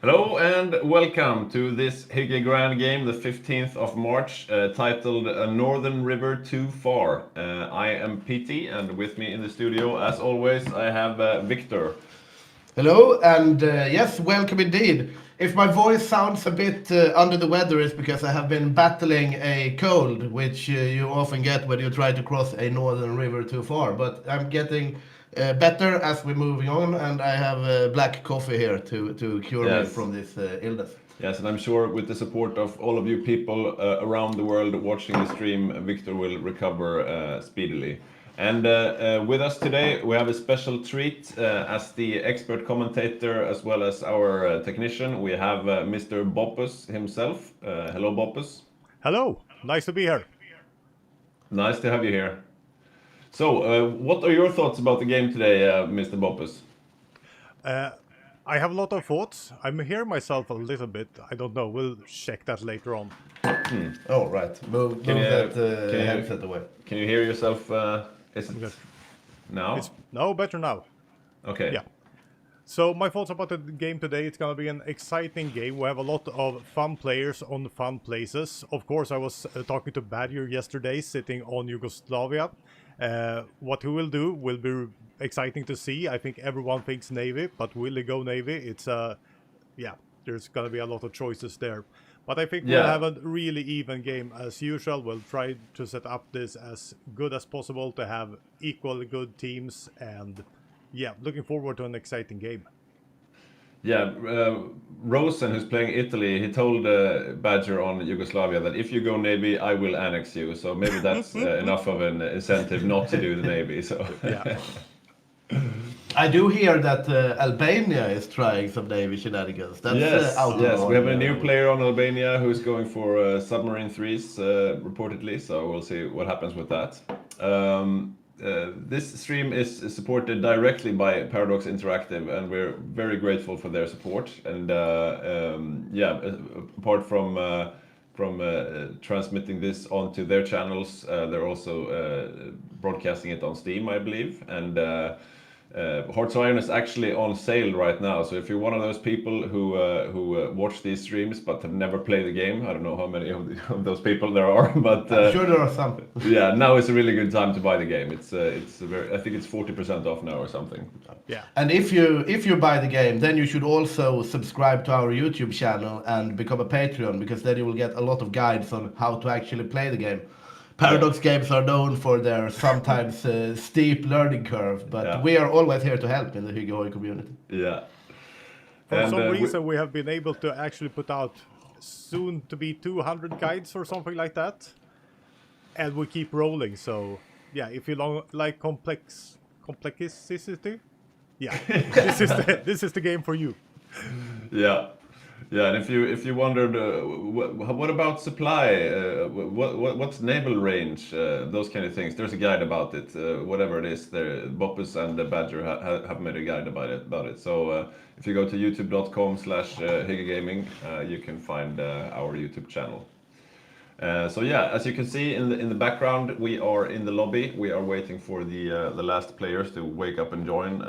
Hello and welcome to this Hygge Grand game, the 15th of March, titled A Northern River Too Far. I am PT, and with me in the studio, as always, I have Victor. Hello, and yes, welcome indeed. If my voice sounds a bit under the weather, it's because I have been battling a cold, which you often get when you try to cross a northern river too far. But I'm getting better as we're moving on, and I have black coffee here to cure me Yes, from this illness. yes, and I'm sure with the support of all of you people around the world watching the stream, Victor will recover speedily. And with us today, we have a special treat as the expert commentator as well as our technician. We have Mr. Boppus himself. Hello, Boppus. Hello, nice to be here. Nice to have you here. So, what are your thoughts about the game today, Mr. Boppus? I have a lot of thoughts. I'm here myself a little bit. I don't know. We'll check that later on. Oh, right. Move Can you, that can you- headset away. Can you hear yourself? Is it Okay. now? It's no better now. Okay. Yeah. So my thoughts about the game today, it's gonna be an exciting game. We have a lot of fun players on fun places. Of course, I was talking to Badger yesterday, sitting on Yugoslavia. What he will do will be exciting to see. I think everyone thinks Navy, but will he go Navy? It's yeah, there's gonna be a lot of choices there. But I think we'll Yeah. have a really even game as usual. We'll try to set up this as good as possible to have equally good teams, and yeah, looking forward to an exciting game. Yeah, Rosen, who's playing Italy, he told Badger on Yugoslavia that if you go Navy, I will annex you. So maybe that's enough of an incentive not to do the Navy. So Yeah. I do hear that Albania is trying some Navy shenanigans. That's yes, out of yes, we have a order. new player on Albania who's going for submarine threes reportedly. So we'll see what happens with that. This stream is supported directly by Paradox Interactive, and we're very grateful for their support. And apart from transmitting this onto their channels, they're also broadcasting it on Steam, I believe. And Hearts of Iron is actually on sale right now. So if you're one of those people who watch these streams but have never played the game, I don't know how many of those people there are, but I'm sure there are some. yeah, now is a really good time to buy the game. It's a very, I think it's 40% off now or something. Yeah. And if you buy the game, then you should also subscribe to our YouTube channel and become a Patreon, because then you will get a lot of guides on how to actually play the game. Paradox games are known for their sometimes steep learning curve, but Yeah. we are always here to help in the Hygge Action community. Yeah. For And, some we- reason, we have been able to actually put out soon to be 200 guides or something like that, and we keep rolling. So yeah, if you like complexity, yeah, this is the game for you. Yeah, yeah. And if you wondered, what about supply? What's naval range? Those kind of things. There's a guide about it. Whatever it is, there Boppus and the Badger have made a guide about it. So if you go to youtube.com/hyggegaming, you can find our YouTube channel. So yeah, as you can see in the background, we are in the lobby. We are waiting for the last players to wake up and join.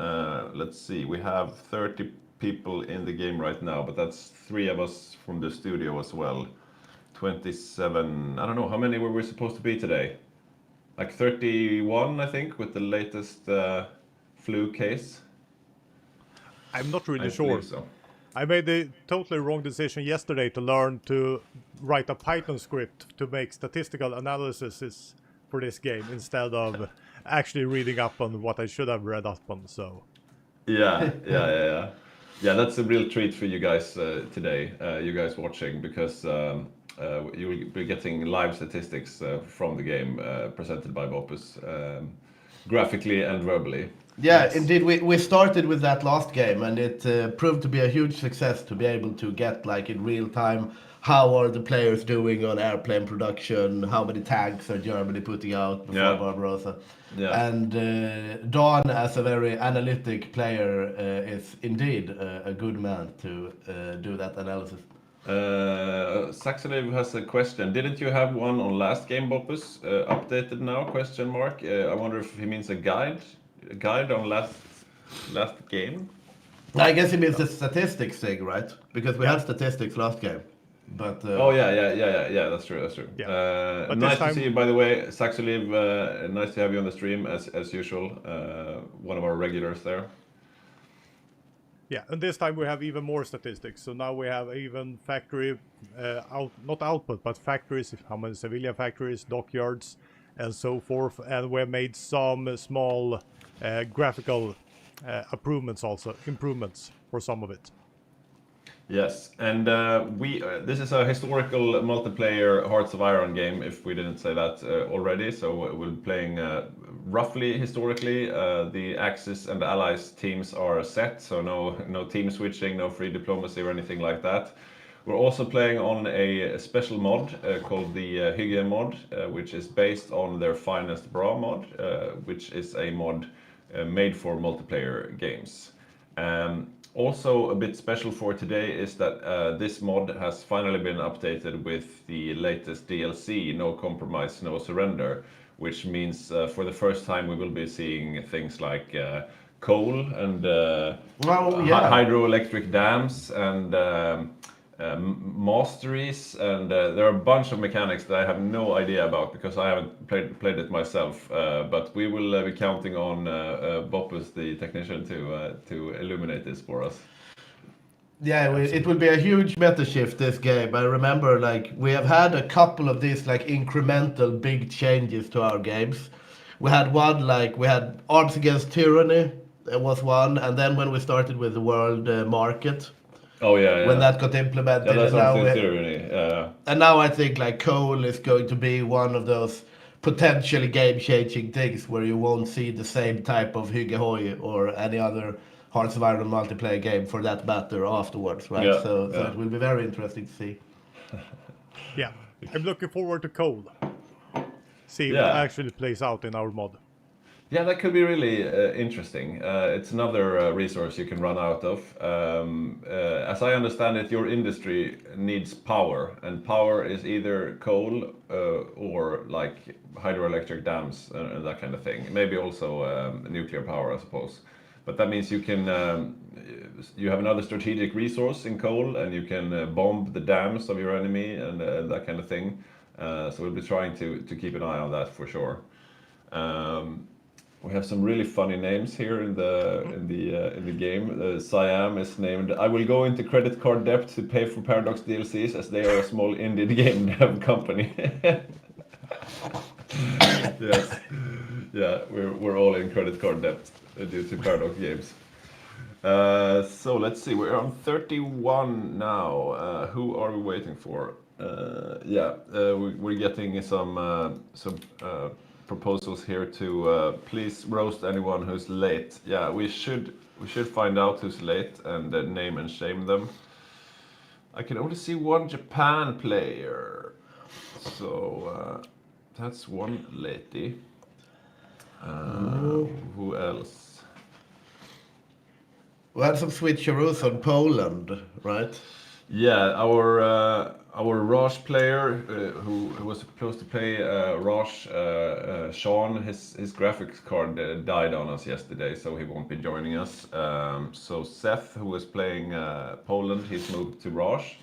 Let's see, we have 30 people in the game right now, but that's 3 of us from the studio as well. 27. I don't know how many were we supposed to be today. Like 31, I think, with the latest flu case. I'm not I really sure. believe so. I made the totally wrong decision yesterday to learn to write a Python script to make statistical analysis for this game instead of actually reading up on what I should have read up on. So Yeah. Yeah, that's a real treat for you guys today, you guys watching, because you will be getting live statistics from the game presented by Boppus, graphically and verbally. Yeah, Yes. indeed. We started with that last game, and it proved to be a huge success to be able to get, like, in real time, how are the players doing on airplane production, how many tanks are Germany putting out before Yeah. Barbarossa. Yeah. And Don, as a very analytic player, is indeed a good man to do that analysis. Saxoniv has a question. Didn't you have one on last game, Boppus? Updated now? Question mark. I wonder if he means a guide on last game. I guess it means the statistics thing, right? Because we had statistics last game. But Oh yeah. That's true. Yeah. But this Nice to time- see you, by the way, Saxolive. Nice to have you on the stream as usual. One of our regulars there. Yeah, and this time we have even more statistics. So now we have even factory, not output, but factories, how many civilian factories, dockyards, and so forth. And we have made some small graphical improvements for some of it. Yes, and this is a historical multiplayer Hearts of Iron game. If we didn't say that already, so we're playing roughly historically. The Axis and the Allies teams are set, so no team switching, no free diplomacy or anything like that. We're also playing on a special mod called the Hygge mod, which is based on their Finest Bra mod, which is a mod made for multiplayer games. Also, a bit special for today is that this mod has finally been updated with the latest DLC, No Compromise, No Surrender, which means for the first time we will be seeing things like coal and hydroelectric dams and masteries, and there are a bunch of mechanics that I have no idea about because I haven't played it myself. But we will be counting on Boppus, the technician, to illuminate this for us. Yeah, it will be a huge meta shift this game. I remember like we have had a couple of these like incremental big changes to our games. We had one like we had Arms Against Tyranny, was one, and then when we started with the world market, Oh yeah. when that got implemented, Yeah, that's and now something tyranny. and now I think like coal is going to be one of those potentially game-changing things where you won't see the same type of Hygge HOI or any other Hearts of Iron multiplayer game for that matter afterwards, right? Yeah, So yeah. it will be very interesting to see. Yeah, I'm looking forward to coal. See if it Yeah. actually plays out in our mod. Yeah, that could be really interesting. It's another resource you can run out of. As I understand it, your industry needs power, and power is either coal or like hydroelectric dams and that kind of thing. Maybe also nuclear power, I suppose. But that means you can you have another strategic resource in coal, and you can bomb the dams of your enemy and that kind of thing. So we'll be trying to keep an eye on that for sure. We have some really funny names here in the game. Siam is named "I will go into credit card debt to pay for Paradox DLCs as they are a small indie game dev company." Yes, yeah, we're all in credit card debt due to Paradox games. So let's see, we're on 31 now. Who are we waiting for? We're getting some proposals here to please roast anyone who's late. Yeah, we should find out who's late and name and shame them. I can only see one Japan player, so that's one lady. Who else? We had some switcheroos on Poland, right? Yeah, our Roche player who was supposed to play Roche, Sean, his graphics card died on us yesterday, so he won't be joining us. So Seth, who was playing Poland, he's moved to Roche,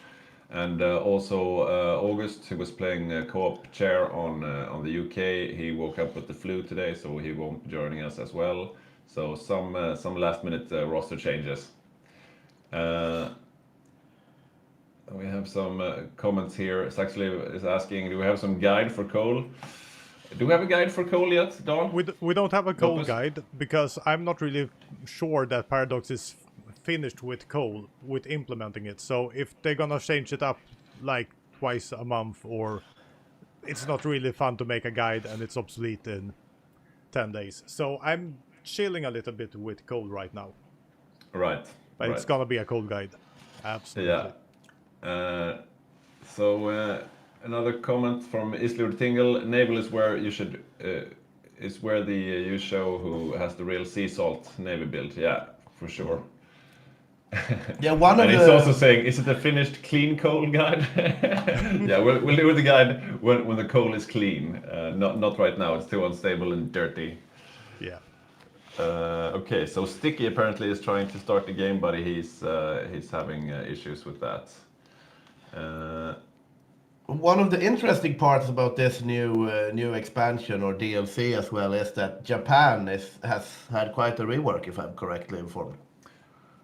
and also August, who was playing co-op chair on the UK, he woke up with the flu today, so he won't be joining us as well. So some last-minute roster changes. We have some comments here. Saxley is asking, do we have some guide for coal? Do we have a guide for coal yet, Don? We don't have a coal Opus? guide because I'm not really sure that Paradox is finished with coal, with implementing it. So if they're gonna change it up like twice a month, or it's not really fun to make a guide and it's obsolete in 10 days. So I'm chilling a little bit with coal right now. Right. But right. it's gonna be a coal guide. Absolutely. Yeah. Another comment from Islur Tingle. Naval is where you should is where you show who has the real sea salt navy build. Yeah, for sure. Yeah, one of And the he's also saying, is it a finished clean coal guide? Yeah, we'll do the guide when the coal is clean. Not right now. It's too unstable and dirty. Yeah. Okay, so Sticky apparently is trying to start the game, but he's having issues with that. One of the interesting parts about this new expansion or DLC as well is that Japan has had quite a rework, if I'm correctly informed.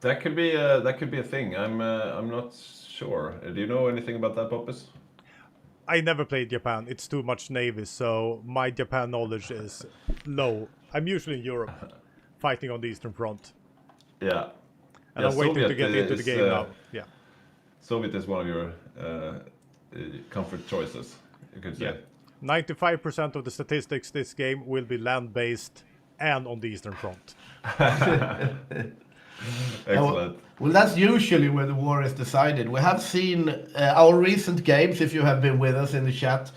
That could be a thing. I'm not sure. Do you know anything about that, Poppus? I never played Japan. It's too much Navy, so my Japan knowledge is low. I'm usually in Europe, fighting on the Eastern Front. Yeah. And I'm waiting to get into the game now. Yeah. Soviet is one of your comfort choices, you could say. Yeah. 95% of the statistics this game will be land-based and on the Eastern Front. Excellent. Well, that's usually where the war is decided. We have seen our recent games, if you have been with us in the chat,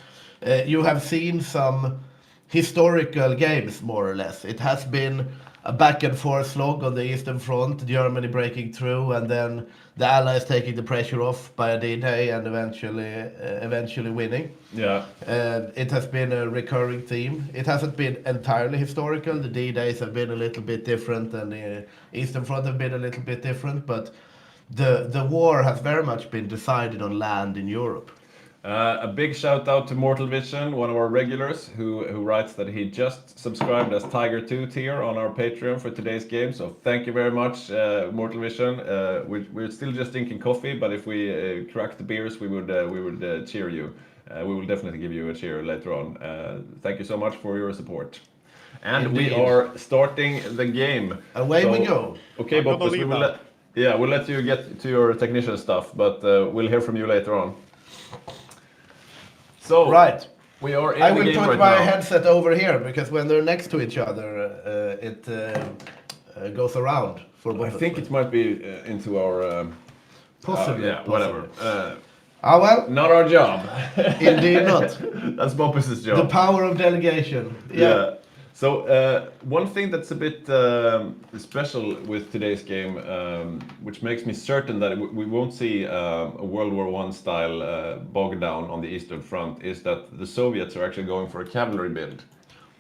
you have seen some historical games, more or less. It has been a back and forth slog on the Eastern Front, Germany breaking through, and then the Allies taking the pressure off by a D-Day and eventually winning. Yeah. It has been a recurring theme. It hasn't been entirely historical. The D-Days have been a little bit different, and the Eastern Front have been a little bit different, but the war has very much been decided on land in Europe. A big shout out to Mortal Vision, one of our regulars, who writes that he just subscribed as Tiger 2 tier on our Patreon for today's game. So thank you very much, Mortal Vision. We're still just drinking coffee, but if we crack the beers, we would cheer you. We will definitely give you a cheer later on. Thank you so much for your support. And Indeed. we are starting the game. Away we go. Okay, I'm gonna Boppus, leave now. we'll let you get to your technician stuff, but we'll hear from you later on. So Right. we are in I the will game put right my now. headset over here, because when they're next to each other, it goes around for I both of think us. it might be into our Possibly. yeah, whatever. Well, Not our job. indeed not. That's Boppus's job. The power of delegation. Yeah. So one thing that's a bit special with today's game, which makes me certain that we won't see a World War I style bog down on the Eastern Front, is that the Soviets are actually going for a cavalry build.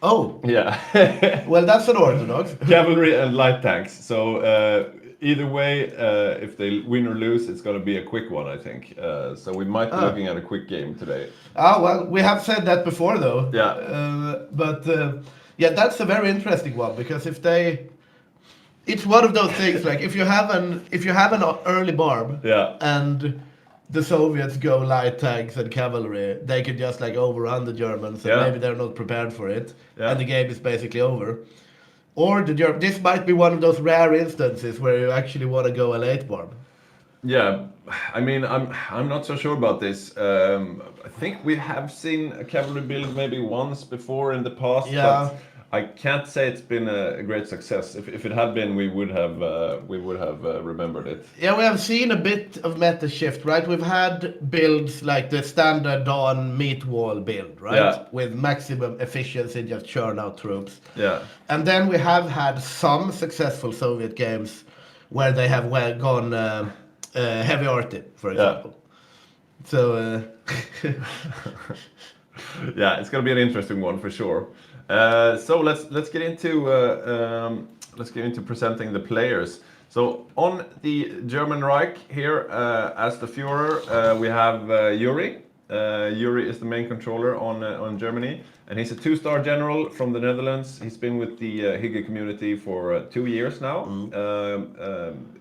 Oh, Yeah. well, that's an orthodox. Cavalry and light tanks. So either way, if they win or lose, it's going to be a quick one, I think. So we might be looking at a quick game today. Well, we have said that before, though. Yeah. But yeah, that's a very interesting one, because it's one of those things, like if you have an early barb, Yeah. and the Soviets go light tanks and cavalry, they could just like overrun the Germans, and Yeah. maybe they're not prepared for it, Yeah. and the game is basically over. Or this might be one of those rare instances where you actually want to go a late barb. Yeah, I mean, I'm not so sure about this. I think we have seen a cavalry build maybe once before in the past, Yeah. but I can't say it's been a great success. If it had been, we would have remembered it. Yeah, we have seen a bit of meta shift, right? We've had builds like the standard Dawn meat wall build, right? Yeah. With maximum efficiency, just churn out troops. Yeah, And then we have had some successful Soviet games where they have gone heavy arty, for example. So yeah, it's gonna be an interesting one for sure. So let's get into presenting the players. So on the German Reich here, as the Führer, we have Yuri. Yuri is the main controller on Germany, and he's a 2-star general from the Netherlands. He's been with the Hygge community for 2 years now.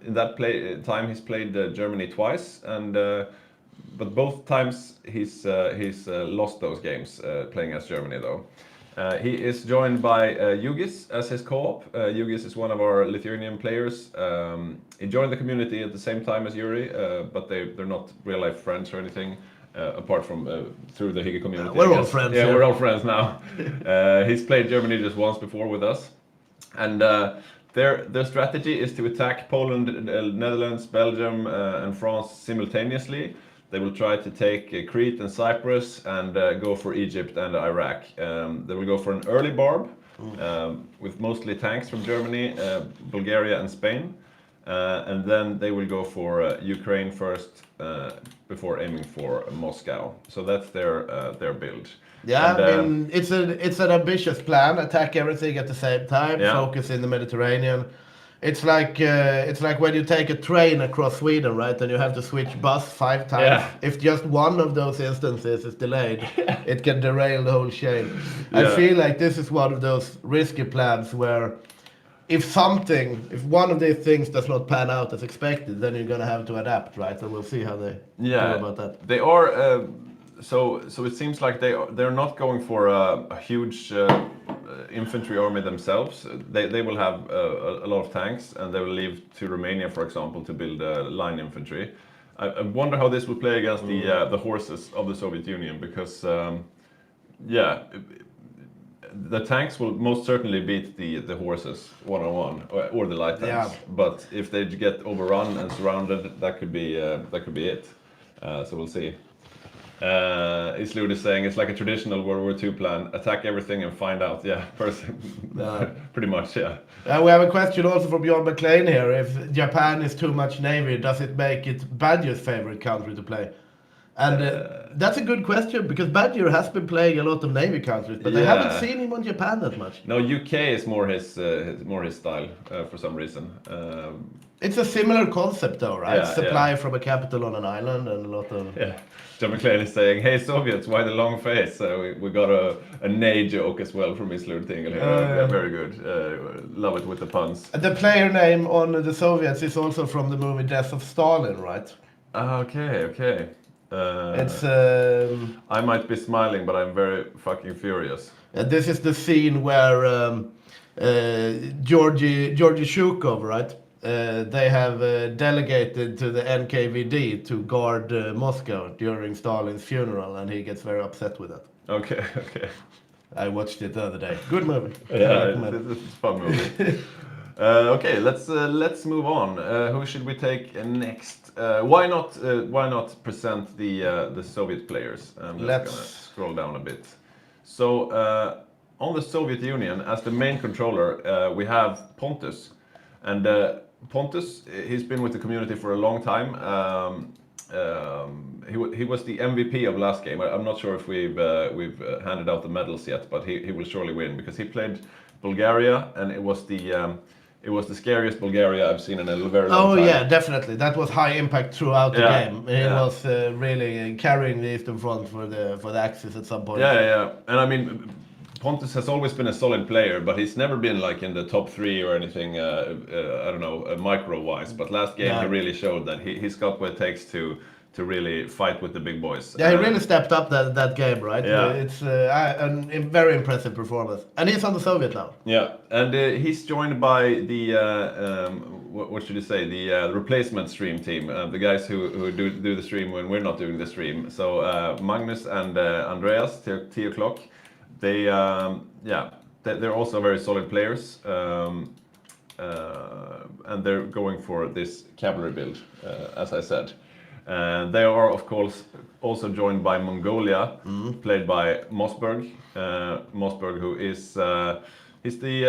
In that time, he's played Germany twice, and but both times he's lost those games playing as Germany though. He is joined by Yugis as his co-op. Yugis is one of our Lithuanian players. He joined the community at the same time as Yuri, but they're not real-life friends or anything, apart from through the Hygge community. We're all friends. Yeah, we're all friends now. He's played Germany just once before with us. And their strategy is to attack Poland, Netherlands, Belgium, and France simultaneously. They will try to take Crete and Cyprus and go for Egypt and Iraq. They will go for an early barb with mostly tanks from Germany, Bulgaria and Spain. and then they will go for Ukraine first before aiming for Moscow. So that's their build. Yeah, And, I mean, it's an ambitious plan. Attack everything at the same time. Yeah. Focus in the Mediterranean. It's like when you take a train across Sweden, right? And you have to switch bus 5 times. Yeah. If just one of those instances is delayed, it can derail the whole chain. I Yeah. feel like this is one of those risky plans where if one of these things does not pan out as expected, then you're gonna have to adapt, right? And we'll see how they do about that. They are. So it seems like they're not going for a huge infantry army themselves. They will have a lot of tanks, and they will leave to Romania, for example, to build line infantry. I wonder how this will play against the horses of the Soviet Union, because the tanks will most certainly beat the horses one-on-one, or the light tanks. Yeah. But if they get overrun and surrounded, that could be it. So we'll see. Islud is saying it's like a traditional World War II plan: attack everything and find out. Yeah, pretty much. Yeah. We have a question also from Bjorn McLean here. If Japan is too much navy, does it make it Badger's favorite country to play? And that's a good question, because Badger has been playing a lot of navy countries, but I haven't seen him on Japan that much. No, UK is more his style for some reason. It's a similar concept though, right? Yeah, Supply from a capital on an island and a lot of... Yeah. John McClane is saying, "Hey Soviets, why the long face?" We got a nay joke as well from Islud Tingle here. Very good. Love it with the puns. The player name on the Soviets is also from the movie Death of Stalin, right? Okay. It's I might be smiling, but I'm very fucking furious. this is the scene where Georgy Shukov, right? They have delegated to the NKVD to guard Moscow during Stalin's funeral, and he gets very upset with that. Okay. I watched it the other day. Good movie. Yeah, it's a fun movie. Okay, let's move on. Who should we take next? Why not present the Soviet players? I'm just gonna scroll down a bit. So on the Soviet Union, as the main controller, we have Pontus, and Pontus, he's been with the community for a long time. He was the MVP of last game. I'm not sure if we've handed out the medals yet, but he will surely win, because he played Bulgaria, and it was the scariest Bulgaria I've seen in a very long time. Oh yeah, definitely. That was high impact throughout the game. He was really carrying the Eastern Front for the Axis at some point. Yeah. And I mean, Pontus has always been a solid player, but he's never been like in the top 3 or anything. I don't know, micro-wise. But last game he really showed that he's got what it takes to really fight with the big boys. Yeah, he really stepped up that game, right? Yeah. It's a very impressive performance. And he's on the Soviet now. Yeah, and he's joined by the, what should you say, the replacement stream team, the guys who do the stream when we're not doing the stream. So Magnus and Andreas, T o'clock, they're also very solid players. And they're going for this cavalry build, as I said. And they are, of course, also joined by Mongolia, played by Mossberg. Mossberg, who is he's the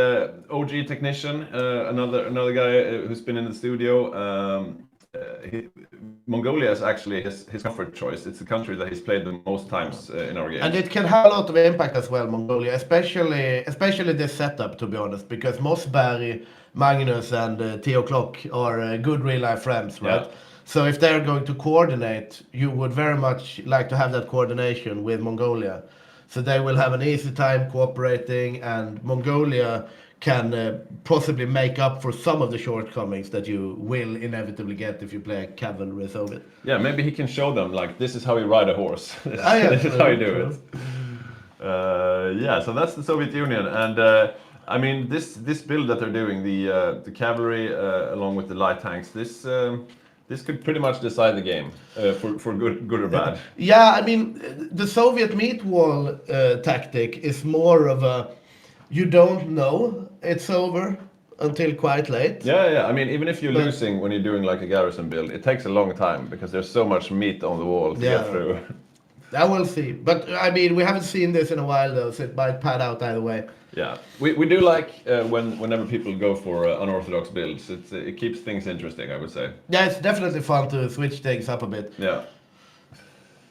OG technician, another guy who's been in the studio. Mongolia is actually his comfort choice. It's the country that he's played the most times in our game. And it can have a lot of impact as well, Mongolia, especially this setup, to be honest, because Mossberg, Magnus, and T o'clock are good real-life friends, right? Yeah. So if they're going to coordinate, you would very much like to have that coordination with Mongolia. So they will have an easy time cooperating, and Mongolia can possibly make up for some of the shortcomings that you will inevitably get if you play a cavalry Soviet. Yeah, maybe he can show them, like, this is how you ride a horse. This is how you do it. So that's the Soviet Union. And I mean, this build that they're doing, the cavalry along with the light tanks, this could pretty much decide the game for good or bad. Yeah, I mean, the Soviet meat wall tactic is more of a, you don't know it's over until quite late. Yeah. I mean, even if you're losing when you're doing like a garrison build, it takes a long time because there's so much meat on the wall to get through. I will see. But I mean, we haven't seen this in a while though, so it might pan out either way. Yeah, we do like whenever people go for unorthodox builds. It keeps things interesting, I would say. Yeah, it's definitely fun to switch things up a bit. Yeah.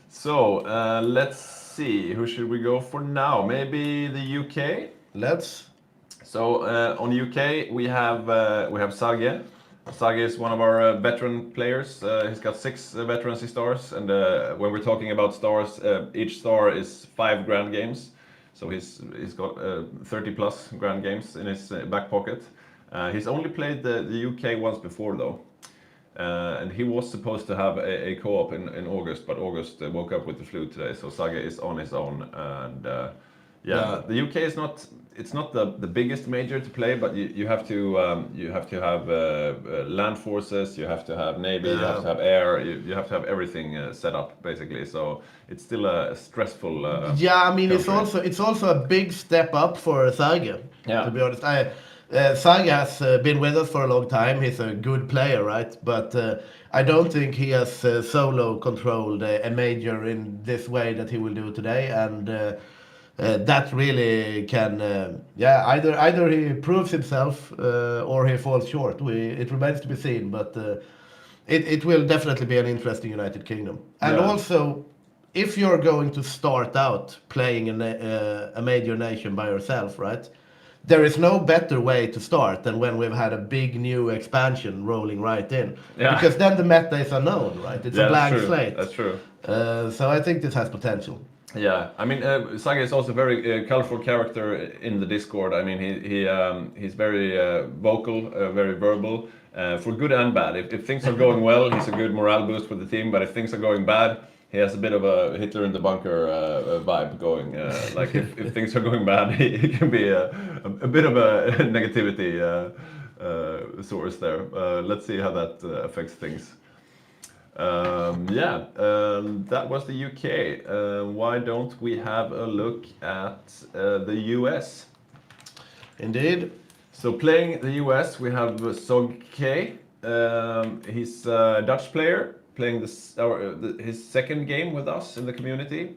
So let's see, who should we go for now? Maybe the UK. Let's. So on UK we have Sage. Sage is one of our veteran players. He's got 6 veterancy stars, and when we're talking about stars, each star is 5 grand games. So he's got 30 plus grand games in his back pocket. He's only played the UK once before though. And he was supposed to have a co-op in August, but August woke up with the flu today, so Sage is on his own. And the UK is not, it's not the biggest major to play, but you have to have land forces, you have to have navy, you have to have air, you have to have everything set up basically. So it's still a stressful. Yeah, I mean country. it's also a big step up for Sage. Yeah. To be honest, Sage has been with us for a long time. He's a good player, right? But I don't think he has solo controlled a major in this way that he will do today, and that really can, either he proves himself or he falls short. It remains to be seen, but it will definitely be an interesting United Kingdom. And Yeah. also, if you're going to start out playing a major nation by yourself, right? There is no better way to start than when we've had a big new expansion rolling right in. Yeah. Because then the meta is unknown, right? It's a blank that's true. slate. That's true. So I think this has potential. Yeah, I mean, Sage is also a very colorful character in the Discord. I mean, he's very vocal, very verbal, for good and bad. If things are going well, he's a good morale boost for the team. But if things are going bad, he has a bit of a Hitler in the bunker vibe going. Like if things are going bad, he can be a bit of a negativity source there. Let's see how that affects things. That was the UK. Why don't we have a look at the US? Indeed. So playing the US, we have Sog K. He's a Dutch player playing his second game with us in the community.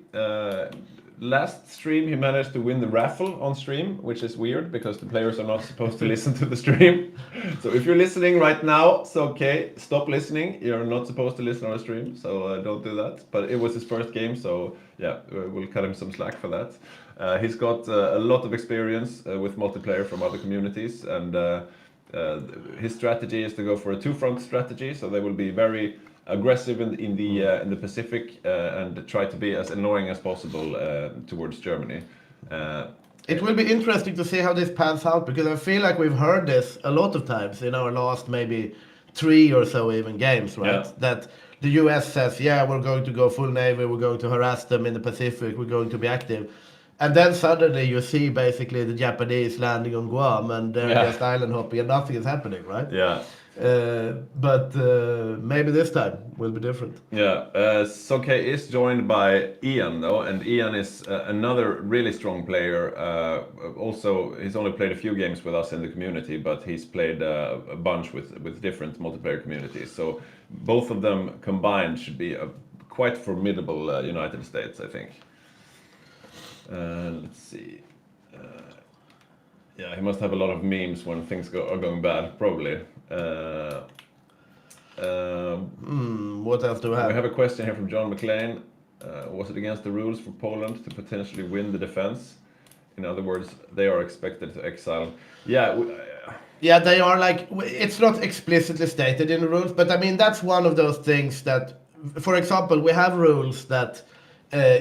Last stream, he managed to win the raffle on stream, which is weird because the players are not supposed to listen to the stream. So if you're listening right now, it's okay. Stop listening. You're not supposed to listen on a stream, so don't do that. But it was his first game, so yeah, we'll cut him some slack for that. He's got a lot of experience with multiplayer from other communities, and his strategy is to go for a two-front strategy. So they will be very aggressive in the Pacific and try to be as annoying as possible towards Germany. It will be interesting to see how this pans out, because I feel like we've heard this a lot of times in our last maybe 3 or so even games, right? Yeah. That the US says, yeah, we're going to go full navy, we're going to harass them in the Pacific, we're going to be active. And then suddenly you see basically the Japanese landing on Guam and they're just island hopping and nothing is happening, right? Yeah. But maybe this time will be different. Yeah, Soke is joined by Ian though, and Ian is another really strong player. Also, he's only played a few games with us in the community, but he's played a bunch with different multiplayer communities. So both of them combined should be a quite formidable United States, I think. Let's see. Yeah, he must have a lot of memes when things are going bad, probably. What else do we have? We have a question here from John McLean. Was it against the rules for Poland to potentially win the defense? In other words, they are expected to exile. Yeah. Yeah, they are like, it's not explicitly stated in the rules, but I mean, that's one of those things that, for example, we have rules that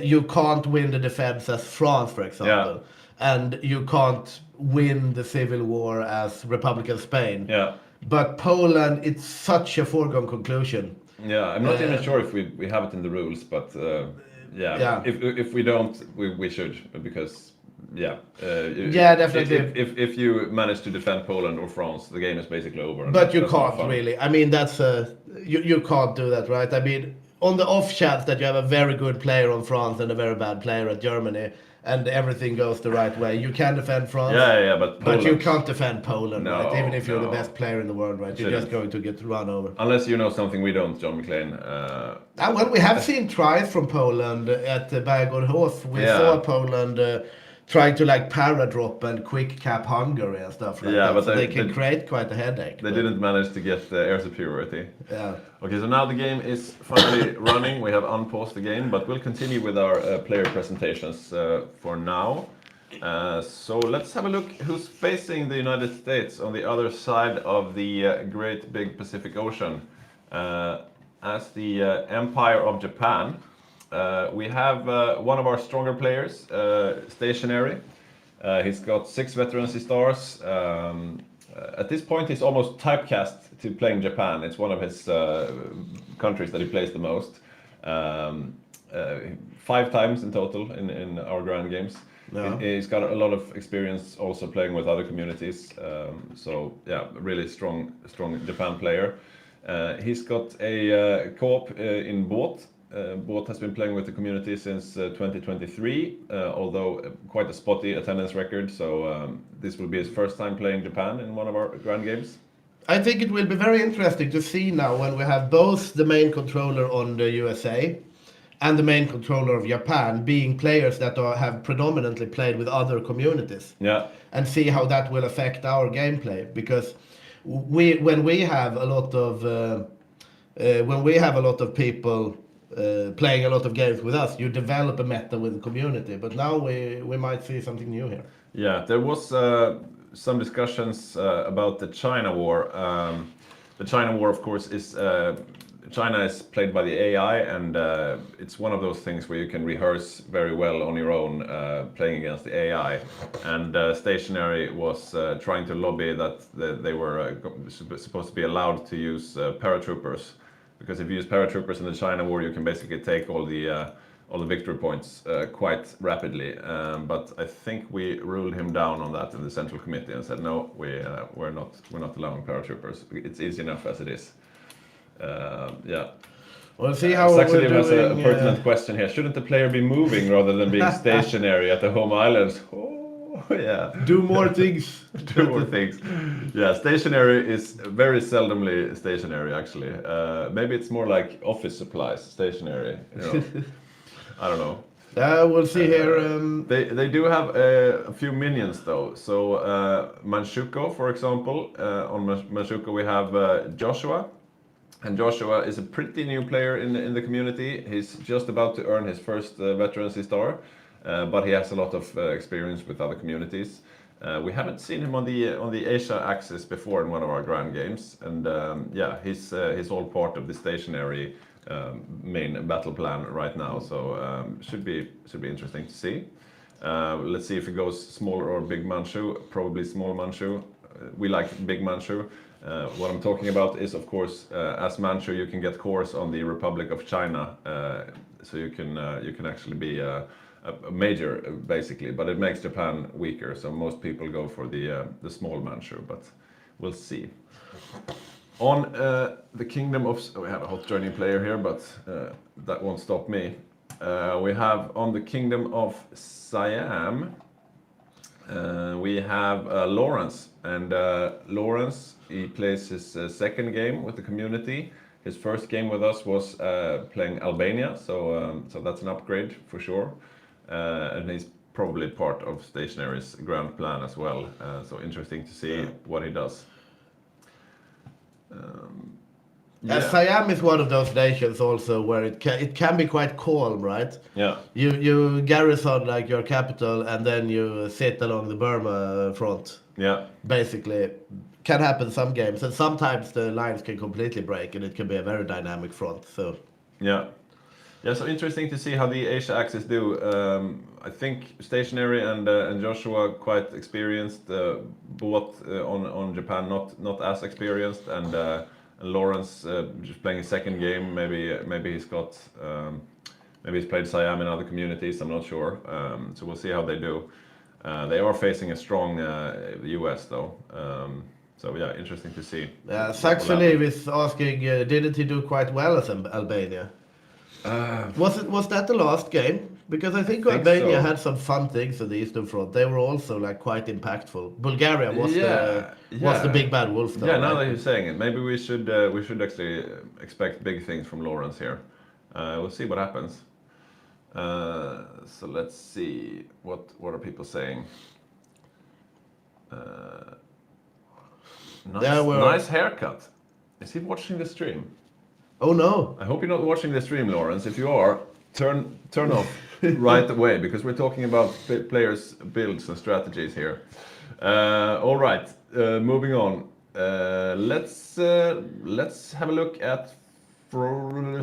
you can't win the defense as France, for example. Yeah. And you can't win the civil war as Republic of Spain. Yeah. But Poland, it's such a foregone conclusion. Yeah, I'm not even sure if we have it in the rules, but yeah. If we don't, we should, because yeah, definitely. If you manage to defend Poland or France, the game is basically over. But you can't really. I mean, that's you can't do that, right? I mean, on the off chance that you have a very good player on France and a very bad player at Germany, and everything goes the right way, you can defend France. Yeah, but But you Poland, can't defend Poland, right? Even if you're the no. best player in the world, right? You're just Shouldn't. going to get run over. Unless you know something we don't, John McClane. Well, we have seen tries from Poland at the Berghof. We Yeah. saw Poland trying to like para-drop and quick cap Hungary and stuff like Yeah, that. but So they- they can they- create quite a headache. They but- didn't manage to get air superiority. Yeah. Okay, so now the game is finally running. We have unpaused the game, but we'll continue with our player presentations for now. So let's have a look who's facing the United States on the other side of the great big Pacific Ocean. As the Empire of Japan, we have one of our stronger players, Stationary. He's got 6 veterancy stars. At this point, he's almost typecast to playing Japan. It's one of his countries that he plays the most. 5 times in total in our grand games. Yeah. He's got a lot of experience also playing with other communities. So yeah, really strong Japan player. He's got a co-op in Båt. Båt has been playing with the community since 2023, although quite a spotty attendance record. So this will be his first time playing Japan in one of our grand games. I think it will be very interesting to see now when we have both the main controller on the USA and the main controller of Japan being players that have predominantly played with other communities. Yeah. And see how that will affect our gameplay, because when we have a lot of people playing a lot of games with us, you develop a meta with the community. But now we might see something new here. Yeah, there was some discussions about the China War. The China War, of course, is China is played by the AI, and it's one of those things where you can rehearse very well on your own, playing against the AI. And Stationary was trying to lobby that they were supposed to be allowed to use paratroopers, because if you use paratroopers in the China War, you can basically take all the victory points quite rapidly. But I think we ruled him down on that in the Central Committee and said no, we're not allowing paratroopers. It's easy enough as it is. Yeah. We'll see how Saxony we're has a doing. pertinent question here. Shouldn't the player be moving rather than being stationary at the home islands? Oh, yeah. Do more things. Do more things. Yeah, stationary is very seldomly stationary, actually. Maybe it's more like office supplies, stationary. You know. I don't know. We'll see here. They do have a few minions though. So Manchukuo, for example, on Manchukuo we have Joshua. And Joshua is a pretty new player in the community. He's just about to earn his first veterancy star, but he has a lot of experience with other communities. We haven't seen him on the Asia axis before in one of our grand games, and yeah, he's all part of the stationary main battle plan right now. So should be interesting to see. Let's see if it goes small or big Manchu. Probably small Manchu. We like big Manchu. What I'm talking about is, of course, as Manchu, you can get cores on the Republic of China, so you can actually be a major, basically. But it makes Japan weaker, so most people go for the small Manchu. But we'll see. On the Kingdom of, we have a hot journey player here, but that won't stop me. We have on the Kingdom of Siam. We have Lawrence, and Lawrence, he plays his second game with the community. His first game with us was playing Albania, so that's an upgrade for sure. And he's probably part of Stationary's grand plan as well. So interesting to see what he does. Yeah. Siam is one of those nations also where it can be quite calm, right? Yeah. You garrison like your capital and then you sit along the Burma front. Yeah. Basically, can happen some games, and sometimes the lines can completely break, and it can be a very dynamic front. So Yeah. Yeah, so interesting to see how the Asia axis do. I think Stationary and Joshua quite experienced, both on Japan not as experienced, and Lawrence just playing his second game. Maybe he's got maybe he's played Siam in other communities. I'm not sure. So we'll see how they do. They are facing a strong US though. So yeah, interesting to see. Saxony is asking, didn't he do quite well as Albania? Was that the last game? Because I think think Albania so. had some fun things on the Eastern Front. They were also like quite impactful. Bulgaria was the big bad wolf though, Yeah, now right? that you're saying it, maybe we should actually expect big things from Lawrence here. We'll see what happens. So let's see what are people saying. There were. Nice haircut. Is he watching the stream? Oh no! I hope you're not watching the stream, Lawrence. If you are, turn off right away because we're talking about players' builds and strategies here. All right, moving on. Let's have a look at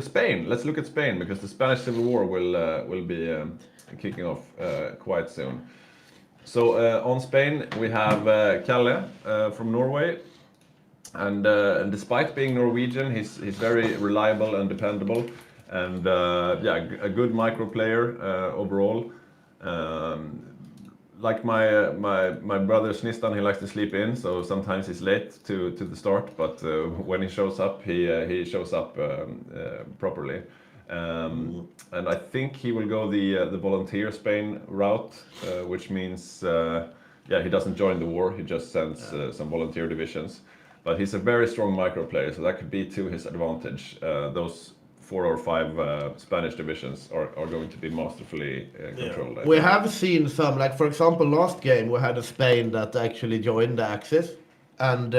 Spain. Let's look at Spain because the Spanish Civil War will be kicking off quite soon. So on Spain we have Kalle from Norway. And despite being Norwegian, he's very reliable and dependable, and a good micro player overall. Like my brother Snistan, he likes to sleep in, so sometimes he's late to the start. But when he shows up, he shows up properly. And I think he will go the volunteer Spain route, which means he doesn't join the war. He just sends some volunteer divisions. But he's a very strong micro player, so that could be to his advantage. Those 4 or 5 Spanish divisions are going to be masterfully controlled. We have seen some, like for example, last game we had a Spain that actually joined the Axis, and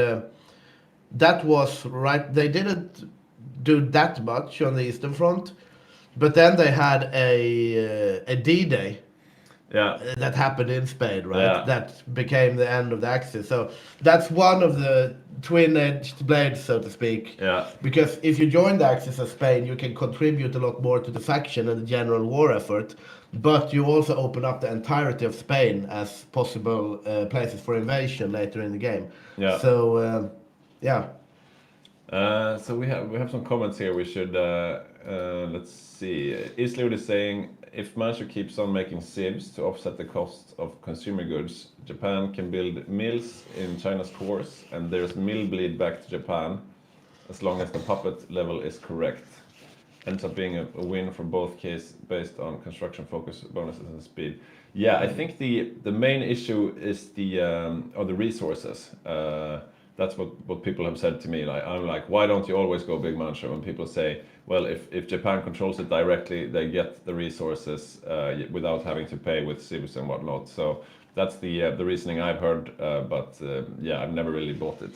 that was right. They didn't do that much on the Eastern Front, but then they had a D-Day. That happened in Spain, right? Yeah. That became the end of the Axis. So that's one of the twin-edged blades, so to speak. Yeah. Because if you join the Axis of Spain, you can contribute a lot more to the faction and the general war effort. But you also open up the entirety of Spain as possible places for invasion later in the game. Yeah. So, yeah. So we have some comments here. We should let's see. Islud is saying if Manchu keeps on making civs to offset the cost of consumer goods, Japan can build mills in China's cores, and there's mill bleed back to Japan, as long as the puppet level is correct. Ends up being a win for both cases based on construction focus, bonuses, and speed. Yeah, I think the main issue is the resources. That's what people have said to me. Like, I'm like, why don't you always go big Manchu? And people say, well, if Japan controls it directly, they get the resources without having to pay with civs and whatnot. So that's the reasoning I've heard, but I've never really bought it.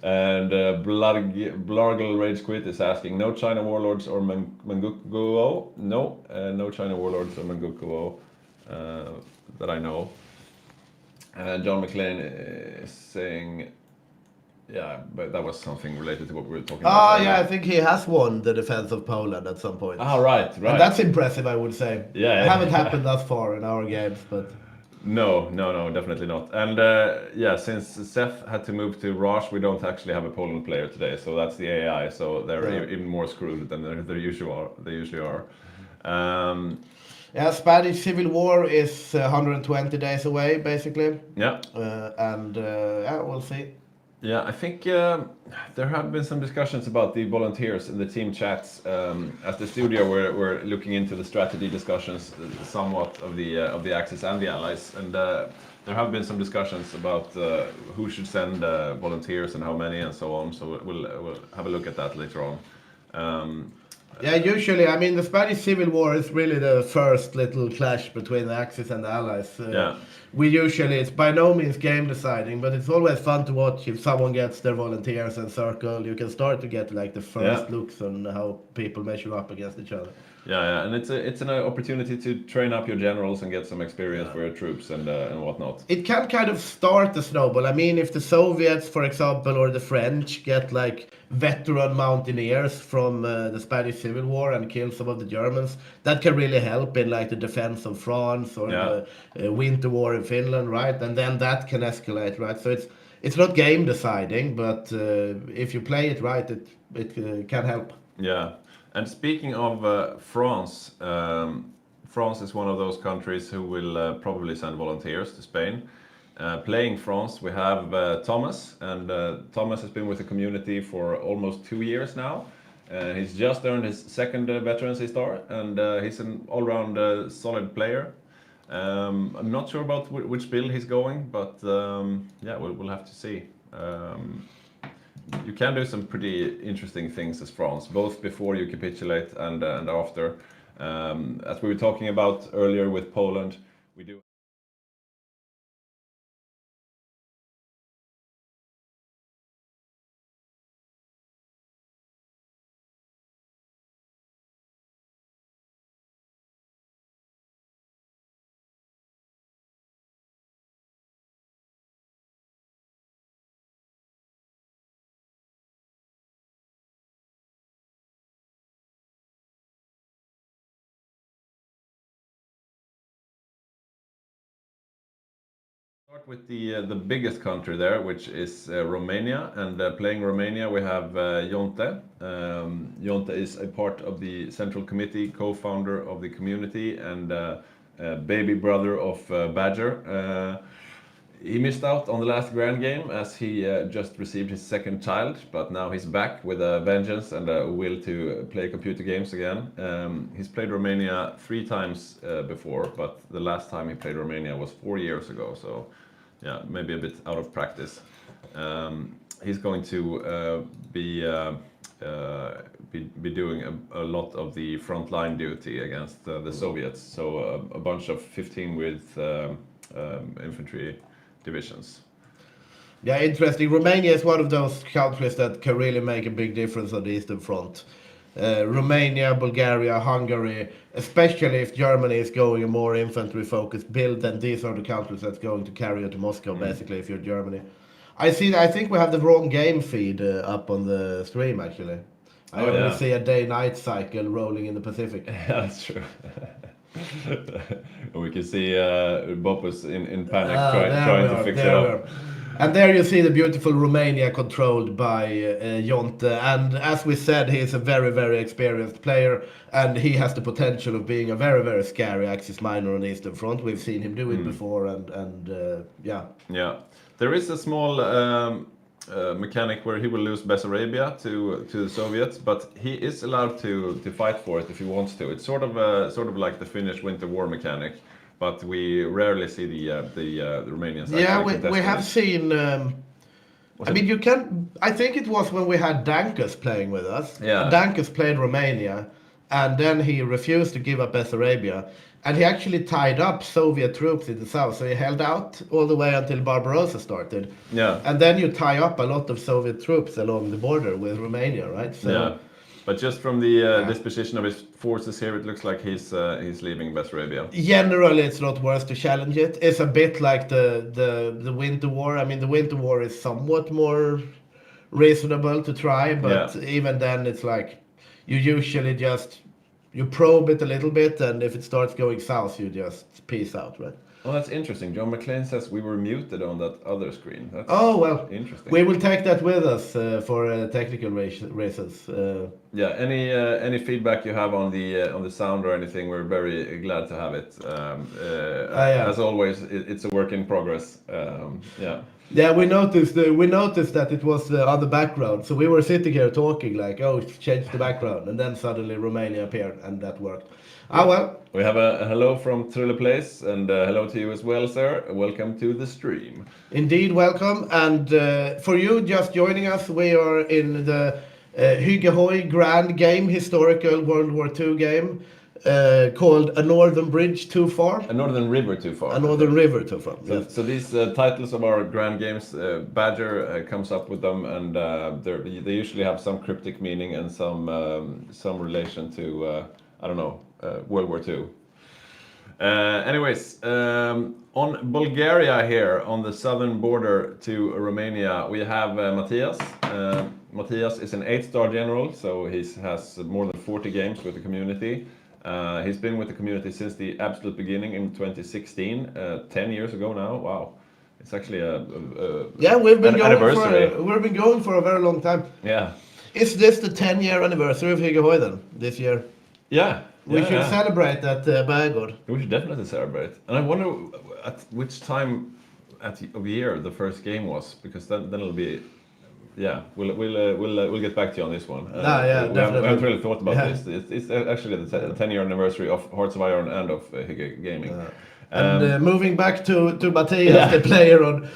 And Blargle Rage Quit is asking, no China warlords or Mangukuo? No, no China warlords or Mangukuo that I know. John McLean is saying, but that was something related to what we were talking about. I think he has won the defense of Poland at some point. Right. And that's impressive, I would say. Yeah. It haven't happened thus far in our games, but... No, definitely not. And since Seth had to move to Raj, we don't actually have a Poland player today, so that's the AI, so they're even more screwed than they usually are. Spanish Civil War is 120 days away, basically. Yeah. We'll see. Yeah, I think there have been some discussions about the volunteers in the team chats. At the studio, we're looking into the strategy discussions somewhat of the Axis and the Allies, and there have been some discussions about who should send volunteers and how many and so on. So we'll have a look at that later on. Usually, I mean, the Spanish Civil War is really the first little clash between the Axis and the Allies. It's by no means game deciding, but it's always fun to watch if someone gets their volunteers and circle. You can start to get like the first looks on how people measure up against each other. And it's an opportunity to train up your generals and get some experience for your troops and whatnot. It can kind of start the snowball. I mean, if the Soviets, for example, or the French get like veteran mountaineers from the Spanish Civil War and kill some of the Germans, that can really help in like the defense of France or the Winter War in Finland, right? And then that can escalate, right? So it's not game deciding, but if you play it right, it can help. Yeah. And speaking of France, France is one of those countries who will probably send volunteers to Spain. Playing France, we have Thomas, and Thomas has been with the community for almost 2 years now. He's just earned his second Veterancy Star, and he's an all-round solid player. I'm not sure about which build he's going, but yeah, we'll have to see. You can do some pretty interesting things as France, both before you capitulate and after. As we were talking about earlier with Poland, we do. Start with the biggest country there, which is Romania, and playing Romania we have Jonte. Jonte is a part of the Central Committee, co-founder of the community, and baby brother of Badger. He missed out on the last Grand Game as he just received his second child, but now he's back with a vengeance and a will to play computer games again. He's played Romania 3 times before, but the last time he played Romania was 4 years ago, so yeah, maybe a bit out of practice. He's going to be doing a lot of the frontline duty against the Soviets, so a bunch of 15 with infantry divisions. Yeah, interesting. Romania is one of those countries that can really make a big difference on the Eastern Front. Romania, Bulgaria, Hungary, especially if Germany is going a more infantry-focused build, then these are the countries that's going to carry you to Moscow, basically, if you're Germany. I think we have the wrong game feed up on the stream, actually. I only see a day-night cycle rolling in the Pacific. Yeah, that's true. We can see Bob was in panic trying to fix it up. And there you see the beautiful Romania controlled by Jonte. And as we said, he is a very, very experienced player, and he has the potential of being a very, very scary Axis Minor on the Eastern Front. We've seen him do it before, and yeah. Yeah, there is a small mechanic where he will lose Bessarabia to the Soviets, but he is allowed to fight for it if he wants to. It's sort of like the Finnish Winter War mechanic, but we rarely see the Romanians. Yeah, we have seen. I mean, you can. I think it was when we had Dankus playing with us. Yeah. Dankus played Romania, and then he refused to give up Bessarabia. And he actually tied up Soviet troops in the south, so he held out all the way until Barbarossa started. Yeah. And then you tie up a lot of Soviet troops along the border with Romania, right? So, yeah. But just from the disposition of his forces here, it looks like he's leaving Bessarabia. Generally, it's not worth to challenge it. It's a bit like the Winter War. I mean, the Winter War is somewhat more reasonable to try, but even then, it's like you usually just... You probe it a little bit, and if it starts going south, you just peace out, right? Oh, that's interesting. John McLean says we were muted on that other screen. That's interesting. We will take that with us for technical reasons. Yeah. Any feedback you have on the sound or anything, we're very glad to have it. As always, it's a work in progress. Yeah. Yeah, we noticed that it was on the background. So we were sitting here talking like, oh, change the background, and then suddenly Romania appeared, and that worked. Ah, well. We have a hello from Trulle Place, and hello to you as well, sir. Welcome to the stream. Indeed, welcome. And for you just joining us, we are in the Hygge Hoi Grand Game, historical World War II game. Called A Northern Bridge Too Far. A Northern River Too Far. A Northern River Too Far. So, yes. so these titles of our grand games, Badger comes up with them, and they usually have some cryptic meaning and some relation to I don't know, World War II. Anyways, on Bulgaria here, on the southern border to Romania, we have Matthias. Matthias is an 8-star general, so he has more than 40 games with the community. He's been with the community since the absolute beginning in 2016, 10 years ago now. Wow, it's actually we've been going for a very long time. Yeah. Is this the 10-year anniversary of Hygge Hoi then this year? Yeah. We should celebrate at Bergård. We should definitely celebrate. And I wonder at which time of year the first game was, because then it'll be Yeah, we'll get back to you on this one. Yeah, we haven't definitely. really thought about Yeah. this. It's actually the 10-year anniversary of Hearts of Iron and of Hygge Gaming. And moving back to Matthias, Yeah. the player on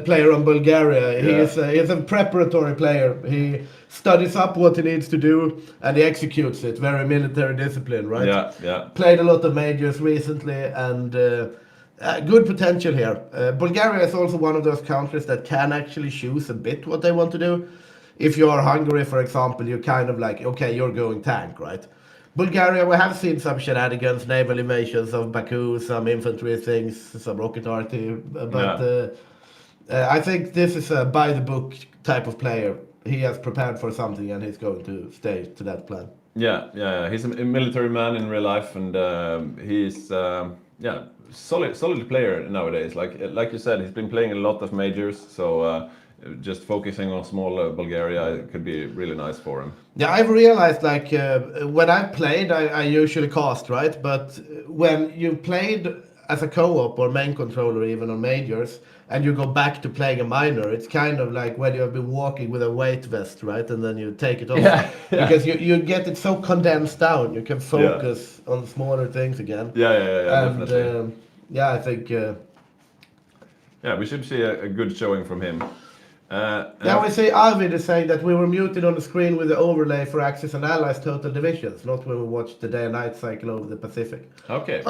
player on Bulgaria, Yeah. he's a preparatory player. He studies up what he needs to do and he executes it. Very military discipline, right? Yeah. Played a lot of majors recently and good potential here. Bulgaria is also one of those countries that can actually choose a bit what they want to do. If you are Hungary, for example, you're kind of like, okay, you're going tank, right? Bulgaria, we have seen some shenanigans, naval invasions of Baku, some infantry things, some rocket artillery, but I think this is a by-the-book type of player. He has prepared for something and he's going to stay to that plan. Yeah. He's a military man in real life, and he's solid player nowadays. Like you said, he's been playing a lot of majors, so just focusing on small Bulgaria could be really nice for him. Yeah, I've realized like when I played, I usually cast, right? But when you played as a co-op or main controller even on majors, and you go back to playing a minor, it's kind of like when you have been walking with a weight vest, right? And then you take it off. Yeah. Because you get it so condensed down, you can focus on smaller things again. Yeah, And definitely. I think... Yeah, we should see a good showing from him. we see Arvid is saying that we were muted on the screen with the overlay for Axis and Allies total divisions, not when we watched the day and night cycle over the Pacific. Okay.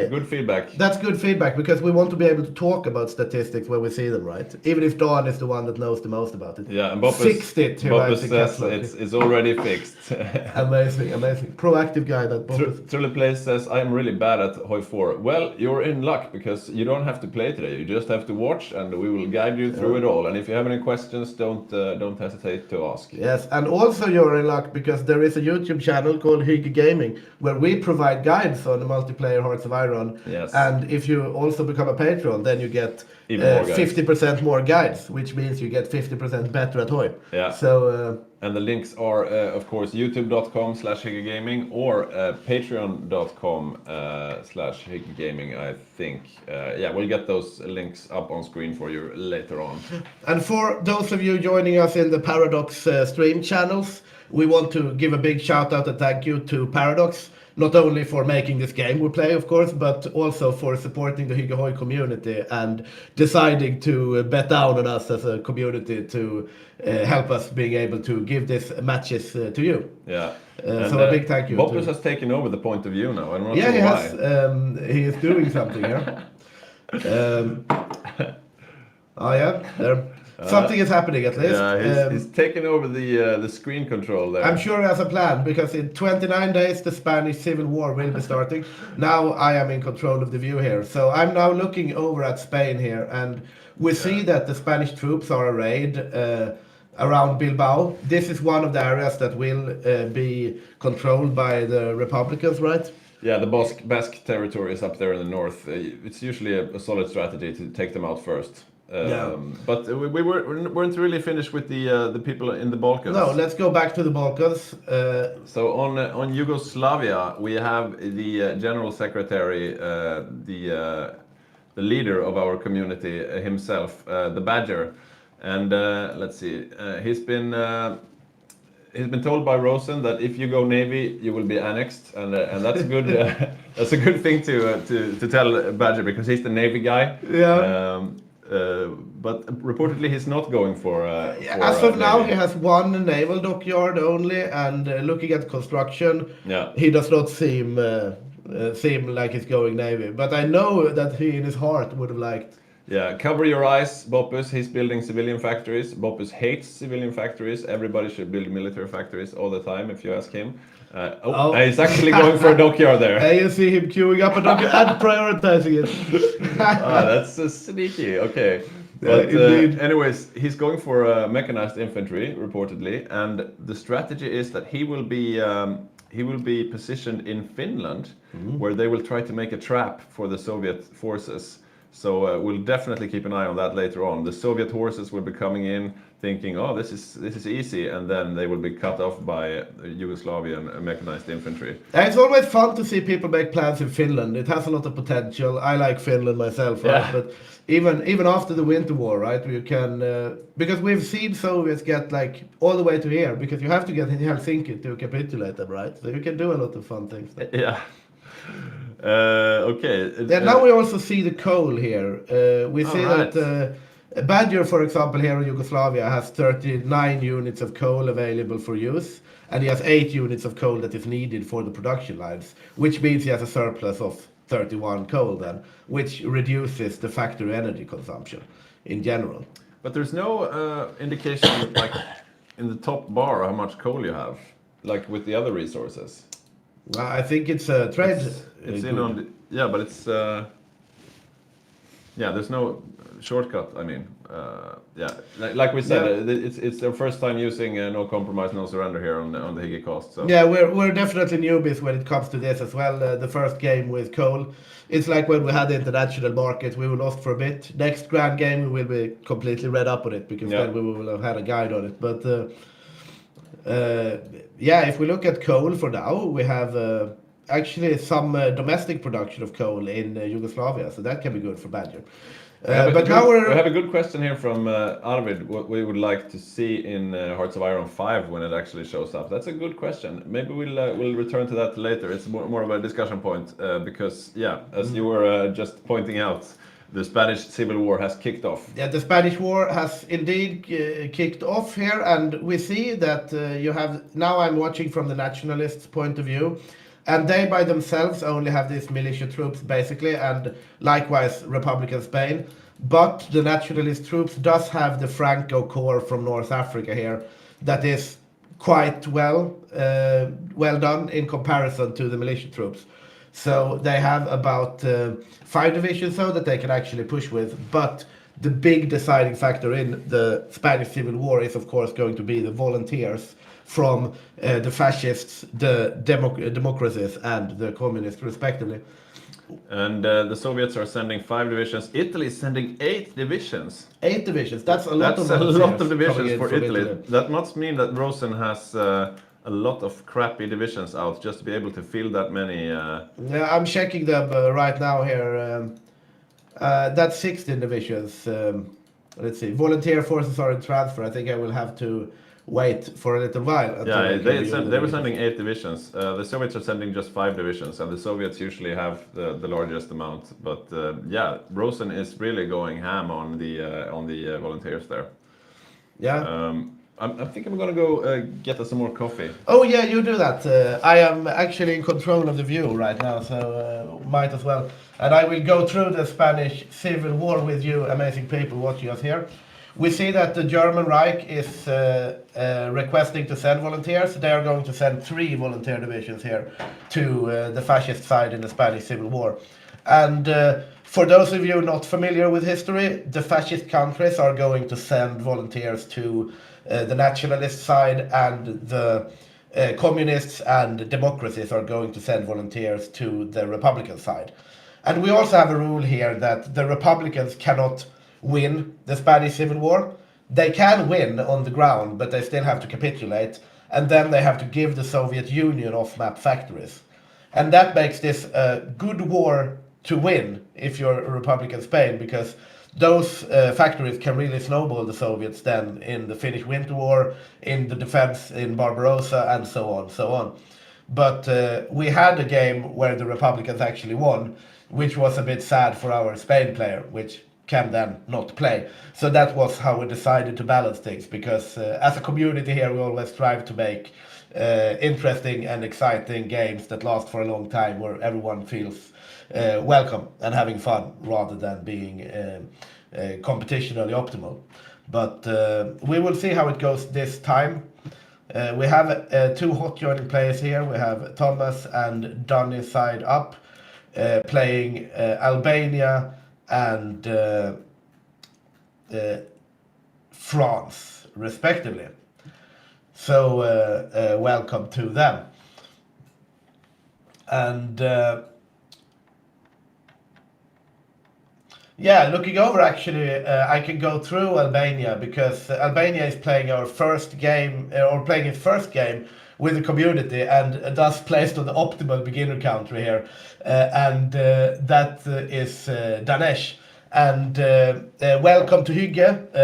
Good feedback. That's good feedback because we want to be able to talk about statistics when we see them, right? Even if Dawn is the one that knows the most about it. Yeah, and Boppus Fixed it. says it's already fixed. Amazing. Proactive guy, that Boppus. Truly Plays says, I'm really bad at HOI4. Well, you're in luck because you don't have to play today. You just have to watch and we will guide you through it all. And if you have any questions, don't hesitate to ask. Yes, and also you're in luck because there is a YouTube channel called Hygge Gaming where we provide guides on the multiplayer Hearts of Iron. Yes. And if you also become a patron, then you get Even more guides. 50% more guides, which means you get 50% better at HOI. Yeah. So. And the links are, of course, youtube.com/hyggegaming or patreon.com/hyggegaming, I think. We'll get those links up on screen for you later on. And for those of you joining us in the Paradox stream channels, we want to give a big shout out and thank you to Paradox. Not only for making this game we play, of course, but also for supporting the Hygge HOI community and deciding to bet down on us as a community to help us being able to give these matches to you. Yeah. So a big thank you. Boppus has taken over the point of view now. I'm not sure he why. has. He is doing something here. There. Something is happening at least. Yeah, he's taken over the screen control there. I'm sure he has a plan because in 29 days the Spanish Civil War will be starting. Now I am in control of the view here. So I'm now looking over at Spain here and we see that the Spanish troops are arrayed around Bilbao. This is one of the areas that will be controlled by the Republicans, right? Yeah, the Basque territory is up there in the north. It's usually a solid strategy to take them out first. But we weren't really finished with the people in the Balkans. No, let's go back to the Balkans. So on Yugoslavia, we have the General Secretary, the leader of our community himself, the Badger, and let's see, he's been told by Rosen that if you go Navy, you will be annexed, and that's good. That's a good thing to tell Badger because he's the Navy guy. Yeah. But reportedly he's not going for as of now, he has one naval dockyard only, and looking at construction, he does not seem like he's going Navy. But I know that he in his heart would have liked. Yeah, cover your eyes, Boppus. He's building civilian factories. Boppus hates civilian factories. Everybody should build military factories all the time, if you ask him. He's actually going for a dockyard there. And you see him queuing up a dockyard and prioritizing it. That's sneaky. Okay. But anyways, he's going for mechanized infantry, reportedly, and the strategy is that he will be positioned in Finland, where they will try to make a trap for the Soviet forces. So we'll definitely keep an eye on that later on. The Soviet horses will be coming in thinking, oh, this is easy, and then they will be cut off by Yugoslavian mechanized infantry. And it's always fun to see people make plans in Finland. It has a lot of potential. I like Finland myself, right? Yeah. But even after the Winter War, right, you can because we've seen Soviets get like all the way to here because you have to get in Helsinki to capitulate them, right? So you can do a lot of fun things. Yeah. Okay. Yeah, now we also see the coal here. We see Alright. that Badger, for example, here in Yugoslavia has 39 units of coal available for use, and he has 8 units of coal that is needed for the production lines, which means he has a surplus of 31 coal then, which reduces the factory energy consumption in general. But there's no indication, like in the top bar, how much coal you have, like with the other resources. Well, I think it's a trade. It's in on the, yeah, but it's yeah. There's no shortcut. I mean, yeah, like we said, it's their first time using no compromise, no surrender here on the Hygge cost. So Yeah, we're definitely newbies when it comes to this as well. The first game with coal, it's like when we had the international market, we were lost for a bit. Next grand game, we will be completely read up on it because then we will have had a guide on it. But yeah, if we look at coal for now, we have actually some domestic production of coal in Yugoslavia, so that can be good for Badger. But now we have a good question here from Arvid. What we would like to see in Hearts of Iron 5 when it actually shows up. That's a good question. Maybe we'll return to that later. It's more of a discussion point because yeah, as you were just pointing out, the Spanish Civil War has kicked off. Yeah, the Spanish War has indeed kicked off here, and we see that you have now. I'm watching from the nationalists' point of view. And they by themselves only have these militia troops basically, and likewise Republican Spain. But the nationalist troops does have the Franco Corps from North Africa here that is quite well done in comparison to the militia troops. So they have about 5 divisions so that they can actually push with. But the big deciding factor in the Spanish Civil War is of course going to be the volunteers from the fascists, the democracies, and the communists, respectively. And the Soviets are sending 5 divisions. Italy is sending 8 divisions. 8 divisions. That's a lot of divisions for Italy. That must mean that Rosen has a lot of crappy divisions out just to be able to fill that many. Yeah, I'm checking them right now here. That's 16 divisions. Let's see. Volunteer forces are in transfer. I think I will have to wait for a little while. Yeah, they were sending 8 divisions. The Soviets are sending just 5 divisions, and the Soviets usually have the largest amount. But yeah, Rosen is really going ham on the volunteers there. Yeah. I think I'm gonna go get us some more coffee. Oh yeah, you do that. I am actually in control of the view right now, so might as well. And I will go through the Spanish Civil War with you, amazing people watching us here. We see that the German Reich is requesting to send volunteers. They are going to send 3 volunteer divisions here to the fascist side in the Spanish Civil War. And for those of you not familiar with history, the fascist countries are going to send volunteers to the nationalist side, and the communists and democracies are going to send volunteers to the Republican side. And we also have a rule here that the Republicans cannot win the Spanish Civil War. They can win on the ground, but they still have to capitulate, and then they have to give the Soviet Union off-map factories. And that makes this a good war to win if you're a Republican Spain, because those factories can really snowball the Soviets then in the Finnish Winter War, in the defense in Barbarossa, and so on. But we had a game where the Republicans actually won, which was a bit sad for our Spain player, which can then not play. So that was how we decided to balance things, because as a community here we always strive to make interesting and exciting games that last for a long time, where everyone feels welcome and having fun rather than being competitionally optimal. But we will see how it goes this time. We have 2 hot joining players here. We have Thomas and Donny side up, playing Albania and France, respectively. So welcome to them. And Yeah, looking over actually, I can go through Albania because Albania is playing our first game, or playing its first game with the community, and thus placed on the optimal beginner country here, and that is Danesh. And welcome to Hygge,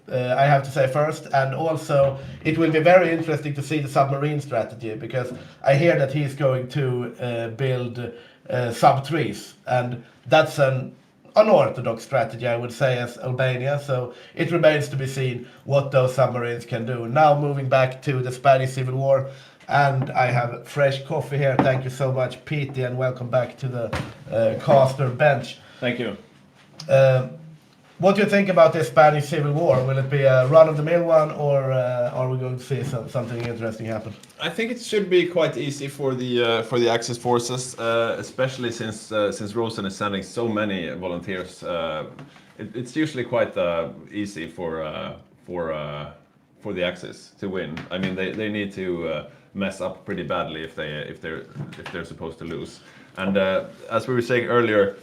I have to say first, and also it will be very interesting to see the submarine strategy because I hear that he's going to build sub-3s, and that's an unorthodox strategy, I would say, as Albania. So it remains to be seen what those submarines can do. Now moving back to the Spanish Civil War, and I have fresh coffee here. Thank you so much, Petey, and welcome back to the caster bench. Thank you. What do you think about this Spanish Civil War? Will it be a run-of-the-mill one, or are we going to see something interesting happen? I think it should be quite easy for the Axis forces, especially since Rosen is sending so many volunteers. It's usually quite easy for the Axis to win. I mean, they need to mess up pretty badly if they're supposed to lose. And as we were saying earlier,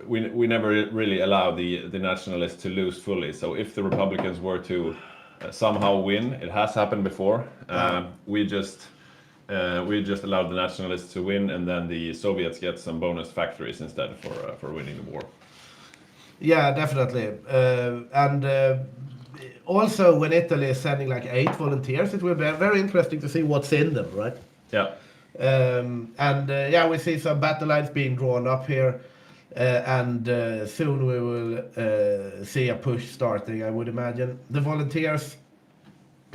we never really allow the nationalists to lose fully. So if the Republicans were to somehow win, it has happened before. We just allowed the nationalists to win, and then the Soviets get some bonus factories instead for winning the war. Yeah, definitely. Also, when Italy is sending like 8 volunteers, it will be very interesting to see what's in them, right? Yeah. Yeah, we see some battle lines being drawn up here, and soon we will see a push starting, I would imagine. The volunteers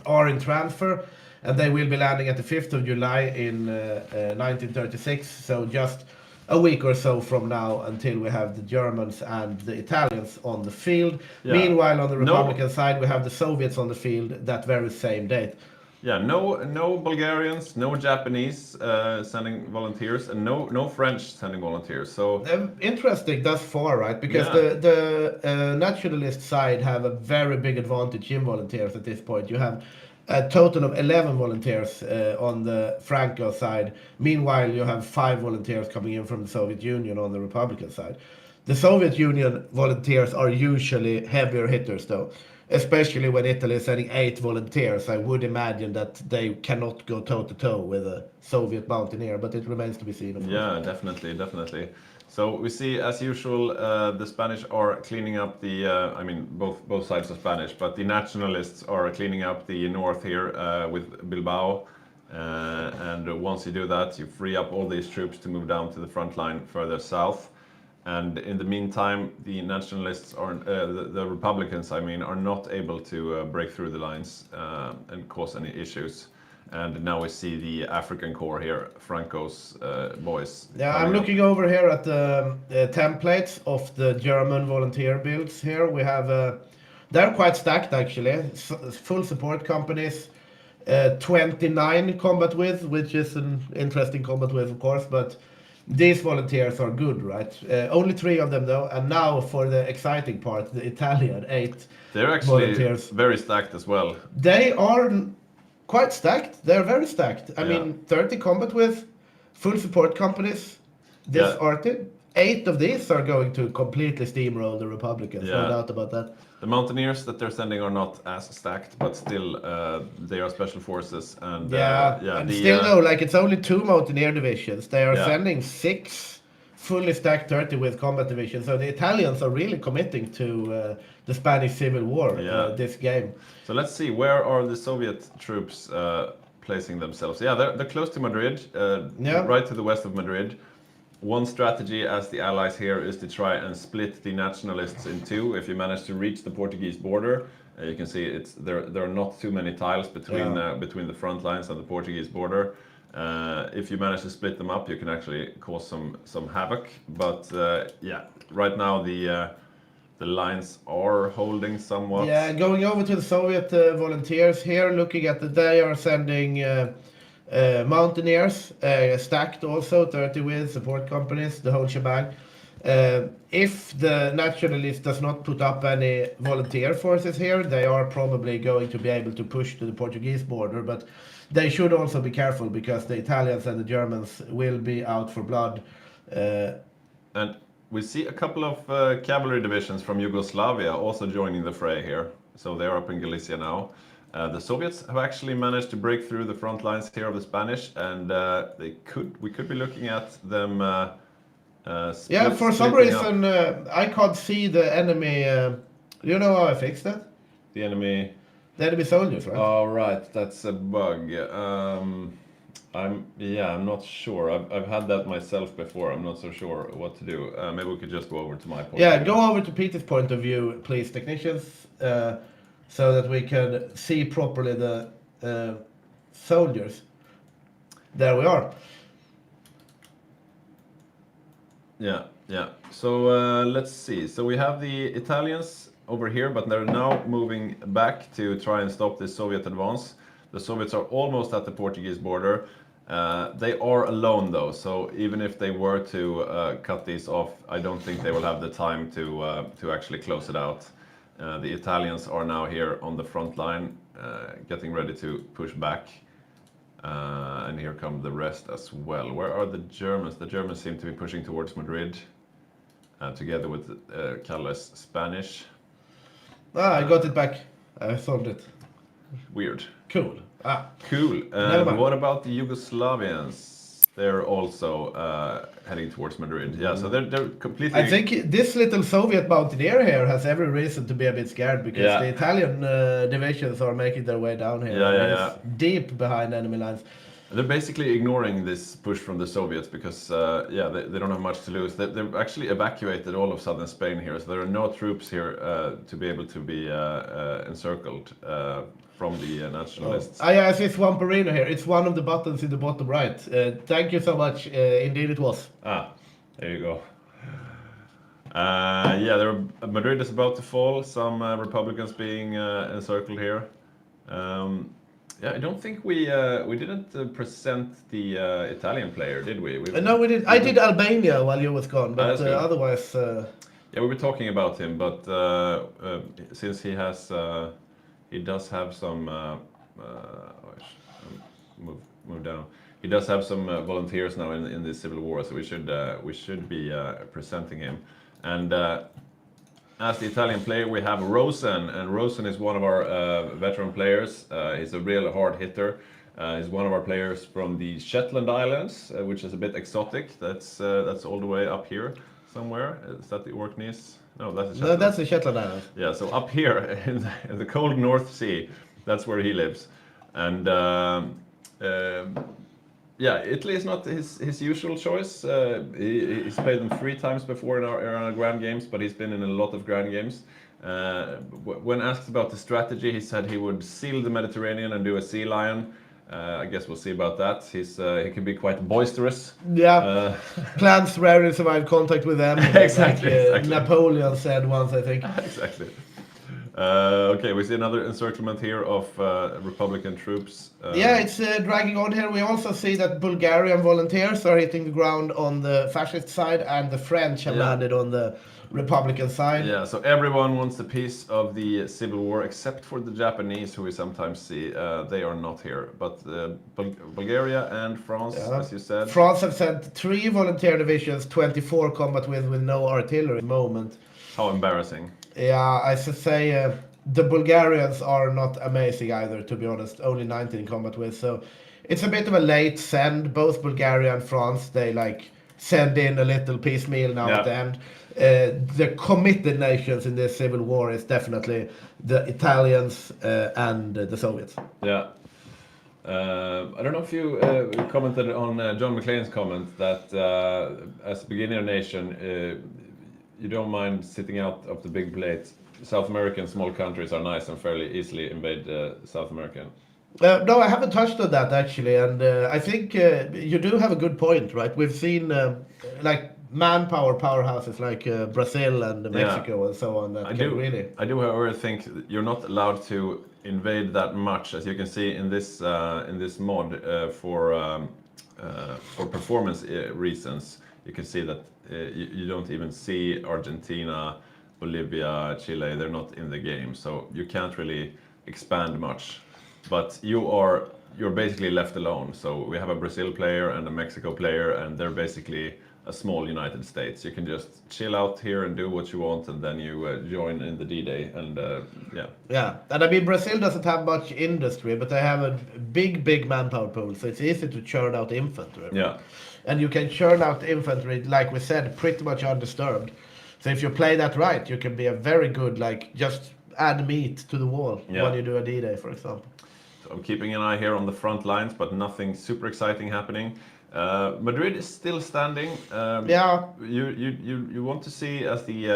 are in transfer, and they will be landing at the 5th of July in 1936, so just a week or so from now until we have the Germans and the Italians on the field. Yeah. Meanwhile, on the Republican side, we have the Soviets on the field that very same date. Yeah, no Bulgarians, no Japanese sending volunteers, and no French sending volunteers. So interesting thus far, right? Because Yeah. the nationalist side have a very big advantage in volunteers at this point. You have a total of 11 volunteers on the Franco side. Meanwhile, you have 5 volunteers coming in from the Soviet Union on the Republican side. The Soviet Union volunteers are usually heavier hitters, though. Especially when Italy is sending 8 volunteers, I would imagine that they cannot go toe-to-toe with a Soviet mountaineer, but it remains to be seen, of course. yeah, definitely. So we see, as usual, the Spanish are cleaning up the. I mean, both sides are Spanish, but the nationalists are cleaning up the north here with Bilbao. And once you do that, you free up all these troops to move down to the front line further south. And in the meantime, the nationalists are, the Republicans, I mean, are not able to break through the lines and cause any issues. And now we see the African Corps here, Franco's boys. Yeah, I'm looking over here at the templates of the German volunteer builds here. We have, they're quite stacked actually. Full support companies, 29 combat with, which is an interesting combat with, of course, but these volunteers are good, right? Only 3 of them though, and now for the exciting part, the Italian 8 They're actually volunteers. very stacked as well. They are quite stacked. They're very stacked. I Yeah. mean, 30 combat with, full support companies. This Yeah. arty. 8 of these are going to completely steamroll the Republicans. Yeah. No doubt about that. The mountaineers that they're sending are not as stacked, but still they are special forces. And And the, still though, like it's only 2 mountaineer divisions. They are Yeah. sending 6 fully stacked 30 with combat divisions. So the Italians are really committing to the Spanish Civil War this game. So let's see, where are the Soviet troops placing themselves? Yeah, they're close to Madrid, right to the west of Madrid. One strategy, as the allies here, is to try and split the nationalists in 2. If you manage to reach the Portuguese border, you can see there are not too many tiles between the front lines and the Portuguese border. If you manage to split them up, you can actually cause some havoc. But right now the lines are holding somewhat. Yeah, going over to the Soviet volunteers here, looking at they are sending mountaineers, stacked also, 30 with support companies, the whole shebang. If the nationalist does not put up any volunteer forces here, they are probably going to be able to push to the Portuguese border, but they should also be careful because the Italians and the Germans will be out for blood. And we see a couple of cavalry divisions from Yugoslavia also joining the fray here. So they're up in Galicia now. The Soviets have actually managed to break through the front lines here of the Spanish, and we could be looking at them. For some splitting up. reason I can't see the enemy. You know how I fixed that? The enemy. The enemy soldiers, right? Oh, right, that's a bug. I'm not sure. I've had that myself before. I'm not so sure what to do. Maybe we could just go over to my point. Yeah, go over to Peter's point of view, please, technicians, so that we can see properly the soldiers. There we are. Yeah. So let's see. So we have the Italians over here, but they're now moving back to try and stop this Soviet advance. The Soviets are almost at the Portuguese border. They are alone though, so even if they were to cut these off, I don't think they will have the time to actually close it out. The Italians are now here on the front line, getting ready to push back. And here come the rest as well. Where are the Germans? The Germans seem to be pushing towards Madrid, together with Calles Spanish. I got it back. I solved it. Weird. Cool. Cool. Never mind. What about the Yugoslavians? They're also heading towards Madrid. Yeah, so they're completely. I think this little Soviet mountaineer here has every reason to be a bit scared because the Italian divisions are making their way down here. Yeah. Deep behind enemy lines. They're basically ignoring this push from the Soviets because, they don't have much to lose. They've actually evacuated all of southern Spain here, so there are no troops here to be able to be encircled from the nationalists. I see Swamperino here. It's one of the buttons in the bottom right. Thank you so much. Indeed it was. There you go. Madrid is about to fall. Some Republicans being encircled here. I don't think we didn't present the Italian player, did we? No, we did. I did Albania while you was gone, but otherwise. We were talking about him, but since he does have some. Move down. He does have some volunteers now in this civil war, so we should be presenting him. And as the Italian player, we have Rosen, and Rosen is one of our veteran players. He's a real hard hitter. He's one of our players from the Shetland Islands, which is a bit exotic. That's all the way up here somewhere. Is that the Orkneys? No, that's the Shetland. No, that's the Shetland Islands. Yeah, so up here in the cold North Sea, that's where he lives. And Italy is not his usual choice. He's played them 3 times before in our Grand Games, but he's been in a lot of Grand Games. When asked about the strategy, he said he would seal the Mediterranean and do a sea lion. I guess we'll see about that. He can be quite boisterous. Yeah, plants rarely survive contact with them. Exactly. Napoleon said once, I think. Exactly. Okay, we see another encirclement here of Republican troops. It's dragging on here. We also see that Bulgarian volunteers are hitting the ground on the fascist side, and the French have landed on the Republican side. Yeah, so everyone wants a piece of the civil war except for the Japanese, who we sometimes see. They are not here, but Bulgaria and France, as you said. France have sent 3 volunteer divisions, 24 combat with no artillery at the moment. How embarrassing. Yeah, I should say the Bulgarians are not amazing either, to be honest. Only 19 combat with, so it's a bit of a late send. Both Bulgaria and France, they send in a little piecemeal now at the end. The committed nations in this civil war is definitely the Italians and the Soviets. Yeah. I don't know if you commented on John McLean's comment that as a beginner nation, you don't mind sitting out of the big plate. South American small countries are nice and fairly easily invade South American. No, I haven't touched on that actually, and I think you do have a good point, right? We've seen manpower powerhouses like Brazil and Mexico and so on. I do, however, think you're not allowed to invade that much, as you can see in this mod for performance reasons. You can see that you don't even see Argentina, Bolivia, Chile. They're not in the game, so you can't really expand much. But you're basically left alone. So we have a Brazil player and a Mexico player, and they're basically a small United States. You can just chill out here and do what you want, and then you join in the D-Day, and yeah. Yeah, and I mean Brazil doesn't have much industry, but they have a big manpower pool, so it's easy to churn out infantry. Yeah. And you can churn out infantry, like we said, pretty much undisturbed. So if you play that right, you can be a very good, like, just add meat to the wall when you do a D-Day, for example. So I'm keeping an eye here on the front lines, but nothing super exciting happening. Madrid is still standing. Yeah. You want to see as the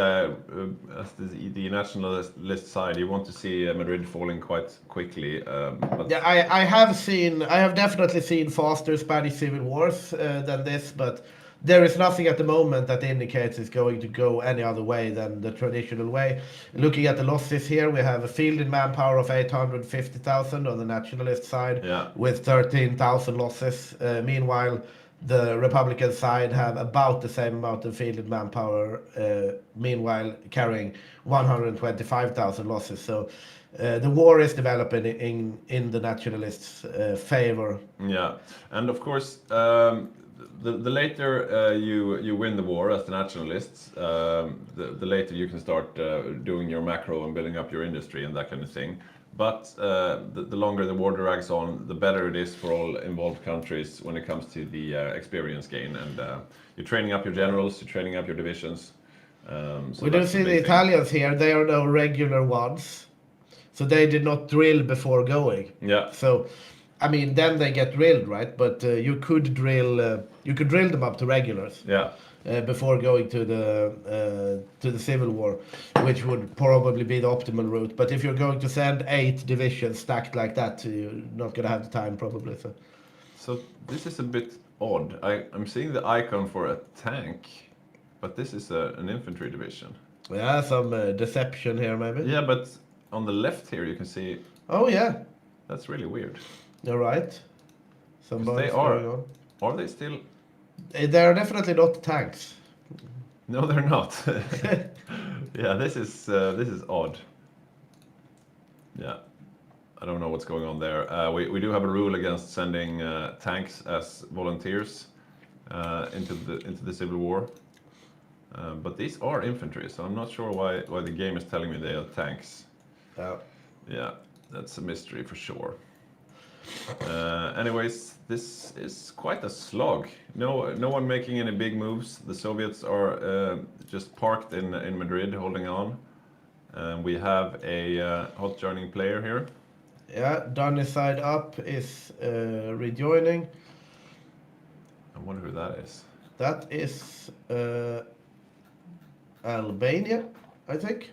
nationalist side, you want to see Madrid falling quite quickly. But Yeah, I have definitely seen faster Spanish civil wars than this, but there is nothing at the moment that indicates it's going to go any other way than the traditional way. Looking at the losses here, we have a fielded manpower of 850,000 on the nationalist side, with 13,000 losses. Meanwhile, the Republican side have about the same amount of fielded manpower, meanwhile carrying 125,000 losses. So the war is developing in the nationalists' favor. Yeah, and of course, the later you win the war as the nationalists, the later you can start doing your macro and building up your industry and that kind of thing. But the longer the war drags on, the better it is for all involved countries when it comes to the experience gain. And you're training up your generals, you're training up your divisions. So we do see the Italians here. They are no regular ones, so they did not drill before going. Yeah. So, I mean, then they get drilled, right? But you could drill them up to regulars. Yeah. Before going to the civil war, which would probably be the optimal route. But if you're going to send 8 divisions stacked like that, you're not going to have the time probably. So this is a bit odd. I'm seeing the icon for a tank, but this is an infantry division. Yeah, some deception here maybe. Yeah, but on the left here you can see. Oh yeah. That's really weird. You're right. Some they are. Are they still? They are definitely not tanks. No, they're not. Yeah, this is odd. Yeah, I don't know what's going on there. We do have a rule against sending tanks as volunteers into the civil war, but these are infantry, so I'm not sure why the game is telling me they are tanks. Yeah, that's a mystery for sure. Anyways, this is quite a slog. No one making any big moves. The Soviets are just parked in Madrid, holding on. We have a hot joining player here. Yeah, Donny side up is rejoining. I wonder who that is. That is Albania, I think.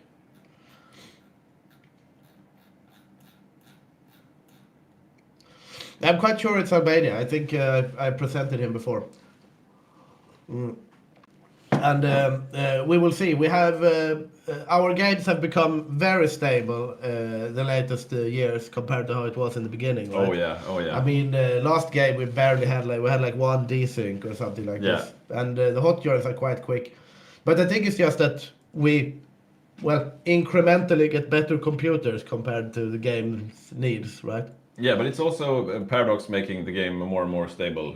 I'm quite sure it's Albania. I think I presented him before. And we will see. We have our games have become very stable the latest years compared to how it was in the beginning. Right? Oh yeah. I mean, last game we barely had like one desync or something like this, and the hot joins are quite quick. But I think it's just that we, incrementally get better computers compared to the game's needs, right? Yeah, but it's also a paradox making the game more and more stable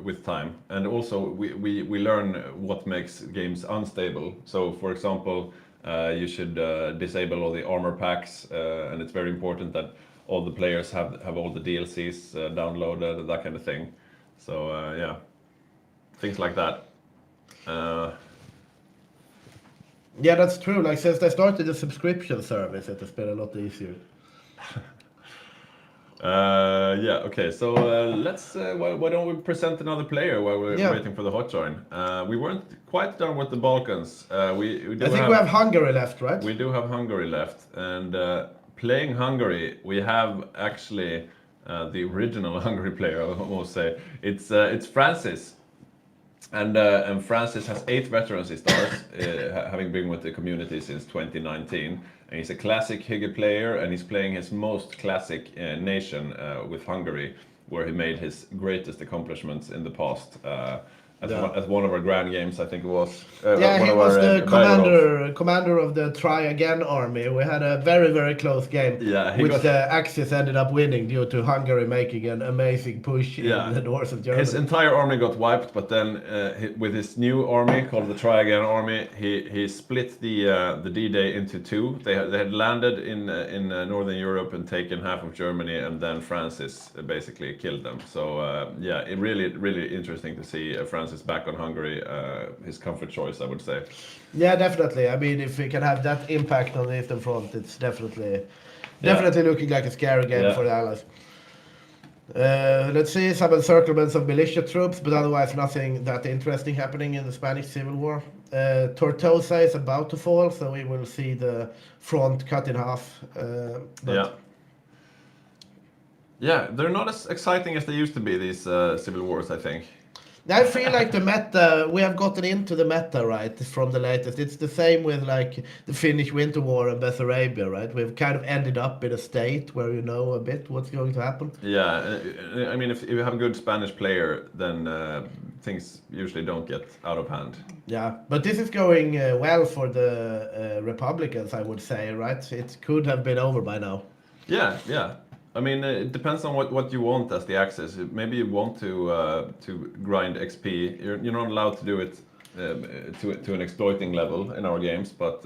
with time. And also we learn what makes games unstable. So for example, you should disable all the armor packs, and it's very important that all the players have all the DLCs downloaded, that kind of thing. So yeah, things like that. Yeah, that's true. Like since they started the subscription service, it has been a lot easier. Yeah, okay, so let's why don't we present another player while we're waiting for the hot join. We weren't quite done with the Balkans. I think we have Hungary left, right? We do have Hungary left, and playing Hungary, we have actually the original Hungary player, I almost say. It's Francis. And Francis has 8 veterancy stars, having been with the community since 2019. And he's a classic Hygge player, and he's playing his most classic nation with Hungary, where he made his greatest accomplishments in the past. at one of our grand games, I think it was. Yeah, one he of was our, the Bergerolf. commander of the Try Again army. We had a very, very close game, Yeah, he which got- the Axis ended up winning due to Hungary making an amazing push Yeah. in the north of His Germany. entire army got wiped, but then with his new army called the Try Again army, he split the D-Day into two. They had landed in Northern Europe and taken half of Germany, and then Francis basically killed them. So yeah, it really interesting to see Francis back on Hungary. His comfort choice, I would say. Yeah, definitely. I mean, if we can have that impact on the Eastern Front, it's definitely looking like a scary game for the Allies. Let's see some encirclements of militia troops, but otherwise nothing that interesting happening in the Spanish Civil War. Tortosa is about to fall, so we will see the front cut in half. Yeah, they're not as exciting as they used to be, these civil wars, I think. I feel like the meta, we have gotten into the meta, right, from the latest. It's the same with like the Finnish Winter War and Bessarabia, right? We've kind of ended up in a state where you know a bit what's going to happen. Yeah, I mean, if you have a good Spanish player, then things usually don't get out of hand. Yeah, but this is going well for the Republicans, I would say, right? It could have been over by now. Yeah, yeah. I mean, it depends on what you want as the Axis. Maybe you want to grind XP. You're not allowed to do it to an exploiting level in our games, but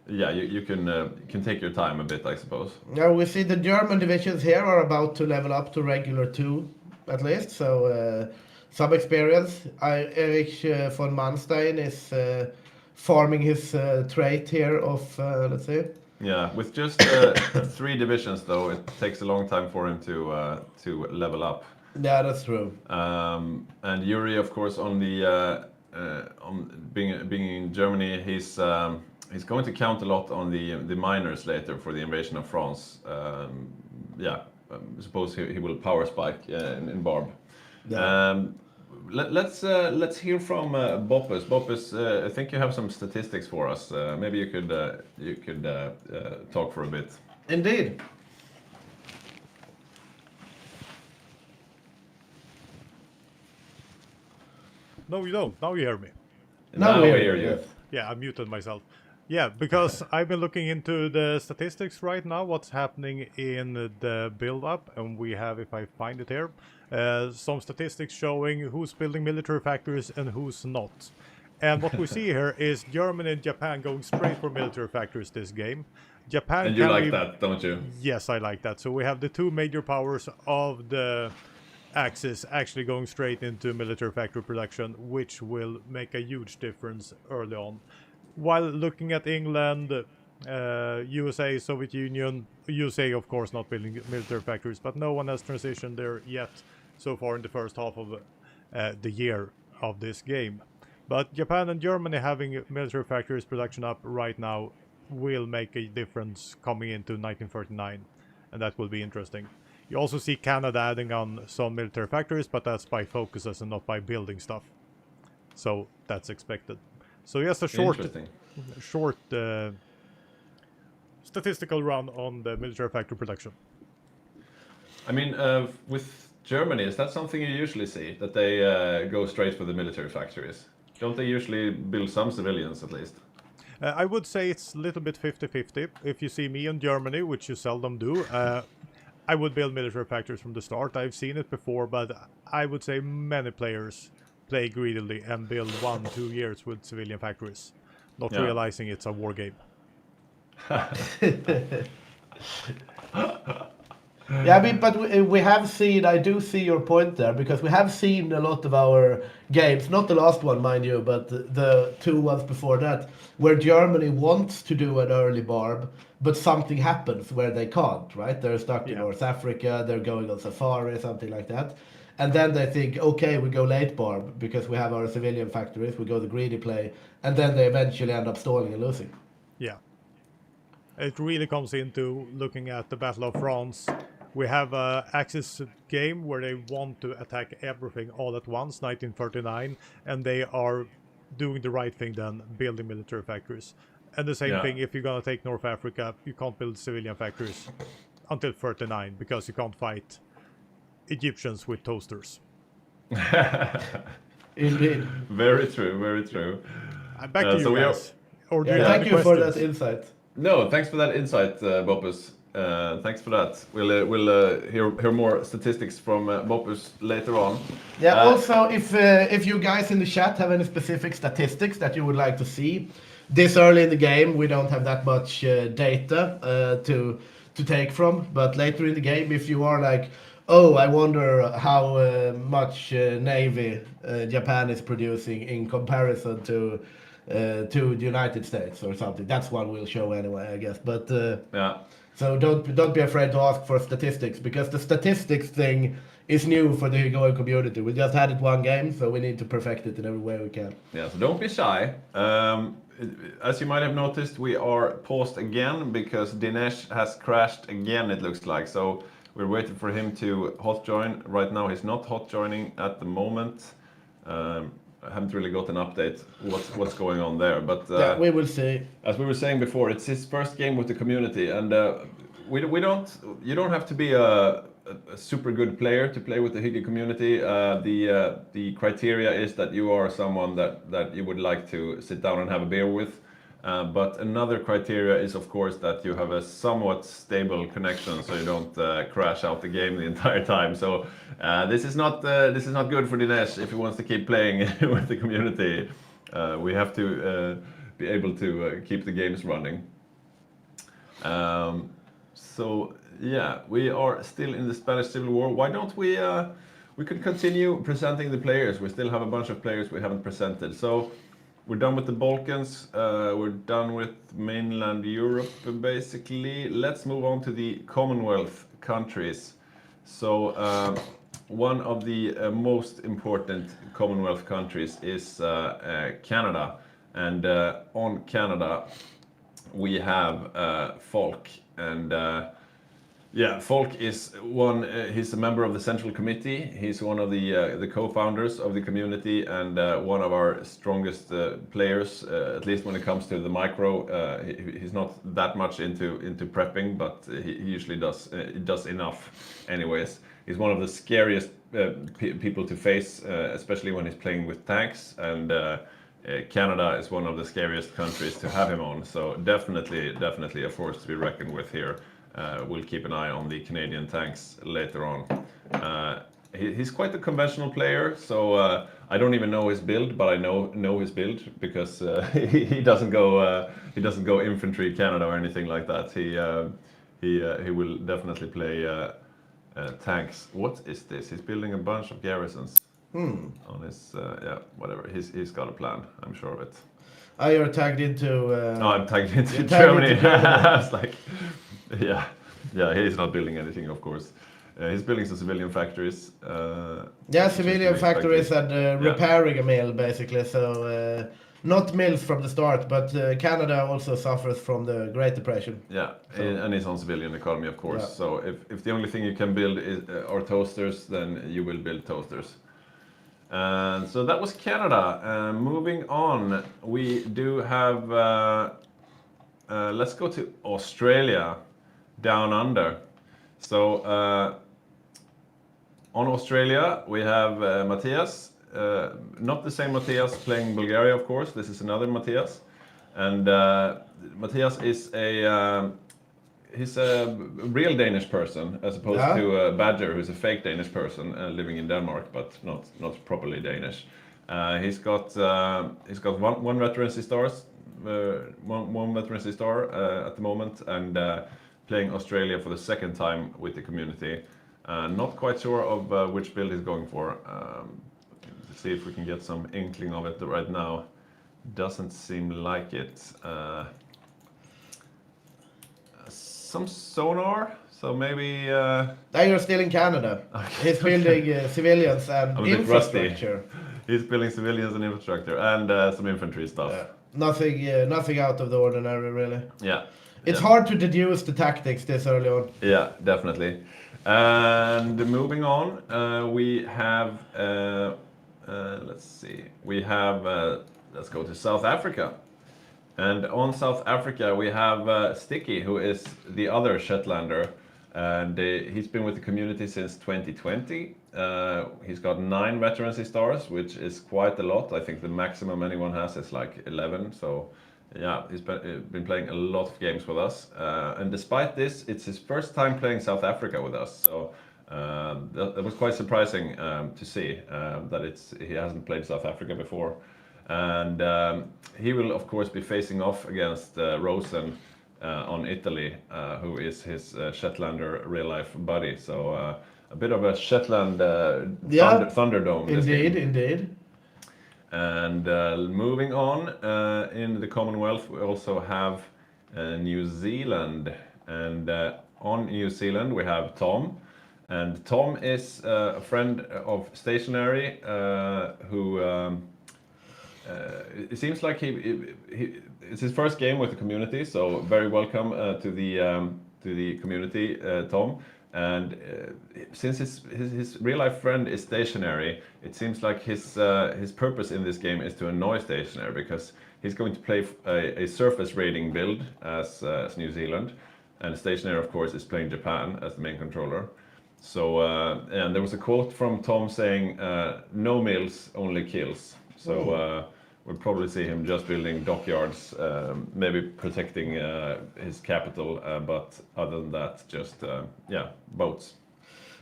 yeah, you can take your time a bit, I suppose. Now we see the German divisions here are about to level up to regular 2, at least, so some experience. Erich von Manstein is farming his trait here of, let's see. Yeah, with just 3 divisions, though, it takes a long time for him to level up. Yeah, that's true. And Yuri, of course, on being in Germany, he's going to count a lot on the miners later for the invasion of France. Yeah, I suppose he will power spike in Barb. Yeah. Let's hear from Boppus. Boppus, I think you have some statistics for us. Maybe you could talk for a bit. Indeed. No, you don't. Now you hear me. Now we hear you. yes. Yeah, I muted myself. Yeah, because I've been looking into the statistics right now, what's happening in the build-up, and we have, if I find it here, some statistics showing who's building military factories and who's not. And what we see here is Germany and Japan going straight for military factories this game. Japan And you can like be- that, don't you? Yes, I like that. So we have the two major powers of the Axis actually going straight into military factory production, which will make a huge difference early on. While looking at England, USA, Soviet Union, USA of course not building military factories, but no one has transitioned there yet so far in the first half of the year of this game. But Japan and Germany having military factories production up right now will make a difference coming into 1939, and that will be interesting. You also see Canada adding on some military factories, but that's by focuses and not by building stuff. So that's expected. So yes, a short statistical run on the military factory production. I mean, with Germany, is that something you usually see, that they go straight for the military factories? Don't they usually build some civilians at least? I would say it's a little bit 50-50. If you see me in Germany, which you seldom do, I would build military factories from the start. I've seen it before, but I would say many players play greedily and build 1-2 years with civilian factories, not realizing it's a war game. Yeah, I mean, but we have seen, I do see your point there, because we have seen a lot of our games, not the last one, mind you, but the 2 ones before that, where Germany wants to do an early barb, but something happens where they can't, right? They're stuck in North Africa, they're going on safari, something like that. And then they think, okay, we go late barb, because we have our civilian factories, we go the greedy play, and then they eventually end up stalling and losing. Yeah. It really comes into looking at the Battle of France. We have an Axis game where they want to attack everything all at once, 1939, and they are doing the right thing then, building military factories. And the same thing, if you're going to take North Africa, you can't build civilian factories until 39, because you can't fight Egyptians with toasters. Indeed. Very true, very true. Back to you so we are- guys. Or do Yeah, you have thank any you for questions? that insight. No, thanks for that insight, Bopus. Thanks for that. We'll hear more statistics from Bopus later on. Yeah. Also, if you guys in the chat have any specific statistics that you would like to see, this early in the game we don't have that much data to take from. But later in the game, if you are like, oh, I wonder how much navy Japan is producing in comparison to the United States or something, that's one we'll show anyway, I guess. But Yeah. so don't be afraid to ask for statistics, because the statistics thing is new for the Hygge community. We just had it one game, so we need to perfect it in every way we can. Yeah, so don't be shy. As you might have noticed, we are paused again because Dinesh has crashed again, it looks like. So we're waiting for him to hot join. Right now he's not hot joining at the moment. I haven't really got an update what's going on there, but Yeah, we will see. as we were saying before, it's his first game with the community, and you don't have to be a super good player to play with the Hygge community. The criteria is that you are someone that you would like to sit down and have a beer with. But another criteria is, of course, that you have a somewhat stable connection, so you don't crash out the game the entire time. So this is not good for Dinesh if he wants to keep playing with the community. We have to be able to keep the games running. So yeah, we are still in the Spanish Civil War. Why don't we could continue presenting the players. We still have a bunch of players we haven't presented. So we're done with the Balkans. We're done with mainland Europe, basically. Let's move on to the Commonwealth countries. So one of the most important Commonwealth countries is Canada. And on Canada, we have Folk. And yeah, Folk is he's a member of the Central Committee. He's one of the co-founders of the community, and one of our strongest players, at least when it comes to the micro. He's not that much into prepping, but he usually does enough anyways. He's one of the scariest people to face, especially when he's playing with tanks, and Canada is one of the scariest countries to have him on. So definitely a force to be reckoned with here. We'll keep an eye on the Canadian tanks later on. He's quite a conventional player, so I don't even know his build, but I know his build because he doesn't go infantry Canada or anything like that. He will definitely play tanks. What is this? He's building a bunch of garrisons on his yeah, whatever. He's got a plan. I'm sure of it. Oh, you're tagged into. Oh, I'm tagged into you're tagged Germany. into Germany. I was like, yeah, he's not building anything, of course. He's building some civilian factories. Yeah, civilian factories and Yeah. repairing a mill, basically. So not mills from the start, but Canada also suffers from the Great Depression. Yeah, and it's on civilian economy, of course. Yeah. So if the only thing you can build are toasters, then you will build toasters. And so that was Canada. Moving on, we do have. Let's go to Australia, down under. So on Australia, we have Matthias. Not the same Matthias playing Bulgaria, of course. This is another Matthias. And Matthias is he's a real Danish person, as opposed to Badger, who's a fake Danish person living in Denmark, but not properly Danish. He's got one veterancy stars, one veterancy star at the moment, and playing Australia for the second time with the community. Not quite sure of which build he's going for. Let's see if we can get some inkling of it right now. Doesn't seem like it. Some sonar, so maybe. Now you're still in Canada. He's building civilians and I'm a bit rusty. infrastructure. He's building civilians and infrastructure and some infantry stuff. Nothing out of the ordinary, really. Yeah. It's hard to deduce the tactics this early on. Yeah, definitely. And moving on, we have. Let's see. We have. Let's go to South Africa. And on South Africa, we have Sticky, who is the other Shetlander. and he's been with the community since 2020. He's got 9 veterancy stars, which is quite a lot. I think the maximum anyone has is like 11. So yeah, he's been playing a lot of games with us. And despite this, it's his first time playing South Africa with us. So that was quite surprising to see that he hasn't played South Africa before. And he will, of course, be facing off against Rosen on Italy, who is his Shetlander real-life buddy. So a bit of a Shetland Thunderdome. Indeed. And moving on, in the Commonwealth, we also have New Zealand. And on New Zealand, we have Tom. And Tom is a friend of Stationary who... it seems like it's his first game with the community, so very welcome to the community, Tom. And since his real life friend is Stationary, it seems like his purpose in this game is to annoy Stationary, because he's going to play a surface raiding build as New Zealand, and Stationary, of course, is playing Japan as the main controller. So and there was a quote from Tom saying, "No mills, only kills." So we'll probably see him just building dockyards, maybe protecting his capital, but other than that, just boats.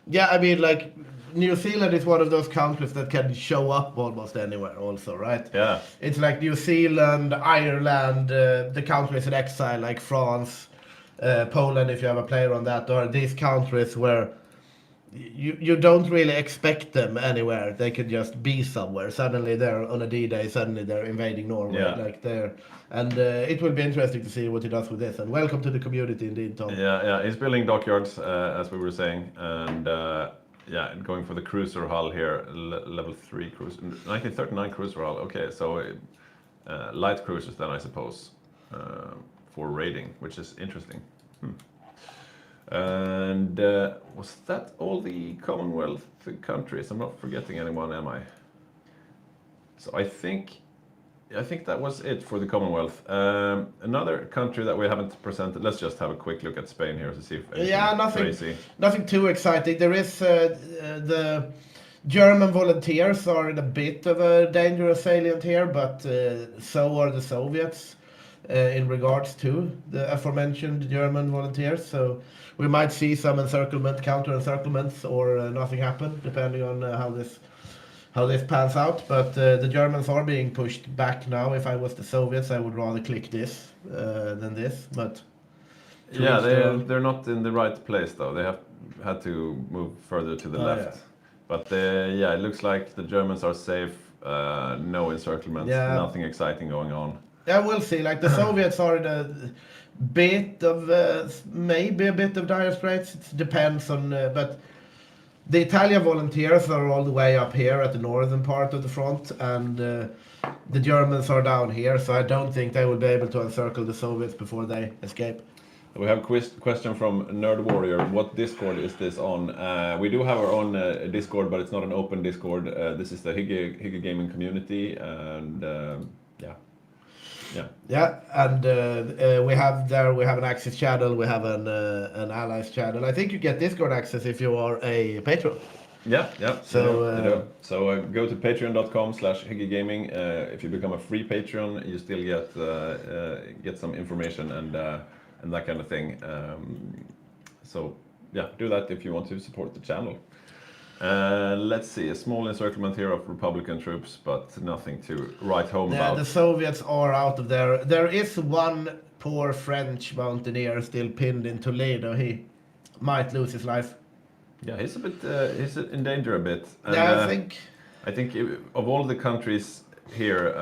Yeah, I mean, like, New Zealand is one of those countries that can show up almost anywhere also, right? Yeah. It's like New Zealand, Ireland, the countries in exile, like France, Poland, if you have a player on that, or these countries where you don't really expect them anywhere. They could just be somewhere. Suddenly they're on a D-Day, suddenly they're invading Norway. Yeah. And it will be interesting to see what he does with this. And welcome to the community indeed, Tom. Yeah, he's building dockyards, as we were saying, and going for the cruiser hull here, level 3 cruiser, 1939 cruiser hull. Okay, so light cruisers then, I suppose, for raiding, which is interesting. And was that all the Commonwealth countries? I'm not forgetting anyone, am I? So I think that was it for the Commonwealth. Another country that we haven't presented. Let's just have a quick look at Spain here to see if anything nothing too exciting. There is the German volunteers are in a bit of a dangerous salient here, but so are the Soviets in regards to the aforementioned German volunteers. So we might see some encirclement, counter-encirclements, or nothing happen, depending on how this pans out. But the Germans are being pushed back now. If I was the Soviets, I would rather click this than this. But yeah, they're not in the right place though. They have had to move further to the left. Yeah. But it looks like the Germans are safe. No encirclements. Yeah. Nothing exciting going on. Yeah, we'll see. Like, the Soviets are in a bit of maybe a bit of dire straits. It depends on, but the Italian volunteers are all the way up here at the northern part of the front, and the Germans are down here. So I don't think they will be able to encircle the Soviets before they escape. We have a question from Nerd Warrior. What Discord is this on? We do have our own Discord, but it's not an open Discord. This is the Hygge gaming community, and Yeah, and we have an Axis channel, we have an Allies channel. I think you get Discord access if you are a patron. Yeah. So so go to patreon.com/hyggegaming. If you become a free patron, you still get some information and that kind of thing. So yeah, do that if you want to support the channel. Let's see, a small encirclement here of Republican troops, but nothing to write home about. The Soviets are out of there. There is one poor French mountaineer still pinned in Toledo. He might lose his life. Yeah, he's a bit. He's in danger a bit. And, yeah, I think of all the countries here,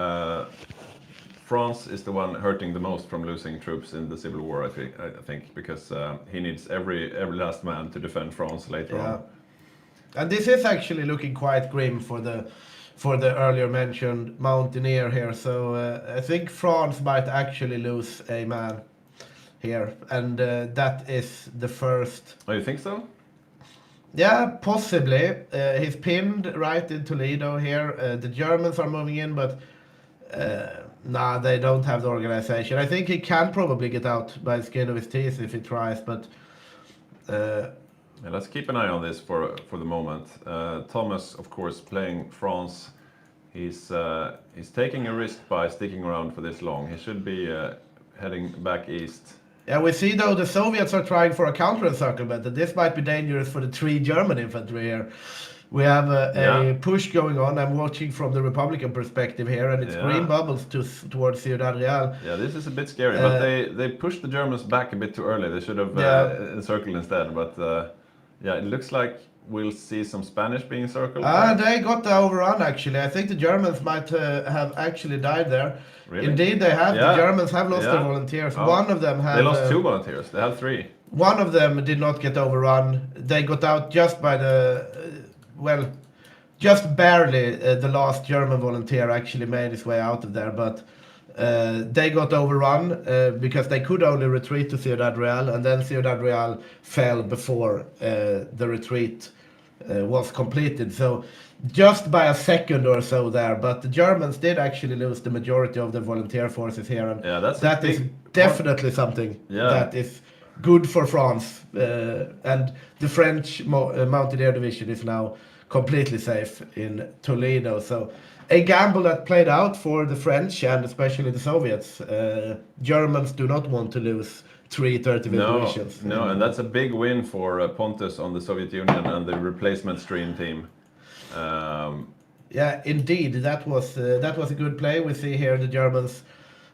France is the one hurting the most from losing troops in the civil war. I think because he needs every last man to defend France later on. And this is actually looking quite grim for the earlier mentioned mountaineer here. So I think France might actually lose a man here, and that is the first. Oh, you think so? Yeah, possibly. He's pinned right in Toledo here. The Germans are moving in, but they don't have the organization. I think he can probably get out by the skin of his teeth if he tries, but Yeah, let's keep an eye on this for the moment. Thomas, of course, playing France. He's taking a risk by sticking around for this long. He should be heading back east. Yeah, we see though the Soviets are trying for a counter-encirclement, and this might be dangerous for the 3 German infantry here. We have a push going on. I'm watching from the Republican perspective here, and it's green bubbles towards Ciudad Real. Yeah, this is a bit scary, but they pushed the Germans back a bit too early. They should have encircled instead, but yeah, it looks like we'll see some Spanish being circled. They got the overrun actually. I think the Germans might have actually died there. Really? Indeed, they have. Yeah. The Germans have lost their volunteers. Oh. One of them had. They lost 2 volunteers. They had 3. One of them did not get overrun. They got out just by just barely. The last German volunteer actually made his way out of there, but they got overrun because they could only retreat to Ciudad Real, and then Ciudad Real fell before the retreat was completed. So just by a second or so there, but the Germans did actually lose the majority of the volunteer forces here, and that is definitely something that is good for France. And the French Mountaineer Division is now completely safe in Toledo. So a gamble that played out for the French and especially the Soviets. Germans do not want to lose 3 30th divisions. No, and that's a big win for Pontus on the Soviet Union and the replacement stream team. Yeah, indeed, that was a good play. We see here the Germans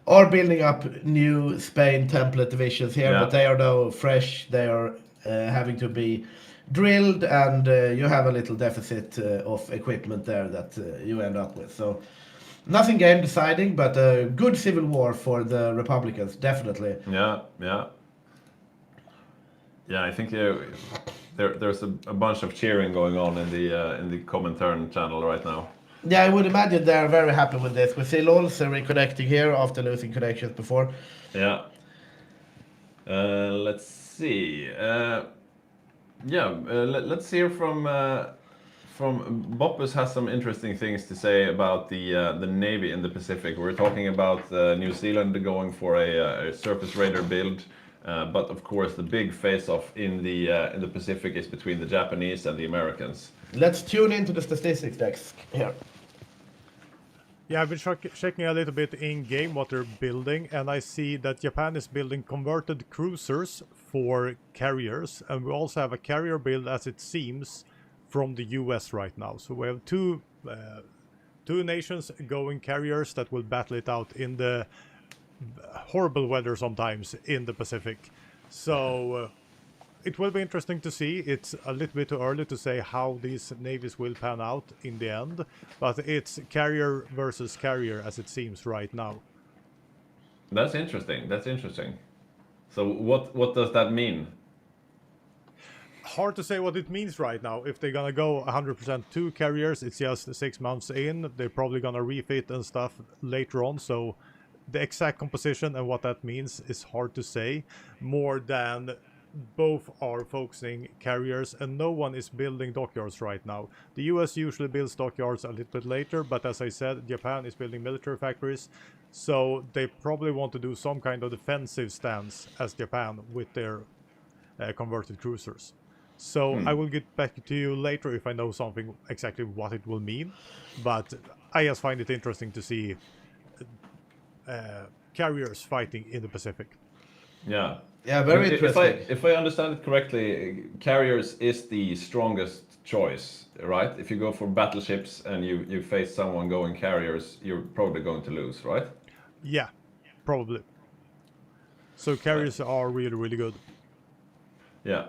are building up new Spain template divisions here, but they are now fresh. They are having to be drilled, and you have a little deficit of equipment there that you end up with. So nothing game deciding, but a good civil war for the Republicans, definitely. Yeah. I think there's a bunch of cheering going on in the Comintern channel right now. Yeah, I would imagine they're very happy with this. We see Lolse reconnecting here after losing connections before. Yeah. Let's see. Let's hear from Boppus has some interesting things to say about the Navy in the Pacific. We're talking about New Zealand going for a surface radar build, but of course the big face-off in the Pacific is between the Japanese and the Americans. Let's tune into the statistics next here. Yeah, I've been checking a little bit in game what they're building, and I see that Japan is building converted cruisers for carriers, and we also have a carrier build, as it seems, from the US right now. So we have two nations going carriers that will battle it out in the horrible weather sometimes in the Pacific. So it will be interesting to see. It's a little bit too early to say how these navies will pan out in the end, but it's carrier versus carrier as it seems right now. That's interesting. So what does that mean? Hard to say what it means right now. If they're gonna go 100% to carriers, it's just 6 months in. They're probably gonna refit and stuff later on, so the exact composition and what that means is hard to say. More than both are focusing carriers, and no one is building dockyards right now. The US usually builds dockyards a little bit later, but as I said, Japan is building military factories, so they probably want to do some kind of defensive stance as Japan with their converted cruisers. So I will get back to you later if I know something exactly what it will mean, but I just find it interesting to see carriers fighting in the Pacific. Yeah, very interesting. If I understand it correctly, carriers is the strongest choice, right? If you go for battleships and you face someone going carriers, you're probably going to lose, right? Yeah, probably. So carriers are really, really good. Yeah.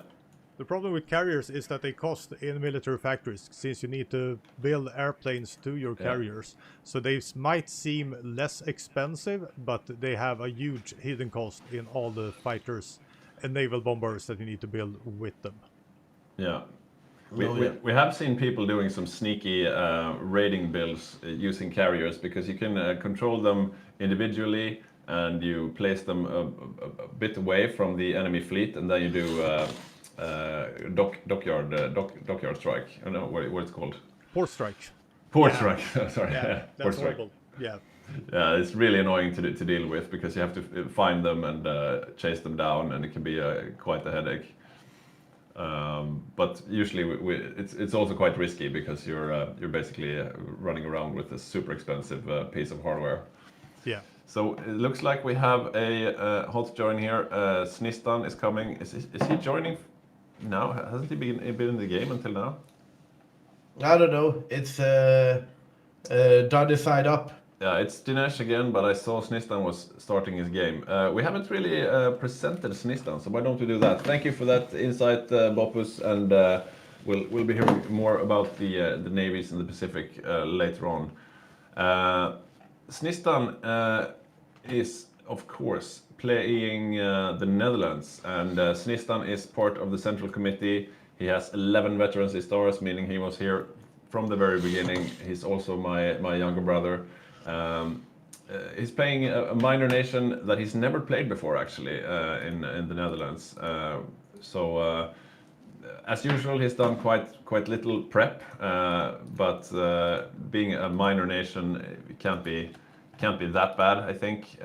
The problem with carriers is that they cost in military factories, since you need to build airplanes to your carriers. So they might seem less expensive, but they have a huge hidden cost in all the fighters and naval bombers that you need to build with them. Yeah. We have seen people doing some sneaky raiding builds using carriers, because you can control them individually and you place them a bit away from the enemy fleet, and then you do dockyard strike. I don't know what it's called. Port strike. Port strike. Sorry. Yeah, Port that's strike. horrible. Yeah. Yeah, it's really annoying to deal with, because you have to find them and chase them down, and it can be quite a headache. But usually it's also quite risky because you're basically running around with a super expensive piece of hardware. Yeah. So it looks like we have a hot join here. Snistan is coming. Is he joining now? Hasn't he been in the game until now? I don't know. It's Duddy side up. Yeah, it's Dinesh again, but I saw Snistan was starting his game. We haven't really presented Snistan, so why don't we do that? Thank you for that insight, Bopus, and we'll be hearing more about the navies in the Pacific later on. Snistan is, of course, playing the Netherlands, and Snistan is part of the Central Committee. He has 11 veterancy stars, meaning he was here from the very beginning. He's also my younger brother. He's playing a minor nation that he's never played before, actually, in the Netherlands. As usual, he's done quite little prep, but being a minor nation, it can't be that bad, I think.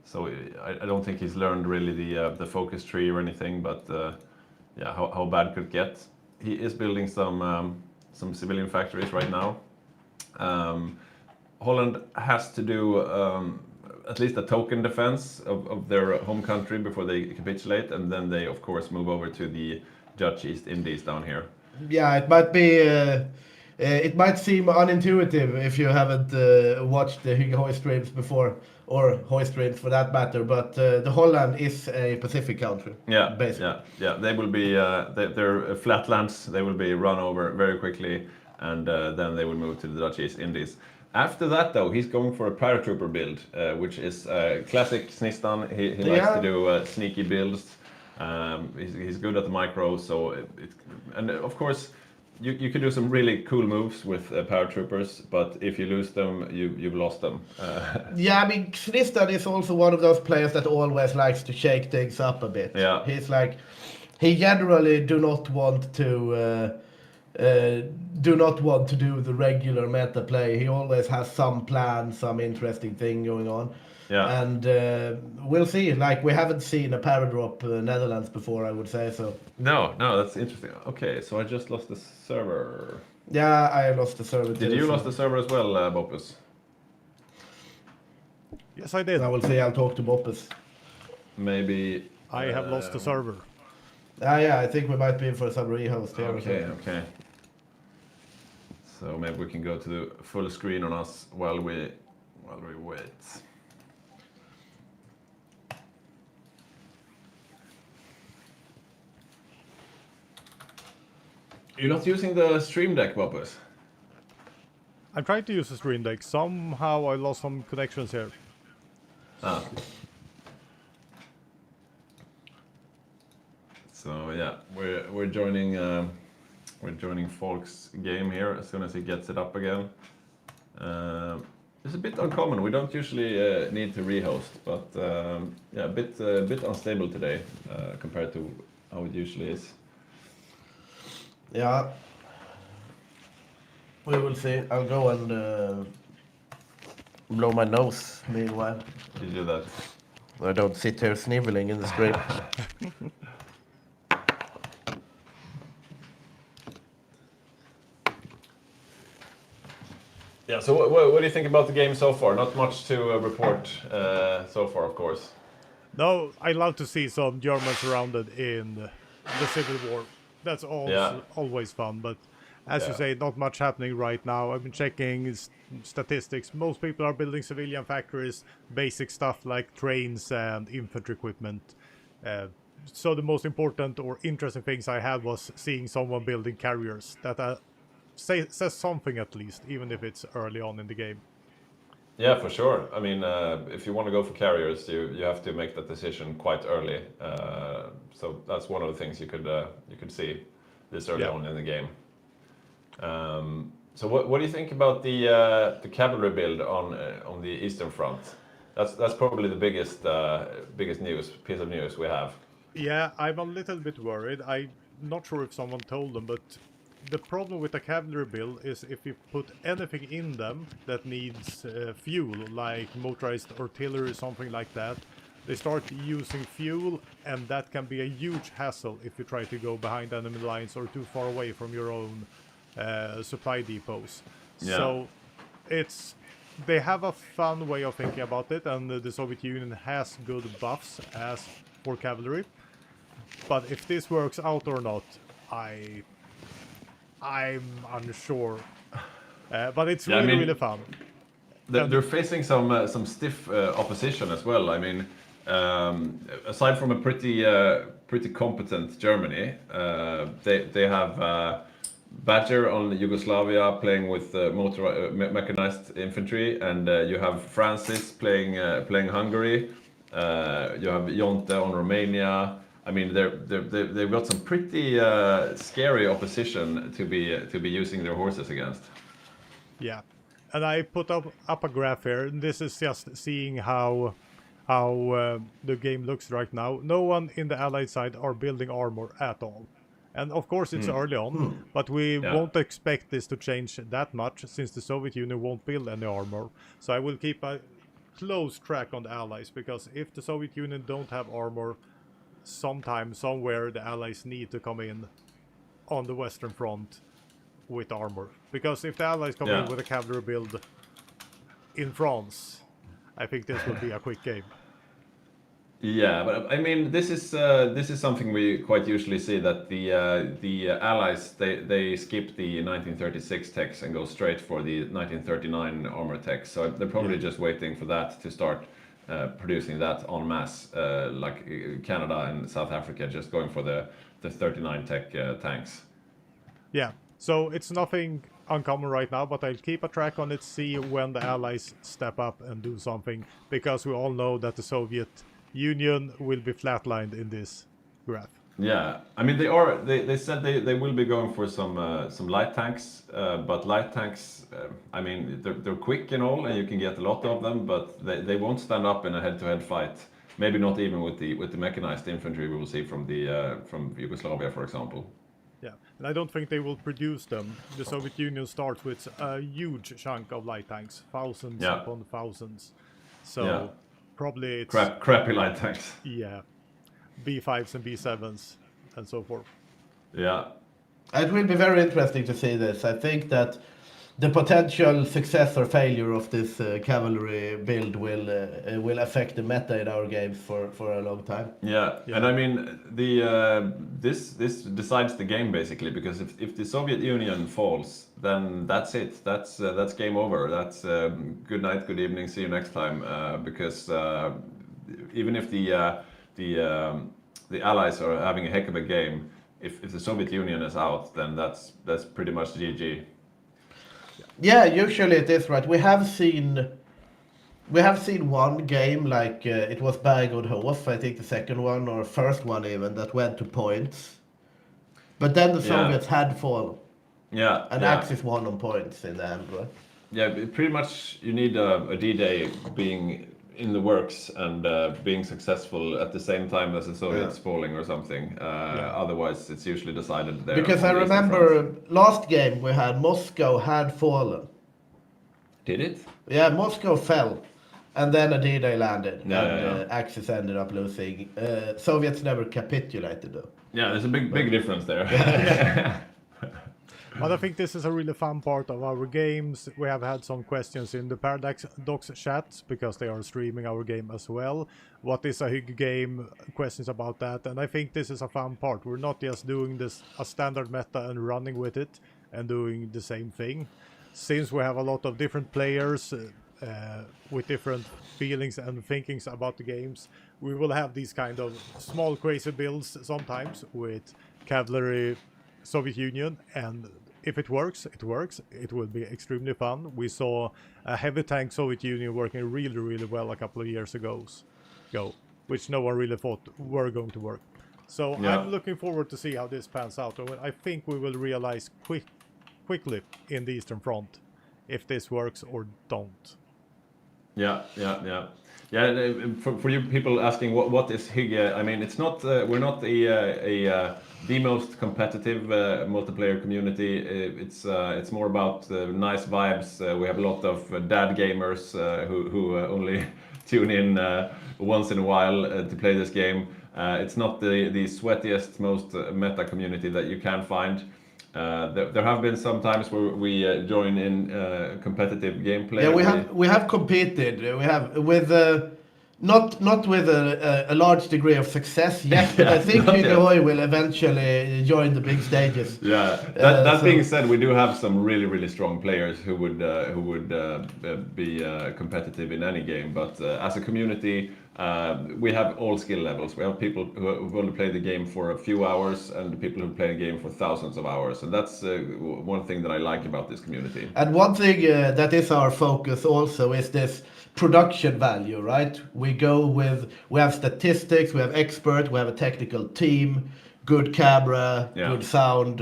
So I don't think he's learned really the focus tree or anything, but yeah, how bad could it get? He is building some civilian factories right now. Holland has to do at least a token defense of their home country before they capitulate, and then they, of course, move over to the Dutch East Indies down here. Yeah, it might be. It might seem unintuitive if you haven't watched the Hygge HOI streams before, or HOI streams for that matter. But the Holland is a Pacific country. Yeah, basically. yeah. They will be they're flatlands. They will be run over very quickly, and then they will move to the Dutch East Indies. After that, though, he's going for a paratrooper build, which is classic Snistan. He likes to do sneaky builds. He's good at the micro, so and of course you can do some really cool moves with paratroopers, but if you lose them, you've lost them. Yeah, I mean, Snistan is also one of those players that always likes to shake things up a bit. Yeah. He's like, he generally do not want to do the regular meta play. He always has some plan, some interesting thing going on. Yeah. And we'll see. Like, we haven't seen a paradrop Netherlands before, I would say so. No, that's interesting. Okay, so I just lost the server. Yeah, I lost the server too. Did you so- lost the server as well, Bopus? Yes, I did. I will see. I'll talk to Boppus. Maybe. I have lost the server. Yeah, I think we might be in for some rehost here. Okay. So maybe we can go to the full screen on us while we wait. You're not using the stream deck, Bopus? I'm trying to use the stream deck. Somehow I lost some connections here. So yeah, we're joining Folk's game here as soon as he gets it up again. It's a bit uncommon. We don't usually need to rehost, but yeah, a bit unstable today compared to how it usually is. Yeah. We will see. I'll go and blow my nose meanwhile. You do that. I don't sit here sniveling in the stream. Yeah. So what do you think about the game so far? Not much to report so far, of course. No, I love to see some Germans surrounded in the Civil War. That's always fun, but as you say, not much happening right now. I've been checking statistics. Most people are building civilian factories, basic stuff like trains and infantry equipment. So the most important or interesting things I had was seeing someone building carriers. That says something at least, even if it's early on in the game. Yeah, for sure. I mean, if you want to go for carriers, you have to make that decision quite early. So that's one of the things you could see this early on in the game. So what do you think about the cavalry build on the Eastern Front? That's probably the biggest piece of news we have. Yeah, I'm a little bit worried. I'm not sure if someone told them, but the problem with a cavalry build is if you put anything in them that needs fuel, like motorized artillery, something like that, they start using fuel, and that can be a huge hassle if you try to go behind enemy lines or too far away from your own supply depots. Yeah. So they have a fun way of thinking about it, and the Soviet Union has good buffs as for cavalry. But if this works out or not, I'm unsure. But it's Yeah, I really, mean, really fun. They're facing some stiff opposition as well. I mean, aside from a pretty competent Germany, they have Badger on Yugoslavia playing with mechanized infantry, and you have Francis playing Hungary. You have Jonte on Romania. I mean, they've got some pretty scary opposition to be using their horses against. Yeah, and I put up a graph here. This is just seeing how the game looks right now. No one in the Allied side are building armor at all. And of course it's early on, but we Yeah. won't expect this to change that much since the Soviet Union won't build any armor. So I will keep a close track on the Allies, because if the Soviet Union don't have armor, sometime, somewhere, the Allies need to come in on the Western Front with armor. Because if the Allies come in with a cavalry build in France, I think this will be a quick game. Yeah, but I mean, this is something we quite usually see, that the Allies they skip the 1936 techs and go straight for the 1939 armor techs. So they're probably just waiting for that to start producing that en masse, like Canada and South Africa just going for the 39 tech tanks. Yeah, so it's nothing uncommon right now, but I'll keep a track on it, see when the Allies step up and do something, because we all know that the Soviet Union will be flatlined in this graph. Yeah, I mean they said they will be going for some light tanks, but light tanks, I mean they're quick and all, and you can get a lot of them, but they won't stand up in a head-to-head fight. Maybe not even with the mechanized infantry we will see from Yugoslavia, for example. Yeah, and I don't think they will produce them. The Soviet Union starts with a huge chunk of light tanks, thousands upon thousands. So probably it's crappy light tanks. Yeah, B5s and B7s and so forth. Yeah. It will be very interesting to see this. I think that the potential success or failure of this cavalry build will affect the meta in our games for a long time. Yeah, and I mean this decides the game basically, because if the Soviet Union falls, then that's it. That's game over. That's good night, good evening, see you next time. Because even if the Allies are having a heck of a game, if the Soviet Union is out, then that's pretty much GG. Yeah, usually it is, right. We have seen one game, like it was Berg-und-Hof, I think the second one or first one even, that went to points. But then the Soviets had fallen. Yeah. And Axis won on points in the end, right? Yeah, pretty much you need a D-Day being in the works and being successful at the same time as the Soviets falling or something. Otherwise, it's usually decided there. Because I remember last game we had, Moscow had fallen. Did it? Yeah, Moscow fell. And then a D-Day landed. Yeah. Axis ended up losing. Soviets never capitulated though. Yeah, there's a big difference there. But I think this is a really fun part of our games. We have had some questions in the Paradox chat, because they are streaming our game as well. What is a Hygge game? Questions about that. And I think this is a fun part. We're not just doing this a standard meta and running with it and doing the same thing. Since we have a lot of different players with different feelings and thinkings about the games, we will have these kind of small crazy builds sometimes with cavalry Soviet Union, and if it works, it works. It will be extremely fun. We saw a heavy tank Soviet Union working really well a couple of years ago, which no one really thought were going to work. So I'm looking forward to see how this pans out. I think we will realize quickly in the Eastern Front if this works or don't. Yeah. Yeah, for you people asking what is Hygge, I mean, it's not we're not the most competitive multiplayer community. It's more about nice vibes. We have a lot of dad gamers who only tune in once in a while to play this game. It's not the sweatiest, most meta community that you can find. There have been some times where we join in competitive gameplay. Yeah, we have competed. We have with not with a large degree of success yet, but I think not Hygge yet. HOI will eventually join the big stages. Yeah, that So- being said, we do have some really strong players who would be competitive in any game. But as a community, we have all skill levels. We have people who only play the game for a few hours, and people who play the game for thousands of hours. And that's one thing that I like about this community. And one thing that is our focus also is this production value, right? We have statistics, we have expert, we have a technical team, good camera, Yeah. good sound,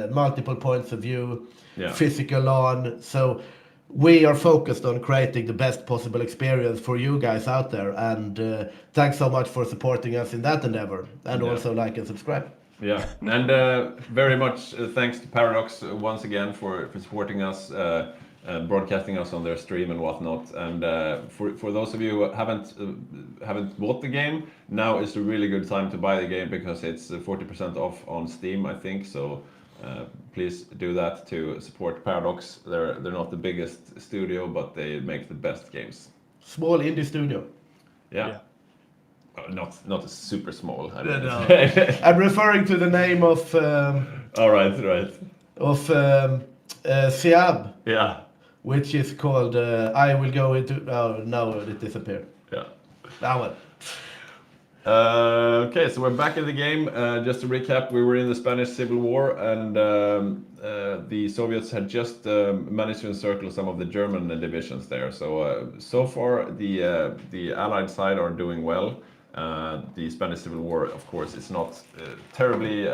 multiple points of view, Yeah. physical on. So we are focused on creating the best possible experience for you guys out there. And thanks so much for supporting us in that endeavor. And Yeah. also like and subscribe. Yeah, and very much thanks to Paradox once again for supporting us, broadcasting us on their stream and whatnot. And for those of you who haven't bought the game, now is a really good time to buy the game because it's 40% off on Steam, I think. So please do that to support Paradox. They're not the biggest studio, but they make the best games. Small indie studio. Yeah. Yeah. Not super small. I No, mean. no. I'm referring to the name of All right. Siab, Yeah. which is called I will go into. Oh no, it disappeared. Yeah. That one. Okay, so we're back in the game. Just to recap, we were in the Spanish Civil War, and the Soviets had just managed to encircle some of the German divisions there. So far, the Allied side are doing well. The Spanish Civil War, of course, is not terribly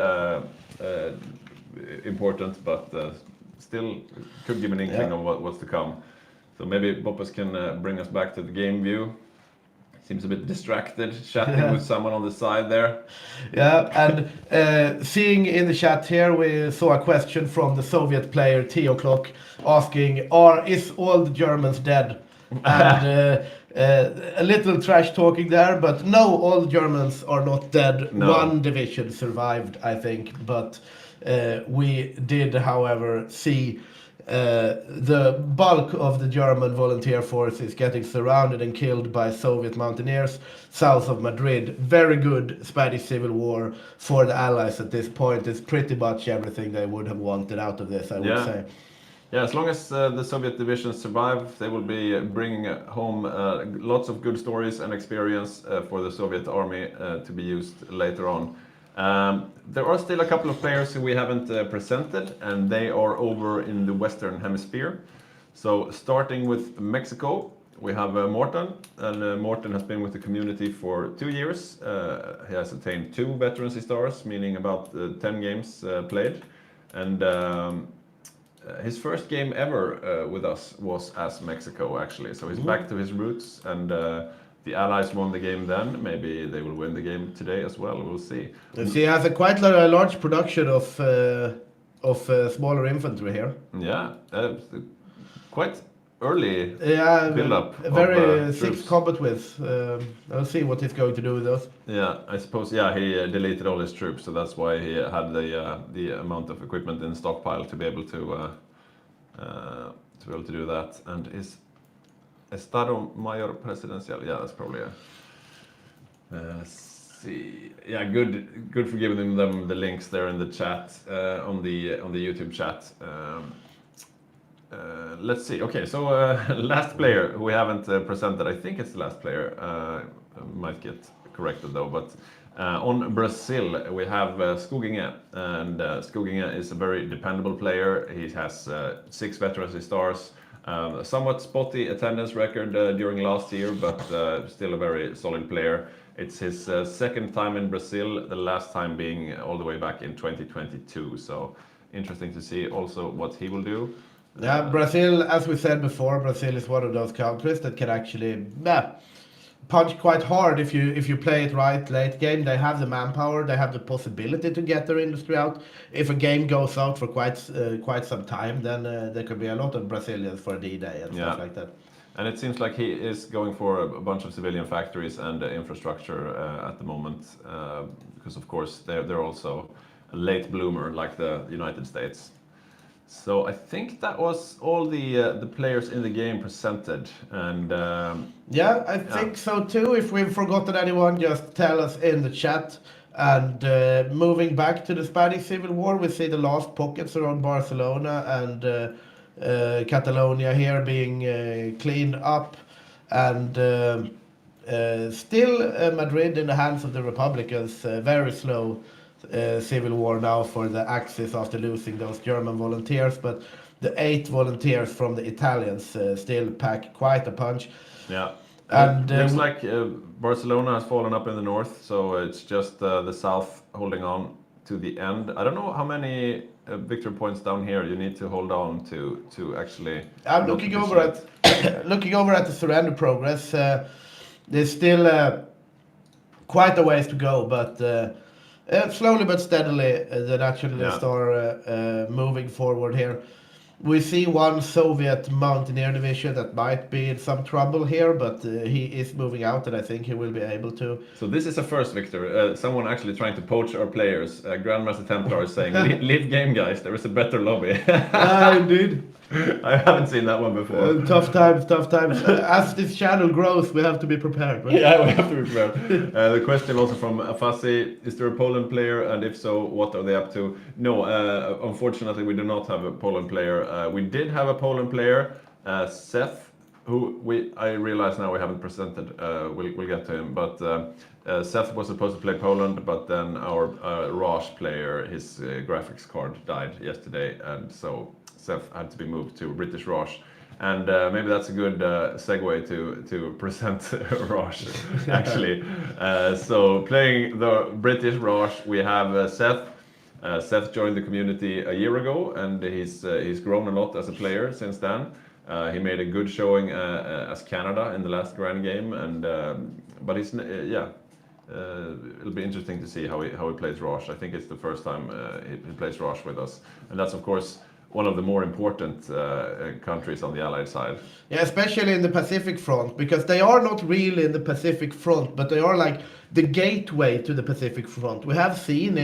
important, but still could give an inkling Yeah. of what's to come. So maybe Boppus can bring us back to the game view. Seems a bit distracted, chatting with someone on the side there. Yeah, and seeing in the chat here, we saw a question from the Soviet player T O'Clock asking, is all the Germans dead? And a little trash talking there, but no, all Germans are not dead. No. One division survived, I think, but we did, however, see the bulk of the German volunteer forces getting surrounded and killed by Soviet mountaineers south of Madrid. Very good Spanish Civil War for the Allies at this point. It's pretty much everything they would have wanted out of this, I would say. Yeah, as long as the Soviet divisions survive, they will be bringing home lots of good stories and experience for the Soviet army to be used later on. There are still a couple of players who we haven't presented, and they are over in the Western Hemisphere. So starting with Mexico, we have Morten, and Morten has been with the community for 2 years. He has attained 2 veterancy stars, meaning about 10 games played. And his first game ever with us was as Mexico, actually. So he's back to his roots, and the Allies won the game then. Maybe they will win the game today as well. We'll see. He has a quite large production of smaller infantry here. Yeah, quite early Yeah, build-up. very of, 6 troops. combat with. I'll see what he's going to do with those. Yeah, I suppose. Yeah, he deleted all his troops, so that's why he had the amount of equipment in stockpile to be able to do that. And his Estado Mayor Presidencial. Yeah, that's probably a. Let's see. Yeah, good for giving them the links there in the chat on the YouTube chat. Let's see. Okay, so last player who we haven't presented. I think it's the last player. Might get corrected though, but on Brazil we have Skuginge, and Skuginge is a very dependable player. He has 6 veterancy stars. Somewhat spotty attendance record during last year, but still a very solid player. It's his second time in Brazil, the last time being all the way back in 2022. So interesting to see also what he will do. Yeah, Brazil, as we said before, Brazil is one of those countries that can actually punch quite hard if you play it right late game. They have the manpower, they have the possibility to get their industry out. If a game goes out for quite some time, then there could be a lot of Brazilians for D-Day and stuff like that. And it seems like he is going for a bunch of civilian factories and infrastructure at the moment, because of course they're also a late bloomer like the United States. So I think that was all the players in the game presented, and Yeah, I think so too. If we've forgotten anyone, just tell us in the chat. And moving back to the Spanish Civil War, we see the last pockets around Barcelona and Catalonia here being cleaned up, and still Madrid in the hands of the Republicans. Very slow civil war now for the Axis after losing those German volunteers, but the 8 volunteers from the Italians still pack quite a punch. yeah. And It looks like Barcelona has fallen up in the north, so it's just the south holding on to the end. I don't know how many victory points down here you need to hold on to actually. I'm looking over at the surrender progress. There's still quite a ways to go, but slowly but steadily the nationalists are moving forward here. We see one Soviet mountaineer division that might be in some trouble here, but he is moving out, and I think he will be able to. So this is a first, Victor. Someone actually trying to poach our players. Grandmaster Templar is saying, "Leave game, guys. There is a better lobby." Indeed. I haven't seen that one before. Tough times. As this channel grows, we have to be prepared. Right? Yeah, we have to be prepared. The question also from Afasi, is there a Poland player? And if so, what are they up to? No, unfortunately, we do not have a Poland player. We did have a Poland player, Seth, who I realize now we haven't presented. We'll get to him. But Seth was supposed to play Poland, but then our Raj player, his graphics card died yesterday. And so Seth had to be moved to British Raj. And maybe that's a good segue to present Raj, actually. So playing the British Raj, we have Seth. Seth joined the community a year ago, and he's grown a lot as a player since then. He made a good showing as Canada in the last Grand game, and but he's it'll be interesting to see how he plays Raj. I think it's the first time he plays Raj with us, and that's of course one of the more important countries on the Allied side. Yeah, especially in the Pacific front, because they are not really in the Pacific front, but they are like the gateway to the Pacific front. We have seen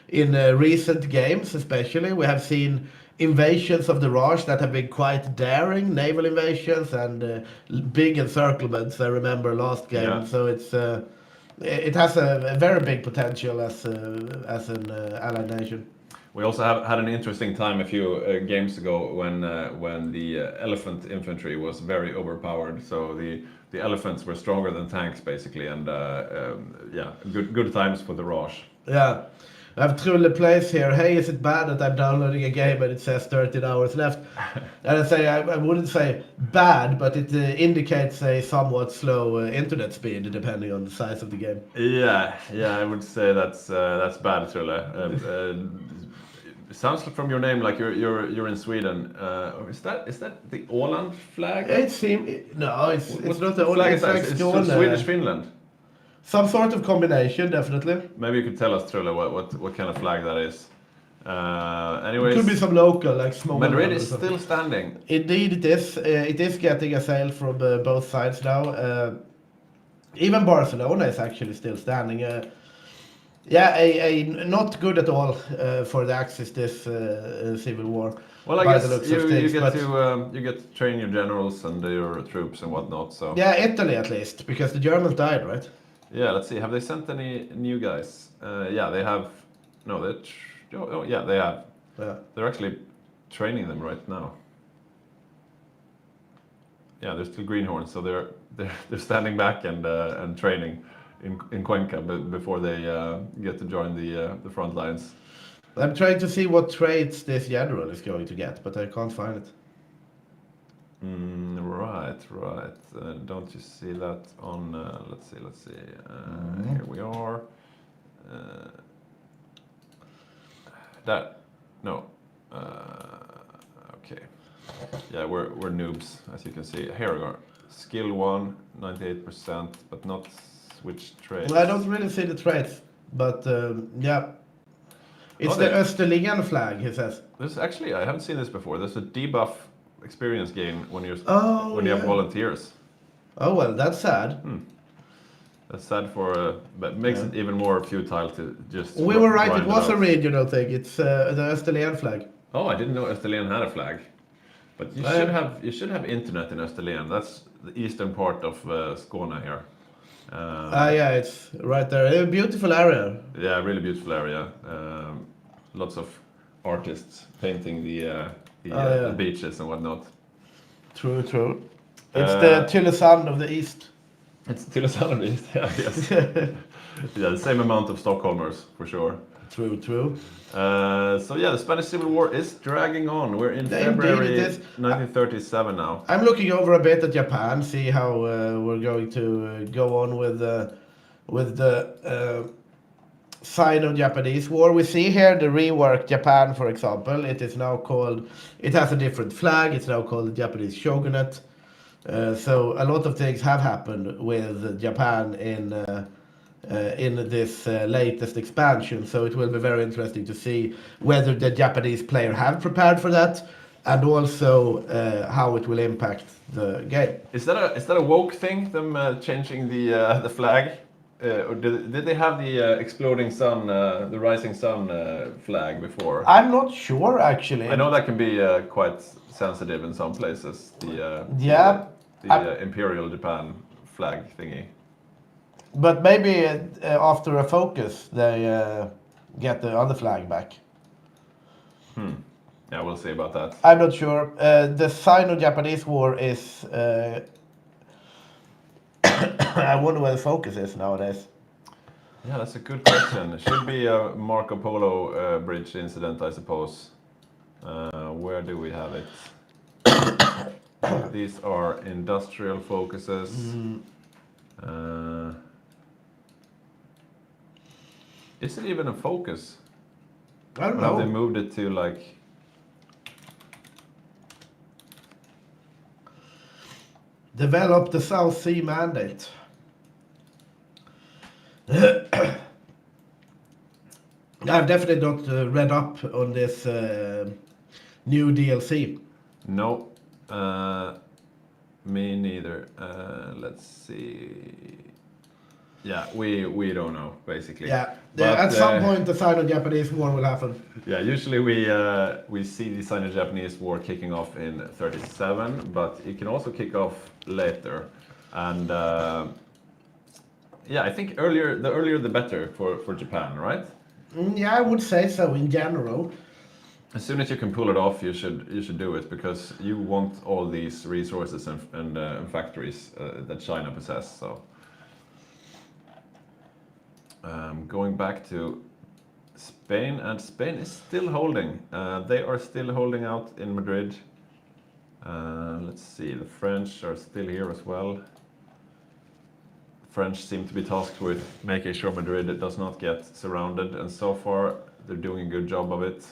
in recent games, especially, we have seen invasions of the Raj that have been quite daring, naval invasions and big encirclements. I remember last game, Yeah. so it has a very big potential as an allied nation. We also had an interesting time a few games ago when the elephant infantry was very overpowered. So the elephants were stronger than tanks basically, and good times for the Raj. Yeah. I have Trulle Plays here. Hey, is it bad that I'm downloading a game and it says 13 hours left? And I wouldn't say bad, but it indicates a somewhat slow internet speed depending on the size of the game. Yeah, I would say that's bad, Trulle. It sounds from your name like you're in Sweden. Is that the Åland flag? It's not the flag Åland. is that? It's from Swedish Finland. Some sort of combination, definitely. Maybe you could tell us, Trulle, what kind of flag that is. Anyways, It could be some local, like small. Madrid is still standing. Indeed, it is. It is getting a sail from both sides now. Even Barcelona is actually still standing. Not good at all for the Axis this civil war. Well, I guess you get to train your generals and your troops and whatnot. So yeah, Italy at least, because the Germans died, right? Yeah, let's see. Have they sent any new guys? Yeah, they have. No, they have. Yeah. They're actually training them right now. Yeah, they're still greenhorns, so they're standing back and training in Cuenca before they get to join the front lines. I'm trying to see what traits this general is going to get, but I can't find it. Right. Don't you see that on? Let's see. Here we are. Okay. Yeah, we're noobs, as you can see. Here we are. skill 1, 98%, but not switch traits. Well, I don't really see the traits, but yeah. It's the Österlen flag, he says. This actually, I haven't seen this before. There's a debuff experience gain when you have volunteers. Oh well, that's sad. That's sad but makes it even more futile to just. We were right. It was out. a regional thing. It's the Österlen flag. Oh, I didn't know Österlen had a flag. But you should have internet in Österlen. That's the eastern part of Skåne here. Yeah, it's right there. A beautiful area. Yeah, really beautiful area. Lots of artists painting the beaches and whatnot. True. It's the Tylösand of the east. It's Tylösand of the east, yeah, yes. Yeah, the same amount of Stockholmers, for sure. True. So yeah, the Spanish Civil War is dragging on. We're in February 1937 now. I'm looking over a bit at Japan, see how we're going to go on with the Sino-Japanese War. We see here the reworked Japan, for example. It is now called. It has a different flag. It's now called the Japanese Shogunate. So a lot of things have happened with Japan in this latest expansion. So it will be very interesting to see whether the Japanese player have prepared for that, and also how it will impact the game. Is that a woke thing? Them changing the flag, or did they have the exploding sun, the rising sun flag before? I'm not sure actually. I know that can be quite sensitive in some places. The Imperial Japan flag thingy. But maybe after a focus, they get the other flag back. Yeah, we'll see about that. I'm not sure. The Sino-Japanese War is. I wonder where the focus is nowadays. Yeah, that's a good question. It should be a Marco Polo bridge incident, I suppose. Where do we have it? These are industrial focuses. Is it even a focus? I don't Or know. have they moved it to like... Develop the South Sea Mandate. I've definitely not read up on this new DLC. No, me neither. Let's see. Yeah, we don't know basically. Yeah, But, at some point the Sino-Japanese War will happen. Yeah, usually we see the Sino-Japanese War kicking off in 37, but it can also kick off later. And yeah, I think the earlier the better for Japan, right? Yeah, I would say so in general. As soon as you can pull it off, you should do it, because you want all these resources and factories that China possess. So going back to Spain, and Spain is still holding. They are still holding out in Madrid. Let's see, the French are still here as well. French seem to be tasked with making sure Madrid does not get surrounded, and so far they're doing a good job of it.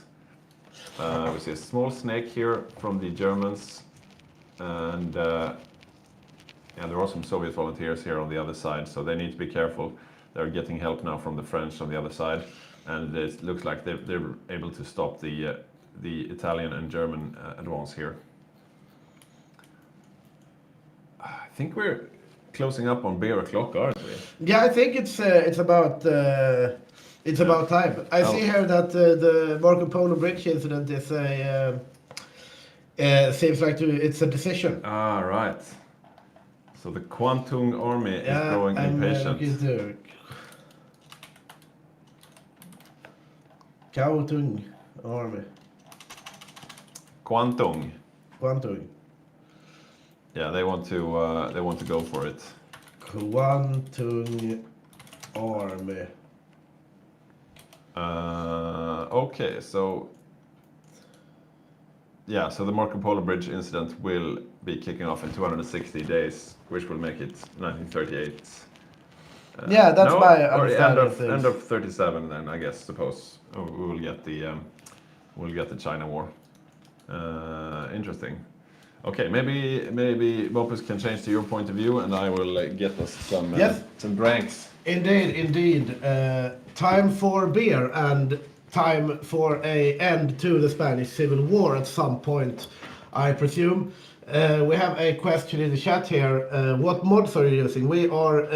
We see a small snake here from the Germans, and yeah, there are some Soviet volunteers here on the other side, so they need to be careful. They're getting help now from the French on the other side, and it looks like they're able to stop the Italian and German advance here. I think we're closing up on beer o'clock, aren't we? Yeah, I think it's about time. I see here that the Marco Polo Bridge incident is seems like it's a decision. Ah, right. So the Kwantung army is growing impatient. Kwantung army. Kwantung. Kwantung. Yeah, they want to go for it. Kwantung army. Okay, so yeah, so the Marco Polo Bridge incident will be kicking off in 260 days, which will make it 1938. Yeah, that's no, my or understanding. end of 37, then I guess. Suppose we will get the China War. Interesting. Okay, maybe Bopus can change to your point of view, and I will get us Yes. some drinks. Indeed. Time for beer and time for a end to the Spanish Civil War at some point, I presume. We have a question in the chat here. What mods are you using? We are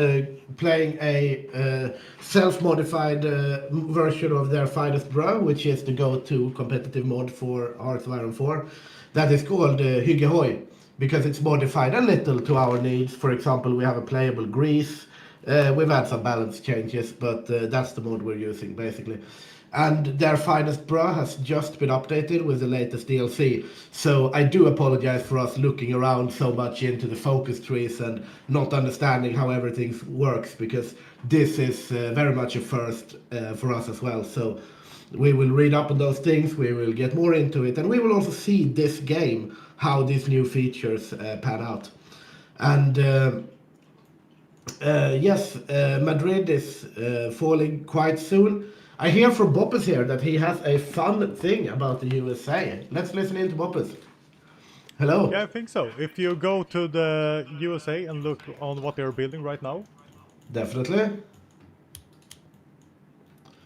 playing a self-modified version of their Finest Brew, which is the go-to competitive mod for Hearts of Iron 4. That is called Hygge HOI, because it's modified a little to our needs. For example, we have a playable grease. We've had some balance changes, but that's the mod we're using basically. And their Finest Brew has just been updated with the latest DLC. So I do apologize for us looking around so much into the focus trees and not understanding how everything works, because this is very much a first for us as well. So we will read up on those things, we will get more into it, and we will also see this game, how these new features pan out. And yes, Madrid is falling quite soon. I hear from Boppus here that he has a fun thing about the USA. Let's listen in to Boppus. Hello. Yeah, I think so. If you go to the USA and look on what they're building right now, Definitely.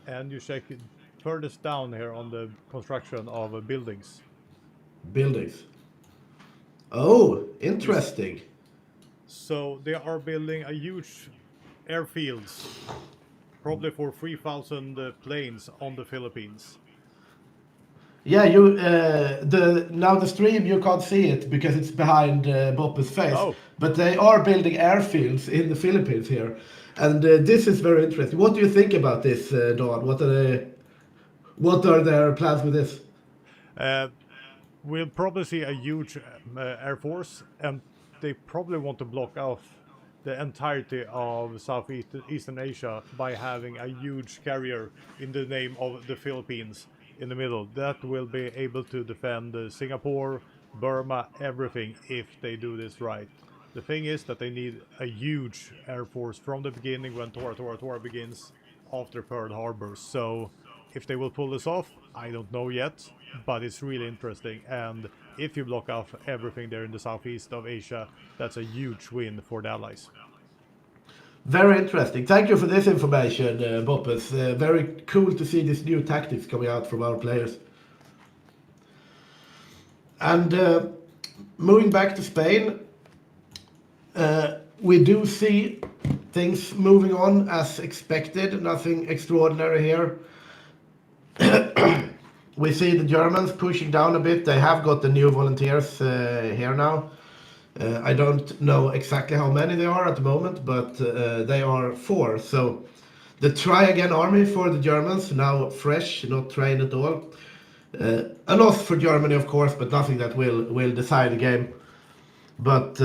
and you check furthest down here on the construction of buildings. Buildings. Oh, interesting. So they are building a huge airfields, probably for 3,000 planes on the Philippines. Yeah, you now the stream you can't see it because it's behind Boppus' face. Oh. But they are building airfields in the Philippines here, and this is very interesting. What do you think about this, Dawn? What are their plans with this? We'll probably see a huge air force, and they probably want to block off the entirety of Southeastern Asia by having a huge carrier in the name of the Philippines in the middle. That will be able to defend Singapore, Burma, everything if they do this right. The thing is that they need a huge air force from the beginning when Tora begins after Pearl Harbor. So if they will pull this off, I don't know yet, but it's really interesting. And if you block off everything there in the southeast of Asia, that's a huge win for the Allies. Very interesting. Thank you for this information, Boppus. Very cool to see these new tactics coming out from our players. And moving back to Spain, we do see things moving on as expected. Nothing extraordinary here. We see the Germans pushing down a bit. They have got the new volunteers here now. I don't know exactly how many they are at the moment, but they are 4. So the try again army for the Germans, now fresh, not trained at all. A loss for Germany, of course, but nothing that will decide the game. But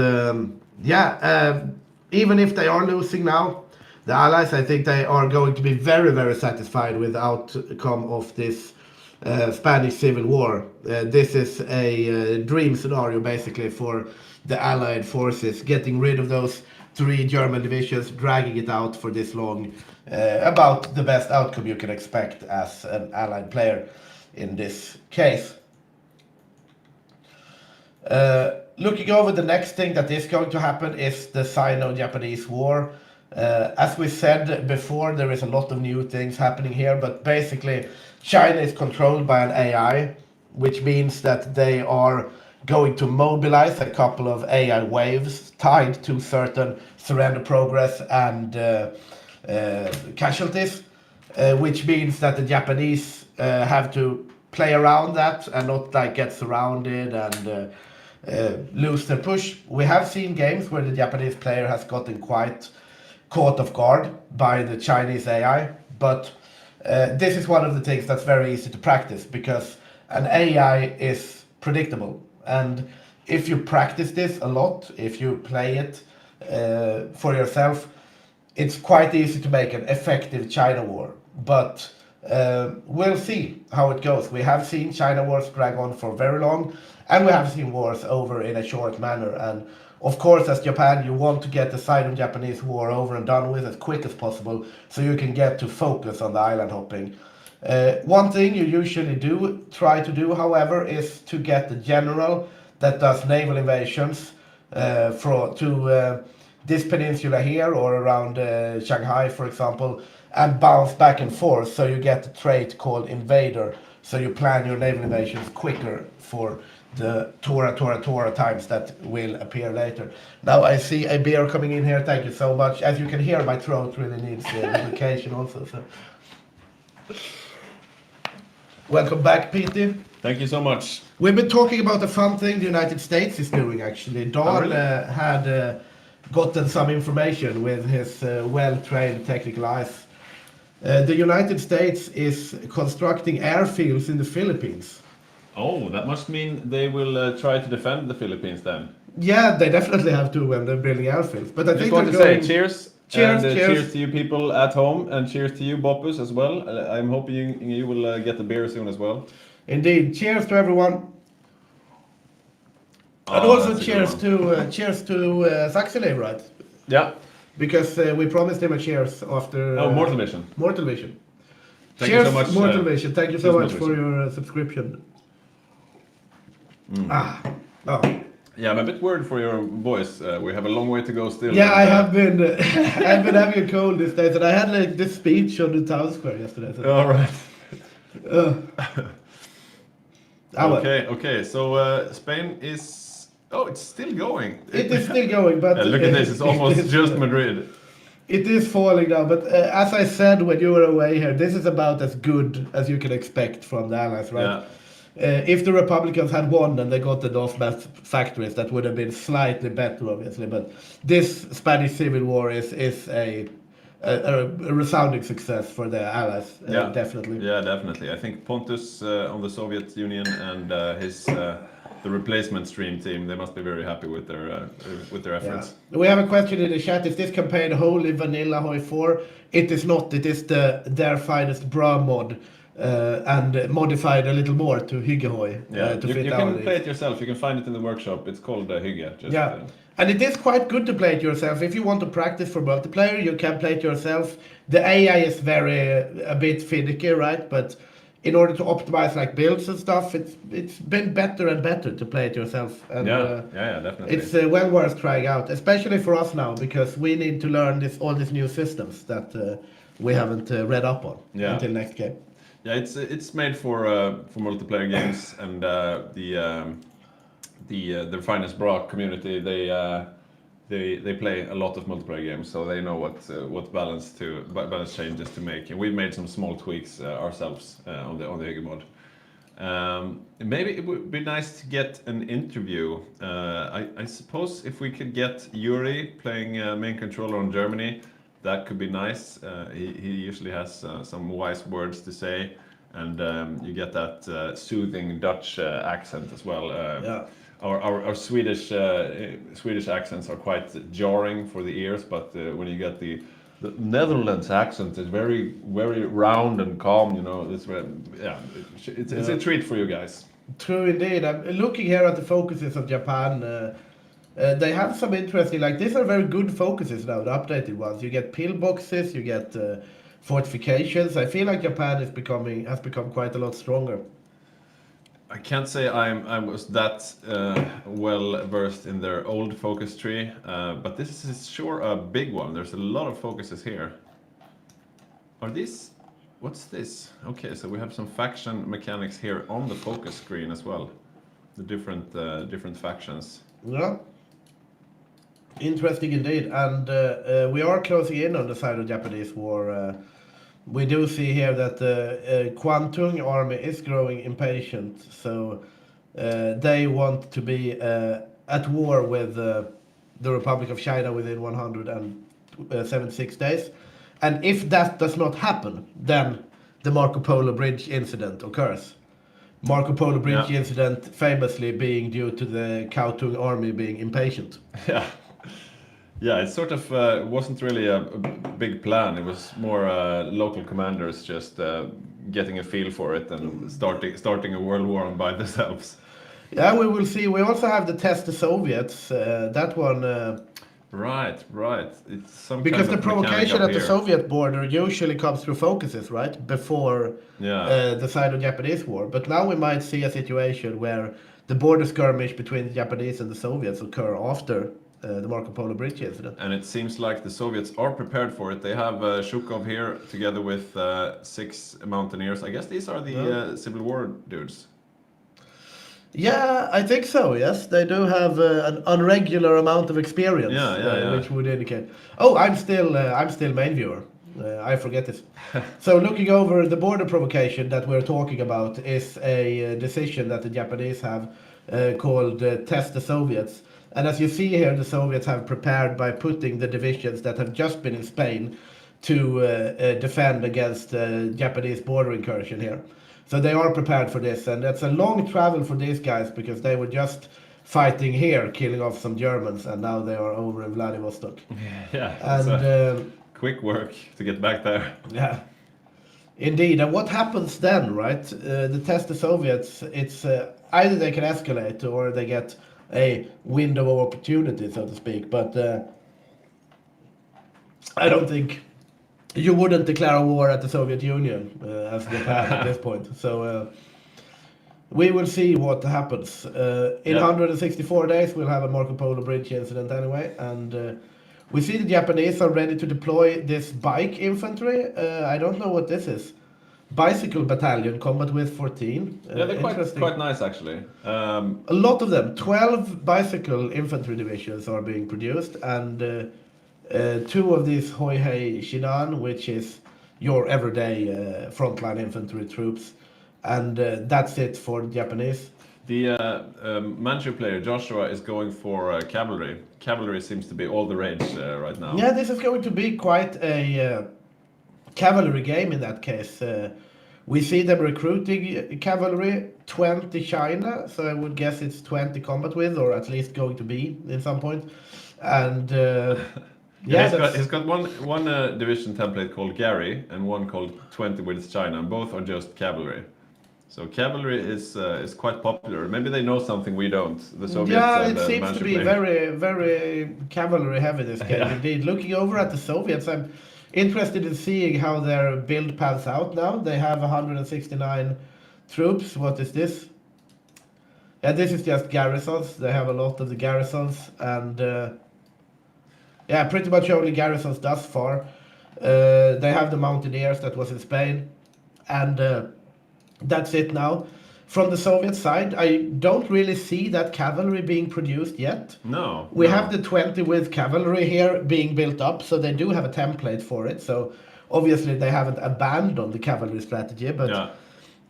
even if they are losing now, the Allies, I think they are going to be very, very satisfied with the outcome of this Spanish Civil War. This is a dream scenario, basically, for the Allied forces, getting rid of those 3 German divisions, dragging it out for this long. About the best outcome you can expect as an Allied player in this case. Looking over, the next thing that is going to happen is the Sino-Japanese War. As we said before, there is a lot of new things happening here, but basically China is controlled by an AI, which means that they are going to mobilize a couple of AI waves tied to certain surrender progress and casualties, which means that the Japanese have to play around that and not like get surrounded and lose their push. We have seen games where the Japanese player has gotten quite caught off guard by the Chinese AI, but this is one of the things that's very easy to practice, because an AI is predictable, and if you practice this a lot, if you play it for yourself, it's quite easy to make an effective China war. But we'll see how it goes. We have seen China wars drag on for very long, and we have seen wars over in a short manner. And of course, as Japan, you want to get the Sino-Japanese war over and done with as quick as possible, so you can get to focus on the island hopping. One thing you usually try to do, however, is to get the general that does naval invasions to this peninsula here or around Shanghai, for example, and bounce back and forth. So you get a trait called invader. So you plan your naval invasions quicker for the Tora times that will appear later. Now I see a beer coming in here. Thank you so much. As you can hear, my throat really needs lubrication also. So. Welcome back, Petey. Thank you so much. We've been talking about the fun thing the United States is doing, actually. Don really? had gotten some information with his well-trained technical eyes. The United States is constructing airfields in the Philippines. Oh, that must mean they will try to defend the Philippines then. Yeah, they definitely have to when they're building airfields. But I Just think want to they're going... say cheers. Cheers, And cheers. cheers to you people at home, and cheers to you, Boppus, as well. I'm hoping you will get the beer soon as well. Indeed. Cheers to everyone. And Oh, also that's a good cheers to Saxony, right? Yeah. Because we promised him a cheers after... Oh, Mortal Vision. Mortal Vision. Thank Cheers, you so much. Mortal Vision. Thank you so cheers, much Mortal for Vision. your subscription. Oh. Yeah, I'm a bit worried for your voice. We have a long way to go still. Yeah, I and, have been. I've been having a cold these days, and I had like this speech on the town square yesterday. So. All right. Well. Okay. So Spain is. Oh, it's still going. It is still going, but Look at this. It's almost is, just Madrid. It is falling now, but as I said when you were away here, this is about as good as you can expect from the Allies, right? Yeah. If the Republicans had won and they got the North factories, that would have been slightly better, obviously. But this Spanish Civil War is a resounding success for the Allies, definitely. Yeah, definitely. I think Pontus on the Soviet Union and the replacement stream team, they must be very happy with their efforts. Yeah. We have a question in the chat. Is this campaign wholly vanilla HOI4? It is not. It is their finest bra mod. And modified a little more to Hygge HOI. Yeah, To you fit can play it yourself. You can find it in the workshop. It's called Hygge. Yeah, and it is quite good to play it yourself. If you want to practice for multiplayer, you can play it yourself. The AI is a bit finicky, right? But in order to optimize like builds and stuff, it's been better and better to play it yourself. And, yeah, definitely. It's well worth trying out, especially for us now, because we need to learn all these new systems that we haven't read up on until next game. Yeah, it's made for multiplayer games, and the finest bra community they play a lot of multiplayer games, so they know what balance changes to make, and we've made some small tweaks ourselves on the Hygge mod. Maybe it would be nice to get an interview. I suppose if we could get Yuri playing main controller on Germany. That could be nice. He usually has some wise words to say, and you get that soothing Dutch accent as well. Our Swedish accents are quite jarring for the ears, but when you get the Netherlands accent, it's very round and calm. You know, it's a treat for you guys. True indeed. I'm looking here at the focuses of Japan. They have some interesting, like these are very good focuses now, the updated ones. You get pillboxes, you get fortifications. I feel like Japan has become quite a lot stronger. I can't say I was that well versed in their old focus tree, but this is sure a big one. There's a lot of focuses here. Are these? What's this? Okay, so we have some faction mechanics here on the focus screen as well. The different factions. Yeah. Interesting indeed, and we are closing in on the side of Japanese war. We do see here that the Kwantung army is growing impatient, so they want to be at war with the Republic of China within 176 days. And if that does not happen, then the Marco Polo Bridge incident occurs. Marco Polo Bridge incident famously being due to the Kwantung army being impatient. Yeah, it sort of wasn't really a big plan. It was more local commanders just getting a feel for it and starting a world war by themselves. Yeah, we will see. We also have the test the Soviets. That one. Right. It's some because kind the of provocation mechanic at the Soviet border usually comes through focuses, right? Before the Sino-Japanese war. But now we might see a situation where the border skirmish between the Japanese and the Soviets occur after the Marco Polo Bridge incident. And it seems like the Soviets are prepared for it. They have Zhukov here together with 6 mountaineers. I guess these are the Civil War dudes. Yeah, I think so. Yes, they do have an unregular amount of experience, which would indicate. Oh, I'm still main viewer. I forget this. So looking over the border provocation that we're talking about is a decision that the Japanese have called Test the Soviets. And as you see here, the Soviets have prepared by putting the divisions that have just been in Spain to defend against Japanese border incursion here. So they are prepared for this, and it's a long travel for these guys because they were just fighting here, killing off some Germans, and now they are over in Vladivostok. Yeah, and quick work to get back there. Yeah, indeed. And what happens then, right? The Test the Soviets, it's either they can escalate or they get a window of opportunity, so to speak. But I don't think you wouldn't declare a war at the Soviet Union as Japan at this point. So we will see what happens. In 164 days, we'll have a Marco Polo Bridge incident anyway. And we see the Japanese are ready to deploy this bike infantry. I don't know what this is. Bicycle battalion, combat with 14. Yeah, they're quite nice actually. A lot of them. 12 bicycle infantry divisions are being produced, and 2 of these HOI4 Hygge, which is your everyday frontline infantry troops, and that's it for the Japanese. The Manchu player Joshua is going for cavalry. Cavalry seems to be all the rage right now. Yeah, this is going to be quite a cavalry game in that case. We see them recruiting cavalry, 20 China, so I would guess it's 20 combat with, or at least going to be in some point. And he's got one division template called Gary and one called 20 with China, and both are just cavalry. So cavalry is quite popular. Maybe they know something we don't. The Soviets. Yeah, and it seems to be very, very cavalry heavy this game. Yeah. Indeed. Looking over at the Soviets, I'm interested in seeing how their build pans out now. They have 169 troops. What is this? Yeah, this is just garrisons. They have a lot of the garrisons, and pretty much only garrisons thus far. They have the mountaineers that was in Spain, and that's it now. From the Soviet side, I don't really see that cavalry being produced yet. No. We have the 20 with cavalry here being built up, so they do have a template for it. So obviously they haven't abandoned the cavalry strategy, but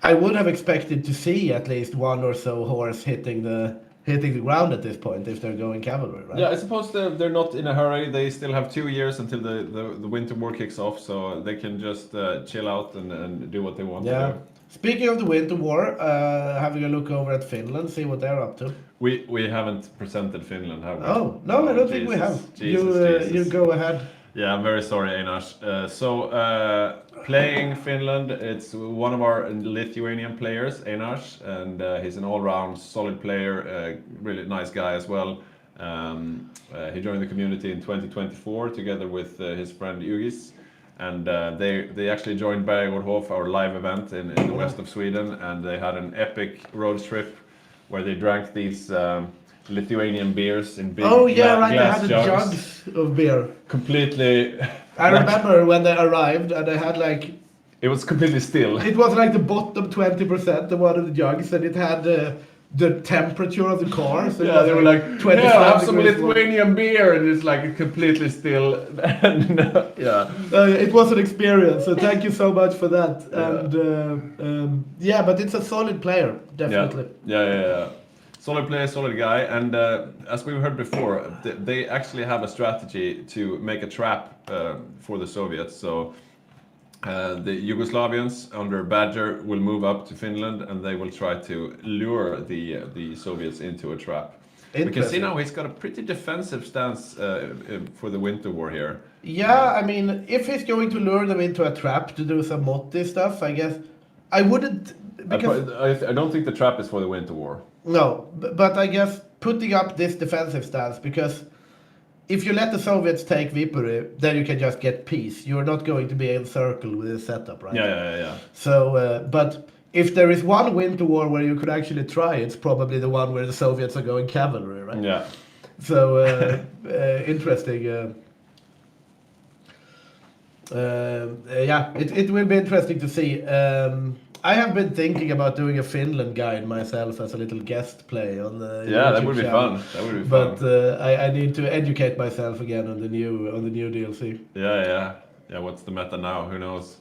I would have expected to see at least one or so horse hitting the ground at this point if they're going cavalry, right? Yeah, I suppose they're not in a hurry. They still have 2 years until the winter war kicks off, so they can just chill out and do what they want to do. Speaking of the winter war, having a look over at Finland, see what they're up to. We haven't presented Finland, have we? Oh, no, I don't think we have. Jesus. You go ahead. Yeah, I'm very sorry, Einar. Playing Finland, it's one of our Lithuanian players, Einar, and he's an all-round solid player, really nice guy as well. He joined the community in 2024 together with his friend Ugis. And they actually joined Bergårdhof, our live event in the west of Sweden, and they had an epic road trip where they drank these Lithuanian beers in big glass they had jugs of beer. Completely. I remember when they arrived and they had it was completely still. It was like the bottom 20% of one of the jugs, and it had the temperature of the car. So they were like 25 have some degrees Lithuanian beer, and it's like completely still. It was an experience, so thank you so much for that. And but it's a solid player, definitely. Yeah. Solid player, solid guy, and as we've heard before, they actually have a strategy to make a trap for the Soviets. So the Yugoslavians under Badger will move up to Finland, and they will try to lure the Soviets into a trap. We can see now he's got a pretty defensive stance for the winter war here. Yeah, I mean, if he's going to lure them into a trap to do some Motti stuff, I guess I wouldn't. Because I don't think the trap is for the winter war. No, but I guess putting up this defensive stance, because if you let the Soviets take Viipuri, then you can just get peace. You're not going to be encircled with this setup, right? Yeah. So, but if there is one winter war where you could actually try, it's probably the one where the Soviets are going cavalry, right? Yeah. So interesting. Yeah, it will be interesting to see. I have been thinking about doing a Finland guide myself as a little guest play on the Yeah, that YouTube would be channel. fun. That would be But fun. I need to educate myself again on the new DLC. Yeah. What's the meta now? Who knows?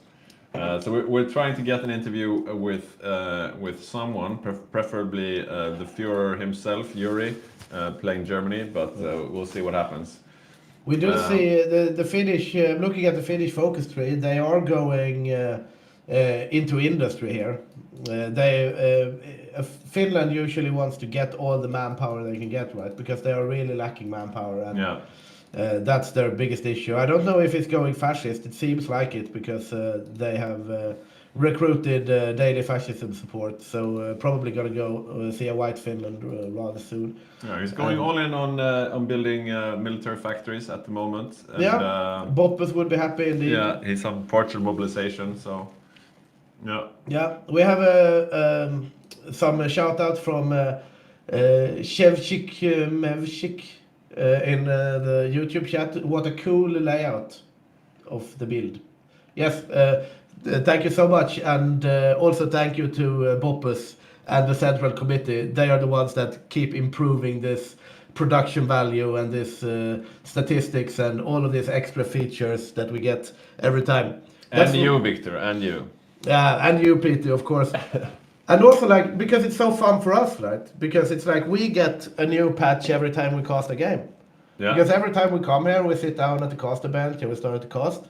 So we're trying to get an interview with someone, preferably the Führer himself, Yuri, playing Germany. But we'll see what happens. We do see the Finnish. Looking at the Finnish focus tree, they are going into industry here. Finland usually wants to get all the manpower they can get, right? Because they are really lacking manpower, and Yeah. that's their biggest issue. I don't know if it's going fascist. It seems like it because they have recruited daily fascism support. So probably gonna go see a white Finland rather soon. Yeah, he's going all in on building military factories at the moment. And, Yeah, Boppus would be happy indeed. yeah, he's on partial mobilization, so yeah. Yeah, we have some shout out from Shevchik Mevchik in the YouTube chat. What a cool layout of the build. Yes, thank you so much, and also thank you to Boppus and the Central Committee. They are the ones that keep improving this production value and this statistics and all of these extra features that we get every time. And you, Victor, and you. Yeah, and you, Peter, of course. And also, like, because it's so fun for us, right? Because it's like we get a new patch every time we cast a game. Yeah. Because every time we come here, we sit down at the caster bench and we start to cast.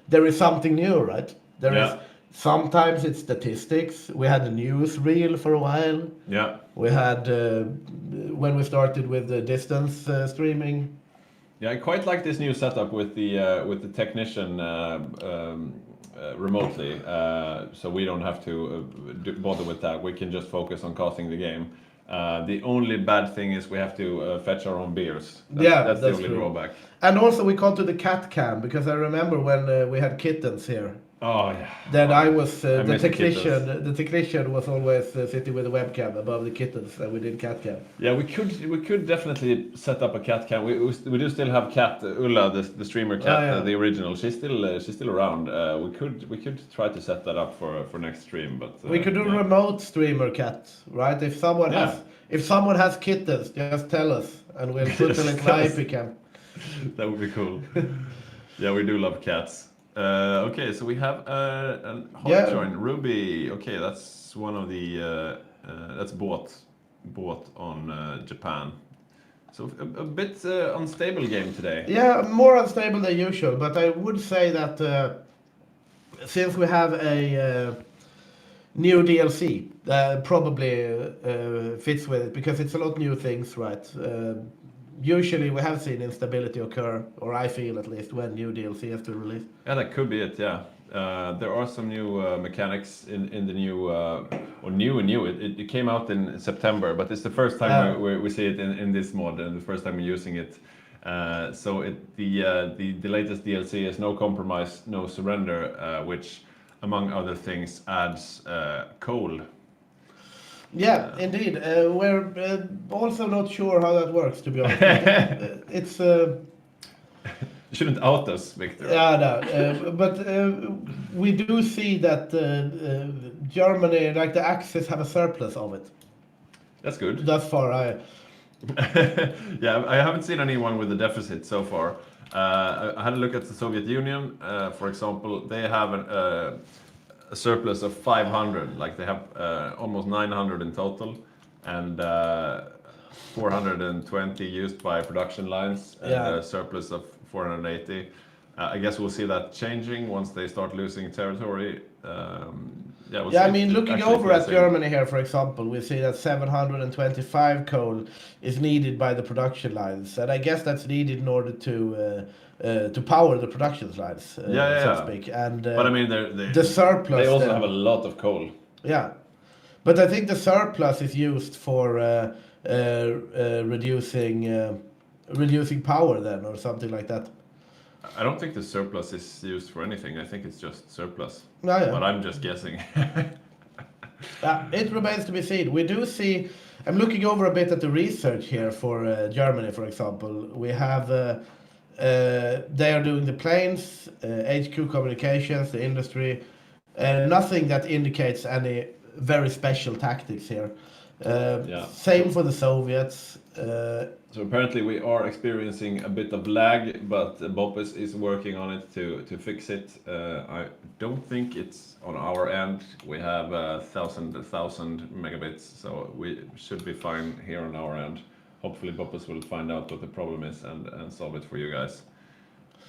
There is something new, right? There is. Sometimes it's statistics. We had a news reel for a while. Yeah. We had when we started with the distance streaming. Yeah, I quite like this new setup with the technician remotely, so we don't have to bother with that. We can just focus on casting the game. The only bad thing is we have to fetch our own beers. That's the only drawback. And also we can't do the cat cam because I remember when we had kittens here. Oh yeah. Then I was I the miss technician. The technician was always sitting with a webcam above the kittens, and we did cat cam. Yeah, we could definitely set up a cat cam. We do still have cat Ulla, the streamer cat, the original. She's still around. We could try to set that up for next stream, but we could do remote streamer cat, right? If someone has kittens, just tell us, and we'll put a little IP cam. That would be cool. Yeah, we do love cats. Okay, so we have a hot join, Ruby. Okay, that's one of the that's bought on Japan. So a bit unstable game today. Yeah, more unstable than usual. But I would say that since we have a new DLC, probably fits with it because it's a lot of new things, right? Usually we have seen instability occur, or I feel at least, when new DLC has been released. Yeah, that could be it, yeah. There are some new mechanics in the new, or new. It came out in September, but it's the first time we see it in this mod, and the first time we're using it. So the latest DLC is No Compromise, No Surrender, which, among other things, adds coal. Yeah, indeed. We're also not sure how that works, to be honest. It's You shouldn't out us, Victor. yeah, no, but we do see that Germany, like the Axis, have a surplus of it. That's good. Thus far, Yeah, I haven't seen anyone with a deficit so far. I had a look at the Soviet Union, for example. They have a surplus of 500, like they have almost 900 in total, and 420 used by production lines, and a surplus of 480. I guess we'll see that changing once they start losing territory. I mean, looking over at Germany here, for example, we see that 725 coal is needed by the production lines, and I guess that's needed in order to power the production lines, so to speak. And but I mean, the surplus. They also have a lot of coal. Yeah, but I think the surplus is used for reducing power then, or something like that. I don't think the surplus is used for anything. I think it's just surplus. Yeah. But I'm just guessing. It remains to be seen. We do see. I'm looking over a bit at the research here for Germany, for example. We have. They are doing the planes, HQ communications, the industry. Nothing that indicates any very special tactics here. Yeah. Same for the Soviets. So apparently we are experiencing a bit of lag, but Boppes is working on it to fix it. I don't think it's on our end. We have 1,000 megabits, so we should be fine here on our end. Hopefully Boppes will find out what the problem is and solve it for you guys.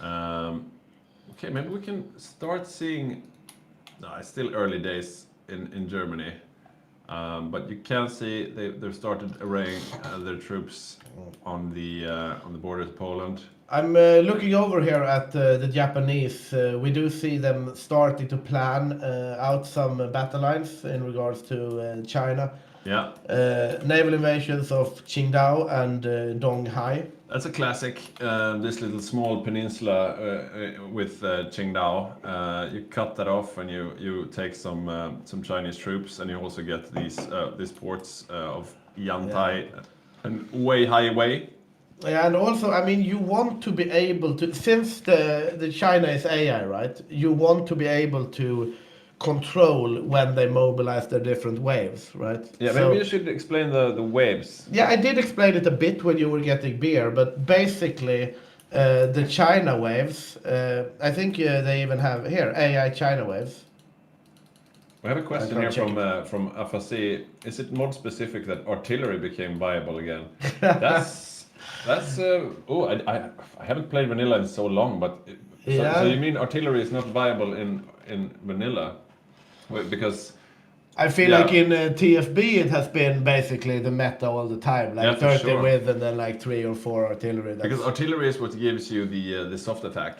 Okay, maybe we can start seeing... No, it's still early days in Germany. But you can see they've started arraying their troops on the border to Poland. I'm looking over here at the Japanese. We do see them starting to plan out some battle lines in regards to China. Yeah, Naval invasions of Qingdao and Donghai. that's a classic. This little small peninsula with Qingdao. You cut that off and you take some Chinese troops, and you also get these ports of Yantai and Wei. Yeah, and also, I mean, you want to be able to, since the China is AI, right? You want to be able to control when they mobilize their different waves, right? Yeah, So- maybe you should explain the waves. Yeah, I did explain it a bit when you were getting beer, but basically, the China waves, I think they even have here, AI China waves. We have a question I here can't check from Afasi. Is it mod specific that artillery became viable again? That's I haven't played vanilla in so long, but so you mean artillery is not viable in vanilla? Wait, because I feel like in TFB it has been basically the meta all the time, like Yeah, for 30 sure. with and then like 3 or 4 artillery. Because artillery is what gives you the soft attack.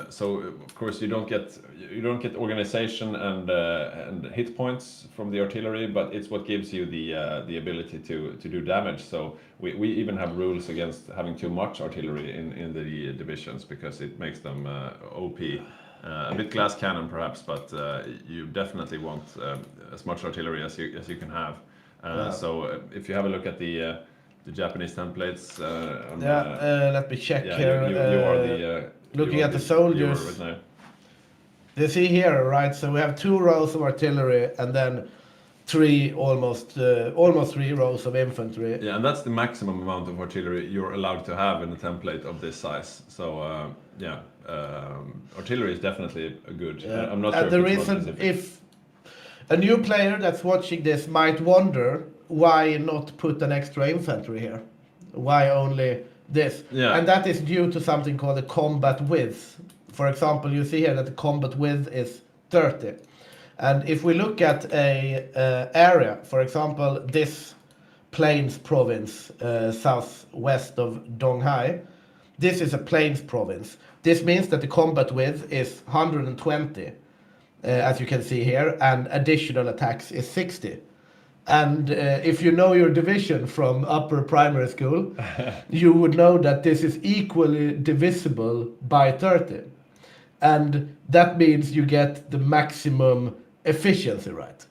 So of course you don't get organization and hit points from the artillery, but it's what gives you the ability to do damage. So we even have rules against having too much artillery in the divisions because it makes them OP. A bit glass cannon perhaps, but you definitely want as much artillery as you can have. So if you have a look at the Japanese templates, let me check yeah, here. you are the looking you are at the soldiers. viewer right now. You see here, right? So we have 2 rows of artillery and then almost 3 rows of infantry. Yeah, and that's the maximum amount of artillery you're allowed to have in a template of this size. So artillery is definitely a good. I'm not sure. And the if it's mod reason, specific. if a new player that's watching this might wonder, why not put an extra infantry here? Why only this? Yeah. And that is due to something called the combat width. For example, you see here that the combat width is 30. And if we look at a area, for example, this Plains province, southwest of Donghai, this is a Plains province. This means that the combat width is 120, as you can see here, and additional attacks is 60. And if you know your division from upper primary school, you would know that this is equally divisible by 30. And that means you get the maximum efficiency, right?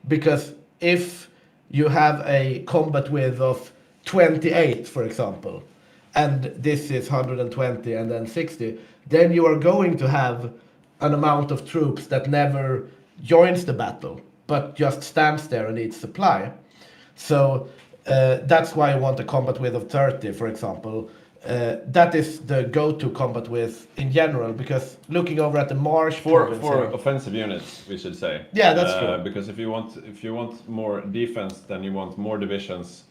Because if you have a combat width of 28, for example, and this is 120 and then 60, then you are going to have an amount of troops that never joins the battle, but just stands there and eats supply. So that's why I want a combat width of 30, for example. That is the go-to combat width in general, because looking over at the marsh province for here- offensive units, we should say. Yeah, that's true. Because if you want more defense, then you want more divisions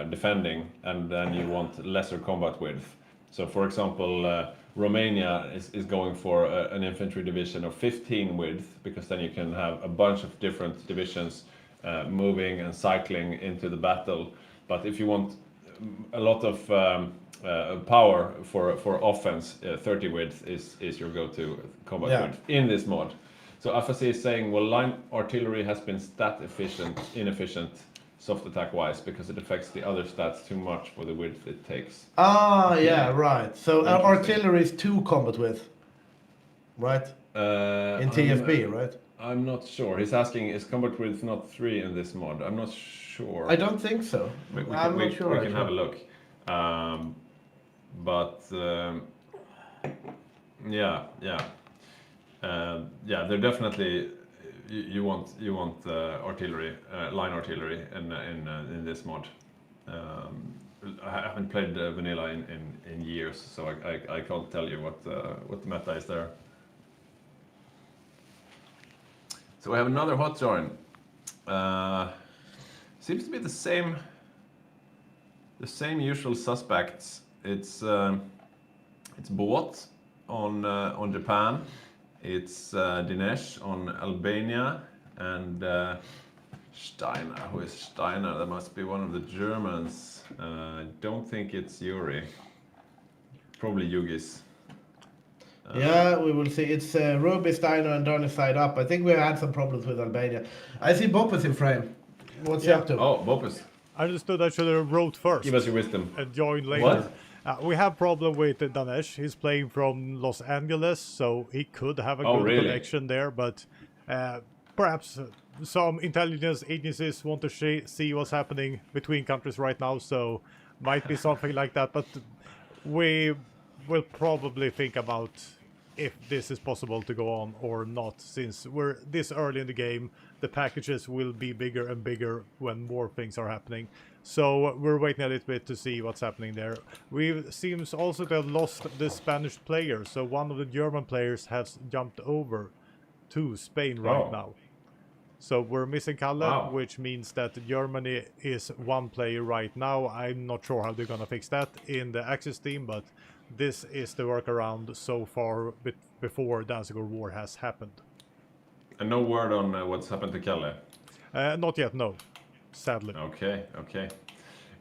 defending, and then you want lesser combat width. So, for example, Romania is going for an infantry division of 15 width, because then you can have a bunch of different divisions moving and cycling into the battle. But if you want a lot of power for offense, 30 width is your go-to combat width in this mod. So Afasi is saying, well, line artillery has been inefficient soft attack wise, because it affects the other stats too much for the width it takes. Ah, yeah, right. So Interesting. artillery is 2 combat width, right? In TFB, right? I'm not sure. He's asking, is combat width not 3 in this mod? I'm not sure. I don't think so. I'm not sure. We can have a look. But yeah, they're definitely. You want artillery, line artillery in this mod. I haven't played vanilla in years, so I can't tell you what the meta is there. So we have another hot join. Seems to be the same usual suspects. It's Bot on Japan. It's Dinesh on Albania, and Steiner. Who is Steiner? That must be one of the Germans. I don't think it's Yuri. Probably Yugis. Yeah, we will see. It's Ruby, Steiner, and Donny side up. I think we had some problems with Albania. I see Boppus in frame. What's he up to? Oh, Bopus. I understood I should have wrote first. Give us your wisdom. And join later. What? We have problem with Danesh. He's playing from Los Angeles, so he could have a good connection there, but perhaps some intelligence agencies want to see what's happening between countries right now, so might be something like that, but we will probably think about if this is possible to go on or not, since we're this early in the game. The packages will be bigger and bigger when more things are happening. So we're waiting a little bit to see what's happening there. We seems also to have lost the Spanish player, so one of the German players has jumped over to Spain right now. So we're missing Kalle, which means that Germany is one player right now. I'm not sure how they're gonna fix that in the Axis team, but this is the workaround so far before Danziger War has happened. And no word on what's happened to Kalle? Not yet, no. Sadly. Okay.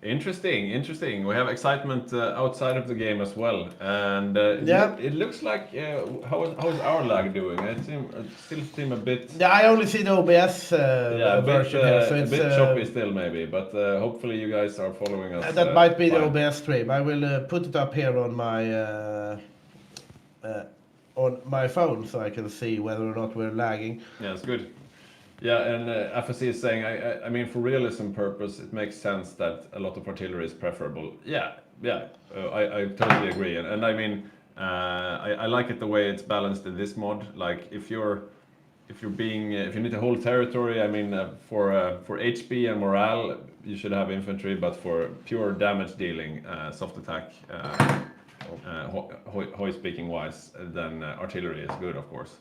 Interesting. We have excitement outside of the game as well, and it looks like how's our lag doing? It still seem a bit. Yeah, I only see the OBS version here, so it's a bit choppy still maybe, but hopefully you guys are following us. That might be fine. The OBS stream. I will put it up here on my phone so I can see whether or not we're lagging. Yeah, it's good. Yeah, and FSC is saying, I mean, for realism purpose, it makes sense that a lot of artillery is preferable. Yeah, I totally agree. And I mean, I like it the way it's balanced in this mod. Like, if you need to hold territory, I mean, for HP and morale, you should have infantry, but for pure damage dealing, soft attack, HOI speaking wise, then artillery is good, of course.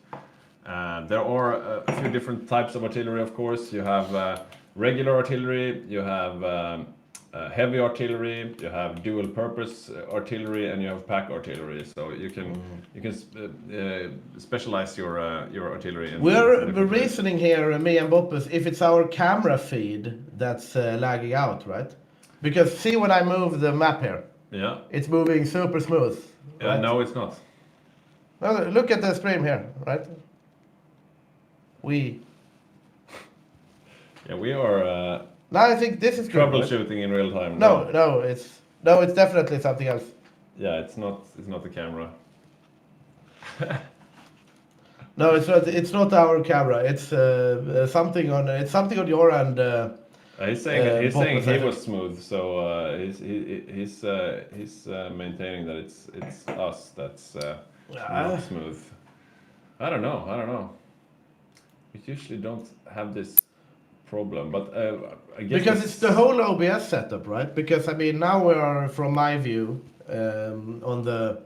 There are a few different types of artillery, of course. You have regular artillery, you have heavy artillery, you have dual purpose artillery, and you have pack artillery. So you can specialize your artillery. We're reasoning here, me and Boppus, if it's our camera feed that's lagging out, right? Because see when I move the map here, it's moving super smooth. Right? No, it's not. No, look at the stream here, right? We are. No, I think this is troubleshooting in real time. No, it's definitely something else. Yeah, it's not the camera. No, it's not our camera. It's something on your end. He's saying he was smooth, so he's maintaining that it's us that's not smooth. I don't know. We usually don't have this problem, but I guess because it's the whole OBS setup, right? Because I mean, now we are, from my view, on the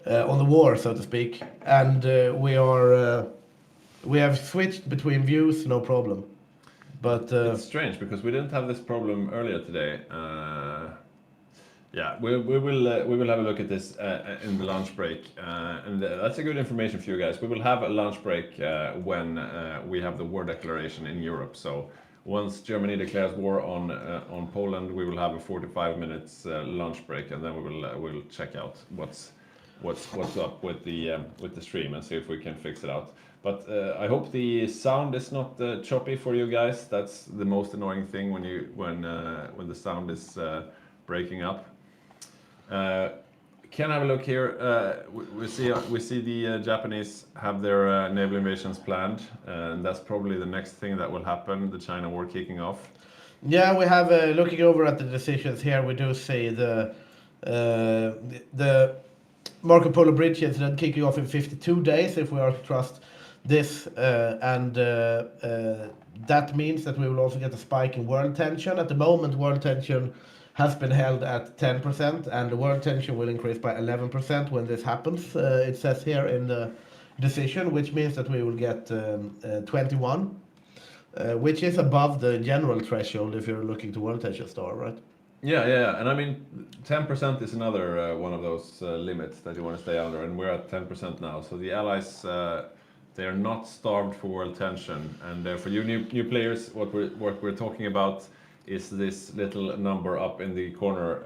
war, so to speak, and we have switched between views, no problem. But it's strange because we didn't have this problem earlier today. Yeah, we will have a look at this in the lunch break, and that's a good information for you guys. We will have a lunch break when we have the war declaration in Europe. So once Germany declares war on Poland, we will have a 45 minutes lunch break, and then we'll check out what's up with the stream and see if we can fix it out. But I hope the sound is not choppy for you guys. That's the most annoying thing when the sound is breaking up. can have a look here. We see the Japanese have their naval invasions planned, and that's probably the next thing that will happen. The China war kicking off. Yeah, we have looking over at the decisions here. We do see the Marco Polo Bridge incident kicking off in 52 days, if we are to trust this, and that means that we will also get a spike in world tension. At the moment, world tension has been held at 10%, and the world tension will increase by 11% when this happens. It says here in the decision, which means that we will get 21, which is above the general threshold if you're looking to world tension star, right? Yeah. And I mean, 10% is another one of those limits that you want to stay under, and we're at 10% now. So the allies, they are not starved for world tension. And for you new players, what we're talking about is this little number up in the corner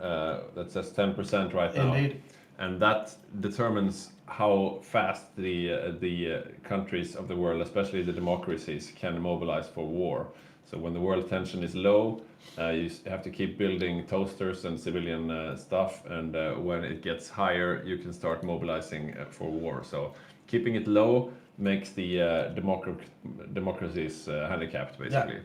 that says 10% right now. Indeed. And that determines how fast the countries of the world, especially the democracies, can mobilize for war. So when the world tension is low, you have to keep building toasters and civilian stuff, and when it gets higher, you can start mobilizing for war. So keeping it low makes the democracies handicapped, basically. Yeah.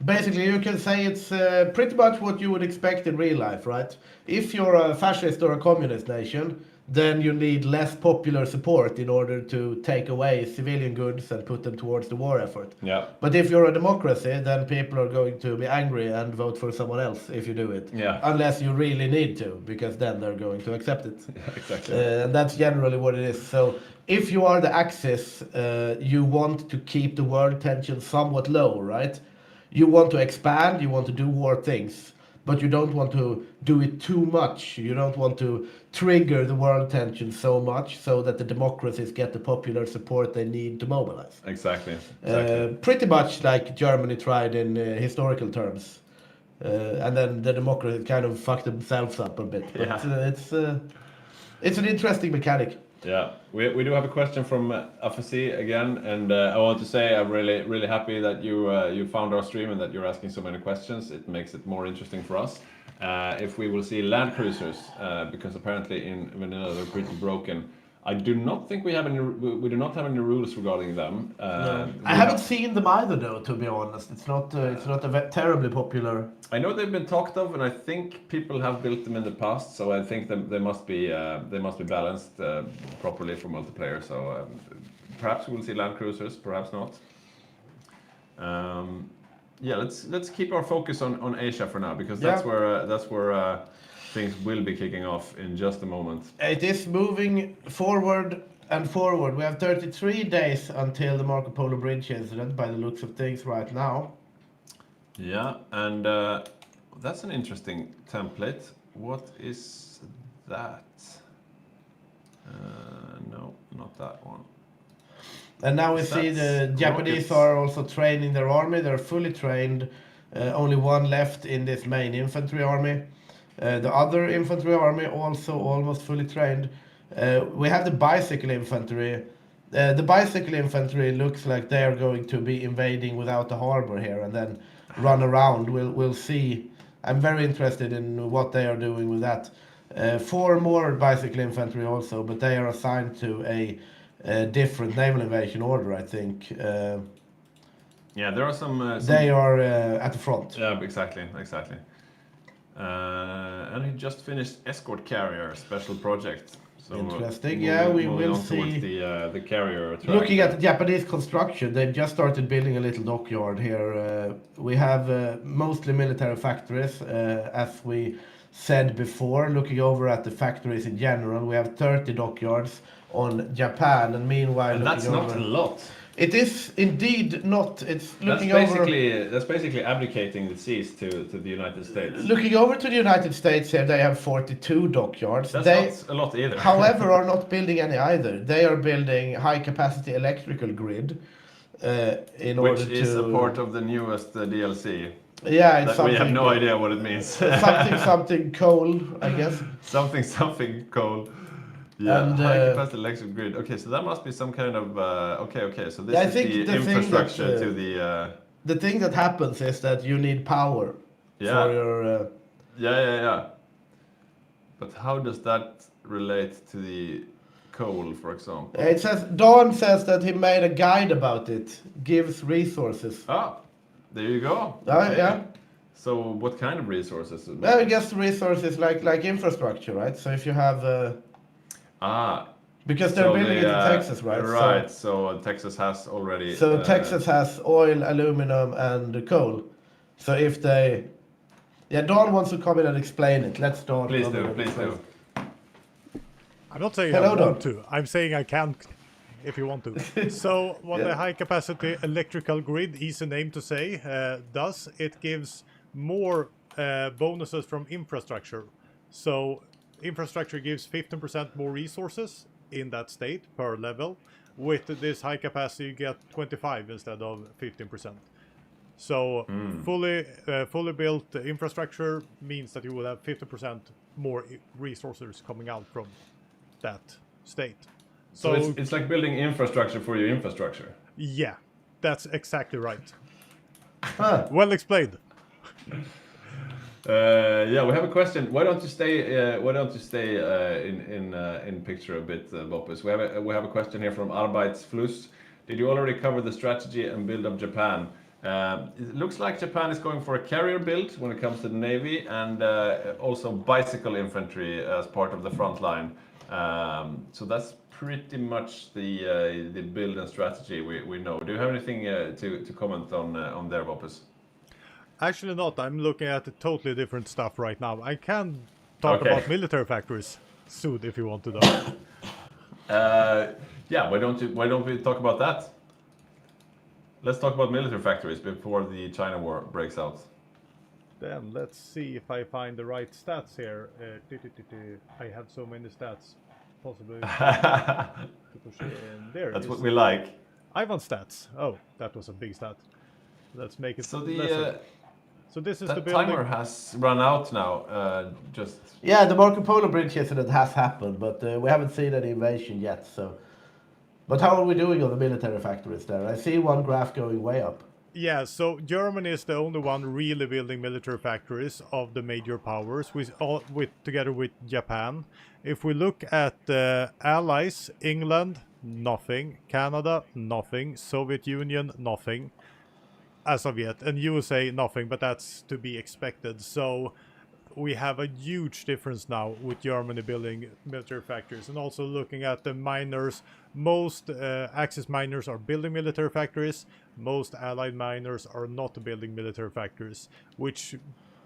Basically, you can say it's pretty much what you would expect in real life, right? If you're a fascist or a communist nation, then you need less popular support in order to take away civilian goods and put them towards the war effort. Yeah. But if you're a democracy, then people are going to be angry and vote for someone else if you do it. Yeah. Unless you really need to, because then they're going to accept it. Yeah, exactly. And that's generally what it is. So if you are the Axis, you want to keep the world tension somewhat low, right? You want to expand, you want to do war things, but you don't want to do it too much. You don't want to trigger the world tension so much so that the democracies get the popular support they need to mobilize. Exactly. Pretty much like Germany tried in historical terms. And then the democracies kind of fucked themselves up a bit. But it's an interesting mechanic. Yeah, we do have a question from Afasi again, and I want to say I'm really happy that you found our stream and that you're asking so many questions. It makes it more interesting for us. If we will see land cruisers, because apparently in vanilla they're pretty broken. I do not think we do not have any rules regarding them. No. I haven't seen them either, though. To be honest, it's not a terribly popular. I know they've been talked of, and I think people have built them in the past. So I think they must be balanced properly for multiplayer. So perhaps we will see land cruisers, perhaps not. Yeah, let's keep our focus on Asia for now, because that's where things will be kicking off in just a moment. It is moving forward and forward. We have 33 days until the Marco Polo Bridge incident, by the looks of things right now. Yeah, and that's an interesting template. What is that? No, not that one. And now we see the Japanese are also training their army. They're fully trained. Only one left in this main infantry army. The other infantry army also almost fully trained. We have the bicycle infantry. The bicycle infantry looks like they are going to be invading without the harbor here and then run around. We'll see. I'm very interested in what they are doing with that. 4 more bicycle infantry also, but they are assigned to a different naval invasion order, I think. Yeah, there are some... They are at the front. Yeah, exactly. And he just finished escort carrier special project. So interesting. Yeah, we will see. Towards the carrier track. Looking at the Japanese construction, they've just started building a little dockyard here. We have mostly military factories, as we said before. Looking over at the factories in general, we have 30 dockyards on Japan, and meanwhile, and that's not a lot. It is indeed not. It's looking That's basically abdicating the seas to the United States. Looking over to the United States here, they have 42 dockyards. That's not a lot either. However, are not building any either. They are building high-capacity electrical grid in order to... Which is a part of the newest DLC. Yeah, it's something... We have no idea what it means. something coal, I guess. Something coal. Yeah, high capacity electric grid. Okay, so that must be some kind of okay. So this is the infrastructure to the. The thing that happens is that you need power for your. Yeah. But how does that relate to the coal, for example? It says Dawn says that he made a guide about it. Gives resources. Ah, there you go. Yeah. So what kind of resources? Well, I guess resources like infrastructure, right? So if you have because they're building it in Texas, right? Right. So Texas has already. So Texas has oil, aluminum, and coal. So if they, Dawn wants to come in and explain it. Let's Dawn. Please come in do. and Please explain do. it. I'm not saying Hello, I want Don. to. I'm saying I can if you want to. So what the high capacity electrical grid, easy name to say, does, it gives more bonuses from infrastructure. So infrastructure gives 15% more resources in that state per level. With this high capacity, you get 25 instead of 15%. So fully built infrastructure means that you will have 50% more resources coming out from that state. So it's like building infrastructure for your infrastructure. Yeah, that's exactly right. Huh. Well explained. Yeah, we have a question. Why don't you stay? In picture a bit, Boppus? We have a question here from Arbeitsfluss. Did you already cover the strategy and build up Japan? It looks like Japan is going for a carrier build when it comes to the navy, and also bicycle infantry as part of the front line. So that's pretty much the build and strategy we know. Do you have anything to comment on there, Boppus? Actually not. I'm looking at totally different stuff right now. I can talk about military factories soon if you want to know. Yeah, why don't we talk about that? Let's talk about military factories before the China war breaks out. Then let's see if I find the right stats here. I have so many stats. Possibly to push it in. There. That's what we like. Ivan stats. Oh, that was a big stat. Let's make it. So so this is that the building. timer has run out now. The Marco Polo bridge incident has happened, but we haven't seen any invasion yet. So, but how are we doing on the military factories there? I see one graph going way up. Yeah, so Germany is the only one really building military factories of the major powers, together with Japan. If we look at the allies, England, nothing. Canada, nothing. Soviet Union, nothing. As of yet. And USA, nothing, but that's to be expected. So we have a huge difference now with Germany building military factories. And also looking at the miners, most Axis miners are building military factories. Most Allied miners are not building military factories, which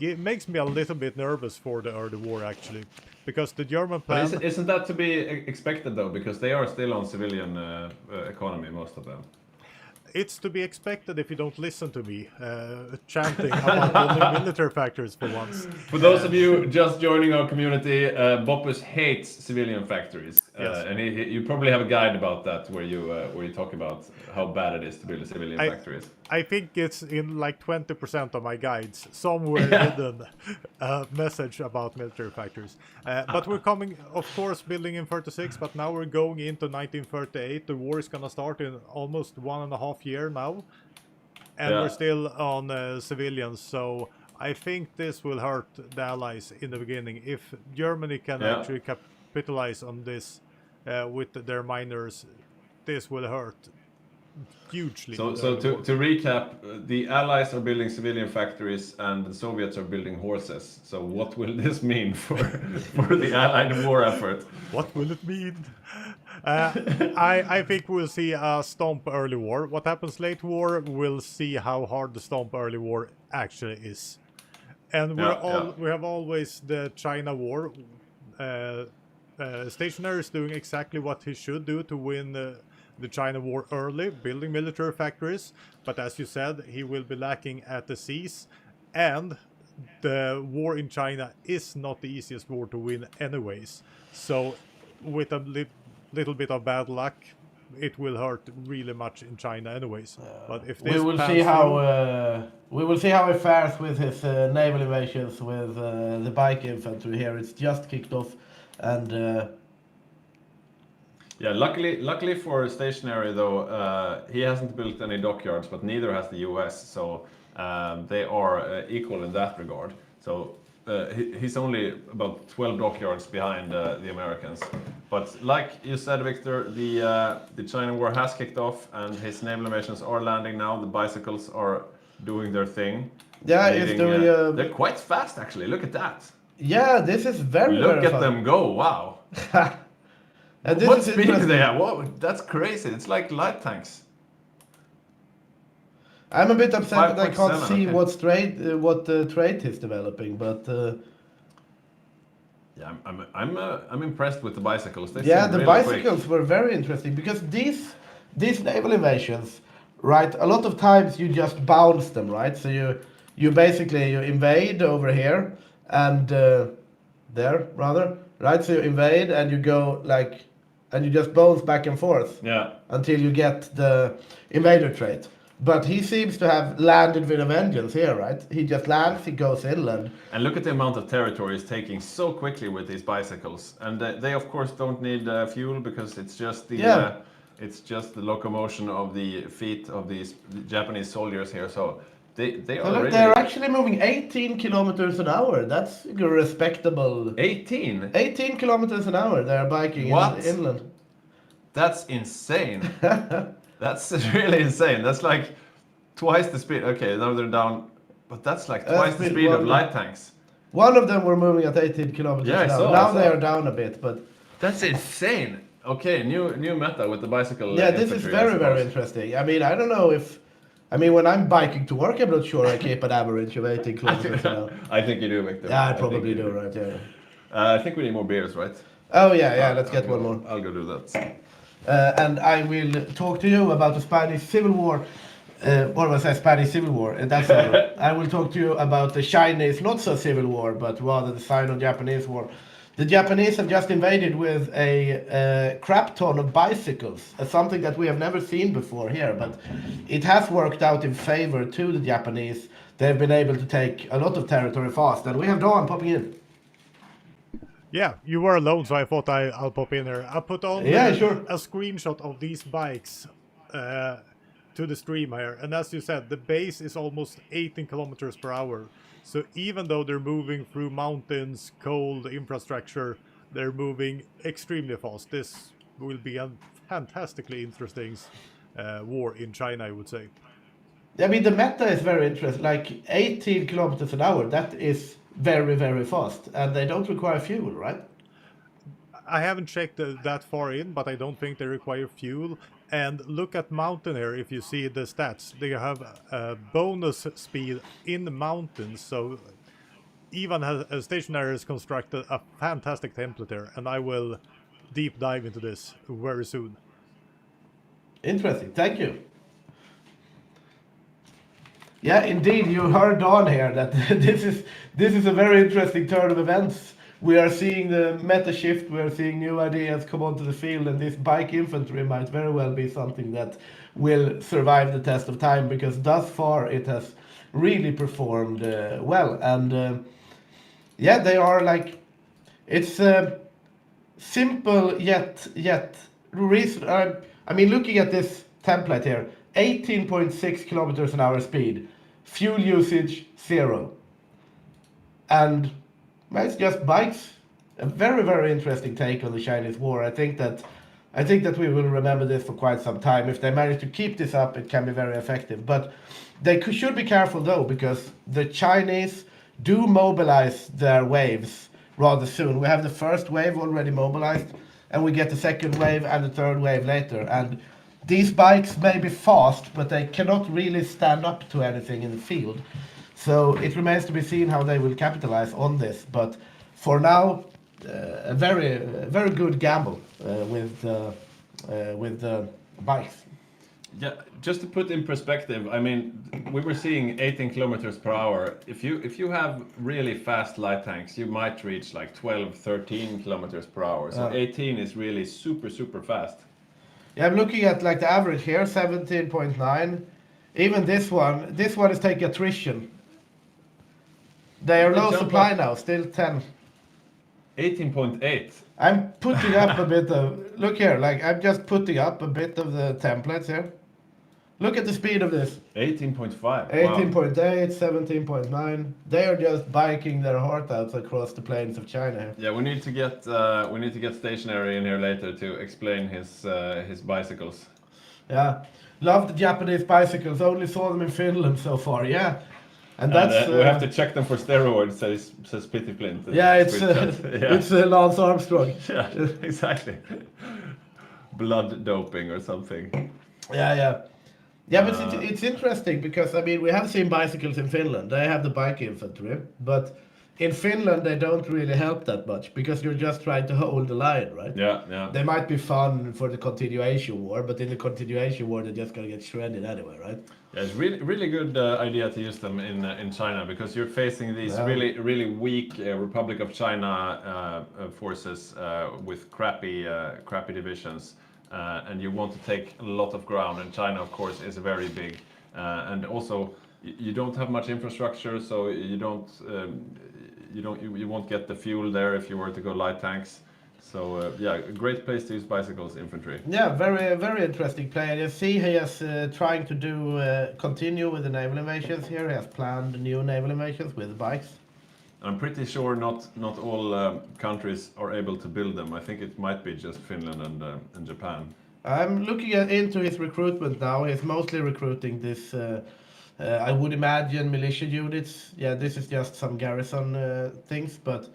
makes me a little bit nervous for the early war, actually. Because the German plan... But isn't that to be expected, though? Because they are still on civilian economy, most of them. It's to be expected if you don't listen to me chanting about building military factories for once. For those of you just joining our community, Boppus hates civilian factories, Yes. and you probably have a guide about that where you talk about how bad it is to build civilian factories. I think it's in like 20% of my guides, somewhere hidden a message about military factories. But we're coming, of course, building in 36, but now we're going into 1938. The war is going to start in almost 1.5 years now, and we're still on civilians. So I think this will hurt the Allies in the beginning. If Germany can actually capitalize on this with their miners, this will hurt hugely. So to recap, the Allies are building civilian factories and the Soviets are building horses. So what will this mean for the Allied war effort? What will it mean? I think we'll see a stomp early war. What happens late war, we'll see how hard the stomp early war actually is. And we have always the China war. Stationary is doing exactly what he should do to win the China war early, building military factories. But as you said, he will be lacking at the seas. And the war in China is not the easiest war to win anyways. So with a little bit of bad luck, it will hurt really much in China anyways. But if this we will see how it fares with his naval invasions with the bike infantry here. It's just kicked off, and luckily for stationary though, he hasn't built any dockyards, but neither has the US. So they are equal in that regard. So he's only about 12 dockyards behind the Americans. But like you said, Victor, the China war has kicked off, and his naval invasions are landing now. The bicycles are doing their thing. Yeah, it's doing. They're quite fast, actually. Look at that. Yeah, this is very Look very at fun. them go! Wow. And this What is speed do interesting. they have? Whoa, that's crazy. It's like light tanks. I'm a bit upset that I can't 5.7, see okay. what trait he's developing, but Yeah, I'm impressed with the bicycles. They yeah, seem the really bicycles quick. were very interesting because these naval invasions, right? A lot of times you just bounce them, right? So you basically you invade over here and there rather, right? So you invade and you go like, and you just bounce back and forth Yeah. until you get the invader trait. But he seems to have landed with a vengeance here, right? He just lands, he goes inland. And look at the amount of territory he's taking so quickly with these bicycles. And they of course don't need fuel because Yeah. it's just the locomotion of the feet of these Japanese soldiers here. So they So are look, really they're actually moving 18 kilometers an hour. That's a respectable. 18. 18 kilometers an hour they're biking What? inland. That's insane. That's really insane. That's like twice the speed. Okay, now they're down, but that's like twice the Speed speed of one. light tanks. One of them were moving at 18 kilometers Yeah, I an hour. saw, I Now they saw. are down a bit, but That's insane. Okay, new meta with the bicycle yeah, this is infantry, I very, very suppose. interesting. I mean, I don't know if. I mean, when I'm biking to work, I'm not sure I keep an average of 18 kilometers an hour. I think you do, Victor. Yeah, I think probably you do, right? Yeah. I think we need more beers, right? Oh, yeah, let's get I'll one go- more. I'll go do that. And I will talk to you about the Spanish Civil War. Or was I Spanish Civil War? That's over. I will talk to you about the Chinese, not so Civil War, but rather the Sino-Japanese War. The Japanese have just invaded with a crap ton of bicycles, something that we have never seen before here, but it has worked out in favor to the Japanese. They've been able to take a lot of territory fast, and we have Dawn popping in. Yeah, you were alone, so I thought I'll pop in here. I put on Yeah, sure. a screenshot of these bikes to the stream here, and as you said, the base is almost 18 kilometers per hour. So even though they're moving through mountains, cold infrastructure, they're moving extremely fast. This will be a fantastically interesting war in China, I would say. I mean, the meta is very interesting. Like 18 kilometers an hour, that is very, very fast, and they don't require fuel, right? I haven't checked that far in, but I don't think they require fuel. And look at mountain here, if you see the stats. They have a bonus speed in the mountains, so even a stationary has constructed a fantastic template here, and I will deep dive into this very soon. Interesting. Thank you. Yeah, indeed, you heard on here that this is a very interesting turn of events. We are seeing the meta shift, we are seeing new ideas come onto the field, and this bike infantry might very well be something that will survive the test of time, because thus far it has really performed well. And yeah, they are like, it's simple yet reason. I mean, looking at this template here, 18.6 kilometers an hour speed, fuel usage 0, and well, it's just bikes. A very, very interesting take on the Chinese war. I think that we will remember this for quite some time. If they manage to keep this up, it can be very effective. But they should be careful though, because the Chinese do mobilize their waves rather soon. We have the first wave already mobilized, and we get the second wave and the third wave later. And these bikes may be fast, but they cannot really stand up to anything in the field. So it remains to be seen how they will capitalize on this. But for now, a very good gamble with the bikes. Yeah, just to put in perspective, I mean, we were seeing 18 kilometers per hour. If you have really fast light tanks, you might reach like 12, 13 kilometers per hour. So 18 is really super fast. Yeah, I'm looking at like the average here, 17.9. Even this one is taking attrition. They are They low jump supply up. now, still 10. 18.8. I'm putting up a bit of, look here, like I'm just putting up a bit of the templates here. Look at the speed of this. 18.5. Wow. 18.8, 17.9. They are just biking their heart out across the plains of China. Yeah, we need to get stationary in here later to explain his bicycles. Yeah. Love the Japanese bicycles. Only saw them in Finland so far. Yeah. And that's we have to check them for steroids, says Pitty Flint. yeah, it's it's Lance Armstrong. Yeah, exactly. Blood doping or something. Yeah, but it's interesting because I mean we have seen bicycles in Finland. They have the bike infantry, but in Finland they don't really help that much because you're just trying to hold the line, right? Yeah. They might be fun for the continuation war, but in the continuation war they're just gonna get shredded anyway, right? Yeah, it's really good idea to use them in China because you're facing these really weak Republic of China forces with crappy divisions, and you want to take a lot of ground. And China, of course, is very big, and also you don't have much infrastructure, so you won't get the fuel there if you were to go light tanks. So yeah, a great place to use bicycles infantry. Yeah, very interesting player. You see, he is trying to continue with the naval invasions here. He has planned new naval invasions with bikes. I'm pretty sure not all countries are able to build them. I think it might be just Finland and Japan. I'm looking into his recruitment now. He's mostly recruiting this. I would imagine militia units. Yeah, this is just some garrison things, but.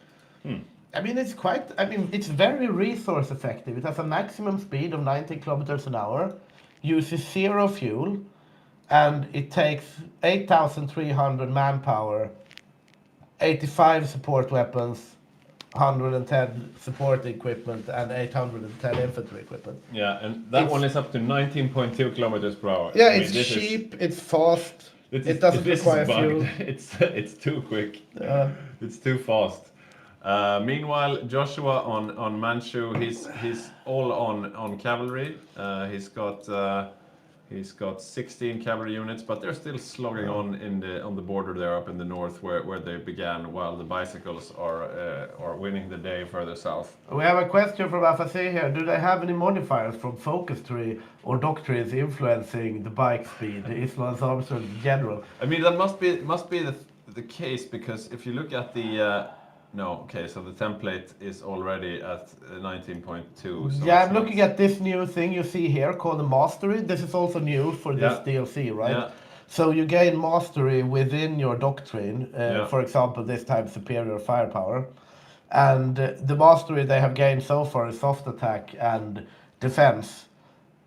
I mean, it's very resource effective. It has a maximum speed of 90 kilometers an hour, uses 0 fuel, and it takes 8,300 manpower, 85 support weapons, 110 support equipment, and 810 infantry equipment. Yeah, and that one is up to 19.2 kilometers per hour. Yeah, it's cheap, it's fast, it doesn't require fuel. It's too quick. It's too fast. Meanwhile, Joshua on Manchu, he's all on cavalry. He's got 16 cavalry units, but they're still slogging on the border there up in the north where they began, while the bicycles are winning the day further south. We have a question from FSA here. Do they have any modifiers from focus tree or doctrines influencing the bike speed? Is Lance Armstrong in general? I mean, that must be the case, because if you look at the so the template is already at 19.2. So yeah, I'm looking at this new thing you see here called the Mastery. This is also new for this DLC, right? Yeah. So you gain Mastery within your doctrine, for example, this time superior firepower. And the Mastery they have gained so far is soft attack and defense.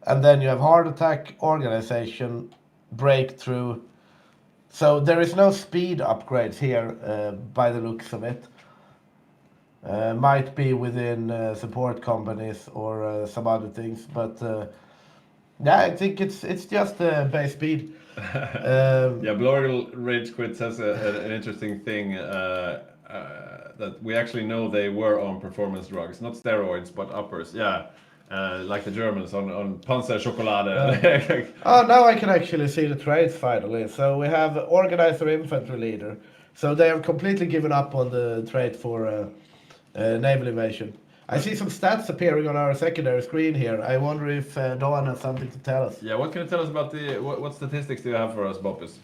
And then you have hard attack, organization, breakthrough. So there is no speed upgrades here by the looks of it. Might be within support companies or some other things, but yeah, I think it's just base speed. Yeah, Blorgal Rage Quit says an interesting thing that we actually know they were on performance drugs, not steroids, but uppers. Yeah, like the Germans on Panzer Schokolade. Oh, now I can actually see the traits finally. So we have organizer, infantry leader. So they have completely given up on the trait for naval invasion. I see some stats appearing on our secondary screen here. I wonder if Dawn has something to tell us. Yeah, what can you tell us about what statistics do you have for us, Boppus?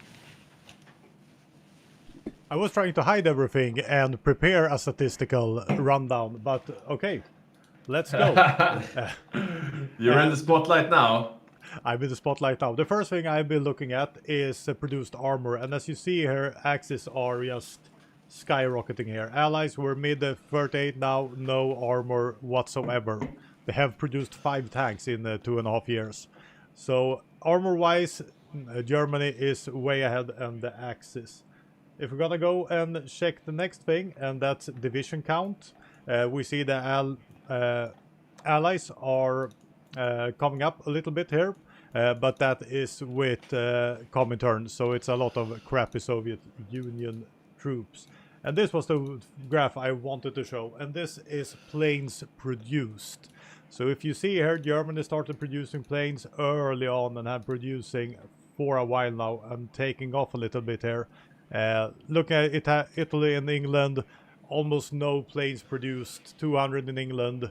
I was trying to hide everything and prepare a statistical rundown, but okay, let's go. You're in the spotlight now. I'm in the spotlight now. The first thing I've been looking at is produced armor, and as you see here, axes are just skyrocketing here. Allies were mid 38 now, no armor whatsoever. They have produced 5 tanks in 2.5 years. So armor wise, Germany is way ahead on the axis. If we're gonna go and check the next thing, and that's division count, we see the allies are coming up a little bit here, but that is with Comintern, so it's a lot of crappy Soviet Union troops. And this was the graph I wanted to show, and this is planes produced. So if you see here, Germany started producing planes early on and have producing for a while now and taking off a little bit here. Look at it, Italy and England, almost no planes produced, 200 in England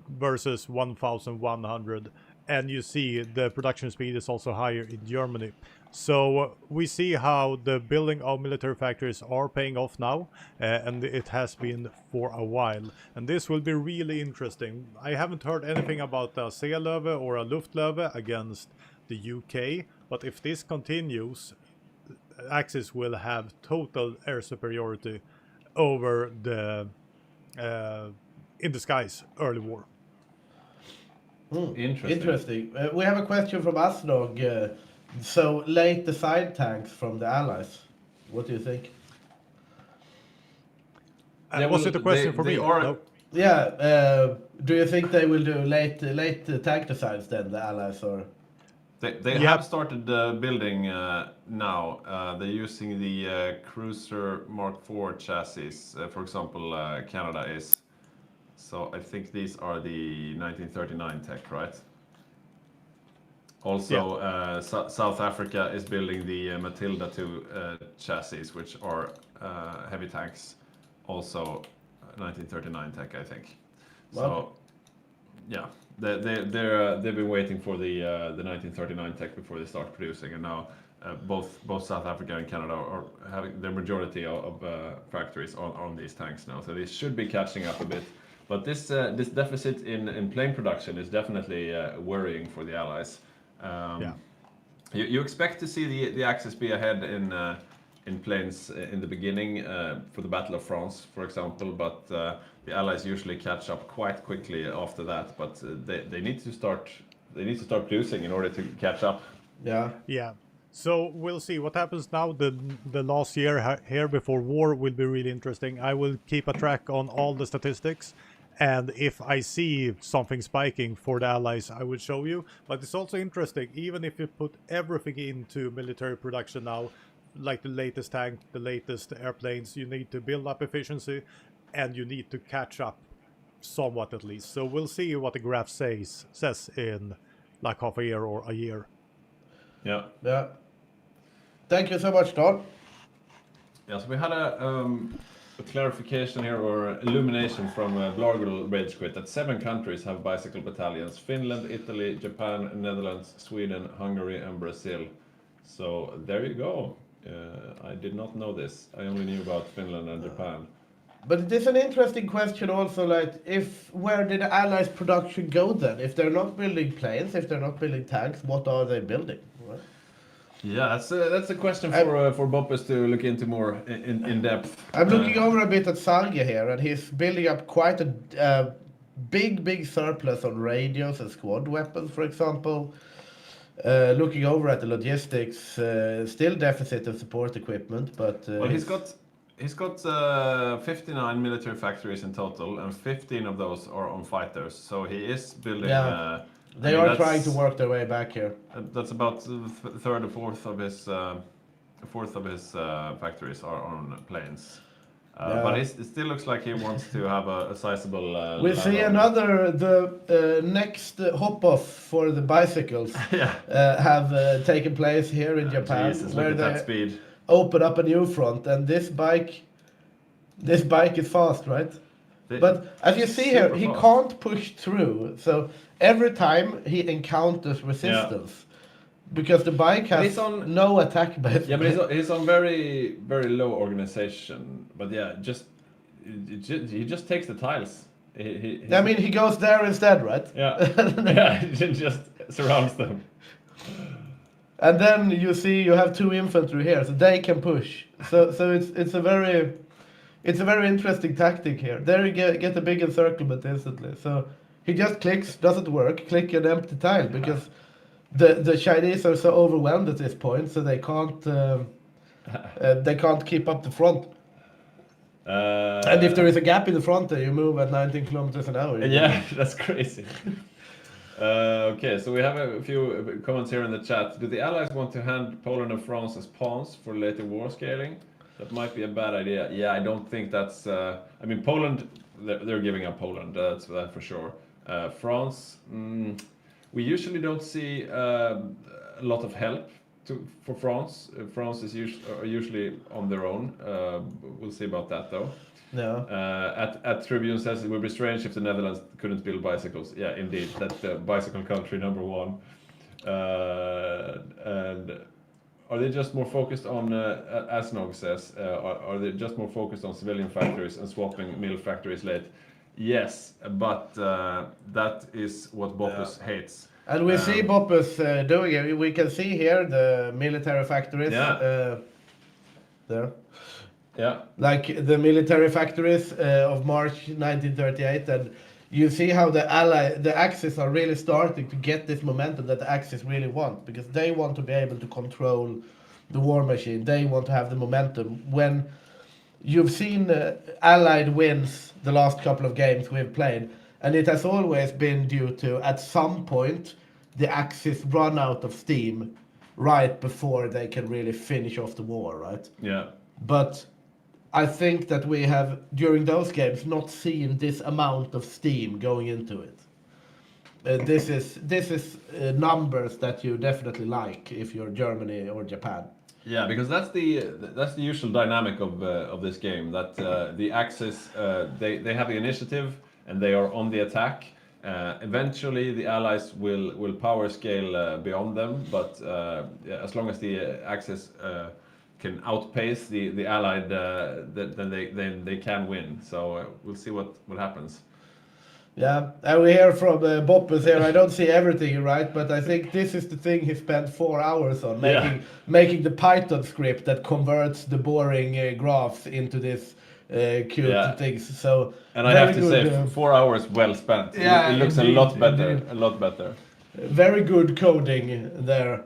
versus 1,100 and you see the production speed is also higher in Germany. So we see how the building of military factories are paying off now, and it has been for a while. And this will be really interesting. I haven't heard anything about a Seelöwe or a Luftwaffe against the UK, but if this continues, Axis will have total air superiority over the in the skies early war. Interesting. We have a question from Asnog. So late the side tanks from the Allies. What do you think? Was it a question for me? No? Yeah. Do you think they will do late tank designs then, the Allies, or? They have started building now. They're using the Cruiser Mark IV chassis, for example, Canada is. So I think these are the 1939 tech, right? Also, South Africa is building the Matilda II chassis, which are heavy tanks, also 1939 tech, I think. Wow. So, yeah, they've been waiting for the 1939 tech before they start producing, and now both South Africa and Canada are having the majority of factories on these tanks now, so they should be catching up a bit. But this deficit in plane production is definitely worrying for the Allies. You expect to see the Axis be ahead in planes in the beginning for the Battle of France, for example, but the Allies usually catch up quite quickly after that. But they need to start producing in order to catch up. Yeah. So we'll see what happens now. The last year here before war will be really interesting. I will keep a track on all the statistics. And if I see something spiking for the Allies, I will show you. But it's also interesting, even if you put everything into military production now, like the latest tank, the latest airplanes, you need to build up efficiency and you need to catch up somewhat at least. So we'll see what the graph says in like half a year or a year. Yeah. Thank you so much, Don. Yes, we had a clarification here, or illumination from Blargl Rage Quit, that 7 countries have bicycle battalions: Finland, Italy, Japan, Netherlands, Sweden, Hungary, and Brazil. So there you go. I did not know this. I only knew about Finland and Japan. But it is an interesting question also, like, where did the Allies' production go then? If they're not building planes, if they're not building tanks, what are they building? Right? Yeah, that's a question for Boppes to look into more in depth. I'm looking over a bit at Sarge here, and he's building up quite a big surplus on radios and squad weapons, for example. Looking over at the logistics, still deficit of support equipment, but well, he's got 59 military factories in total, and 15 of those are on fighters. So he is building. Yeah. They are trying to work their way back here. That's about third or fourth of his factories are on planes. But it still looks like he wants to have a sizable. We see the next hop off for the bicycles have taken place here in Japan, Jesus, where look at they that speed. Open up a new front, and this bike is fast, right? But as you see here, he can't push through. So every time he encounters resistance, because the bike has no attack base. Yeah, but he's on very low organization. But yeah, he just takes the tiles. He goes there instead, right? Yeah, he just surrounds them. And then you see you have 2 infantry here, so they can push. So it's a very interesting tactic here. There you get the big encirclement instantly. So he just clicks, doesn't work, click an empty tile, because the Chinese are so overwhelmed at this point, so they can't keep up the front. And if there is a gap in the front, there you move at 19 kilometers an hour. Yeah, that's crazy. Okay, so we have a few comments here in the chat. Do the Allies want to hand Poland and France as pawns for later war scaling? That might be a bad idea. Yeah, I don't think that's... Poland, they're giving up Poland, that's for sure. France, we usually don't see a lot of help for France. France is usually on their own. We'll see about that though. No. At Tribune says it would be strange if the Netherlands couldn't build bicycles. Yeah, indeed, that's the bicycle country #1. And are they just more focused on, as Nog says, are they just more focused on civilian factories and swapping mill factories late? Yes, but that is what Boppus hates. And we see Boppus doing it. We can see here the military factories. Yeah. There. Yeah. Like the military factories of March 1938, and you see how the Axis are really starting to get this momentum that the Axis really want, because they want to be able to control the war machine. They want to have the momentum. When you've seen Allied wins the last couple of games we've played, and it has always been due to, at some point, the Axis run out of steam right before they can really finish off the war, right? Yeah. But I think that we have, during those games, not seen this amount of steam going into it. This is numbers that you definitely like if you're Germany or Japan. Yeah, because that's the usual dynamic of this game. That the Axis they have the initiative and they are on the attack. Eventually, the Allies will power scale beyond them, but as long as the Axis can outpace the Allied, then they can win. So we'll see what happens. Yeah, and we hear from Boppus here. I don't see everything right, but I think this is the thing he spent 4 hours on, making the Python script that converts the boring graphs into this cute things. So, and I have to say, 4 hours well spent. Yeah, it looks indeed, a lot better. Indeed. A lot better. Very good coding there.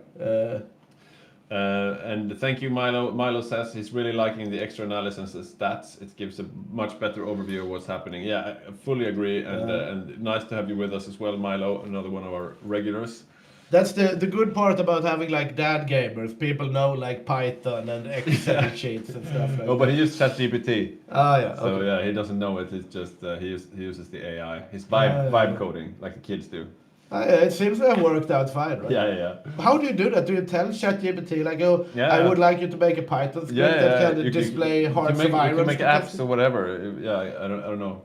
And thank you, Milo. Milo says he's really liking the extra analysis and stats. It gives a much better overview of what's happening. Yeah, I fully agree, and nice to have you with us as well, Milo. Another one of our regulars. That's the good part about having like dad gamers. People know like Python and Excel sheets and stuff like Oh, but he used ChatGPT. Ah, yeah. So Okay. yeah, he doesn't know it. It's just he uses the AI. He's vibe coding like the kids do. It seems to have worked out fine, right? Yeah. How do you do that? Do you tell ChatGPT like, "Oh, Yeah. I would like you to make a Python script that can display hearts of iron"? You can make apps or whatever. Yeah, I don't know.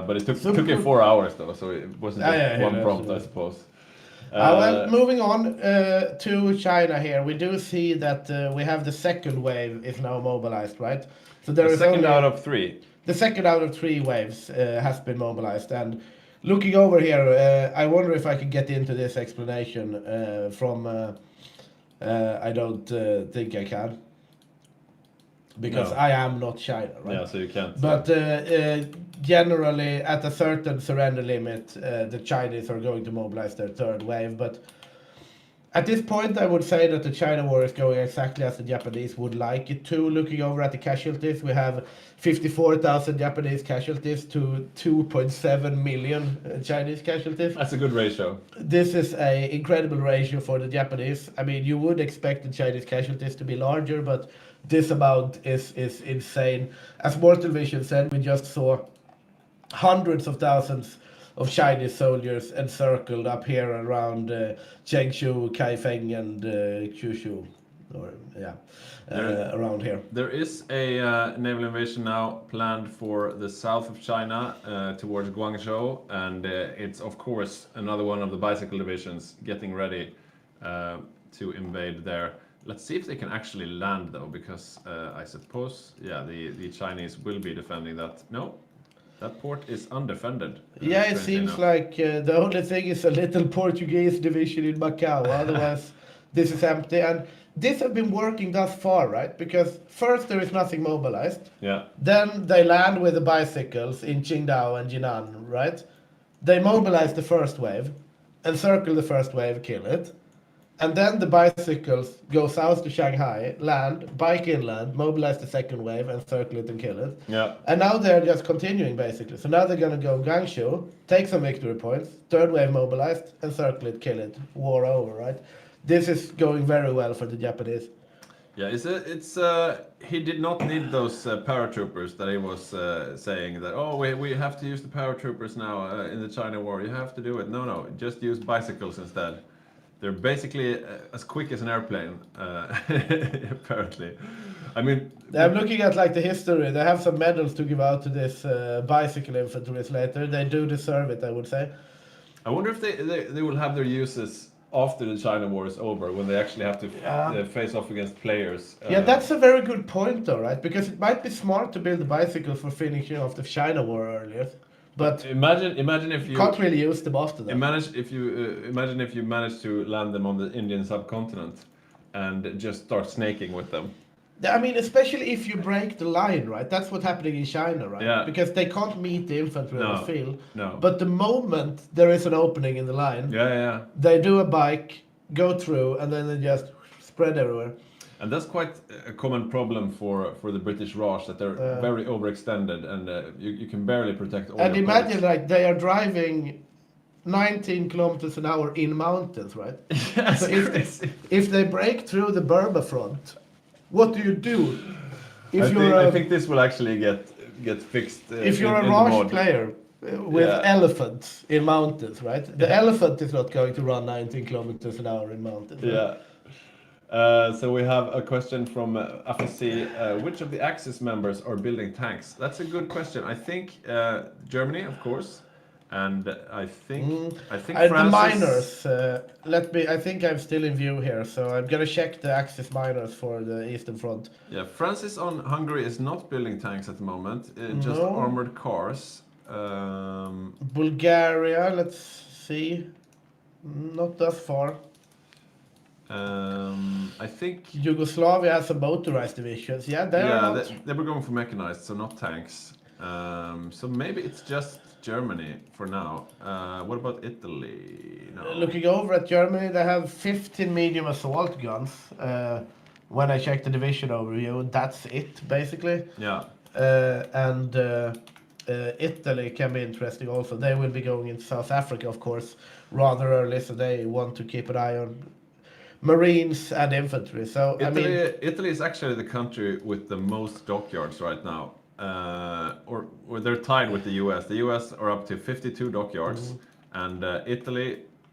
But it took it 4 hours though, so it wasn't just one prompt, I suppose. Well, moving on to China here, we do see that we have the second wave is now mobilized, right? So there is second out of 3. The second out of 3 waves has been mobilized, and looking over here, I wonder if I can get into this explanation from. I don't think I can, because I am not China, right? Yeah, so you can't. But generally, at a certain surrender limit, the Chinese are going to mobilize their third wave. But at this point, I would say that the China war is going exactly as the Japanese would like it to. Looking over at the casualties, we have 54,000 Japanese casualties to 2.7 million Chinese casualties. That's a good ratio. This is an incredible ratio for the Japanese. I mean, you would expect the Chinese casualties to be larger, but this amount is insane. As Mortal Vision said, we just saw hundreds of thousands of Chinese soldiers encircled up here around Changshu, Kaifeng, and Kyushu, around here. There is a naval invasion now planned for the south of China towards Guangzhou, and it's of course another one of the bicycle divisions getting ready to invade there. Let's see if they can actually land though, because I suppose, the Chinese will be defending that. No. That port is undefended. Yeah, it seems like the only thing is a little Portuguese division in Macau. Otherwise, this is empty. And this has been working thus far, right? Because first there is nothing mobilized. Yeah. Then they land with the bicycles in Qingdao and Jinan, right? They mobilize the first wave, encircle the first wave, kill it. And then the bicycles go south to Shanghai, land, bike inland, mobilize the second wave, and circle it and kill it. Yeah. And now they're just continuing, basically. So now they're going to go Guangzhou, take some victory points, third wave mobilized, and circle it, kill it. War over, right? This is going very well for the Japanese. Yeah, it's he did not need those paratroopers that he was saying that, oh, we have to use the paratroopers now in the China war. You have to do it. No, just use bicycles instead. They're basically as quick as an airplane, apparently. I mean, I'm looking at like the history. They have some medals to give out to this bicycle infantries later. They do deserve it, I would say. I wonder if they will have their uses after the China War is over, when they actually have to face off against players. Yeah, that's a very good point, though, right? Because it might be smart to build a bicycle for finishing off the China War earlier, but imagine if you can't really use them after that. imagine if you manage to land them on the Indian subcontinent and just start snaking with them. I mean, especially if you break the line, right? That's what's happening in China, right? Yeah. Because they can't meet the infantry on the No, field. no. But the moment there is an opening in the line, Yeah. they do a bike, go through, and then they just spread everywhere. And that's quite a common problem for the British Raj, that they're very overextended, and you can barely protect all And your imagine, points. like, they are driving 19 kilometers an hour in mountains, right? That's So crazy. if they break through the Burma front, what do you do? I think this will actually get fixed. If you're in a the Raj mod. player with Yeah. elephants in mountains, right? The elephant is not going to run 19 kilometers an hour in mountains. Right? Yeah. So we have a question from FSC. Which of the Axis members are building tanks? That's a good question. I think Germany, of course, and I think The France. miners. I think I'm still in view here, so I'm gonna check the Axis miners for the Eastern Front. Yeah, Francis on Hungary is not building tanks at the moment. Just No. armored cars. Bulgaria, let's see. Not that far. I think. Yugoslavia has some motorized divisions. Yeah, they're not. They were going for mechanized, so not tanks. So maybe it's just Germany for now. What about Italy? No. Looking over at Germany, they have 15 medium assault guns. When I check the division overview, that's it basically. Yeah. And Italy can be interesting also. They will be going into South Africa, of course, rather early, so they want to keep an eye on Marines and infantry. So Italy is actually the country with the most dockyards right now. Or they're tied with the US. The US are up to 52 dockyards, and Italy,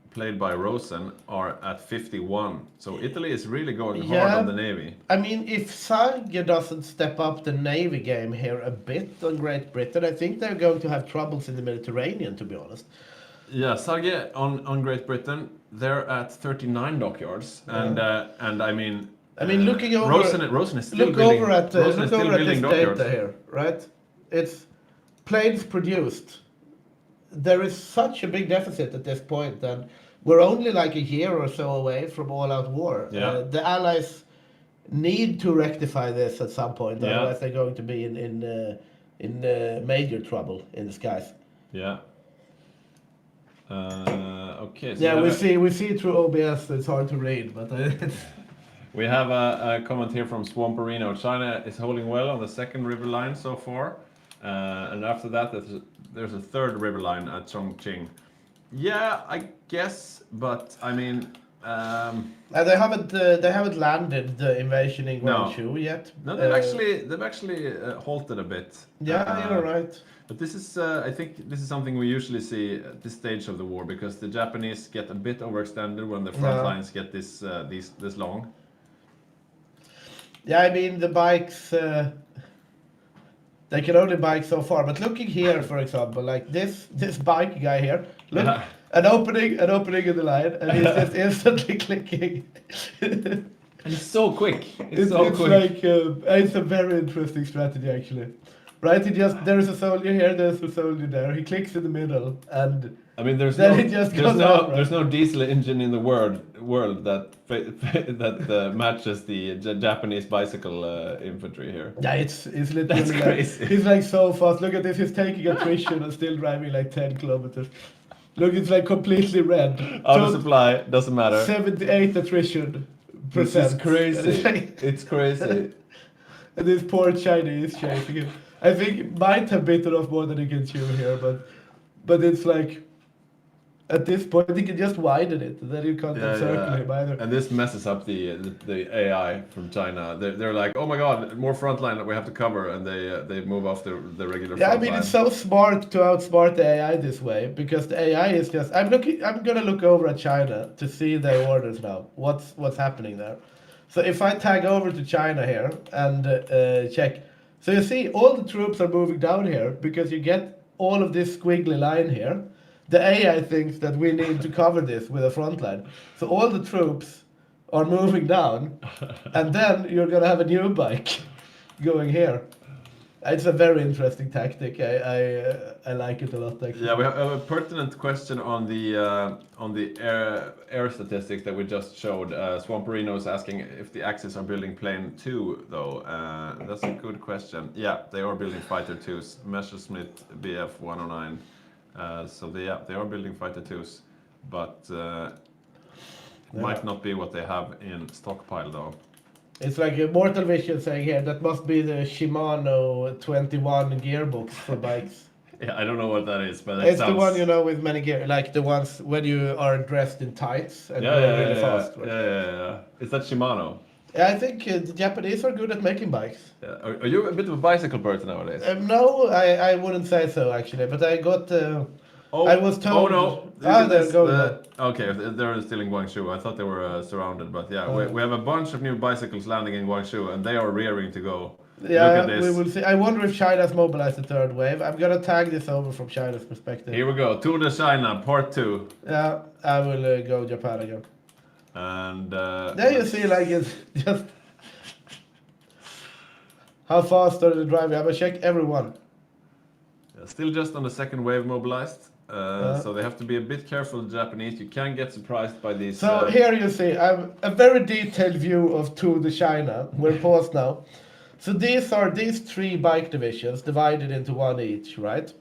played by Rosen, are at 51. So Italy is really going hard on the navy. I mean, if Sarge doesn't step up the navy game here a bit on Great Britain, I think they're going to have troubles in the Mediterranean, to be honest. Yeah, Sarge on Great Britain, they're at 39 dockyards, and I mean, looking over, Rosen is still building. Look over at this dockyards. data here, right? It's planes produced. There is such a big deficit at this point, and we're only like a year or so away from all-out war. Yeah. The Allies need to rectify this at some point, otherwise they're going to be in major trouble in the skies. Yeah. Okay. So Yeah, we see it through OBS. It's hard to read, but we have a comment here from Swamperino. China is holding well on the second river line so far, and after that, there's a third river line at Chongqing. Yeah, I guess, but I mean, they haven't landed the invasion in Guangzhou yet. No, they've actually halted a bit. Yeah, you're right. But this is, I think, this is something we usually see at this stage of the war, because the Japanese get a bit overextended when the front lines get this long. Yeah, I mean the bikes. They can only bike so far. But looking here, for example, like this bike guy here, look, an opening in the line, and he's just instantly clicking. And it's so quick. It's like it's a very interesting strategy actually. Right, there is a soldier here, there's a soldier there. He clicks in the middle, and I mean, there's no diesel engine in the world that matches the Japanese bicycle infantry here. Yeah, it's literally That's crazy. He's like so fast. Look at this. He's taking attrition and still driving like 10 kilometers. Look, it's like completely red. Out of supply, doesn't matter. 78 attrition This percent. is crazy. It's crazy. And this poor Chinese chasing him. I think it might have bitten off more than he can chew here, but it's like, At this point, you can just widen it, and then you can't encircle him either. And this messes up the AI from China. They're like, oh my god, more frontline that we have to cover, and they move off the regular Yeah, I frontline. mean, it's so smart to outsmart the AI this way, because the AI is just. I'm gonna look over at China to see their orders now. What's happening there? So if I tag over to China here and check, so you see all the troops are moving down here because you get all of this squiggly line here. The AI thinks that we need to cover this with a front line. So all the troops are moving down, and then you're gonna have a new bike going here. It's a very interesting tactic. I like it a lot, actually. Yeah, we have a pertinent question on the air statistics that we just showed. Swamperino is asking if the Axis are building plane 2, though. That's a good question. Yeah, they are building fighter 2s, Messerschmitt Bf 109. So they are building fighter 2s, but it might not be what they have in stockpile, though. It's like a Mortal Vision saying here, that must be the Shimano 21 gearbox for bikes. Yeah, I don't know what that is, but It's the one, you know, with many gear, like the ones when you are dressed in tights and go really fast. Right? Yeah. Is that Shimano? Yeah, I think the Japanese are good at making bikes. Yeah. Are you a bit of a bicycle person nowadays? No, I wouldn't say so, actually, but I got... I was told... Oh no! They're going Okay, they're still in Guangzhou. I thought they were surrounded, but yeah, we have a bunch of new bicycles landing in Guangzhou, and they are rearing to go. Yeah, look at this. we will see. I wonder if China's mobilized the third wave. I'm gonna tag this over from China's perspective. Here we go, Tour de China, part 2. Yeah, I will go Japan again. And there you see, like, it's just... How fast are they driving? I'm gonna check everyone. Still just on the second wave mobilized. So they have to be a bit careful, the Japanese. You can get surprised by these. So here you see, I'm a very detailed view of Tour de China. We're paused now. So these are these 3 bike divisions divided into one each, right?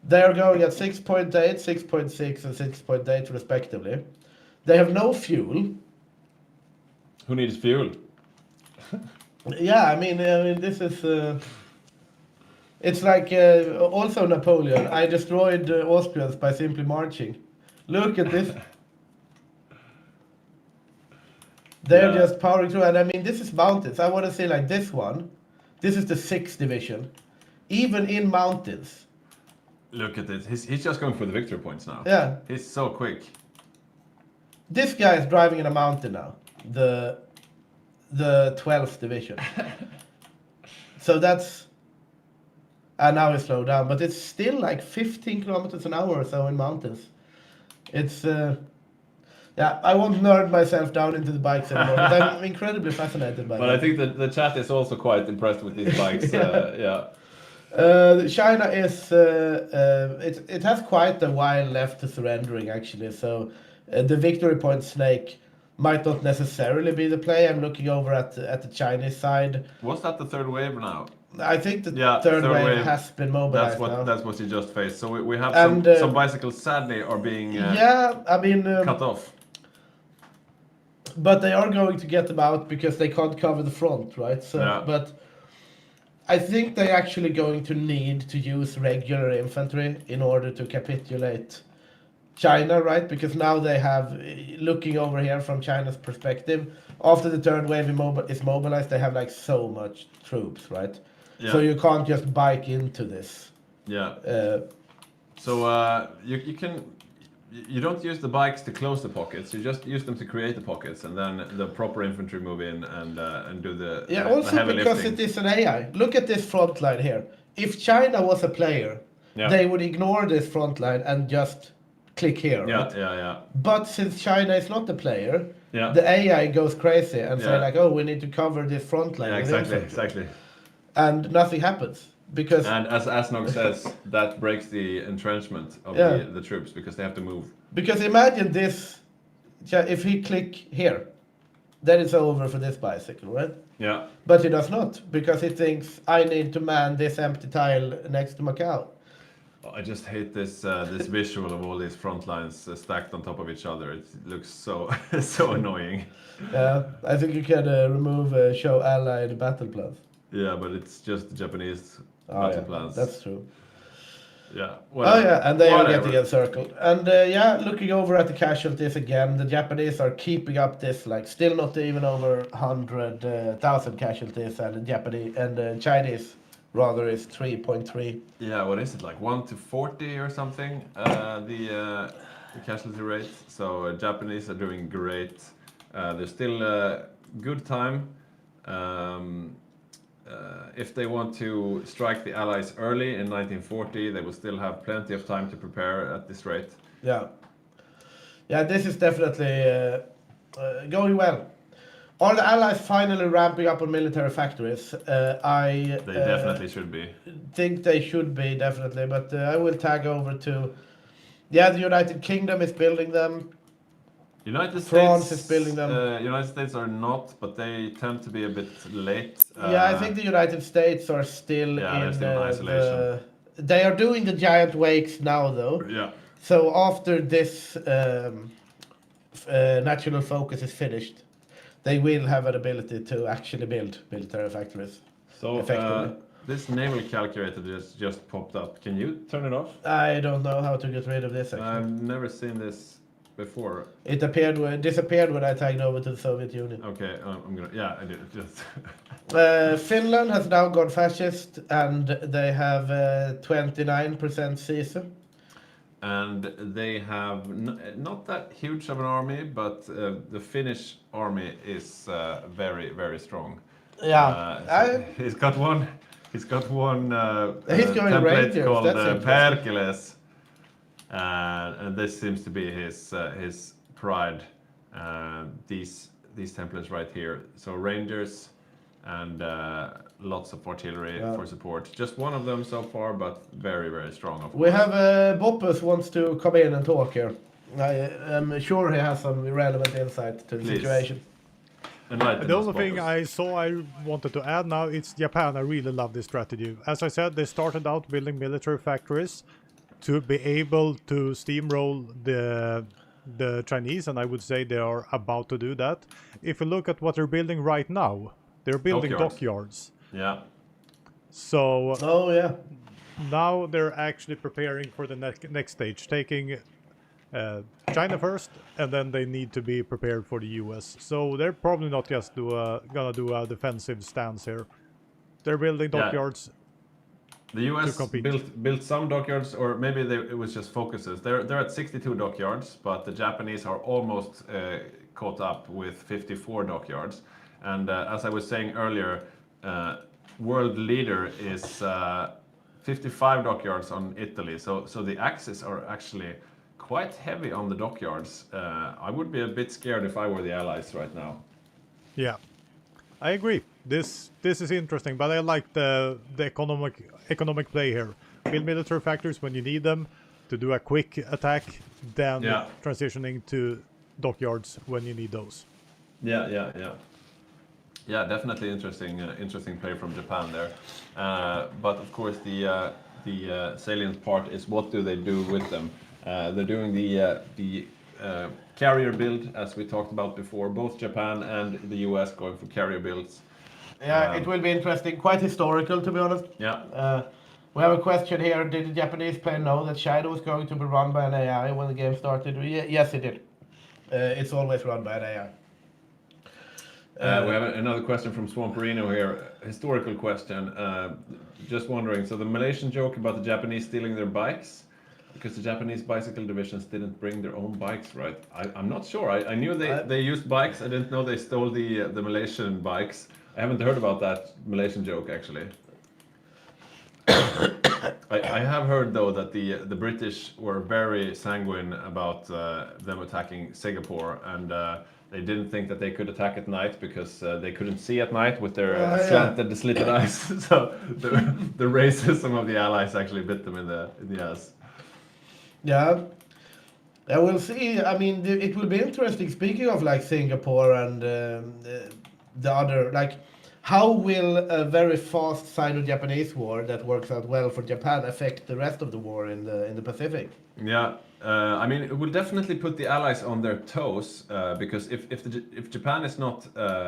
They are going at 6.8, 6.6, and 6.8 respectively. They have no fuel. Who needs fuel? Yeah, I mean this is... It's like also Napoleon. I destroyed Austrians by simply marching. Look at this. They're just powering through. And I mean, this is mountains. I want to say like this one. This is the 6th division. Even in mountains. Look at this. He's just going for the victory points now. Yeah. He's so quick. This guy is driving in a mountain now. The 12th division. So that's... And now it's slowed down, but it's still like 15 kilometers an hour or so in mountains. It's, yeah, I won't nerd myself down into the bikes anymore, but I'm incredibly fascinated by But them. I think that the chat is also quite impressed with these bikes. Yeah. China is, it has quite a while left to surrendering, actually. So the victory point snake might not necessarily be the play. I'm looking over at the Chinese side. Was that the third wave now? I think the third wave has been mobilized now. That's what you just faced. So we have some bicycles sadly are being cut off. But they are going to get them out because they can't cover the front, right? So, but I think they're actually going to need to use regular infantry in order to capitulate China, right? Because now they have, looking over here from China's perspective, after the third wave is mobilized, they have like so much troops, right? Yeah. So you can't just bike into this. Yeah. You don't use the bikes to close the pockets. You just use them to create the pockets, and then the proper infantry move in and do the also the heavy because lifting. It is an AI. Look at this front line here. If China was a player, they would ignore this front line and just click here. Right? Yeah. But since China is not the player, the AI goes crazy and say like, oh, we need to cover this front line. Yeah, exactly. And nothing happens. Because and as Asnog says, that breaks the entrenchment of the troops because they have to move. Because imagine this, if he click here, then it's over for this bicycle, right? Yeah. But he does not, because he thinks, I need to man this empty tile next to Macau. I just hate this this visual of all these front lines stacked on top of each other. It looks so so annoying. I think you can remove show allied battle plans. Yeah, but it's just the Japanese battle plans. That's true. Yeah. Oh yeah, and they are Whatever. getting encircled. And yeah, looking over at the casualties again, the Japanese are keeping up this, like still not even over 100,000 casualties, and the Japanese and the Chinese rather is 3.3. Yeah, what is it, like 1 to 40 or something? The casualty rate. So Japanese are doing great. There's still good time. Um, if they want to strike the Allies early in 1940, they will still have plenty of time to prepare at this rate. Yeah. Yeah, this is definitely going well. Are the Allies finally ramping up on military factories? I They definitely should be. think they should be, definitely, but I will tag over to... Yeah, the United Kingdom is building them. United France States is building them. United States are not, but they tend to be a bit late. Yeah, I think the United States are still Yeah, they're in still in isolation. They are doing the giant wakes now, though. Yeah. So after this national focus is finished, they will have an ability to actually build military factories. So Effectively. this naval calculator just popped up. Can you turn it off? I don't know how to get rid of this, actually. I've never seen this before. It disappeared when I tagged over to the Soviet Union. Okay, I'm gonna. Yeah, I did. Just. Finland has now gone fascist, and they have 29% CISA. And they have not that huge of an army, but the Finnish army is very, very strong. Yeah, He's got one. He's got one He's going template Rangers, called that's interesting. Perkeles, and this seems to be his pride. These templates right here. So Rangers and lots of artillery for support. Just one of them so far, but very, very strong. Of course. we have Boppus wants to come in and talk here. I am sure he has some relevant insight to the Please. situation. Enlighten The us, only thing Boppus. I wanted to add now, it's Japan. I really love this strategy. As I said, they started out building military factories to be able to steamroll the Chinese, and I would say they are about to do that. If you look at what they're building right now, they're building dockyards. Yeah. So Oh yeah. now they're actually preparing for the next stage, taking China first, and then they need to be prepared for the US. So they're probably not just gonna do a defensive stance here. They're building dockyards. The US to compete. built some dockyards, or maybe it was just focuses. They're at 62 dockyards, but the Japanese are almost caught up with 54 dockyards. And as I was saying earlier, world leader is 55 dockyards on Italy. So the axes are actually quite heavy on the dockyards. I would be a bit scared if I were the Allies right now. Yeah, I agree. This is interesting, but I like the economic play here. Build military factories when you need them to do a quick attack, then transitioning to dockyards when you need those. Yeah, definitely interesting play from Japan there. But of course, the salient part is what do they do with them? They're doing the carrier build, as we talked about before. Both Japan and the US going for carrier builds. Yeah, it will be interesting. Quite historical, to be honest. Yeah. We have a question here. Did the Japanese player know that Shadow was going to be run by an AI when the game started? Yes, it did. It's always run by an AI. We have another question from Swamperino here. Historical question. Just wondering, so the Malaysian joke about the Japanese stealing their bikes, because the Japanese bicycle divisions didn't bring their own bikes, right? I'm not sure. I knew they used bikes. I didn't know they stole the Malaysian bikes. I haven't heard about that Malaysian joke, actually. I have heard, though, that the British were very sanguine about them attacking Singapore, and they didn't think that they could attack at night because they couldn't see at night with their slanted, slitted eyes. So the racism of the Allies actually bit them in the ass. Yeah. Yeah, we'll see. I mean, it will be interesting. Speaking of like Singapore and the other, like, how will a very fast Sino-Japanese war that works out well for Japan affect the rest of the war in the Pacific? Yeah, I mean, it will definitely put the Allies on their toes because if Japan is not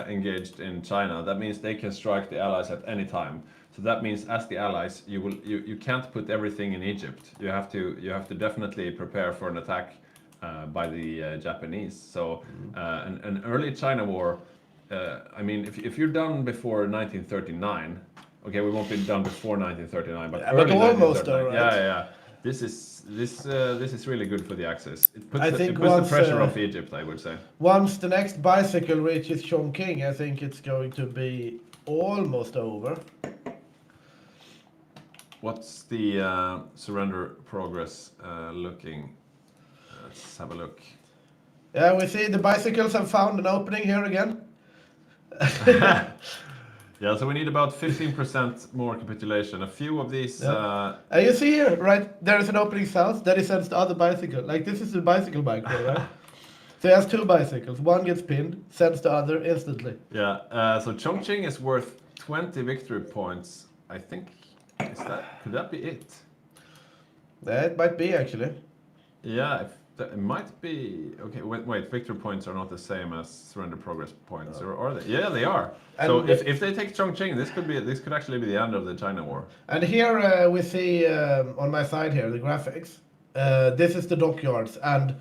engaged in China, that means they can strike the Allies at any time. So that means, as the Allies, you can't put everything in Egypt. You have to definitely prepare for an attack by the Japanese. So an early China war. I mean, if you're done before 1939, okay, we won't be done before 1939, but Yeah, but early almost, 1939. all right. Yeah. This is really good for the Axis. It puts I the, think it puts the once, pressure off Egypt, I would say. Once the next bicycle reaches Chongqing, I think it's going to be almost over. What's the surrender progress looking? Let's have a look. Yeah, we see the bicycles have found an opening here again. Yeah, so we need about 15% more capitulation. A few of these. And you see here, right, there is an opening south that he sends the other bicycle. Like, this is the bicycle micro, right? So he has two bicycles. One gets pinned, sends the other instantly. Yeah, so Chongqing is worth 20 victory points. I think, could that be it? Yeah, it might be, actually. Yeah, it might be. Okay, wait, victory points are not the same as surrender progress points, or are they? Yeah, they are. So And if they take Chongqing, this could actually be the end of the China war. And here we see on my side here the graphics. This is the dockyards, and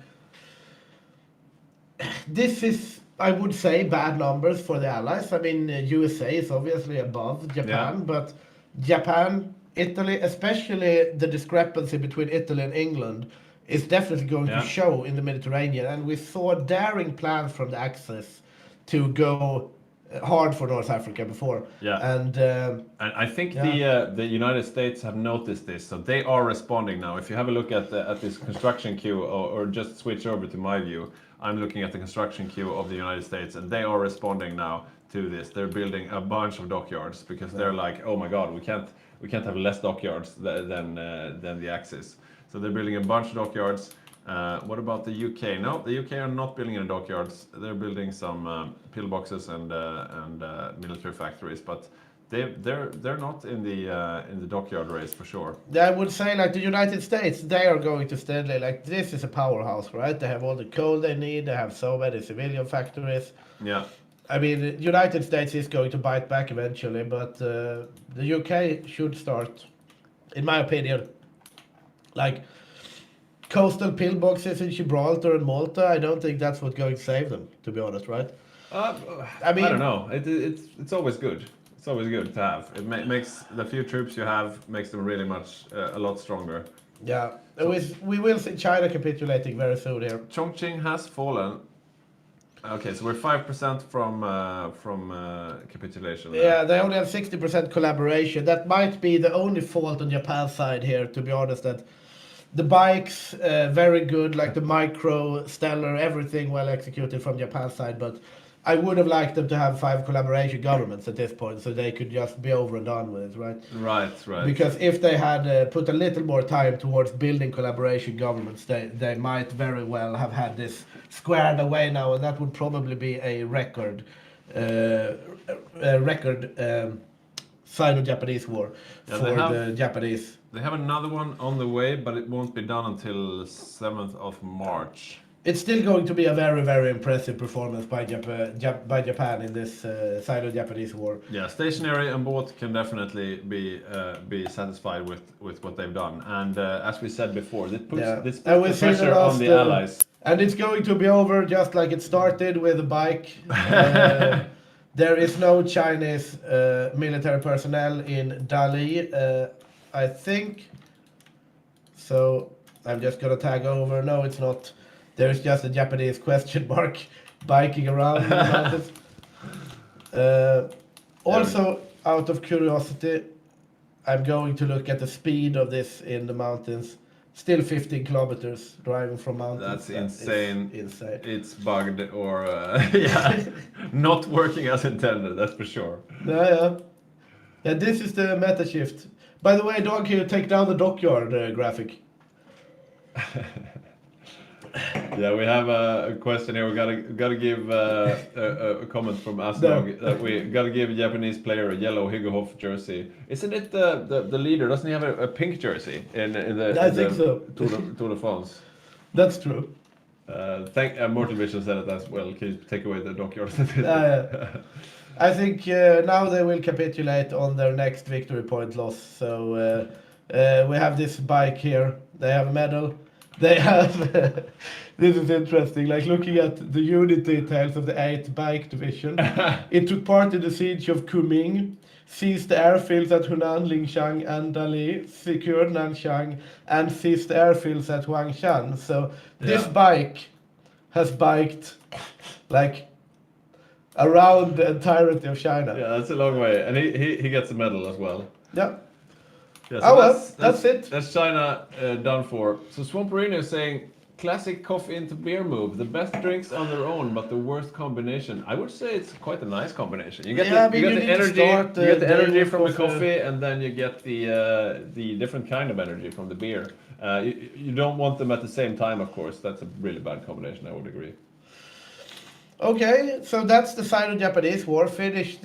this is, I would say, bad numbers for the Allies. I mean, USA is obviously above Japan, but Japan, Italy, especially the discrepancy between Italy and England, is definitely going to show in the Mediterranean. And we saw daring plans from the Axis to go hard for North Africa before. Yeah. And I think the United States have noticed this, so they are responding now. If you have a look at this construction queue, or just switch over to my view, I'm looking at the construction queue of the United States, and they are responding now to this. They're building a bunch of dockyards because they're like, oh my God, we can't have less dockyards than the Axis. So they're building a bunch of dockyards. What about the UK? No, the UK are not building any dockyards. They're building some pillboxes and military factories, but they're not in the dockyard race for sure. I would say, like, the United States, they are going to steadily, like, this is a powerhouse, right? They have all the coal they need. They have so many civilian factories. Yeah. I mean, the United States is going to bite back eventually, but the UK should start, in my opinion, like, coastal pillboxes in Gibraltar and Malta. I don't think that's what's going to save them, to be honest, right? I don't know. It's always good. It's always good to have. It makes the few troops you have makes them really much a lot stronger. Yeah, we will see China capitulating very soon here. Chongqing has fallen. Okay, so we're 5% from capitulation. Yeah, they only have 60% collaboration. That might be the only fault on Japan's side here, to be honest. That the bikes, very good, like the micro, stellar, everything well executed from Japan's side, but I would have liked them to have 5 collaboration governments at this point, so they could just be over and done with it, right? Right. Because if they had put a little more time towards building collaboration governments, they might very well have had this squared away now, and that would probably be a record Sino-Japanese war for the Japanese. They have another one on the way, but it won't be done until 7th of March. It's still going to be a very, very impressive performance by Japan in this Sino-Japanese war. Yeah, stationary and boat can definitely be satisfied with what they've done. And as we said before, this puts the pressure on the Allies. And it's going to be over just like it started with a bike. There is no Chinese military personnel in Dali, I think. So I'm just going to tag over. No, it's not. There's just a Japanese question mark biking around in the mountains. Also, out of curiosity, I'm going to look at the speed of this in the mountains. Still 15 kilometers driving from mountains. That's insane. Insane. It's bugged or not working as intended, that's for sure. Yeah, this is the meta shift. By the way, Dog, can you take down the dockyard graphic? Yeah, we have a question here. We gotta give a comment from Asdog that we gotta give a Japanese player a yellow Hygge jersey. Isn't it the leader? Doesn't he have a pink jersey in the I think so. Tour de France? That's true. Mortal Vision said it as well. Can you take away the dockyard? Yeah. I think now they will capitulate on their next victory point loss. So we have this bike here. They have a medal. They have. This is interesting. Like looking at the unit details of the 8th Bike Division, it took part in the siege of Kunming, seized the airfields at Hunan, Lingshan, and Dali, secured Nanchang, and seized the airfields at Huangshan. So this Yeah. bike has biked like around the entirety of China. Yeah, that's a long way, and he gets a medal as well. Yeah. Yeah, Oh, well, that's it. That's China done for. So Swamperino is saying classic coffee into beer move. The best drinks on their own, but the worst combination. I would say it's quite a nice combination. You get Yeah, I the, mean, you you get the need to energy, start you get the the day energy with from the coffee. coffee, and then you get the different kind of energy from the beer. You don't want them at the same time, of course. That's a really bad combination. I would agree. Okay, so that's the Sino-Japanese War, finished,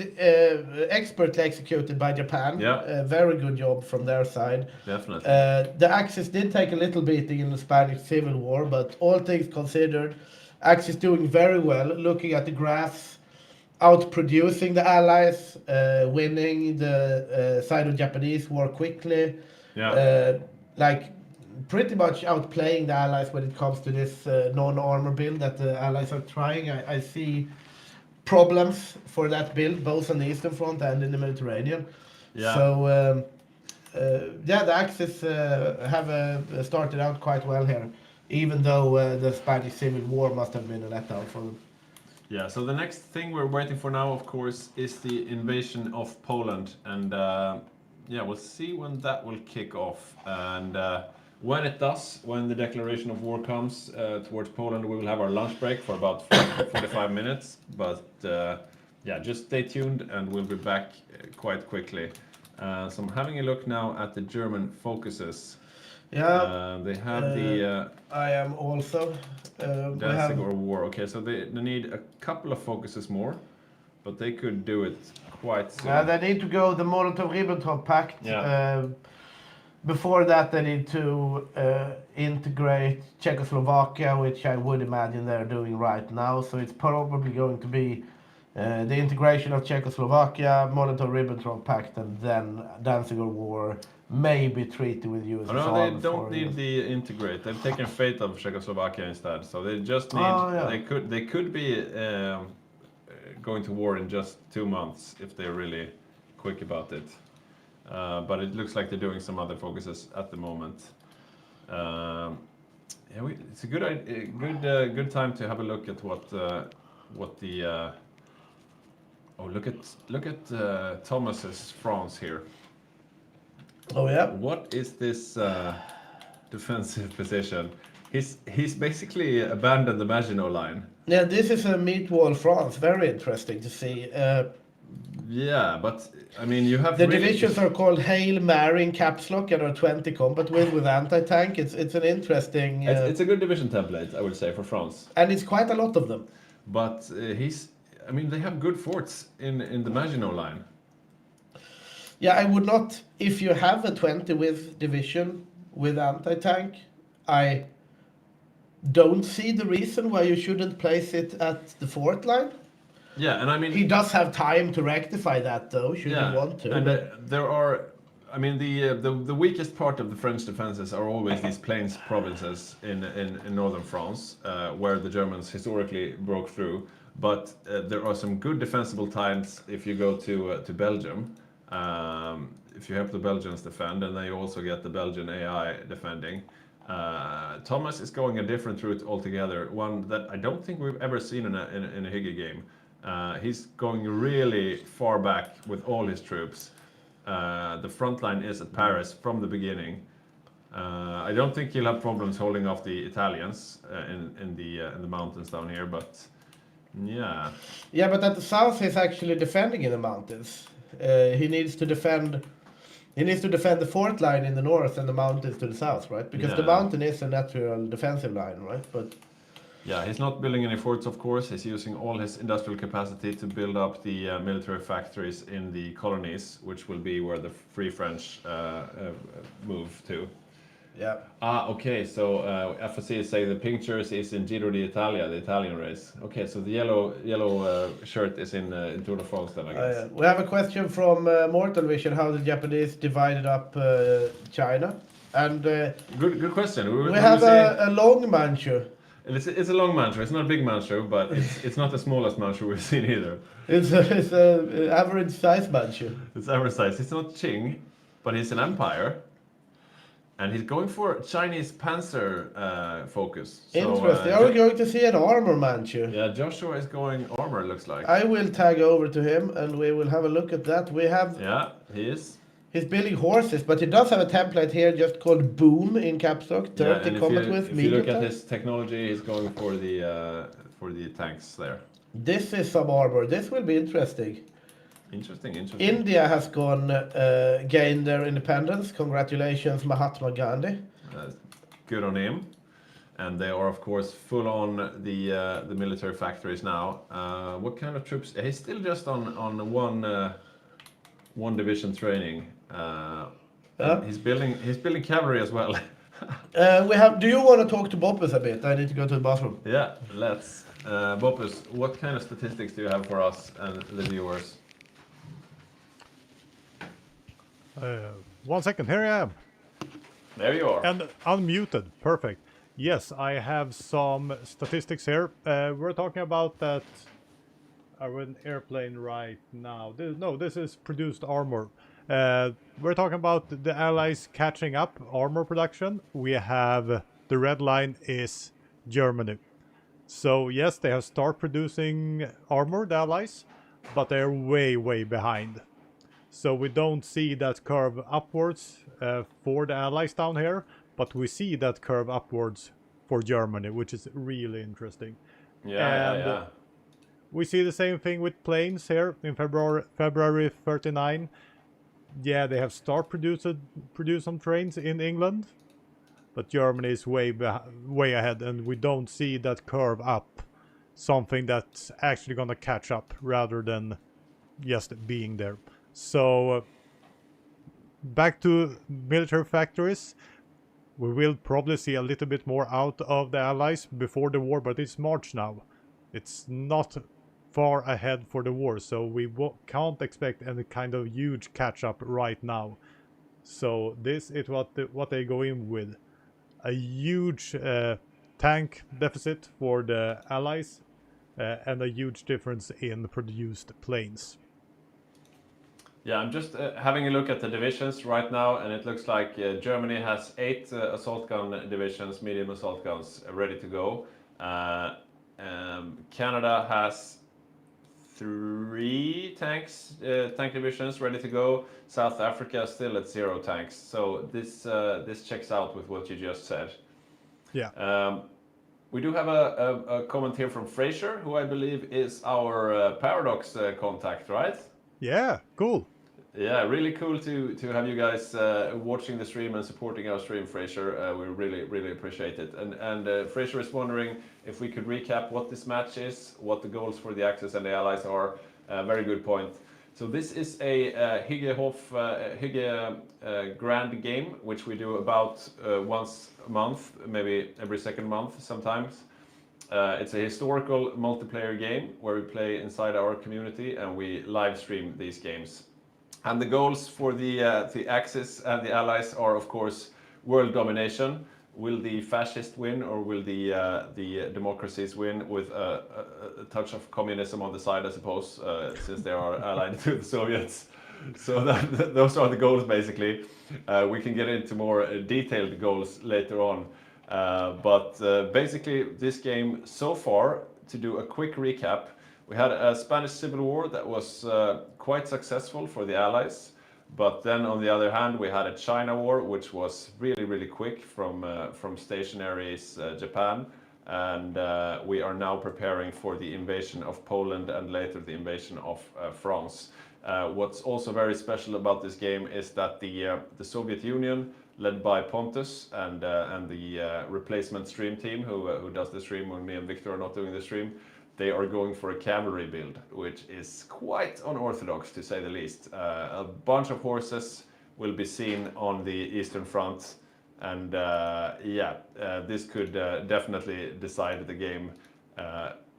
expertly executed by Japan. Yeah. Very good job from their side. Definitely. The Axis did take a little beating in the Spanish Civil War, but all things considered, Axis doing very well. Looking at the graphs, outproducing the Allies, winning the Sino-Japanese War quickly. Yeah. Like pretty much outplaying the Allies when it comes to this non-armor build that the Allies are trying. I see problems for that build, both on the Eastern Front and in the Mediterranean. Yeah. So, yeah, the Axis have started out quite well here, even though the Spanish Civil War must have been a letdown for them. Yeah, so the next thing we're waiting for now, of course, is the invasion of Poland. And yeah, we'll see when that will kick off. And when it does, when the declaration of war comes towards Poland, we will have our lunch break for about 45 minutes. But yeah, just stay tuned and we'll be back quite quickly. So I'm having a look now at the German focuses. Yeah, They have the I am also. Danzig or war. Okay, so they need a couple of focuses more, but they could do it quite soon. They need to go the Molotov-Ribbentrop Pact. Yeah. Before that, they need to integrate Czechoslovakia, which I would imagine they're doing right now. So it's probably going to be the integration of Czechoslovakia, Molotov-Ribbentrop Pact, and then Danzig War, maybe treaty with USSR. No, they don't need the integrate. They've taken fate of Czechoslovakia instead. So they just need. Yeah. They could be going to war in just 2 months if they're really quick about it. But it looks like they're doing some other focuses at the moment. Yeah, it's a good time to have a look at what the. Oh, look at Thomas's France here. Oh yeah. What is this defensive position? He's basically abandoned the Maginot Line. Yeah, this is a meat wall France. Very interesting to see. Yeah, but I mean, you have The really divisions are called Hail Mary in caps lock and are 20 combat with anti-tank. It's an interesting. It's a good division template, I would say, for France. And it's quite a lot of them. But I mean, they have good forts in the Maginot Line. Yeah, I would not. If you have a 20 with division with anti-tank, I don't see the reason why you shouldn't place it at the fort line. Yeah, and I mean, He does have time to rectify that, though, should he want to. And there are, I mean, the weakest part of the French defenses are always these plains provinces in northern France, where the Germans historically broke through. But there are some good defensible times if you go to Belgium. If you help the Belgians defend, and then you also get the Belgian AI defending. Thomas is going a different route altogether, one that I don't think we've ever seen in a Hygge game. He's going really far back with all his troops. The front line is at Paris from the beginning. I don't think he'll have problems holding off the Italians in the mountains down here, but yeah. Yeah, but at the south he's actually defending in the mountains. He needs to defend the fort line in the north and the mountains to the south, right? Because the mountain is a natural defensive line, right? But yeah, he's not building any forts, of course. He's using all his industrial capacity to build up the military factories in the colonies, which will be where the Free French move to. Yeah. Ah, okay. So FSC is saying the pictures is in Giro d'Italia, the Italian race. Okay, so the yellow shirt is in Tour de France then, I guess. We have a question from Mortal Vision, how the Japanese divided up China. And Good question. we have a long manchu. It's a long mantra. It's not a big mantra, but it's not the smallest mantra we've seen either. It's a average size manchu. It's average size. It's not Qing, but he's an empire. And he's going for Chinese panzer focus. So, Interesting. Are we going to see an armor manchu? Yeah, Joshua is going armor, looks like. I will tag over to him and we will have a look at that. We have... Yeah, he is. He's building horses, but he does have a template here just called Boom in caps lock. 30 combat with if you medium look at tank. his technology, he's going for the tanks there. This is some armor. This will be interesting. Interesting. India has gained their independence. Congratulations, Mahatma Gandhi. Good on him. And they are, of course, full on the military factories now. What kind of troops? He's still just on one division training. And he's building cavalry as well. Do you want to talk to Boppus a bit? I need to go to the bathroom. Yeah, let's. Boppus, what kind of statistics do you have for us and the viewers? 1 second, here I am. There you are. And unmuted, perfect. Yes, I have some statistics here. We're talking about that. Are we in airplane right now? This is produced armor. We're talking about the Allies catching up armor production. We have the red line is Germany. So yes, they have started producing armor, the Allies, but they're way behind. So we don't see that curve upwards for the Allies down here, but we see that curve upwards for Germany, which is really interesting. Yeah. We see the same thing with planes here in February 39. Yeah, they have started produce some trains in England, but Germany is way ahead, and we don't see that curve up, something that's actually gonna catch up rather than just being there. So back to military factories. We will probably see a little bit more out of the Allies before the war, but it's March now. It's not far ahead for the war, so we can't expect any kind of huge catch-up right now. So this is what they go in with. A huge tank deficit for the Allies and a huge difference in produced planes. Yeah, I'm just having a look at the divisions right now, and it looks like Germany has 8 assault gun divisions, medium assault guns, ready to go. Canada has 3 tank divisions ready to go. South Africa still at 0 tanks. So this checks out with what you just said. Yeah. We do have a comment here from Fraser, who I believe is our Paradox contact, right? Yeah, cool. Yeah, really cool to have you guys watching the stream and supporting our stream, Fraser. We really appreciate it. And Fraser is wondering if we could recap what this match is, what the goals for the Axis and the Allies are. Very good point. So this is a Hygge grand game, which we do about once a month, maybe every second month sometimes. It's a historical multiplayer game where we play inside our community and we live stream these games. And the goals for the Axis and the Allies are, of course, world domination. Will the fascists win, or will the democracies win with a touch of communism on the side, I suppose, since they are allied to the Soviets? So those are the goals, basically. We can get into more detailed goals later on. But basically, this game so far, to do a quick recap, we had a Spanish Civil War that was quite successful for the Allies, but then on the other hand we had a China War, which was really quick from stationary Japan, and we are now preparing for the invasion of Poland and later the invasion of France. What's also very special about this game is that the Soviet Union, led by Pontus and the replacement stream team who does the stream when me and Victor are not doing the stream, they are going for a cavalry build, which is quite unorthodox to say the least. A bunch of horses will be seen on the Eastern Front, And this could definitely decide the game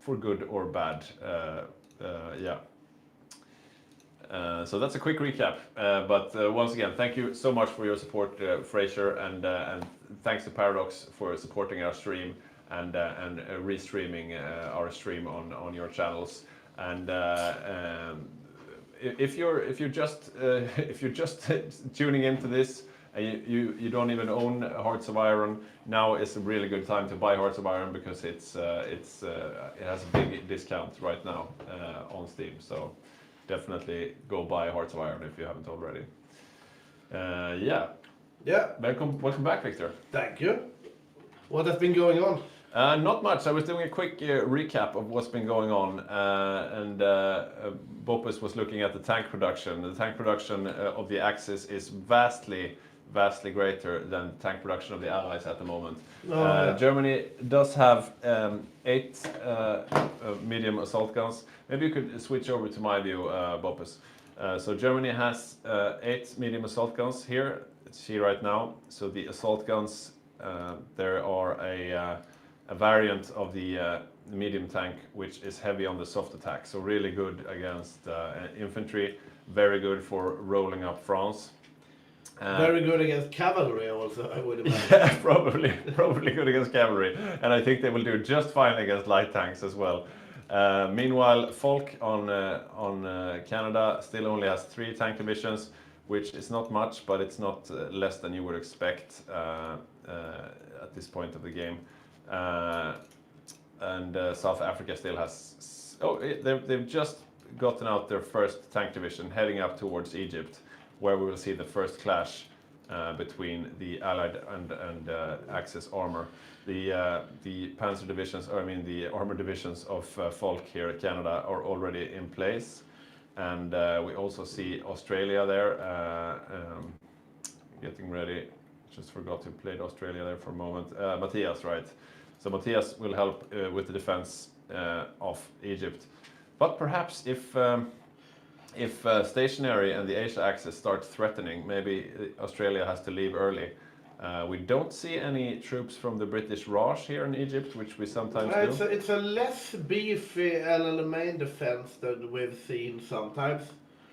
for good or bad. So that's a quick recap. But once again, thank you so much for your support, Fraser, and thanks to Paradox for supporting our stream and restreaming our stream on your channels. And if you're just tuning into this, you don't even own Hearts of Iron, now is a really good time to buy Hearts of Iron because it has a big discount right now on Steam. So definitely go buy Hearts of Iron if you haven't already. Yeah. Welcome back, Victor. Thank you. What has been going on? Not much. I was doing a quick recap of what's been going on, and Boppus was looking at the tank production. The tank production of the Axis is vastly greater than the tank production of the Allies at the moment. Germany does have 8 medium assault guns. Maybe you could switch over to my view, Boppus. So Germany has 8 medium assault guns here. It's here right now. So the assault guns, there are a variant of the medium tank, which is heavy on the soft attack. So really good against infantry, very good for rolling up France. Very good against cavalry also, I would imagine. Yeah, probably good against cavalry. And I think they will do just fine against light tanks as well. Meanwhile, Falk on Canada still only has 3 tank divisions, which is not much, but it's not less than you would expect at this point of the game. And South Africa still has... they've just gotten out their first tank division, heading up towards Egypt, where we will see the first clash between the Allied and Axis armor. The panzer divisions, or I mean the armor divisions of Falk here at Canada are already in place. And we also see Australia there getting ready. Just forgot to play Australia there for a moment. Matthias, right? So Matthias will help with the defense of Egypt. But perhaps if stationary and the Asia axis start threatening, maybe Australia has to leave early. We don't see any troops from the British Raj here in Egypt, which we sometimes do. It's a less beefy LLMA defense than we've seen sometimes.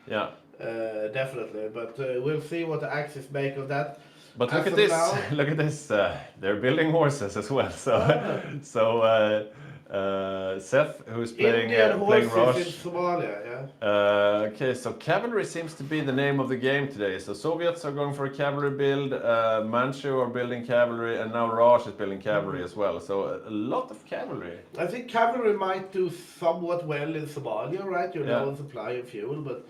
Yeah. Definitely, but we'll see what the Axis make of that. But look at this! Look at this! They're building horses as well. So Seth, who's playing Raj. In Somalia, yeah. Okay, so cavalry seems to be the name of the game today. So Soviets are going for a cavalry build, Manchu are building cavalry, and now Raj is building cavalry as well. So a lot of cavalry. I think cavalry might do somewhat well in Somalia, right? You're low on supply of fuel, but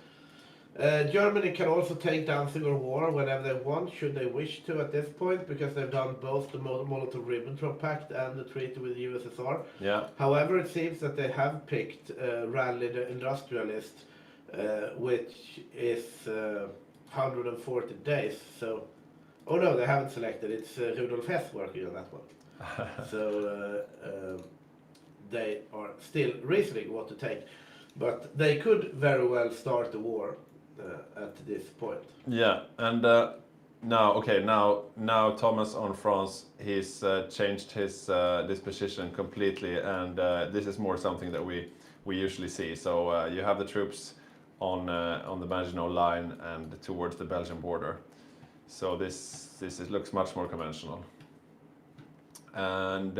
Germany can also take Danziger War whenever they want, should they wish to at this point, because they've done both the Molotov-Ribbentrop Pact and the treaty with the USSR. Yeah. However, it seems that they have picked Rally the Industrialist, which is 140 days. So, oh no, they haven't selected. It's Rudolf Hess working on that one. So they are still reasoning what to take, but they could very well start the war at this point. Yeah, and now Thomas on France, he's changed his disposition completely, and this is more something that we usually see. So you have the troops on the Maginot Line and towards the Belgian border. So this looks much more conventional. And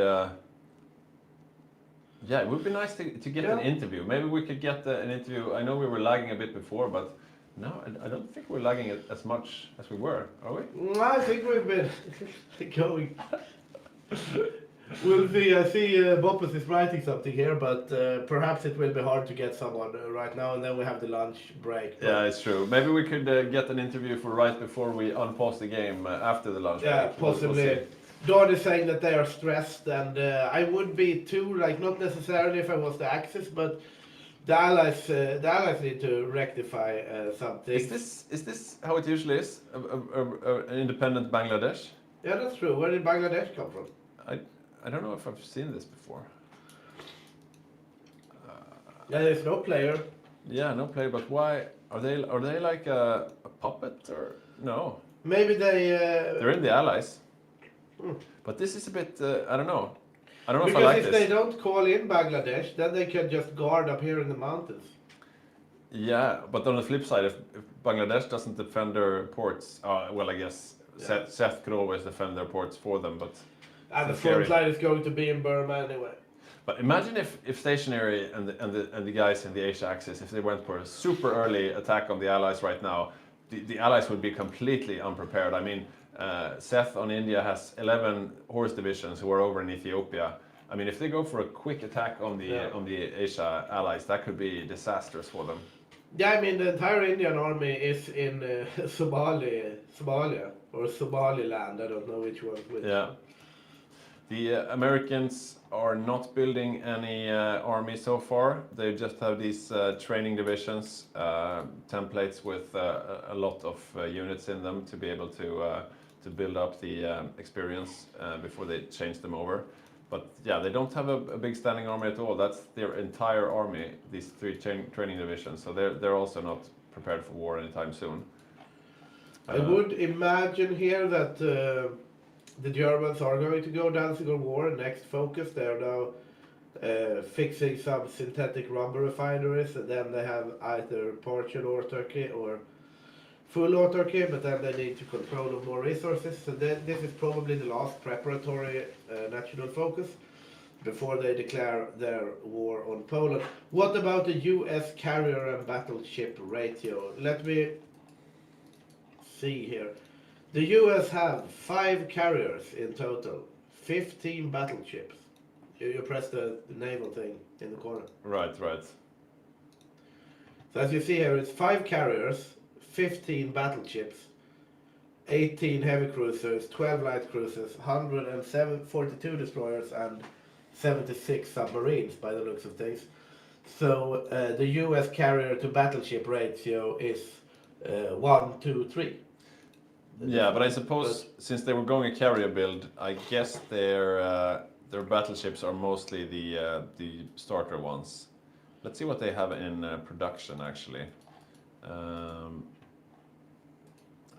yeah, it would be nice to get an interview. Maybe we could get an interview. I know we were lagging a bit before, but no, I don't think we're lagging as much as we were, are we? I think we've been going. We'll see. I see Boppus is writing something here, but perhaps it will be hard to get someone right now, and then we have the lunch break. But yeah, it's true. Maybe we could get an interview for right before we unpause the game after the lunch break. Yeah, possibly. We'll Dawn is saying that they are stressed, and I would be too, like, not necessarily if I was the Axis, but the Allies need to rectify something. Is this how it usually is? An independent Bangladesh? Yeah, that's true. Where did Bangladesh come from? I don't know if I've seen this before. Yeah, there's no player. Yeah, no player. But why are they like a puppet or no? Maybe they. They're in the Allies. But this is a bit, I don't know. I don't know Because if I like if this. they don't call in Bangladesh, then they can just guard up here in the mountains. Yeah, but on the flip side, if Bangladesh doesn't defend their ports, well, I guess Yeah. Seth could always defend their ports for them, but And the it's front scary. line is going to be in Burma anyway. But imagine if stationary and the guys in the Asia Axis, if they went for a super early attack on the Allies right now, the Allies would be completely unprepared. I mean, Seth on India has 11 horse divisions who are over in Ethiopia. I mean, if they go for a quick attack on the Asia Allies, that could be disastrous for them. Yeah, I mean the entire Indian army is in Somalia or Somaliland. I don't know which one. Which. Yeah. The Americans are not building any army so far. They just have these training divisions, templates with a lot of units in them to be able to build up the experience before they change them over. But yeah, they don't have a big standing army at all. That's their entire army, these three training divisions. So they're also not prepared for war anytime soon. I would imagine here that the Germans are going to go Danziger War. Next focus, they are now fixing some synthetic rubber refineries, and then they have either partial autarky or full autarky, but then they need to control more resources. So this is probably the last preparatory national focus before they declare their war on Poland. What about the US carrier and battleship ratio? Let me see here. The US have 5 carriers in total, 15 battleships. You press the naval thing in the corner. Right. So as you see here, it's 5 carriers, 15 battleships, 18 heavy cruisers, 12 light cruisers, 142 destroyers, and 76 submarines by the looks of things. So the US carrier to battleship ratio is 1 to 3. Yeah, but I suppose since they were going a carrier build, I guess their battleships are mostly the starter ones. Let's see what they have in production actually.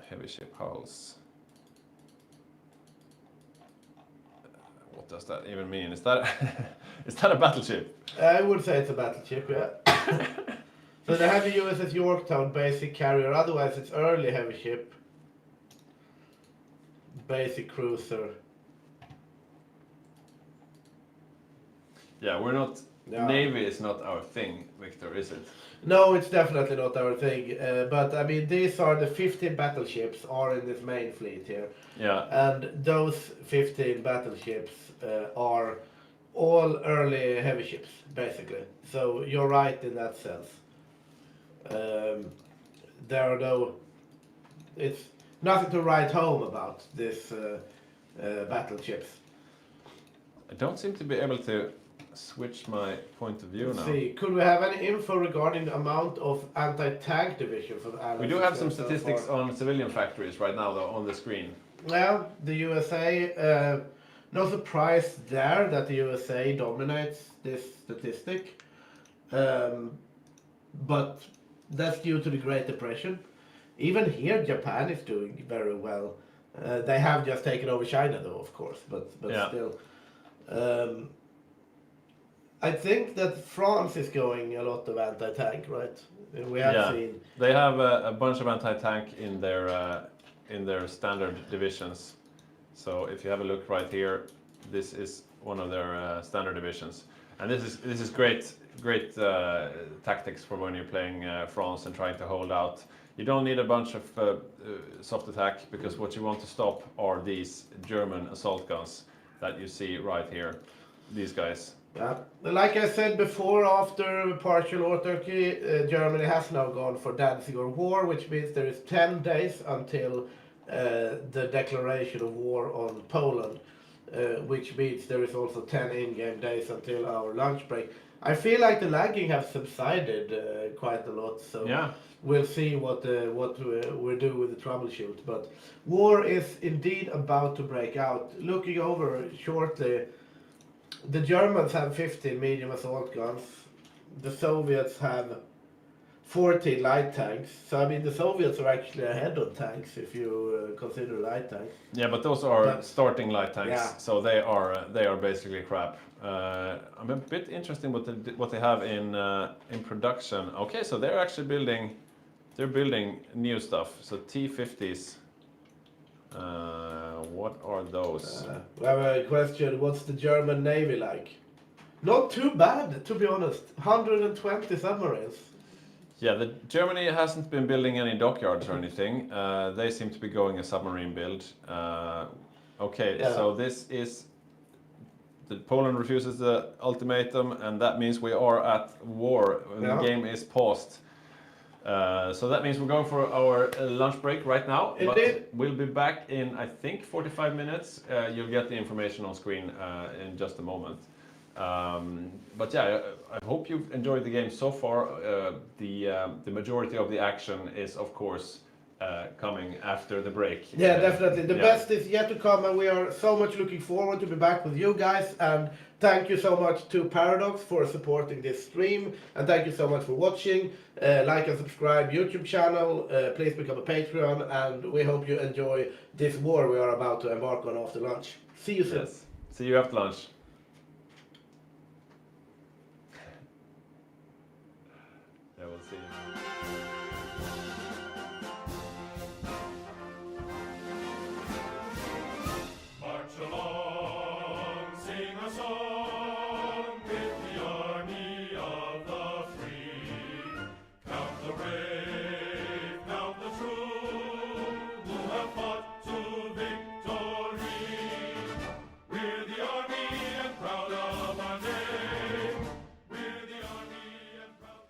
Heavy ship hulls. What does that even mean? Is that is that a battleship? I would say it's a battleship, yeah. So they have the USS Yorktown basic carrier, otherwise it's early heavy ship, basic cruiser. Yeah, we're not. Yeah. Navy is not our thing, Victor, is it? No, it's definitely not our thing. But I mean, these are the 15 battleships are in this main fleet here. Yeah. And those 15 battleships are all early heavy ships, basically. So you're right in that sense. There are no. It's nothing to write home about this battleships. I don't seem to be able to switch my point of view Let's now. see. Could we have any info regarding the amount of anti-tank division for the Allies? We do have some so statistics far? on civilian factories right now, though, on the screen. Well, the USA, no surprise there that the USA dominates this statistic. But that's due to the Great Depression. Even here, Japan is doing very well. They have just taken over China, though, of course, but Yeah. still. I think that France is going a lot of anti-tank, right? We have seen. They have a bunch of anti-tank in their standard divisions. So if you have a look right here, this is one of their standard divisions, and this is great tactics for when you're playing France and trying to hold out. You don't need a bunch of soft attack, because what you want to stop are these German assault guns that you see right here. These guys. Yeah, like I said before, after partial autarky, Germany has now gone for Danziger War, which means there is 10 days until the declaration of war on Poland, which means there is also 10 in-game days until our lunch break. I feel like the lagging has subsided quite a lot, so Yeah. we'll see what we do with the troubleshoot. But war is indeed about to break out. Looking over shortly, the Germans have 15 medium assault guns. The Soviets have 14 light tanks. So I mean, the Soviets are actually ahead on tanks if you consider light tanks. Yeah, but those are But- starting light tanks, Yeah. so they are basically crap. I'm a bit interested in what they have in production. Okay, so they're actually building new stuff. So T-50s. What are those? We have a question. What's the German Navy like? Not too bad, to be honest. 120 submarines. Yeah, Germany hasn't been building any dockyards or anything. They seem to be going a submarine build. Okay, Yeah. so this is Poland refuses the ultimatum, and that means we are at war. Yeah. The game is paused. So that means we're going for our lunch break right now. Indeed. But we'll be back in, I think, 45 minutes. You'll get the information on screen in just a moment. But yeah, I hope you've enjoyed the game so far. The majority of the action is, of course, coming after the break. Yeah, definitely. The yeah. best is yet to come, and we are so much looking forward to be back with you guys. And thank you so much to Paradox for supporting this stream, and thank you so much for watching. Like and subscribe YouTube channel. Please become a Patreon, and we hope you enjoy this war we are about to embark on after lunch. See you soon. Yes. See you after lunch. Yeah, we'll see you. March along, sing a song with the army of the free. Count the brave, count the true, who have fought to victory. We're the army and proud of our name. We're the army and proud.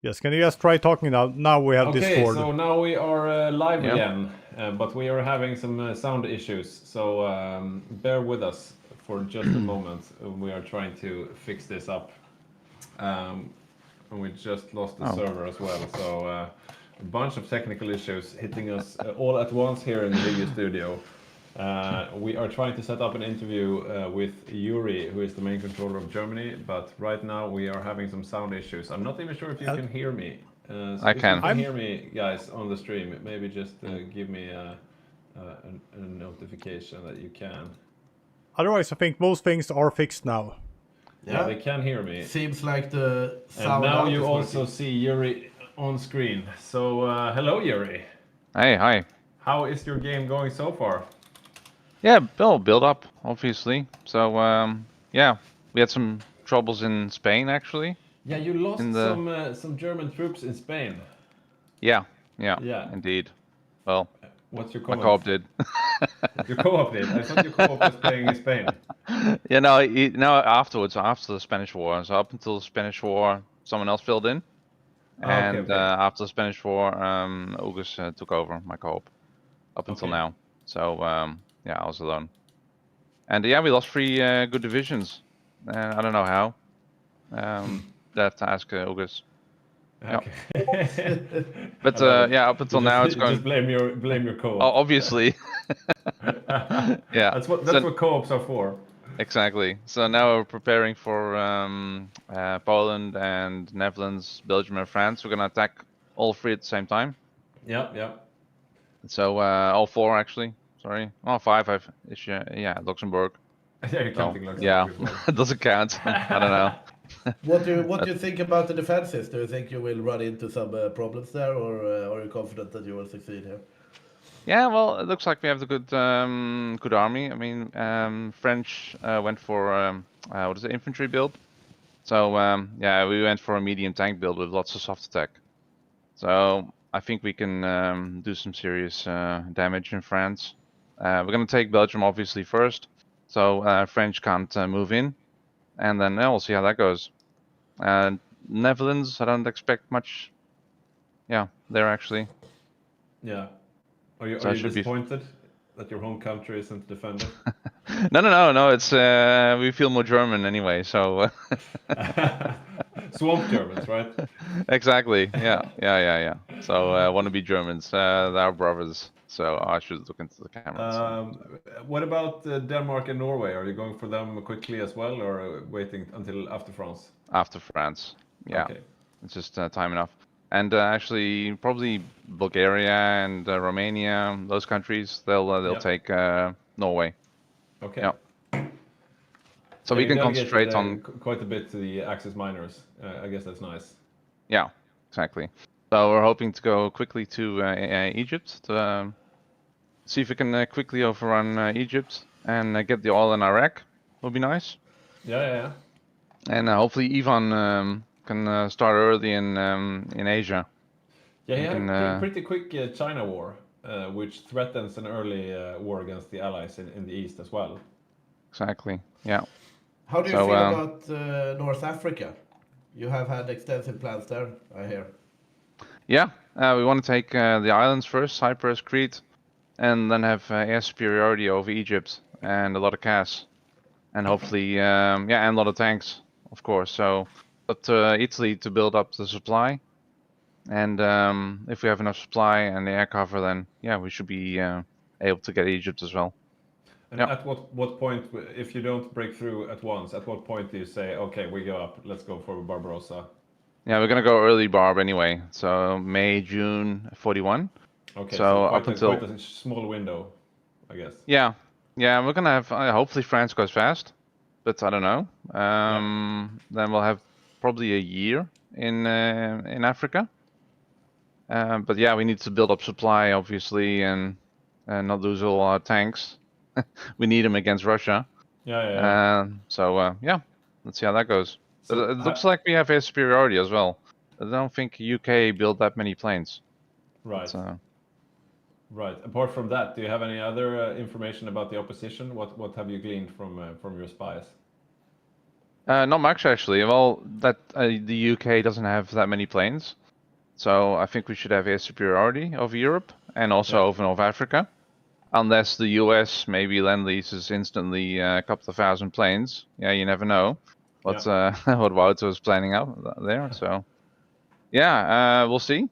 Yes, can you just try talking now? Now we have Okay, Discord. so now we are live Yeah. again, but we are having some sound issues, so bear with us for just a moment. We are trying to fix this up. And we just lost the server as well, so a bunch of technical issues hitting us all at once here in the Hygge studio. We are trying to set up an interview with Yuri, who is the main controller of Germany, but right now we are having some sound issues. I'm not even sure if you can hear me. So I if can. you can hear me, guys, on the stream, maybe just give me a notification that you can. Otherwise, I think most things are fixed now. Yeah, they can hear me. Seems like the And sound now out you is also working. see Yuri on screen. So hello, Yuri. Hey, hi. How is your game going so far? Yeah, build up, obviously. So, yeah, we had some troubles in Spain, actually. Yeah, you lost In the some German troops in Spain. yeah, Yeah. indeed. Well, What's your my comment? co-op did. Your co-op did. I thought your co-op was playing in Spain. Yeah, no, afterwards, after the Spanish War. So up until the Spanish War, someone else filled in, Ah, okay, and okay. after the Spanish War, August took over my co-op up until Okay. now. So, yeah, I was alone. And yeah, we lost 3 good divisions. I don't know how. That to ask August. Yeah. Okay. But I love it. yeah, up until now it's You just going. blame your co-op. Obviously. Yeah. That's what So co-ops are for. exactly. So now we're preparing for Poland and Netherlands, Belgium, and France. We're gonna attack all 3 at the same time. Yeah, yeah. So all 4 actually. Sorry. Oh, 5. Yeah, Luxembourg. Yeah, you're So, counting yeah, Luxembourg as well. it doesn't count. I don't know. What do you think about the defenses? Do you think you will run into some problems there, or are you confident that you will succeed here? Yeah, well, it looks like we have the good army. I mean, French went for what is it, infantry build. So yeah, we went for a medium tank build with lots of soft attack. So I think we can do some serious damage in France. We're gonna take Belgium obviously first, so French can't move in, and then we'll see how that goes. Netherlands, I don't expect much. Yeah, there actually. Yeah. Are you So it should be. disappointed that your home country isn't defended? No. It's we feel more German anyway. So Swamp Germans, right? exactly. Yeah. So wannabe Germans, they're our brothers. So I should look into the camera. What about Denmark and Norway? Are you going for them quickly as well, or waiting until after France? After France. Yeah. Okay. It's just time enough. And actually, probably Bulgaria and Romania, those countries, they'll Yeah. take Norway. Okay. Yeah. So Yeah, we you can delegated, concentrate on. quite a bit to the Axis miners. I guess that's nice. Yeah, exactly. So we're hoping to go quickly to Egypt to see if we can quickly overrun Egypt and get the oil in Iraq. Would be nice. Yeah. And hopefully Ivan can start early in Asia. Yeah, he We had can, a pretty quick China war, which threatens an early war against the Allies in the East as well. Exactly. Yeah. How do you So, feel about North Africa? You have had extensive plans there, I hear. Yeah. We want to take the islands first, Cyprus, Crete, and then have air superiority over Egypt and a lot of CAS, and hopefully and a lot of tanks, of course. So, but Italy to build up the supply, and if we have enough supply and the air cover, then yeah, we should be able to get Egypt as well. And Yeah. at what point, if you don't break through at once, at what point do you say, okay, we go up, let's go for Barbarossa? Yeah, we're gonna go early Barb anyway. So May, June 41. Okay, So quite up until quite a small window, I guess. yeah, we're gonna have hopefully France goes fast, but I don't know. Then we'll have probably a year in Africa. But yeah, we need to build up supply obviously and not lose all our tanks. We need them against Russia. Yeah. So yeah, let's see how that goes. So, It looks like we have air superiority as well. I don't think UK built that many planes. Right. But, Right. Apart from that, do you have any other information about the opposition? What have you gleaned from your spies? Not much actually. Well, that the UK doesn't have that many planes, so I think we should have air superiority over Europe and also Yeah. over North Africa. Unless the US maybe lend leases instantly a couple of thousand planes. Yeah, you never know what what Wouter was planning out there. So yeah, we'll see.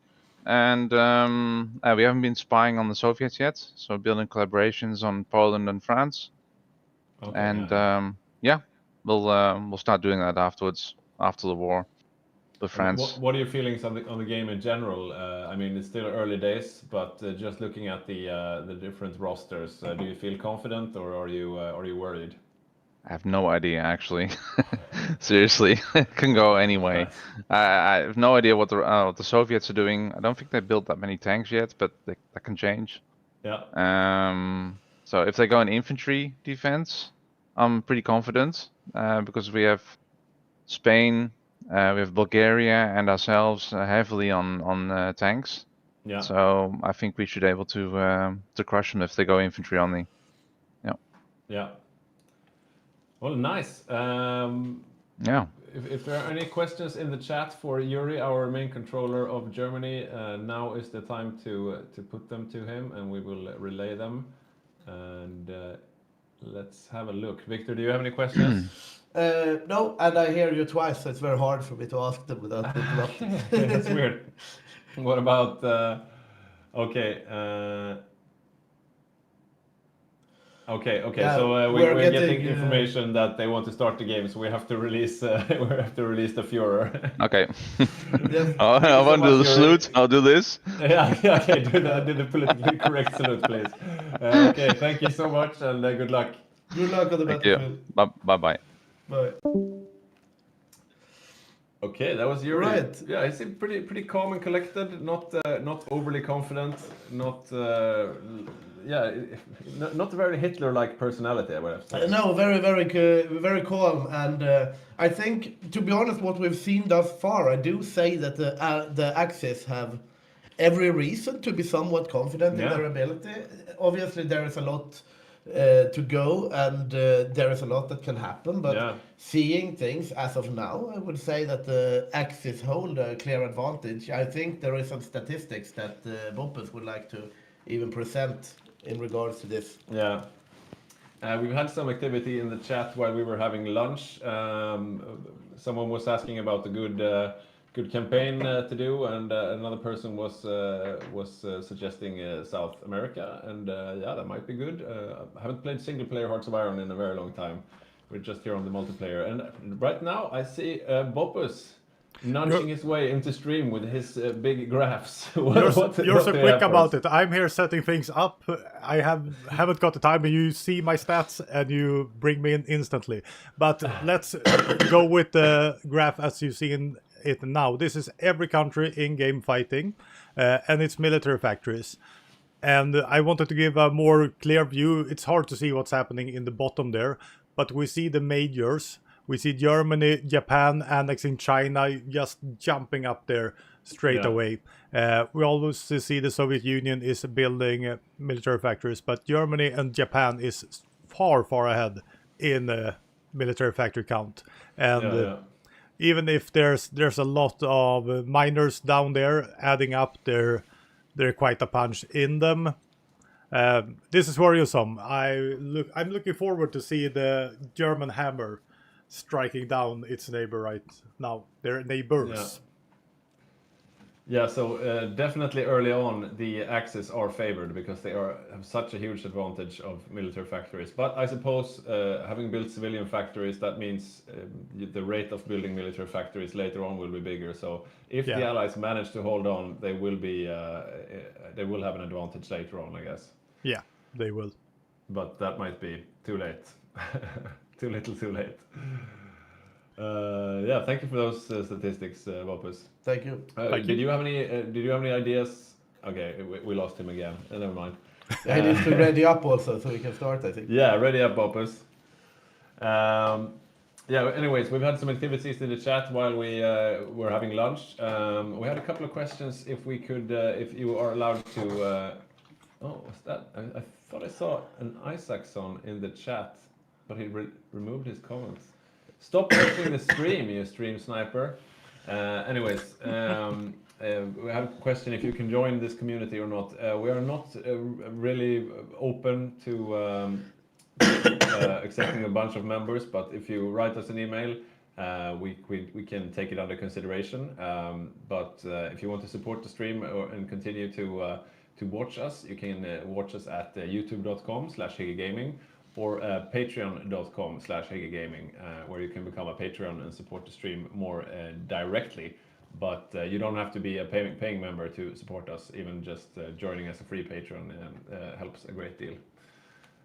And we haven't been spying on the Soviets yet, so building collaborations on Poland and France. Okay. And yeah. we'll start doing that afterwards, after the war, with France. What are your feelings on the game in general? I mean, it's still early days, but just looking at the different rosters, do you feel confident, or are you worried? I have no idea actually. Seriously, it can go anyway. Nice. I have no idea what the Soviets are doing. I don't think they built that many tanks yet, but that can change. Yeah. So if they go in infantry defense, I'm pretty confident because we have Spain, we have Bulgaria, and ourselves heavily on tanks. Yeah. So I think we should be able to crush them if they go infantry only. Yeah. Yeah. Well, nice. Yeah. If there are any questions in the chat for Yuri, our main controller of Germany, now is the time to put them to him, and we will relay them. And let's have a look. Victor, do you have any questions? No, and I hear you twice, so it's very hard for me to ask them without interrupting. That's weird. What about? Okay. Okay. Yeah, so we're we're getting getting, information that they want to start the game, so we have to release. We have to release the Führer. Okay. Yes. I want to do the Yuri. salute. I'll do this. Yeah. Okay. Do the politically correct salute, please. Okay. Thank you so much, and good luck. Good luck on the Thank you. battlefield. Bye. Bye. Okay, that was Yuri. Right. Yeah, he seemed pretty calm and collected. Not overly confident. Not not a very Hitler-like personality, I would have said. No, very calm, and I think, to be honest, what we've seen thus far, I do say that the Axis have every reason to be somewhat confident in Yeah. their ability. Obviously, there is a lot to go, and there is a lot that can happen. But Yeah. seeing things as of now, I would say that the Axis hold a clear advantage. I think there is some statistics that Boppus would like to even present in regards to this. Yeah. We've had some activity in the chat while we were having lunch. Someone was asking about a good campaign to do, and another person was suggesting South America, and yeah, that might be good. I haven't played single player Hearts of Iron in a very long time. We're just here on the multiplayer, and right now I see Boppus nudging his way into stream with his big graphs. You're so do you quick have for about us? it. I'm here setting things up. I haven't got the time, and you see my stats, and you bring me in instantly. But let's go with the graph as you see in it now. This is every country in-game fighting, and it's military factories. And I wanted to give a more clear view. It's hard to see what's happening in the bottom there, but we see the majors. We see Germany, Japan annexing China, just jumping up there straight Yeah. away. We always see the Soviet Union is building military factories, but Germany and Japan is far ahead in military factory count. And Yeah. even if there's a lot of miners down there adding up, they're quite a punch in them. This is worrisome. I'm looking forward to see the German hammer striking down its neighbor right now. Their neighbors. Yeah, so definitely early on the Axis are favored because they have such a huge advantage of military factories. But I suppose having built civilian factories, that means the rate of building military factories later on will be bigger. So if the Allies manage to hold on, they will have an advantage later on, I guess. Yeah, they will. But that might be too late. Too little, too late. Yeah, thank you for those statistics, Boppus. Thank you. Did you have any ideas? Okay, we lost him again. Never mind. He needs to ready up also, so we can start, I think. Yeah, ready up, Boppus. Yeah. Anyways, we've had some activities in the chat while we were having lunch. We had a couple of questions. If we could, if you are allowed to. Oh, what's that? I thought I saw an Isaacson in the chat, but he removed his comments. Stop watching the stream, you stream sniper. Anyways, we have a question if you can join this community or not. We are not really open to accepting a bunch of members, but if you write us an email, we can take it under consideration. But if you want to support the stream and continue to watch us, you can watch us at youtube.com/HyggeGaming or patreon.com/HyggeGaming, where you can become a Patreon and support the stream more directly. But you don't have to be a paying member to support us. Even just joining as a free patron helps a great deal.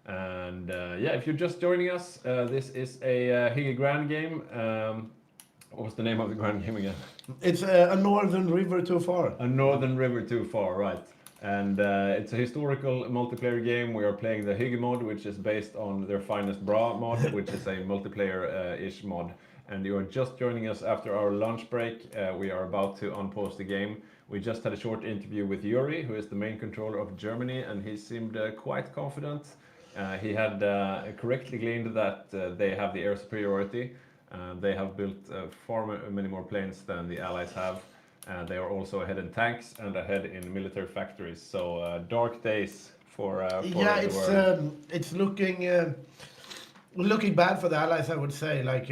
And yeah, if you're just joining us, this is a Hygge Grand game. What was the name of the Grand game again? It's a Northern River Too Far. A Northern River Too Far, right. And it's a historical multiplayer game. We are playing the Hygge mod, which is based on their Finest Bra mod, which is a multiplayer-ish mod. And you are just joining us after our lunch break. We are about to unpause the game. We just had a short interview with Yuri, who is the main controller of Germany, and he seemed quite confident. He had correctly gleaned that they have the air superiority. They have built far many more planes than the Allies have. They are also ahead in tanks and ahead in military factories. So dark days for Yeah, the world. it's looking bad for the Allies, I would say. Like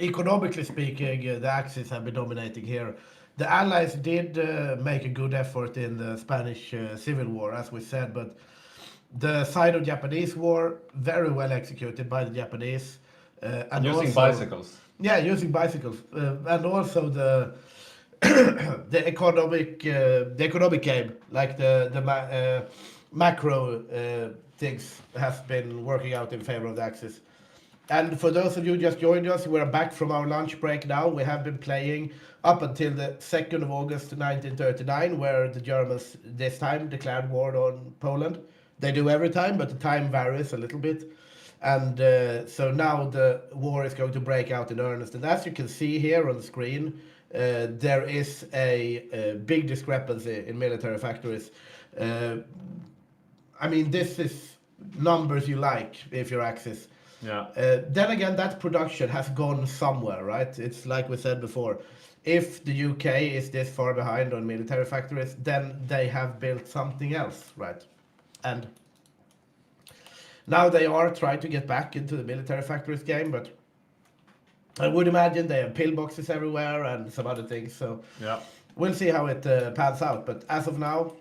economically speaking, the Axis have been dominating here. The Allies did make a good effort in the Spanish Civil War, as we said, but the side of Japanese war, very well executed by the Japanese. And Using also, bicycles. Yeah, using bicycles. And also the the economic game, like the macro things, has been working out in favor of the Axis. And for those of you who just joined us, we're back from our lunch break now. We have been playing up until the 2nd of August 1939, where the Germans this time declared war on Poland. They do every time, but the time varies a little bit. And so now the war is going to break out in earnest. And as you can see here on the screen, there is a big discrepancy in military factories. I mean, this is numbers you like if you're Axis. Yeah. Then again, that production has gone somewhere, right? It's like we said before. If the UK is this far behind on military factories, then they have built something else, right? And now they are trying to get back into the military factories game, but I would imagine they have pillboxes everywhere and some other things. So Yeah. we'll see how it pans out. But as of now,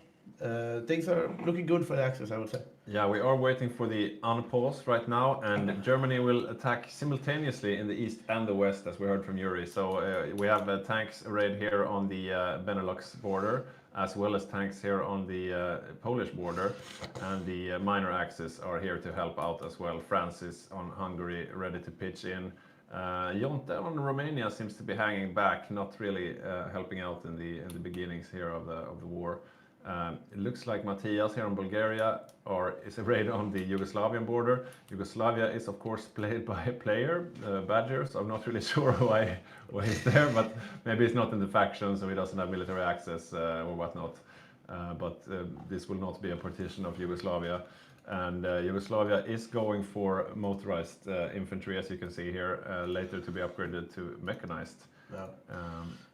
things are looking good for the Axis, I would say. Yeah, we are waiting for the unpause right now, and Germany will attack simultaneously in the east and the west, as we heard from Yuri. So we have tanks arrayed here on the Benelux border, as well as tanks here on the Polish border, and the minor Axis are here to help out as well. France is on Hungary, ready to pitch in. Jonte on Romania seems to be hanging back, not really helping out in the beginnings here of the war. It looks like Matthias here in Bulgaria is arrayed on the Yugoslavian border. Yugoslavia is of course played by a player, Badger, so I'm not really sure why he's there, but maybe he's not in the faction, so he doesn't have military access or whatnot. But this will not be a partition of Yugoslavia. And Yugoslavia is going for motorized infantry, as you can see here, later to be upgraded to mechanized. Yeah.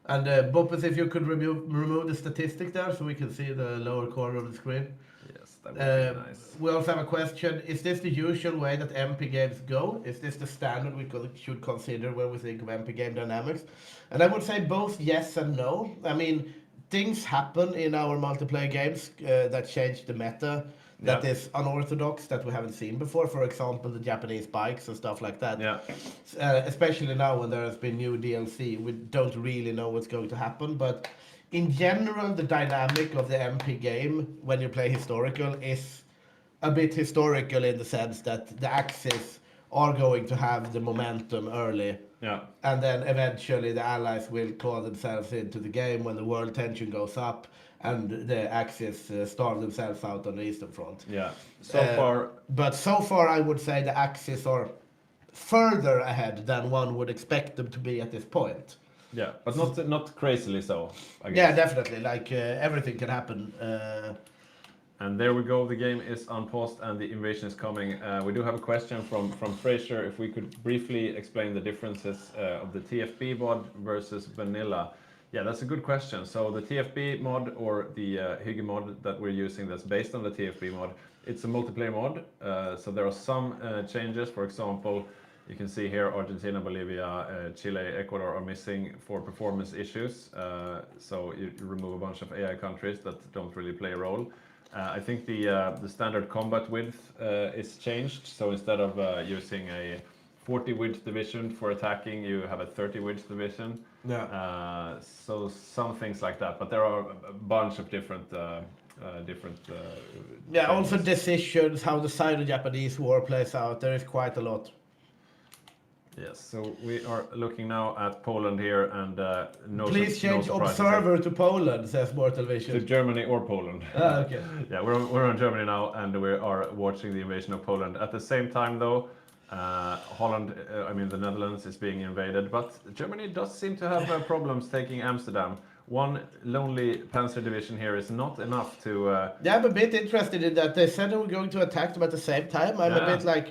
And Boppus, if you could remove the statistic there so we can see the lower corner of the screen. Yes, that would be nice. We also have a question. Is this the usual way that MP games go? Is this the standard we should consider when we think of MP game dynamics? And I would say both yes and no. I mean, things happen in our multiplayer games that change the meta. That is unorthodox, that we haven't seen before. For example, the Japanese bikes and stuff like that. Yeah. Especially now when there has been new DLC, we don't really know what's going to happen. But in general, the dynamic of the MP game, when you play historical, is a bit historical in the sense that the Axis are going to have the momentum early. Yeah. And then eventually the Allies will call themselves into the game when the world tension goes up. And the Axis starve themselves out on the Eastern Front. Yeah. But so far, I would say the Axis are further ahead than one would expect them to be at this point. Yeah, but not crazily so, I guess. Yeah, definitely. Like everything can happen. And there we go, the game is unpaused and the invasion is coming. We do have a question from Fraser, if we could briefly explain the differences of the TFB mod versus vanilla. Yeah, that's a good question. So the TFB mod, or the Hygge mod that we're using that's based on the TFB mod, it's a multiplayer mod. So there are some changes. For example, you can see here Argentina, Bolivia, Chile, Ecuador are missing for performance issues. So you remove a bunch of AI countries that don't really play a role. I think the standard combat width is changed. So instead of using a 40 width division for attacking, you have a 30 width division. Yeah. So some things like that, but there are a bunch of different Yeah, also changes. decisions, how the Sino-Japanese war plays out. There is quite a lot. Yes, so we are looking now at Poland here, and Please change surprises observer to Poland, says Mortal to Vision. Germany or Poland. Ah, okay. Yeah, we're on Germany now, and we are watching the invasion of Poland. At the same time, though, Holland, I mean the Netherlands, is being invaded, but Germany does seem to have problems taking Amsterdam. One lonely Panzer division here is not enough to. Yeah, I'm a bit interested in that. They said they were going to attack them at the same time. I'm a Yeah. bit like,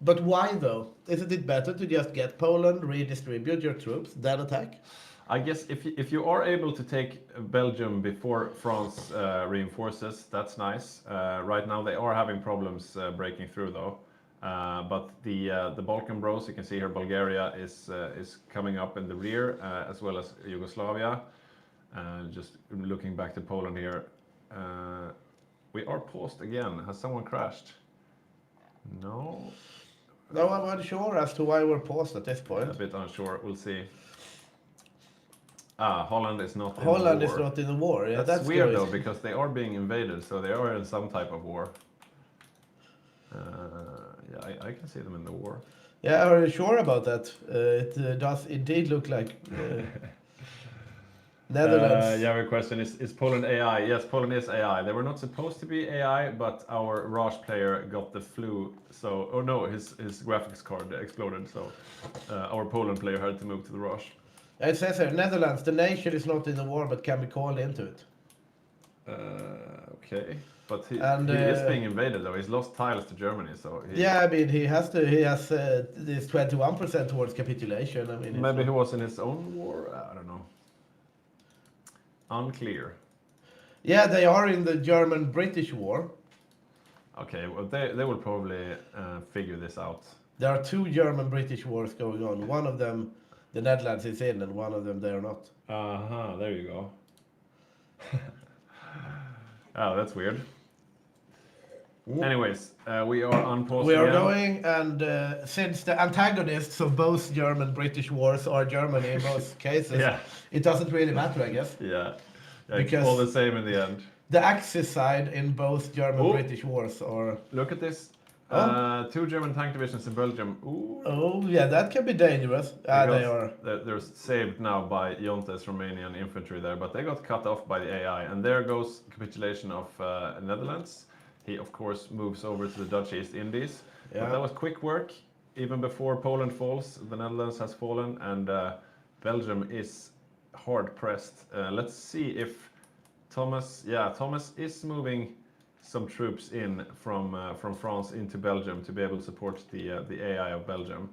but why though? Isn't it better to just get Poland, redistribute your troops, then attack? I guess if you are able to take Belgium before France reinforces, that's nice. Right now they are having problems breaking through though. But the Balkan Bros, you can see here, Bulgaria is coming up in the rear, as well as Yugoslavia. Just looking back to Poland here, we are paused again. Has someone crashed? No. No, I'm unsure as to why we're paused at this point. A bit unsure. We'll see. Holland is not. Holland in the is war. not in the war. Yeah, That's weird curious. though, because they are being invaded, so they are in some type of war. Yeah, I can see them in the war. Yeah, are you sure about that? It does indeed look like Netherlands. Yeah, your question is Poland AI? Yes, Poland is AI. They were not supposed to be AI, but our Raj player got the flu. So, oh no, his graphics card exploded. So, our Poland player had to move to the Raj. It says here, Netherlands, the nation is not in the war but can be called into it. Okay, but he And, is being invaded though. He's lost tiles to Germany, so Yeah, I mean, he has this 21% towards capitulation. I mean, maybe he was in his own war. I don't know. Unclear. Yeah, they are in the German-British war. Okay, well they will probably figure this out. There are two German-British wars going on. One of them, the Netherlands is in, and one of them they are not. There you go. Oh, that's weird. Anyways, we are unpaused. We are again. going, and since the antagonists of both German-British wars are Germany in both cases, Yeah. it doesn't really matter, I guess. Yeah, it's Because- all the same in the end. The Axis side in both German-British wars are... Look at this. Oh. 2 German tank divisions in Belgium. Ooh. Oh, yeah, that can be dangerous. They are... They're saved now by Jonte's Romanian infantry there, but they got cut off by the AI. And there goes capitulation of Netherlands. He, of course, moves over to the Dutch East Indies. Yeah. But that was quick work. Even before Poland falls, the Netherlands has fallen, and Belgium is hard-pressed. Let's see if Thomas is moving some troops in from France into Belgium to be able to support the AI of Belgium.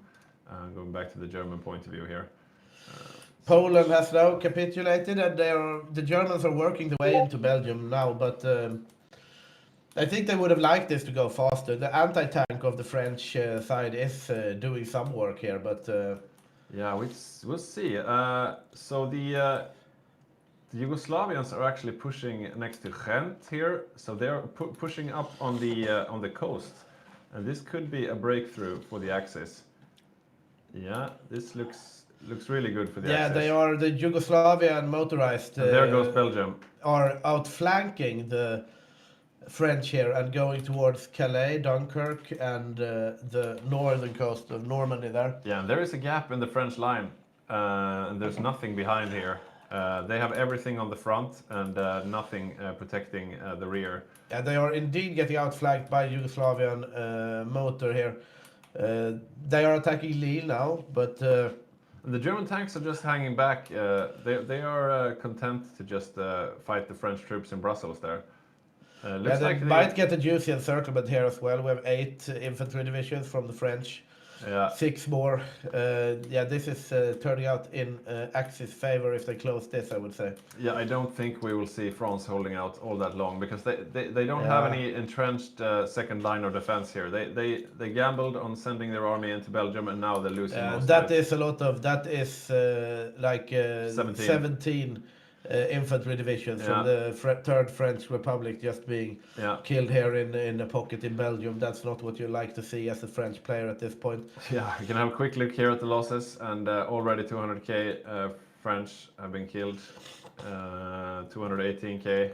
Going back to the German point of view here. Poland has now capitulated, and the Germans are working their way into Belgium now, but I think they would have liked this to go faster. The anti-tank of the French side is doing some work here, but... Yeah, we'll see. So the Yugoslavians are actually pushing next to Ghent here, so they're pushing up on the coast, and this could be a breakthrough for the Axis. Yeah, this looks really good for the Axis. Yeah, they are the Yugoslavian motorized. And there goes Belgium. Are outflanking the French here and going towards Calais, Dunkirk, and the northern coast of Normandy there. Yeah, and there is a gap in the French line, and there's nothing behind here. They have everything on the front and nothing protecting the rear. Yeah, they are indeed getting outflanked by Yugoslavian motor here. They are attacking Lille now, but... The German tanks are just hanging back. They are content to just fight the French troops in Brussels there. Looks they like might get a juicy encirclement here as well. We have 8 infantry divisions from the French. yeah. 6 more. Yeah, this is turning out in Axis' favor if they close this, I would say. Yeah, I don't think we will see France holding out all that long because they don't have Yeah. any entrenched second line of defense here. They gambled on sending their army into Belgium and now they're losing most That of it. is a lot of, that is like 17 infantry divisions from Yeah. the Third French Republic just being Yeah. killed here in a pocket in Belgium. That's not what you like to see as a French player at this point. Yeah, we can have a quick look here at the losses, and already 200k French have been killed, 218k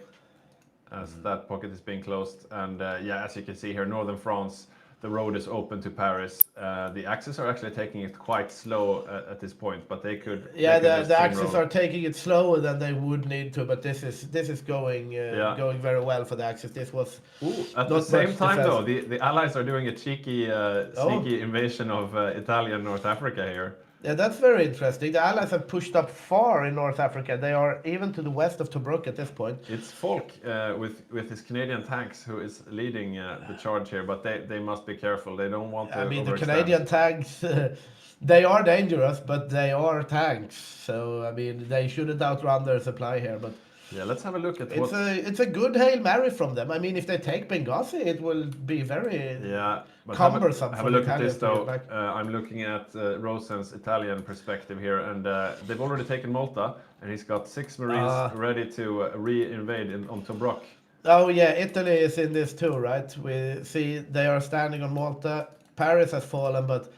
as that pocket is being closed. And yeah, as you can see here, northern France, the road is open to Paris. The Axis are actually taking it quite slow at this point, but they could. Yeah, they could the just Axis steamroll. are taking it slower than they would need to, but this is going going very well for the Axis. This was Ooh, at the not same much time, defense. though, the Allies are doing a cheeky, sneaky invasion of Italian North Africa here. Yeah, that's very interesting. The Allies have pushed up far in North Africa. They are even to the west of Tobruk at this point. It's Falk with his Canadian tanks who is leading the charge here, but they must be careful. They don't want to. I mean, the overextend. Canadian tanks, they are dangerous, but they are tanks. So, I mean, they shouldn't outrun their supply here. But Yeah, let's have a look at it's a good Hail Mary from them. I mean, if they take Benghazi, it will be very Yeah, but cumbersome have for a the look at this Italians to though. get back. I'm looking at Rosen's Italian perspective here, and they've already taken Malta, and he's got 6 Marines ready to re-invade on Tobruk. Oh yeah, Italy is in this too, right? We see they are standing on Malta. Paris has fallen, but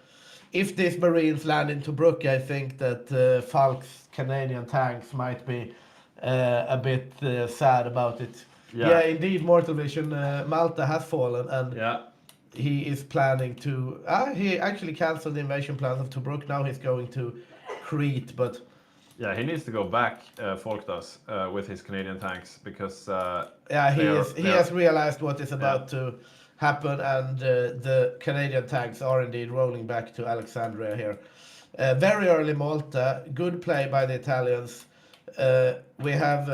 if these Marines land in Tobruk, I think that Falk's Canadian tanks might be a bit sad about it. Yeah, indeed, Mortal Vision, Malta has fallen, and Yeah, he is planning to. He actually cancelled the invasion plans of Tobruk. Now he's going to Crete, but yeah, he needs to go back. Falk does with his Canadian tanks because yeah, he they are- has realized what is about to happen, and the Canadian tanks are indeed rolling back to Alexandria here. Very early Malta, good play by the Italians. We have,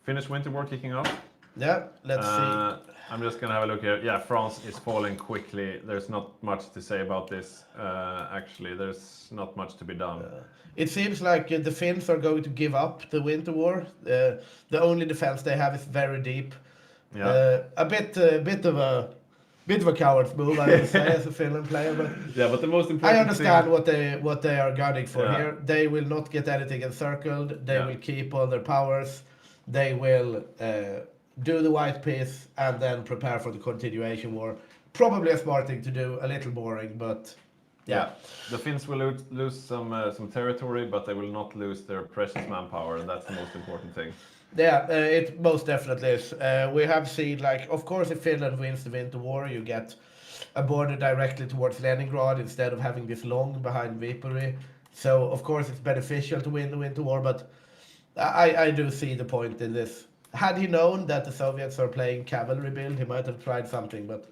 Finnish winter war kicking off. yeah, let's see. I'm just gonna have a look here. Yeah, France is falling quickly. There's not much to say about this. Actually, there's not much to be done. It seems like the Finns are going to give up the winter war. The only defense they have is very deep. Yeah. A bit of a coward's move, I would say, as a Finland player, but Yeah, but the most important I understand thing, what they are gunning for Yeah. here. They will not get anything encircled. They Yeah. will keep all their powers. They will do the white peace and then prepare for the continuation war. Probably a smart thing to do. A little boring, but yeah. The Finns will lose some territory, but they will not lose their precious manpower, and that's the most important thing. Yeah, it most definitely is. We have seen, like, of course, if Finland wins the winter war, you get a border directly towards Leningrad instead of having this long behind Viipuri. So, of course, it's beneficial to win the winter war, but I do see the point in this. Had he known that the Soviets are playing cavalry build, he might have tried something, but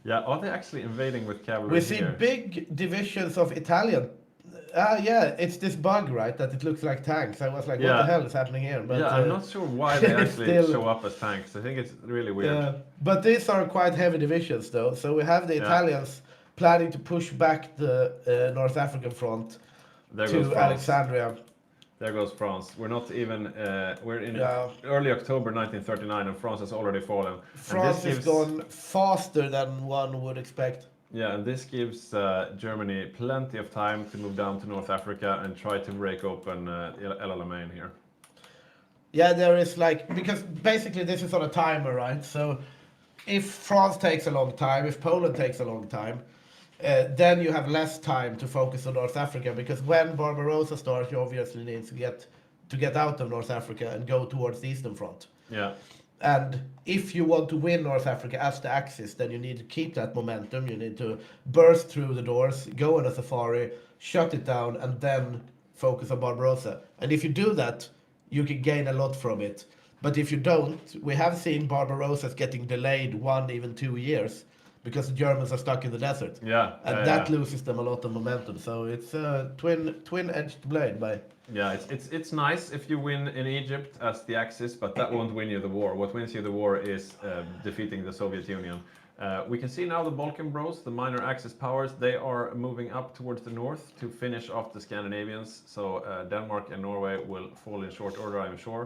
Yeah, are they actually invading with cavalry we see here? big divisions of Italian. Yeah, it's this bug, right? That it looks like tanks. I was like, what Yeah. the hell is happening here? But Yeah, I'm not sure why they actually still- show up as tanks. I think it's really weird. yeah, but these are quite heavy divisions, though. So we have the Yeah. Italians planning to push back the North African front There goes to France. Alexandria. There goes France. We're not even. We're in Yeah. early October 1939, and France has already fallen. And France this is gone faster than one would expect. Yeah, and this gives Germany plenty of time to move down to North Africa and try to break open El Alamein here. Yeah, there is like, because basically this is on a timer, right? So if France takes a long time, if Poland takes a long time, then you have less time to focus on North Africa, because when Barbarossa starts, you obviously need to get out of North Africa and go towards the Eastern Front. Yeah. And if you want to win North Africa as the Axis, then you need to keep that momentum. You need to burst through the doors, go on a safari, shut it down, and then focus on Barbarossa. And if you do that, you can gain a lot from it. But if you don't, we have seen Barbarossas getting delayed 1, even 2 years because the Germans are stuck in the desert. Yeah, And that loses them a lot of momentum. So it's a twin-edged blade by. Yeah, it's nice if you win in Egypt as the Axis, but that won't win you the war. What wins you the war is defeating the Soviet Union. We can see now the Balkan Bros, the minor Axis powers, they are moving up towards the north to finish off the Scandinavians. So Denmark and Norway will fall in short order, I'm sure.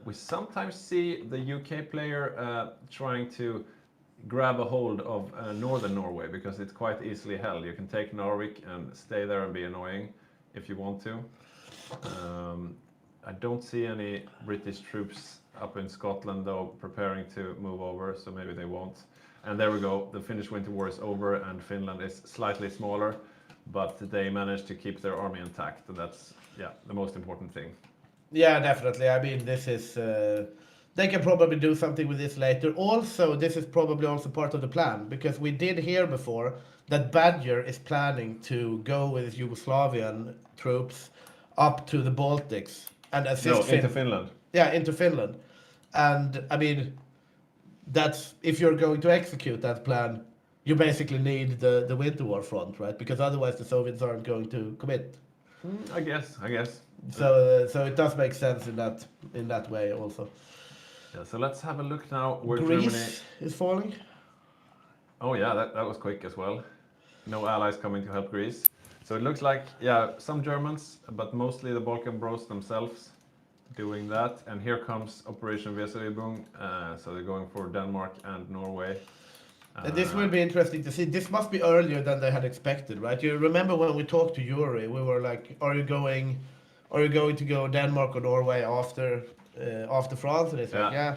We sometimes see the UK player trying to grab a hold of northern Norway because it's quite easily held. You can take Narvik and stay there and be annoying if you want to. I don't see any British troops up in Scotland though preparing to move over, so maybe they won't. And there we go, the Finnish Winter War is over and Finland is slightly smaller, but they managed to keep their army intact, and that's the most important thing. Yeah, definitely. I mean, this is they can probably do something with this later. Also, this is probably also part of the plan, because we did hear before that Badger is planning to go with Yugoslavian troops up to the Baltics and assist into Finland. Yeah, into Finland. And I mean, that's if you're going to execute that plan, you basically need the Winter War front, right? Because otherwise the Soviets aren't going to commit. I guess. So it does make sense in that way also. Yeah, so let's have a look now where Greece Germany is falling. Oh yeah, that was quick as well. No allies coming to help Greece. So it looks like, some Germans, but mostly the Balkan Bros themselves doing that. And here comes Operation Weserübung. So they're going for Denmark and Norway. And this will be interesting to see. This must be earlier than they had expected, right? You remember when we talked to Yuri, we were like, are you going to go Denmark or Norway after France? And it's like, yeah.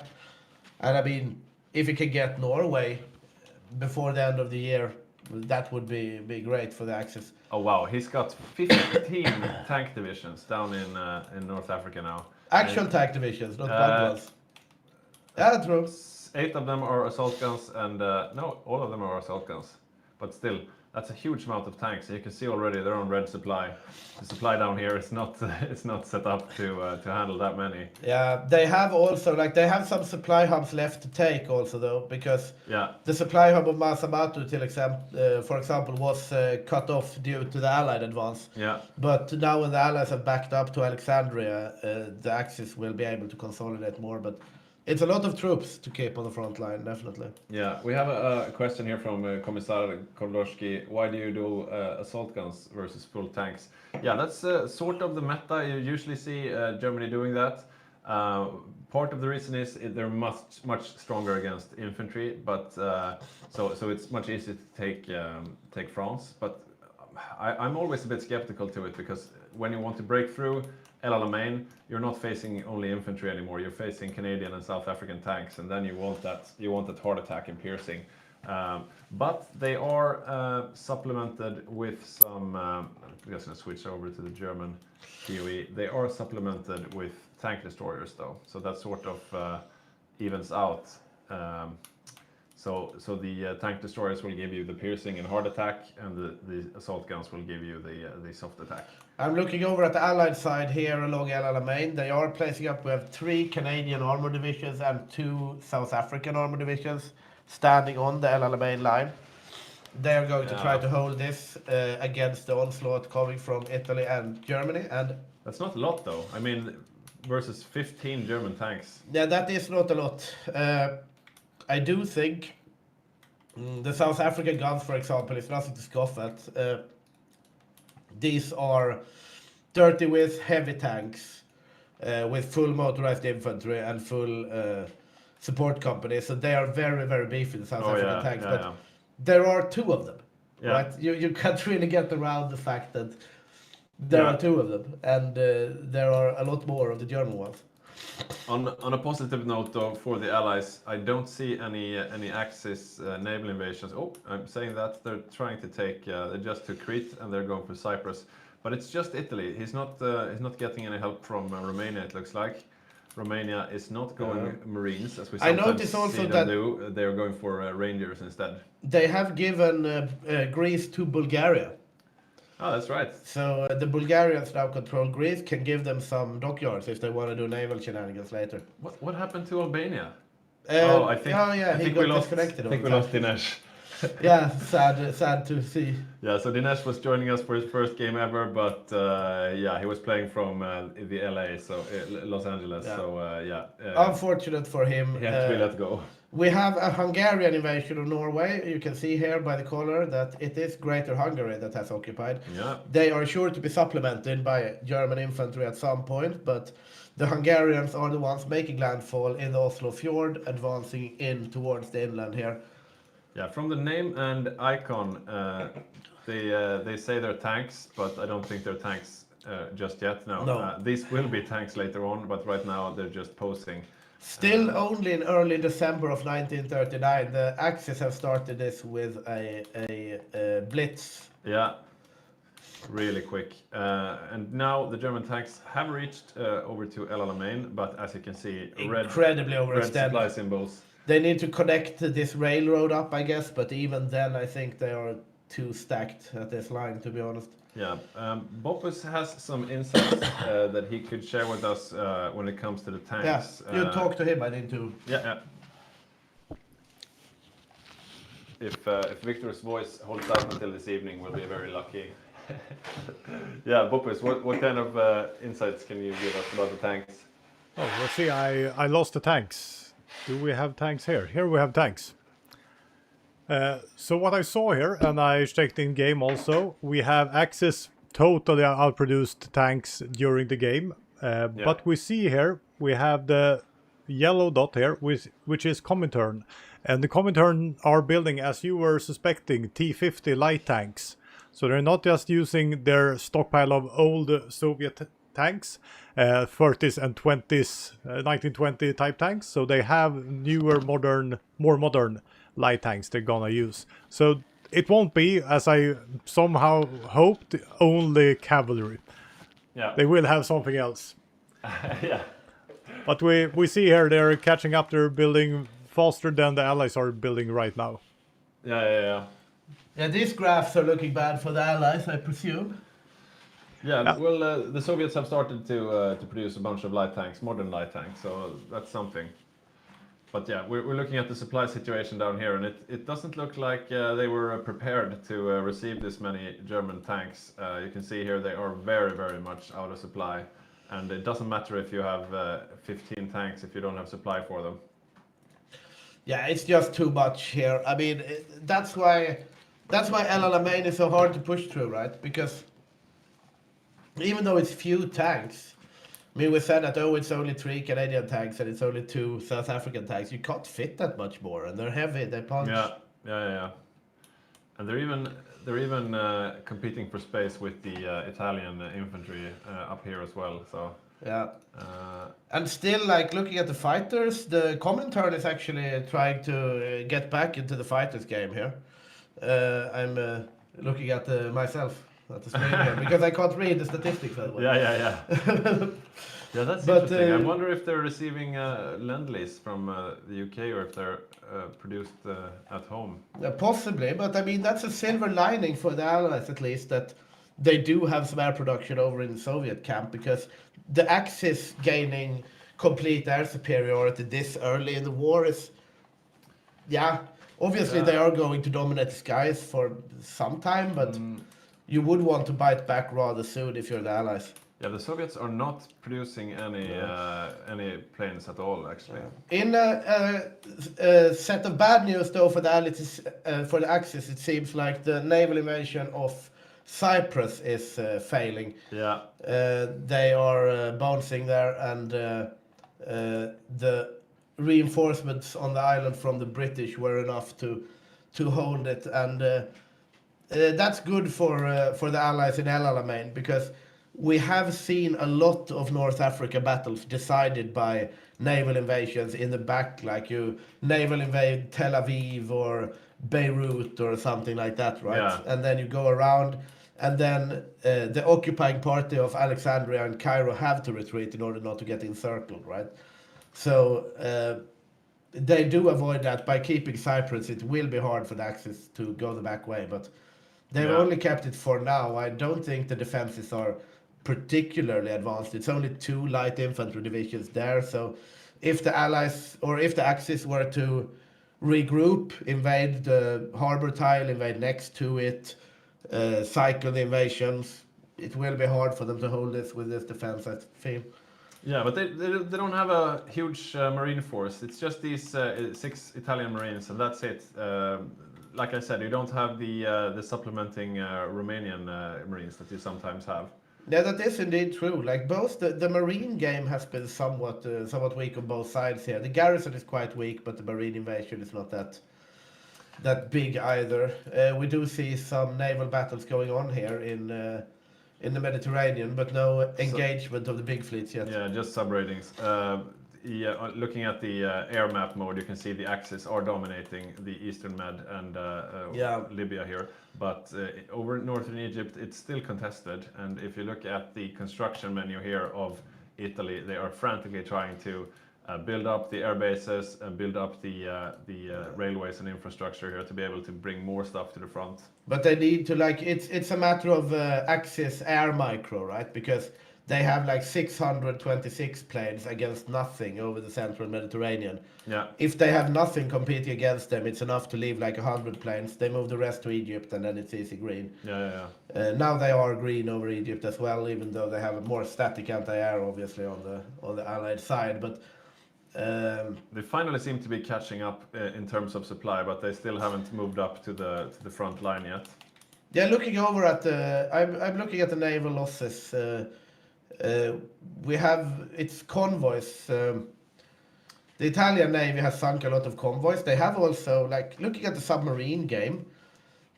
And I mean, if you can get Norway before the end of the year, that would be great for the Axis. Oh wow, he's got 15 tank divisions down in North Africa now. Actual tank divisions, not bad ones. Yeah, true. 8 of them are assault guns, and no, all of them are assault guns. But still, that's a huge amount of tanks. You can see already they're on red supply. The supply down here is not it's not set up to handle that many. Yeah, they have also they have some supply hubs left to take also though, because the supply hub of Masamatu, for example, was cut off due to the Allied advance. Yeah. But now when the Allies have backed up to Alexandria, the Axis will be able to consolidate more. But it's a lot of troops to keep on the front line, definitely. Yeah, we have a question here from Commissar Kordowski. Why do you do assault guns versus full tanks? Yeah, that's sort of the meta. You usually see Germany doing that. Part of the reason is they're much stronger against infantry, but so it's much easier to take France. But I'm always a bit skeptical to it, because when you want to break through El Alamein, you're not facing only infantry anymore. You're facing Canadian and South African tanks, and then you want that heart attack and piercing. But they are supplemented with some. I'm just going to switch over to the German PoE. They are supplemented with tank destroyers, though, so that sort of evens out. So the tank destroyers will give you the piercing and hard attack, and the assault guns will give you the soft attack. I'm looking over at the Allied side here along El Alamein. They are placing up. We have 3 Canadian armor divisions and 2 South African armor divisions standing on the El Alamein line. They are going to try to hold this against the onslaught coming from Italy and Germany. And that's not a lot, though. I mean, versus 15 German tanks. Yeah, that is not a lot. I do think the South African guns, for example, is nothing to scoff at. These are 30 with heavy tanks, with full motorized infantry and full support companies. So they are very, very beefy, the South African tanks. But there are 2 of them, right? You can't really get around the fact that there are 2 of them, and there are a lot more of the German ones. On a positive note, though, for the Allies, I don't see any Axis naval invasions. Oh, I'm saying that they're trying to take. They just took Crete and they're going for Cyprus, but it's just Italy. He's not getting any help from Romania. It looks like Romania is not going Marines, as we sometimes see them do. They're going for Rangers instead. They have given Greece to Bulgaria. Oh, that's right. So the Bulgarians now control Greece, can give them some dockyards if they want to do naval shenanigans later. What happened to Albania? I think he got disconnected. I think we lost Dinesh. Yeah, sad to see. Yeah, so Dinesh was joining us for his first game ever, but yeah, he was playing from the LA, so Los Angeles. Yeah. So yeah, Unfortunate for him. he had to be let go. We have a Hungarian invasion of Norway. You can see here by the color that it is Greater Hungary that has occupied. Yeah. They are sure to be supplemented by German infantry at some point, but the Hungarians are the ones making landfall in the Oslo fjord, advancing in towards the inland here. Yeah, from the name and icon, they say they're tanks, but I don't think they're tanks just yet. No, No. these will be tanks later on, but right now they're just posing. Still only in early December of 1939, the Axis have started this with a blitz. Yeah, really quick. And now the German tanks have reached over to El Alamein, but as you can see, Incredibly red overextended. supply symbols. They need to connect this railroad up, I guess, but even then I think they are too stacked at this line, to be honest. Yeah, Boppus has some insights that he could share with us when it comes to the Yeah, tanks. you talk to him, I need to. Yeah. If Victor's voice holds up until this evening, we'll be very lucky. Yeah, Boppus, what kind of insights can you give us about the tanks? Oh, let's see. I lost the tanks. Do we have tanks here? Here we have tanks. So what I saw here, and I checked in game also, we have Axis totally outproduced tanks during the game. But we see here, we have the yellow dot here, which is Comintern. And the Comintern are building, as you were suspecting, T-50 light tanks. So they're not just using their stockpile of old Soviet tanks, 30s and 20s, 1920 type tanks. So they have newer, more modern light tanks they're gonna use. So it won't be, as I somehow hoped, only cavalry. Yeah. They will have something else. Yeah. But we see here they're catching up, they're building faster than the Allies are building right now. Yeah. Yeah, these graphs are looking bad for the Allies, I presume. Yeah, well, the Soviets have started to produce a bunch of light tanks, modern light tanks, so that's something. But yeah, we're looking at the supply situation down here, and it doesn't look like they were prepared to receive this many German tanks. You can see here they are very, very much out of supply, and it doesn't matter if you have 15 tanks if you don't have supply for them. Yeah, it's just too much here. I mean, that's why El Alamein is so hard to push through, right? Because even though it's few tanks, I mean, we said that, oh, it's only 3 Canadian tanks and it's only 2 South African tanks. You can't fit that much more, and they're heavy. They punch. Yeah. And they're even competing for space with the Italian infantry up here as well. So Yeah. And still, like, looking at the fighters, the Comintern is actually trying to get back into the fighters game here. I'm looking at myself at the screen here because I can't read the statistics that well. Yeah. Yeah, that's But, interesting. I wonder if they're receiving Lend-Lease from the UK or if they're produced at home. Possibly, but I mean, that's a silver lining for the Allies, at least, that they do have some air production over in the Soviet camp, because the Axis gaining complete air superiority this early in the war is, obviously they are going to dominate the skies for some time, but you would want to bite back rather soon if you're the Allies. Yeah, the Soviets are not producing any planes at all, actually. In a set of bad news, though, for the Allies, for the Axis, it seems like the naval invasion of Cyprus is failing. Yeah. They are bouncing there, and the reinforcements on the island from the British were enough to hold it, and that's good for the Allies in El Alamein, because we have seen a lot of North Africa battles decided by naval invasions in the back, like you naval invade Tel Aviv or Beirut or something like that, right? Yeah. And then you go around, and then the occupying party of Alexandria and Cairo have to retreat in order not to get encircled, right? So they do avoid that by keeping Cyprus. It will be hard for the Axis to go the back way, but they've only kept it for now. I don't think the defenses are particularly advanced. It's only 2 light infantry divisions there, so if the Allies or if the Axis were to regroup, invade the harbor tile, invade next to it, cycle the invasions. It will be hard for them to hold this with this defense, I feel. Yeah, but they don't have a huge marine force. It's just these 6 Italian marines, and that's it. Like I said, you don't have the supplementing Romanian marines that you sometimes have. Yeah, that is indeed true. Like both the marine game has been somewhat weak on both sides here. The garrison is quite weak, but the marine invasion is not that big either. We do see some naval battles going on here in the Mediterranean, but no engagement of the big fleets yet. Yeah, just subratings. Yeah, looking at the air map mode, you can see the Axis are dominating the Eastern Med and Yeah. Libya here. But over northern Egypt, it's still contested. And if you look at the construction menu here of Italy, they are frantically trying to build up the air bases and build up the railways and infrastructure here to be able to bring more stuff to the front. But they need to it's a matter of Axis air micro, right? Because they have like 626 planes against nothing over the central Mediterranean. Yeah. If they have nothing competing against them, it's enough to leave like 100 planes. They move the rest to Egypt, and then it's easy green. Yeah. Now they are green over Egypt as well, even though they have a more static anti-air, obviously, on the Allied side. But they finally seem to be catching up in terms of supply, but they still haven't moved up to the front line yet. yeah, looking over at I'm looking at the naval losses. We have its convoys. The Italian Navy has sunk a lot of convoys. They have also, like, looking at the submarine game,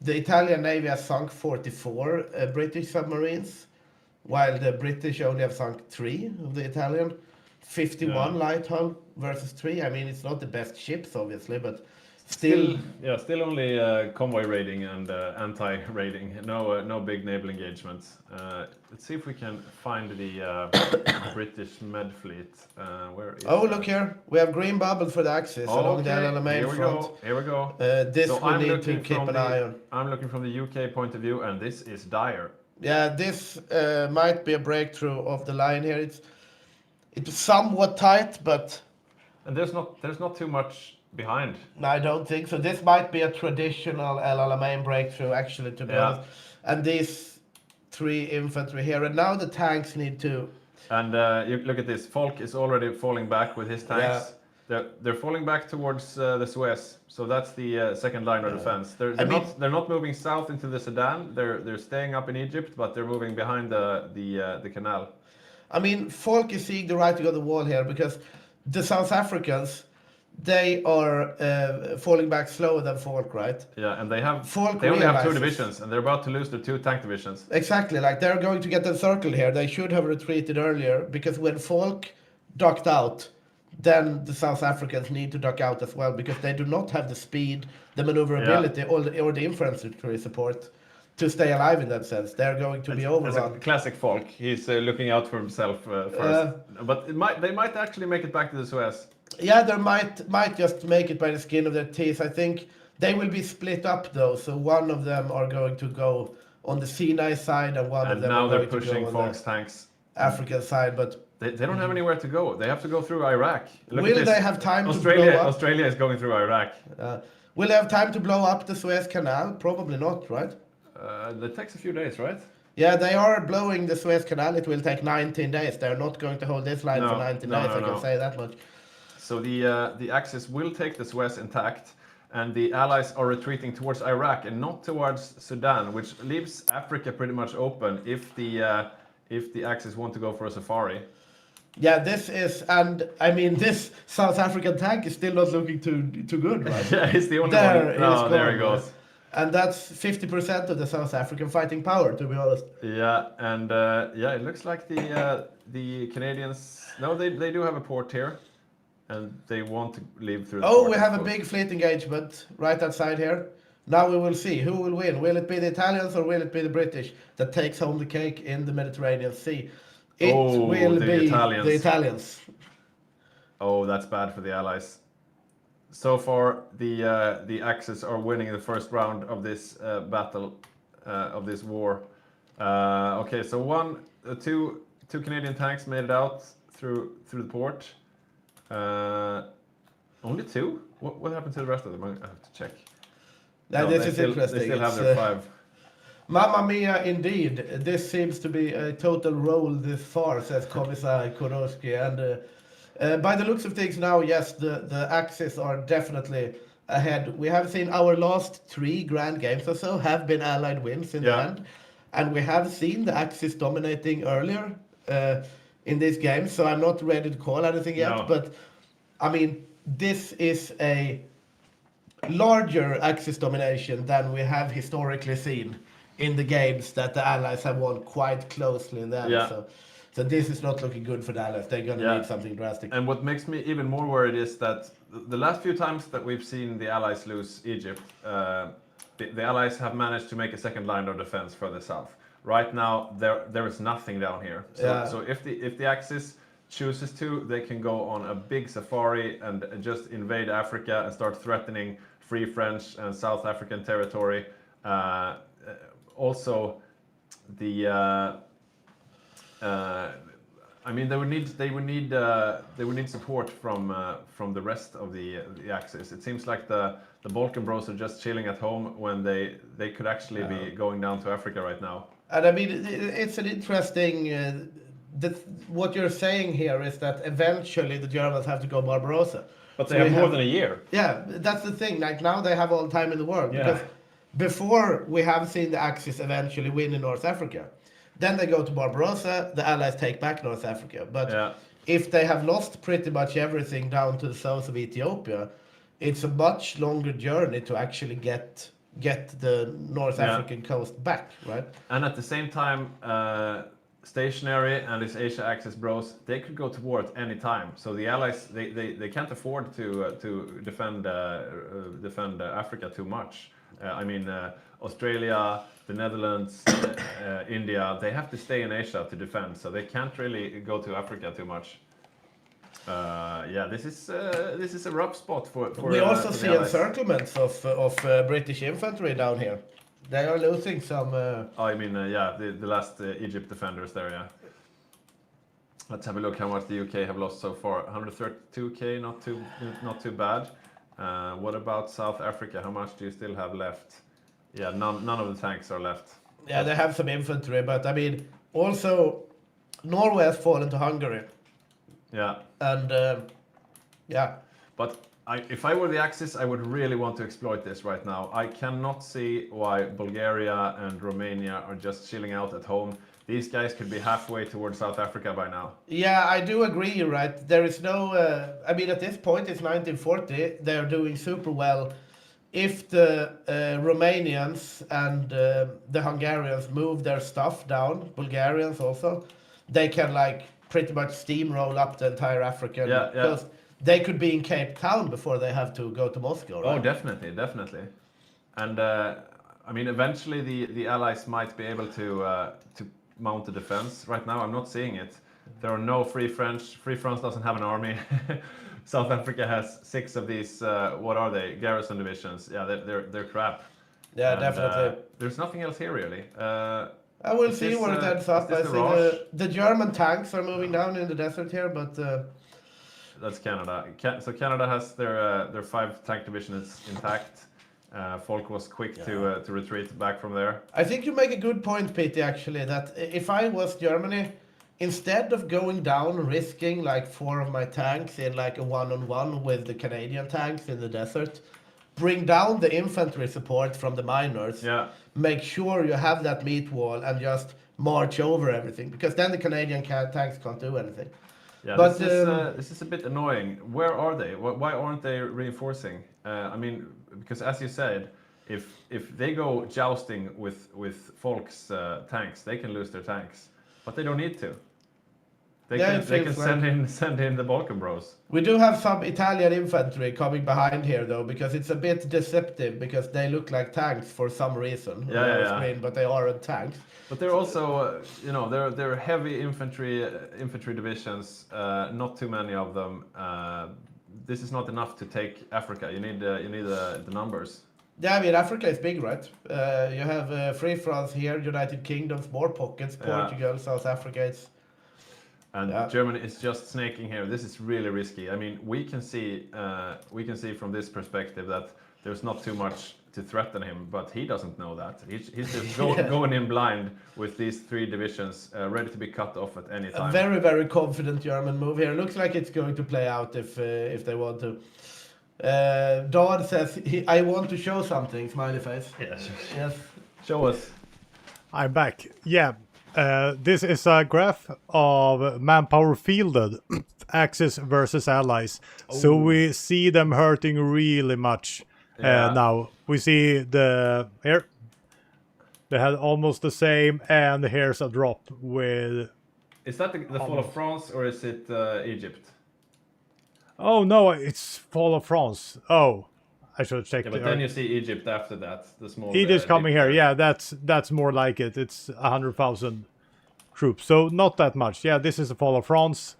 the Italian Navy has sunk 44 British submarines, while the British only have sunk 3 of the Italian. 51 light hull versus 3. I mean, it's not the best ships, obviously, but still only convoy raiding and anti-raiding. No big naval engagements. Let's see if we can find the British Med fleet. Where is Oh, that? look here. We have green bubbles for the Axis along the LLMA front. Here we go. This So we I'm need to looking keep from an eye on. I'm looking from the UK point of view, and this is dire. Yeah, this might be a breakthrough of the line here. It's somewhat tight, but And there's not too much behind. I don't think so. This might be a traditional LLMA breakthrough, actually, to be Yeah. honest. And these 3 infantry here, and now the tanks need to. And you look at this. Falk is already falling back with his tanks. They're falling back towards the Suez. So that's the second line of defense. They're not moving south into the Sudan. They're staying up in Egypt, but they're moving behind the canal. I mean, Falk is seeing the writing on the wall here because the South Africans, they are falling back slower than Falk, right? Yeah, and they Falk only have 2 realizes- divisions, and they're about to lose their 2 tank divisions. Exactly, like they're going to get encircled here. They should have retreated earlier because when Falk ducked out, then the South Africans need to duck out as well because they do not have the speed, the maneuverability, or the infantry support to stay alive in that sense. They're going to be As a overrun. classic Falk, he's looking out for himself first. But they might actually make it back to the Suez. Yeah, they might just make it by the skin of their teeth. I think they will be split up though. So one of them are going to go on the Sinai side, and one of And them now are they're going to pushing go on Falk's the tanks. African side. But They don't have anywhere to go. They have to go through Iraq. Look at will this. they have time to Australia, blow up? Australia is going through Iraq. Will they have time to blow up the Suez Canal? Probably not, right? That takes a few days, right? Yeah, they are blowing the Suez Canal. It will take 19 days. They're not going to hold this line for 19 days. I can say that much. So the Axis will take the Suez intact, and the Allies are retreating towards Iraq and not towards Sudan, which leaves Africa pretty much open if the Axis want to go for a safari. Yeah, this is, and I mean, this South African tank is still not looking too good, right? Yeah, it's the only There one. it No, is there he gone, goes. And that's 50% of the South African fighting power, to be honest. Yeah, and it looks like the Canadians. No, they do have a port here, and they want to leave through. The Oh, port, we I have a suppose. big fleet engagement right outside here. Now we will see who will win. Will it be the Italians or will it be the British that takes home the cake in the Mediterranean Sea? It will the be Italians. the Italians. Oh, that's bad for the Allies. So far, the Axis are winning the first round of this battle, of this war. Okay, so two Canadian tanks made it out through the port. Only 2? What happened to the rest of them? I have to check. Now, No, this they is still, interesting. They still have It's, their 5. Mamma mia, indeed. This seems to be a total roll this far, says Commissar Koroski. And by the looks of things now, yes, the Axis are definitely ahead. We have seen our last 3 grand games or so have been Allied wins in the Yeah. end. And we have seen the Axis dominating earlier in these games, so I'm not ready to call anything yet. No. But, I mean, this is a larger Axis domination than we have historically seen in the games that the Allies have won quite closely in the end. Yeah. So this is not looking good for the Allies. They're going to Yeah. need something drastic. And what makes me even more worried is that the last few times that we've seen the Allies lose Egypt, the Allies have managed to make a second line of defense further south. Right now, there is nothing down here. So, Yeah. so if the Axis chooses to, they can go on a big safari and just invade Africa and start threatening Free French and South African territory. Also, the I mean, they would need support from the rest of the Axis. It seems like the Balkan Bros are just chilling at home when they could actually be going down to Africa right now. And I mean, it's an interesting. What you're saying here is that eventually the Germans have to go Barbarossa. But So they we have more than a year. Yeah, that's the thing. Like now they have all the time in the world. Yeah. Because before we have seen the Axis eventually win in North Africa. Then they go to Barbarossa, the Allies take back North Africa. But Yeah. if they have lost pretty much everything down to the south of Ethiopia, it's a much longer journey to actually get the North Yeah. African coast back, right? And at the same time, Stationary and his Asia Axis bros, they could go to war at any time. So the Allies, they can't afford to defend Africa too much. I mean, Australia, the Netherlands, India, they have to stay in Asia to defend. So they can't really go to Africa too much. Yeah, this is a rough spot for. We also for the see Allies. encirclements of British infantry down here. They are losing some. Oh, I mean, yeah, the last Egypt defenders there, yeah. Let's have a look how much the UK have lost so far. 132k, not too bad. What about South Africa? How much do you still have left? Yeah, none of the tanks are left. Yeah, they have some infantry, but I mean, also Norway has fallen to Hungary, Yeah, and yeah. but if I were the Axis, I would really want to exploit this right now. I cannot see why Bulgaria and Romania are just chilling out at home. These guys could be halfway towards South Africa by now. Yeah, I do agree, right? There is no, I mean, at this point, it's 1940. They're doing super well. If the Romanians and the Hungarians move their stuff down, Bulgarians also, they can like pretty much steamroll up the entire African coast. They could be in Cape Town before they have to go to Moscow, right? Oh, definitely. And I mean, eventually the Allies might be able to mount a defense. Right now, I'm not seeing it. There are no Free French. Free France doesn't have an army. South Africa has 6 of these. What are they? Garrison divisions. Yeah, they're crap. Yeah, And, definitely. There's nothing else here really. I will is see this, where it ends is up. this I the see Raj? the German tanks are moving down in the desert here, but That's Canada. So Canada has their 5 tank divisions intact. Folk was quick to retreat back from there. I think you make a good point, Pete, actually, that if I was Germany, instead of going down risking like 4 of my tanks in like a one-on-one with the Canadian tanks in the desert, bring down the infantry support from the miners, Yeah. make sure you have that meat wall and just march over everything, because then the Canadian tanks can't do anything. Yeah, But, this is a bit annoying. Where are they? Why aren't they reinforcing? I mean, because as you said, if they go jousting with Folk's tanks, they can lose their tanks, but they don't need to. They can send in the Balkan Bros. We do have some Italian infantry coming behind here, though, because it's a bit deceptive, because they look like tanks for some reason on the screen, but they aren't tanks. But they're also, they're heavy infantry divisions. Not too many of them. This is not enough to take Africa. You need the numbers. Yeah, I mean, Africa is big, right? You have Free France here, United Kingdom, more pockets, Portugal, South Africa. And Yeah. Germany is just snaking here. This is really risky. I mean, we can see from this perspective that there's not too much to threaten him, but he doesn't know that. He's just Yeah. going in blind with these 3 divisions, ready to be cut off at any A time. very, very confident German move here. Looks like it's going to play out if they want to. Dodd says, I want to show something, smiley face. Yes. Yes. Show us. I'm back. Yeah, this is a graph of manpower fielded, Axis versus Allies. So we see them hurting really much Yeah. now. We see here, they had almost the same, and here's a drop with... Is that the fall of France or is it Egypt? Oh no, it's Fall of France. Oh, I should check. Yeah, but then you see Egypt after that. The small. Egypt's coming dip here. there. Yeah, that's more like it. It's 100,000 troops, so not that much. Yeah, this is the Fall of France.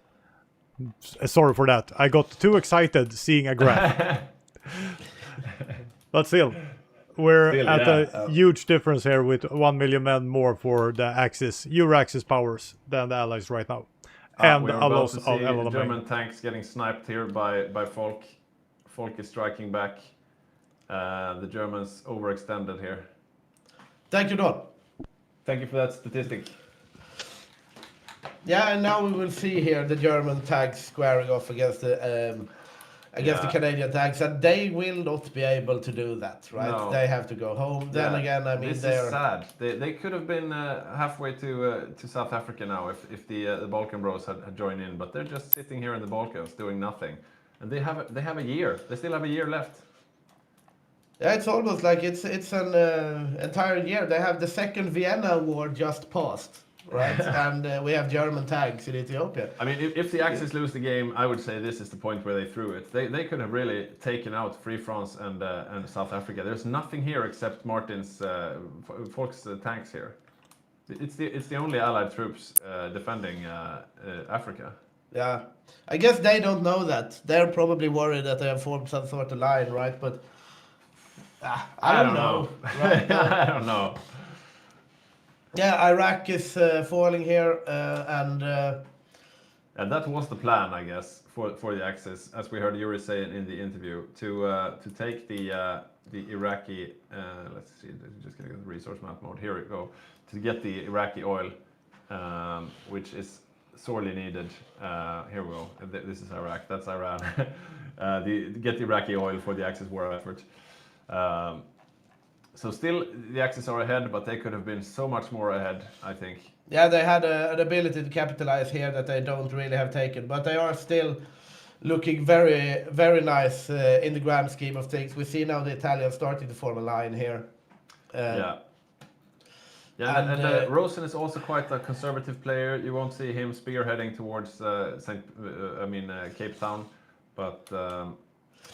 Sorry for that. I got too excited seeing a graph. But still, we're Still, at yeah. a huge difference here with 1 million men more for the Axis, Euro-Axis powers than the Allies right now. And we're a about loss to of see LLMA. German tanks getting sniped here by Folk. Folk is striking back. The Germans overextended here. Thank you, Don. Thank you for that statistic. Yeah, and now we will see here the German tanks squaring off against the Yeah. Canadian tanks, and they will not be able to do that, right? No. They have to go home. Then Yeah, again, I mean, this they're is sad. They could have been halfway to South Africa now if the Balkan Bros had joined in, but they're just sitting here in the Balkans doing nothing, and they have a year. They still have a year left. Yeah, it's almost like it's an entire year. They have the second Vienna War just passed, right? And we have German tanks in Ethiopia. I mean, if the Axis lose the game, I would say this is the point where they threw it. They could have really taken out Free France and South Africa. There's nothing here except Martin's Folk's tanks here. It's the only Allied troops defending Africa. Yeah, I guess they don't know that. They're probably worried that they have formed some sort of line, right? But I don't know. Right? I don't know. Yeah, Iraq is falling here, and And that was the plan, I guess, for the Axis, as we heard Yuri say in the interview, to take the Iraqi. Let's see, just getting the resource map mode. Here we go. To get the Iraqi oil, which is sorely needed. Here we go. This is Iraq. That's Iran. Get the Iraqi oil for the Axis war effort. So still, the Axis are ahead, but they could have been so much more ahead, I think. yeah, they had an ability to capitalize here that they don't really have taken, but they are still looking very, very nice in the grand scheme of things. We see now the Italians starting to form a line here. Yeah. Yeah, and, and Rosen is also quite a conservative player. You won't see him spearheading towards Cape Town, but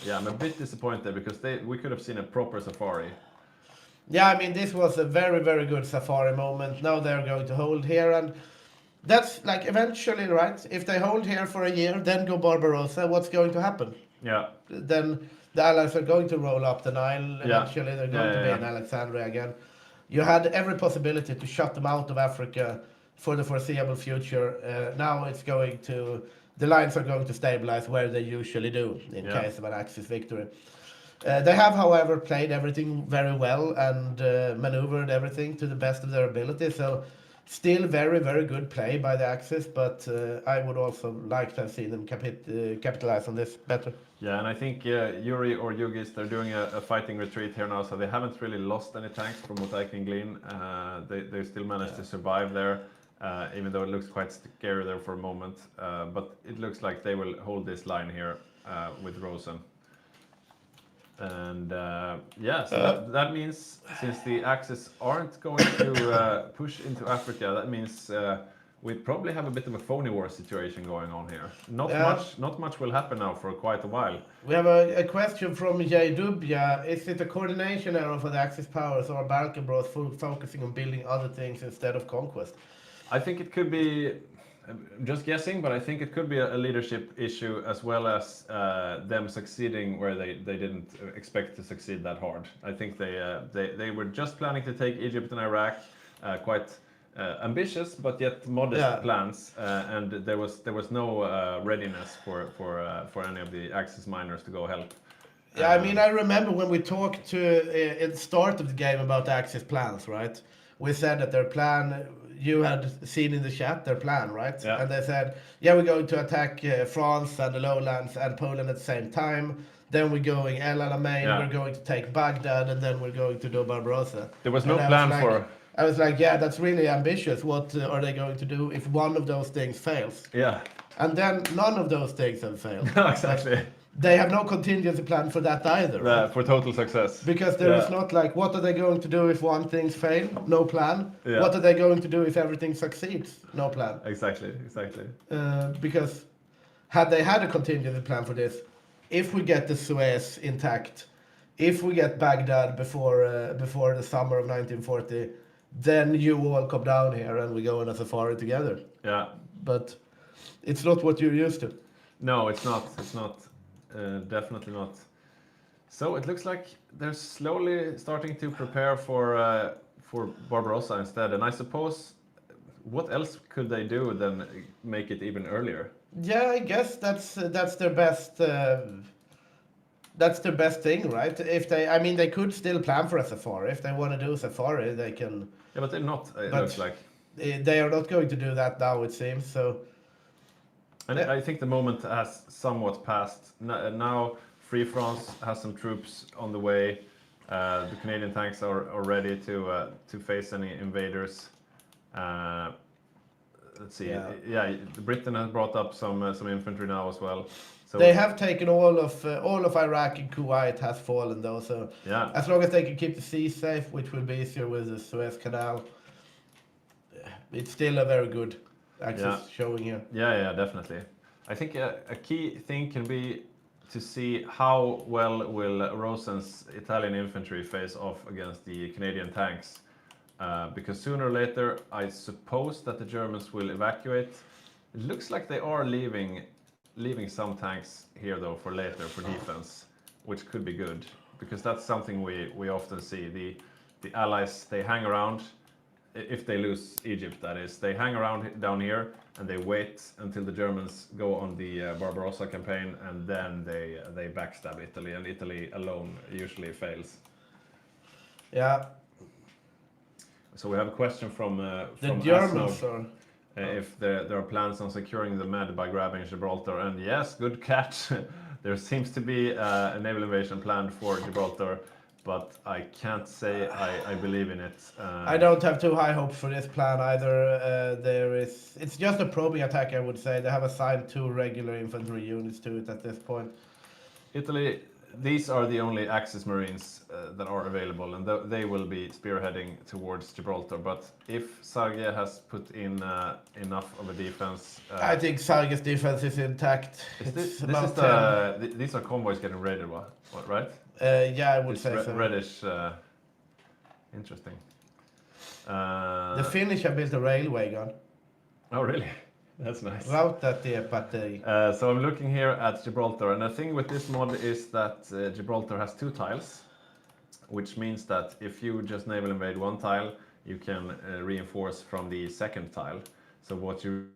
yeah, I'm a bit disappointed because we could have seen a proper safari. Yeah, I mean, this was a very, very good safari moment. Now they're going to hold here, and that's like eventually, right? If they hold here for a year, then go Barbarossa, what's going to happen? Yeah. Then the Allies are going to roll up the Nile. Eventually, they're going to be in Alexandria again. You had every possibility to shut them out of Africa for the foreseeable future. Now it's going to, the lines are going to stabilize where they usually do in case of an Axis victory. They have, however, played everything very well and maneuvered everything to the best of their ability. So still very, very good play by the Axis, but I would also like to have seen them capitalize on this better. Yeah, and I think Yuri or Yugis, they're doing a fighting retreat here now, so they haven't really lost any tanks from what I can glean. They still managed to survive there, even though it looks quite scary there for a moment. But it looks like they will hold this line here with Rosen. And so that means since the Axis aren't going to push into Africa, that means we probably have a bit of a phony war situation going on here. Not much will happen now for quite a while. We have a question from Jay Dubya. Is it a coordination error for the Axis powers or Balkan Bros focusing on building other things instead of conquest? I think it could be, just guessing, but I think it could be a leadership issue as well as them succeeding where they didn't expect to succeed that hard. I think they were just planning to take Egypt and Iraq quite ambitious but yet modest Yeah. plans, and there was no readiness for any of the Axis miners to go help. Yeah, I mean, I remember when we talked to at the start of the game about Axis plans, right? We said that their plan, you had seen in the chat their plan, right? Yeah. And they said, yeah, we're going to attack France and the lowlands and Poland at the same time. Then we're going El Alamein, Yeah. we're going to take Baghdad, and then we're going to do Barbarossa. There was no And I plan like, for. I was like, yeah, that's really ambitious. What are they going to do if one of those things fails? Yeah. And then none of those things have failed. No, exactly. They have no contingency plan for that either. Right? For total success. Because there is not like, what are they going to do if one thing fails? No plan. Yeah. What are they going to do if everything succeeds? No plan. Exactly. Because had they had a contingency plan for this, if we get the Suez intact, if we get Baghdad before the summer of 1940, then you all come down here and we go on a safari together. Yeah. But it's not what you're used to. No, it's not. It's not. Definitely not. So it looks like they're slowly starting to prepare for Barbarossa instead. And I suppose, what else could they do than make it even earlier? Yeah, I guess that's their best. That's their best thing, right? If they, I mean, they could still plan for a safari. If they want to do a safari, they can. Yeah, but they're not. It But- looks like. They are not going to do that now, it seems. So And Yeah. I think the moment has somewhat passed. Now, Free France has some troops on the way. The Canadian tanks are ready to face any invaders. Let's see. Yeah. Britain has brought up some infantry now as well. So they have taken all of Iraq and Kuwait has fallen though. So yeah, as long as they can keep the sea safe, which will be easier with the Suez Canal, it's still a very good axis showing here. yeah, definitely. I think a key thing can be to see how well will Rosen's Italian infantry face off against the Canadian tanks. Because sooner or later, I suppose that the Germans will evacuate. It looks like they are leaving some tanks here though for later for defense, which could be good because that's something we often see. The Allies, they hang around. If they lose Egypt, that is, they hang around down here and they wait until the Germans go on the Barbarossa campaign, and then they backstab Italy, and Italy alone usually fails. Yeah, So we have a question from the from Germans Asno, are. if there are plans on securing the Med by grabbing Gibraltar, and yes, good catch. There seems to be a naval invasion planned for Gibraltar, but I can't say I believe in it. I don't have too high hopes for this plan either. It's just a probing attack, I would say. They have assigned 2 regular infantry units to it at this point. Italy, these are the only Axis Marines that are available, and they will be spearheading towards Gibraltar. But if Sarge has put in enough of a defense, I think Sarge's defense is intact. these are convoys getting raided, what right? Yeah, I would It's say so. reddish. Interesting. The Finnish have built a railway gun. Oh, really? That's nice. Rautatie. So I'm looking here at Gibraltar, and the thing with this mod is that Gibraltar has 2 tiles, which means that if you just naval invade one tile, you can reinforce from the second tile. So what you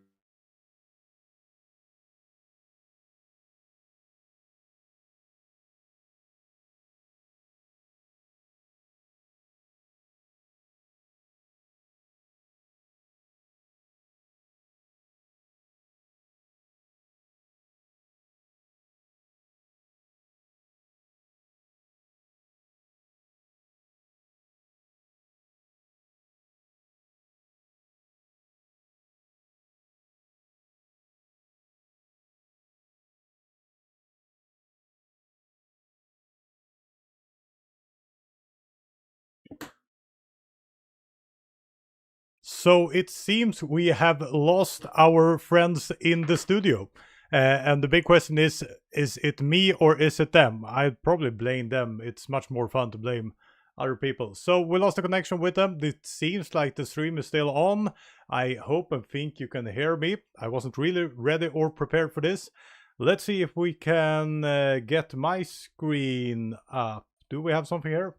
So it seems we have lost our friends in the studio. And the big question is it me or is it them? I'd probably blame them. It's much more fun to blame other people. So we lost the connection with them. It seems like the stream is still on. I hope and think you can hear me. I wasn't really ready or prepared for this. Let's see if we can get my screen up. Do we have something here?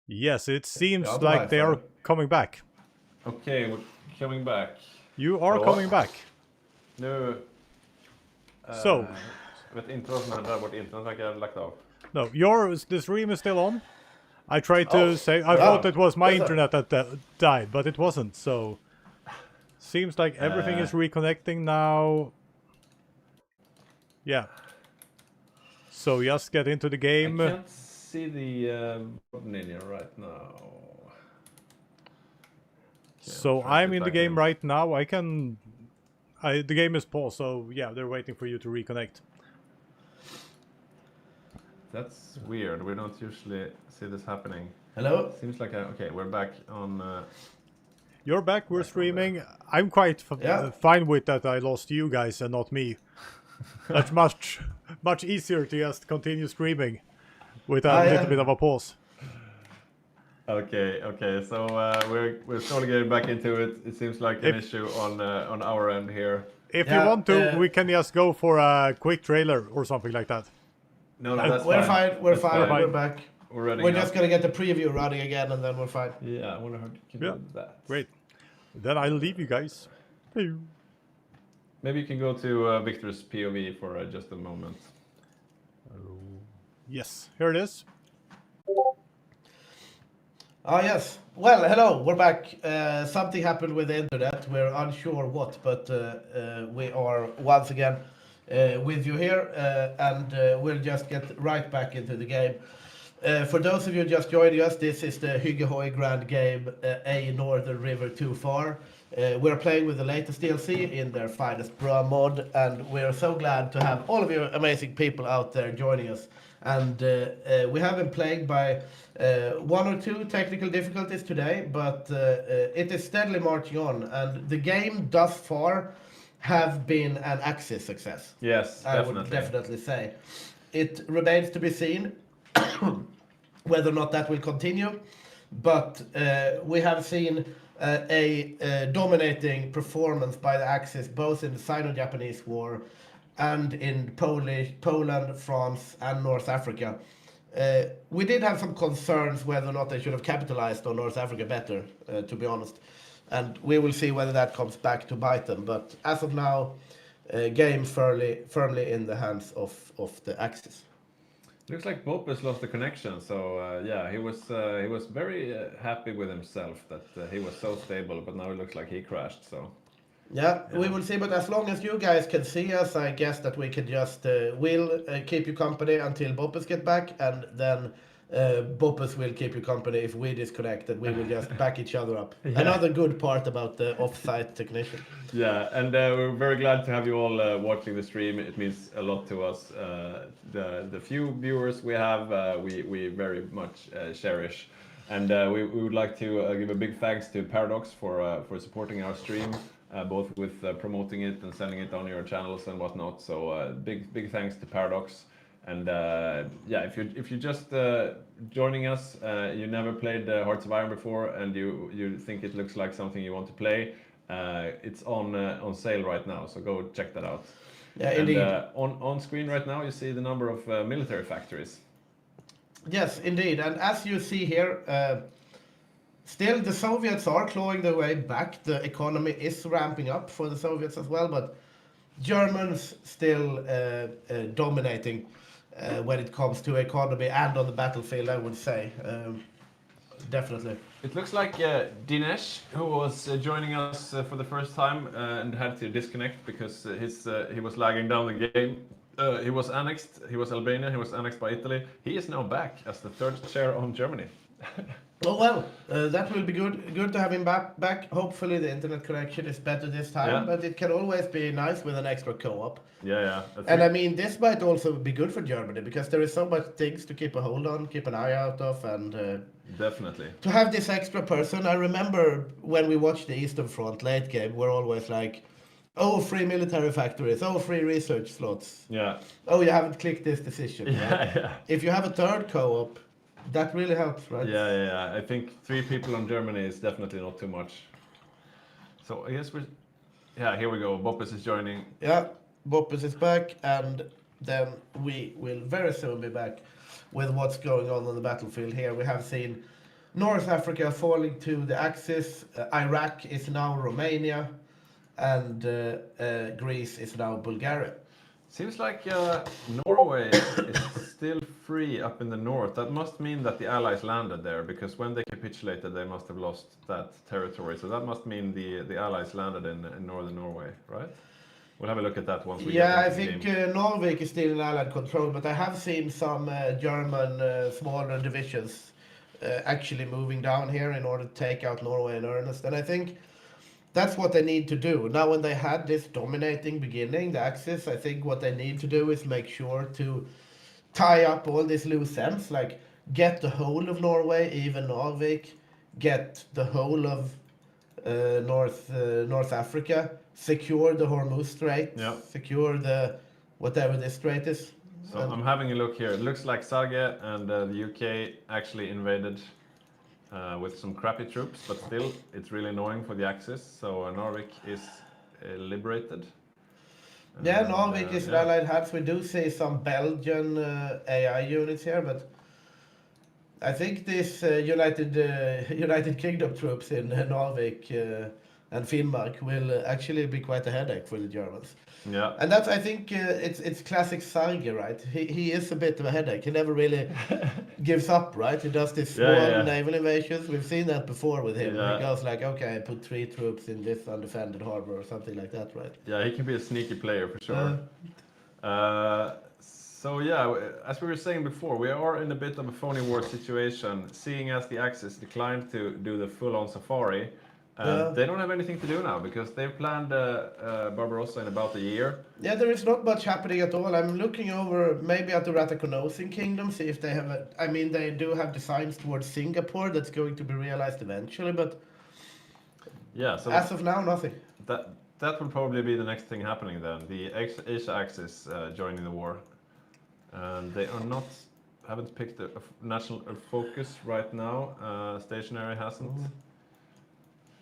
Yes, it seems like they are coming back. Okay, coming back. You are Ja. coming back. Nu... So. Jag vet inte vad som händer där borta. Internet verkar ha lagt av. No, the stream is still on. I tried to Oh, say, I yeah. thought it was my Yes, sir. internet that died, but it wasn't, so... Seems like everything is reconnecting now. Yeah. So just get into the game. I can't see the ninja right now. So I'm in the game right now. The game is paused, so yeah, they're waiting for you to reconnect. That's weird. We don't usually see this happening. Hello? Seems like okay, we're back on. You're back, we're streaming. I'm quite fine with that I lost you guys and not me. That's much easier to just continue streaming with a little bit of a pause. Okay. So we're slowly getting back into it. It seems like an issue on our end here. If you want to, we can just go for a quick trailer or something like that. No, that's We're fine. fine. We're That's fine. fine. We're back. We're We're just gonna get the preview running again, and then we're fine. Yeah, I wonder how you can do that. Great. Then I'll leave you guys. Maybe you can go to Victor's POV for just a moment. Yes, here it is. Ah, yes. Well, hello. We're back. Something happened with the internet. We're unsure what, but we are once again with you here, and we'll just get right back into the game. For those of you just joining us, this is the Hygge HOI Grand game, A Northern River Too Far. We're playing with the latest DLC in their finest bra mod, and we're so glad to have all of you amazing people out there joining us. And we have been plagued by one or two technical difficulties today, but it is steadily marching on, and the game thus far have been an Axis success. Yes, I definitely. would definitely say. It remains to be seen whether or not that will continue, but we have seen a dominating performance by the Axis, both in the Sino-Japanese War and in Poland, France, and North Africa. We did have some concerns whether or not they should have capitalized on North Africa better, to be honest. And we will see whether that comes back to bite them. But as of now, game firmly in the hands of the Axis. Looks like Bopus lost the connection, so yeah, he was very happy with himself that he was so stable, but now it looks like he crashed. So yeah, we will see. But as long as you guys can see us, I guess that we can just will keep you company until Bopus get back, and then Bopus will keep you company if we disconnect, and we will just back each other up. Yeah. Another good part about the off-site technician. yeah, and we're very glad to have you all watching the stream. It means a lot to us. The few viewers we have, we very much cherish, and we would like to give a big thanks to Paradox for supporting our stream, both with promoting it and sending it on your channels and whatnot. So big thanks to Paradox. And yeah, if you just joining us, you never played Hearts of Iron before, and you think it looks like something you want to play, it's on sale right now. So go check that out. Yeah, and, indeed. On screen right now, you see the number of military factories. Yes, indeed. And as you see here, still the Soviets are clawing their way back. The economy is ramping up for the Soviets as well, but Germans still dominating when it comes to economy and on the battlefield, I would say. Definitely. It looks like Dinesh, who was joining us for the first time and had to disconnect because he was lagging down the game. He was annexed. He was Albania. He was annexed by Italy. He is now back as the third chair on Germany. Oh well, that will be good. Good to have him back. Hopefully the internet connection is better this time, Yeah. but it can always be nice with an extra co-op. Yeah. And I mean, this might also be good for Germany because there is so much things to keep a hold on, keep an eye out of, and Definitely. to have this extra person. I remember when we watched the Eastern Front late game, we're always like, oh, free military factories, oh, free research slots. Yeah. Oh, you haven't clicked this decision. right? Yeah. If you have a third co-op, that really helps, right? Yeah. I think 3 people on Germany is definitely not too much. So I guess here we go. Bopus is joining. Yeah, Bopus is back, and then we will very soon be back with what's going on the battlefield here. We have seen North Africa falling to the Axis. Iraq is now Romania, and Greece is now Bulgaria. Seems like Norway is still free up in the north. That must mean that the Allies landed there, because when they capitulated, they must have lost that territory. So that must mean the Allies landed in northern Norway, right? We'll have a look at that once we get Yeah, I into the think game. Norway is still in Allied control, but I have seen some German smaller divisions actually moving down here in order to take out Norway in earnest. And I think that's what they need to do. Now, when they had this dominating beginning, the Axis, I think what they need to do is make sure to tie up all these loose ends, like get the whole of Norway, even Narvik, get the whole of North Africa, secure the Hormuz Strait, Yeah. secure the whatever this strait is. So I'm having a look here. It looks like Sarge and the UK actually invaded with some crappy troops, but still, it's really annoying for the Axis. So Narvik is liberated. Yeah, And, Narvik is yeah. allied hats. We do see some Belgian AI units here, but I think these United Kingdom troops in Narvik and Finnmark will actually be quite a headache for the Germans. Yeah. And that's, I think, it's classic Sarge, right? He is a bit of a headache. He never really gives up, right? He does these small Yeah. naval invasions. We've seen that before with him. Yeah. He goes like, okay, I put 3 troops in this undefended harbor or something like that, right? Yeah, he can be a sneaky player for sure. So yeah, as we were saying before, we are in a bit of a phony war situation, seeing as the Axis declined to do the full-on safari. They don't have anything to do now because they've planned Barbarossa in about a year. Yeah, there is not much happening at all. I'm looking over maybe at the Ratakonosin Kingdom, see if they have I mean, they do have designs towards Singapore that's going to be realized eventually, but Yeah, so as of now, nothing. that will probably be the next thing happening then. The Asia Axis joining the war. And they are not, haven't picked a national focus right now. Stationary hasn't.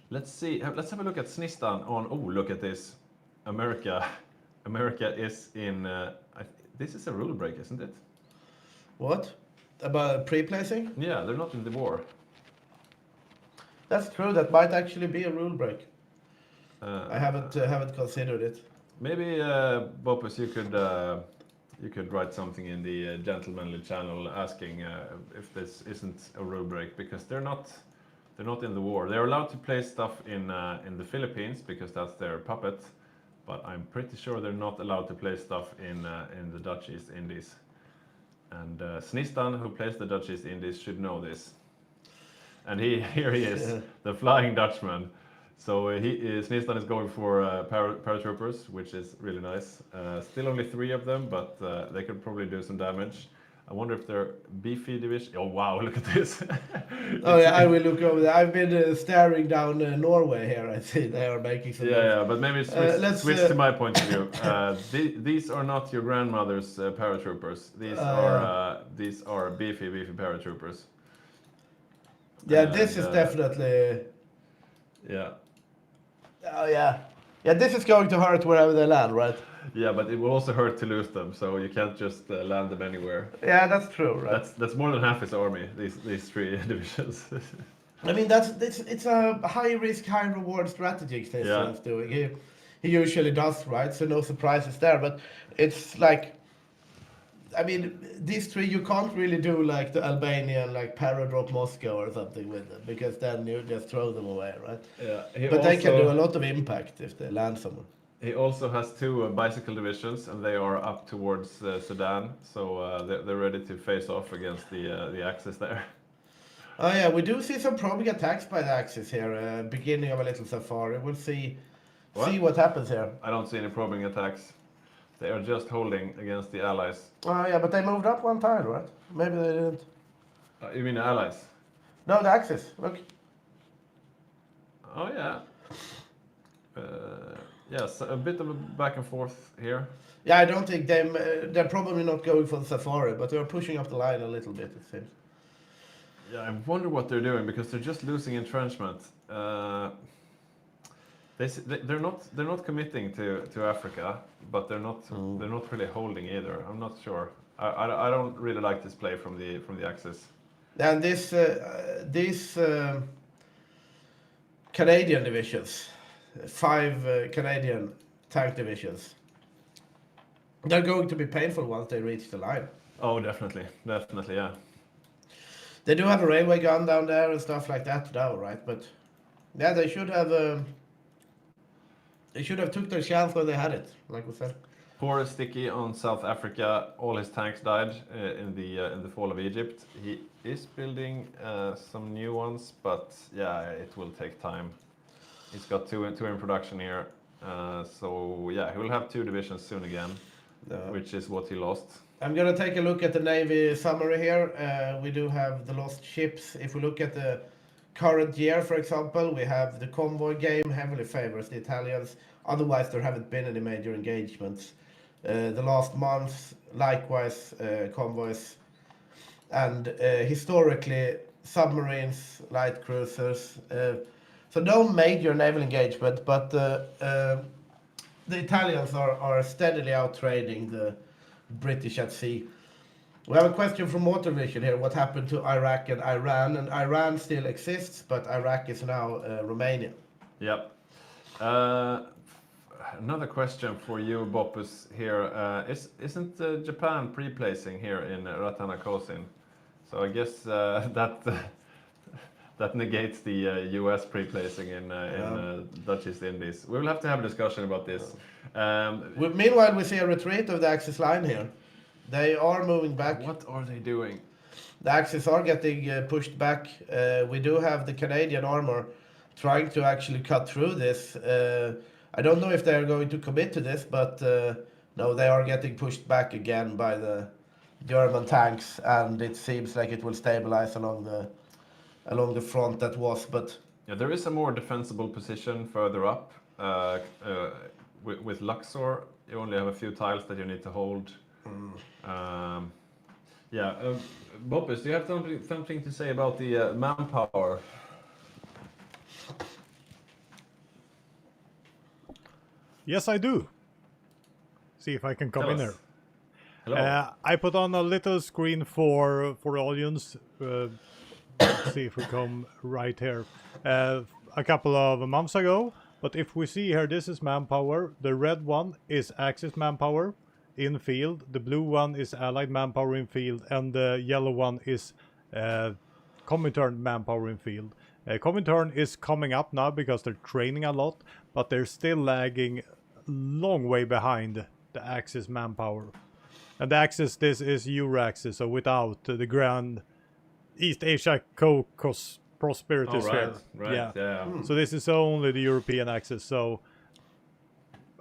Let's see. Let's have a look at Snistan on. Oh, look at this. America is in. This is a rule break, isn't it? What? About pre-placing? Yeah, they're not in the war. That's true. That might actually be a rule break. I haven't considered it. Maybe Bopus, you could write something in the gentlemanly channel asking if this isn't a rule break, because they're not in the war. They're allowed to place stuff in the Philippines because that's their puppet, but I'm pretty sure they're not allowed to place stuff in the Dutch East Indies. And Snistan, who plays the Dutch East Indies, should know this. And here he is, the Flying Dutchman. So Snistan is going for paratroopers, which is really nice. Still only 3 of them, but they could probably do some damage. I wonder if they're beefy division. Oh wow, look at this! Oh yeah, I will look over there. I've been staring down Norway here. I see they are making some. Yeah, but maybe let's switch to my point of view. These are not your grandmother's paratroopers. These are beefy paratroopers. Yeah, this is definitely. Yeah. Oh yeah, yeah. This is going to hurt wherever they land, right? Yeah, but it will also hurt to lose them, so you can't just land them anywhere. Yeah, that's true, right? That's more than half his army. These 3 divisions. I mean, it's a high risk, high reward strategy Station's doing. He usually does, right? So no surprises there. But it's like, I mean, these 3 you can't really do like the Albanian like paradrop Moscow or something with them, because then you just throw them away, right? Yeah. But they can do a lot of impact if they land somewhere. He also has 2 bicycle divisions, and they are up towards Sudan, so they're ready to face off against the Axis there. Oh yeah, we do see some probing attacks by the Axis here, beginning of a little safari. We'll see what happens here. I don't see any probing attacks. They are just holding against the Allies. Oh yeah, but they moved up 1 tile, right? Maybe they didn't. You mean the Allies? No, the Axis. Look. Oh yeah. Yes, a bit of a back and forth here. Yeah, I don't think they're probably not going for the safari, but they're pushing up the line a little bit, it seems. Yeah, I wonder what they're doing, because they're just losing entrenchment. They're not committing to Africa, but they're not really holding either. I'm not sure. I don't really like this play from the Axis. And these Canadian divisions, 5 Canadian tank divisions, they're going to be painful once they reach the line. Oh, definitely, definitely, yeah. They do have a railway gun down there and stuff like that now, right? But yeah, they should have took their chance when they had it, like we said. Poor Sticky on South Africa. All his tanks died in the fall of Egypt. He is building some new ones, but yeah, it will take time. He's got two in production here, so yeah, he will have 2 divisions soon again, which is what he lost. I'm gonna take a look at the Navy summary here. We do have the lost ships. If we look at the current year, for example, we have the convoy game heavily favors the Italians. Otherwise, there haven't been any major engagements. The last month, likewise, convoys. And historically, submarines, light cruisers. So no major naval engagement, but the Italians are steadily out-trading the British at sea. We have a question from Water Vision here. What happened to Iraq and Iran? And Iran still exists, but Iraq is now Romania. Yep. Another question for you, Boppus, here. Isn't Japan pre-placing here in Ratanakosin? So I guess that negates the US pre-placing in Dutch East Indies. We will have to have a discussion about this. Meanwhile, we see a retreat of the Axis line here. They are moving back. What are they doing? The Axis are getting pushed back. We do have the Canadian armor trying to actually cut through this. I don't know if they're going to commit to this, but no, they are getting pushed back again by the German tanks, and it seems like it will stabilize along the front that was. But yeah, there is a more defensible position further up. With Luxor, you only have a few tiles that you need to hold. Boppus, do you have something to say about the manpower? Yes, I do. See if I can come Tell in us. there. Hello. I put on a little screen for the audience. Let's see if we come right here. A couple of months ago. But if we see here, this is manpower. The red one is Axis manpower in field. The blue one is Allied manpower in field. And the yellow one is Comintern manpower in field. Comintern is coming up now because they're training a lot. But they're still lagging long way behind the Axis manpower. And the Axis, this is Euro-Axis, so without the Grand East Asia Caucasus Prosperity Sphere. Right, yeah. So this is only the European Axis, so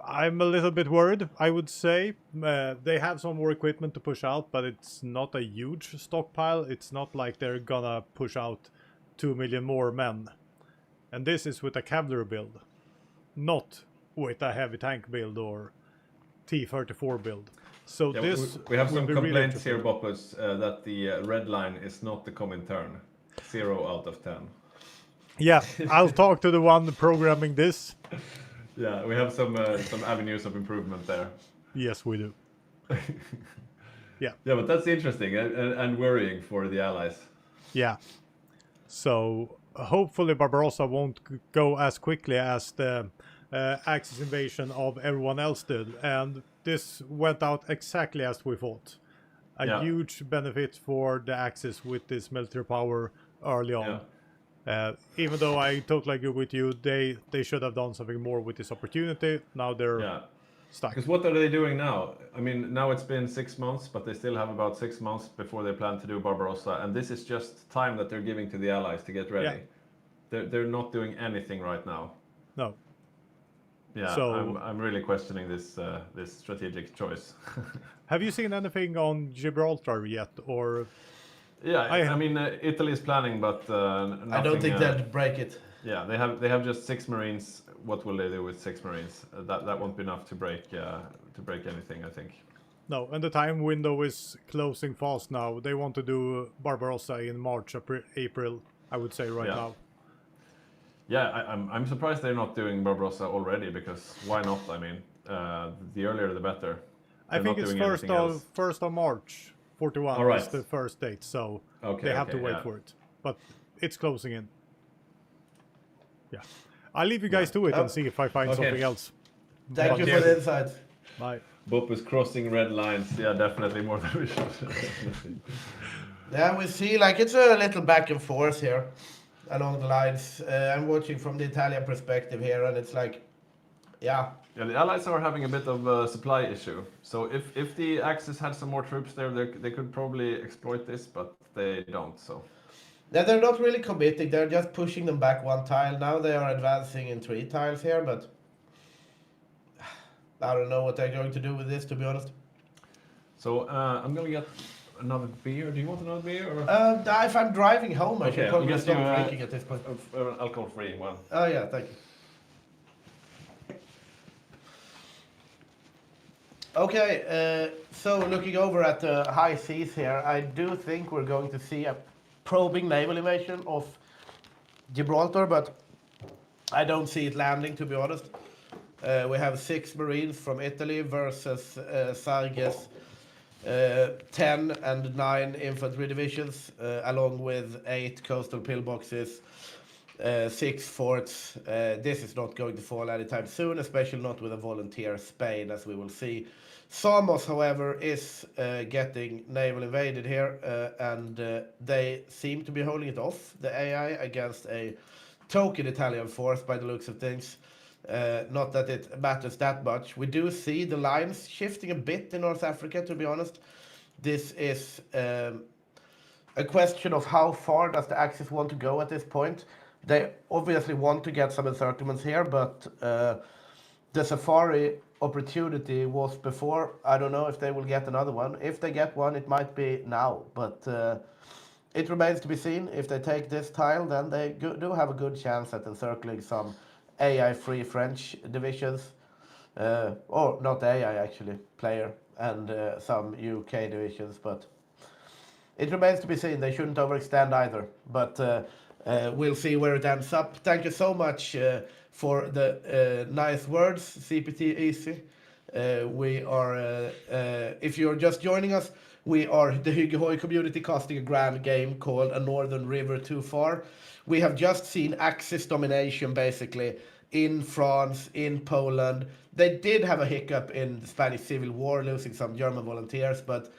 I'm a little bit worried, I would say. They have some more equipment to push out, but it's not a huge stockpile. It's not like they're gonna push out 2 million more men. And this is with a cavalry build, not with a heavy tank build or T-34 build. So Yeah, this we have will some be really complaints here, interesting. Boppus, that the red line is not the Comintern. 0 out of 10. Yeah, I'll talk to the one programming this. Yeah, we have some avenues of improvement there. Yes, we do. Yeah. Yeah, but that's interesting and worrying for the Allies. Yeah. So hopefully Barbarossa won't go as quickly as the Axis invasion of everyone else did. And this went out exactly as we thought. A huge benefit for the Axis with this military power early on. Even though I totally agree with you, they should have done something more with this opportunity. Now they're stuck. Because what are they doing now? I mean, now it's been 6 months, but they still have about 6 months before they plan to do Barbarossa, and this is just time that they're giving to the Allies to get ready. They're not doing anything right now. No. Yeah, So, I'm really questioning this this strategic choice. have you seen anything on Gibraltar yet, or? Yeah, I mean, Italy is planning, but nothing, I don't think they'd break it. Yeah, they have just 6 Marines. What will they do with 6 Marines? That won't be enough to break anything, I think. No, and the time window is closing fast now. They want to do Barbarossa in March, April, I would say right now. Yeah, I'm surprised they're not doing Barbarossa already, because why not? I mean, the earlier the better. I think it's first of March 41 All right. is the first date, so Okay, they have to okay, wait yeah. for it. But it's closing in. Yeah. I'll leave you guys to it Oh. and see if I find Okay. something else. Thank you for the insights. Bye. Boop is crossing red lines. Yeah, definitely more than we should. Definitely. Yeah, we see like it's a little back and forth here along the lines. I'm watching from the Italian perspective here, and it's like, yeah, Yeah, the Allies are having a bit of a supply issue. So if the Axis had some more troops there, they could probably exploit this, but they don't. So yeah, they're not really committing. They're just pushing them back one tile. Now they are advancing in 3 tiles here, but I don't know what they're going to do with this, to be honest. so I'm gonna get another beer. Do you want another beer? Or? If I'm driving home, I Okay, should I'll probably get stop you, drinking at this point. Alcohol-free one. Oh yeah, thank you. Okay, so looking over at the high seas here, I do think we're going to see a probing naval invasion of Gibraltar, but I don't see it landing, to be honest. We have 6 Marines from Italy versus Sarge's 10 and 9 infantry divisions, along with 8 coastal pillboxes, 6 forts. This is not going to fall anytime soon, especially not with a volunteer Spain, as we will see. Samos, however, is getting naval invaded here, and they seem to be holding it off, the AI, against a token Italian force by the looks of things. Not that it matters that much. We do see the lines shifting a bit in North Africa, to be honest. This is a question of how far does the Axis want to go at this point. They obviously want to get some encirclements here, but the Safari opportunity was before. I don't know if they will get another one. If they get one, it might be now, but it remains to be seen. If they take this tile, then they do have a good chance at encircling some AI-free French divisions, or not AI actually, player, and some UK divisions, but it remains to be seen. They shouldn't overextend either, but we'll see where it ends up. Thank you so much for the nice words, CPT Easy. We are, if you're just joining us, we are the Hygge Action community casting a grand game called A Northern River Too Far. We have just seen Axis domination basically in France, in Poland. They did have a hiccup in the Spanish Civil War, losing some German volunteers, but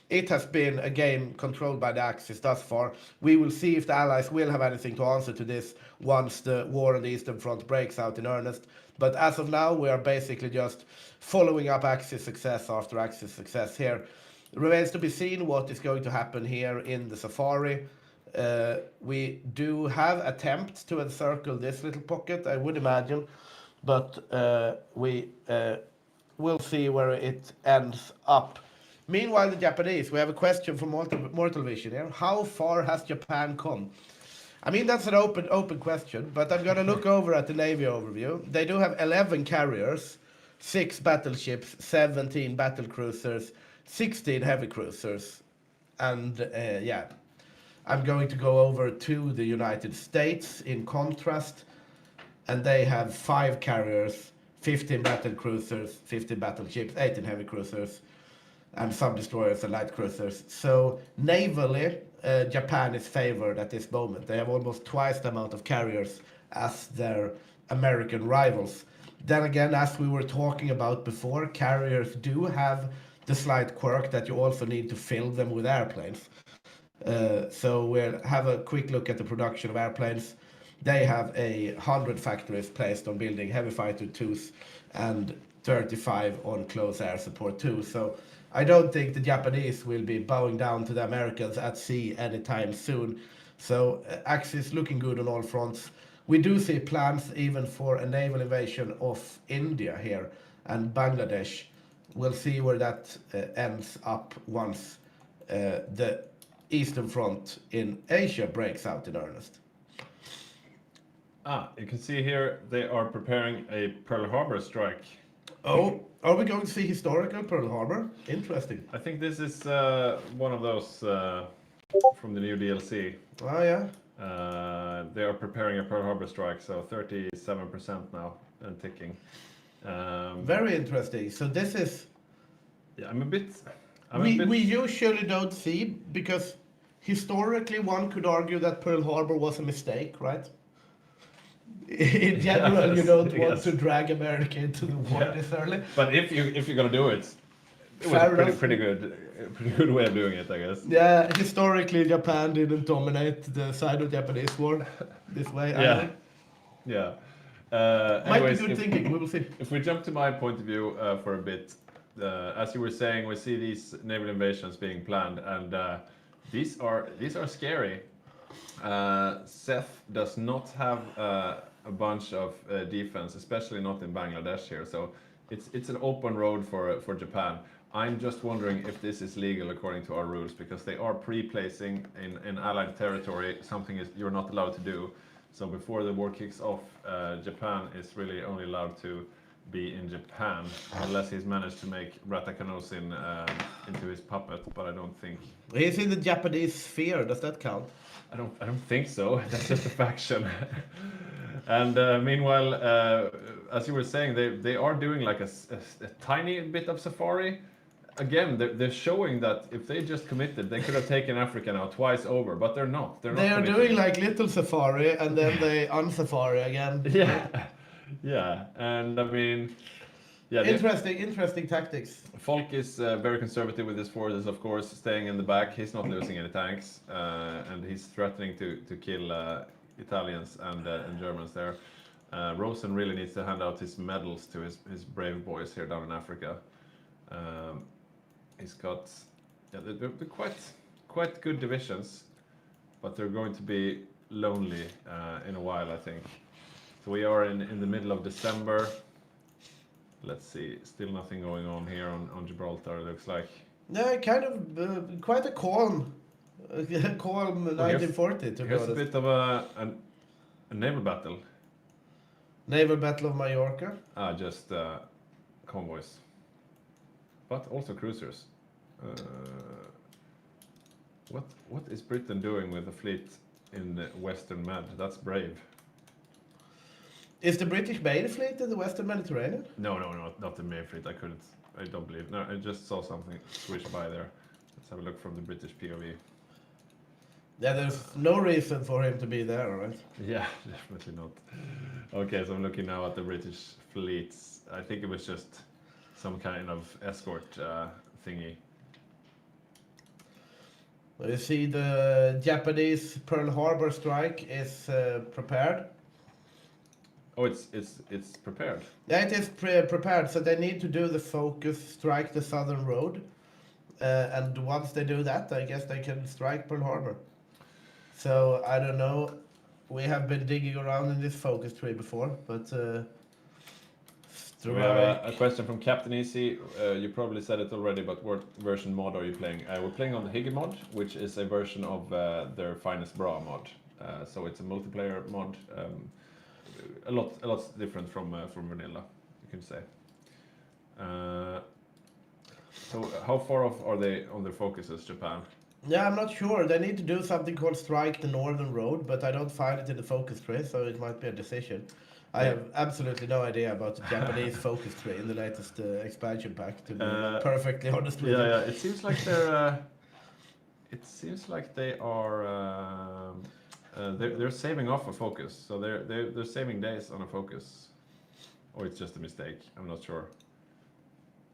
it has been a game controlled by the Axis thus far. We will see if the Allies will have anything to answer to this once the war on the Eastern Front breaks out in earnest. But as of now, we are basically just following up Axis success after Axis success here. It remains to be seen what is going to happen here in the Safari. We do have attempts to encircle this little pocket, I would imagine, but we will see where it ends up. Meanwhile, the Japanese, we have a question from Mortal Vision here. How far has Japan come? I mean, that's an open question, but I'm going to look over at the Navy overview. They do have 11 carriers, 6 battleships, 17 battle cruisers, 16 heavy cruisers, and yeah. I'm going to go over to the United States in contrast, and they have 5 carriers, 15 battle cruisers, 15 battleships, 18 heavy cruisers, and some destroyers and light cruisers. So navally, Japan is favored at this moment. They have almost twice the amount of carriers as their American rivals. Then again, as we were talking about before, carriers do have the slight quirk that you also need to fill them with airplanes. So we'll have a quick look at the production of airplanes. They have 100 factories placed on building heavy fighter 2s and 35 on close air support 2. So I don't think the Japanese will be bowing down to the Americans at sea anytime soon. So Axis looking good on all fronts. We do see plans even for a naval invasion of India here and Bangladesh. We'll see where that ends up once the Eastern Front in Asia breaks out in earnest. You can see here they are preparing a Pearl Harbor strike. Oh, are we going to see historical Pearl Harbor? Interesting. I think this is one of those from the new DLC. Oh, yeah. They are preparing a Pearl Harbor strike, so 37% now and ticking. Very interesting. So this is... Yeah, I'm a bit... I'm a We bit- we usually don't see, because historically one could argue that Pearl Harbor was a mistake, right? In general, you Yes, don't want yes. to drag America into the war Yeah. this early. But if you're gonna do it, it was Fair a enough. pretty good way of doing it, I guess. Yeah, historically Japan didn't dominate the side of Japanese war this way Yeah. either. Yeah. Might Anyways, be good thinking, we will see. if we jump to my point of view for a bit, as you were saying, we see these naval invasions being planned, and these are scary. Seth does not have a bunch of defense, especially not in Bangladesh here. So it's an open road for Japan. I'm just wondering if this is legal according to our rules, because they are pre-placing in allied territory, something you're not allowed to do. So before the war kicks off, Japan is really only allowed to be in Japan, unless he's managed to make Ratakanosin into his puppet, but I don't think. He's in the Japanese sphere, does that count? I don't think so. That's just a faction. And meanwhile, as you were saying, they are doing like a tiny bit of safari. Again, they're showing that if they just committed, they could have taken Africa now twice over, but they're not. They're not They are committing. doing like little safari and then they unsafari again. Yeah, yeah, and I mean, yeah. Interesting tactics. Falk is very conservative with his forces, of course, staying in the back. He's not losing any tanks, and he's threatening to kill Italians and Germans there. Rosen really needs to hand out his medals to his brave boys here down in Africa. He's got, yeah, they're quite good divisions, but they're going to be lonely in a while, I think. So we are in the middle of December. Let's see, still nothing going on here on Gibraltar, it looks like. Yeah, kind of quite a calm 1940 to be Here's a honest. bit of a naval battle. Naval Battle of Mallorca. Just convoys. But also cruisers. What is Britain doing with a fleet in the Western Med? That's brave. Is the British Main Fleet in the Western Mediterranean? No, not the main fleet. I don't believe. No, I just saw something swish by there. Let's have a look from the British POV. Yeah, there's no reason for him to be there, right? Yeah, definitely not. Okay, so I'm looking now at the British fleets. I think it was just some kind of escort thingy. You see the Japanese Pearl Harbor strike is prepared. Oh, it's prepared. Yeah, it is prepared, so they need to do the focus, strike the southern road. And once they do that, I guess they can strike Pearl Harbor. So, I don't know. We have been digging around in this focus tree before, but... So we have a question from Captain Easy. You probably said it already, but what version mod are you playing? We're playing on the Hygge mod, which is a version of their Finest Bra mod. So it's a multiplayer mod. A lot different from vanilla, you can say. So how far off are they on their focuses, Japan? Yeah, I'm not sure. They need to do something called strike the northern road, but I don't find it in the focus tree, so it might be a decision. I have absolutely no idea about the Japanese focus tree in the latest expansion pack, to be perfectly honest with you. Yeah, it seems like they're. It seems like they are. They're saving off a focus, so they're saving days on a focus, or it's just a mistake. I'm not sure.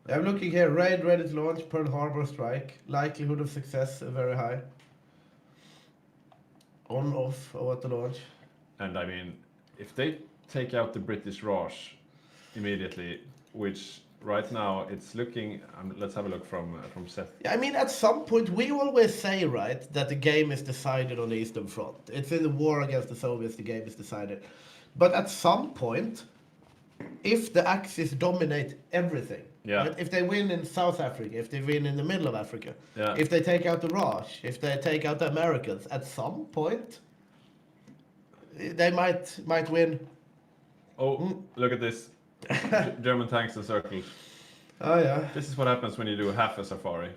I'm looking here. Raid ready to launch. Pearl Harbor strike. Likelihood of success very high. On off or at the launch. And I mean, if they take out the British Raj immediately, which right now it's looking. Let's have a look from Seth. Yeah, I mean, at some point we always say, right, that the game is decided on the Eastern Front. It's in the war against the Soviets. The game is decided. But at some point, if the Axis dominate everything. Yeah. Right? If they win in South Africa, if they win in the middle of Africa, Yeah. if they take out the Raj, if they take out the Americans, at some point they might win. Oh, look at this. German tanks encircled. Oh yeah, This is what happens when you do half a safari.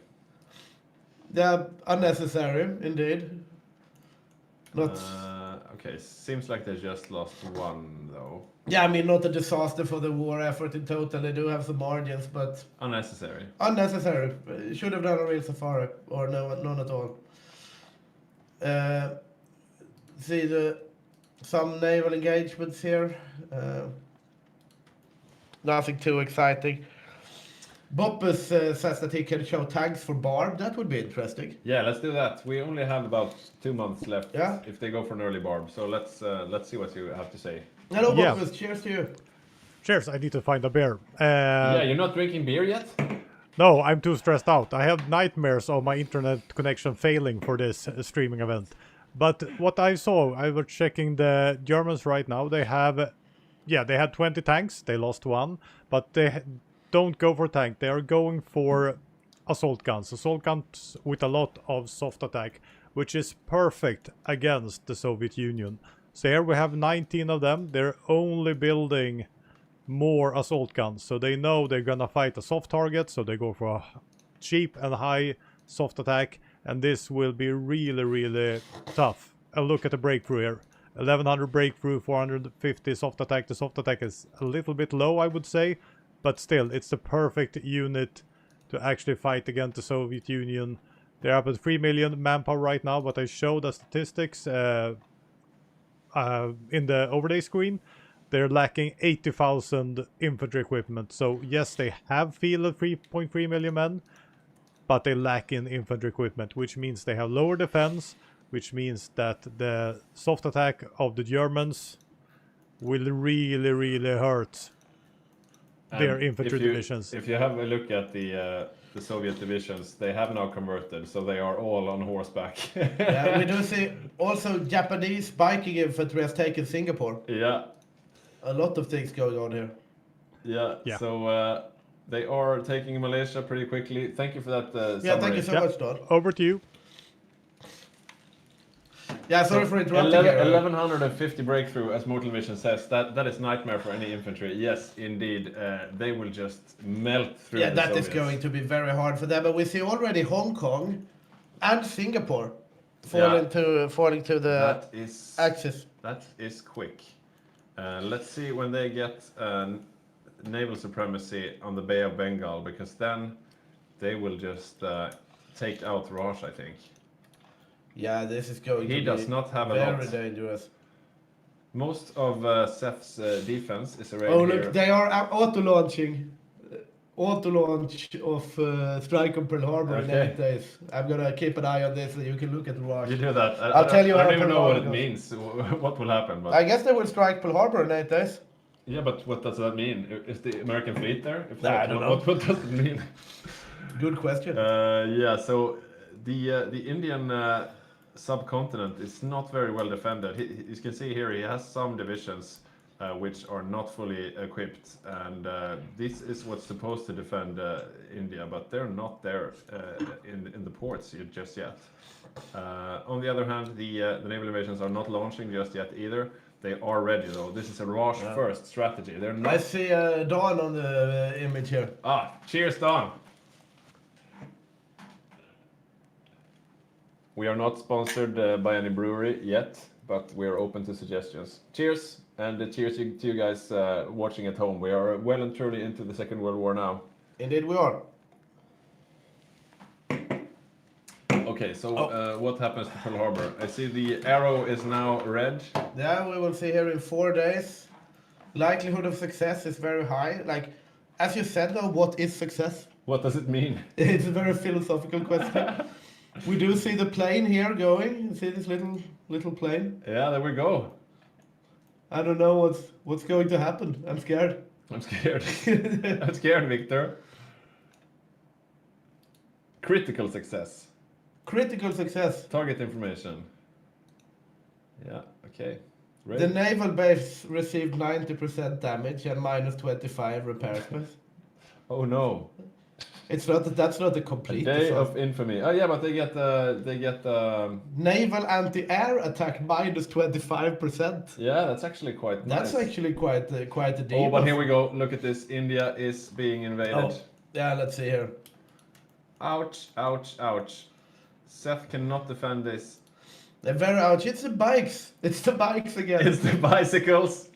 they're unnecessary indeed. Not. Okay, seems like they just lost one though. Yeah, I mean, not a disaster for the war effort in total. They do have some margins, but Unnecessary. unnecessary. Should have done a real safari, or none at all. See some naval engagements here. Nothing too exciting. Boppus says that he can show tags for Barb. That would be interesting. Yeah, let's do that. We only have about 2 months left. Yeah. If they go for an early barb, so let's see what you have to say. Hello, Yeah. Boppus. Cheers to you. Cheers, I need to find a beer. Yeah, you're not drinking beer yet? No, I'm too stressed out. I have nightmares of my internet connection failing for this streaming event. But what I saw, I was checking the Germans right now. They have, they had 20 tanks. They lost one, but they don't go for tank. They are going for assault guns. Assault guns with a lot of soft attack, which is perfect against the Soviet Union. So here we have 19 of them. They're only building more assault guns, so they know they're gonna fight a soft target, so they go for a cheap and high soft attack, and this will be really, really tough. And look at the breakthrough here. 1100 breakthrough, 450 soft attack. The soft attack is a little bit low, I would say, but still, it's the perfect unit to actually fight against the Soviet Union. They're up at 3 million manpower right now, but I showed the statistics in the overlay screen. They're lacking 80,000 infantry equipment. So yes, they have fielded 3.3 million men, but they lack in infantry equipment, which means they have lower defense, which means that the soft attack of the Germans will really, really hurt their And infantry divisions. If you have a look at the Soviet divisions, they have now converted, so they are all on horseback. Yeah, we do see also Japanese biking infantry has taken Singapore. Yeah, A lot of things going on here. yeah. So they are taking Malaysia pretty quickly. Thank you for that Yeah, summary. thank you so Yeah. much, Don. Over to you. Yeah, sorry for interrupting 1150 breakthrough, as Mortal Vision says. That is nightmare for any infantry. Yes, indeed. They will just melt through. Yeah, the that is Soviets. going to be very hard for them. But we see already Hong Kong and Singapore falling to the axis. That is quick. Let's see when they get naval supremacy on the Bay of Bengal, because then they will just take out Raj, I think. Yeah, this is going to He be does not have a very lot. dangerous. Most of Seth's defense is arrayed Oh, here. look, they are auto-launching. Auto-launch of Strike on Pearl Harbor in Okay. 8 days. I'm going to keep an eye on this, and you can look at the watch. You do that. I'll tell you I how don't even Pearl know what Harbor it goes. means. What will happen? But I guess they will strike Pearl Harbor in 8 days. yeah, but what does that mean? Is the American fleet there? If Nah, not, I don't know. What does it mean? Good question. Yeah, so the Indian subcontinent is not very well defended. You can see here he has some divisions which are not fully equipped, and this is what's supposed to defend India, but they're not there in the ports just yet. On the other hand, the naval invasions are not launching just yet either. They are ready though. This is a Raj first strategy. They're I not. see Dawn on the image here. Cheers, Don. We are not sponsored by any brewery yet, but we are open to suggestions. Cheers, and cheers to you guys watching at home. We are well and truly into the Second World War now. Indeed we are. Okay, so what happens to Pearl Harbor? I see the arrow is now red. Yeah, we will see here in 4 days. Likelihood of success is very high. Like, as you said though, what is success? What does it mean? It's a very philosophical question. We do see the plane here going. You see this little plane? Yeah, there we go. I don't know what's going to happen. I'm scared. I'm scared. I'm scared, Victor. Critical success. Critical success. Target information. Yeah, okay. Ready? The naval base received 90% damage and minus 25 repair space. Oh no. That's not a complete. Day assault. of infamy. Oh yeah, but they get Naval anti-air attack minus 25%. yeah, that's actually quite That's nice. actually quite a deal. Oh, but here we go. Look at this. India is being invaded. Oh, yeah, let's see here. Ouch, ouch, ouch. Seth cannot defend this. They're very ouch. It's the bikes. It's the bikes again. It's the bicycles.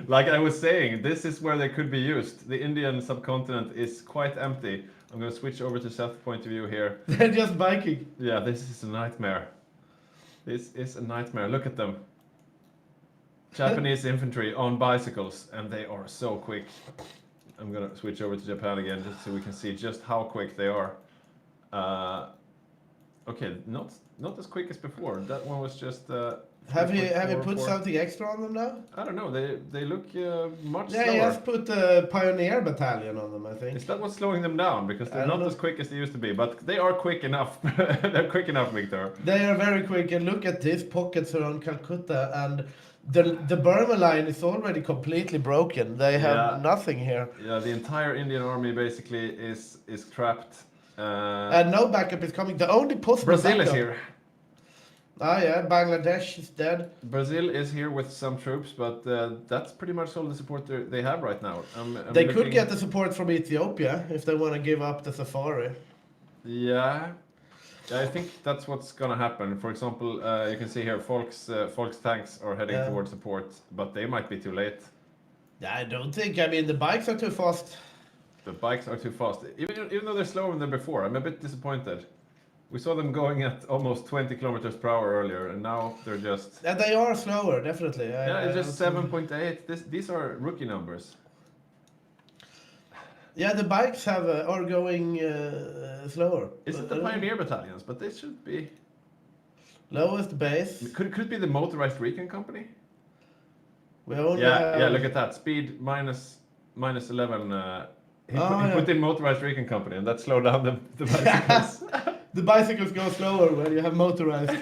Like I was saying, this is where they could be used. The Indian subcontinent is quite empty. I'm going to switch over to Seth's point of view here. They're just biking. Yeah, this is a nightmare. This is a nightmare. Look at them. Japanese infantry on bicycles, and they are so quick. I'm going to switch over to Japan again just so we can see just how quick they are. Okay, not as quick as before. That one was just. Have you 3.4, put 4. something extra on them now? I don't know. They look much Yeah, slower. just put the Pioneer Battalion on them, I think. Is that what's slowing them down? Because I they're don't not know. as quick as they used to be, but they are quick enough. They're quick enough, Victor. They are very quick, and look at these pockets around Calcutta, and the Burma line is already completely broken. They have Yeah. nothing here. Yeah, the entire Indian army basically is trapped. And no backup is coming. The only possible Brazil is backup. here. Ah, yeah, Bangladesh is dead. Brazil is here with some troops, but that's pretty much all the support they have right now. I'm They could looking- get the support from Ethiopia if they want to give up the safari. Yeah, I think that's what's gonna happen. For example, you can see here, Folk's tanks are heading Yeah. towards support, but they might be too late. I don't think. I mean, the bikes are too fast. The bikes are too fast. Even though they're slower than before, I'm a bit disappointed. We saw them going at almost 20 kilometers per hour earlier, and now they're just... And they are slower, definitely. Yeah, it's just don't think- 7.8. These are rookie numbers. Yeah, the bikes are going slower. Is it the Pioneer battalions? But they should be... Lowest base. Could it be the motorized recon company? We only Yeah, have... look at that. Speed minus 11. He Oh, put in motorized recon company, and that slowed down the bicycles. The bicycles go slower when you have motorized.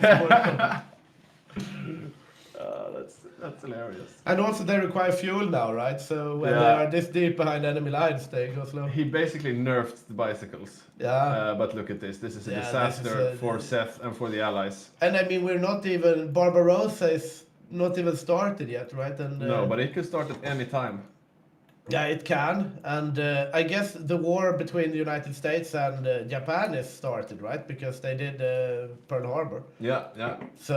That's hilarious. And also they require fuel now, right? So when Yeah. they are this deep behind enemy lines, they go slow. He basically nerfed the bicycles. Yeah. But look at this. This is a Yeah, this disaster is a- for Seth and for the allies. And I mean, we're not even... Barbarossa is not even started yet, right? And No, but it could start at any time. yeah, it can. And I guess the war between the United States and Japan is started, right? Because they did Pearl Harbor. Yeah. So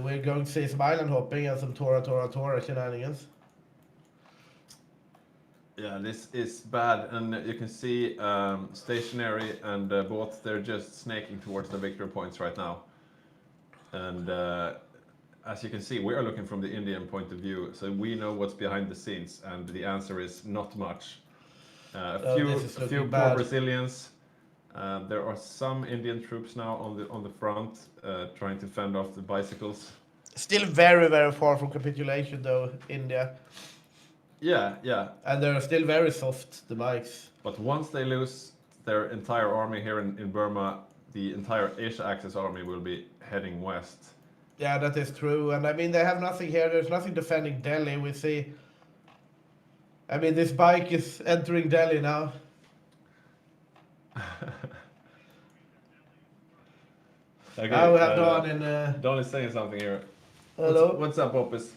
we're going to see some island hopping and some Tora shenanigans. Yeah, this is bad, and you can see stationary and both, they're just snaking towards the victory points right now. And as you can see, we are looking from the Indian point of view, so we know what's behind the scenes, and the answer is not much. A this is few looking poor bad. Brazilians. There are some Indian troops now on the front, trying to fend off the bicycles. Still very, very far from capitulation, though, India. Yeah. And they're still very soft, the bikes. But once they lose their entire army here in Burma, the entire Asia Axis army will be heading west. Yeah, that is true. And I mean, they have nothing here. There's nothing defending Delhi. We see... I mean, this bike is entering Delhi now. Okay, Now we have Don in... Don is saying something here. hello? What's up, Opus?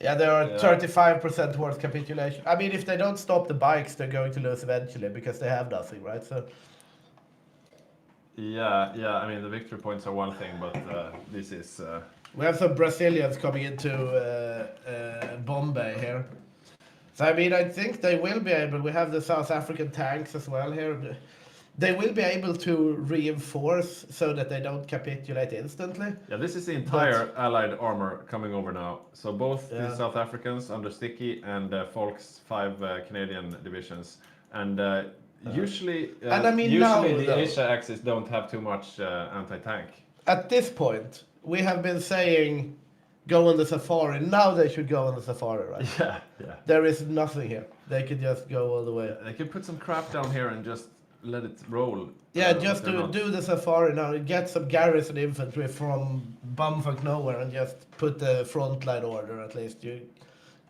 Yeah, they are Yeah. 35% towards capitulation. I mean, if they don't stop the bikes, they're going to lose eventually because they have nothing, right? So, Yeah. I mean, the victory points are one thing, but this is... we have some Brazilians coming into Bombay here. So, I mean, I think they will be able... We have the South African tanks as well here. They will be able to reinforce so that they don't capitulate instantly. Yeah, this is the entire Allied armor coming over now. So both Yeah. the South Africans under Sticky and Folk's 5 Canadian divisions. And usually, And I mean now, the though- Asia Axis don't have too much anti-tank. At this point, we have been saying go on the safari. Now they should go on the safari, right? Yeah. There is nothing here. They could just go all the way. They can put some crap down here and just let it roll. Yeah, but just they're not. do the safari now. Get some garrison infantry from bumfuck nowhere and just put the front line order at least. You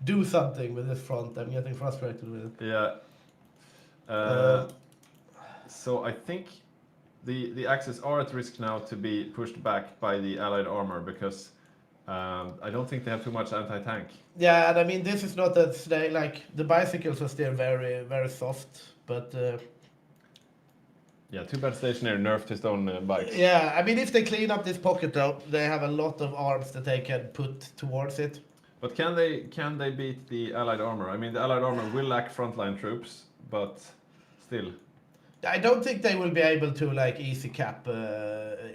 do something with this front. I'm getting frustrated with it. Yeah. So I think the Axis are at risk now to be pushed back by the Allied armor because I don't think they have too much anti-tank. Yeah, and I mean this is not that like the bicycles are still very very soft, but Yeah, too bad Stationary nerfed his own bikes. Yeah, I mean, if they clean up this pocket though, they have a lot of arms that they can put towards it. But can they beat the Allied armor? I mean, the Allied armor will lack frontline troops, but still. I don't think they will be able to like easy cap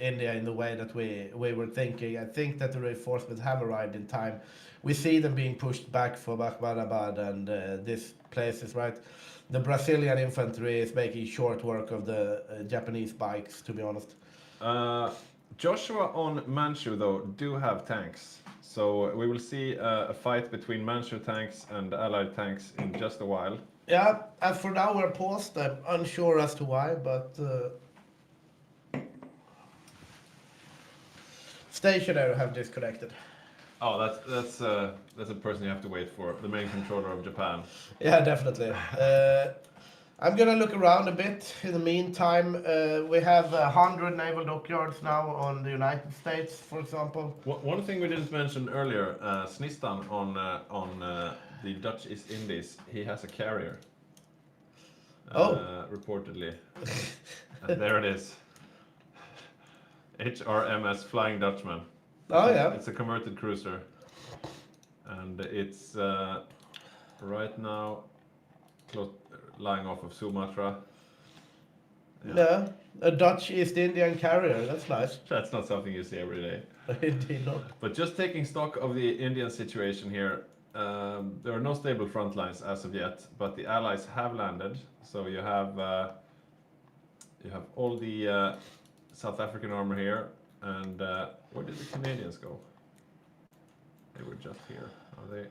India in the way that we were thinking. I think that the reinforcements have arrived in time. We see them being pushed back for Ahmadabad and this places, right? The Brazilian infantry is making short work of the Japanese bikes, to be honest. Joshua on Manchu though do have tanks, so we will see a fight between Manchu tanks and Allied tanks in just a while. Yeah, as for now we're paused. I'm unsure as to why, but Stationary have disconnected. Oh, that's a person you have to wait for, the main controller of Japan. Yeah, definitely. I'm gonna look around a bit. In the meantime, we have 100 naval dockyards now on the United States, for example. One thing we didn't mention earlier, Snistan on the Dutch East Indies, he has a carrier. Reportedly. And there it is. HRMS Flying Dutchman. Oh yeah. It's a converted cruiser. And it's right now lying off of Sumatra. Yeah, a Dutch East Indian carrier. That's nice. That's not something you see every day. Indeed not. But just taking stock of the Indian situation here, there are no stable front lines as of yet, but the Allies have landed. So you have all the South African armor here, and where did the Canadians go? They were just here. Are they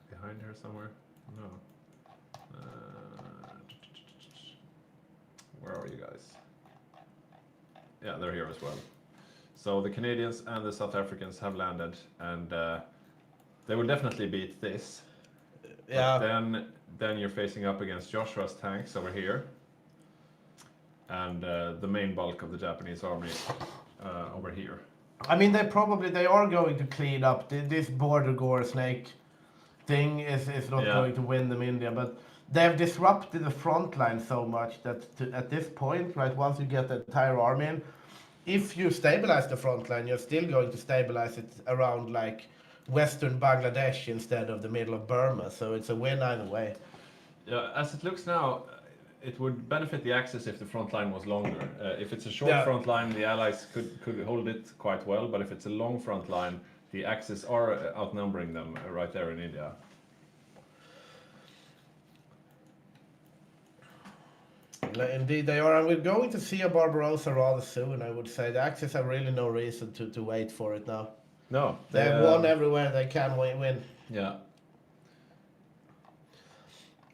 behind here somewhere? No. Where are you guys? Yeah, they're here as well. So the Canadians and the South Africans have landed, and they will definitely beat this. Yeah. But then you're facing up against Joshua's tanks over here, and the main bulk of the Japanese army over here. I mean, they are going to clean up this border gore snake thing is not Yeah. going to win them India, but they have disrupted the front line so much that at this point, right, once you get the entire army in, if you stabilize the front line, you're still going to stabilize it around like western Bangladesh instead of the middle of Burma, so it's a win either way. Yeah, as it looks now, it would benefit the Axis if the front line was longer. If it's a short Yeah. front line, the Allies could hold it quite well, but if it's a long front line, the Axis are outnumbering them right there in India. Indeed they are, and we're going to see a Barbarossa rather soon, I would say. The Axis have really no reason to wait for it now. No, They have won everywhere they can win. Yeah.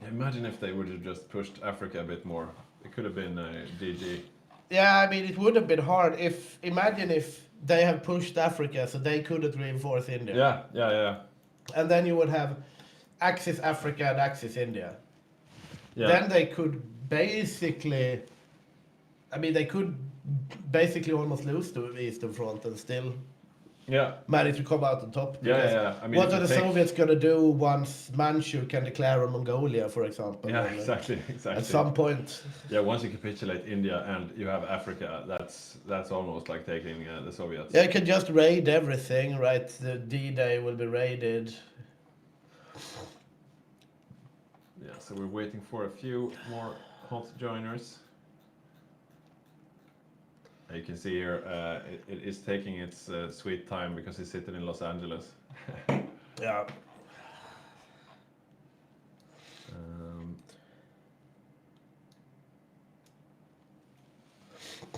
Imagine if they would have just pushed Africa a bit more. It could have been GG. Yeah, I mean, it would have been hard imagine if they have pushed Africa so they couldn't reinforce India. Yeah. And then you would have Axis Africa and Axis India. Yeah. Then they could basically, almost lose the Eastern Front and still Yeah. manage to come out on top. Yeah, because yeah. I mean, what if are it the takes- Soviets going to do once Manchu can declare on Mongolia, for example? Yeah, And, exactly. At some point. Yeah, once you capitulate India and you have Africa, that's almost like taking the Soviets. Yeah, you can just raid everything, right? The D-Day will be raided. Yeah, so we're waiting for a few more hot joiners. You can see here, it is taking its sweet time because it's sitting in Los Angeles. Yeah.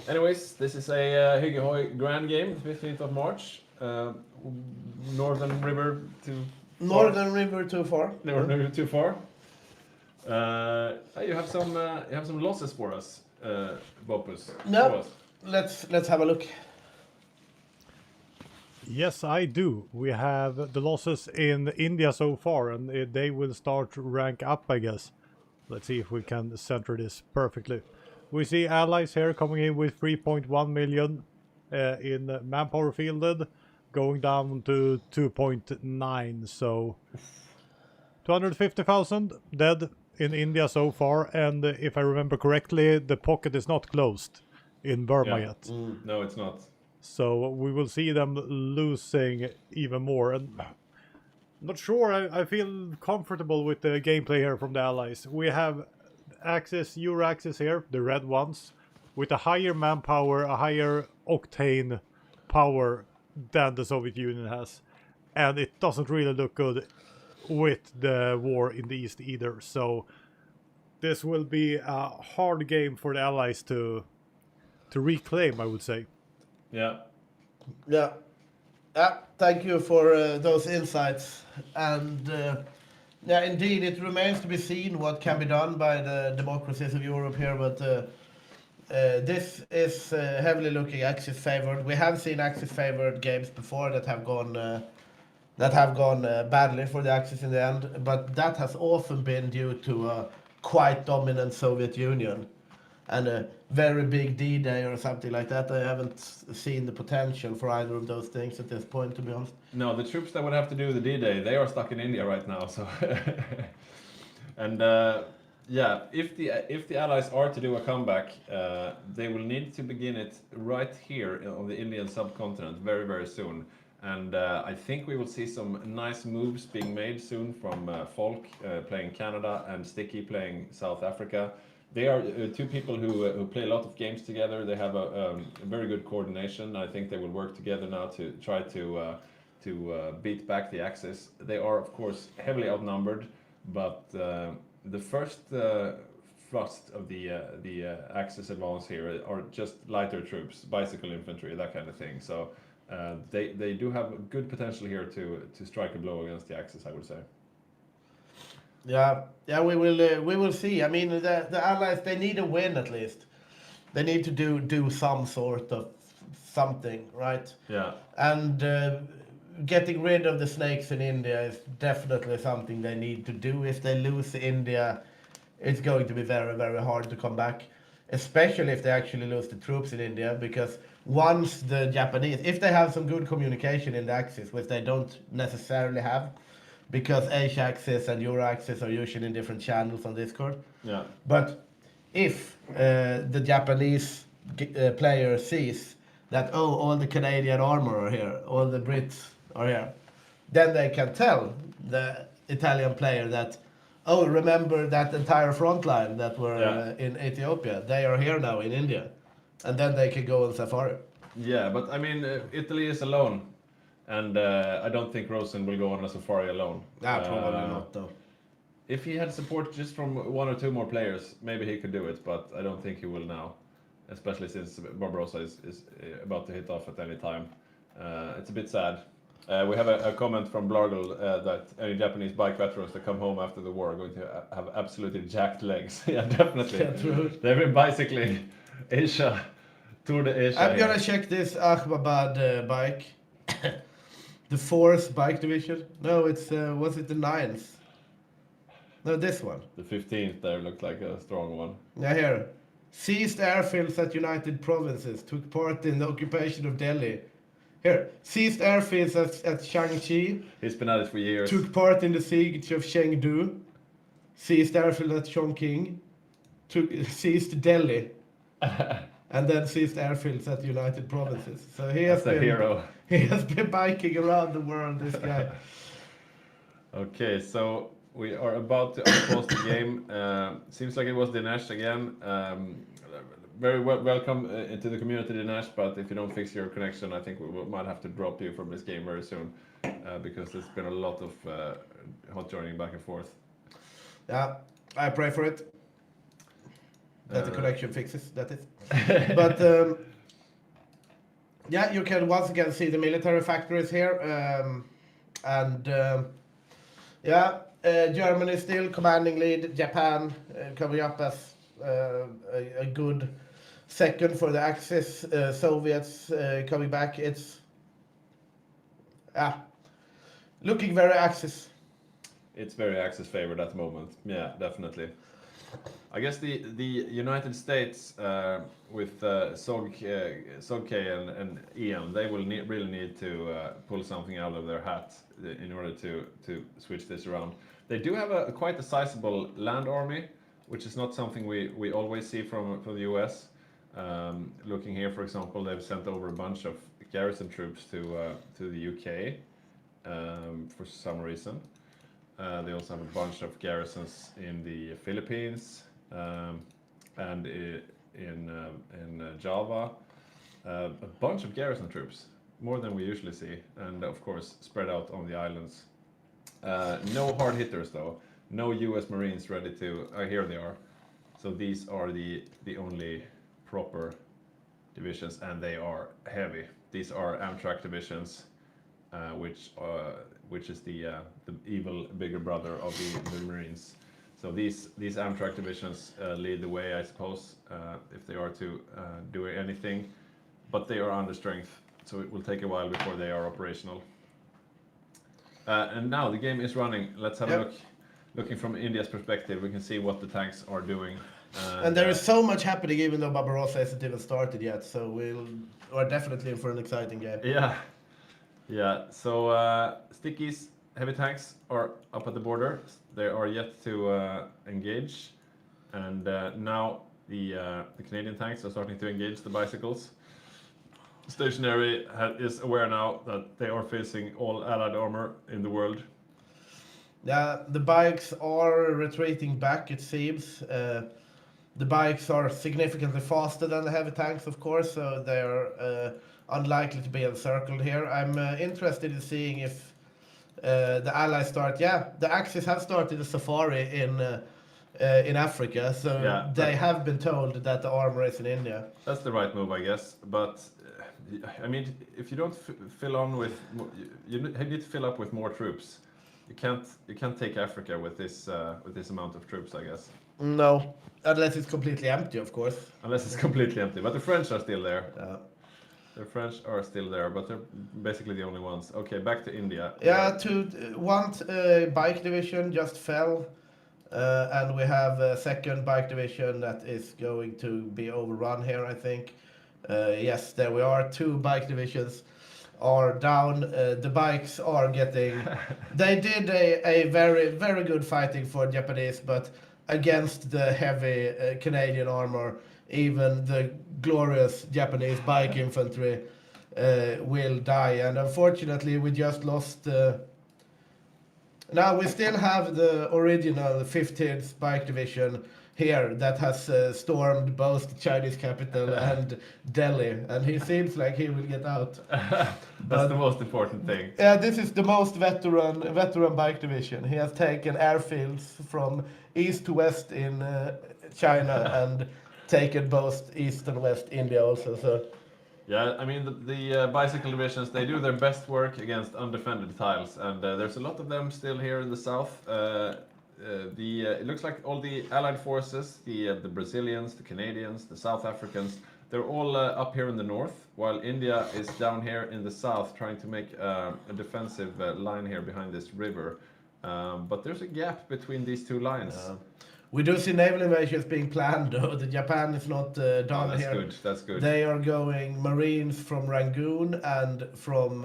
Anyways, this is a Hygge HOI Grand Game, 15th of March. Northern River to Northern River too far. Northern River too far. You have some losses for us, Bopus. No. Show us. Let's have a look. Yes, I do. We have the losses in India so far, and they will start to rank up, I guess. Let's see if we can center this perfectly. We see allies here coming in with 3.1 million in manpower fielded, going down to 2.9, so 250,000 dead in India so far, and if I remember correctly, the pocket is not closed in Burma Yeah. yet. No, it's not. So we will see them losing even more. And not sure. I feel comfortable with the gameplay here from the Allies. We have Axis, Euro Axis here, the red ones, with a higher manpower, a higher octane power than the Soviet Union has. And it doesn't really look good with the war in the East either. So this will be a hard game for the Allies to reclaim, I would say. Yeah. Yeah. Yeah, thank you for those insights. And yeah, indeed, it remains to be seen what can be done by the democracies of Europe here. But this is heavily looking Axis favored. We have seen Axis favored games before that have gone badly for the Axis in the end. But that has often been due to a quite dominant Soviet Union and a very big D-Day or something like that. I haven't seen the potential for either of those things at this point, to be honest. No, the troops that would have to do the D-Day, they are stuck in India right now. So, and yeah, if the Allies are to do a comeback, they will need to begin it right here on the Indian subcontinent very, very soon. And I think we will see some nice moves being made soon from Folk playing Canada and Sticky playing South Africa. They are two people who play a lot of games together. They have a very good coordination. I think they will work together now to try to beat back the Axis. They are, of course, heavily outnumbered, but the first thrust of the Axis advance here are just lighter troops, bicycle infantry, that kind of thing. So they do have good potential here to strike a blow against the Axis, I would say. Yeah, we will see. I mean, the Allies, they need a win at least. They need to do some sort of something, right? Yeah. And getting rid of the snakes in India is definitely something they need to do. If they lose India, it's going to be very, very hard to come back, especially if they actually lose the troops in India, because once the Japanese, if they have some good communication in the Axis, which they don't necessarily have, because Asia Axis and Euro Axis are usually in different channels on Discord. Yeah. But if the Japanese player sees that, oh, all the Canadian armor are here, all the Brits are here, then they can tell the Italian player that, oh, remember that entire front line that were in Ethiopia? They are here now in India. And then they can go on safari. Yeah, but I mean, Italy is alone. And I don't think Rosen will go on a safari alone. Probably not, though. If he had support just from one or two more players, maybe he could do it, but I don't think he will now. Especially since Barbarossa is about to hit off at any time. It's a bit sad. We have a comment from Blargle that any Japanese bike veterans that come home after the war are going to have absolutely jacked legs. Yeah, definitely. Yeah, true. They've been bicycling Asia, Tour de Asia. I'm gonna check this Ahmedabad bike. The 4th bike division? No, it's, was it the 9th? No, this one. The 15th there looked like a strong one. Yeah, here. Seized airfields at United Provinces, took part in the occupation of Delhi. Here, seized airfields at Shanxi, He's been at it for years. took part in the siege of Chengdu. Seized airfield at Chongqing, seized Delhi. And then seized airfields at United Provinces. So he has That's a hero. He has been biking around the world, this guy. Okay, so we are about to unpause the game. Seems like it was Dinesh again. Very welcome into the community, Dinesh, but if you don't fix your connection, I think we might have to drop you from this game very soon, because there's been a lot of hot joining back and forth. Yeah, I pray for it. That the connection fixes, that is. But yeah, you can once again see the military factories here. Yeah, Germany still commanding lead. Japan coming up as a good second for the Axis. Soviets coming back. It's looking very Axis. It's very Axis favored at the moment. Yeah, definitely. I guess the United States with Sogk and Ian, they will really need to pull something out of their hat in order to switch this around. They do have quite a sizable land army, which is not something we always see from the US. Looking here, for example, they've sent over a bunch of garrison troops to the UK for some reason. They also have a bunch of garrisons in the Philippines and in Java. A bunch of garrison troops, more than we usually see, and of course spread out on the islands. No hard hitters though. No U.S. Marines ready to. Here they are. So these are the only proper divisions, and they are heavy. These are Amtrak divisions, which is the evil bigger brother of the Marines. So these Amtrak divisions lead the way, I suppose, if they are to do anything. But they are under strength, so it will take a while before they are operational. And now the game is running. Let's have a look. Looking from India's perspective, we can see what the tanks are doing. And there is so much happening, even though Barbarossa hasn't even started yet. So we're definitely in for an exciting game. Yeah. So Sticky's heavy tanks are up at the border. They are yet to engage, and now the Canadian tanks are starting to engage the bicycles. Stationary is aware now that they are facing all allied armor in the world. Yeah, the bikes are retreating back, it seems. The bikes are significantly faster than the heavy tanks, of course, so they are unlikely to be encircled here. I'm interested in seeing if the Allies start. Yeah, the Axis have started a safari in Africa, so they have been told that the armor is in India. That's the right move, I guess. But I mean, if you don't fill on with, you need to fill up with more troops. You can't take Africa with this amount of troops, I guess. No, unless it's completely empty, of course. Unless it's completely empty, but the French are still there. The French are still there, but they're basically the only ones. Okay, back to India. Yeah, one bike division just fell, and we have a second bike division that is going to be overrun here, I think. Yes, there we are. 2 bike divisions are down. The bikes are getting. They did a very, very good fighting for Japanese, but against the heavy Canadian armor, even the glorious Japanese bike infantry will die. And unfortunately, we just lost. Now we still have the original 15th bike division here that has stormed both the Chinese capital and Delhi, and he seems like he will get out. That's the most important thing. Yeah, this is the most veteran bike division. He has taken airfields from east to west in China and taken both east and west India also. So. Yeah, I mean the bicycle divisions, they do their best work against undefended tiles, and there's a lot of them still here in the south. It looks like all the allied forces, the Brazilians, the Canadians, the South Africans, they're all up here in the north, while India is down here in the south trying to make a defensive line here behind this river. But there's a gap between these two lines. We do see naval invasions being planned, though. The Japan is not done here. That's good. They are going Marines from Rangoon and from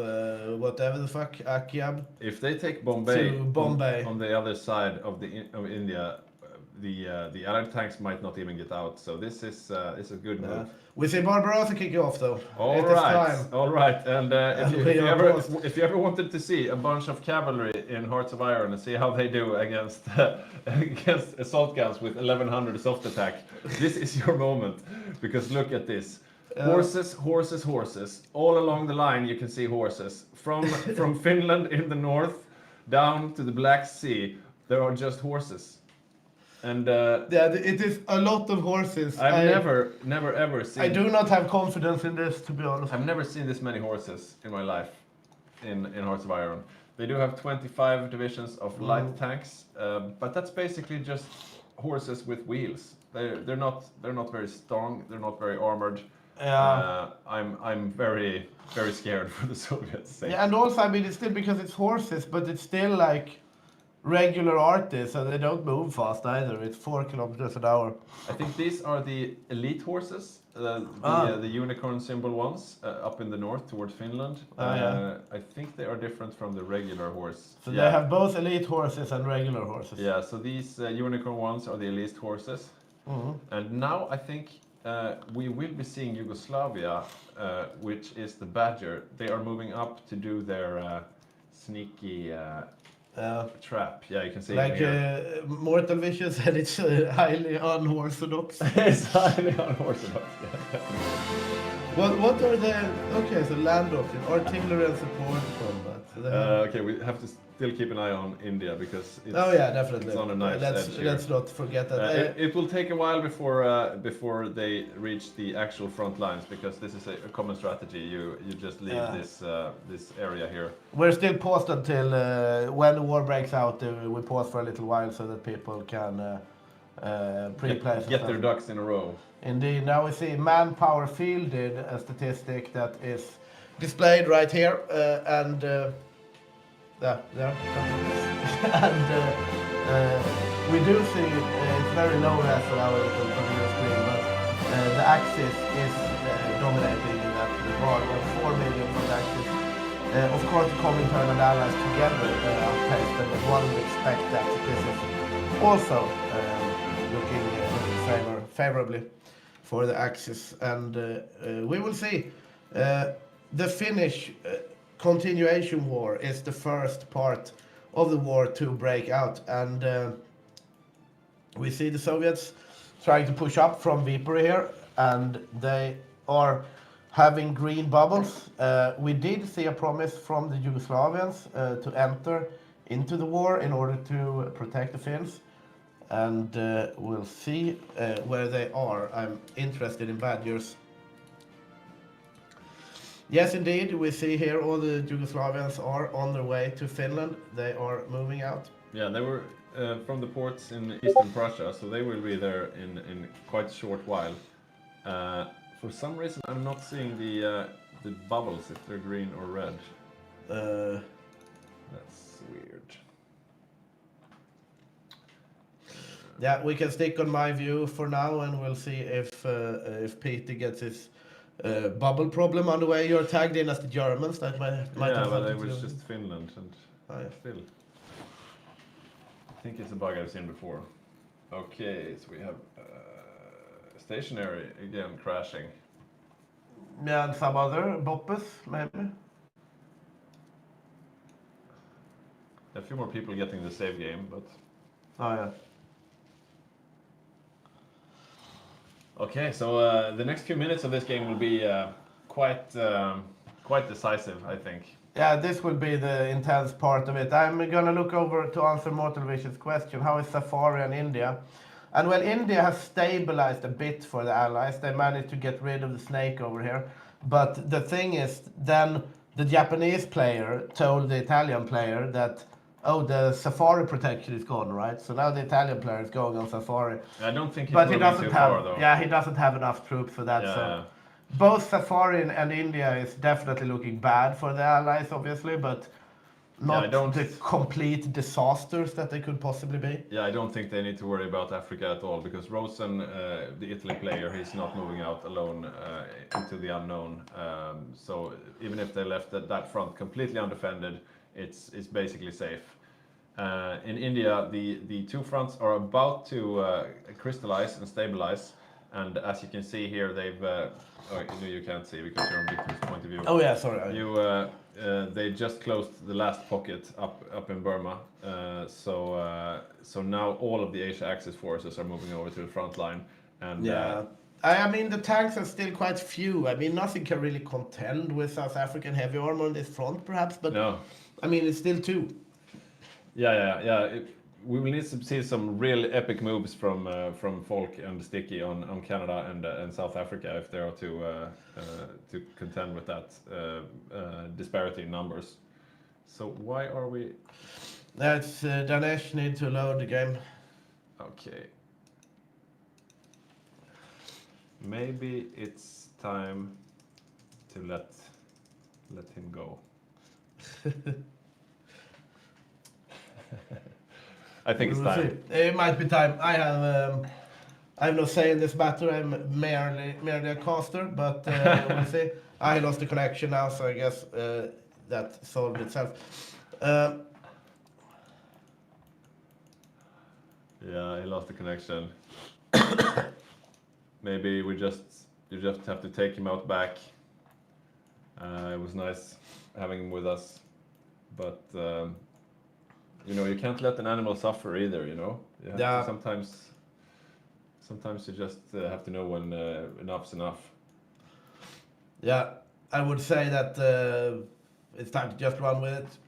whatever the fuck, Akiab. If they take Bombay, to Bombay. On the other side of India, the Allied tanks might not even get out. So this is a good move. We see Barbarossa kick off though. All right. And if you ever wanted to see a bunch of cavalry in Hearts of Iron and see how they do against assault guns with 1100 soft attack, this is your moment, because look at this. Horses. All along the line you can see horses. From Finland in the north down to the Black Sea, there are just horses. And it is a lot of horses. I've never ever seen. I do not have confidence in this, to be honest. I've never seen this many horses in my life in Hearts of Iron. They do have 25 divisions of light tanks, but that's basically just horses with wheels. They're not very strong. They're not very armored. Yeah. I'm very scared for the Soviets' sake. Yeah, and also I mean it's still because it's horses, but it's still like regular artists, and they don't move fast either. It's 4 kilometers an hour. I think these are the elite horses, the unicorn symbol ones up in the north towards Finland. Yeah. I think they are different from the regular horse. So they have both elite horses and regular horses. Yeah, so these unicorn ones are the elite horses. And now I think we will be seeing Yugoslavia, which is the Badger. They are moving up to do their sneaky trap. Yeah, you can see Like it here. Mortal Vision said, it's highly unorthodox. It's highly unorthodox. What are the... Okay, so land option, artillery and support combat. So they have- Okay, we have to still keep an eye on India because it's, Oh yeah, definitely. it's on a nice edge here. Let's not forget that. It will take a while before they reach the actual front lines because this is a common strategy. You just leave this area here. We're still paused until when the war breaks out. We pause for a little while so that people can pre-play. Get their ducks in a row. Indeed. Now we see manpower fielded, a statistic that is displayed right here, and there. And we do see it's very low res on our little computer screen, but the axis is dominating in that regard. 4 million for the axis. Of course, the Comintern and allies together outpace them, but one would expect that this is also looking favorably for the Axis, and we will see. The Finnish continuation war is the first part of the war to break out, and we see the Soviets trying to push up from Viipuri here, and they are having green bubbles. We did see a promise from the Yugoslavians to enter into the war in order to protect the Finns. And we'll see where they are. I'm interested in Badgers. Yes, indeed, we see here all the Yugoslavians are on their way to Finland. They are moving out. Yeah, they were from the ports in eastern Prussia, so they will be there in quite a short while. For some reason, I'm not seeing the bubbles if they're green or red. That's weird. Yeah, we can stick on my view for now, and we'll see if Peter gets his bubble problem on the way. You're tagged in as the Germans. That might Yeah, have but something it to was do just Finland, and still. I think it's a bug I've seen before. Okay, so we have stationary again crashing. Yeah, and some other boppers, maybe. A few more people getting the save game, but Oh yeah. okay. So the next few minutes of this game will be quite decisive, I think. Yeah, this will be the intense part of it. I'm gonna look over to answer Mortal Vision's question. How is Safari in India? And well, India has stabilized a bit for the Allies. They managed to get rid of the snake over here. But the thing is, then the Japanese player told the Italian player that, oh, the Safari protection is gone, right? So now the Italian player is going on Safari. I don't think he's But he moving doesn't too have, far, though. yeah, he doesn't have enough troops for that. Yeah, So yeah. both Safari and India is definitely looking bad for the Allies, obviously, but not I don't- the complete disasters that they could possibly be. Yeah, I don't think they need to worry about Africa at all because Rosen, the Italy player, he's not moving out alone into the unknown. So even if they left that front completely undefended, it's basically safe. In India, the two fronts are about to crystallize and stabilize, and as you can see here, they've. You can't see because you're on Victor's point of view. Oh yeah, sorry. They just closed the last pocket up in Burma, so now all of the Asia Axis forces are moving over to the front line, and Yeah. I mean, the tanks are still quite few. I mean, nothing can really contend with South African heavy armor on this front, perhaps, but no, I mean, it's still two. yeah. We will need to see some real epic moves from Folk and Sticky on Canada and South Africa if they are to contend with that disparity in numbers. So why are we? That's Danesh need to load the game. Okay. Maybe it's time to let him go. I think it's We'll time. see. It might be time. I have no say in this matter. I'm merely a caster, but we'll see. I lost the connection now, so I guess that solved itself. Yeah, he lost the connection. Maybe you just have to take him out back. It was nice having him with us, but you can't let an animal suffer either. You have Yeah. to sometimes you just have to know when enough's enough. Yeah, I would say that it's time to just run with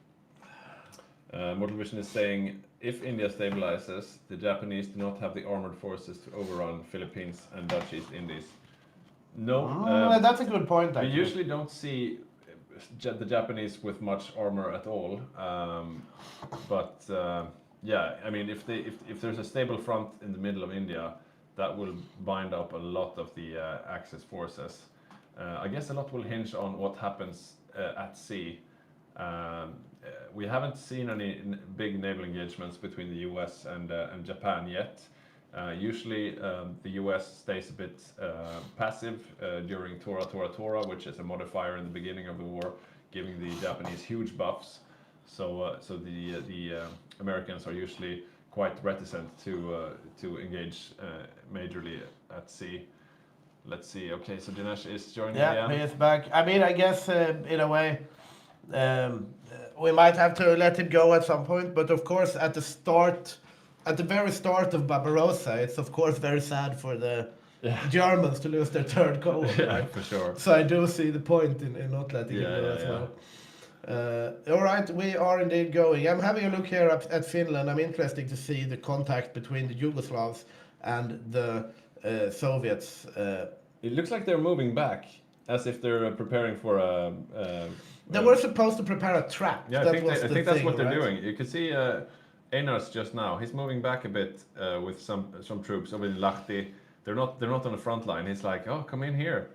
it. Mortal Vision is saying, if India stabilizes, the Japanese do not have the armored forces to overrun Philippines and Dutch East Indies. No, That's a good point, we actually. usually don't see the Japanese with much armor at all. But yeah, I mean, if there's a stable front in the middle of India, that will bind up a lot of the Axis forces. I guess a lot will hinge on what happens at sea. We haven't seen any big naval engagements between the US and Japan yet. Usually the US stays a bit passive during Tora Tora Tora, which is a modifier in the beginning of the war, giving the Japanese huge buffs. So the Americans are usually quite reticent to engage majorly at sea. Let's see. Okay, so Dinesh is joining Yeah, again. he is back. I mean, I guess in a way, we might have to let him go at some point. But of course, at the very start of Barbarossa, it's of course very sad for the Germans to lose their third goal. Yeah, Right? for sure. So I do see the point in not letting him Yeah, go yeah, as yeah. well. All right, we are indeed going. I'm having a look here at Finland. I'm interested to see the contact between the Yugoslavs and the Soviets. It looks like they're moving back, as if they're preparing for a. They were supposed to prepare a trap. Yeah, That I was the think that's thing, what they're right? doing. You can see Einars just now. He's moving back a bit with some troops over in Lahti. They're not on the front line. He's like, oh, come in here,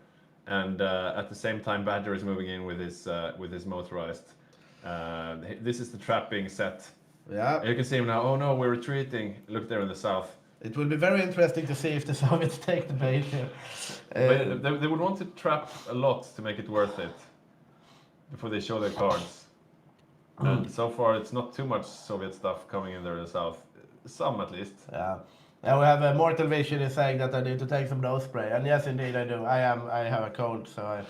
and at the same time, Badger is moving in with his motorized. This is the trap being set. Yeah. You can see him now. Oh no, we're retreating. Look there in the south. It will be very interesting to see if the Soviets take the bait here. But they would want to trap a lot to make it worth it before they show their cards. And so far, it's not too much Soviet stuff coming in there in the south. Some at least. Yeah. And we have Mortal Vision is saying that I need to take some nose spray, and yes, indeed I do. I have a cold, so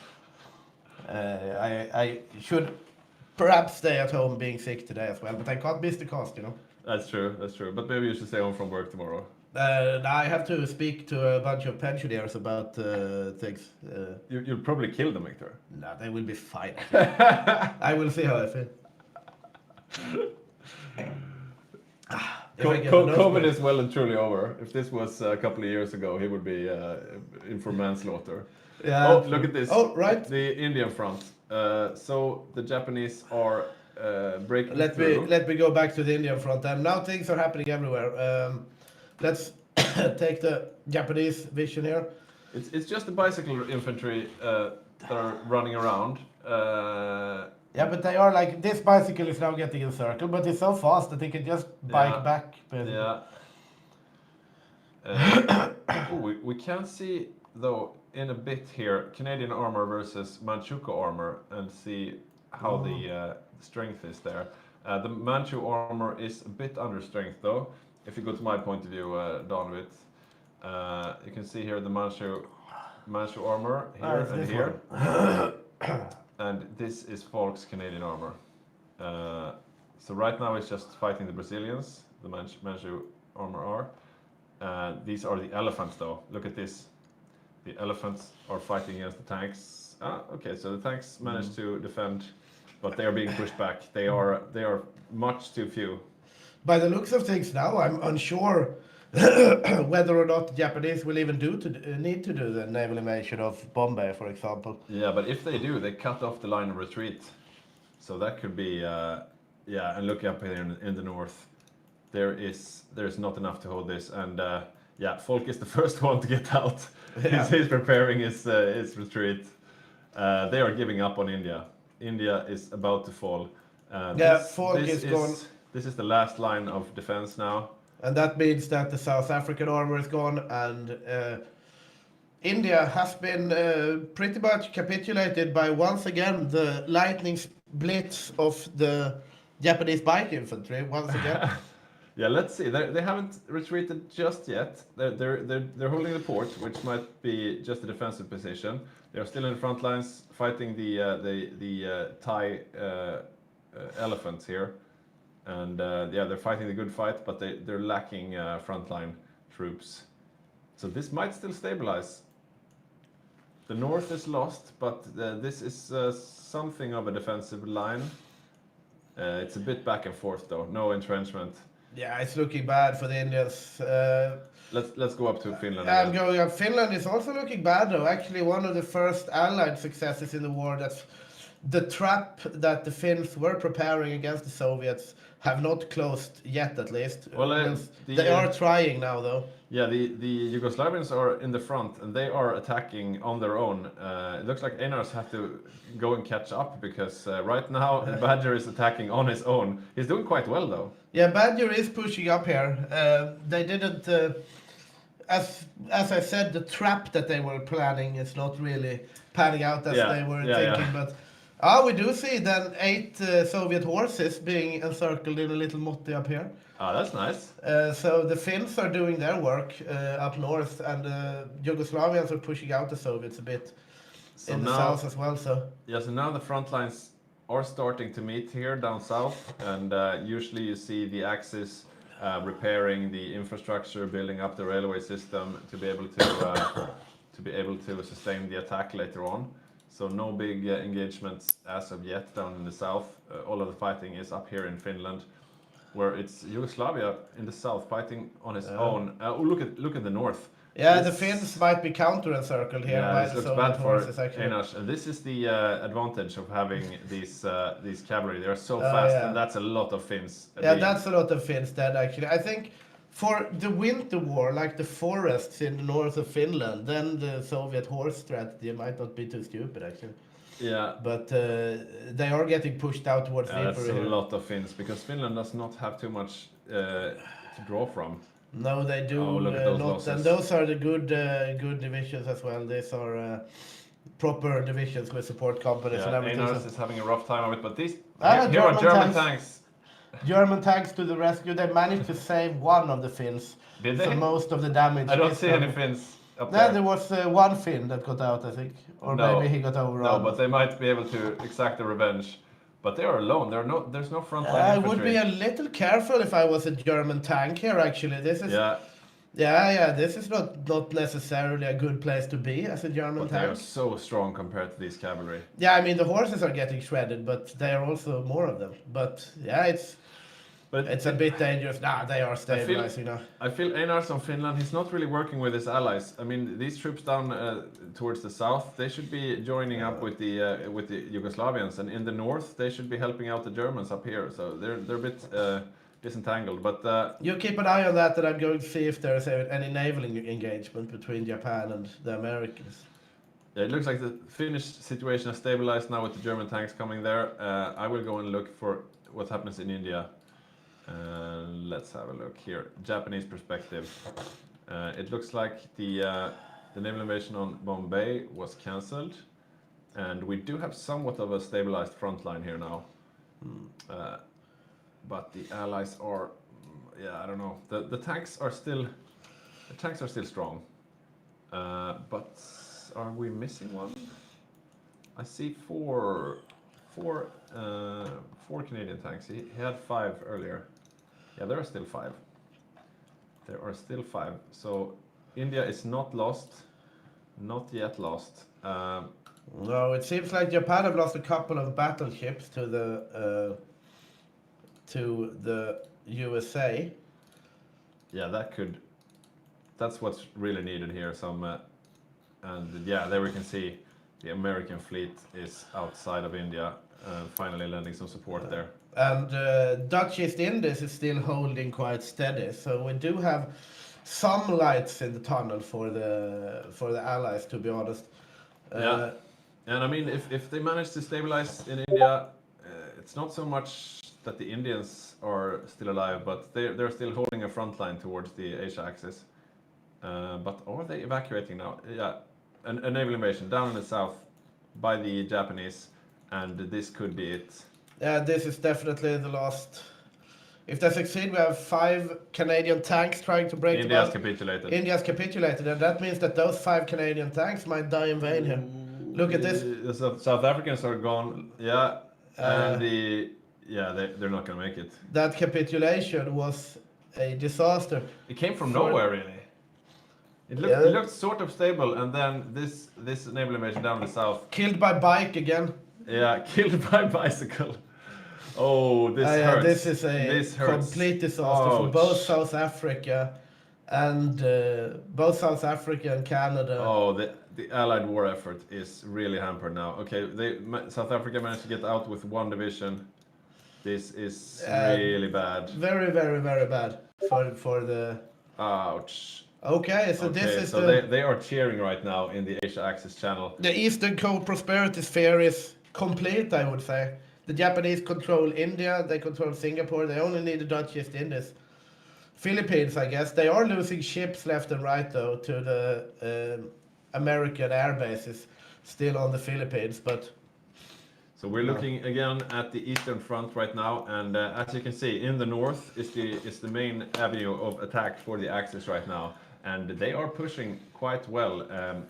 I should perhaps stay at home being sick today as well. But I can't miss the cast, That's true. But maybe you should stay home from work tomorrow. I have to speak to a bunch of pensioners about things. You'll probably kill them, Victor. No, they will be fine. I will see how I feel. If I get a nose COVID spray. is well and truly over. If this was a couple of years ago, he would be in for manslaughter. Yeah. Oh, look at this. Oh, right. The Indian front. So the Japanese are breaking Let through. me go back to the Indian front. And now things are happening everywhere. Let's take the Japanese vision here. It's just the bicycle infantry that are running around. Yeah, but they are like, this bicycle is now getting encircled, but it's so fast that they can just bike back. Basically. Yeah. We can see, though, in a bit here, Canadian armor versus Manchukuo armor, and see how the strength is there. The Manchu armor is a bit under strength, though. If you go to my point of view, Donwit, you can see here the Manchu armor here and here. And this is Falk's Canadian armor. So right now it's just fighting the Brazilians, the Manchu armor are. These are the elephants, though. Look at this. The elephants are fighting against the tanks. Okay, so the tanks managed to defend, but they are being pushed back. They are much too few. By the looks of things now, I'm unsure whether or not the Japanese will even need to do the naval invasion of Bombay, for example. Yeah, but if they do, they cut off the line of retreat. So that could be, and look up here in the north. There's not enough to hold this, and Falk is the first one to get out. Yeah. He's preparing his retreat. They are giving up on India. India is about to fall. Falk is gone. This is the last line of defense now. And that means that the South African armor is gone, and India has been pretty much capitulated by once again the lightning blitz of the Japanese bike infantry once again. Yeah, let's see. They haven't retreated just yet. They're holding the port, which might be just a defensive position. They're still in the front lines fighting the Thai elephants here, and yeah, they're fighting the good fight, but they're lacking frontline troops. So this might still stabilize. The north is lost, but this is something of a defensive line. It's a bit back and forth though. No entrenchment. Yeah, it's looking bad for the Indians. Let's go up to Finland. I'm again. going up. Finland is also looking bad though. Actually, one of the first Allied successes in the war. That's the trap that the Finns were preparing against the Soviets have not closed yet, at least. Well, they are trying now, though. Yeah, the Yugoslavians are in the front and they are attacking on their own. It looks like Einars have to go and catch up because right now Badger is attacking on his own. He's doing quite well though. Yeah, Badger is pushing up here. They didn't, as I said, the trap that they were planning is not really panning out as they were thinking. But we do see then 8 Soviet horses being encircled in a little motte up here. Ah, that's nice. So the Finns are doing their work up north, and the Yugoslavians are pushing out the Soviets a bit in the south as well. So now the front lines are starting to meet here down south, and usually you see the Axis repairing the infrastructure, building up the railway system to be able to sustain the attack later on. So no big engagements as of yet down in the south. All of the fighting is up here in Finland, where it's Yugoslavia in the south fighting on its own. Look at the north. yeah, the Finns might be counter-encircled here by this the looks Soviet bad for horses, actually. Einars, and this is the advantage of having these cavalry. They are so fast, yeah. and that's a lot of Finns. Yeah, that's a lot of Finns dead, actually. I think for the winter war, like the forests in the north of Finland, then the Soviet horse strategy might not be too stupid, actually. Yeah. But they are getting pushed out towards the That's Ivory a here. lot of Finns because Finland does not have too much to draw from. No, they do look at those not, losses. and those are the good divisions as well. These are proper divisions with support companies and everything. Einars is having a rough time of it, but these Ah, here are German German tanks. tanks. German tanks to the rescue. They managed to save one of the Finns. Did So they? most of the damage. I don't is see done. any Finns up No, there. there was one Finn that got out, I think, or No. maybe he got overrun. No, but they might be able to exact the revenge. But they are alone. There's no front line I infantry. would be a little careful if I was a German tank here. Actually, this is Yeah, This is not necessarily a good place to be as a German but they are tank. so strong compared to these cavalry. Yeah, I mean the horses are getting shredded, but there are also more of them. But yeah, it's a bit dangerous. Nah, they are stabilizing now. I feel Einars on Finland, he's not really working with his allies. I mean, these troops down towards the south, they should be joining up with the Yugoslavians, and in the north, they should be helping out the Germans up here. So they're a bit disentangled. But You keep an eye on that, and I'm going to see if there's any naval engagement between Japan and the Americans. yeah, it looks like the Finnish situation has stabilized now with the German tanks coming there. I will go and look for what happens in India. Let's have a look here. Japanese perspective. It looks like the naval invasion on Bombay was cancelled, and we do have somewhat of a stabilized front line here now. But the allies are, I don't know. The tanks are still strong. But are we missing one? I see four Canadian tanks. He had 5 earlier. Yeah, there are still 5. There are still 5. So India is not lost, not yet lost. No, it seems like Japan have lost a couple of battleships to the USA. Yeah, that's what's really needed here. And yeah, there we can see the American fleet is outside of India, finally lending some support there. And Dutch East Indies is still holding quite steady, so we do have some lights in the tunnel for the Allies, to be honest. Yeah, and I mean, if they manage to stabilize in India, it's not so much that the Indians are still alive, but they're still holding a front line towards the Asia axis. But are they evacuating now? Yeah, a naval invasion down in the south by the Japanese, and this could be it. Yeah, this is definitely the last. If they succeed, we have 5 Canadian tanks trying to break India's them out. capitulated. India's capitulated, and that means that those 5 Canadian tanks might die in vain here. Look at this. The South Africans are gone. Yeah, and they're not gonna make it. That capitulation was a disaster. It came from For- nowhere, really. It looked sort of stable, and then this naval invasion down in the south. Killed by bike again. Yeah, killed by bicycle. Oh, this hurts. This is a complete disaster for both South Africa and Canada. Oh, the Allied war effort is really hampered now. Okay, South Africa managed to get out with 1 division. This is really bad. Very, very, very bad for the. Ouch. Okay, so this is so they are cheering right now in the Asia Axis channel. The Eastern co-prosperity sphere is complete, I would say. The Japanese control India, they control Singapore, they only need the Dutch East Indies. Philippines, I guess, they are losing ships left and right, though, to the American air bases still on the Philippines, but... So we're looking again at the Eastern Front right now, and as you can see, in the north is the main avenue of attack for the Axis right now, and they are pushing quite well.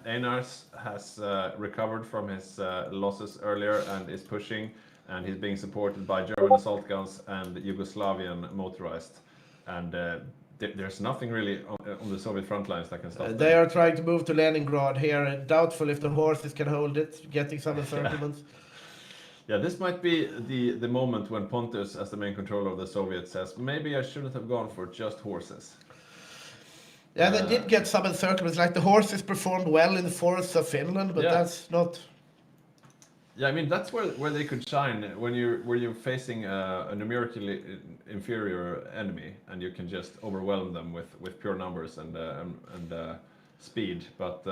Einars has recovered from his losses earlier and is pushing, and he's being supported by German assault guns and Yugoslavian motorized, and there's nothing really on the Soviet front lines that can stop them. They are trying to move to Leningrad here, doubtful if the horses can hold it, getting some encirclements. Yeah, this might be the moment when Pontus, as the main controller of the Soviets, says, maybe I shouldn't have gone for just horses. Yeah, they did get some encirclements, like the horses performed well in the forests of Finland, but that's not... Yeah, I mean, that's where they could shine, when you're facing a numerically inferior enemy, and you can just overwhelm them with pure numbers and speed. But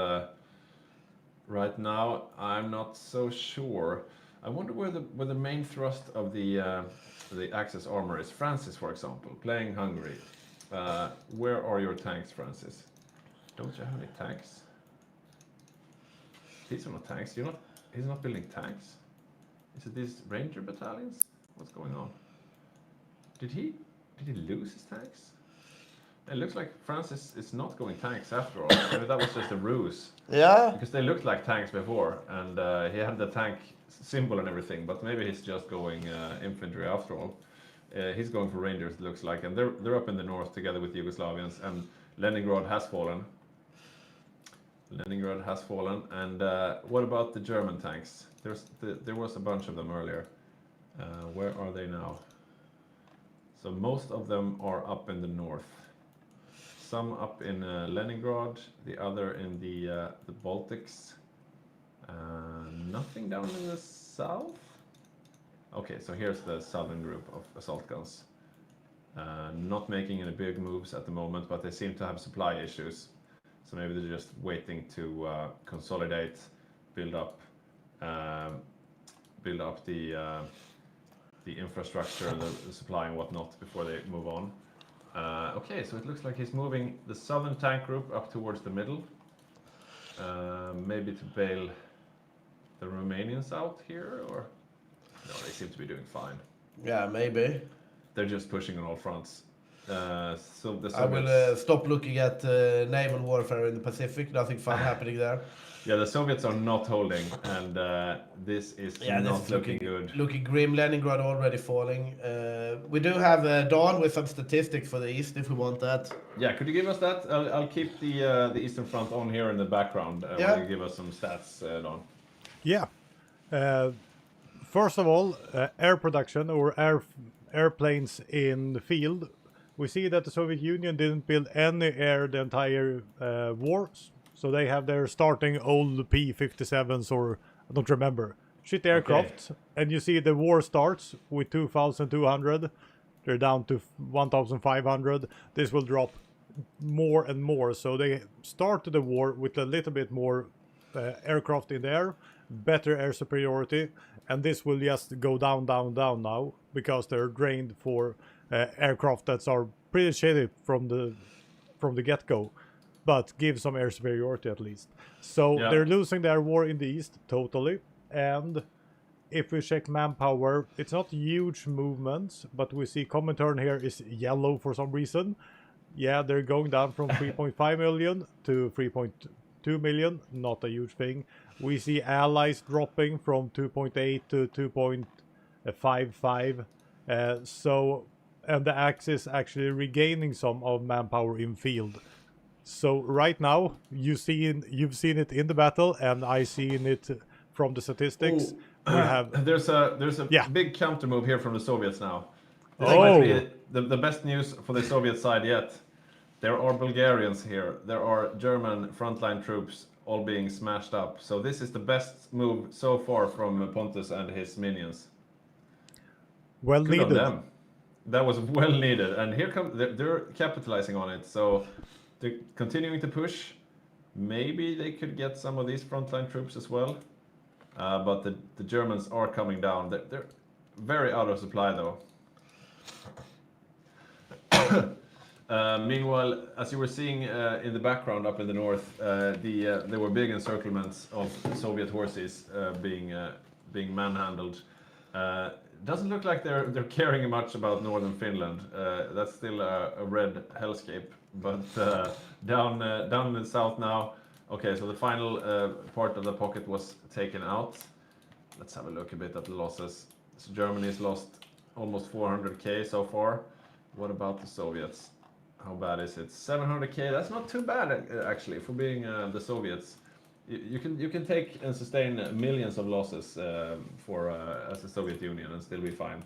right now, I'm not so sure. I wonder where the main thrust of the Axis armor is. Francis, for example, playing Hungary. Where are your tanks, Francis? Don't you have any tanks? These are not tanks. He's not building tanks. Is it these ranger battalions? What's going on? Did he lose his tanks? It looks like Francis is not going tanks after all. Maybe that was just a ruse. Yeah. Because they looked like tanks before, and he had the tank symbol and everything, but maybe he's just going infantry after all. He's going for rangers, it looks like, and they're up in the north together with Yugoslavians, and Leningrad has fallen. Leningrad has fallen, and what about the German tanks? There was a bunch of them earlier. Where are they now? So most of them are up in the north. Some up in Leningrad, the other in the Baltics. Nothing down in the south? Okay, so here's the southern group of assault guns. Not making any big moves at the moment, but they seem to have supply issues. So maybe they're just waiting to consolidate, build up the infrastructure, the supply and whatnot before they move on. Okay, so it looks like he's moving the southern tank group up towards the middle. Maybe to bail the Romanians out here, or no? They seem to be doing fine. Yeah, maybe. They're just pushing on all fronts. So the Soviets, I will stop looking at naval warfare in the Pacific. Nothing fun happening there. Yeah, the Soviets are not holding, and this is not looking good. Looking grim. Leningrad already falling. We do have Dawn with some statistics for the East if we want that. Yeah, could you give us that? I'll keep the Eastern Front on here in the background. While you give us some stats, Dawn. Yeah. First of all, air production or airplanes in the field. We see that the Soviet Union didn't build any air the entire war. So they have their starting old P-57s, or I don't remember, shit aircraft. Okay. And you see the war starts with 2,200. They're down to 1,500. This will drop more and more. So they started the war with a little bit more aircraft in the air, better air superiority, and this will just go down, down, down now because they're drained for aircraft that are pretty shitty from the get-go, but give some air superiority at least. So Yeah. they're losing their war in the east totally, and if we check manpower, it's not huge movements, but we see Comintern here is yellow for some reason. Yeah, they're going down from 3.5 million to 3.2 million, not a huge thing. We see allies dropping from 2.8 to 2.55. And the Axis actually regaining some of manpower in field. So right now, you've seen it in the battle, and I seen it from the statistics. Ooh. We have There's a Yeah. big counter move here from the Soviets now. This Oh. might be the best news for the Soviet side yet. There are Bulgarians here. There are German frontline troops all being smashed up. So this is the best move so far from Pontus and his minions. well Good on needed. them. That was well needed. And here come they're capitalizing on it. So they're continuing to push. Maybe they could get some of these frontline troops as well. But the Germans are coming down. They're very out of supply though. Meanwhile, as you were seeing in the background up in the north, there were big encirclements of Soviet horses being manhandled. Doesn't look like they're caring much about northern Finland. That's still a red hellscape. But down in the south now. Okay, so the final part of the pocket was taken out. Let's have a look a bit at the losses. So Germany's lost almost 400k so far. What about the Soviets? How bad is it? 700k. That's not too bad actually for being the Soviets. You can take and sustain millions of losses as the Soviet Union and still be fine.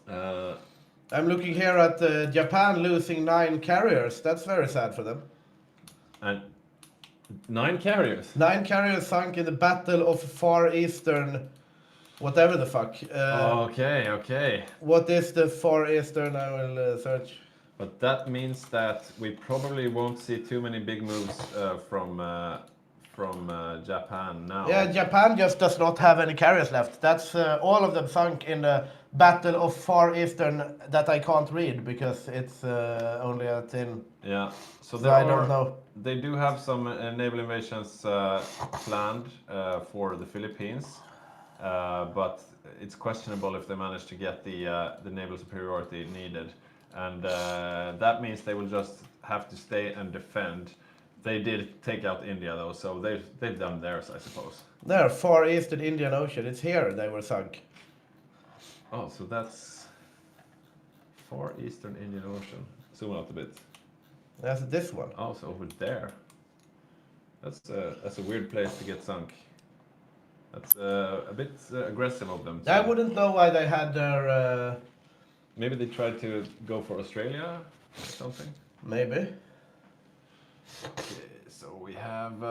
I'm looking here at Japan losing 9 carriers. That's very sad for them. And 9 carriers. 9 carriers sunk in the Battle of Far Eastern, whatever the fuck. Okay. What is the Far Eastern? I will search. But that means that we probably won't see too many big moves from Japan now. Yeah, Japan just does not have any carriers left. That's all of them sunk in the Battle of Far Eastern that I can't read because it's only a tin. Yeah. So I don't know. They do have some naval invasions planned for the Philippines, but it's questionable if they manage to get the naval superiority needed, and that means they will just have to stay and defend. They did take out India though, so they've done theirs, I suppose. There, Far Eastern Indian Ocean. It's here they were sunk. Oh, so that's Far Eastern Indian Ocean. Zoom out a bit. That's this one. Oh, so over there. That's a weird place to get sunk. That's a bit aggressive of them. I wouldn't know why they had their. Maybe they tried to go for Australia or something. Maybe. Okay, so we have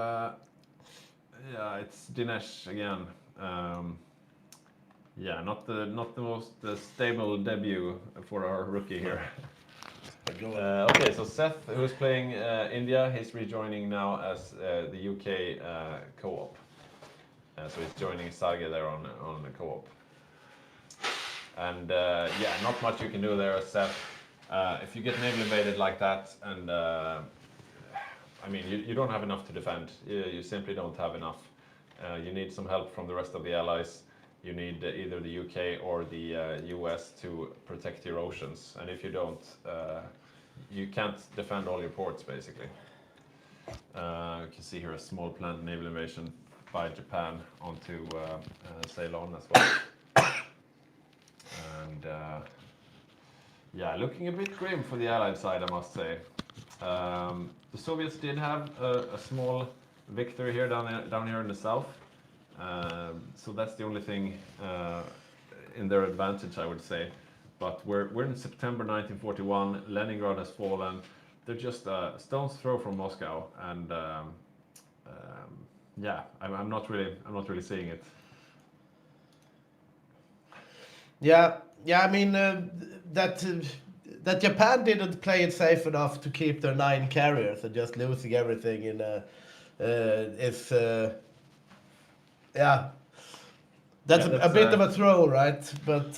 it's Dinesh again. Not the most stable debut for our rookie here. Okay, so Seth, who's playing India, he's rejoining now as the UK co-op. So he's joining Sarge there on the co-op. And not much you can do there, Seth. If you get naval invaded like that, and you don't have enough to defend. You simply don't have enough. You need some help from the rest of the allies. You need either the UK or the US to protect your oceans. And if you don't, you can't defend all your ports, basically. You can see here a small planned naval invasion by Japan onto Ceylon as well. And looking a bit grim for the Allied side, I must say. The Soviets did have a small victory here down here in the south. So that's the only thing in their advantage, I would say. But we're in September 1941. Leningrad has fallen. They're just a stone's throw from Moscow, and I'm not really seeing it. That Japan didn't play it safe enough to keep their 9 carriers and just losing everything in That's Yeah, a bit of a throw, right? But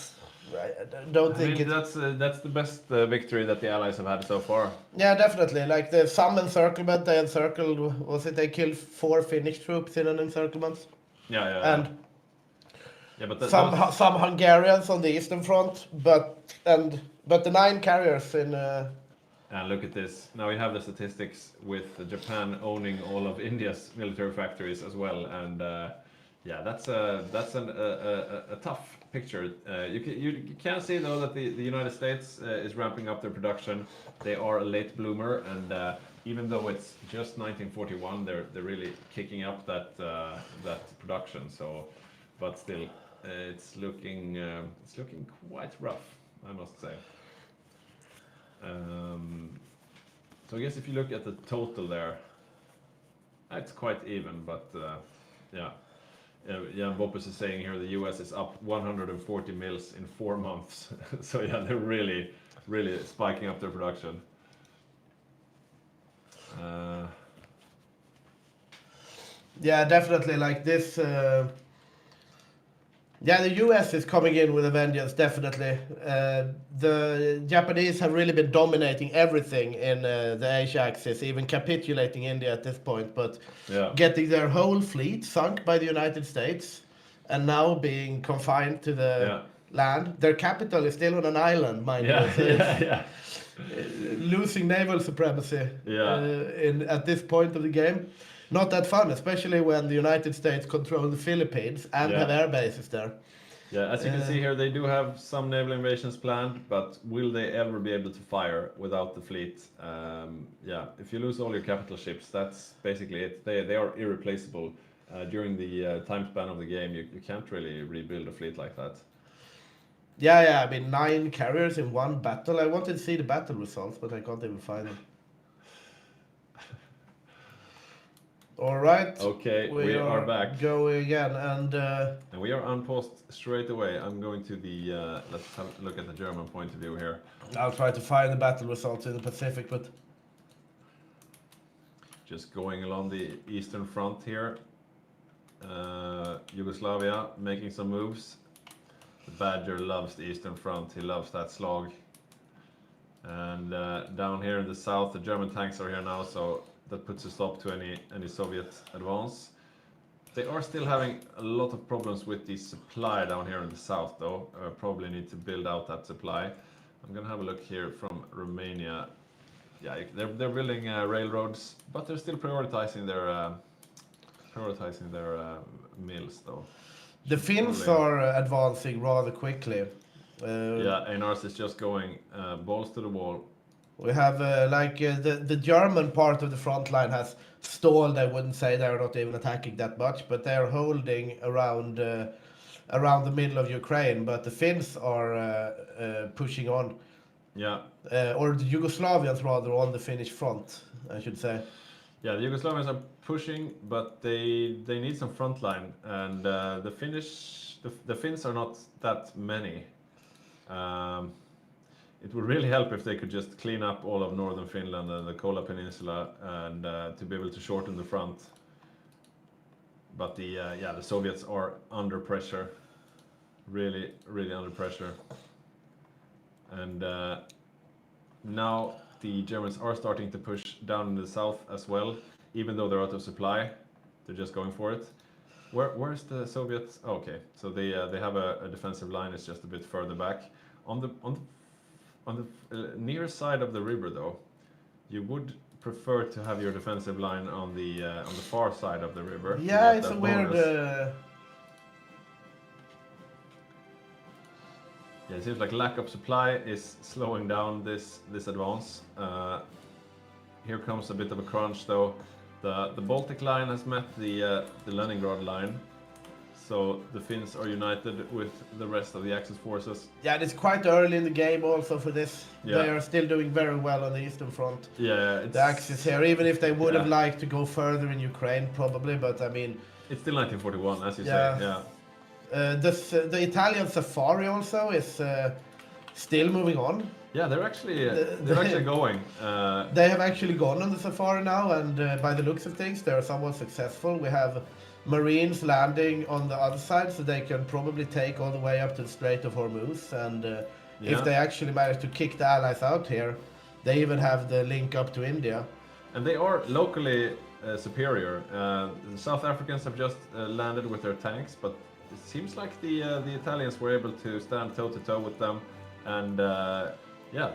I don't I think mean, it's... that's the best victory that the Allies have had so far. Yeah, definitely. Like the some encirclement, they encircled, was it they killed 4 Finnish troops in an encirclement? Yeah. And Yeah, but some Hungarians on the eastern front, but the 9 carriers in... And look at this. Now we have the statistics with Japan owning all of India's military factories as well, and yeah, that's a tough picture. You can see though that the United States is ramping up their production. They are a late bloomer, and even though it's just 1941, they're really kicking up that production. So, but still, it's looking quite rough, I must say. So I guess if you look at the total there, it's quite even, but yeah. Jan Boppus is saying here the US is up 140 mils in 4 months. So yeah, they're really spiking up their production. Yeah, definitely. Like this... Yeah, the US is coming in with a vengeance, definitely. The Japanese have really been dominating everything in the Asia axis, even capitulating India at this point, but Yeah. getting their whole fleet sunk by the United States and now being confined to the land. Their capital is still on an island, mind you. So Yeah. losing naval supremacy at this point of the game. Not that fun, especially when the United States control the Philippines and have air bases there. Yeah, as you can see here, they do have some naval invasions planned, but will they ever be able to fire without the fleet? Yeah, if you lose all your capital ships, that's basically it. They are irreplaceable. During the time span of the game, you can't really rebuild a fleet like that. Yeah, I mean, 9 carriers in one battle. I wanted to see the battle results, but I can't even find them. All right. Okay, we are back. Going again, and we are unpaused straight away. I'm going to the, let's have a look at the German point of view here. I'll try to find the battle results in the Pacific, but... Just going along the eastern front here. Yugoslavia making some moves. The Badger loves the eastern front, he loves that slog. And down here in the south, the German tanks are here now, so that puts a stop to any Soviet advance. They are still having a lot of problems with the supply down here in the south, though. Probably need to build out that supply. I'm gonna have a look here from Romania. Yeah, they're building railroads, but they're still prioritizing their mills, though. The Finns are advancing rather quickly. Yeah, Einars is just going balls to the wall. We have the German part of the front line has stalled. I wouldn't say they're not even attacking that much, but they're holding around the middle of Ukraine. But the Finns are pushing on. Yeah. Or the Yugoslavians rather on the Finnish front, I should say. Yeah, the Yugoslavians are pushing, but they need some front line, and the Finns are not that many. It would really help if they could just clean up all of northern Finland and the Kola Peninsula, and to be able to shorten the front. But the Soviets are under pressure, really under pressure, and now the Germans are starting to push down in the south as well, even though they're out of supply. They're just going for it. Where's the Soviets? Oh, okay, so they have a defensive line. It's just a bit further back on the near side of the river, though. You would prefer to have your defensive line on the far side of the river. Yeah, it's a weird. Yeah, it seems like lack of supply is slowing down this advance. Here comes a bit of a crunch, though. The Baltic line has met the Leningrad line, so the Finns are united with the rest of the Axis forces. Yeah, it's quite early in the game also for this. Yeah. They are still doing very well on the eastern front. Yeah, The Axis here, even if they would have liked to go further in Ukraine, probably, but I mean... It's still 1941, as you say, yeah. The Italian Safari also is still moving on. Yeah, they're actually going. They have actually gone on the Safari now, and by the looks of things, they are somewhat successful. We have Marines landing on the other side, so they can probably take all the way up to the Strait of Hormuz. And Yeah. if they actually manage to kick the Allies out here, they even have the link up to India. And they are locally superior. The South Africans have just landed with their tanks, but it seems like the Italians were able to stand toe to toe with them, and yeah,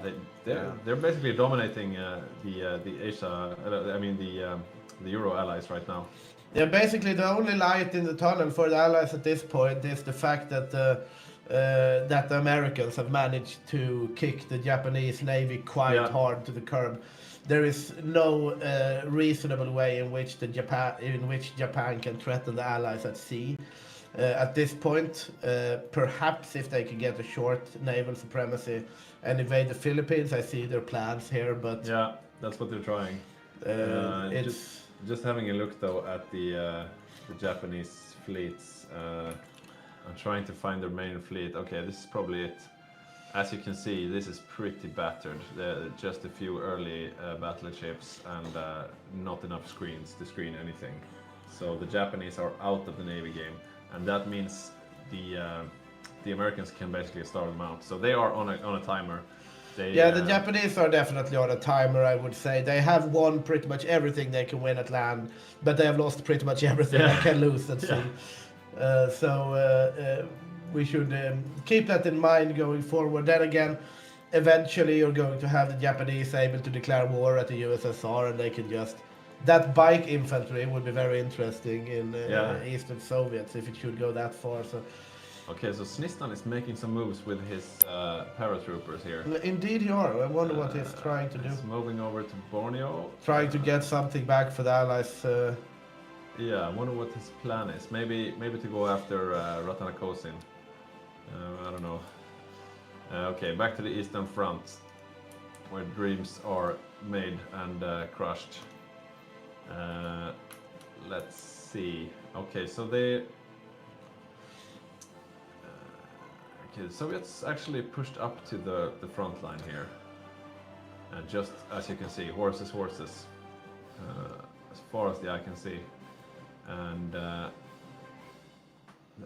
they're basically dominating the Asia. I mean the Euro allies right now. Yeah, basically the only light in the tunnel for the Allies at this point is the fact that the Americans have managed to kick the Japanese Navy quite hard to the curb. There is no reasonable way in which Japan can threaten the Allies at sea. At this point, perhaps if they can get a short naval supremacy and invade the Philippines, I see their plans here, but Yeah, that's what they're trying. it's Just having a look though at the Japanese fleets. I'm trying to find their main fleet. Okay, this is probably it. As you can see, this is pretty battered. Just a few early battleships and not enough screens to screen anything. So the Japanese are out of the Navy game, and that means the Americans can basically starve them out. So they are on a timer. the Japanese are definitely on a timer, I would say. They have won pretty much everything they can win at land, but they have lost pretty much everything they can lose at sea. So we should keep that in mind going forward. Then again, eventually you're going to have the Japanese able to declare war at the USSR, and they can just... That bike infantry would be very interesting in Eastern Soviets if it should go that far. So. Okay, so Snistan is making some moves with his paratroopers here. Indeed you are. I wonder what he's trying to do. He's moving over to Borneo. Trying to get something back for the Allies. Yeah, I wonder what his plan is. Maybe to go after Ratanakosin. I don't know. Okay, back to the Eastern Front, where dreams are made and crushed. Let's see. Okay, so the Soviets actually pushed up to the front line here. And just as you can see, horses, as far as the eye can see. And they're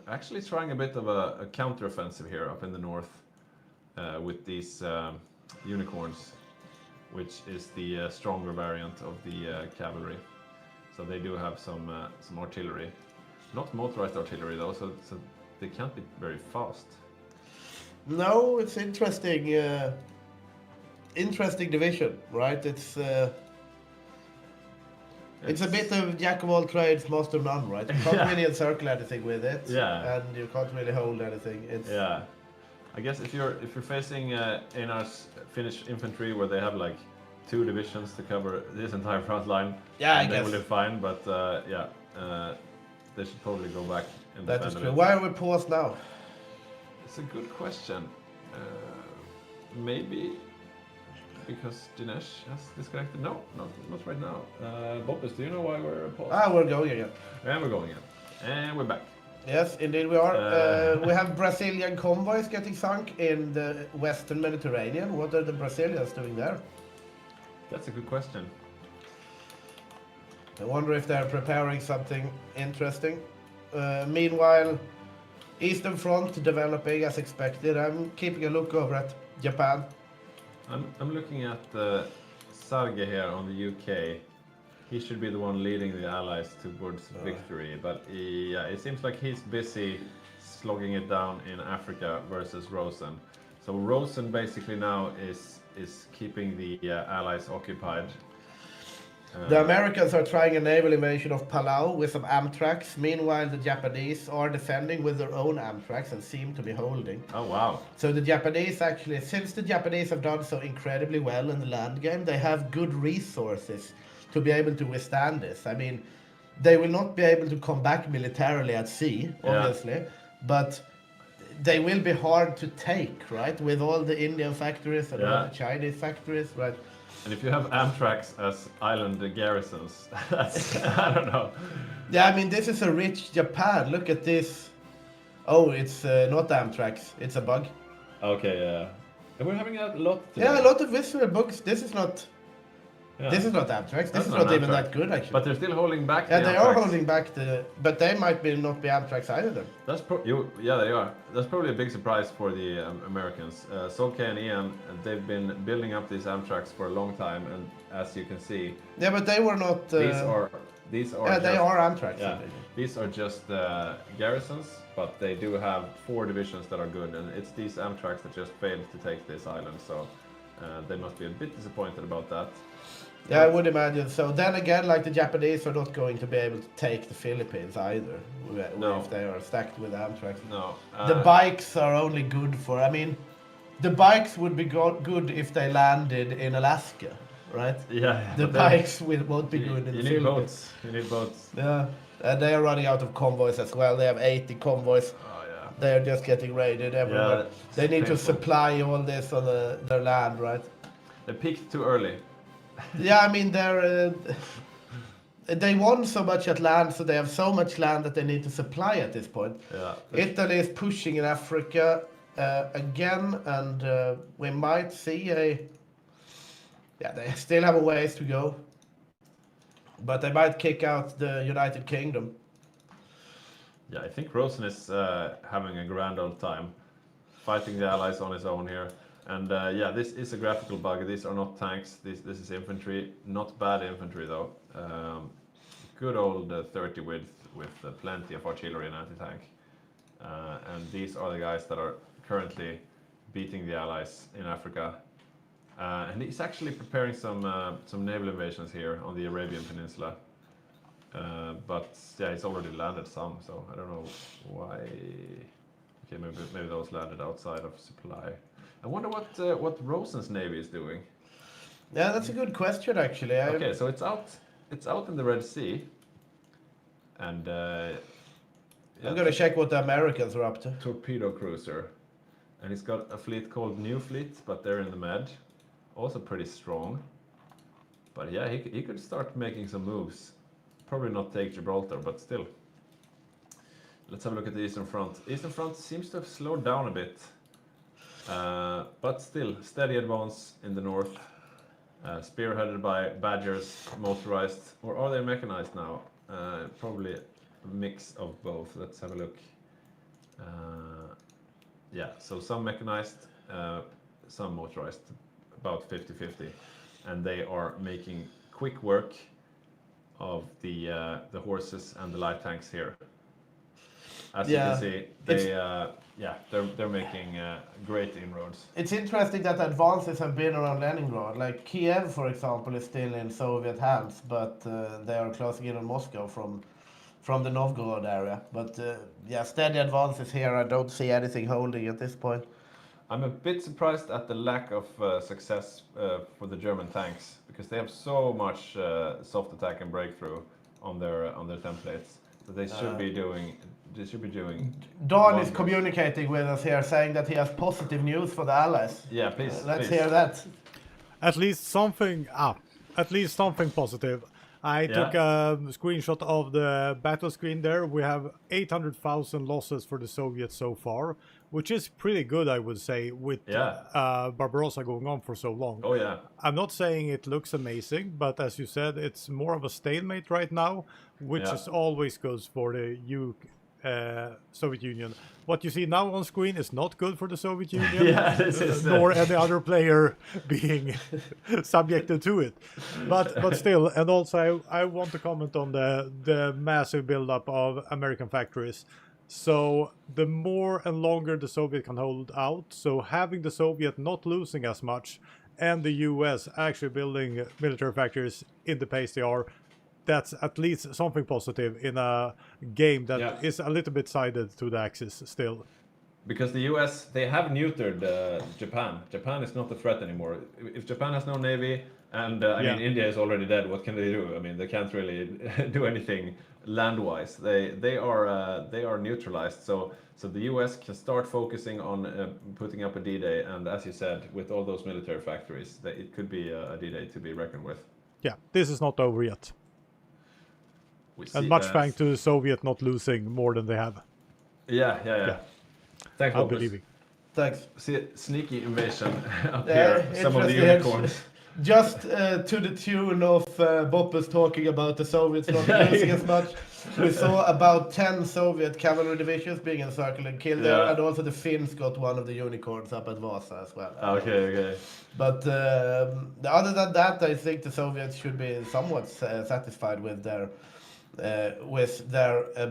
actually trying a bit of a counteroffensive here up in the north with these unicorns, which is the stronger variant of the cavalry. So they do have some artillery, not motorized artillery though, so they can't be very fast. No, it's interesting. Interesting division, right? It's a bit of jack of all trades, master of none, right? You can't really encircle anything with it, and you can't really hold anything. Yeah, I guess if you're facing Einar's Finnish infantry, where they have like 2 divisions to cover this entire front line, I they guess will do fine. But they should probably go back and that is defend a true. bit. Why are we paused now? It's a good question. Maybe because Dinesh has disconnected. No, not right now. Bopus, do you know why we're paused? We're going again. And we're going again. And we're back. Yes, indeed we are. We have Brazilian convoys getting sunk in the Western Mediterranean. What are the Brazilians doing there? That's a good question. I wonder if they're preparing something interesting. Meanwhile, Eastern Front developing as expected. I'm keeping a look over at Japan. I'm looking at Sarge here on the UK. He should be the one leading the Allies towards victory, but it seems like he's busy slogging it down in Africa versus Rosen. So Rosen basically now is keeping the Allies occupied. The Americans are trying a naval invasion of Palau with some Amtraks. Meanwhile, the Japanese are defending with their own Amtraks and seem to be holding. Oh, wow. So the Japanese actually, since the Japanese have done so incredibly well in the land game, they have good resources to be able to withstand this. I mean, they will not be able to come back militarily at sea, obviously, but they will be hard to take, right? With all the Indian factories and all the Chinese factories, right? And if you have Amtraks as island garrisons, that's, I don't know. Yeah, I mean, this is a rich Japan. Look at this. Oh, it's not Amtraks. It's a bug. Okay, yeah. And we're having a lot today. Yeah, a lot of visual bugs. This is not... Yeah. This is not Amtrak. This That's is not not even Amtrak. that good, actually. But they're still holding back. Yeah, the they are Amtrak. holding back but they might not be Amtrak's either then. Yeah, they are. That's probably a big surprise for the Americans. Solke and Ian, they've been building up these Amtraks for a long time, and as you can see, Yeah, but they were not. these are. Yeah, they just- are Amtrak. Yeah, these are just garrisons, but they do have 4 divisions that are good, and it's these Amtraks that just failed to take this island. So they must be a bit disappointed about that. Yeah, I would imagine. So then again, like the Japanese are not going to be able to take the Philippines either, No. if they are stacked with Amtrak. No, The bikes are only good for. I mean, the bikes would be good if they landed in Alaska, right? Yeah, The but then bikes won't be good in you the need Philippines. boats. You need boats. Yeah, and they are running out of convoys as well. They have 80 convoys. Oh yeah. They are just getting raided everywhere. it's They need to painful. supply all this on their land, right? They peaked too early. Yeah, I mean they won so much at land, so they have so much land that they need to supply at this point. Yeah. Italy is pushing in Africa again, and we might see yeah, they still have a ways to go, but they might kick out the United Kingdom. Yeah, I think Rosen is having a grand old time fighting the Allies on his own here. And yeah, this is a graphical bug. These are not tanks. This is infantry. Not bad infantry though. Good old 30 width with plenty of artillery and anti-tank. And these are the guys that are currently beating the Allies in Africa. And he's actually preparing some naval invasions here on the Arabian Peninsula. But yeah, he's already landed some, so I don't know why. Okay, maybe those landed outside of supply. I wonder what Rosen's navy is doing. Yeah, that's a good question actually. Okay, so it's out in the Red Sea, and I'm gonna check what the Americans are up to. torpedo cruiser, and he's got a fleet called New Fleet, but they're in the Med, also pretty strong. But yeah, he could start making some moves. Probably not take Gibraltar, but still. Let's have a look at the Eastern Front. Eastern Front seems to have slowed down a bit. But still, steady advance in the north, spearheaded by Badgers, motorized, or are they mechanized now? Probably a mix of both. Let's have a look. Yeah, so some mechanized, some motorized, about 50-50, and they are making quick work of the horses and the light tanks here. As you can see, they're making great inroads. It's interesting that advances have been around Leningrad. Like Kiev, for example, is still in Soviet hands, but they are closing in on Moscow from the Novgorod area. But yeah, steady advances here. I don't see anything holding at this point. I'm a bit surprised at the lack of success for the German tanks, because they have so much soft attack and breakthrough on their templates that they should be doing. They should be doing. Don is wonders. communicating with us here, saying that he has positive news for the Allies. Yeah, please. Let's please. hear that. At least something positive. I took a screenshot of the battle screen there. We have 800,000 losses for the Soviets so far, which is pretty good, I would say, with Barbarossa going on for so long. Oh yeah. I'm not saying it looks amazing, but as you said, it's more of a stalemate right now, which is always good for the Soviet Union. What you see now on screen is not good for the Soviet Union, Yeah, this is, nor any other player being subjected to it. But still, and also I want to comment on the massive buildup of American factories. So the more and longer the Soviet can hold out, so having the Soviet not losing as much and the US actually building military factories in the pace they are, that's at least something positive in a game that is a little bit sided to the Axis still. Because the US, they have neutered Japan. Japan is not a threat anymore. If Japan has no navy, and I mean India is already dead, what can they do? I mean, they can't really do anything land-wise. They are neutralized. So the US can start focusing on putting up a D-Day, and as you said, with all those military factories, it could be a D-Day to be reckoned with. Yeah, this is not over yet. And much thanks to the Soviet not losing more than they have. Yeah. Thanks, Unbelieving. Thanks. See, sneaky invasion up Yeah, here. Some of the interesting. unicorns. Just to the tune of Boppus talking about the Soviets not losing as much. We saw about 10 Soviet cavalry divisions being encircled and killed there, Yeah. and also the Finns got one of the unicorns up at Vasa as well. Okay. But other than that, I think the Soviets should be somewhat satisfied with their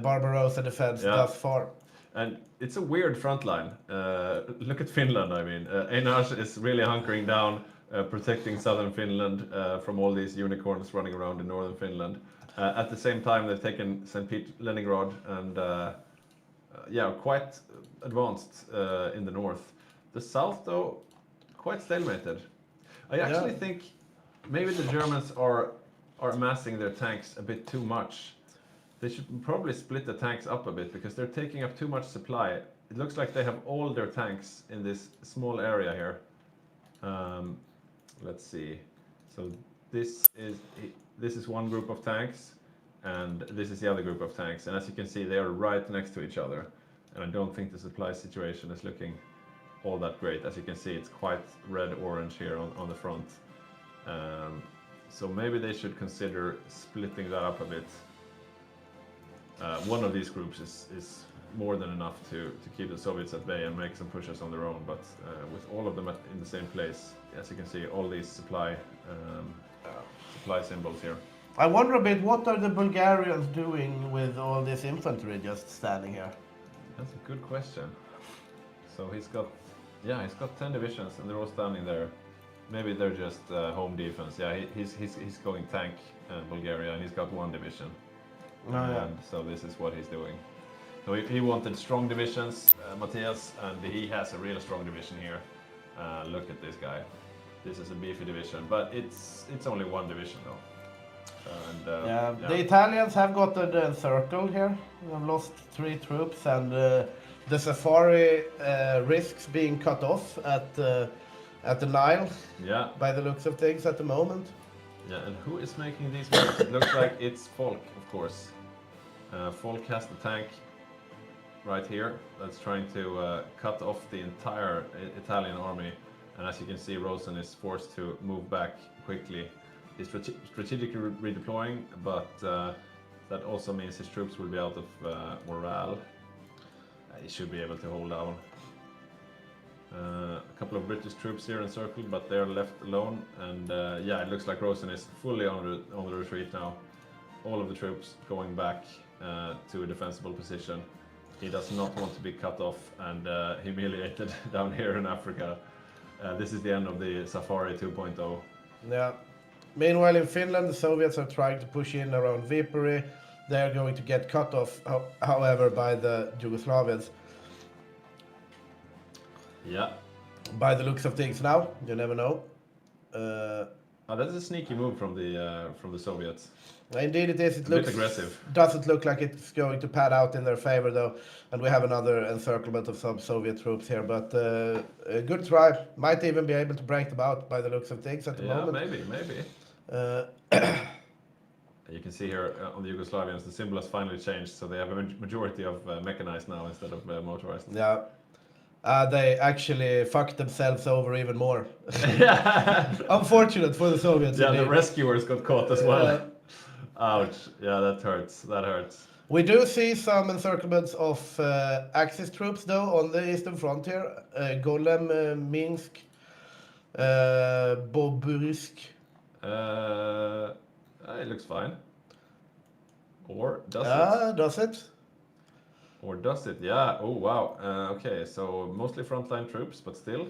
Barbarossa defense thus far. And it's a weird front line. Look at Finland, I mean. Einars is really hunkering down, protecting southern Finland from all these unicorns running around in northern Finland. At the same time, they've taken St. Leningrad and quite advanced in the north. The south, though, quite stalemated. I actually think maybe the Germans are amassing their tanks a bit too much. They should probably split the tanks up a bit because they're taking up too much supply. It looks like they have all their tanks in this small area here. Let's see. So this is one group of tanks, and this is the other group of tanks. And as you can see, they are right next to each other. And I don't think the supply situation is looking all that great. As you can see, it's quite red-orange here on the front. So maybe they should consider splitting that up a bit. One of these groups is more than enough to keep the Soviets at bay and make some pushes on their own, but with all of them in the same place, as you can see, all these supply symbols here. I wonder a bit, what are the Bulgarians doing with all this infantry just standing here? That's a good question. So he's got 10 divisions and they're all standing there. Maybe they're just home defense. Yeah, he's going tank Bulgaria, and he's got one division. And so this is what he's doing. So he wanted strong divisions, Matthias, and he has a real strong division here. Look at this guy. This is a beefy division, but it's only one division though. The Italians have gotten encircled here. We have lost 3 troops, and the safari risks being cut off at the Nile. Yeah. By the looks of things at the moment. Yeah, and who is making these moves? It looks like it's Folk, of course. Folk has the tank right here that's trying to cut off the entire Italian army. And as you can see, Rosen is forced to move back quickly. He's strategically redeploying, but that also means his troops will be out of morale. He should be able to hold down. A couple of British troops here encircled, but they're left alone. And it looks like Rosen is fully on the retreat now. All of the troops going back to a defensible position. He does not want to be cut off and humiliated down here in Africa. This is the end of the Safari 2.0. Yeah. Meanwhile, in Finland, the Soviets are trying to push in around Viipuri. They're going to get cut off, however, by the Yugoslavians. Yeah. By the looks of things now, you never know. That's a sneaky move from the Soviets. Indeed it is. It looks aggressive. Doesn't look like it's going to pad out in their favor though. And we have another encirclement of some Soviet troops here. But a good try. Might even be able to break them out by the looks of things at the moment. Maybe. You can see here on the Yugoslavians, the symbol has finally changed. So they have a majority of mechanized now instead of motorized. Yeah. They actually fucked themselves over even more. Unfortunate for the Soviets. Yeah, indeed. the rescuers got caught as well. Ouch. Yeah, that hurts. We do see some encirclements of Axis troops, though, on the eastern frontier. Golem, Minsk, Bobruisk. It looks fine. Or does it? Does it? Or does it? Yeah. Oh, wow. Okay, so mostly frontline troops, but still,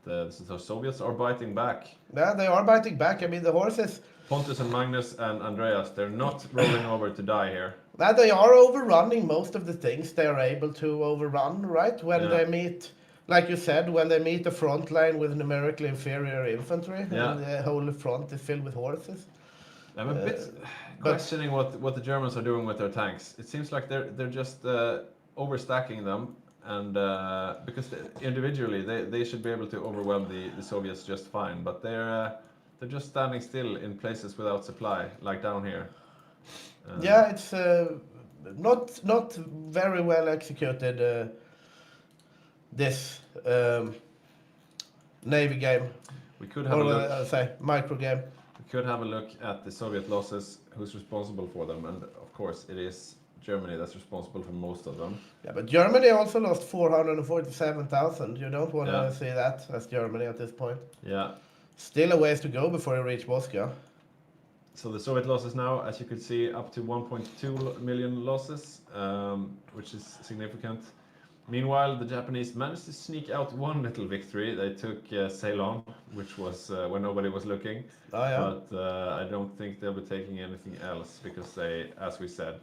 the Soviets are biting back. Yeah, they are biting back. I mean, the horses... Pontus and Magnus and Andreas, they're not rolling over to die here. They are overrunning most of the things they are able to overrun, right? When they meet, like you said, when they meet the front line with numerically inferior infantry, and the whole front is filled with horses. I'm a bit questioning what the Germans are doing with their tanks. It seems like they're just overstacking them, and because individually they should be able to overwhelm the Soviets just fine, but they're just standing still in places without supply, like down here. It's not very well executed, this Navy game. We could have Or a look. say micro game. We could have a look at the Soviet losses. Who's responsible for them? And of course, it is Germany that's responsible for most of them. Yeah, but Germany also lost 447,000. You don't want to Yeah. see that as Germany at this point. Yeah. Still a ways to go before you reach Moscow. So the Soviet losses now, as you could see, up to 1.2 million losses, which is significant. Meanwhile, the Japanese managed to sneak out one little victory. They took Ceylon, which was when nobody was looking. Oh, yeah. But I don't think they'll be taking anything else because they, as we said,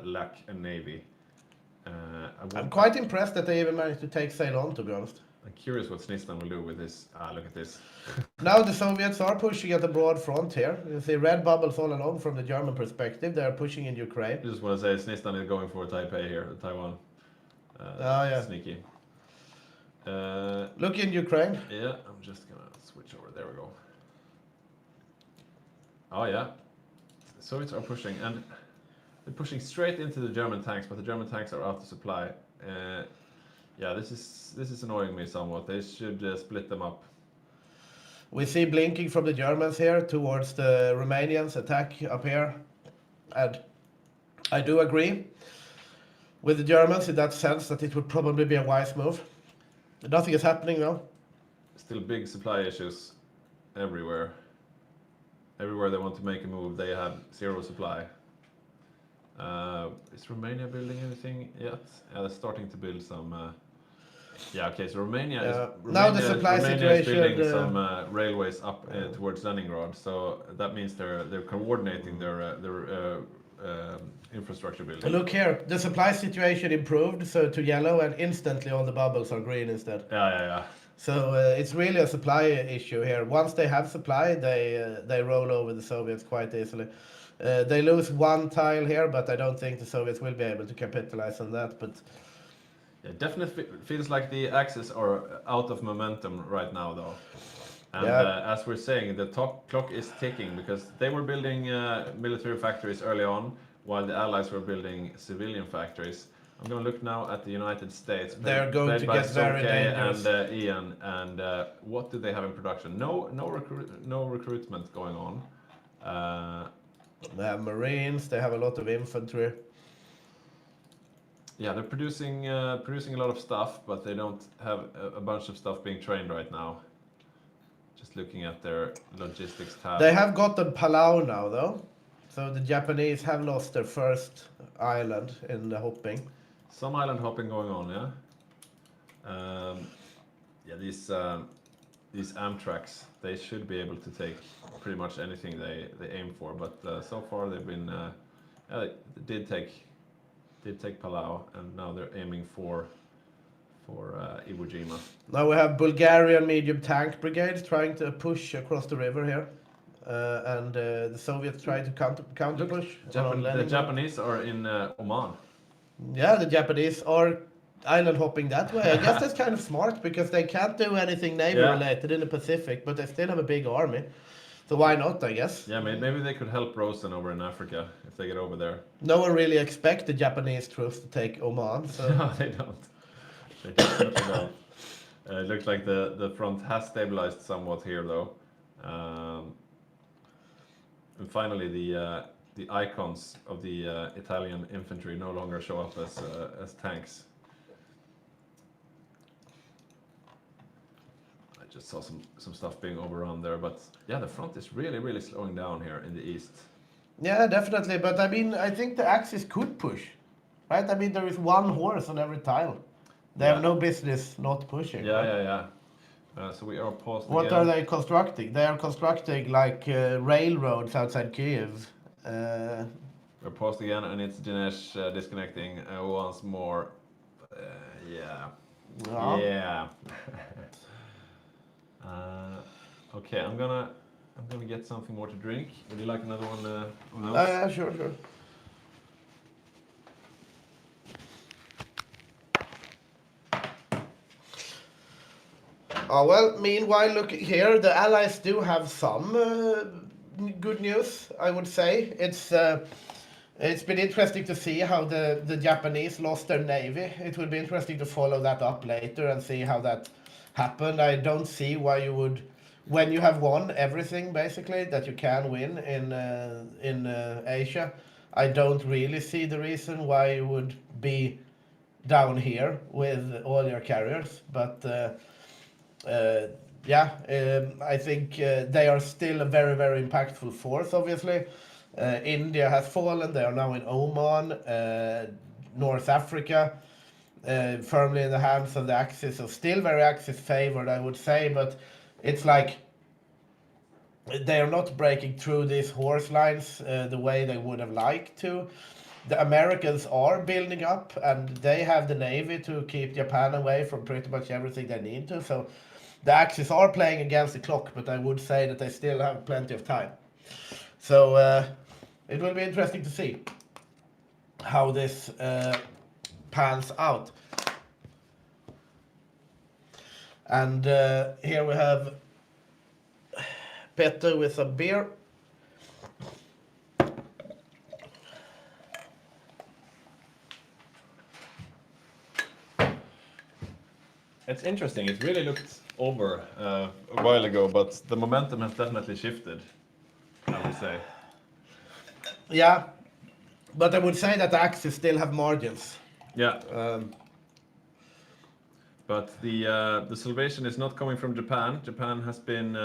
lack a navy. I'm quite impressed that they even managed to take Ceylon, to be honest. I'm curious what Snistan will do with this. Look at this. Now the Soviets are pushing at a broad front here. You see red bubbles all along from the German perspective. They are pushing in Ukraine. I just want to say Snistan is going for Taipei here, Taiwan. Yeah. Sneaky. Look in Ukraine. Yeah, I'm just gonna switch over. There we go. Oh yeah, the Soviets are pushing, and they're pushing straight into the German tanks, but the German tanks are out of supply. Yeah, this is annoying me somewhat. They should split them up. We see blinking from the Germans here towards the Romanians attack up here. And I do agree with the Germans in that sense that it would probably be a wise move. Nothing is happening now. Still big supply issues everywhere. Everywhere they want to make a move, they have zero supply. Is Romania building anything yet? Yeah, they're starting to build some. Yeah, okay, so Romania is now the supply Romania is situation, building some railways up towards Leningrad, so that means they're coordinating their infrastructure building. Look here, the supply situation improved so to yellow, and instantly all the bubbles are green instead. Yeah. So it's really a supply issue here. Once they have supply, they roll over the Soviets quite easily. They lose one tile here, but I don't think the Soviets will be able to capitalize on that. But yeah, definitely feels like the Axis are out of momentum right now, though. And as we're saying, the clock is ticking because they were building military factories early on, while the Allies were building civilian factories. I'm going to look now at the United States. They're going to get very dangerous. And Ian, and what do they have in production? No recruitment going on. They have Marines. They have a lot of infantry. Yeah, they're producing a lot of stuff, but they don't have a bunch of stuff being trained right now. Just looking at their logistics tab. They have gotten Palau now, though. So the Japanese have lost their first island in the hopping. Some island hopping going on, yeah. Yeah, these Amtraks, they should be able to take pretty much anything they aim for, but so far they've been they did take Palau, and now they're aiming for Iwo Jima. Now we have Bulgarian medium tank brigades trying to push across the river here, and the Soviets trying to counter push. The Japanese are in Oman. Yeah, the Japanese are island hopping that way. I guess that's kind of smart because they can't do anything Navy related in the Pacific, but they still have a big army. So why not, I guess? Yeah, maybe they could help Rosen over in Africa if they get over there. No one really expects the Japanese troops to take Oman. So. No, they don't. They definitely don't. It looks like the front has stabilized somewhat here, though. And finally, the icons of the Italian infantry no longer show up as tanks. I just saw some stuff being overrun there, but yeah, the front is really slowing down here in the east. Yeah, definitely. But I mean, I think the Axis could push, right? I mean, there is one horse on every tile. They have no business not pushing. Yeah. So we are paused What again. are they constructing? They are constructing like railroads outside Kiev. We're paused again, and it's Dinesh disconnecting once more. Yeah. Okay, I'm gonna get something more to drink. Would you like another one of those? Yeah, sure. Well, meanwhile, look here, the Allies do have some good news, I would say. It's been interesting to see how the Japanese lost their navy. It will be interesting to follow that up later and see how that happened. I don't see why you would when you have won everything basically that you can win in Asia, I don't really see the reason why you would be down here with all your carriers. But I think they are still a very, very impactful force, obviously. India has fallen, they are now in Oman, North Africa, firmly in the hands of the Axis, so still very Axis favored, I would say, but it's like they are not breaking through these horse lines the way they would have liked to. The Americans are building up, and they have the navy to keep Japan away from pretty much everything they need to. So the Axis are playing against the clock, but I would say that they still have plenty of time. So it will be interesting to see how this pans out. And here we have Petter with a beer. It's interesting. It really looked over a while ago, but the momentum has definitely shifted, I would say. Yeah, but I would say that the Axis still have margins. Yeah. But the salvation is not coming from Japan. Japan has been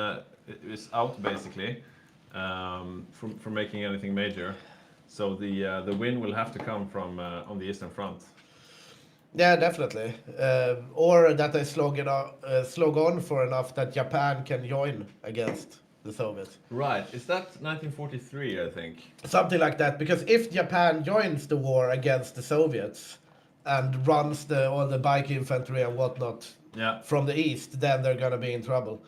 is out basically from making anything major. So the win will have to come from on the Eastern Front. Yeah, definitely. Or that they slog on for enough that Japan can join against the Soviets. Right. Is that 1943? I think. Something like that. Because if Japan joins the war against the Soviets and runs all the bike infantry and whatnot from the east, then they're gonna be in trouble.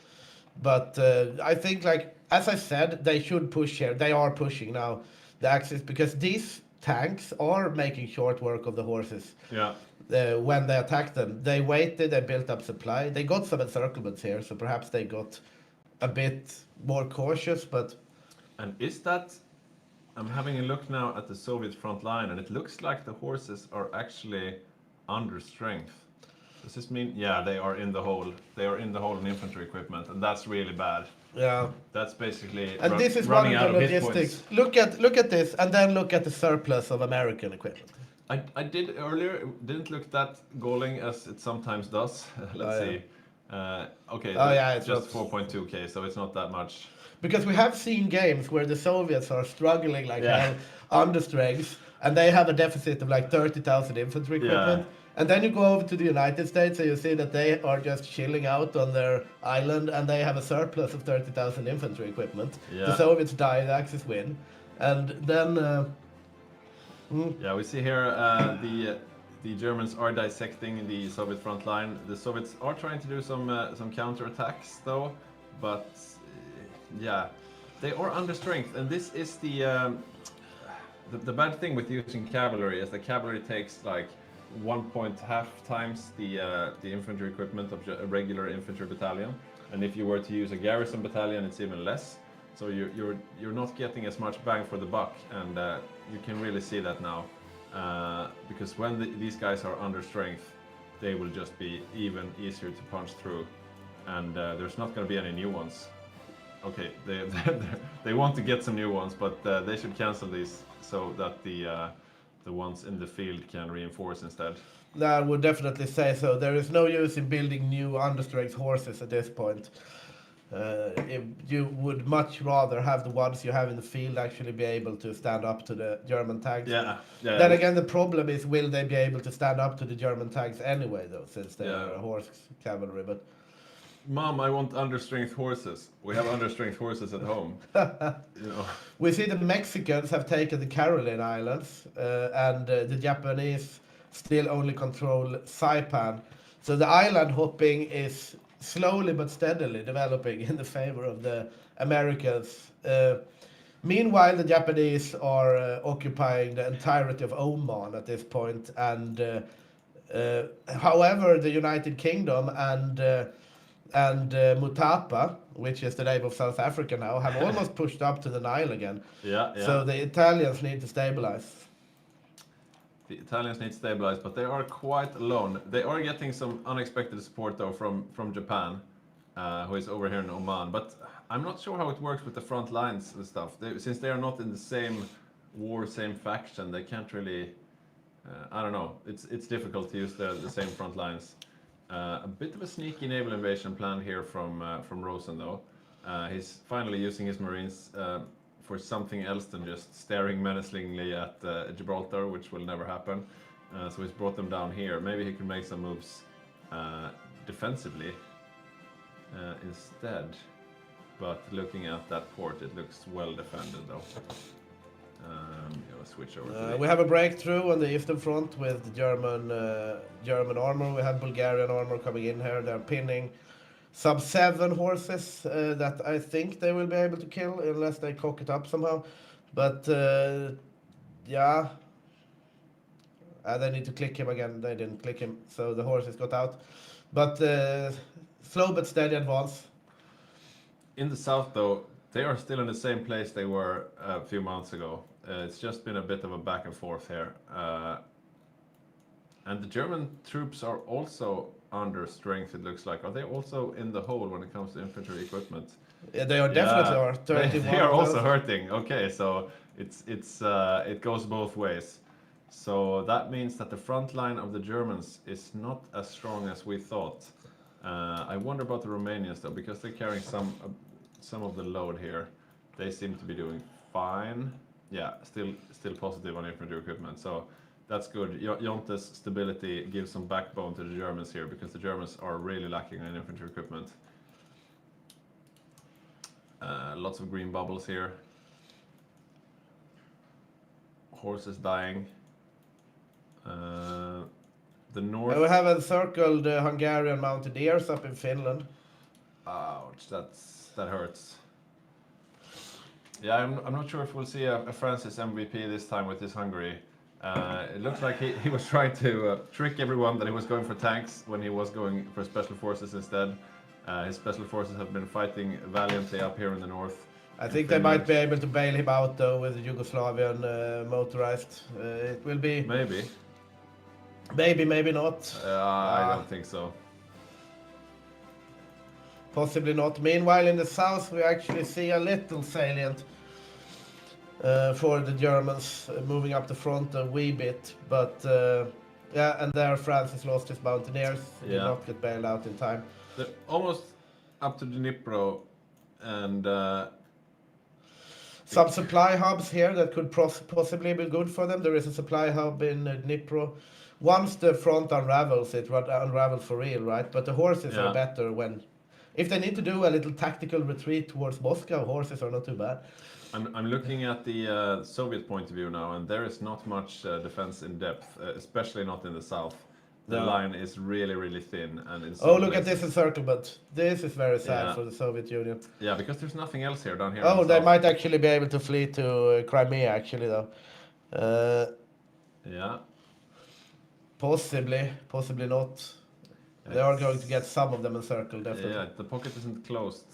But I think, like as I said, they should push here. They are pushing now, the Axis, because these tanks are making short work of the horses. Yeah. When they attacked them, they waited, they built up supply. They got some encirclements here, so perhaps they got a bit more cautious. But and is that? I'm having a look now at the Soviet front line, and it looks like the horses are actually under strength. Does this mean? Yeah, they are in the hole. They are in the hole in infantry equipment, and that's really bad. Yeah. That's basically and this is running one of out the of hit logistics. points. Look at this, and then look at the surplus of American equipment. I did earlier. It didn't look that galling as it sometimes does. Let's see. Okay. It's just 4.2k, so it's not that much. Because we have seen games where the Soviets are struggling like hell under strength, and they have a deficit of like 30,000 infantry equipment. And then you go over to the United States and you see that they are just chilling out on their island, and they have a surplus of 30,000 infantry equipment. Yeah. The Soviets die, the Axis win. And then... Yeah, we see here the Germans are dissecting the Soviet front line. The Soviets are trying to do some counterattacks though, but yeah, they are under strength, and this is the bad thing with using cavalry is the cavalry takes like 1.5 times the infantry equipment of a regular infantry battalion, and if you were to use a garrison battalion, it's even less. So you're not getting as much bang for the buck, and you can really see that now, because when these guys are under strength, they will just be even easier to punch through, and there's not going to be any new ones. Okay, they want to get some new ones, but they should cancel these so that the ones in the field can reinforce instead. I would definitely say so. There is no use in building new understrength horses at this point. You would much rather have the ones you have in the field actually be able to stand up to the German tanks. Then again, the problem is, will they be able to stand up to the German tanks anyway, though, since they are horse cavalry? But Mom, I want understrength horses. We have understrength horses at home. We see the Mexicans have taken the Caroline Islands, and the Japanese still only control Saipan. So the island hopping is slowly but steadily developing in the favor of the Americans. Meanwhile, the Japanese are occupying the entirety of Oman at this point, and however, the United Kingdom and Mutapa, which is the name of South Africa now, have almost pushed up to the Nile again. So the Italians need to stabilize. The Italians need to stabilize, but they are quite alone. They are getting some unexpected support though from Japan, who is over here in Oman. But I'm not sure how it works with the front lines and stuff. Since they are not in the same war, same faction, they can't really. I don't know. It's difficult to use the same front lines. A bit of a sneaky naval invasion planned here from Rosen though. He's finally using his marines for something else than just staring menacingly at Gibraltar, which will never happen. So he's brought them down here. Maybe he can make some moves defensively instead. But looking at that port, it looks well defended though. Switch over. We have a breakthrough on the eastern front with German armor. We have Bulgarian armor coming in here. They're pinning sub 7 horses that I think they will be able to kill unless they cock it up somehow. But yeah, they need to click him again. They didn't click him, so the horses got out. But slow but steady advance. In the south, though, they are still in the same place they were a few months ago. It's just been a bit of a back and forth here. And the German troops are also under strength, it looks like. Are they also in the hole when it comes to infantry equipment? Yeah, they are definitely are. They are also hurting. Okay, so it goes both ways. So that means that the front line of the Germans is not as strong as we thought. I wonder about the Romanians though, because they're carrying some of the load here. They seem to be doing fine. Yeah, still positive on infantry equipment. So that's good. Jonte's stability gives some backbone to the Germans here, because the Germans are really lacking on infantry equipment. Lots of green bubbles here. Horses dying. The north. We have encircled Hungarian mountaineers up in Finland. Ouch, that hurts. Yeah, I'm not sure if we'll see a Francis MVP this time with this Hungary. It looks like he was trying to trick everyone that he was going for tanks when he was going for special forces instead. His special forces have been fighting valiantly up here in the north. I think they might be able to bail him out though with the Yugoslavian motorized. It will be... Maybe. Maybe not. I don't think so. Possibly not. Meanwhile, in the south, we actually see a little salient for the Germans moving up the front a wee bit. But yeah, and there Francis lost his mountaineers. Did not get bailed out in time. They're almost up to Dnipro, and some supply hubs here that could possibly be good for them. There is a supply hub in Dnipro. Once the front unravels, it unravels for real, right? But the horses are better when... If they need to do a little tactical retreat towards Moscow, horses are not too bad. I'm looking at the Soviet point of view now, and there is not much defense in depth, especially not in the south. The line is really, really thin. And in look at this encirclement. This is very sad for the Soviet Union. Yeah, because there's nothing else here down here. Oh, they might actually be able to flee to Crimea, actually, though. Yeah. Possibly not. They are going to get some of them encircled, definitely. Yeah, the pocket isn't closed.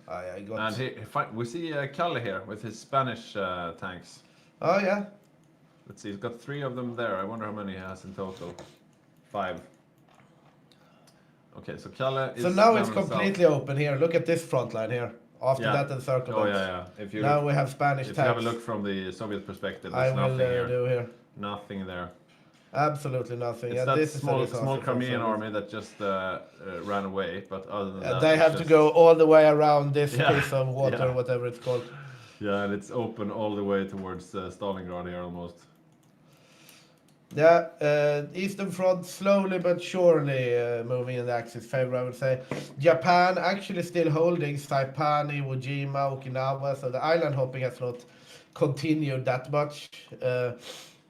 I got... And we see Kalle here with his Spanish tanks. Oh, yeah. Let's see, he's got 3 of them there. I wonder how many he has in total. 5. Okay, so Kalle is... So now it's completely open here. Look at this front line here. After that encirclement. Oh, yeah. Now we have Spanish tanks. If you have a look from the Soviet perspective, there's nothing here. Do here. Nothing there. Absolutely nothing. It's that small Crimean army that just ran away, but other than that... They have to go all the way around this piece of water, whatever it's called. Yeah, and it's open all the way towards Stalingrad here almost. Yeah, Eastern Front slowly but surely moving in the Axis favor, I would say. Japan actually still holding Saipan, Iwo Jima, Okinawa, so the island hopping has not continued that much.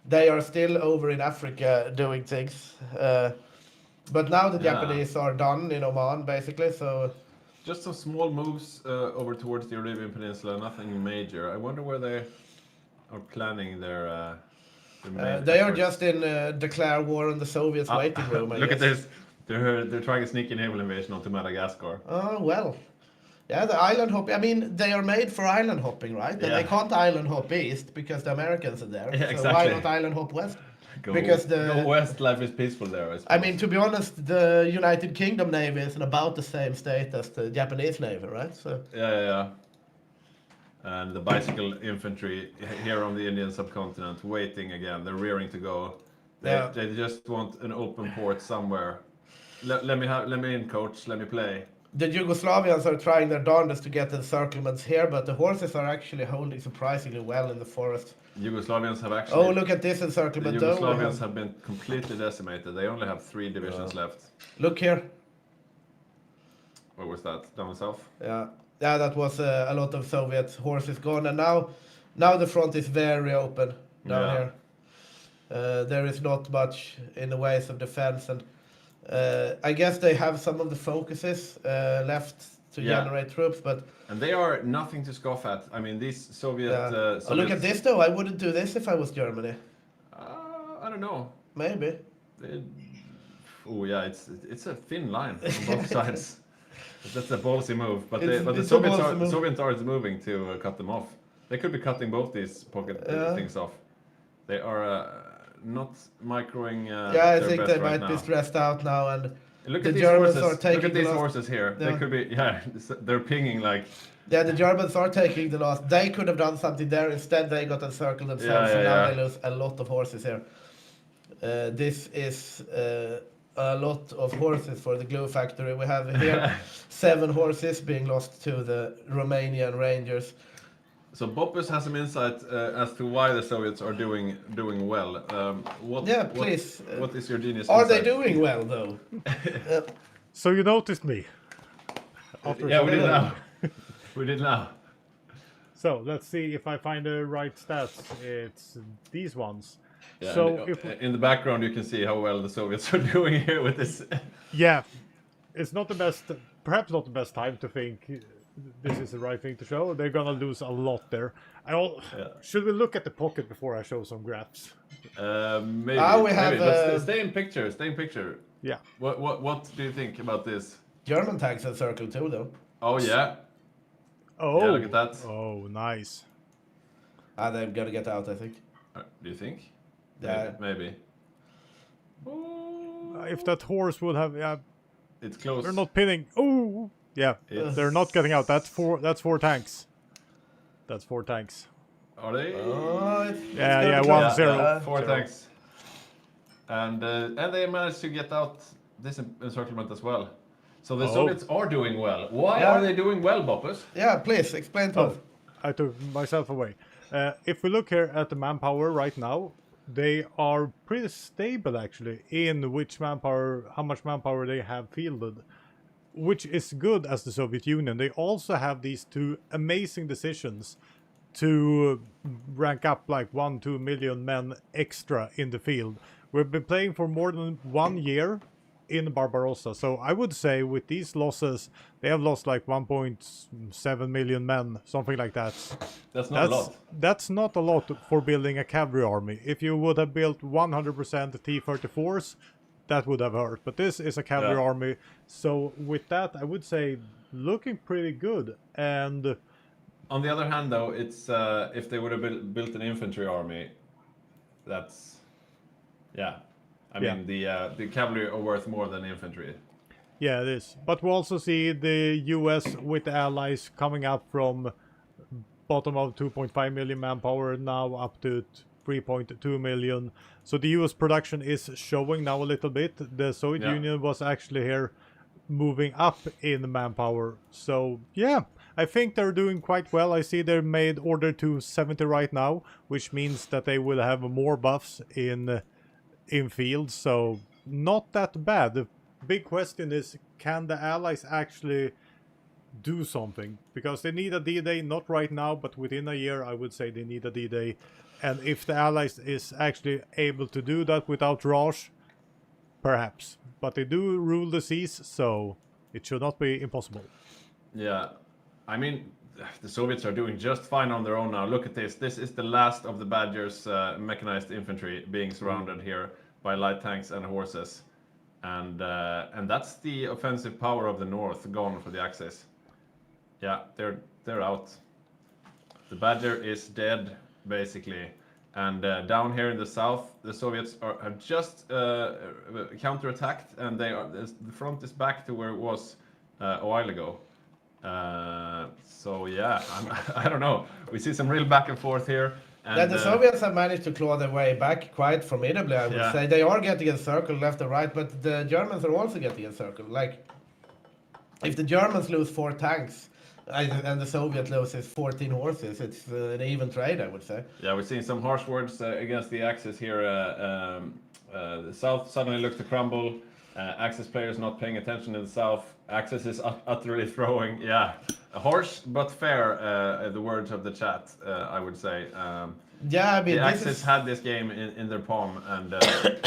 They are still over in Africa doing things. But now the Japanese are done in Oman, basically, so... Just some small moves over towards the Arabian Peninsula, nothing major. I wonder where they are planning their they are just in declare war on the Soviets waiting room, I Look guess. at this. They're trying a sneaky naval invasion onto Madagascar. Oh, well. Yeah, the island hopping. I mean, they are made for island hopping, right? And they can't island hop east because the Americans are there. Yeah, so why not island hop west? Because go west, life is peaceful there. I I suppose. mean, to be honest, the United Kingdom Navy is in about the same state as the Japanese Navy, right? So Yeah. And the bicycle infantry here on the Indian subcontinent, waiting again. They're rearing to go. Yeah. They just want an open port somewhere. Let me in, coach. Let me play. the Yugoslavians are trying their darndest to get encirclements here, but the horses are actually holding surprisingly well in the forest. Yugoslavians have actually. Oh, look at this The encirclement though. We Yugoslavians have- have been completely decimated. They only have 3 divisions left. Look here. Where was that? Down south? Yeah, that was a lot of Soviet horses gone, and now the front is very open down Yeah. here. There is not much in the ways of defense, and I guess they have some of the focuses left to Yeah. generate troops, but And they are nothing to scoff at. I mean, these Soviet. oh, look at this though. I wouldn't do this if I was Germany. I don't know. Maybe. Oh yeah, it's a thin line on both sides. That's a ballsy move, but It's the a Soviets ballsy are move. Soviets are moving to cut them off. They could be cutting both these pocket things off. They are not microing. Yeah, I their think best they right might be now. stressed out now, and Look the at these Germans horses. are taking Look at the these last- horses here. They Yeah. could be. Yeah, they're pinging like. yeah, the Germans are taking the last. They could have done something there. Instead, they got encircled themselves, Yeah, and now yeah. they lose a lot of horses here. This is a lot of horses for the glue factory. We have here 7 horses being lost to the Romanian Rangers. So Boppus has some insight as to why the Soviets are doing well. Yeah, please. What is your genius? Are they insight? doing well though? So you noticed me. After Yeah, we some- did now. We did now. So let's see if I find the right stats. It's these ones. Yeah, So and, if in the background you can see how well the Soviets are doing here with this. yeah, it's not the best, perhaps not the best time to think this is the right thing to show. They're gonna lose a lot there. Should we look at the pocket before I show some graphs? Maybe. We have, maybe, but stay in picture. Stay in picture. Yeah. What do you think about this? German tanks encircled too though. Oh yeah. Oh, Yeah, look at that. Oh, nice. They're gonna get out, I think. Do you think? Yeah. Maybe. If that horse would have, yeah, It's close. they're not pinning. Oh, yeah, It's- they're not getting out. That's four tanks. That's 4 tanks. Are they? Oh, it's Yeah, gonna yeah, be 1-0. close. 4 Zero. tanks. And they managed to get out this encirclement as well. So the Oh. Soviets are doing well. Why Yeah. are they doing well, Boppus? Yeah, please explain to us. I took myself away. If we look here at the manpower right now, they are pretty stable actually in how much manpower they have fielded, which is good as the Soviet Union. They also have these 2 amazing decisions to rank up like 1-2 million men extra in the field. We've been playing for more than 1 year in Barbarossa, so I would say with these losses, they have lost like 1.7 million men, something like that. That's not a lot. That's not a lot for building a cavalry army. If you would have built 100% T-34s, that would have hurt. But this is a cavalry Yeah. army, so with that, I would say looking pretty good. And On the other hand, though, it's if they would have built an infantry army, that's I Yeah. mean the cavalry are worth more than infantry. yeah, it is. But we also see the US with the allies coming up from bottom of 2.5 million manpower now up to 3.2 million. So the US production is showing now a little bit. The Soviet Yeah. Union was actually here moving up in manpower. So yeah, I think they're doing quite well. I see they're made order to 70 right now, which means that they will have more buffs in field. So not that bad. The big question is, can the allies actually do something? Because they need a D-Day, not right now, but within a year I would say they need a D-Day. And if the allies is actually able to do that without Raj, perhaps. But they do rule the seas, so it should not be impossible. Yeah, I mean the Soviets are doing just fine on their own now. Look at this. This is the last of the Badger's mechanized infantry being surrounded here by light tanks and horses, and that's the offensive power of the North gone for the Axis. Yeah, they're out. The Badger is dead basically, And down here in the south, the Soviets have just counterattacked, and the front is back to where it was a while ago. So yeah, I don't know. We see some real back and forth here. And, Yeah, the Soviets have managed to claw their way back quite formidably, I would Yeah. say. They are getting encircled left and right, but the Germans are also getting encircled. Like, if the Germans lose 4 tanks and the Soviet loses 14 horses, it's an even trade, I would say. Yeah, we're seeing some harsh words against the Axis here. The South suddenly looks to crumble. Axis players not paying attention in the South. Axis is utterly throwing. Yeah, harsh but fair. The words of the chat, I would say. Yeah, I mean, The this Axis is... had this game in their palm, and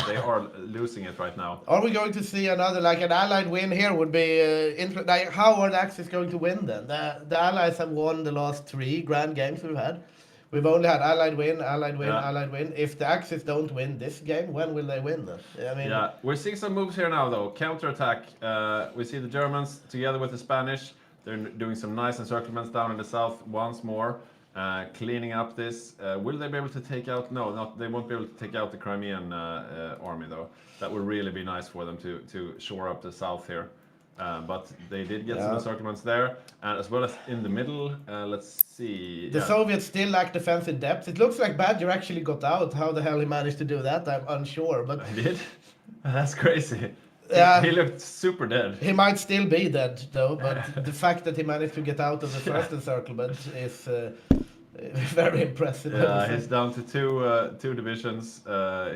they are losing it right now. Are we going to see another, like an Allied win here would be interesting. Like, how are the Axis going to win then? The Allies have won the last 3 grand games we've had. We've only had Allied win, Allied win, Yeah. Allied win. If the Axis don't win this game, when will they win then? I mean, Yeah, we're seeing some moves here now, though. Counterattack. We see the Germans together with the Spanish. They're doing some nice encirclements down in the south once more, cleaning up this. Will they be able to take out? No, not. They won't be able to take out the Crimean army, though. That would really be nice for them to shore up the south here. But they did get some Yeah. encirclements there, and as well as in the middle. Let's see. the Soviets still lack defensive depth. It looks like Badger actually got out. How the hell he managed to do that, I'm unsure. But I did. That's crazy. Yeah. He looked super dead. he might still be dead, though. But the fact that he managed to get out of the first encirclement is very impressive. I would Yeah, say. he's down to two divisions.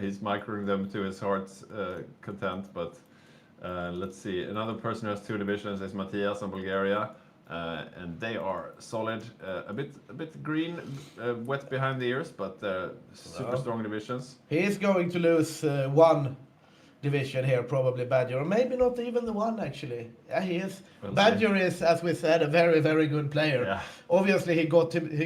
He's microing them to his heart's content. But let's see. Another person who has 2 divisions is Matthias in Bulgaria, and they are solid. A bit green, wet behind the ears, but super strong divisions. He is going to lose 1 division here, probably Badger, or maybe not even the 1 actually. Yeah, he is. We'll Badger is, as we said, a very, very good player. Yeah. Obviously, he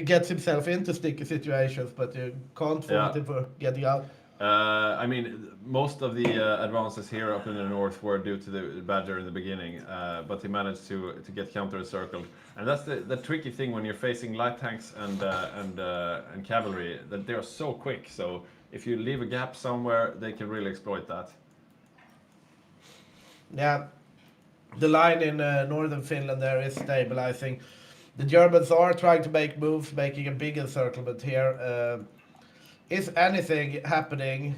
gets himself into sticky situations, but you can't fault him for getting out. I mean, most of the advances here up in the north were due to the Badger in the beginning, but he managed to get counter-encircled. And that's the tricky thing when you're facing light tanks and cavalry, that they are so quick. So if you leave a gap somewhere, they can really exploit that. Yeah, the line in northern Finland there is stabilizing. The Germans are trying to make moves, making a big encirclement here. Is anything happening?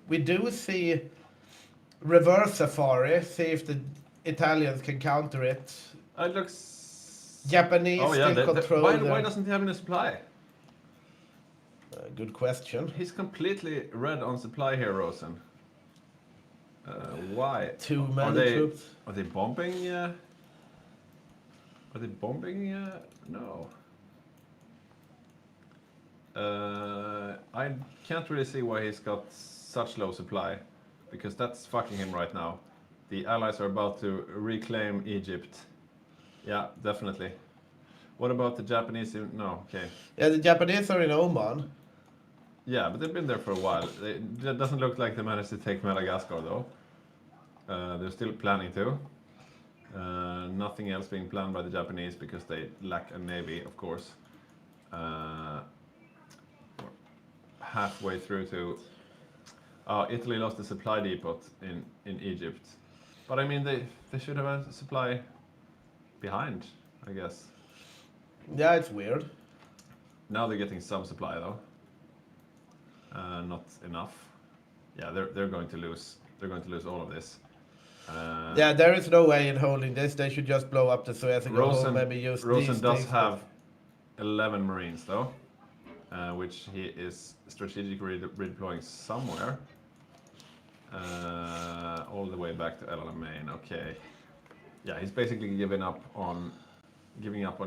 We do see reverse safari, see if the Italians can counter it. It looks... Japanese still control why their- doesn't he have any supply? Good question. He's completely red on supply here, Rosen. Why? Too many troops. Are they bombing? Are they bombing? No. I can't really see why he's got such low supply, because that's fucking him right now. The Allies are about to reclaim Egypt. Yeah, definitely. What about the Japanese? No, okay. Yeah, the Japanese are in Oman. Yeah, but they've been there for a while. It doesn't look like they managed to take Madagascar, though. They're still planning to. Nothing else being planned by the Japanese because they lack a navy, of course. Halfway through to... Italy lost the supply depot in Egypt. But I mean, they should have a supply behind, I guess. Yeah, it's weird. Now they're getting some supply, though. Not enough. Yeah, they're going to lose. They're going to lose all of this. Yeah, there is no way in holding this. They should just blow up the Suez and go home, maybe use Rosen these does things. have 11 Marines, though, which he is strategically redeploying somewhere. All the way back to El Alamein. Okay. Yeah, he's basically giving up on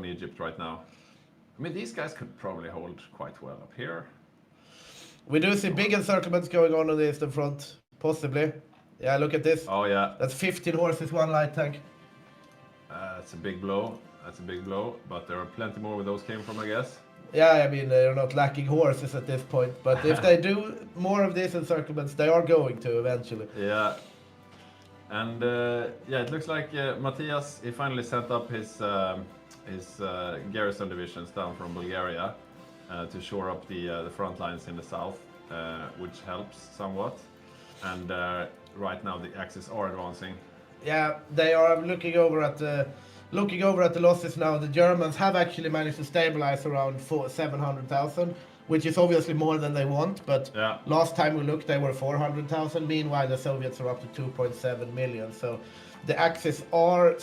Egypt right now. I mean, these guys could probably hold quite well up here. We do see big encirclements going on the eastern front, possibly. Yeah, look at this. Oh yeah, That's 15 horses, 1 light tank. that's a big blow. That's a big blow. But there are plenty more where those came from, I guess. Yeah, I mean, they're not lacking horses at this point, but if they do more of these encirclements, they are going to eventually. Yeah. And yeah, it looks like Matthias, he finally sent up his garrison divisions down from Bulgaria. to shore up the front lines in the south, which helps somewhat. And right now the Axis are advancing. Yeah, they are looking over at the losses now. The Germans have actually managed to stabilize around 700,000, which is obviously more than they want. But Yeah. last time we looked, they were 400,000. Meanwhile, the Soviets are up to 2.7 million. So the Axis are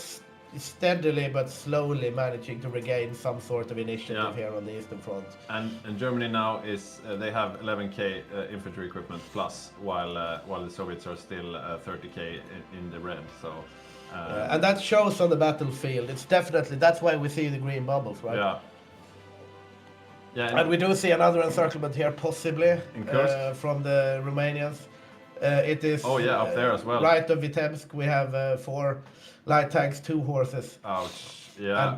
steadily but slowly managing to regain some sort of initiative here on the Eastern Front. And Germany now is they have 11k infantry equipment plus, while the Soviets are still 30k in the red. So And that shows on the battlefield. It's definitely, that's why we see the green bubbles, right? yeah. Yeah, And we do see another encirclement here, possibly, In Kursk? from the Romanians. It is Oh, yeah, up there as well. Right of Vitebsk, we have 4 light tanks, 2 horses. ouch. Yeah.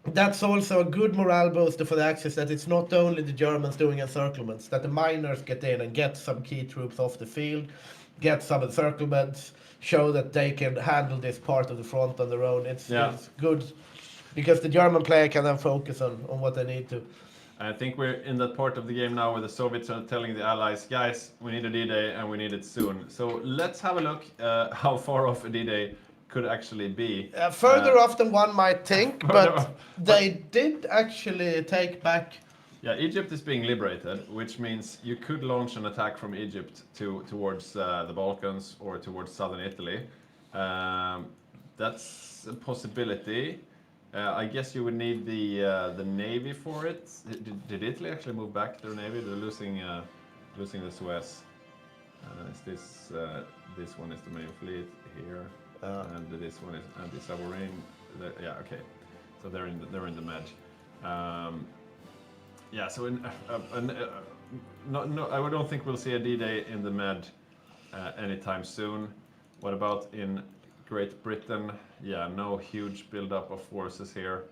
And that's also a good morale booster for the Axis, that it's not only the Germans doing encirclements, that the miners get in and get some key troops off the field, get some encirclements, show that they can handle this part of the front on their own. It's good, because the German player can then focus on what they need to. I think we're in that part of the game now where the Soviets are telling the Allies, guys, we need a D-Day and we need it soon. So let's have a look how far off a D-Day could actually be. Further off than one might think, further but off. they did actually take back. Yeah, Egypt is being liberated, which means you could launch an attack from Egypt towards the Balkans or towards southern Italy. That's a possibility. I guess you would need the navy for it. Did Italy actually move back their navy? They're losing the Suez. Is this one is the main fleet here, and this one is anti-submarine. Yeah, okay. So they're in the Med. Yeah, so I don't think we'll see a D-Day in the Med anytime soon. What about in Great Britain? Yeah, no huge buildup of forces here.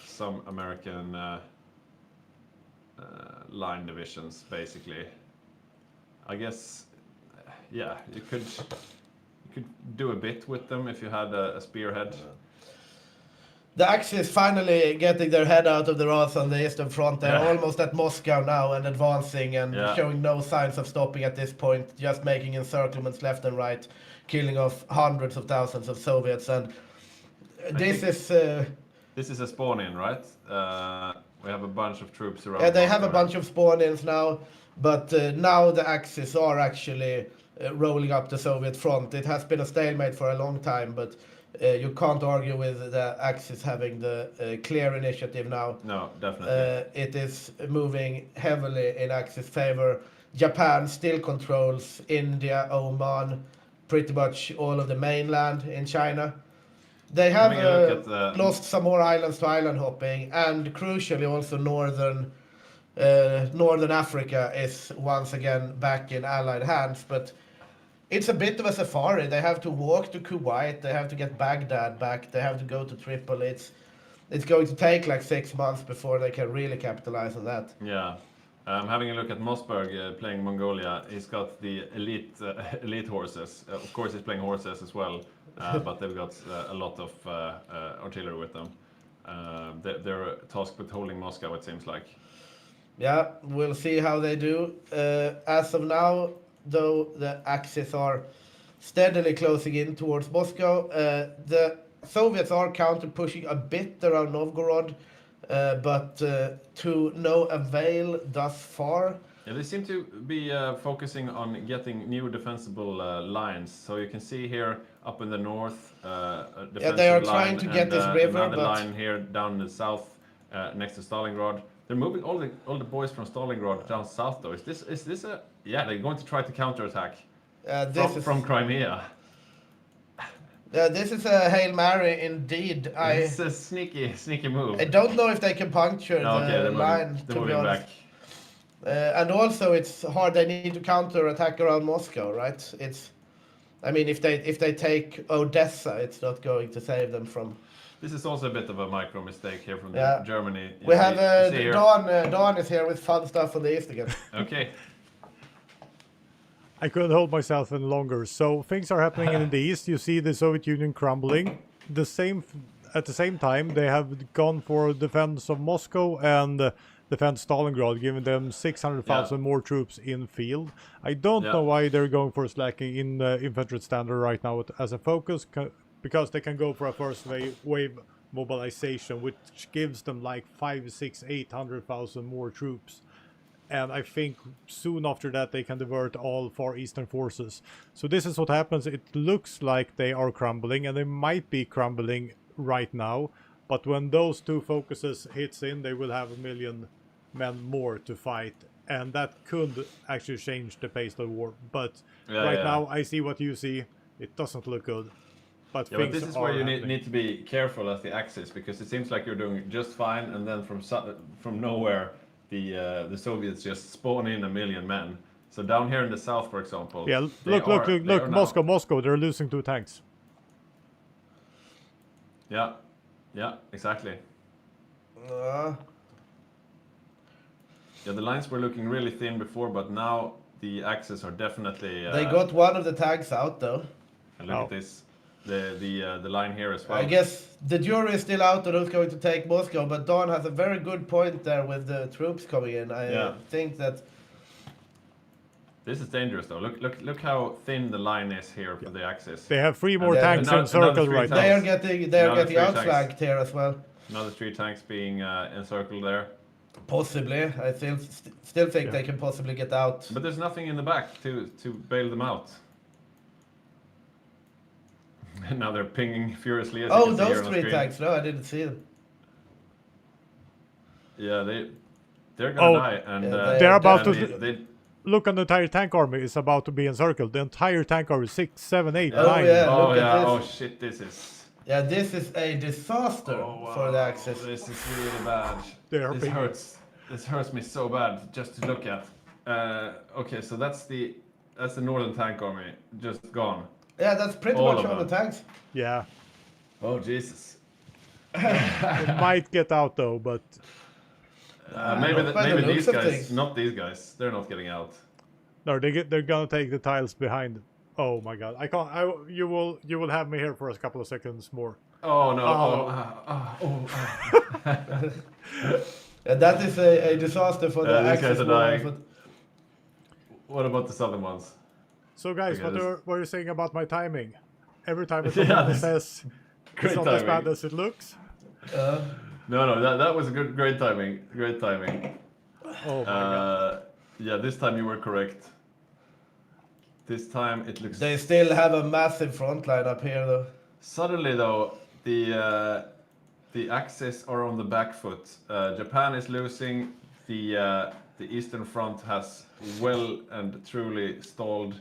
Some American line divisions, basically. I guess, yeah, you could do a bit with them if you had a spearhead. The Axis finally getting their head out of the ass on the Eastern Front. They're almost at Moscow now and advancing and showing no signs of stopping at this point, just making encirclements left and right, killing off hundreds of thousands of Soviets. And this is a spawn-in, right? We have a bunch of troops around. Yeah, they have a bunch of spawn-ins now, but now the Axis are actually rolling up the Soviet front. It has been a stalemate for a long time, but you can't argue with the Axis having the clear initiative now. No, definitely. It is moving heavily in Axis favor. Japan still controls India, Oman, pretty much all of the mainland in China. They have lost some more islands to island hopping, and crucially also northern Africa is once again back in Allied hands, but it's a bit of a safari. They have to walk to Kuwait, they have to get Baghdad back, they have to go to Tripoli. It's going to take like 6 months before they can really capitalize on that. Yeah. Having a look at Mossberg playing Mongolia, he's got the elite horses. Of course, he's playing horses as well, but they've got a lot of artillery with them. They're tasked with holding Moscow, it seems like. Yeah, we'll see how they do. As of now, though, the Axis are steadily closing in towards Moscow. The Soviets are counter-pushing a bit around Novgorod, but to no avail thus far. Yeah, they seem to be focusing on getting new defensible lines. So you can see here up in the north, a defensive they are line trying to get this river, another but line here down in the south next to Stalingrad. They're moving all the boys from Stalingrad down south, though. Is this a... Yeah, they're going to try to counterattack from Crimea. This is a Hail Mary indeed. It's a sneaky move. I don't know if they can puncture the line, to be honest. And also, it's hard. They need to counterattack around Moscow, right? I mean, if they take Odessa, it's not going to save them from... This is also a bit of a micro mistake here from Germany. We have Dawn is here with fun stuff on the east again. Okay. I couldn't hold myself any longer. So things are happening in the east. You see the Soviet Union crumbling. At the same time, they have gone for defense of Moscow, and defend Stalingrad, giving them 600,000 more troops in field. I don't Yeah. know why they're going for slacking in infantry standard right now as a focus, because they can go for a first wave mobilization, which gives them like 5, 6, 800,000 more troops. And I think soon after that they can divert all Far Eastern forces. So this is what happens. It looks like they are crumbling, and they might be crumbling right now. But when those two focuses hits in, they will have 1 million men more to fight. And that could actually change the pace of the war. But right now, I see what you see. It doesn't look good. But Yeah, but this is where you need to be careful as the Axis, because it seems like you're doing just fine, and then from nowhere, the Soviets just spawn in 1 million men. So down here in the south, for example. Yeah, look, Moscow, they're losing 2 tanks. Yeah, exactly. Yeah, the lines were looking really thin before, but now the Axis are definitely. They got one of the tanks out though. And look at this, the line here as well. I guess the jury is still out on who's going to take Moscow, but Don has a very good point there with the troops coming in. I think that. This is dangerous though. Look how thin the line is here for the Axis. They have 3 more tanks encircled right now. They are getting outflanked here as well. Another 3 tanks being encircled there. Possibly, I still think they can possibly get out. But there's nothing in the back to bail them out. Now they're pinging furiously. As you can see those here on the 3 screen. tanks! No, I didn't see them. Yeah, they're gonna die, and they're about to. They, look, on the entire tank army is about to be encircled. The entire tank army, 6, 7, 8, 9. Oh shit! This is. Yeah, this is a disaster for the Axis. This is really bad. This hurts. This hurts me so bad just to look at. Okay, so that's the northern tank army just gone. Yeah, that's pretty All much of all the them. tanks. Yeah. Oh Jesus. It might get out though, but maybe these guys, not these guys. They're not getting out. no, they're gonna take the tiles behind. Oh my god, I can't. You will have me here for a couple of seconds more. Oh no! And that is a disaster for the these guys Axis. are dying. What about the southern ones? So guys, Okay, what are you saying about my timing? Every time it says great it's not as timing. bad as it looks. No, that was a great timing. Great timing. Oh my god. Yeah, this time you were correct. This time it looks. They still have a massive front line up here, though. Suddenly, though, the Axis are on the back foot. Japan is losing. The Eastern Front has well and truly stalled.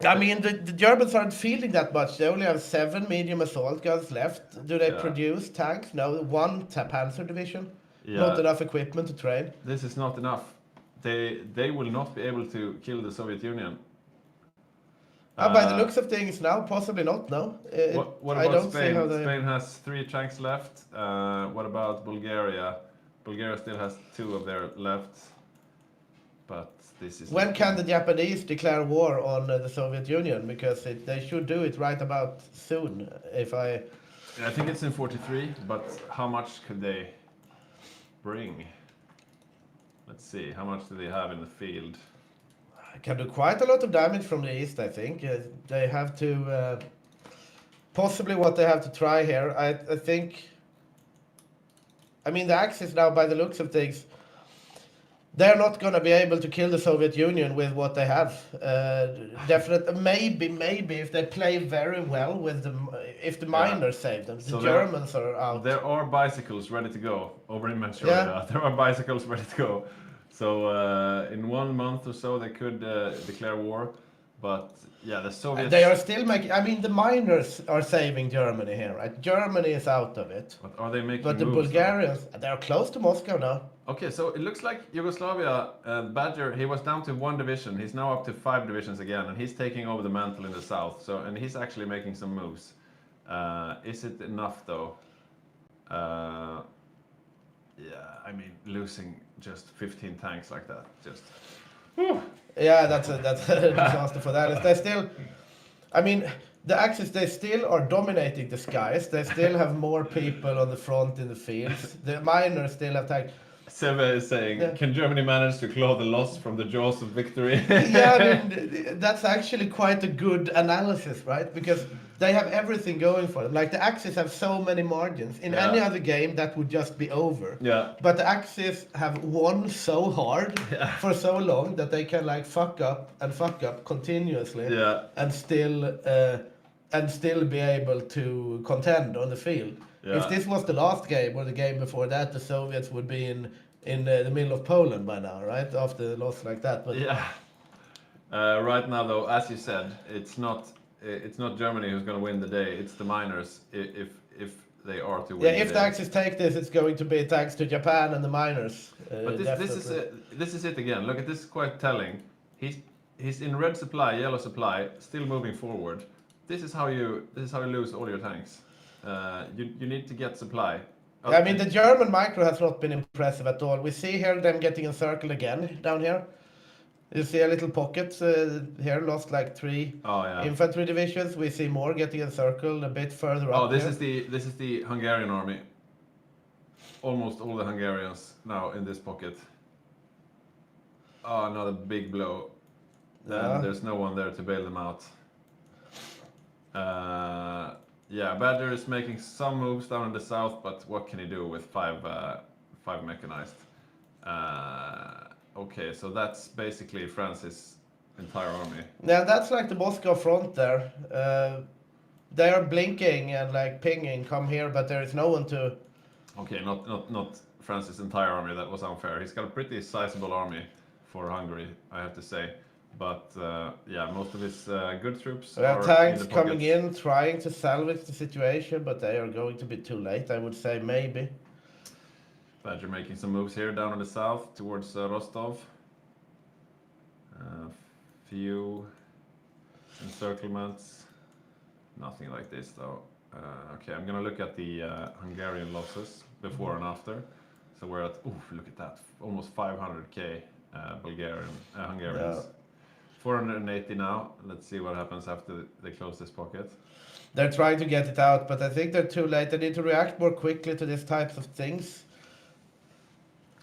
I mean, the Germans aren't fielding that much. They only have 7 medium assault guns left. Do they produce tanks? No, 1 Panzer division. Yeah. Not enough equipment to train. This is not enough. They will not be able to kill the Soviet Union. By the looks of things now, possibly not, no. What I about don't Spain? see how they... Spain has 3 tanks left. What about Bulgaria? Bulgaria still has 2 of their left. But this is... When can the Japanese declare war on the Soviet Union? Because they should do it right about soon, I think it's in 43, but how much could they bring? Let's see, how much do they have in the field? can do quite a lot of damage from the east, I think. They have to... possibly what they have to try here, I think... I mean, the Axis now, by the looks of things, they're not going to be able to kill the Soviet Union with what they have. Definitely, maybe if they play very well with them, if the miners save them. The Germans are out. There are bicycles ready to go over in Manchuria. Yeah. There are bicycles ready to go. So in 1 month or so they could declare war. But yeah, the Soviets... They are still making... I mean, the miners are saving Germany here, right? Germany is out of it. But are they making But the moves, Bulgarians, they're close to Moscow now. Okay, so it looks like Yugoslavia, Badger, he was down to 1 division. He's now up to 5 divisions again, and he's taking over the mantle in the south. So, and he's actually making some moves. Is it enough though? Yeah, I mean, losing just 15 tanks like that, just... Yeah, that's a disaster for that. They still... I mean, the Axis, they still are dominating the skies. They still have more people on the front in the fields. The miners still have tanks. Seve is saying, Yeah. can Germany manage to claw the loss from the jaws of victory? Yeah, I mean, that's actually quite a good analysis, right? Because they have everything going for them. Like the Axis have so many margins. In any Yeah. other game, that would just be over. Yeah. But the Axis have won so hard Yeah. for so long that they can like fuck up continuously Yeah. and still be able to contend on the field. Yeah. If this was the last game or the game before that, the Soviets would be in the middle of Poland by now, right? After a loss like that. But Yeah. Right now, though, as you said, it's not Germany who's going to win the day. It's the miners if they are to win. yeah, if the Axis take this, it's going to be thanks to Japan and the miners. But this is it again. Look at this, quite telling. He's in red supply, yellow supply, still moving forward. This is how you lose all your tanks. You need to get supply. I mean, the German micro has not been impressive at all. We see here them getting encircled again down here. You see a little pocket here, lost like 3 infantry divisions. We see more getting encircled a bit further up. This is the Hungarian army. Almost all the Hungarians now in this pocket. Oh, another big blow. Yeah. There's no one there to bail them out. Yeah, Badger is making some moves down in the south, but what can he do with five mechanized? Okay, so that's basically France's entire army. Yeah, that's like the Moscow front there. They are blinking and like pinging, come here, but there is no one to... Okay, not France's entire army, that was unfair. He's got a pretty sizable army for Hungary, I have to say. But yeah, most of his good troops We have are tanks in the coming pockets. in, trying to salvage the situation, but they are going to be too late, I would say, maybe. Badger making some moves here down in the south towards Rostov. Few encirclements. Nothing like this though. Okay, I'm gonna look at the Hungarian losses before and after. So we're at, look at that, almost 500k Hungarians. Yeah. 480 now. Let's see what happens after they close this pocket. They're trying to get it out, but I think they're too late. They need to react more quickly to these types of things.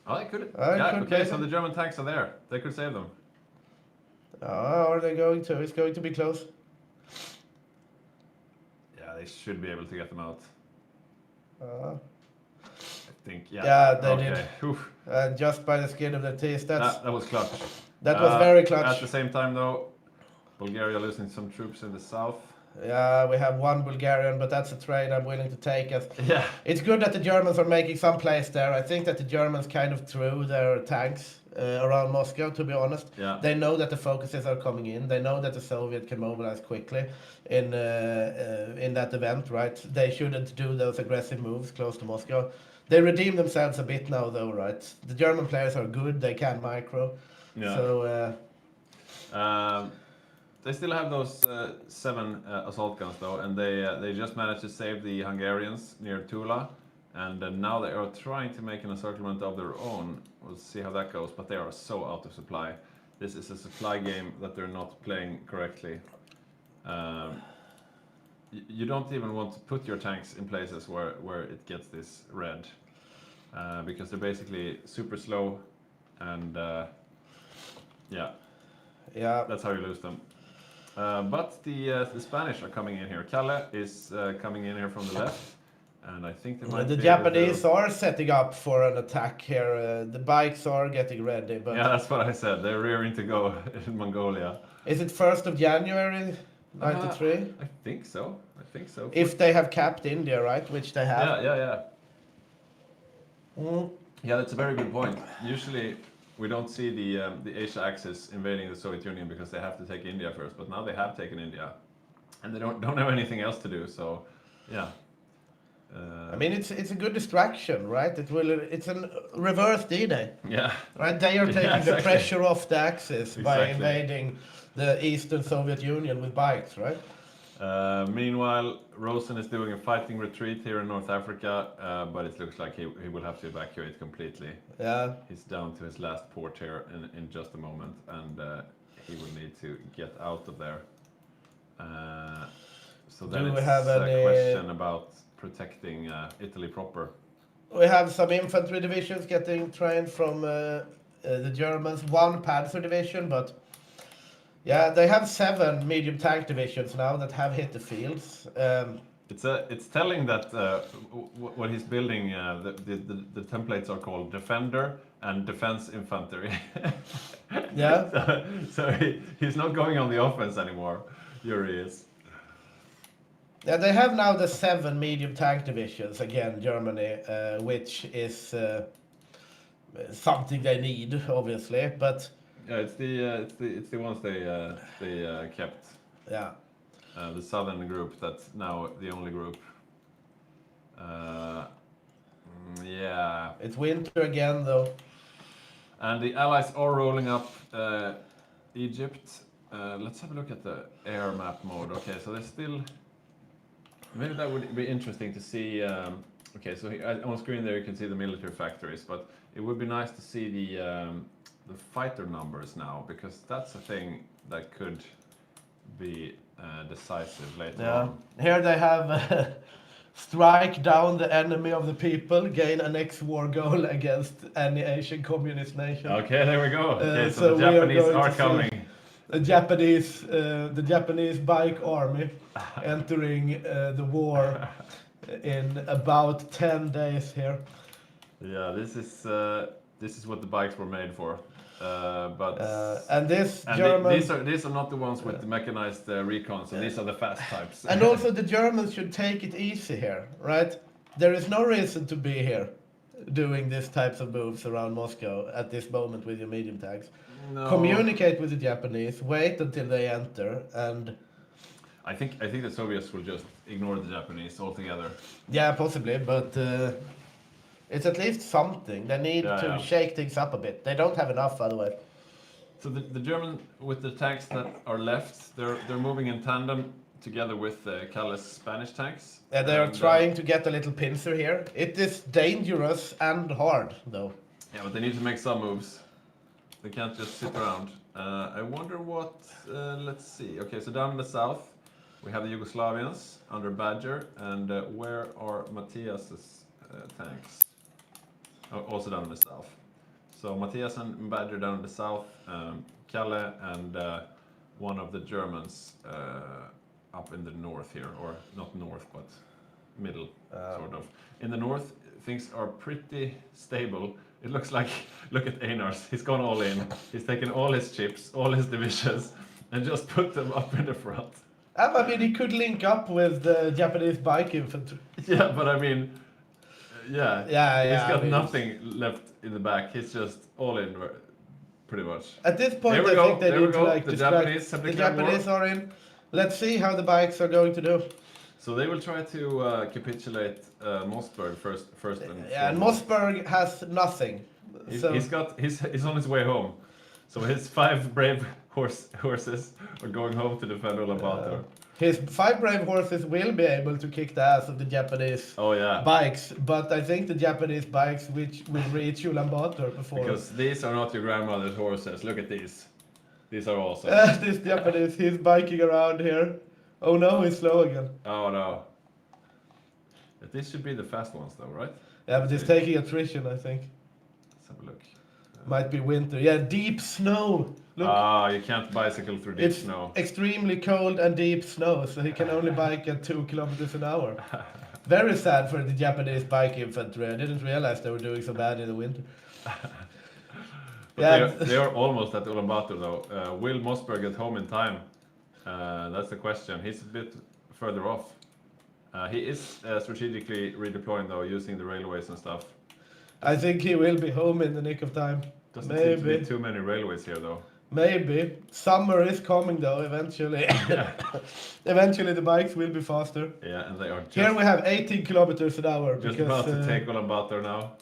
Oh, they could. I Yeah, could okay, be. so the German tanks are there. They could save them. Are they going to? It's going to be close. Yeah, they should be able to get them out. Uh, I think, yeah. Yeah, they okay. did. Oof. Just by the skin of their teeth. That was clutch. That was very At clutch. the same time, though, Bulgaria losing some troops in the south. Yeah, we have one Bulgarian, but that's a trade I'm willing to take. As Yeah. it's good that the Germans are making some plays there. I think that the Germans kind of threw their tanks around Moscow, to be honest. Yeah. They know that the focuses are coming in. They know that the Soviet can mobilize quickly in that event, right? They shouldn't do those aggressive moves close to Moscow. They redeem themselves a bit now, though, right? The German players are good. They can micro. Yeah. So... They still have those 7 assault guns though, and they just managed to save the Hungarians near Tula, and now they are trying to make an encirclement of their own. We'll see how that goes, but they are so out of supply. This is a supply game that they're not playing correctly. You don't even want to put your tanks in places where it gets this red, because they're basically super slow, and yeah, that's how you lose them. But the Spanish are coming in here. Kalle is coming in here from the left, and I think they might the be able to- Japanese are setting up for an attack here. The bikes are getting ready, but Yeah, that's what I said. They're rearing to go in Mongolia. is it 1st of January, 93? I think so. If they have capped India, right? Which they have. Yeah. Mm. Yeah, that's a very good point. Usually, we don't see the Asia Axis invading the Soviet Union because they have to take India first. But now they have taken India, and they don't have anything else to do. So, yeah. I mean, it's a good distraction, right? It's a reverse D-Day, Yeah. right? They are taking exactly. the pressure off the Axis by Exactly. invading the Eastern Soviet Union with bikes, right? Meanwhile, Rosen is doing a fighting retreat here in North Africa, but it looks like he will have to evacuate completely. Yeah. He's down to his last port here in just a moment, and he will need to get out of there. So then Do we it's have a any- question about protecting Italy proper. We have some infantry divisions getting trained from the Germans. One Panzer division, but yeah, they have 7 medium tank divisions now that have hit the fields. It's telling that what he's building, the templates are called Defender and Defense Infantry. Yeah. So he's not going on the offense anymore. Yuri is. Yeah, they have now the 7 medium tank divisions again, Germany, which is something they need, obviously. But Yeah, it's the ones they kept. yeah, The southern group, that's now the only group. Yeah. it's winter again, though. And the Allies are rolling up Egypt. Let's have a look at the air map mode. Okay, so there's still... Maybe that would be interesting to see... okay, so on screen there you can see the military factories, but it would be nice to see the fighter numbers now, because that's a thing that could be decisive later Yeah. on. Here they have strike down the enemy of the people, gain a next war goal against any Asian communist nation. Okay, there we go. Okay, So so we the are Japanese going are to see- coming. The Japanese bike army entering the war in about 10 days here. Yeah, this is what the bikes were made for. But And this and German... these are not the ones with the mechanized recon, so these are the fast types. And also the Germans should take it easy here, right? There is no reason to be here doing these types of moves around Moscow at this moment with your medium tanks. No. Communicate with the Japanese, wait until they enter, and I think the Soviets will just ignore the Japanese altogether. yeah, possibly, but it's at least something. They need to shake things up a bit. They don't have enough otherwise. So the German with the tanks that are left, they're moving in tandem together with Calle's Spanish tanks. Yeah, they are And, trying to get a little pincer here. It is dangerous and hard, though. Yeah, but they need to make some moves. They can't just sit around. I wonder what. Let's see. Okay, so down in the south, we have the Yugoslavians under Badger, and where are Matthias's tanks? Oh, also down in the south. So Matthias and Badger down in the south, Kalle and one of the Germans up in the north here, or not north, but middle, sort of. In the north, things are pretty stable. It looks like, look at Einars, he's gone all in. He's taken all his chips, all his divisions, and just put them up in the front. I mean, he could link up with the Japanese bike infantry. Yeah, but I mean, yeah, Yeah, he's got I mean, nothing left in the back. He's just all in, pretty much. At this point, There we I go, think they there we need to go. like The distract. Japanese have The declared war. Japanese are in. Let's see how the bikes are going to do. So they will try to capitulate Mossberg first and Yeah, and foremost. Mossberg has nothing. So He's on his way home. So his 5 brave horses are going home to defend Ulaanbaatar. his 5 brave horses will be able to kick the ass of the Japanese Oh yeah, bikes, but I think the Japanese bikes which will reach Ulaanbaatar before. because these are not your grandmother's horses. Look at these. These are awesome. This Japanese, he's biking around here. Oh no, he's slow again. Oh no. But these should be the fast ones though, right? Yeah, but he's taking attrition, I think. Let's have a look. Might be winter. Yeah, deep snow. Look, You can't bicycle through deep it's snow. extremely cold and deep snow, so he can only bike at 2 kilometers an hour. Very sad for the Japanese bike infantry. I didn't realize they were doing so bad in the winter. But Yeah. they are almost at Ulaanbaatar though. Will Mossberg get home in time? That's the question. He's a bit further off. He is strategically redeploying though, using the railways and stuff. I think he will be home in the nick of time. Doesn't seem to be Maybe. too many railways here though. Maybe. Summer is coming though, eventually. Eventually the bikes will be faster. Yeah, and they are just, Here we have 18 kilometers an hour. just because, about to take Ulaanbaatar now.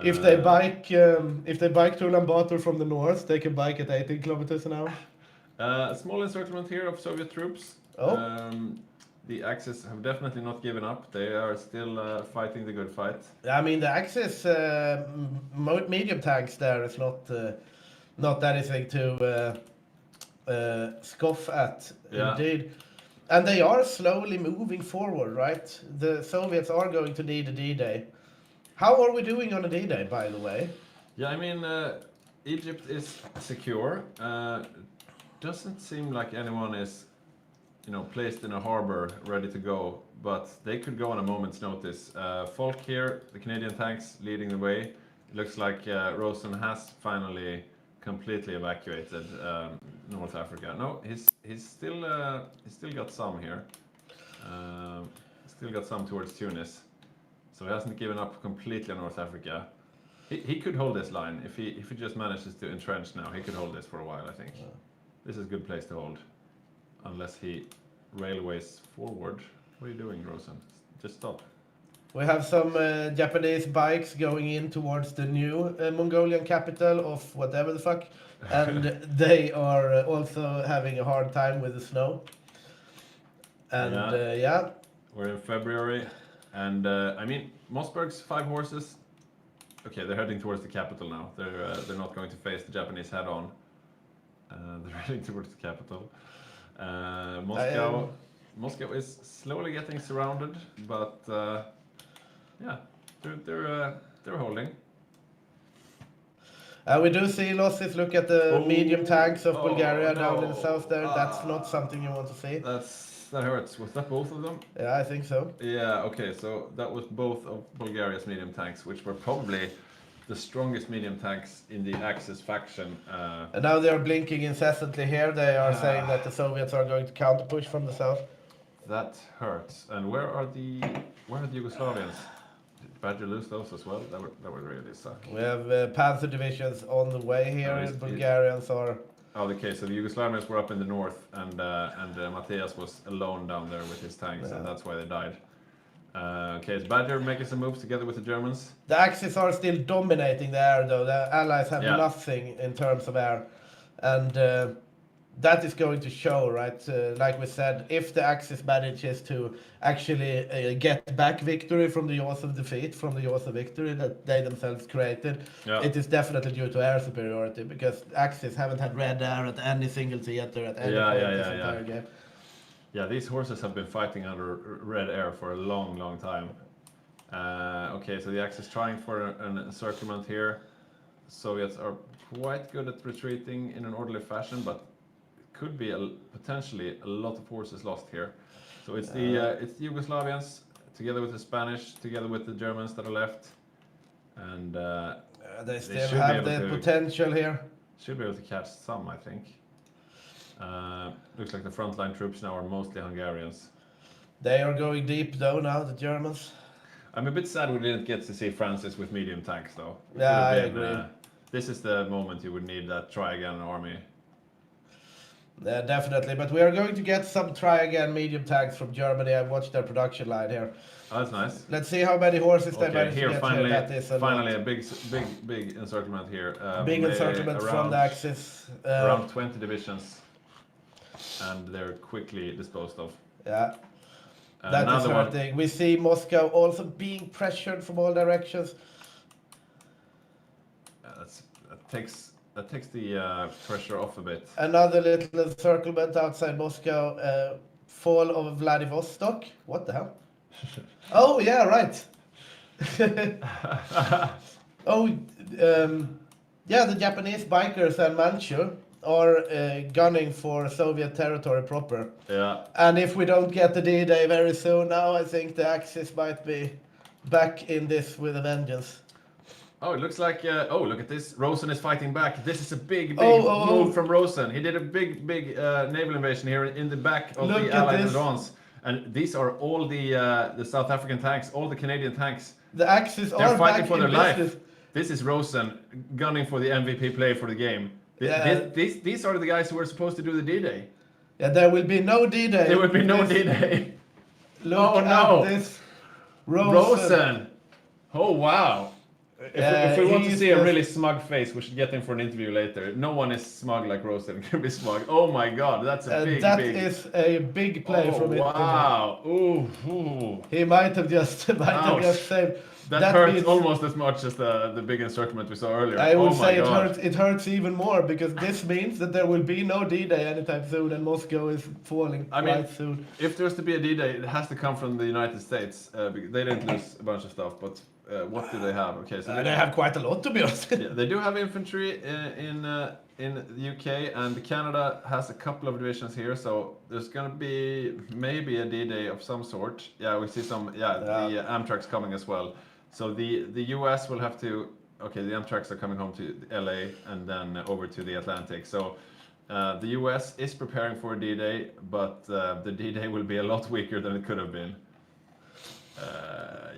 if they bike to Ulaanbaatar from the north, they can bike at 18 kilometers an hour. A small encirclement here of Soviet troops. Oh. The Axis have definitely not given up. They are still fighting the good fight. I mean, the Axis medium tanks there is not anything to scoff at, Yeah. indeed. And they are slowly moving forward, right? The Soviets are going to need a D-Day. How are we doing on a D-Day, by the way? Yeah, I mean, Egypt is secure. Doesn't seem like anyone is, placed in a harbor ready to go, but they could go on a moment's notice. Folk here, the Canadian tanks leading the way. It looks like Rosen has finally completely evacuated North Africa. No, he's still got some here. Still got some towards Tunis. So he hasn't given up completely on North Africa. He could hold this line if he just manages to entrench now. He could hold this for a while, I think. Yeah. This is a good place to hold, unless he railways forward. What are you doing, Rosen? Just stop. We have some Japanese bikes going in towards the new Mongolian capital of whatever the fuck, and they are also having a hard time with the snow. And yeah. We're in February, and I mean, Mossberg's 5 horses. Okay, they're heading towards the capital now. They're not going to face the Japanese head on. They're heading towards the capital. Moscow is slowly getting surrounded, but yeah, they're holding. We do see losses. Look at the medium tanks of Bulgaria down in the no. south there. That's not something you want to see. That hurts. Was that both of them? Yeah, I think so. Yeah, okay, so that was both of Bulgaria's medium tanks, which were probably the strongest medium tanks in the Axis faction. And now they are blinking incessantly here. They are saying that the Soviets are going to counter push from the south. That hurts. And where are the Yugoslavians? Did Badger lose those as well? That would really suck. We have panzer divisions on the way here. Bulgarians are... Oh, okay, so the Yugoslavians were up in the north, and Mateas was alone down there with his tanks, and that's why they died. Okay, is Badger making some moves together with the Germans? The Axis are still dominating the air, though. The Allies have nothing in terms of air. And that is going to show, right? Like we said, if the Axis manages to actually get back victory from the jaws of defeat, from the jaws of victory that they themselves created, it is definitely due to air superiority, because Axis haven't had red air at any single theater at any point this entire game. Yeah, these horses have been fighting under red air for a long, long time. Okay, so the Axis trying for an encirclement here. Soviets are quite good at retreating in an orderly fashion, but could be potentially a lot of forces lost here. So it's the Yugoslavians together with the Spanish, together with the Germans that are left, and they still have the potential here. Should be able to catch some, I think. Looks like the frontline troops now are mostly Hungarians. They are going deep though now, the Germans. I'm a bit sad we didn't get to see Francis with medium tanks though. Yeah, I agree. This is the moment you would need that try again army. Definitely, but we are going to get some try again medium tanks from Germany. I've watched their production line here. Oh, that's nice. Let's see how many horses they manage here, to get finally, here. That is finally a big encirclement here. Big encirclement from the Axis. Around 20 divisions, and they're quickly disposed of. Yeah, that is hurting. We see Moscow also being pressured from all directions. That takes the pressure off a bit. Another little encirclement outside Moscow. Fall of Vladivostok. What the hell? Oh yeah, right. Yeah, the Japanese bikers and Manchu are gunning for Soviet territory proper. Yeah. And if we don't get the D-Day very soon now, I think the Axis might be back in this with a vengeance. Oh, it looks like, look at this. Rosen is fighting back. This is a big move from Rosen. He did a big naval invasion here in the back of the Allied advance. And these are all the South African tanks, all the Canadian tanks. The Axis are fighting for their life. This is Rosen gunning for the MVP play for the game. These are the guys who were supposed to do the D-Day. Yeah, there will be no D-Day. There will be no D-Day. Look at this. Rosen. Oh, wow. If we want to see a really smug face, we should get him for an interview later. No one is smug like Rosen can be smug. Oh my God, that's a big. That is a big play from it. Wow! Ooh. He might have just saved. That hurts almost as much as the big encirclement we saw earlier. I would say it hurts even more, because this means that there will be no D-Day anytime soon, and Moscow is falling quite soon. If there's to be a D-Day, it has to come from the United States. They didn't lose a bunch of stuff, but what do they have? Okay, so They have quite a lot, to be honest. yeah, they do have infantry in the UK, and Canada has a couple of divisions here, so there's gonna be maybe a D-Day of some sort. Yeah, we see some. Yeah, the Amtrak's coming as well. So the US will have to. Okay, the Amtraks are coming home to LA and then over to the Atlantic. So the US is preparing for a D-Day, but the D-Day will be a lot weaker than it could have been.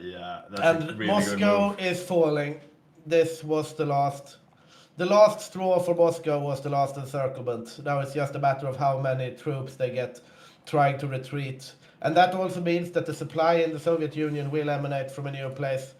Yeah, that's a And really Moscow good move. is falling. This was the last straw for Moscow was the last encirclement. Now it's just a matter of how many troops they get trying to retreat. And that also means that the supply in the Soviet Union will emanate from a new place.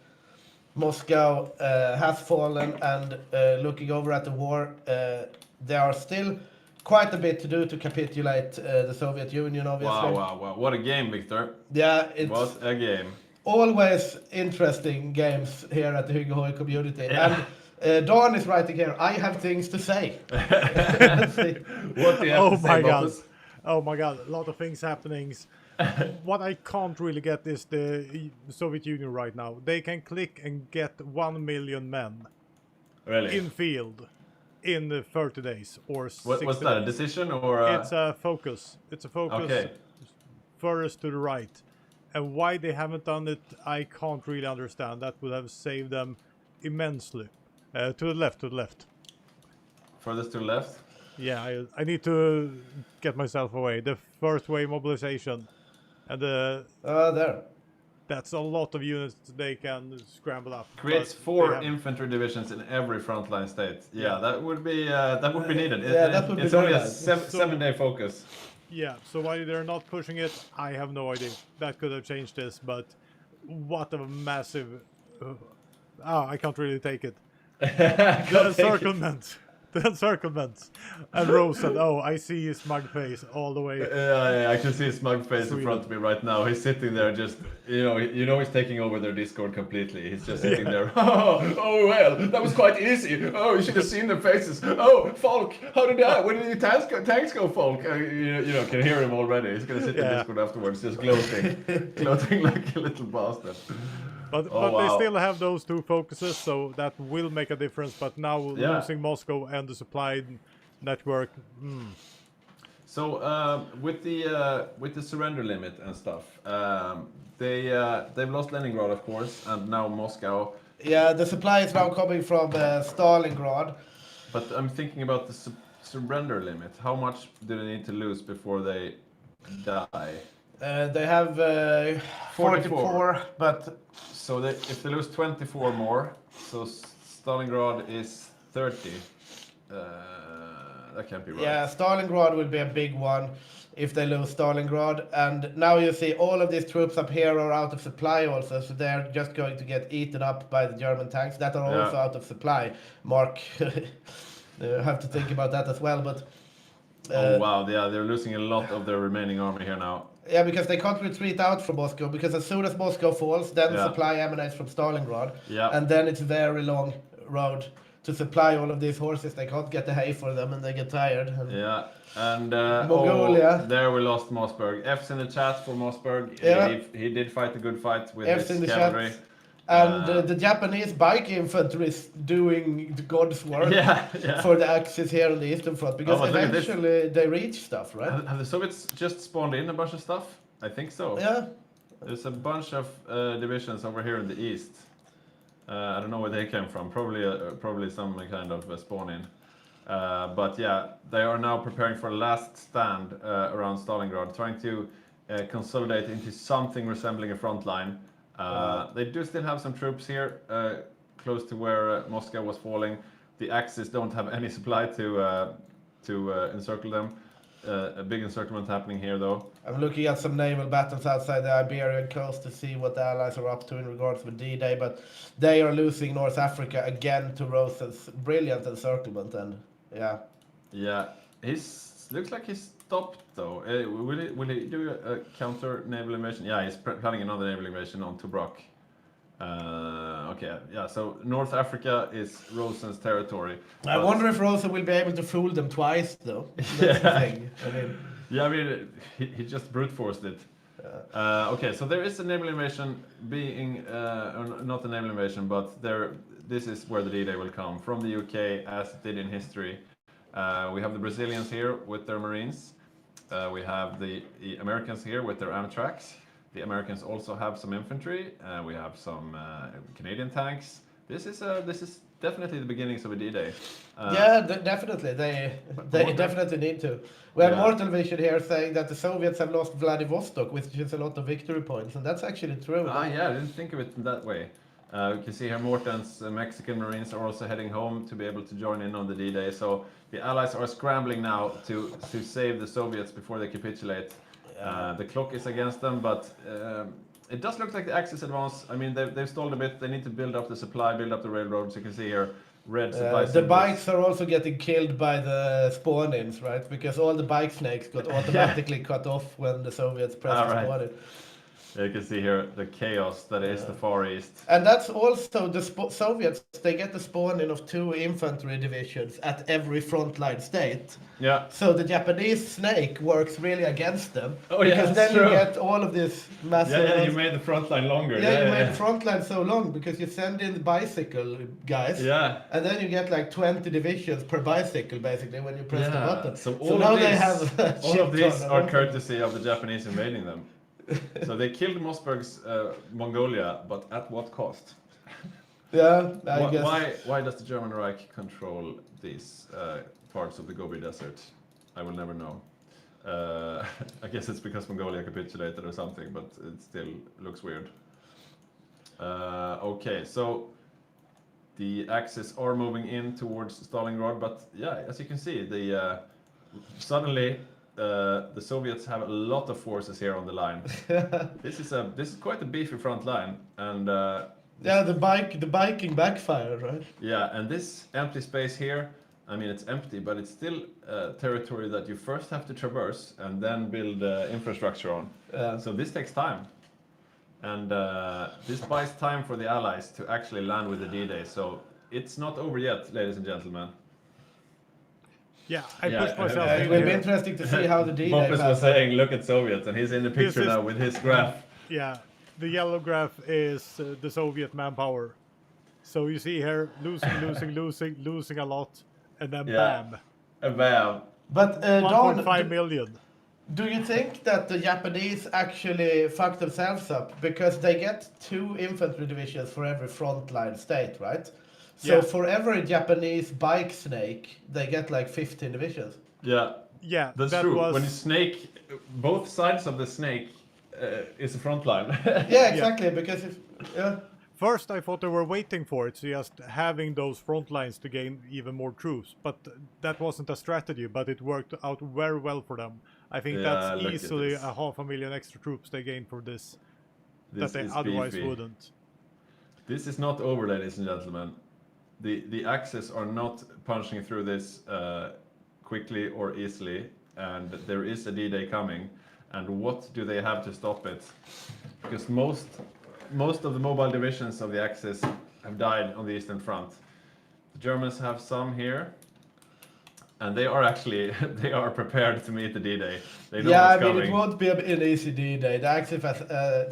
Moscow has fallen, and looking over at the war, there are still quite a bit to do to capitulate the Soviet Union, obviously. Wow. What a game, Victor. Yeah, it's What a game. always interesting games here at the Hygge Action community. Yeah. And Dawn is writing here, I have things to say. What do you have to say, Bopus? Oh my god, a lot of things happening. What I can't really get is the Soviet Union right now. They can click and get 1 million men Really? in field in 30 days or 60 What's that, a days. decision or It's a focus. It's a focus Okay. furthest to the right. And why they haven't done it, I can't really understand. That would have saved them immensely. To the left. furthest to the left? Yeah, I need to get myself away. The first wave mobilization. And There. that's a lot of units they can scramble up. Creates but 4 they have- infantry divisions in every frontline state. Yeah, that would be needed. Yeah, that would be it's very only a nice. 7-day focus. Yeah, so why they're not pushing it, I have no idea. That could have changed this, but what a massive... I can't really take it. The encirclement. The encirclement. And Rose said, oh, I see his smug face all the way. Yeah, I can see his smug face in Sweden. front of me right now. He's sitting there just, he's taking over their Discord completely. He's just sitting there. Oh, well, that was quite easy. Oh, you should have seen their faces. Oh, Falk, how did that? Where did your tanks go, Falk? Can hear him already. He's gonna sit in Yeah. Discord afterwards, just gloating like a little bastard. But Oh, they wow. still have those 2 focuses, so that will make a difference. But now losing Moscow and the supply network, So with the surrender limit and stuff, they've lost Leningrad, of course, and now Moscow. Yeah, the supply is now coming from Stalingrad. But I'm thinking about the surrender limit. How much do they need to lose before they die? They have 44, but So if they lose 24 more, so Stalingrad is 30. That can't be right. yeah, Stalingrad will be a big one if they lose Stalingrad. And now you see all of these troops up here are out of supply also, so they're just going to get eaten up by the German tanks that are also out of supply. Mark, you have to think about that as well. But Oh wow, yeah, they're losing a lot of their remaining army here now. yeah, because they can't retreat out from Moscow, because as soon as Moscow falls, then Yeah. supply emanates from Stalingrad. Yeah. And then it's a very long road to supply all of these horses. They can't get the hay for them, and they get tired. And Yeah, and Mongolia. there we lost Mossberg. F's in the chat for Mossberg. Yeah. He did fight a good fight with F's in his the cavalry. chat. And the Japanese bike infantry is doing the God's work Yeah. for the Axis here on the Eastern Front, because but look at this. eventually they reach stuff, right? Have the Soviets just spawned in a bunch of stuff? I think so. Yeah. There's a bunch of divisions over here in the east. I don't know where they came from. Probably some kind of spawn in. But yeah, they are now preparing for a last stand around Stalingrad, trying to consolidate into something resembling a front line. They do still have some troops here, close to where Moscow was falling. The Axis don't have any supply to encircle them. A big encirclement happening here, though. I'm looking at some naval battles outside the Iberian coast to see what the Allies are up to in regards with D-Day, but they are losing North Africa again to Rose's brilliant encirclement, and yeah. Yeah, looks like he's stopped though. Will he do a counter naval invasion? Yeah, he's planning another naval invasion on Tobruk. Okay, yeah. So North Africa is Rosen's territory. I wonder if Rosa will be able to fool them twice, though. That's the thing. I mean, Yeah, I mean, he just brute forced it. Okay, so there is a naval invasion being, or not a naval invasion, but this is where the D-Day will come, from the UK, as it did in history. We have the Brazilians here with their Marines. We have the Americans here with their Amtraks. The Americans also have some infantry. We have some Canadian tanks. This is definitely the beginnings of a D-Day. Definitely. They Mortal- definitely need to. We have Yeah. Mortal Vision here saying that the Soviets have lost Vladivostok, which is a lot of victory points, and that's actually true. Yeah, I didn't think of it in that way. You can see here Morton's Mexican Marines are also heading home to be able to join in on the D-Day. So the Allies are scrambling now to save the Soviets before they capitulate. The clock is against them, but it does look like the Axis advance. I mean, they've stalled a bit. They need to build up the supply, build up the railroads. You can see here red supply The symbols. bikes are also getting killed by the spawn-ins, right? Because all the bike snakes got automatically cut off when the Soviets pressed the right. spawn-in. You can see here the chaos that is the Far East. And that's also the Soviets, they get the spawn-in of 2 infantry divisions at every frontline state. Yeah. So the Japanese snake works really against them. Oh, yeah, because that's then you true. get all of this massive... Yeah, you made the front line longer. Yeah, you made the front line so long because you send in the bicycle guys. Yeah. And then you get like 20 divisions per bicycle basically when you press the button. So now they have a all of shit these ton are of- courtesy of the Japanese invading them. So they killed Mossberg's Mongolia, but at what cost? Yeah, I guess. Why does the German Reich control these parts of the Gobi Desert? I will never know. I guess it's because Mongolia capitulated or something, but it still looks weird. Okay, so the Axis are moving in towards Stalingrad, but yeah, as you can see, suddenly the Soviets have a lot of forces here on the line. This is quite a beefy front line, and the biking backfired, right? yeah, and this empty space here, I mean, it's empty, but it's still territory that you first have to traverse and then build infrastructure on. So this takes time. And this buys time for the Allies to actually land with the D-Day. So it's not over yet, ladies and gentlemen. Yeah, I pushed myself It in will be here. interesting to see how the D-Day Boppus was passes. saying, look at Soviets, and he's in the picture is- now with his graph. Yeah, the yellow graph is the Soviet manpower. So you see here, losing a lot, and then Yeah. bam, And bam. But Don, 1.5 million. do you think that the Japanese actually fucked themselves up? Because they get 2 infantry divisions for every frontline state, right? So Yeah. for every Japanese bike snake, they get like 15 divisions. Yeah, Yeah, that's that true. was When you snake, both sides of the snake is a front line. Yeah, exactly. Because first I thought they were waiting for it, so just having those front lines to gain even more troops. But that wasn't a strategy, but it worked out very well for them. I think Yeah, that's look at easily this. 500,000 extra troops they gained for this This that they is otherwise beefy. wouldn't. This is not over, ladies and gentlemen. The Axis are not punching through this quickly or easily, and there is a D-Day coming. And what do they have to stop it? Because most of the mobile divisions of the Axis have died on the Eastern Front. The Germans have some here, and they are actually they are prepared to meet the D-Day. They know yeah, I what's mean, coming. it won't be an easy D-Day. The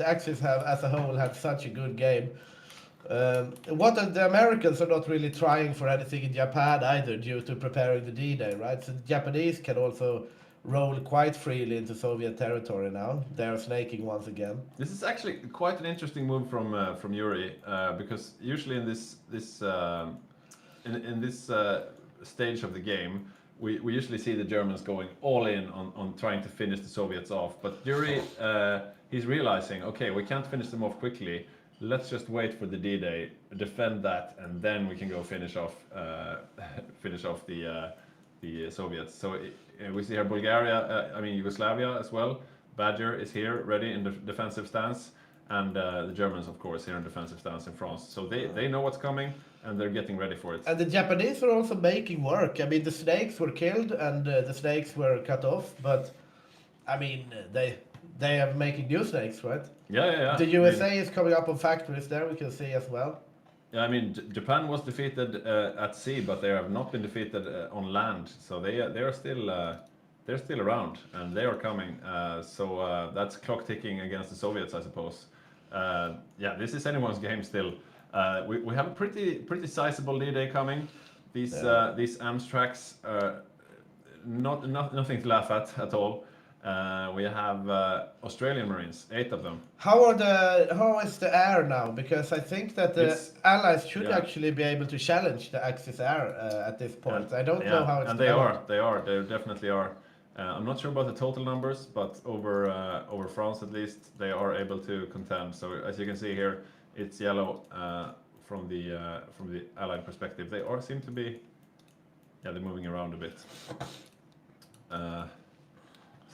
Axis have, as a whole, had such a good game. The Americans are not really trying for anything in Japan either, due to preparing the D-Day, right? So the Japanese can also roll quite freely into Soviet territory now. They are snaking once again. This is actually quite an interesting move from Yuri, because usually in this stage of the game, we usually see the Germans going all in on trying to finish the Soviets off. But Yuri, he's realizing, okay, we can't finish them off quickly. Let's just wait for the D-Day, defend that, and then we can go finish off the Soviets. So we see here Bulgaria, Yugoslavia as well. Badger is here, ready in the defensive stance, and the Germans, of course, here in defensive stance in France. So they know what's coming, and they're getting ready for it. And the Japanese are also making work. I mean, the snakes were killed and the snakes were cut off, but I mean, they are making new snakes, right? Yeah. The USA is coming up on factories there, we can see as well. Yeah, I mean, Japan was defeated at sea, but they have not been defeated on land. So they are still they're still around and they are coming. So that's clock ticking against the Soviets, I suppose. Yeah, this is anyone's game still. We have a pretty sizable D-Day coming. These Amstracks are nothing to laugh at all. We have Australian Marines, 8 of them. How is the air now? Because I think that the It's- Allies should yeah. actually be able to challenge the Axis air at this point. And- I don't know how it's and developed. they definitely are. I'm not sure about the total numbers, but over France at least, they are able to contend. So as you can see here, it's yellow from the Allied perspective. They seem to be, they're moving around a bit.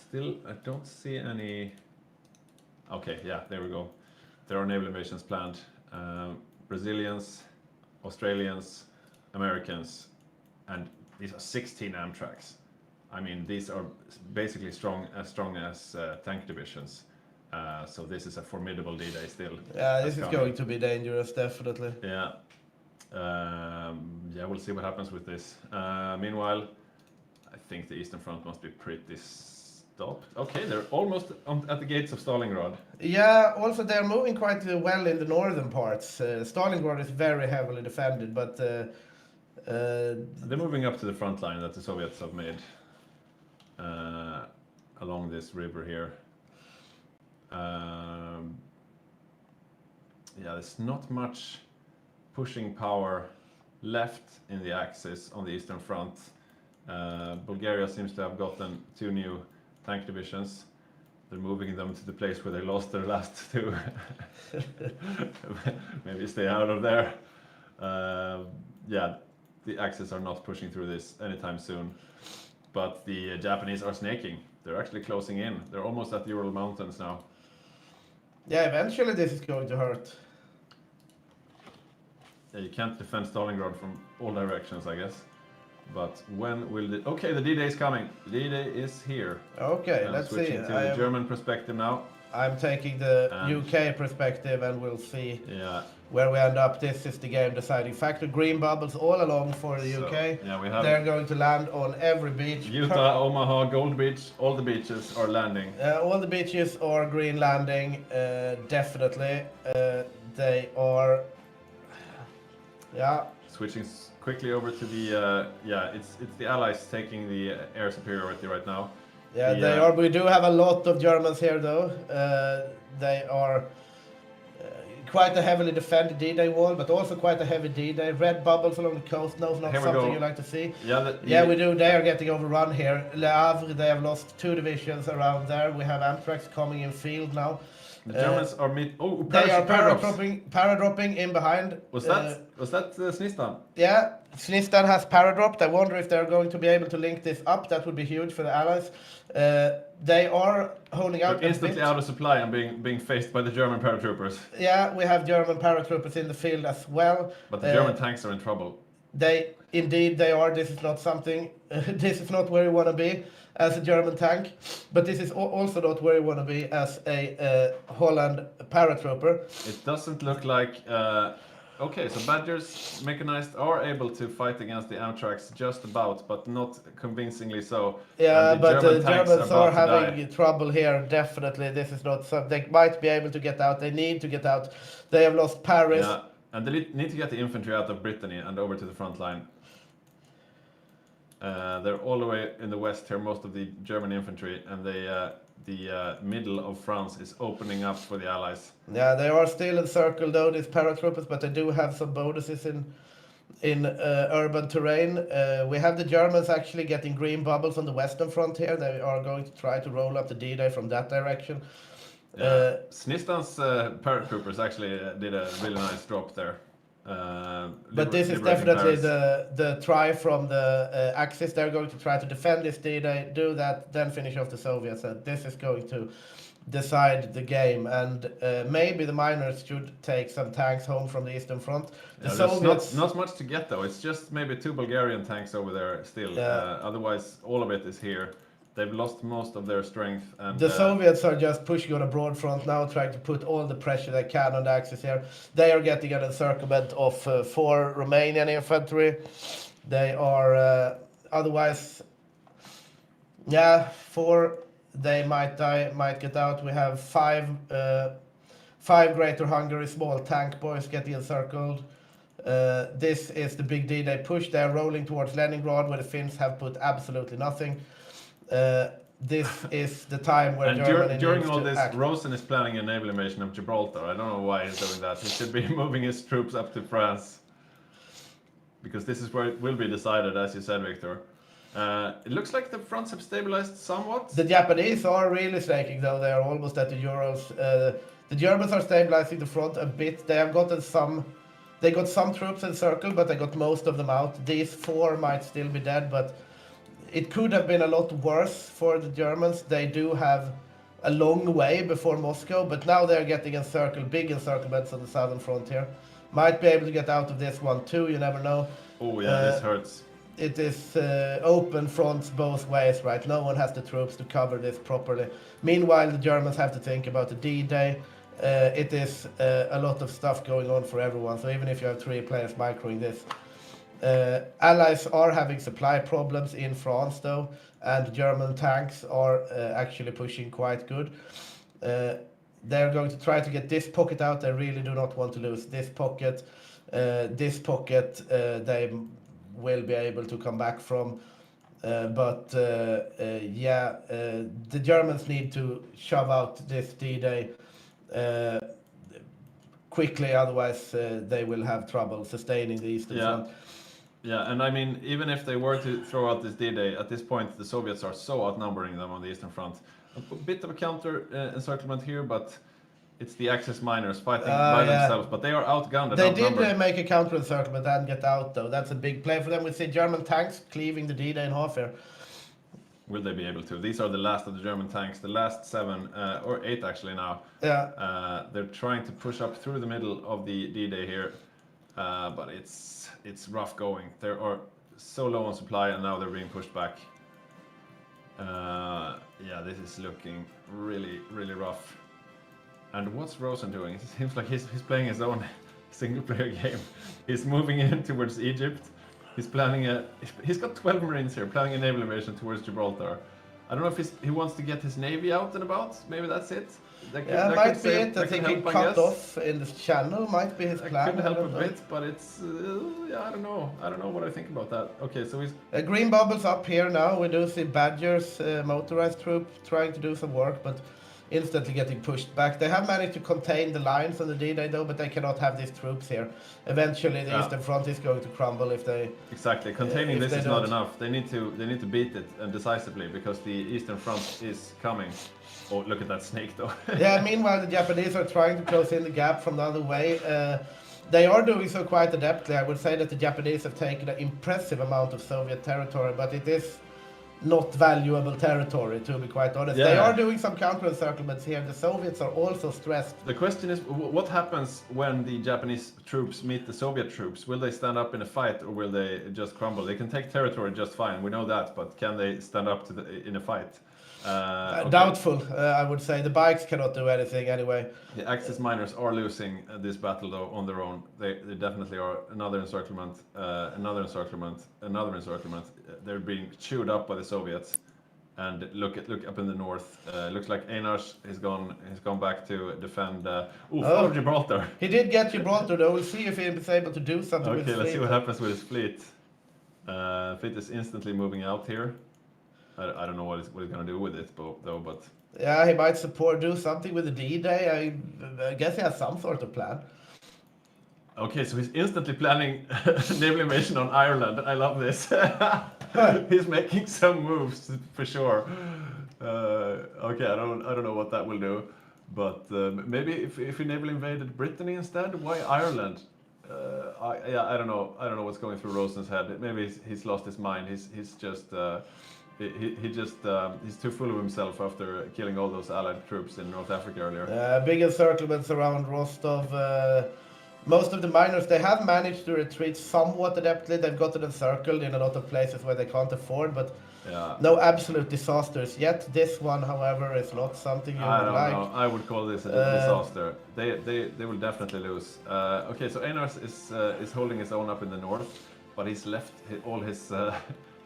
Still, I don't see any. Okay, yeah, there we go. There are naval invasions planned. Brazilians, Australians, Americans, and these are 16 Amtraks. I mean, these are basically as strong as tank divisions. So this is a formidable D-Day still. Yeah, this that's is coming. going to be dangerous, definitely. Yeah. We'll see what happens with this. Meanwhile, I think the Eastern Front must be pretty stopped. Okay, they're almost at the gates of Stalingrad. Yeah, also they're moving quite well in the northern parts. Stalingrad is very heavily defended, but They're moving up to the front line that the Soviets have made along this river here. Yeah, there's not much pushing power left in the Axis on the Eastern Front. Bulgaria seems to have gotten 2 new tank divisions. They're moving them to the place where they lost their last 2. Maybe stay out of there. Yeah, the Axis are not pushing through this anytime soon. But the Japanese are snaking. They're actually closing in. They're almost at the Ural Mountains now. yeah, eventually this is going to hurt. Yeah, you can't defend Stalingrad from all directions, I guess. But when will the... Okay, the D-Day is coming. D-Day is here. Okay, I'm let's see. switching to the German perspective now. I'm taking the And- UK perspective, and we'll see Yeah. where we end up. This is the game deciding factor. Green bubbles all along for the So, UK. yeah, we have They're going to land on every beach. Utah, Omaha, Gold Beach. All the beaches are landing. All the beaches are green landing, definitely. They are, yeah, Switching quickly over to the... yeah, it's the Allies taking the air superiority right now. yeah, The, they are. We do have a lot of Germans here, though. They are quite a heavily defended D-Day wall, but also quite a heavy D-Day. Red bubbles along the coast, no, not Here we something go. you like to see. Yeah, Yeah, we do. They are getting overrun here. Le Havre, they have lost 2 divisions around there. We have Amtrax coming in field now. The Germans are mid... Oh, They are paradrops. paradropping in behind. Was that Snistan? Yeah, Snistan has paradropped. I wonder if they're going to be able to link this up. That would be huge for the Allies. They are holding out. They're a instantly bit. out of supply and being faced by the German paratroopers. Yeah, we have German paratroopers in the field as well. But the German tanks are in trouble. They are. This is not something. This is not where you want to be as a German tank, but this is also not where you want to be as a Holland paratrooper. It doesn't look like... okay, so Badgers mechanized are able to fight against the Amtraks just about, but not convincingly so. Yeah, And but the tanks Germans about are to having die. trouble here. Definitely, this is not something they might be able to get out. They need to get out. They have lost Paris. Yeah, and they need to get the infantry out of Brittany and over to the front line. They're all the way in the west here, most of the German infantry, and the middle of France is opening up for the Allies. Yeah, they are still encircled though, these paratroopers, but they do have some bonuses in urban terrain. We have the Germans actually getting green bubbles on the western front here. They are going to try to roll up the D-Day from that direction. Snistan's paratroopers actually did a really nice drop there. But this is liberating definitely Paris. the try from the Axis. They're going to try to defend this D-Day, do that, then finish off the Soviets. And this is going to decide the game. And maybe the miners should take some tanks home from the Eastern Front. The Yeah, there's Soviets... not much to get though. It's just maybe 2 Bulgarian tanks over there still. Yeah. Otherwise, all of it is here. They've lost most of their strength. And The Soviets are just pushing on a broad front now, trying to put all the pressure they can on the Axis here. They are getting an encirclement of 4 Romanian infantry. They are otherwise... Yeah, 4, they might die, might get out. We have 5 Greater Hungary small tank boys getting encircled. This is the big D-Day push. They're rolling towards Leningrad, where the Finns have put absolutely nothing. This is the time where And Germany during needs all to this, act. Rosen is planning a naval invasion of Gibraltar. I don't know why he's doing that. He should be moving his troops up to France. Because this is where it will be decided, as you said, Victor. It looks like the fronts have stabilized somewhat. The Japanese are really snaking, though. They are almost at the Urals. The Germans are stabilizing the front a bit. They have gotten some. They got some troops encircled, but they got most of them out. These 4 might still be dead, but it could have been a lot worse for the Germans. They do have a long way before Moscow, but now they're getting encircled, big encirclements on the southern frontier. Might be able to get out of this one too, you never know. Oh yeah, this hurts. It is open fronts both ways, right? No one has the troops to cover this properly. Meanwhile, the Germans have to think about the D-Day. It is a lot of stuff going on for everyone, so even if you have 3 players microing this. Allies are having supply problems in France, though, and German tanks are actually pushing quite good. They're going to try to get this pocket out. They really do not want to lose this pocket. This pocket they will be able to come back from. The Germans need to shove out this D-Day quickly, otherwise they will have trouble sustaining the Eastern Front. Yeah, and I mean, even if they were to throw out this D-Day, at this point the Soviets are so outnumbering them on the Eastern Front. A bit of a counter encirclement here, but it's the Axis miners fighting by themselves, but they are outgunned and They outnumbered. did make a counter encirclement and get out, though. That's a big play for them. We see German tanks cleaving the D-Day in half here. Will they be able to? These are the last of the German tanks, the last 7, or 8 actually now. Yeah. They're trying to push up through the middle of the D-Day here, but it's rough going. They are so low on supply, and now they're being pushed back. Yeah, this is looking really, really rough. And what's Rosen doing? It seems like he's playing his own single-player game. He's moving in towards Egypt. He's planning he's got 12 Marines here, planning a naval invasion towards Gibraltar. I don't know if he wants to get his navy out and about. Maybe that's it. That Might be it. I think he cut off in the channel. Might be his plan. Could help a bit, but it's yeah, I don't know. I don't know what I think about that. Okay, so he's green bubbles up here now. We do see Badger's motorized troop trying to do some work, but instantly getting pushed back. They have managed to contain the lines on the D-Day, though, but they cannot have these troops here. Eventually, the Eastern Front is going to crumble if they... Exactly. Containing this is not enough. They need to beat it, and decisively, because the Eastern Front is coming. Oh, look at that snake, though. Yeah, meanwhile, the Japanese are trying to close in the gap from the other way. They are doing so quite adeptly. I would say that the Japanese have taken an impressive amount of Soviet territory, but it is not valuable territory, to be quite honest. Yeah. They are doing some counter-encirclements here. The Soviets are also stressed. The question is, what happens when the Japanese troops meet the Soviet troops? Will they stand up in a fight, or will they just crumble? They can take territory just fine, we know that, but can they stand up in a fight? Okay. Doubtful, I would say. The bikes cannot do anything anyway. The Axis miners are losing this battle, though, on their own. They definitely are. Another encirclement, another encirclement, another encirclement. They're being chewed up by the Soviets. And look up in the north. Looks like Einars has gone back to defend. Follow Gibraltar. He did get Gibraltar, though. We'll see if he is able to do something with his Okay, let's see fleet. what happens with his fleet. Fleet is instantly moving out here. I don't know what he's going to do with it, though, but... Yeah, he might do something with the D-Day. I guess he has some sort of plan. Okay, so he's instantly planning naval invasion on Ireland. I love this. He's making some moves for sure. Okay, I don't know what that will do, but maybe if he naval invaded Brittany instead, why Ireland? I don't know. I don't know what's going through Rosen's head. Maybe he's lost his mind. He's just. He's too full of himself after killing all those Allied troops in North Africa earlier. Big encirclements around Rostov. Most of the miners, they have managed to retreat somewhat adeptly. They've gotten encircled in a lot of places where they can't afford, but no absolute disasters yet. This one, however, is not something you would like. Know. I would call this a disaster. They will definitely lose. Okay, so Einars is holding his own up in the north, but he's left all his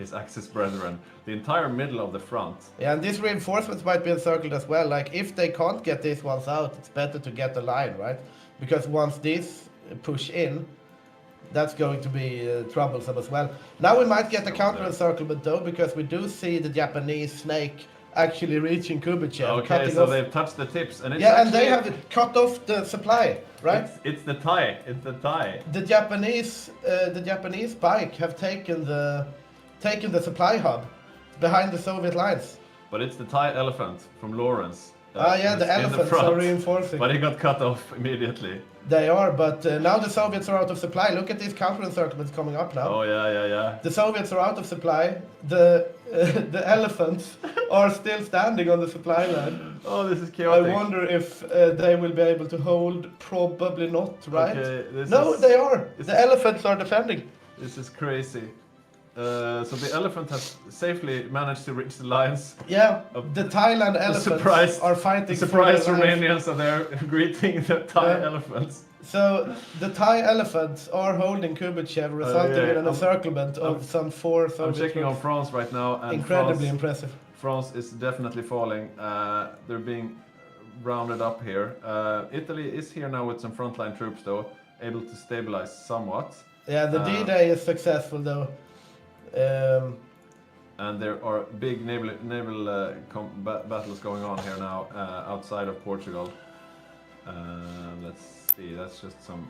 his Axis brethren. The entire middle of the front. Yeah, and these reinforcements might be encircled as well. Like, if they can't get these ones out, it's better to get a line, right? Because once these push in, that's going to be troublesome as well. Now we might get a counter encirclement though, because we do see the Japanese snake actually reaching Kubichev. Okay, cutting so off. they've touched the tips, and it's Yeah, and actually, they have cut off the supply, right? It's the tie. It's the tie. The Japanese bike have taken the supply hub behind the Soviet lines. But it's the tie elephant from Lawrence. Yeah, the in elephants front. are reinforcing. But he got cut off immediately. They are, but now the Soviets are out of supply. Look at these counter encirclements coming up now. Oh yeah. The Soviets are out of supply. The elephants are still standing on the supply line. Oh, this is I chaotic. wonder if they will be able to hold. Probably not, right? Okay, No, they are. The elephants are defending. This is crazy. So the elephant has safely managed to reach the lines. Yeah, the Thailand elephants are fighting. The surprised for their life. Romanians are there greeting the Thai Yeah. elephants. So the Thai elephants are holding Kubichev, resulting in an I'm- encirclement of some 4 I'm Soviet checking on troops. France right now, and Incredibly impressive. France is definitely falling. They're being rounded up here. Italy is here now with some frontline troops, though, able to stabilize somewhat. Yeah, the D-Day is successful though. And there are big naval battles going on here now outside of Portugal. Let's see, that's just some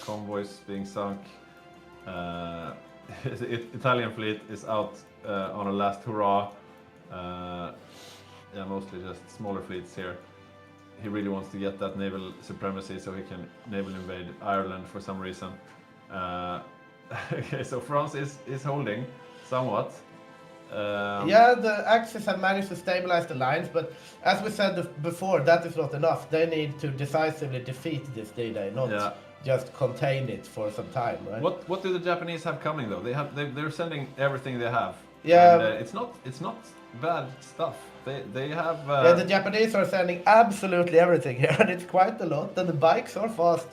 convoys being sunk. The Italian fleet is out on a last hurrah. Yeah, mostly just smaller fleets here. He really wants to get that naval supremacy so he can naval invade Ireland for some reason. Okay, so France is holding somewhat. Yeah, the Axis have managed to stabilize the lines, but as we said before, that is not enough. They need to decisively defeat this D-Day, not just contain it for some time, right? What do the Japanese have coming though? They're sending everything they have. Yeah, and, it's not bad stuff. They have. Yeah, the Japanese are sending absolutely everything here, and it's quite a lot. And the bikes are fast.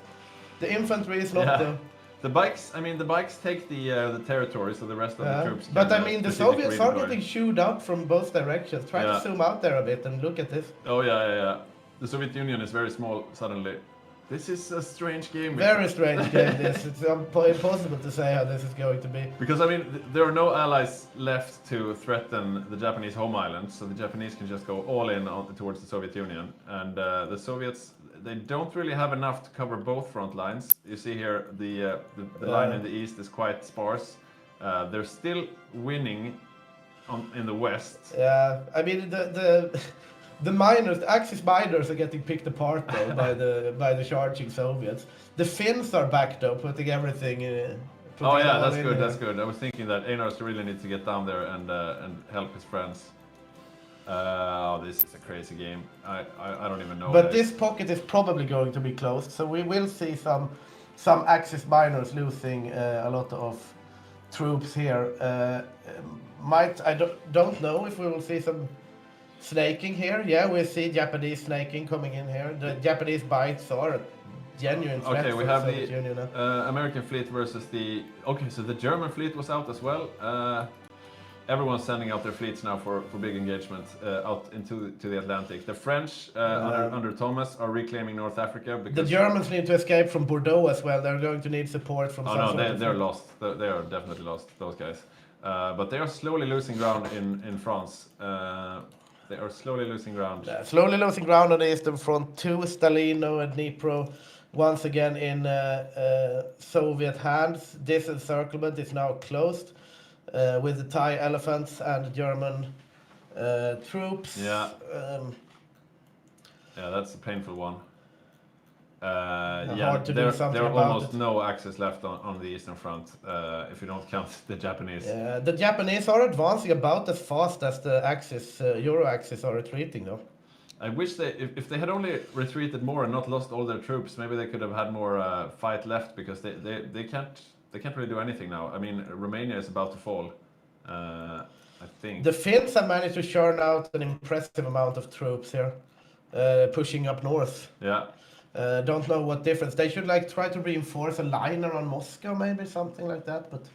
The infantry is not. Yeah. The bikes. I mean, the bikes take the territory, so the rest of the troops. But can, I mean, the specifically Soviets are redeploy. getting chewed up from both directions. Try to zoom out there a bit and look at this. Oh yeah. The Soviet Union is very small suddenly. This is a strange game. Very strange game. This. It's impossible to say how this is going to be. Because I mean, there are no allies left to threaten the Japanese home islands, so the Japanese can just go all in towards the Soviet Union, and the Soviets, they don't really have enough to cover both front lines. You see here the line in the east is quite sparse. They're still winning in the west. Yeah, I mean the miners, the Axis miners are getting picked apart though by the charging Soviets. The Finns are back though, putting everything. Oh yeah, that's good. That's good. I was thinking that Einars really needs to get down there and help his friends. Oh, this is a crazy game. I don't even know. But this pocket is probably going to be closed, so we will see some Axis miners losing a lot of troops here. I don't know if we will see some snaking here. Yeah, we see Japanese snaking coming in here. The Japanese bites are a genuine threat. Okay, we have the Soviet Union now. American fleet versus the. Okay, so the German fleet was out as well. Everyone's sending out their fleets now for big engagement out into the Atlantic. The French under Thomas are reclaiming North Africa because The Germans need to escape from Bordeaux as well. They're going to need support from. Oh no, they're lost. They are definitely lost. Those guys, but they are slowly losing ground in France. They are slowly losing ground. Slowly losing ground on the eastern front. 2 Stalino and Dnipro once again in Soviet hands. This encirclement is now closed with the Thai elephants and German troops. Yeah. Yeah, that's a painful one. Yeah, hard to do there something are about almost it. no access left on the eastern front, if you don't count the Japanese. The Japanese are advancing about as fast as the Axis, Euro Axis are retreating though. I wish if they had only retreated more and not lost all their troops, maybe they could have had more fight left, because they can't really do anything now. I mean, Romania is about to fall, I think. The Finns have managed to churn out an impressive amount of troops here, pushing up north. Yeah. Don't know what difference. They should like try to reinforce a line around Moscow, maybe something like that. But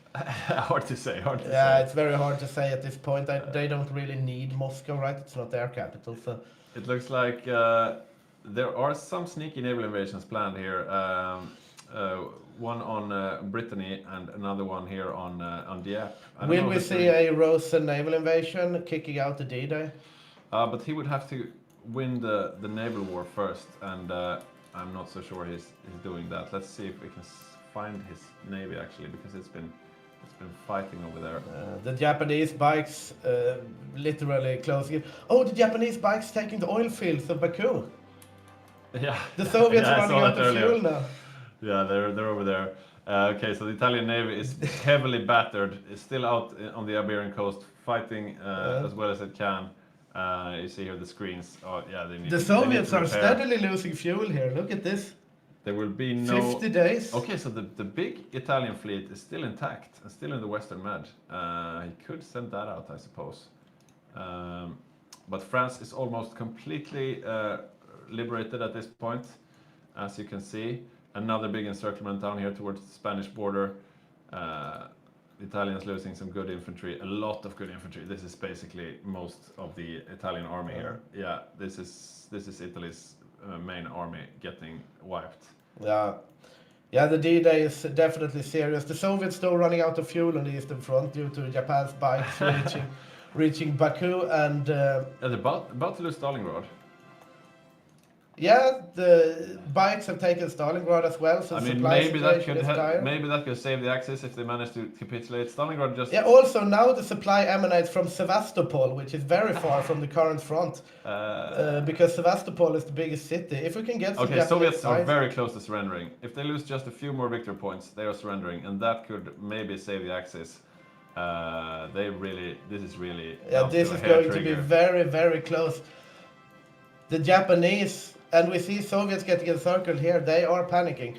Hard to say. Hard to yeah, say. it's very hard to say at this point. They don't really need Moscow, right? It's not their capital, so. It looks like there are some sneaky naval invasions planned here. One on Brittany and another one here on Dieppe. I don't Will know we if it's see a Rosen naval invasion kicking out the D-Day? but he would have to win the naval war first, and I'm not so sure he's doing that. Let's see if we can find his navy actually, because it's been fighting over there. The Japanese bikes literally closing. Oh, the Japanese bikes taking the oil fields of Baku. Yeah. The Soviets Yeah, I running saw out that of earlier. fuel now. Yeah, they're over there. Okay, so the Italian navy is heavily battered. It's still out on the Iberian coast, fighting as well as it can. You see here the screens. Oh, yeah, they need. The they need Soviets to are repair. steadily losing fuel here. Look at this. There will be no. 50 days. Okay, so the big Italian fleet is still intact and still in the Western Med. He could send that out, I suppose. But France is almost completely liberated at this point, as you can see. Another big encirclement down here towards the Spanish border. Italians losing some good infantry, a lot of good infantry. This is basically most of the Italian army here. Yeah, this is Italy's main army getting wiped. Yeah, the D-Day is definitely serious. The Soviets though running out of fuel on the Eastern Front due to Japan's bikes reaching Baku, and Yeah, they're about to lose Stalingrad. yeah, the bikes have taken Stalingrad as well. So I mean, supply situation is dire. maybe that could save the Axis if they manage to capitulate. Stalingrad just. Yeah, also now the supply emanates from Sevastopol, which is very far from the current front, because Sevastopol is the biggest city. If we can get some Okay, Japanese Soviets are bikes- very close to surrendering. If they lose just a few more victory points, they are surrendering, and that could maybe save the Axis. This is really. Yeah, down this to a is hair going to be trigger. very, very close. The Japanese, and we see Soviets getting encircled here, they are panicking.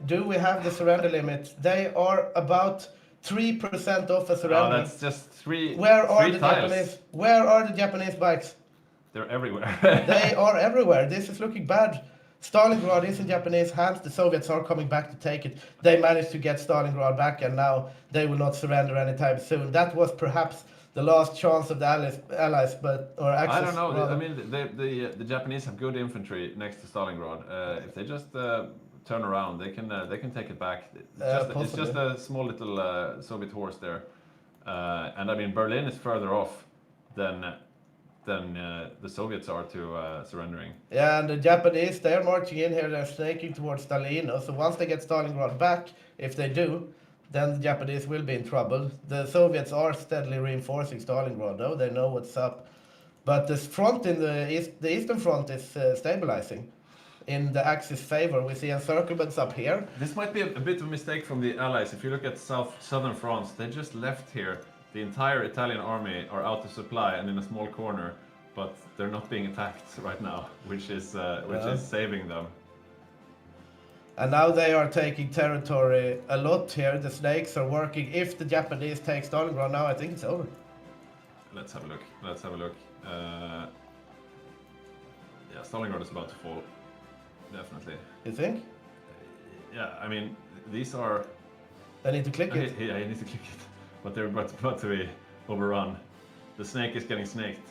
Do we have the surrender limit? They are about 3% off a surrender. Oh, that's just three. Where are three the tiles. Japanese? Where are the Japanese bikes? They're everywhere. They are everywhere. This is looking bad. Stalingrad is in Japanese hands. The Soviets are coming back to take it. They managed to get Stalingrad back, and now they will not surrender anytime soon. That was perhaps the last chance of the Allies, or Axis. I don't know. rather. I mean, the Japanese have good infantry next to Stalingrad. If they just turn around, they can take it back. It's just a small little Soviet horse there, and I mean Berlin is further off than the Soviets are to surrendering. Yeah, and the Japanese, they are marching in here, they're snaking towards Stalino. So once they get Stalingrad back, if they do, then the Japanese will be in trouble. The Soviets are steadily reinforcing Stalingrad, though. They know what's up. But the front in the Eastern Front is stabilizing in the Axis favor. We see encirclements up here. This might be a bit of a mistake from the Allies. If you look at southern France, they just left here. The entire Italian army are out of supply and in a small corner, but they're not being attacked right now, which is saving them. And now they are taking territory a lot here. The snakes are working. If the Japanese take Stalingrad now, I think it's over. Let's have a look. Yeah, Stalingrad is about to fall. Definitely. You think? Yeah, I mean, these are... I need to click it. Yeah, you need to click it. But they're about to be overrun. The snake is getting snaked.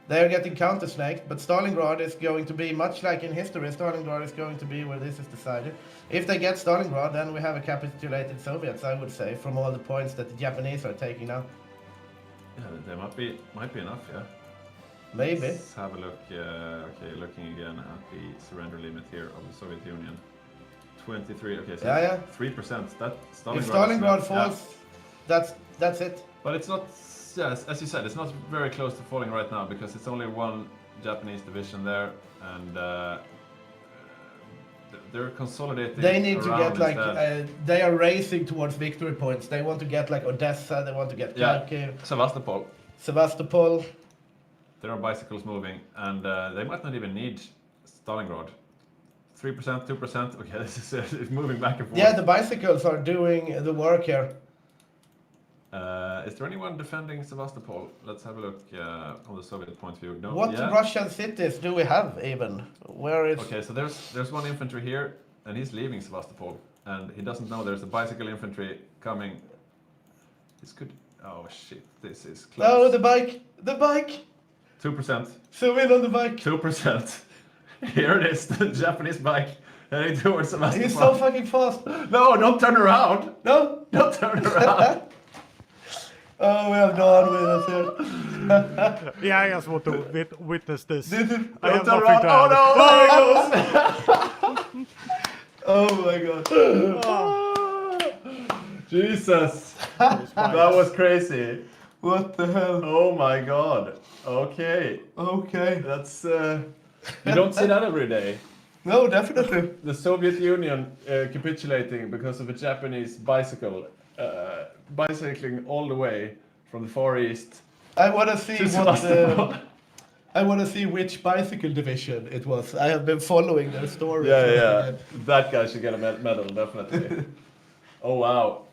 They are getting counter-snaked, but Stalingrad is going to be, much like in history, Stalingrad is going to be where this is decided. If they get Stalingrad, then we have a capitulated Soviets, I would say, from all the points that the Japanese are taking now. Yeah, there might be enough, yeah. Maybe. Let's have a look. Okay, looking again at the surrender limit here of the Soviet Union. 23, okay, so Yeah. 3%. That Stalingrad If Stalingrad is falls, that's it. But it's not, yes, as you said, it's not very close to falling right now because it's only one Japanese division there, and they're consolidating. They need to around get like, instead. they are racing towards victory points. They want to get like Odessa, they want to get Kharkiv, Sevastopol. Sevastopol. There are bicycles moving, and they might not even need Stalingrad. 3%, 2%. Okay, this is it's moving back and forth. Yeah, the bicycles are doing the work here. Is there anyone defending Sevastopol? Let's have a look on the Soviet point of view. No. What Yeah. Russian cities do we have even? Where is... Okay, so there's one infantry here, and he's leaving Sevastopol, and he doesn't know there's a bicycle infantry coming. This could. Oh shit! This is close. Oh, the bike! The bike! 2%. Zoom in on the bike! 2%. Here it is, the Japanese bike heading towards Sevastopol. He's so fucking fast! No, don't turn around! No! Don't turn around! Oh, we have Don with us here. Yeah, I just want to witness this. This is... I have Don't nothing turn to around! add. Oh no! Oh my god. Jesus! That was crazy. What the hell? Oh my god. Okay. Okay. That's you don't see that every day. No, definitely. The Soviet Union capitulating because of a Japanese bicycle bicycling all the way from the Far East I want to see to what... Sevastopol. I want to see which bicycle division it was. I have been following their story. Yeah. That guy should get a medal, definitely. Oh wow.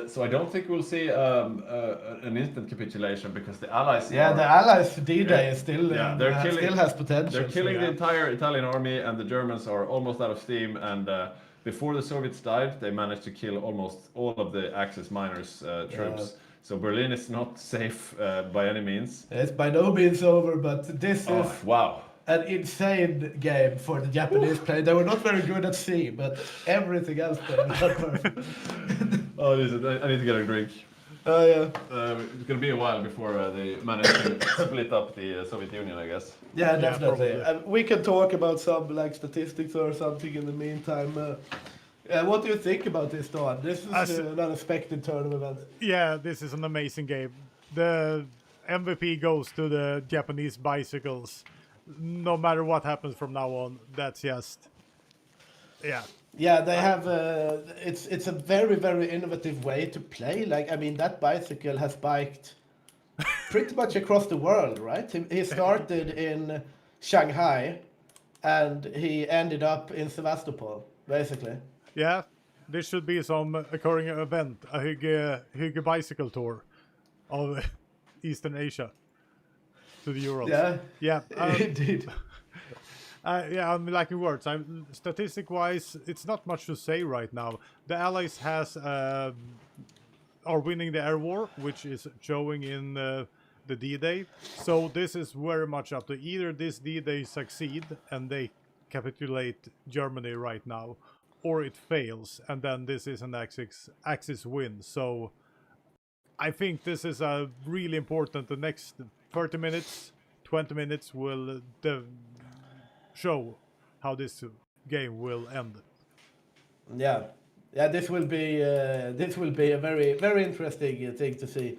So I don't think we'll see an instant capitulation because the Allies. Yeah, the Allies' D-Day is still they're killing, still has potential. They're killing so, the entire Italian army, and the Germans are almost out of steam. And before the Soviets died, they managed to kill almost all of the Axis miners' troops. So Berlin is not safe by any means. It's by no means over, but this is Wow. an insane game for the Japanese player. They were not very good at sea, but everything else they were perfect. Oh, I need to get a drink. Oh yeah. It's gonna be a while before they manage to split up the Soviet Union, I guess. Yeah, definitely. probably. We can talk about some like statistics or something in the meantime. What do you think about this, Don? This is an unexpected turn of events. Yeah, this is an amazing game. The MVP goes to the Japanese bicycles. No matter what happens from now on, that's just... Yeah. Yeah, they have. It's a very, very innovative way to play. Like, I mean, that bicycle has biked pretty much across the world, right? He started in Shanghai, and he ended up in Sevastopol, basically. Yeah, this should be some occurring event, a Hygge bicycle tour of Eastern Asia to the Urals. Yeah. Yeah. Indeed. Yeah, I'm lacking words. Statistic-wise, it's not much to say right now. The Allies are winning the air war, which is showing in the D-Day. So this is very much up to either this D-Day succeed and they capitulate Germany right now, or it fails and then this is an Axis win. So I think this is really important. The next 30 minutes, 20 minutes will show how this game will end. Yeah, this will be a very, very interesting thing to see.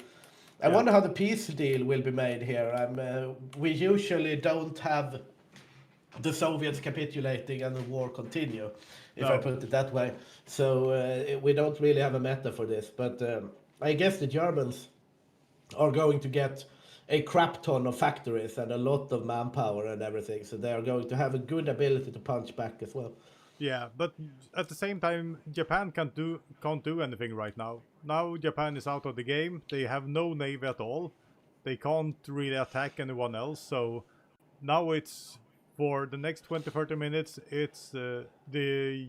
I wonder how the peace deal will be made here. We usually don't have the Soviets capitulating and the war continue, if I put it that way. So we don't really have a meta for this. But I guess the Germans are going to get a crap ton of factories and a lot of manpower and everything. So they are going to have a good ability to punch back as well. Yeah, but at the same time, Japan can't do anything right now. Now Japan is out of the game. They have no navy at all. They can't really attack anyone else. So now it's, for the next 20-30 minutes, it's the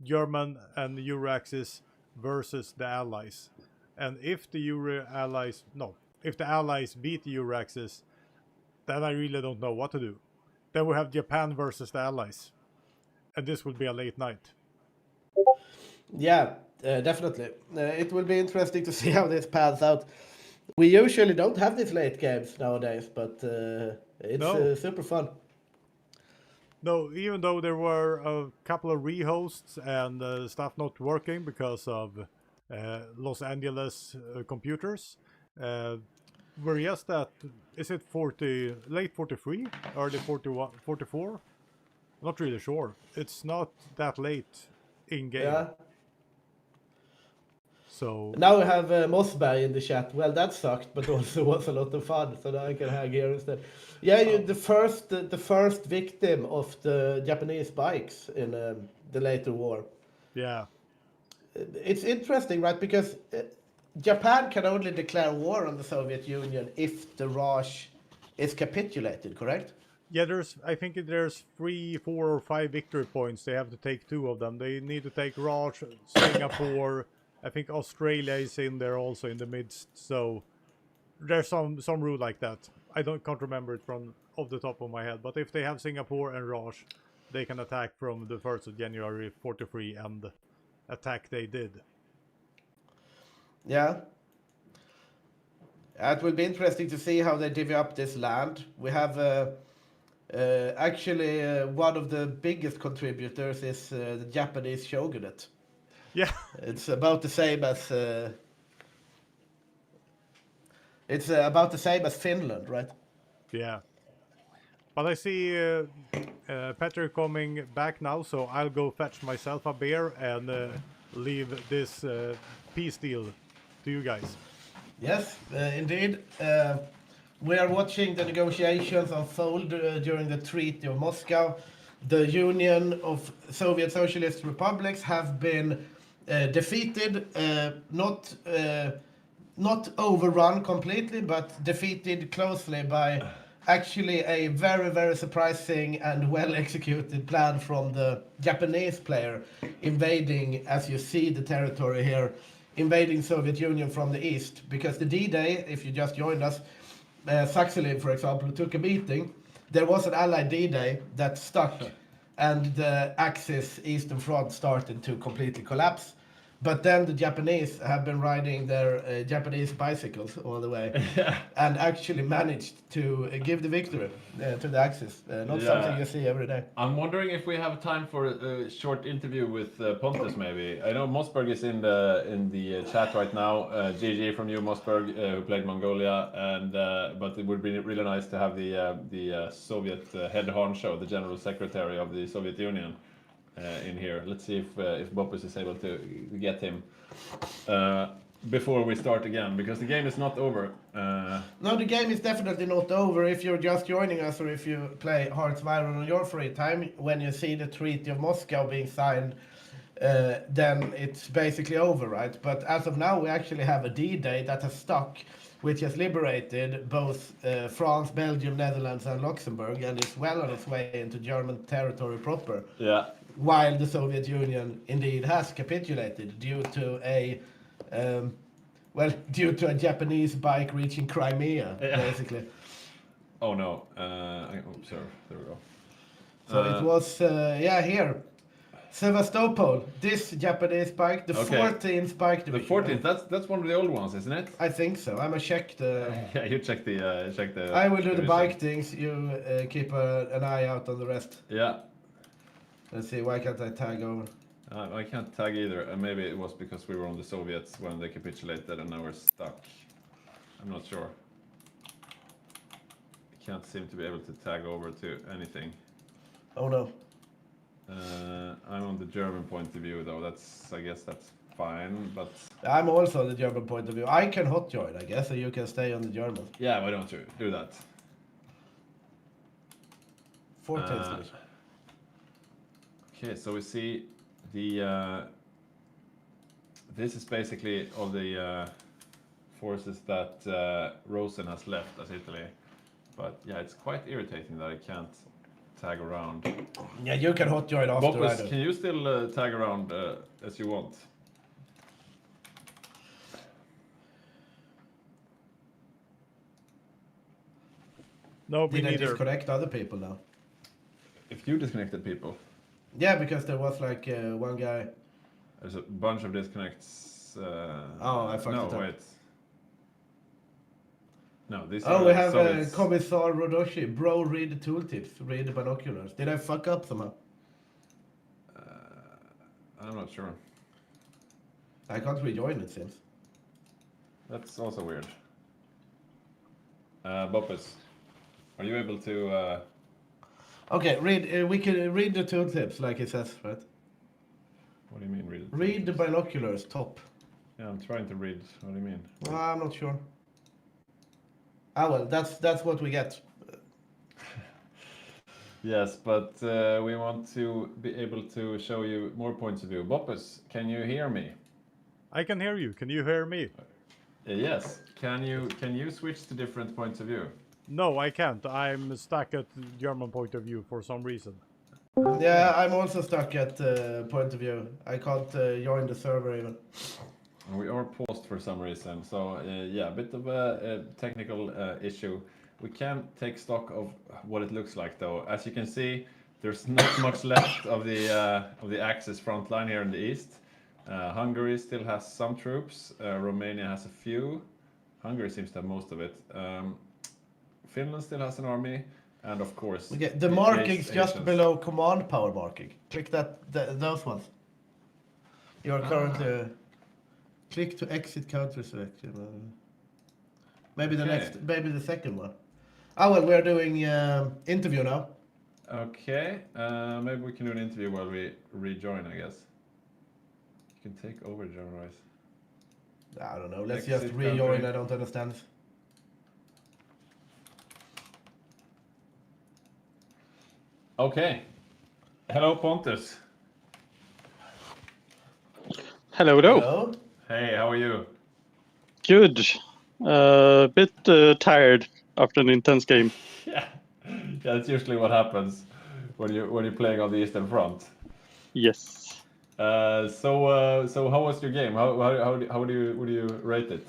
German and the Euro-Axis versus the Allies. And if the if the Allies beat the Euro-Axis, then I really don't know what to do. Then we have Japan versus the Allies. And this will be a late night. Yeah, definitely. It will be interesting to see how this pans out. We usually don't have these late games nowadays, but it's super fun. No, even though there were a couple of rehosts and stuff not working because of Los Angeles computers, we're just at, is it late 43, early 41, 44? Not really sure. It's not that late in game. Yeah. So Now we have Mossberg in the chat. Well, that sucked, but also was a lot of fun. So now I can hang here instead. Yeah, the first victim of the Japanese bikes in the later war. yeah, It's interesting, right? Because Japan can only declare war on the Soviet Union if the Raj is capitulated, correct? Yeah, I think there's 3, 4, or 5 victory points. They have to take 2 of them. They need to take Raj, Singapore. I think Australia is in there also in the midst. So there's some rule like that. I can't remember it from off the top of my head. But if they have Singapore and Raj, they can attack from the 1st of January 43 and attack they did. Yeah. It will be interesting to see how they divvy up this land. We have actually one of the biggest contributors is the Japanese shogunate. Yeah. It's about the same as about the same as Finland, right? Yeah. But I see Petter coming back now, so I'll go fetch myself a beer and leave this peace deal to you guys. Yes, indeed. We are watching the negotiations unfold during the Treaty of Moscow. The Union of Soviet Socialist Republics have been defeated, not overrun completely, but defeated closely by actually a very, very surprising and well executed plan from the Japanese player invading, as you see the territory here, invading Soviet Union from the east. Because the D-Day, if you just joined us, Sakhalin, for example, took a meeting. There was an Allied D-Day that stuck, and the Axis Eastern Front started to completely collapse. But then the Japanese have been riding their Japanese bicycles all the way, and actually managed to give the victory to the Axis. Not something you see every day. I'm wondering if we have time for a short interview with Pontus, maybe. I know Mossberg is in the chat right now. GG from you, Mossberg, who played Mongolia, and but it would be really nice to have the Soviet head honcho, the General Secretary of the Soviet Union, in here. Let's see if Boppus is able to get him before we start again, because the game is not over. No, the game is definitely not over. If you're just joining us, or if you play Hearts of Iron on your free time, when you see the Treaty of Moscow being signed, then it's basically over, right? But as of now, we actually have a D-Day that has stuck, which has liberated both France, Belgium, Netherlands, and Luxembourg, and is well on its way into German territory proper. Yeah. While the Soviet Union indeed has capitulated due to a Japanese bike reaching Crimea, basically. Oh no. Sorry. There we go. So it was here. Sevastopol, this Japanese bike, the 14th bike The division. 14th. That's one of the old ones, isn't it? I think so. I'm gonna check the. Yeah, you check the. I will do the bike things. You keep an eye out on the rest. Yeah. Let's see. Why can't I tag over? I can't tag either. Maybe it was because we were on the Soviets when they capitulated, and now we're stuck. I'm not sure. I can't seem to be able to tag over to anything. Oh no. I'm on the German point of view, though. I guess that's fine, but... I'm also on the German point of view. I can hot join, I guess, so you can stay on the German. Yeah, why don't you do that? 14th division. Okay, so we see the... this is basically all the forces that Rosen has left as Italy. But yeah, it's quite irritating that I can't tag around. Yeah, you can hot join after Boppus, I do. can you still tag around as you want? No, me Did I neither. disconnect other people now? If you disconnected people, Yeah, because there was like one guy. there's a bunch of disconnects. Oh, I fucked no, it up. wait. No, these Oh, are we have Soviets. Commissar Rodoshi. Bro, read the tooltips. Read the binoculars. Did I fuck up somehow? I'm not sure. I can't rejoin it since. That's also weird. Boppus, are you able to... Okay, read. We can read the tooltips like it says, right? what do you mean read it? Read the binoculars, top. Yeah, I'm trying to read. What do you mean? I'm not sure. Ah well, that's what we get. Yes, but we want to be able to show you more points of view. Boppus, can you hear me? I can hear you. Can you hear me? Yes. Can you switch to different points of view? No, I can't. I'm stuck at the German point of view for some reason. Yeah, I'm also stuck at point of view. I can't join the server even. We are paused for some reason, so yeah, a bit of a technical issue. We can take stock of what it looks like, though. As you can see, there's not much left of the Axis front line here in the east. Hungary still has some troops. Romania has a few. Hungary seems to have most of it. Finland still has an army, and of course, Okay, the marking's just below command power marking. Click those ones. You're currently click to exit country selection. Maybe the Okay. maybe the second one. Oh well, we're doing interview now. Okay, maybe we can do an interview while we rejoin, I guess. You can take over, John Rice. I don't know. Let's Exit just rejoin. country. I don't understand. Okay. Hello, Pontus. Hello, hello. Hello. Hey, how are you? Good. Bit tired after an intense game. Yeah, that's usually what happens when you're playing on the Eastern Front. Yes. So how was your game? How would you rate it?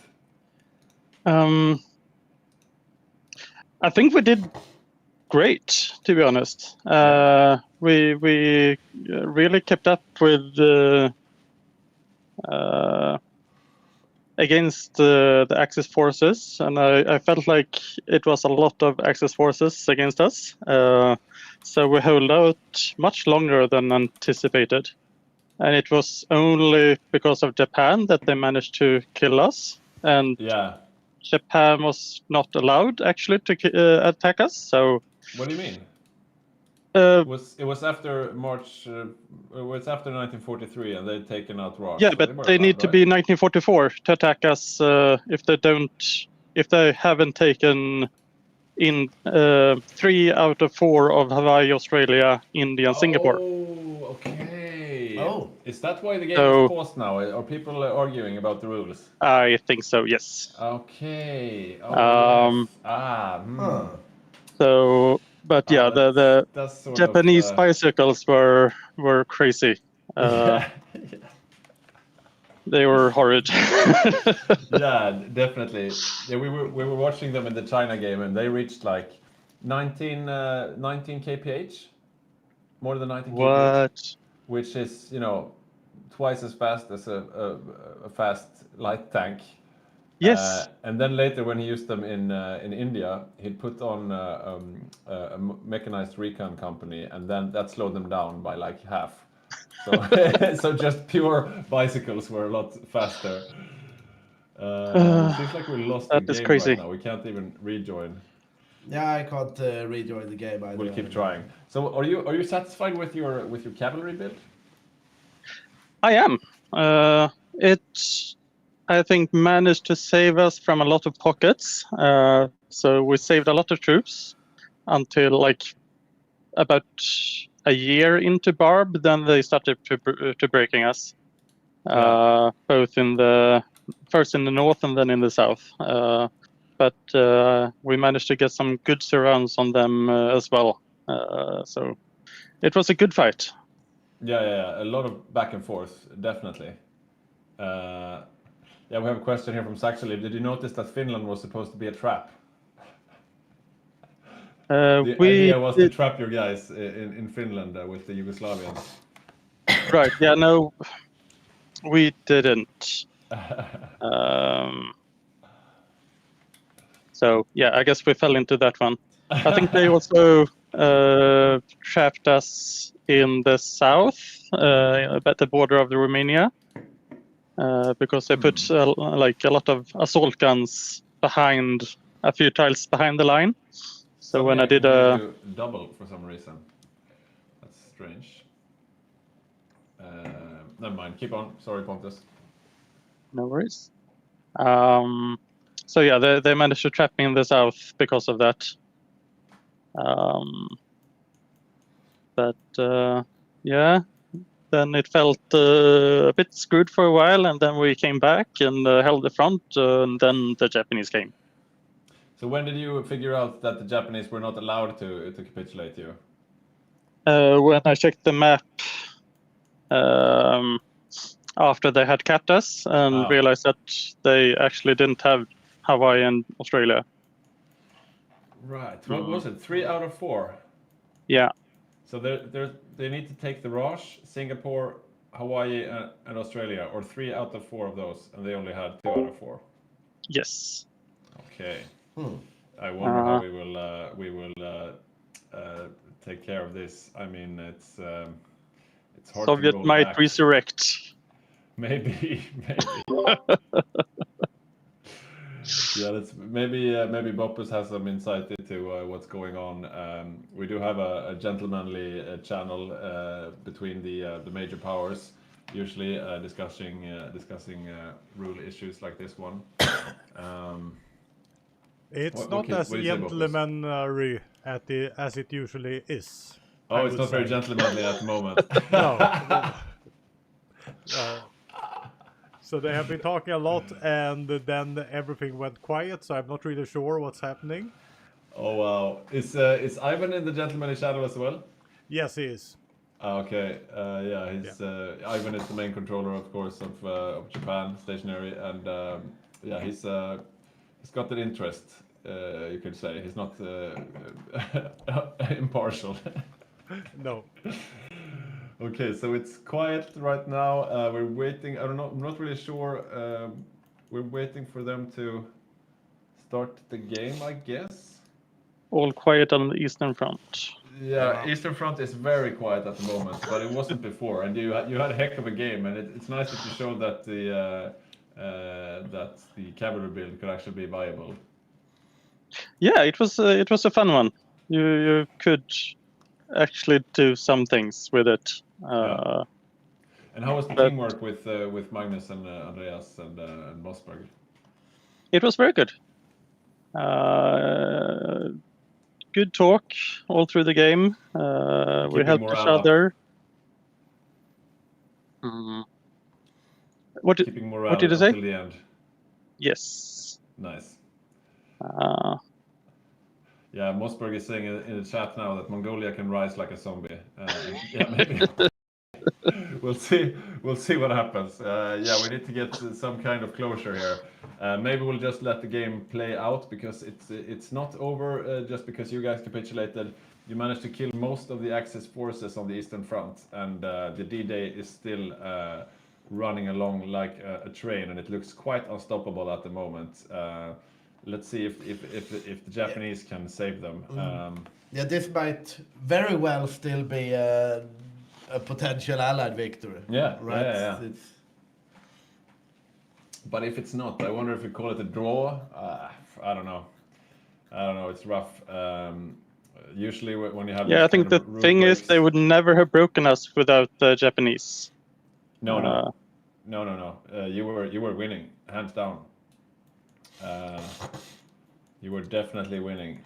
I think we did great, to be honest. We really kept up with against the Axis forces, and I felt like it was a lot of Axis forces against us. So we held out much longer than anticipated. And it was only because of Japan that they managed to kill us. And Yeah. Japan was not allowed actually to attack us. So What do you mean? It was after March. It was after 1943, and they'd taken out Russia. yeah, so but were they need allowed, to right? be 1944 to attack us if they haven't taken in 3 out of 4 of Hawaii, Australia, India, and Singapore. Oh, okay. Oh. Is that why the game So- is paused now? Are people arguing about the rules? I think so. Yes. Okay. Oh, Um, yes. Ah. Hmm. Huh. So, but yeah, the that's sort Japanese of, bicycles were crazy. yeah. They were horrid. Yeah, definitely. Yeah, we were watching them in the China game, and they reached like 19 kph, more than 19 kph, What? which is twice as fast as a fast light tank. Yes. And then later, when he used them in India, he put on a mechanized recon company, and then that slowed them down by like half. So, so just pure bicycles were a lot faster. It seems like we lost the That is game crazy. right now. We can't even rejoin. Yeah, I can't rejoin the game either. We'll keep trying. So, are you satisfied with your cavalry build? I am. It, I think, managed to save us from a lot of pockets. So we saved a lot of troops until like about a year into Barb. Then they started to breaking us, both in first in the north and then in the south. But we managed to get some good surrounds on them as well. So it was a good fight. Yeah. A lot of back and forth, definitely. Yeah, we have a question here from Saxony. Did you notice that Finland was supposed to be a trap? The idea was to trap your guys in Finland with the Yugoslavians. Right. Yeah. No, we didn't. So yeah, I guess we fell into that one. I think they also trapped us in the south, at the border of the Romania, because they put like a lot of assault guns behind a few tiles behind the line. So when I did do double for some reason, that's strange. Never mind. Keep on. Sorry, Pontus. no worries. So yeah, they managed to trap me in the south because of that. But yeah, then it felt a bit screwed for a while, and then we came back and held the front, and then the Japanese came. So when did you figure out that the Japanese were not allowed to capitulate you? When I checked the map after they had capped us and realized that they actually didn't have Hawaii and Australia. Right. What was it? 3 out of 4? Yeah. So they need to take the Raj, Singapore, Hawaii, and Australia, or 3 out of 4 of those, and they only had 2 out of 4. Yes. Okay. I wonder how we will take care of this. I mean, it's hard Soviet to go might back. resurrect. Maybe. Yeah, maybe Boppus has some insight into what's going on. We do have a gentlemanly channel between the major powers, usually discussing rule issues like this one. It's what not do you as say, Boppus? gentlemanly as it usually is. Oh, I it's would not very say. gentlemanly at the moment. No. So they have been talking a lot, and then everything went quiet. So I'm not really sure what's happening. Oh wow! Is Ivan in the gentlemanly channel as well? Yes, he is. Okay, Ivan is the main controller, of course, of Japan stationary, and yeah, he's got an interest. You could say he's not impartial. No. Okay, so it's quiet right now. We're waiting. I don't know. I'm not really sure. We're waiting for them to start the game, I guess. All quiet on the Eastern Front. Yeah, Eastern Front is very quiet at the moment, but it wasn't before. And you had a heck of a game, and it's nice that you showed that the cavalry build could actually be viable. Yeah, it was a fun one. You could actually do some things with it. Yeah. And how was the teamwork with Magnus and Andreas and Mossberg? It was very good. Good talk all through the game. We helped each other. What did you say? Until the end. Yes. Nice. Yeah, Mossberg is saying in the chat now that Mongolia can rise like a zombie. Yeah, maybe. We'll see what happens. Yeah, we need to get some kind of closure here. Maybe we'll just let the game play out, because it's not over just because you guys capitulated. You managed to kill most of the Axis forces on the Eastern Front, and the D-Day is still running along like a train, and it looks quite unstoppable at the moment. Let's see if the Japanese can save them. Yeah, this might very well still be a potential Allied victory. Yeah, right. yeah. But if it's not, I wonder if we call it a draw. I don't know. It's rough. Usually when you have I think the thing is they would never have broken us without the Japanese. No. You were winning, hands down. You were definitely winning.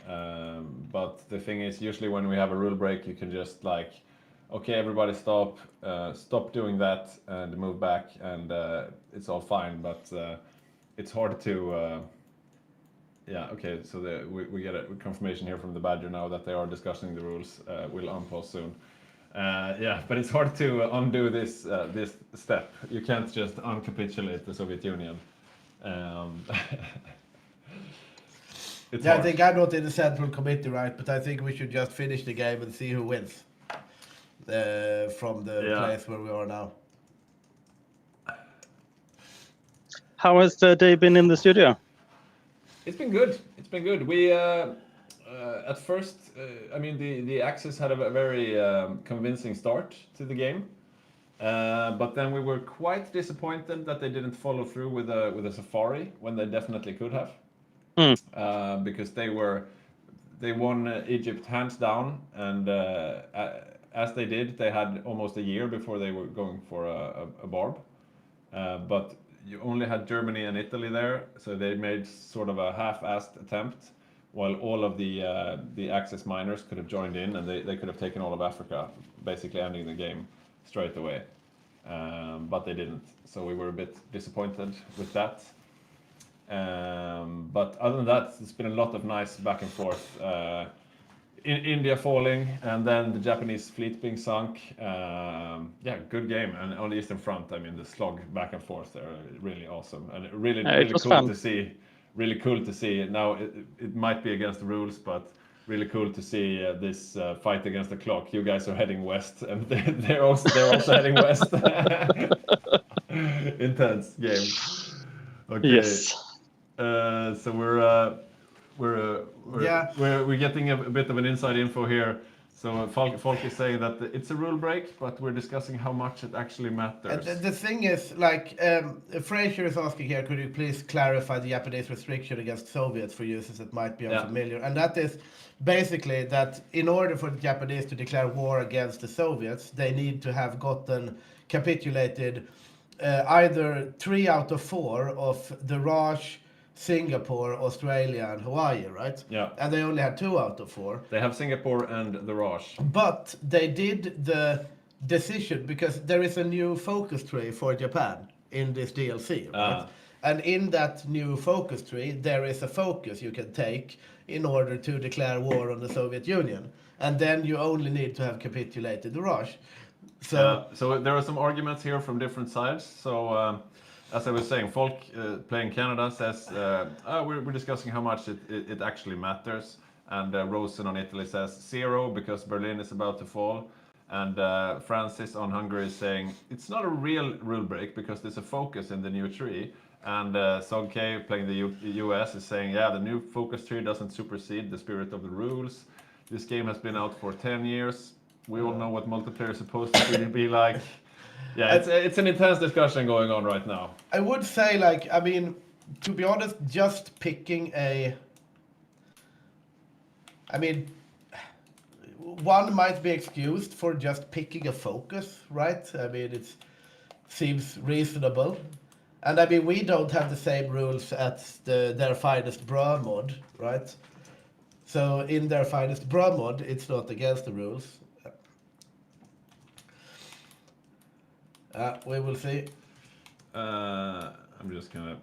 But the thing is, usually when we have a rule break, you can just like, okay, everybody stop doing that and move back, and it's all fine. But it's hard to. Yeah, okay. So we get a confirmation here from the Badger now that they are discussing the rules. We'll unpause soon. Yeah, but it's hard to undo this step. You can't just uncapitulate the Soviet Union. It's I hard. think I'm not in the central committee, right? But I think we should just finish the game and see who wins from the place where we are now. How has the day been in the studio? It's been good. We at first, I mean, the Axis had a very convincing start to the game, but then we were quite disappointed that they didn't follow through with a safari when they definitely could have, because they won Egypt hands down, and as they did, they had almost a year before they were going for a barb, but you only had Germany and Italy there, so they made sort of a half-assed attempt, while all of the Axis miners could have joined in, and they could have taken all of Africa, basically ending the game straight away. but they didn't. So we were a bit disappointed with that. But other than that, it's been a lot of nice back and forth. In India falling, and then the Japanese fleet being sunk. Yeah, good game. And on the Eastern Front, I mean, the slog back and forth are really awesome, and really, It really was cool fun. to see. Really cool to see. Now it might be against the rules, but really cool to see this fight against the clock. You guys are heading west, and they're also heading west. Intense game. Okay. Yes. So we're Yeah. we're getting a bit of an inside info here. So Falk is saying that it's a rule break, but we're discussing how much it actually matters. The thing is, like, Fraser is asking here, could you please clarify the Japanese restriction against Soviets for users that might be unfamiliar? And that is basically that in order for the Japanese to declare war against the Soviets, they need to have gotten capitulated either 3 out of 4 of the Raj, Singapore, Australia, and Hawaii, right? Yeah. And they only had 2 out of 4. They have Singapore and the Raj. But they did the decision because there is a new focus tree for Japan in this DLC, right? And in that new focus tree, there is a focus you can take in order to declare war on the Soviet Union. And then you only need to have capitulated the Raj. So there are some arguments here from different sides. So as I was saying, Falk playing Canada says we're discussing how much it actually matters, and Rosen on Italy says 0 because Berlin is about to fall, and Francis on Hungary is saying it's not a real rule break because there's a focus in the new tree, and Sog K playing the US is saying the new focus tree doesn't supersede the spirit of the rules. This game has been out for 10 years. We all know what multiplayer is supposed to really be like. Yeah, it's an intense discussion going on right now. I would say, like, I mean, to be honest, just picking one might be excused for just picking a focus, right? I mean, it seems reasonable. And I mean, we don't have the same rules as their finest bra mod, right? So in their finest bra mod, it's not against the rules. We will see. I'm just gonna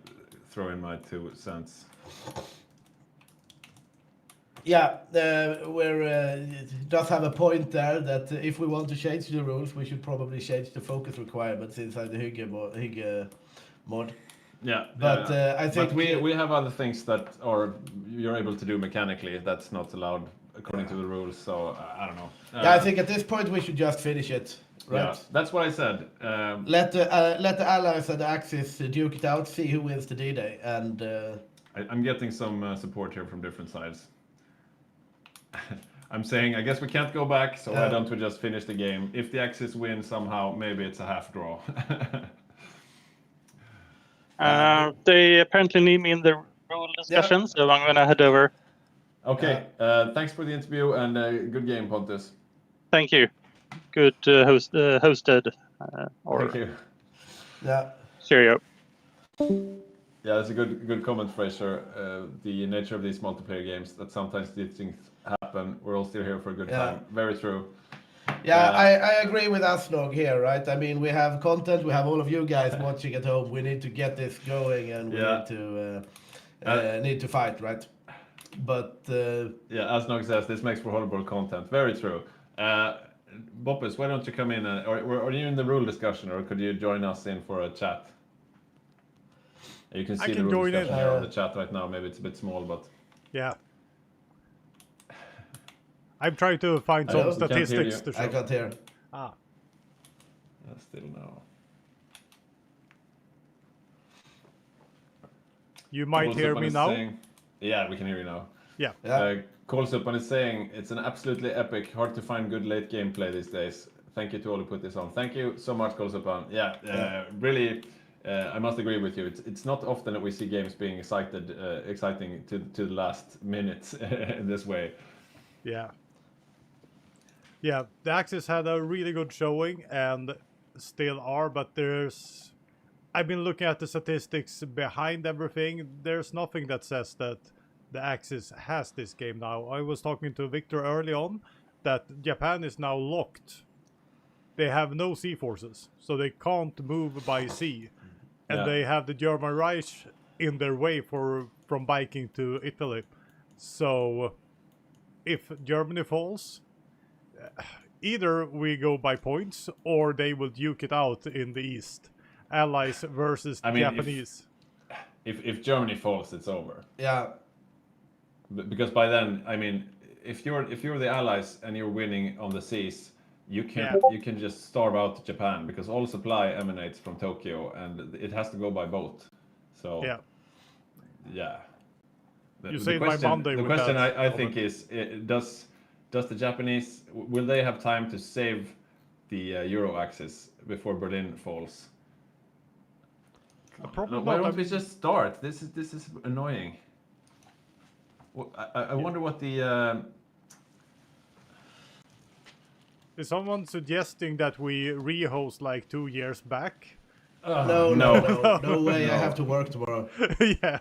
throw in my 2 cents. Yeah, does have a point there that if we want to change the rules, we should probably change the focus requirements inside the Hygge mod. Yeah, But I think but we have other things that you're able to do mechanically that's not allowed according to the rules. So I don't know. I think at this point we should just finish it, right? Yeah, that's what I said. Let the allies and the Axis duke it out, see who wins the D-Day, and I'm getting some support here from different sides. I'm saying I guess we can't go back, so why don't we just finish the game? If the Axis win somehow, maybe it's a half draw. They apparently need me in the rule discussion, so I'm gonna head over. Okay, thanks for the interview and good game, Pontus. Thank you. Good hosted. Thank you. yeah. Cheerio. Yeah, that's a good comment, Fraser. The nature of these multiplayer games, that sometimes these things happen. We're all still here for a good time. Very true. Yeah, I agree with Asnog here, right? I mean, we have content, we have all of you guys watching at home. We need to get this going, and we need to fight, right? But as Nog says, this makes for horrible content. Very true. Boppus, why don't you come in? Are you in the rule discussion, or could you join us in for a chat? You can see the rule discussion here on the chat right now. Maybe it's a bit small, but yeah. I'm trying to find some statistics to show. I can't hear. Still no. You might hear me now. Yeah, we can hear you now. Yeah. Colsupan is saying it's an absolutely epic, hard to find good late gameplay these days. Thank you to all who put this on. Thank you so much, Colsupan. Really, I must agree with you. It's not often that we see games being exciting to the last minutes in this way. Yeah. Yeah, the Axis had a really good showing and still are, but I've been looking at the statistics behind everything. There's nothing that says that the Axis has this game now. I was talking to Victor early on that Japan is now locked they have no sea forces, so they can't move by sea, and Yeah. they have the German Reich in their way from Viking to Italy. So if Germany falls, either we go by points or they will duke it out in the east. Allies versus I mean, Japanese. if Germany falls, it's over. Yeah. Because by then, I mean, if you're the Allies and you're winning on the seas, you can just starve out Japan because all supply emanates from Tokyo and it has to go by boat. So Yeah. yeah. You say by Monday the with question that I comment. think is does the Japanese, will they have time to save the Euro axis before Berlin falls? Probably Why not. don't we just start? This is annoying. I wonder what the Is someone suggesting that we re-host like 2 years back? No way. I No. have to work tomorrow. Yeah.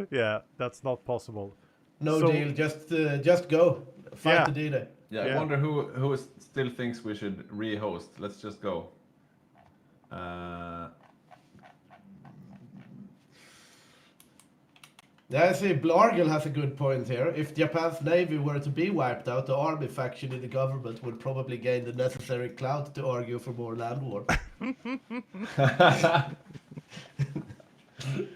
Yeah, that's not possible. No So- deal. Just go. Fight Yeah. the D-Day. Yeah, I Yeah. wonder who still thinks we should re-host. Let's just go. Yeah, I see Blargel has a good point here. If Japan's navy were to be wiped out, the army faction in the government would probably gain the necessary clout to argue for more land war.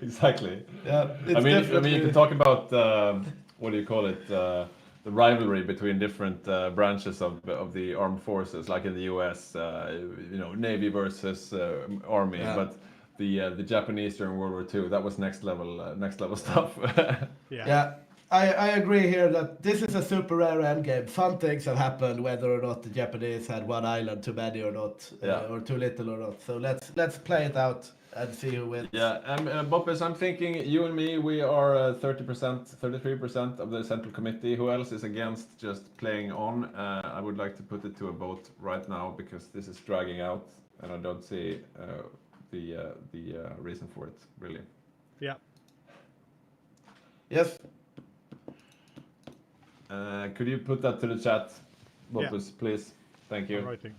Exactly. Yeah, it's I mean, definitely... you can talk about what do you call it? The rivalry between different branches of the armed forces, like in the U.S., Navy versus Army. Yeah. But the Japanese during World War II, that was next level stuff. Yeah, I agree here that this is a super rare endgame. Fun things have happened, whether or not the Japanese had one island too many or not, Yeah. or too little or not. So let's play it out and see who wins. Yeah, and Boppes, I'm thinking you and me, we are 30%, 33% of the central committee. Who else is against just playing on? I would like to put it to a vote right now because this is dragging out, and I don't see the reason for it really. Yeah. Yes. Could you put that to the chat, Boppes, please? Thank you. I'm writing.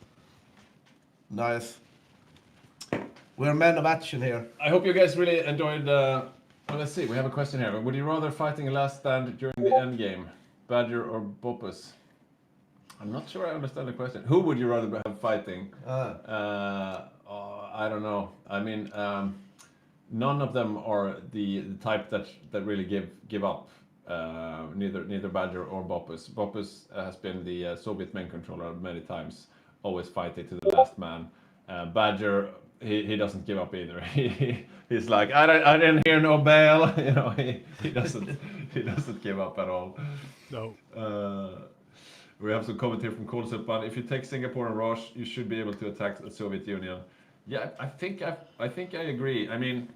Nice. We're men of action here. I hope you guys really enjoyed. Let's see, we have a question here. Would you rather fighting a last stand during the end game, Badger or Boppes? I'm not sure I understand the question. Who would you rather have fighting? I don't know. I mean, none of them are the type that really give up. Neither Badger or Boppes. Boppes has been the Soviet main controller many times, always fighting to the last man. Badger, he doesn't give up either. He's like, I didn't hear no bell. He doesn't give up at all. No. We have some comment here from Kolsupan. If you take Singapore and Roche, you should be able to attack the Soviet Union. Yeah, I think I agree. I mean,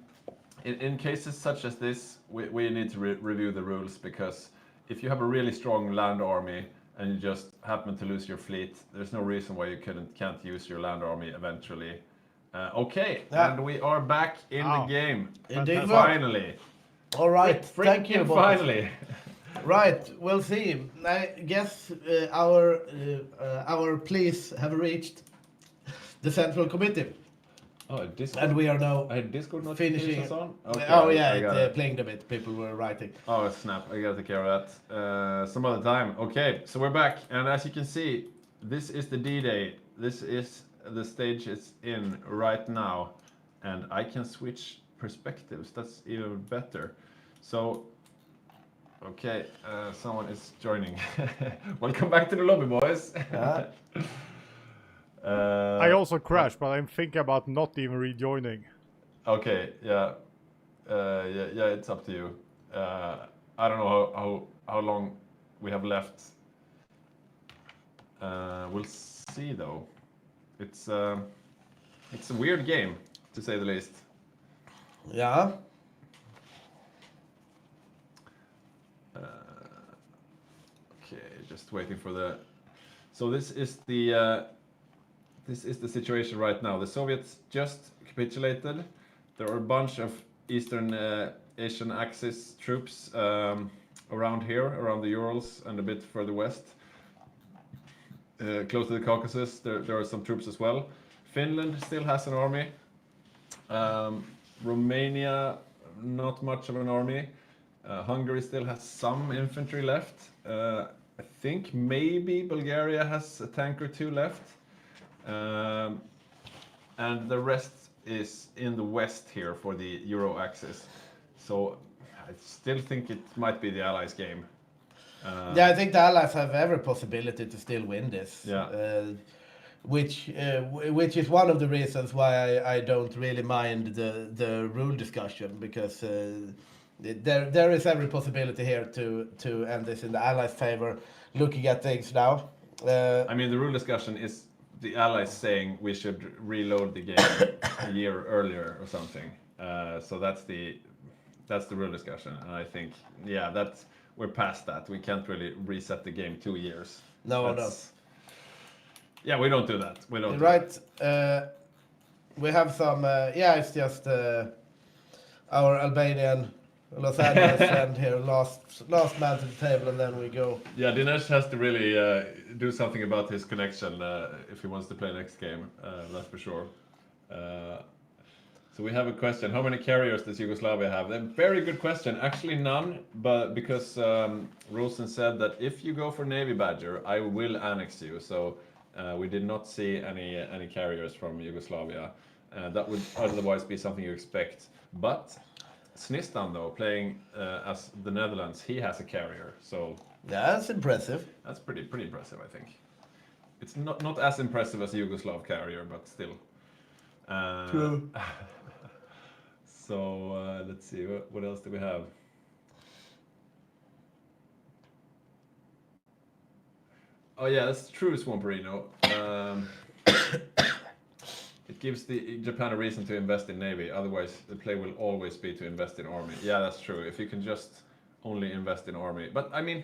in cases such as this, we need to review the rules, because if you have a really strong land army and you just happen to lose your fleet, there's no reason why you can't use your land army eventually. Okay, Yeah. and we are back in the game. Indeed. Finally. All right. Thank you, Freaking Boppes. finally. Right, we'll see. I guess our pleas have reached the central committee, Oh, Discord. and we are now I had Discord finishing. notifications on. Okay, Oh I yeah, got it it. pinged a bit. People were writing. Oh snap! I gotta take care of that some other time. Okay, so we're back, and as you can see, this is the D-Day. This is the stage it's in right now, and I can switch perspectives. That's even better. So, okay, someone is joining. Welcome back to the lobby, boys. Yeah. I also crashed, but I'm thinking about not even rejoining. Okay, yeah, yeah, it's up to you. I don't know how long we have left. We'll see though. It's a weird game, to say the least. Yeah. Okay, just waiting for the. So this is the situation right now. The Soviets just capitulated. There are a bunch of Eastern Asian Axis troops around here, around the Urals and a bit further west. close to the Caucasus. There are some troops as well. Finland still has an army. Romania, not much of an army. Hungary still has some infantry left. I think maybe Bulgaria has a tank or two left. And the rest is in the west here for the Euro axis. So I still think it might be the Allies' game. Yeah, I think the Allies have every possibility to still win this. Yeah. Which is one of the reasons why I don't really mind the rule discussion, because there is every possibility here to end this in the Allies' favor. Looking at things now, I mean, the rule discussion is the Allies saying we should reload the game a year earlier or something. So that's the real discussion, and I think we're past that. We can't really reset the game 2 years. No. Yeah, we don't do that. We don't. Right. We have some. It's just our Albanian Los Angeles friend here, last man to the table, and then we go. Yeah, Dinesh has to really do something about his connection if he wants to play next game. That's for sure. So we have a question: how many carriers does Yugoslavia have? A very good question. Actually, none, but because Rosen said that if you go for Navy Badger, I will annex you. So we did not see any carriers from Yugoslavia. That would otherwise be something you expect. But Snistan, though, playing as the Netherlands, he has a carrier. So Yeah, that's impressive. that's pretty impressive, I think. It's not as impressive as a Yugoslav carrier, but still. True. So let's see, what else do we have? Oh yeah, that's true, Swamperino. It gives Japan a reason to invest in Navy. Otherwise, the play will always be to invest in Army. Yeah, that's true. If you can just only invest in Army. But I mean,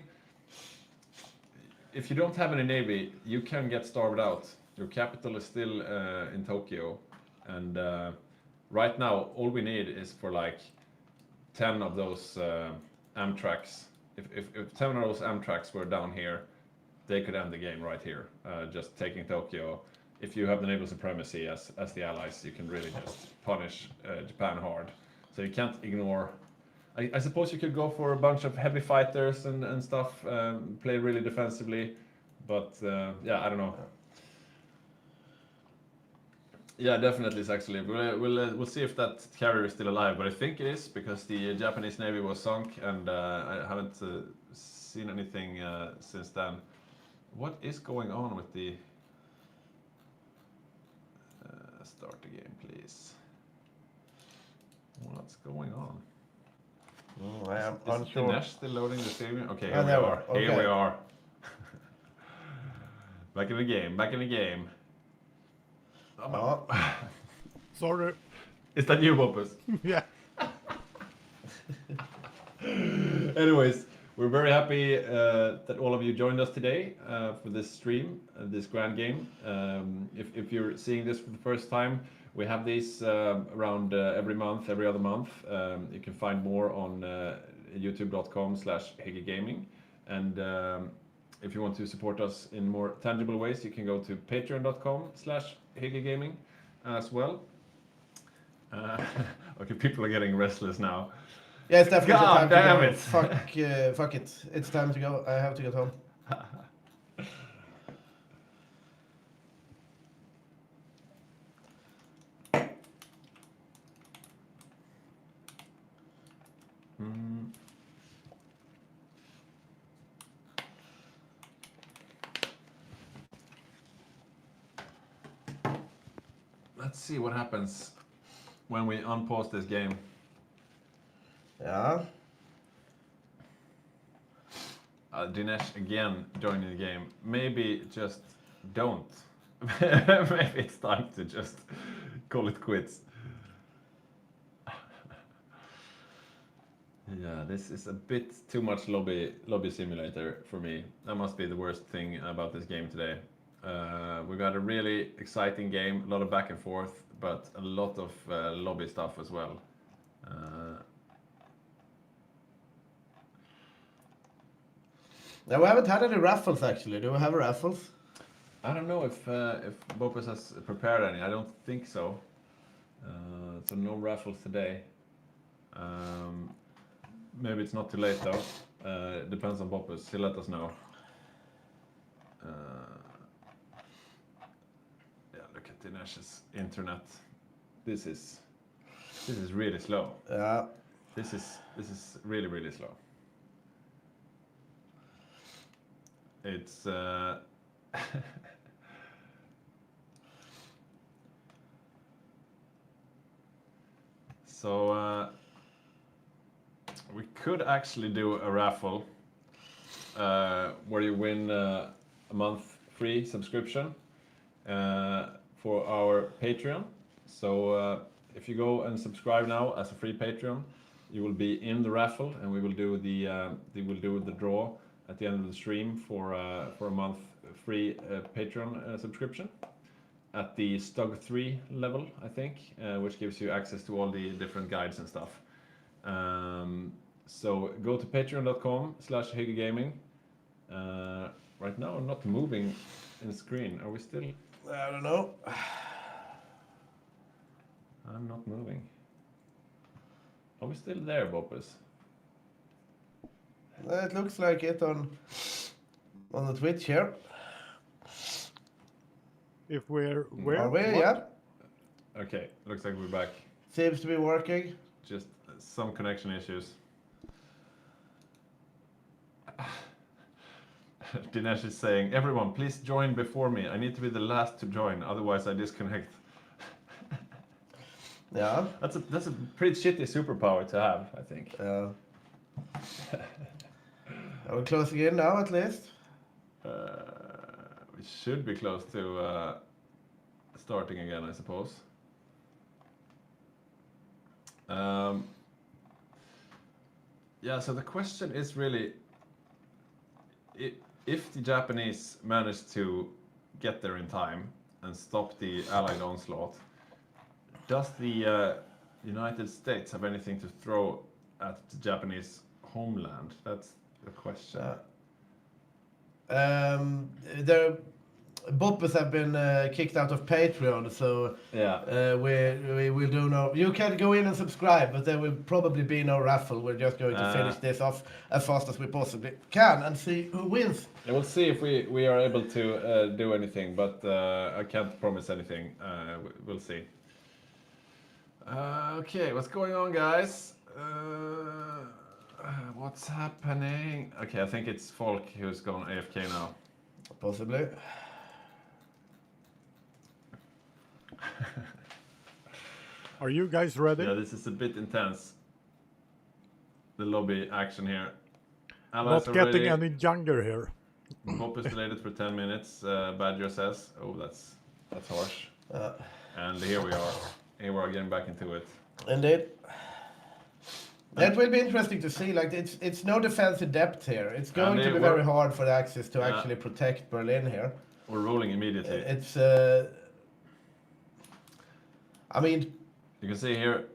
if you don't have any Navy, you can get starved out. Your capital is still in Tokyo. And right now, all we need is for like 10 of those Amtraks. If 10 of those Amtraks were down here, they could end the game right here, just taking Tokyo. If you have the naval supremacy as the Allies, you can really just punish Japan hard. So you can't ignore. I suppose you could go for a bunch of heavy fighters and stuff, play really defensively, but yeah, I don't know. Yeah, definitely it's actually. We'll see if that carrier is still alive, but I think it is because the Japanese Navy was sunk, and I haven't seen anything since then. What is going on with the... start the game, please. What's going on? I am Is unsure. Dinesh still loading the stream? Okay, Oh, here we there we are. are. Here Okay. we are. Back in the game. Back in the game. Ja. Sorry. Is that you, Boppus? Yeah. Anyways, we're very happy that all of you joined us today for this stream, this grand game. If you're seeing this for the first time, we have these around every month, every other month. You can find more on youtube.com/Hygge Gaming. And if you want to support us in more tangible ways, you can go to patreon.com/Hygge Gaming as well. Okay, people are getting restless now. Yeah, it's definitely God time to damn go. it. Fuck it. It's time to go. I have to get home. Let's see what happens when we unpause this game. Yeah. Dinesh again joining the game. Maybe just don't. Maybe it's time to just call it quits. Yeah, this is a bit too much lobby simulator for me. That must be the worst thing about this game today. We got a really exciting game, a lot of back and forth, but a lot of lobby stuff as well. Now, we haven't had any raffles actually. Do we have raffles? I don't know if Bopus has prepared any. I don't think so. So no raffles today. Maybe it's not too late though. Depends on Bopus. He'll let us know. Yeah, look at Dinesh's internet. This is really slow. Yeah. This is really slow. It's so we could actually do a raffle where you win a month free subscription for our Patreon. So if you go and subscribe now as a free Patreon, you will be in the raffle, and we will do the draw at the end of the stream for a month free Patreon subscription at the Stug 3 level, I think, which gives you access to all the different guides and stuff. So go to patreon.com/HyggeGaming. Right now I'm not moving in screen. Are we still? I don't know. I'm not moving. Are we still there, Bopus? It looks like it on the Twitch here. If we're where? Are we? What? Yeah. Okay, looks like we're back. Seems to be working. Just some connection issues. Dinesh is saying, everyone, please join before me. I need to be the last to join, otherwise I disconnect. Yeah. That's a pretty shitty superpower to have, I think. Are we closing in now at least? We should be close to starting again, I suppose. Yeah, so the question is really, if the Japanese manage to get there in time and stop the Allied onslaught, does the United States have anything to throw at the Japanese homeland? That's the question. Boppers have been kicked out of Patreon, so Yeah. we will do no. You can go in and subscribe, but there will probably be no raffle. We're just going to finish this off as fast as we possibly can and see who wins. Yeah, we'll see if we are able to do anything, but I can't promise anything. We'll see. Okay, what's going on, guys? What's happening? Okay, I think it's Folk who's gone AFK now. Possibly. Are you guys ready? Yeah, this is a bit intense. The lobby action here. Not getting any younger here. Bob is delayed for 10 minutes. Badger says, "Oh, that's harsh." And here we are. Here we are getting back into it. Indeed. That will be interesting to see. Like it's no defensive depth here. It's going to be very hard for the Axis to actually protect Berlin here. We're rolling immediately. It's. I mean, you can see here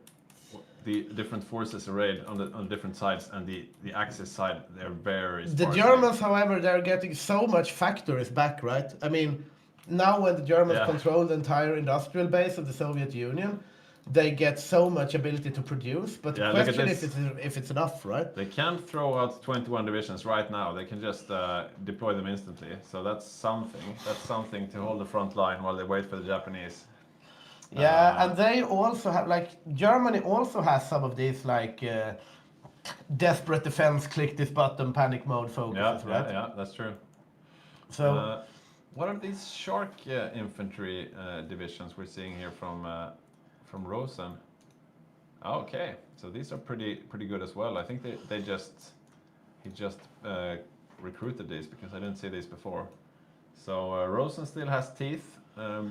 the different forces arrayed on different sides, and the Axis side, they're very sparse. The Germans, however, they're getting so much factories back, right? I mean, now when the Germans control the entire industrial base of the Soviet Union, they get so much ability to produce, but the question is if it's enough, right? They can't throw out 21 divisions right now. They can just deploy them instantly. So that's something. That's something to hold the front line while they wait for the Japanese. Yeah, and they also have, like, Germany also has some of these, like, desperate defense, click this button, panic mode focuses, right? Yeah, that's true. So, what are these Shark infantry divisions we're seeing here from Rosen? Oh, okay, so these are pretty good as well. I think he just recruited these because I didn't see these before. So Rosen still has teeth.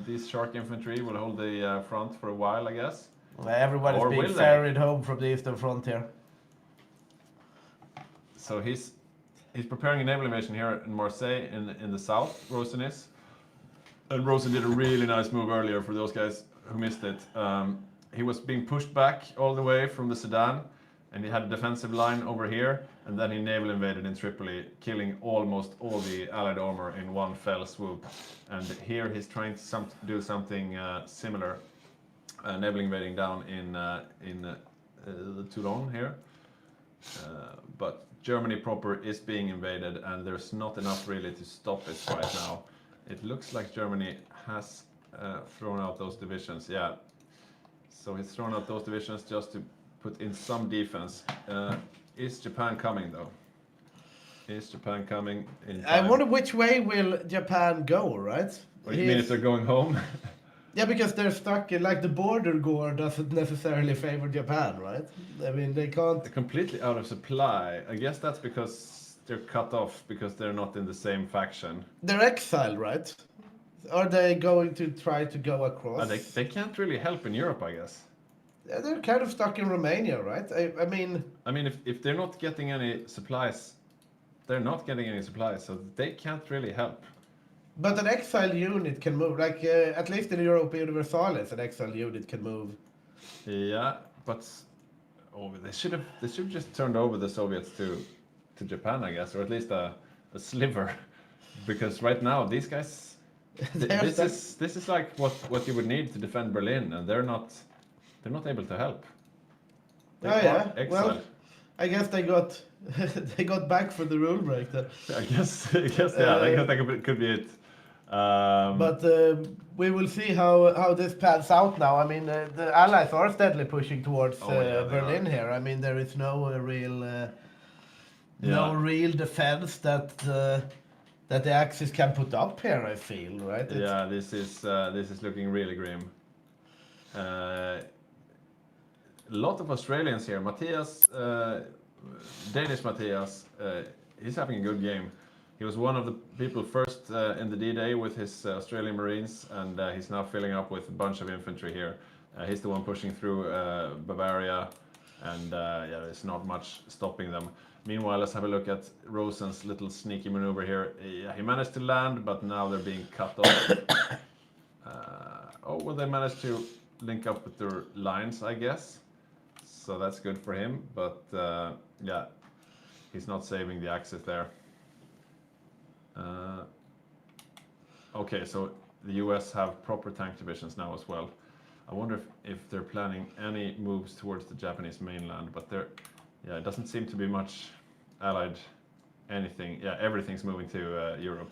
These Shark infantry will hold the front for a while, I guess. Everybody's being ferried home from the eastern frontier. So he's preparing a naval invasion here in Marseille in the south, Rosen is. And Rosen did a really nice move earlier for those guys who missed it. He was being pushed back all the way from the Sudan and he had a defensive line over here, and then he naval invaded in Tripoli, killing almost all the Allied armor in one fell swoop. And here he's trying to do something similar, naval invading down in Toulon here. But Germany proper is being invaded, and there's not enough really to stop it right now. It looks like Germany has thrown out those divisions, yeah. So he's thrown out those divisions just to put in some defense. Is Japan coming though? Is Japan coming in time? I wonder which way will Japan go, right? What do you mean if they're going home? Yeah, because they're stuck in, like, the border war doesn't necessarily favor Japan, right? I mean, they can't... They're completely out of supply. I guess that's because they're cut off because they're not in the same faction. They're exiled, right? Are they going to try to go across? They can't really help in Europe, I guess. Yeah, they're kind of stuck in Romania, right? I mean... I mean, if they're not getting any supplies, they're not getting any supplies, so they can't really help. But an exile unit can move, like, at least in the Europa Universalis, an exile unit can move. Yeah, but they should have just turned over the Soviets to Japan, I guess, or at least a sliver, because right now these guys, this is like what you would need to defend Berlin, and they're not able to help. They Oh are yeah, exiled. well, I guess they got they got back for the rule break then. I guess yeah, that could be it. But we will see how this pans out now. I mean, the Allies are steadily pushing towards Yeah, they Berlin are. here. I mean, there is no real Yeah. defense that the Axis can put up here. I feel, right? Yeah, this is looking really grim. A lot of Australians here. Matthias, Danish Matthias, he's having a good game. He was one of the people first in the D-Day with his Australian Marines, and he's now filling up with a bunch of infantry here. He's the one pushing through Bavaria, and yeah, there's not much stopping them. Meanwhile, let's have a look at Rosen's little sneaky maneuver here. Yeah, he managed to land, but now they're being cut off. Oh, well, they managed to link up with their lines, I guess. So that's good for him, but yeah, he's not saving the Axis there. Okay, so the US have proper tank divisions now as well. I wonder if they're planning any moves towards the Japanese mainland, but yeah, it doesn't seem to be much allied anything. Yeah, everything's moving to Europe.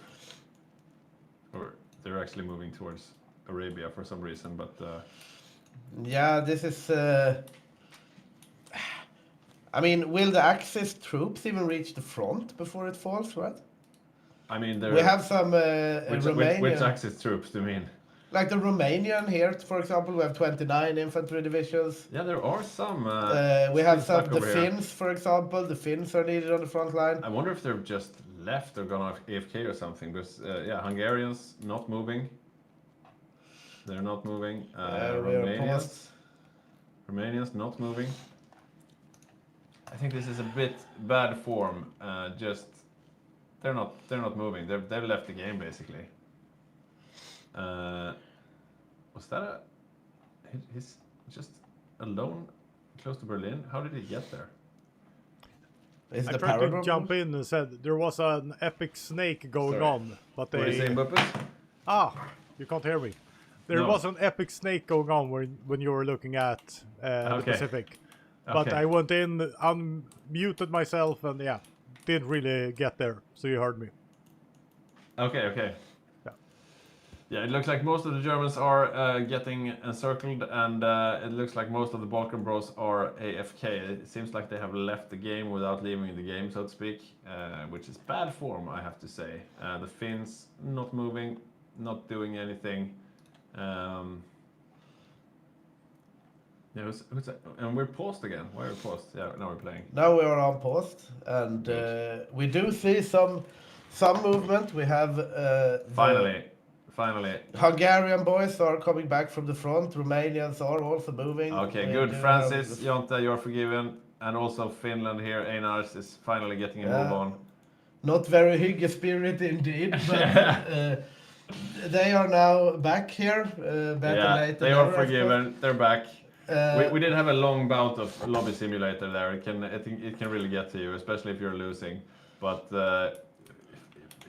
Or they're actually moving towards Arabia for some reason, but Yeah, this is. I mean, will the Axis troops even reach the front before it falls, right? I mean, We have some Romanian... which Axis troops do you mean? Like the Romanian here, for example, we have 29 infantry divisions. Yeah, there are some. We have still some, stuck the over here. Finns, for example. The Finns are needed on the front line. I wonder if they're just left or gone off AFK or something. Because yeah, Hungarians not moving. They're not moving. We are paused. Romanians not moving. I think this is a bit bad form. Just they're not moving. They've left the game basically. Was that he's just alone close to Berlin? How did he get there? Is I the tried to Paragon jump in and said there was an epic snake going Sorry. on, but What are you saying, they... Buppus? You can't hear me. There No. was an epic snake going on when you were looking at the Okay. Pacific. But Okay. I went in, unmuted myself, and yeah, didn't really get there, so you heard me. Okay. Yeah. Yeah, it looks like most of the Germans are getting encircled, and it looks like most of the Balkan Bros are AFK. It seems like they have left the game without leaving the game, so to speak, which is bad form, I have to say. The Finns not moving, not doing anything. Yeah, who's that? And we're paused again. Why are we paused? Yeah, now we're playing. Now we are on post, and we do see some movement. We have Finally. Hungarian boys are coming back from the front. Romanians are also moving. Okay, We good. do Francis, have- Jonte, you're forgiven. And also Finland here, Einars is finally getting a Yeah. move on. Not very Hygge spirit indeed, but they are now back here. Better Yeah, late they than are never, I suppose. forgiven. They're back. We did have a long bout of lobby simulator there. It can really get to you, especially if you're losing. But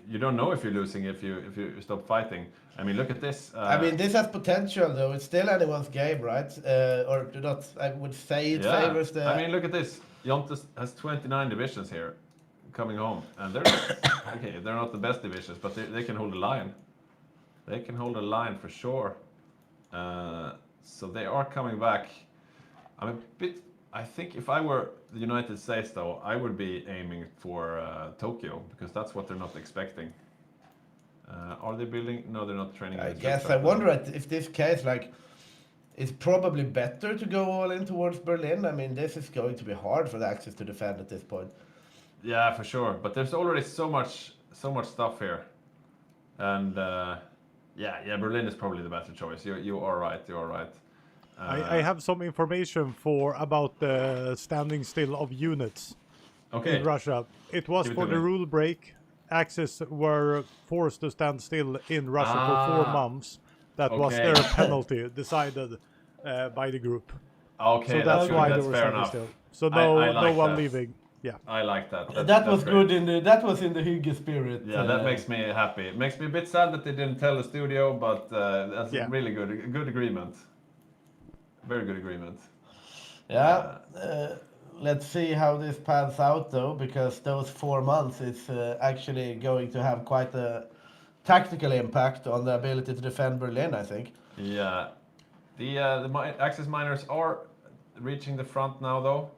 you don't know if you're losing if you stop fighting. I mean, look at this. I mean, this has potential, though. It's still anyone's game, right? Or not? I would say it favors the. I mean, look at this. Jontes has 29 divisions here, coming home, and they're not, okay. They're not the best divisions, but they can hold a line. They can hold a line for sure. So they are coming back. I'm a bit. I think if I were the United States, though, I would be aiming for Tokyo because that's what they're not expecting. Are they building? No, they're not training. I guess I wonder if this case, like, it's probably better to go all in towards Berlin. I mean, this is going to be hard for the Axis to defend at this point. Yeah, for sure. But there's already so much stuff here, and yeah, Berlin is probably the better choice. You are right. You are right. I have some information about the standing still of units in Russia. It was Give it for to the me. rule break. Axis were forced to stand still in Russia for 4 months. That was Okay. their penalty decided by the group. Okay, So that's good. why That's they were fair standing enough. still. So I no like one that. leaving. Yeah. I like that. That was that's great. good that was in the Hygge spirit. Yeah, that makes me happy. It makes me a bit sad that they didn't tell the studio, but that's Yeah. really good. A good agreement. Very good agreement. Yeah. Let's see how this pans out, though, because those 4 months is actually going to have quite a tactical impact on the ability to defend Berlin, I think. Yeah, the Axis miners are reaching the front now, though.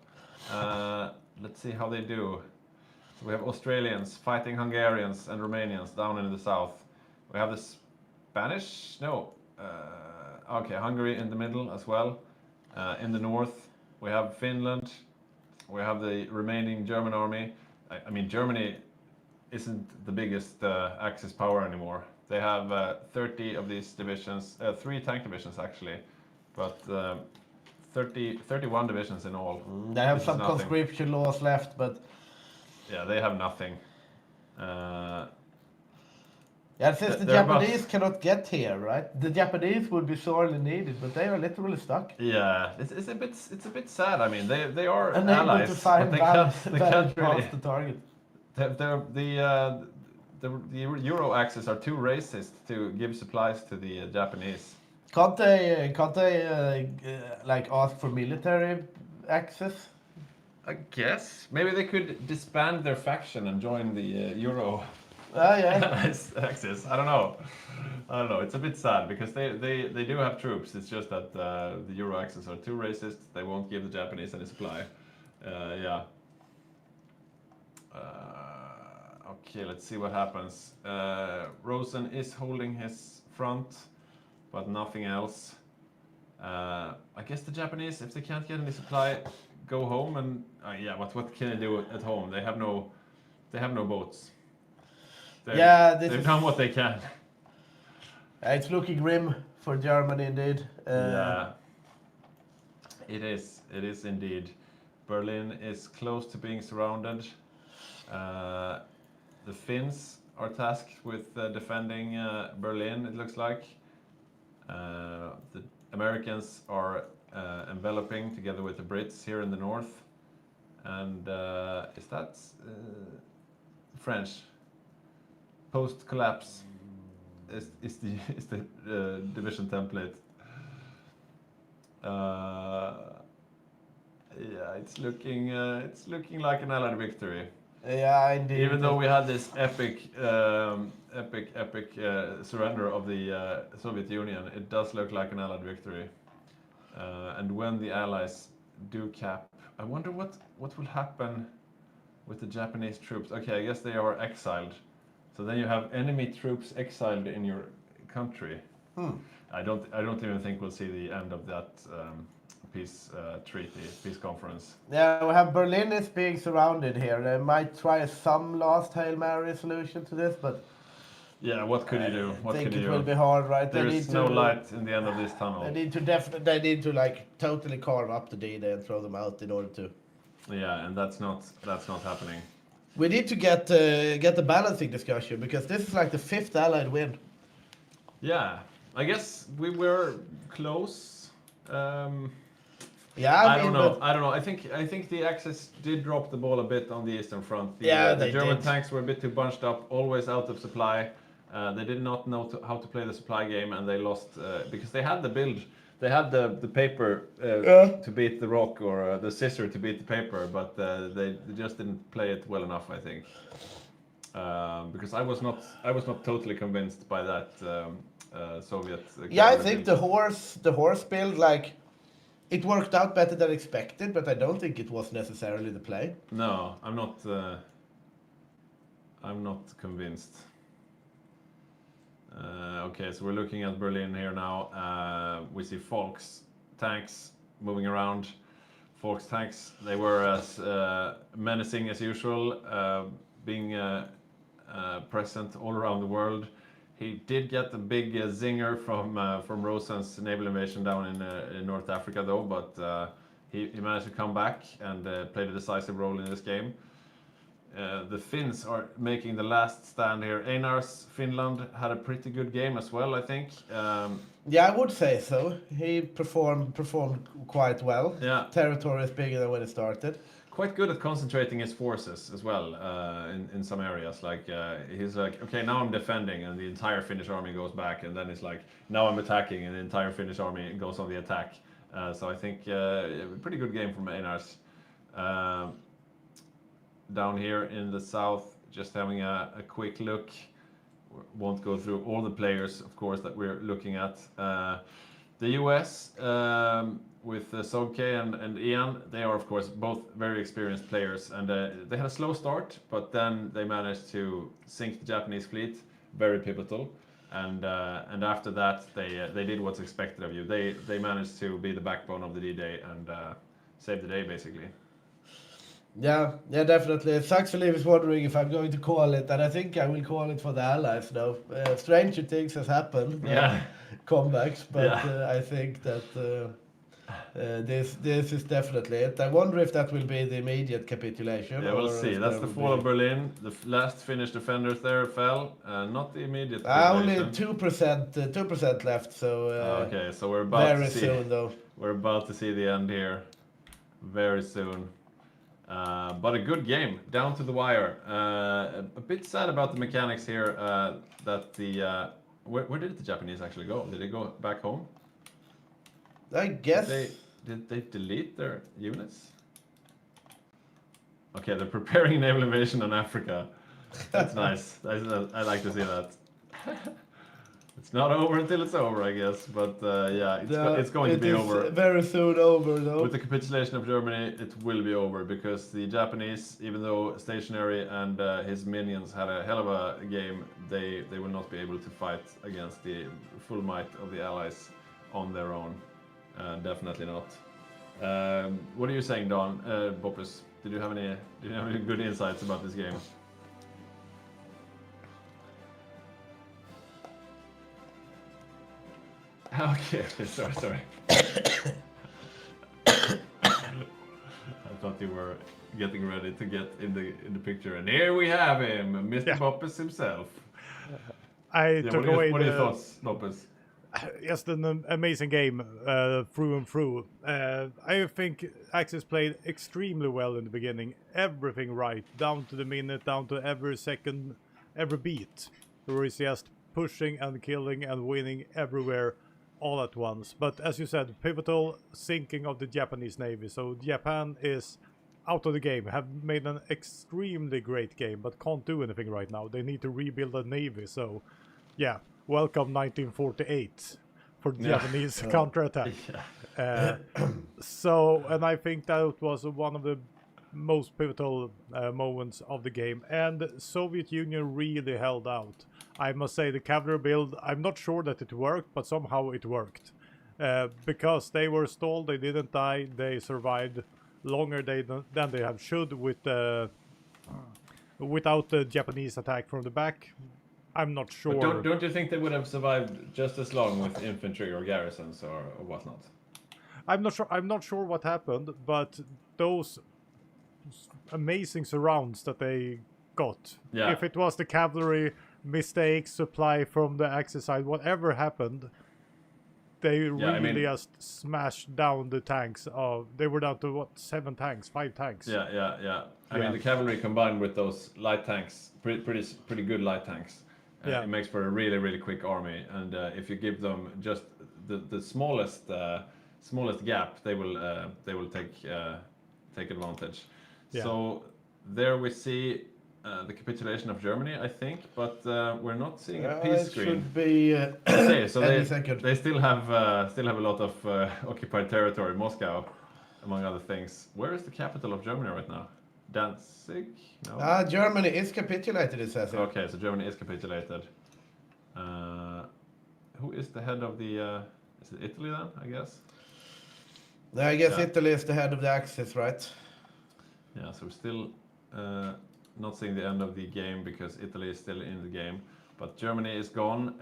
Let's see how they do. So we have Australians fighting Hungarians and Romanians down in the south. We have the Spanish, okay, Hungary in the middle as well. In the north, we have Finland. We have the remaining German army. I mean, Germany isn't the biggest Axis power anymore. They have 30 of these divisions, 3 tank divisions actually, but 31 divisions in all. They have which is some nothing. conscription laws left, but Yeah, they have nothing. yeah, since the They're about- Japanese cannot get here, right? The Japanese would be sorely needed, but they are literally stuck. Yeah, it's a bit sad. I mean, they are Unable allies, to find but they can't really. past the target. The Euro Axis are too racist to give supplies to the Japanese. Can't they like ask for military access? I guess maybe they could disband their faction and join the Euro Yeah. Axis. I don't know. It's a bit sad because they do have troops. It's just that the Euro Axis are too racist. They won't give the Japanese any supply. Yeah. Okay, let's see what happens. Rosen is holding his front, but nothing else. I guess the Japanese, if they can't get any supply, go home and yeah. What can they do at home? They have no boats. They've done what they can. It's looking grim for Germany indeed. Yeah, it is. It is indeed. Berlin is close to being surrounded. The Finns are tasked with defending Berlin, it looks like. The Americans are enveloping together with the Brits here in the north. And is that French? Post-collapse is the division template. Yeah, it's looking like an Allied victory. Yeah, indeed. Even though we had this epic surrender of the Soviet Union, it does look like an Allied victory. And when the Allies do cap, I wonder what will happen with the Japanese troops. Okay, I guess they are exiled. So then you have enemy troops exiled in your country. I don't even think we'll see the end of that peace conference. Yeah, we have Berlin is being surrounded here. They might try some last Hail Mary solution to this, but Yeah, what could you do? What I think could you it will do? be hard, right? There is no light in the end of this tunnel. They need to like totally carve up the D-Day and throw them out in order to. Yeah, and that's not happening. We need to get the balancing discussion because this is like the 5th Allied win. Yeah, I guess we were close. Yeah, I mean, don't know. but I don't know. I think the Axis did drop the ball a bit on the eastern front. Yeah, The they German did. tanks were a bit too bunched up, always out of supply. They did not know how to play the supply game, and they lost because they had the build. They had the paper to beat the rock, or the scissor to beat the paper, but they just didn't play it well enough, I think. Because I was not totally convinced by that Soviet. yeah, I cavalry think build. the horse build, like, it worked out better than expected, but I don't think it was necessarily the play. No, I'm not. I'm not convinced. Okay, so we're looking at Berlin here now. We see Volks tanks moving around. Volks tanks, they were as menacing as usual, being present all around the world. He did get a big zinger from Rosen's naval invasion down in North Africa, though, but he managed to come back and played a decisive role in this game. The Finns are making the last stand here. Einar's Finland had a pretty good game as well, I think. Yeah, I would say so. He performed quite well. Yeah. Territory is bigger than when it started. Quite good at concentrating his forces as well in some areas. Like he's like, okay, now I'm defending, and the entire Finnish army goes back, and then it's like, now I'm attacking, and the entire Finnish army goes on the attack. So I think pretty good game from Einar's. Down here in the south, just having a quick look. Won't go through all the players, of course, that we're looking at. The US with Sogke and Ian, they are of course both very experienced players, and they had a slow start, but then they managed to sink the Japanese fleet, very pivotal. And after that, they did what's expected of you. They managed to be the backbone of the D-Day and save the day, basically. Yeah, definitely. It sucks Philippe is wondering if I'm going to call it, and I think I will call it for the Allies now. Stranger things has happened. Yeah. Comebacks, but Yeah. I think that this is definitely it. I wonder if that will be the immediate capitulation. Yeah, we'll or see. if That's there the will fall be- of Berlin. The last Finnish defenders there fell. Not the immediate Only capitulation. 2% left. So Okay, so we're about very to see. soon though. We're about to see the end here, very soon. But a good game, down to the wire. A bit sad about the mechanics here. That the where did the Japanese actually go? Did they go back home? I guess. Did they delete their units? Okay, they're preparing naval invasion on Africa. That's nice. I like to see that. It's not over until it's over, I guess. But yeah, it's going to be is over. very soon over though. With the capitulation of Germany, it will be over, because the Japanese, even though Stationary and his minions had a hell of a game, they will not be able to fight against the full might of the Allies on their own. Definitely not. What are you saying, Don? Boppus, did you have any good insights about this game? Okay, sorry. I thought you were getting ready to get in the picture, and here we have him, Mr. Yeah. Boppus himself. I took away what are your the thoughts, Boppus? just an amazing game through and through. I think Axis played extremely well in the beginning. Everything right, down to the minute, down to every second, every beat. There was just pushing and killing and winning everywhere all at once. But as you said, pivotal sinking of the Japanese Navy. So Japan is out of the game, have made an extremely great game, but can't do anything right now. They need to rebuild a navy. So yeah, welcome 1948 for the Japanese counterattack. So, and I think that was one of the most pivotal moments of the game, and Soviet Union really held out. I must say the cavalry build, I'm not sure that it worked, but somehow it worked. Because they were stalled, they didn't die, they survived longer than they have should with without the Japanese attack from the back. I'm not sure. But don't you think they would have survived just as long with infantry or garrisons or whatnot? I'm not sure what happened, but those amazing surrounds that they got. Yeah. If it was the cavalry mistakes, supply from the Axis side, whatever happened, they I really mean- just smashed down the tanks. They were down to what, 7 tanks, 5 tanks. Yeah. I mean, Yeah. the cavalry combined with those light tanks, pretty good light tanks. Yeah. It makes for a really quick army, and if you give them just the smallest gap, they will take advantage. Yeah. So there we see the capitulation of Germany, I think, but we're not seeing a peace It screen. should be Okay, so any second. they still have a lot of occupied territory, Moscow, among other things. Where is the capital of Germany right now? Danzig? No. Germany is capitulated, it says here. Okay, so Germany is capitulated. Who is the head of the? Is it Italy then? I guess. I guess Yeah. Italy is the head of the Axis, right? Yeah, so we're still not seeing the end of the game because Italy is still in the game, but Germany is gone.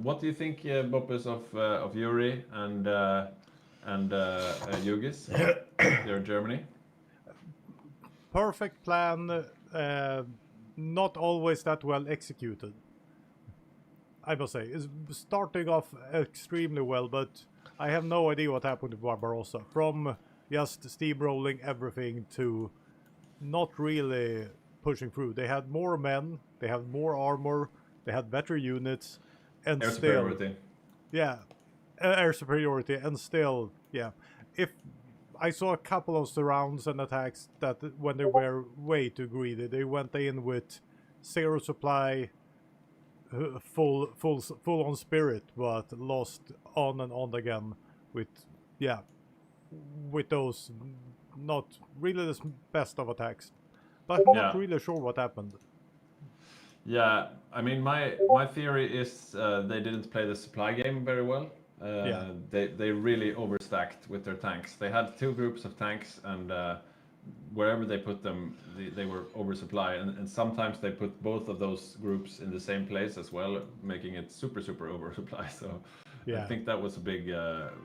What do you think, Boppus, of Yuri and Yugis? They're Germany. Perfect plan, not always that well executed. I must say, it's starting off extremely well, but I have no idea what happened to Barbarossa. From just steamrolling everything to not really pushing through. They had more men, they had more armor, they had better units, and Air still, superiority. yeah, air superiority, and still, yeah. If I saw a couple of surrounds and attacks that when they were way too greedy, they went in with 0 supply, full on spirit, but lost on and on again with, yeah, with those not really the best of attacks. But I'm not Yeah. really sure what happened. Yeah, I mean, my theory is they didn't play the supply game very well. Yeah. They really overstacked with their tanks. They had 2 groups of tanks, and wherever they put them, they were oversupply. And sometimes they put both of those groups in the same place as well, making it super oversupply. So I Yeah. think that was a big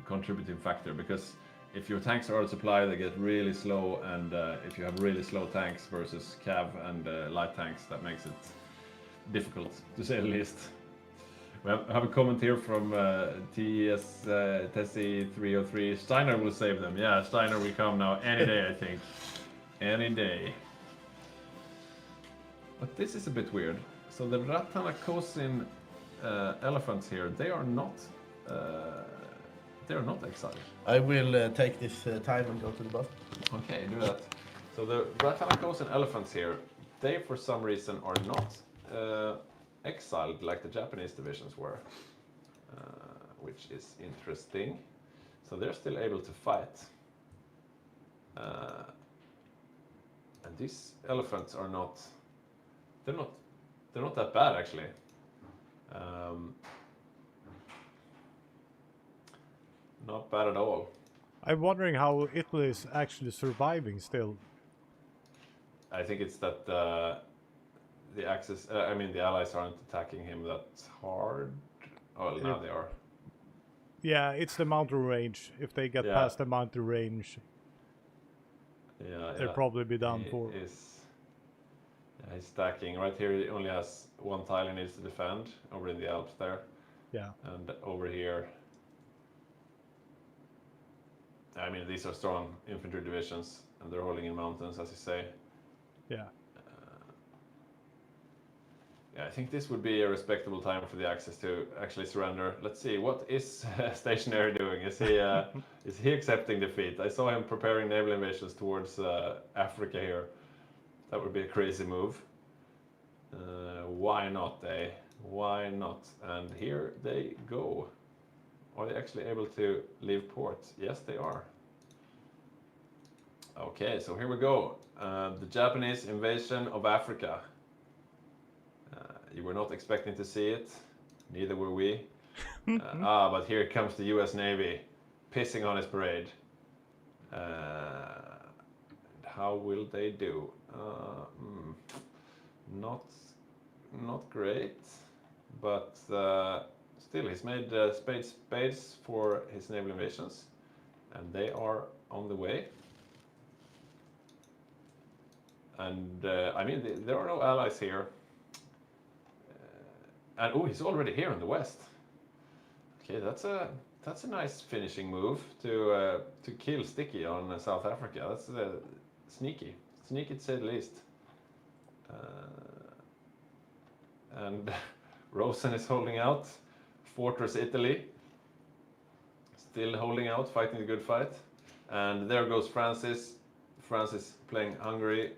contributing factor, because if your tanks are out of supply, they get really slow, and if you have really slow tanks versus cav and light tanks, that makes it difficult, to say the least. We have a comment here from TES Tessie 303. Steiner will save them. Yeah, Steiner will come now any day, I think. Any day. But this is a bit weird. So the Ratanakosin elephants here, they are not exiled. I will take this time and go to the bus. Okay, do that. So the Ratanakosin elephants here, they for some reason are not exiled like the Japanese divisions were, which is interesting. So they're still able to fight. And these elephants are not, they're not that bad actually. Not bad at all. I'm wondering how Italy is actually surviving still. I think it's that the Axis, I mean the Allies aren't attacking him that hard. Oh, now they are. Yeah, it's the mountain range. If they get Yeah. past the mountain range, Yeah, they'll probably be done for. He's stacking. Right here he only has 1 tile he needs to defend, over in the Alps there. Yeah. And over here, I mean, these are strong infantry divisions, and they're holding in mountains, as you say. Yeah. Yeah, I think this would be a respectable time for the Axis to actually surrender. Let's see, what is Stationary doing? Is he accepting defeat? I saw him preparing naval invasions towards Africa here. That would be a crazy move. Why not, eh? Why not? And here they go. Are they actually able to leave port? Yes, they are. Okay, so here we go. The Japanese invasion of Africa. You were not expecting to see it, neither were we. But here comes the US Navy, pissing on his parade. How will they do? Not great, but still he's made spades for his naval invasions, and they are on the way. And I mean, there are no allies here. And oh, he's already here in the west. Okay, that's That's a nice finishing move to kill Sticky on South Africa. That's sneaky to say the least. And Rosen is holding out. Fortress Italy, still holding out, fighting the good fight. And there goes Francis. Francis playing Hungary.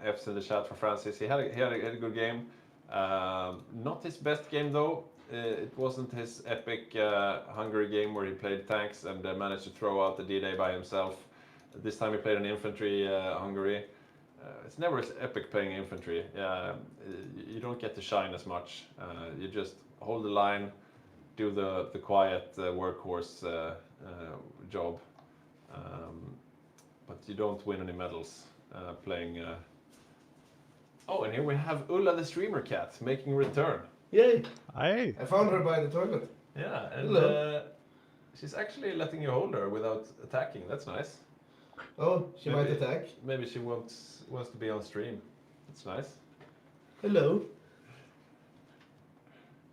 F's in the chat for Francis. He had a good game. Not his best game though. It wasn't his epic Hungary game where he played tanks and managed to throw out the D-Day by himself. This time he played an infantry Hungary. It's never as epic playing infantry. You don't get to shine as much. You just hold the line, do the quiet workhorse job, but you don't win any medals playing. Oh, and here we have Ulla the streamer cat making a return. Yay! Hey. I found her by the toilet. Yeah, and Hello. she's actually letting you hold her without attacking. That's nice. Oh, she might Maybe- attack. Maybe she wants to be on stream. That's nice. Hello.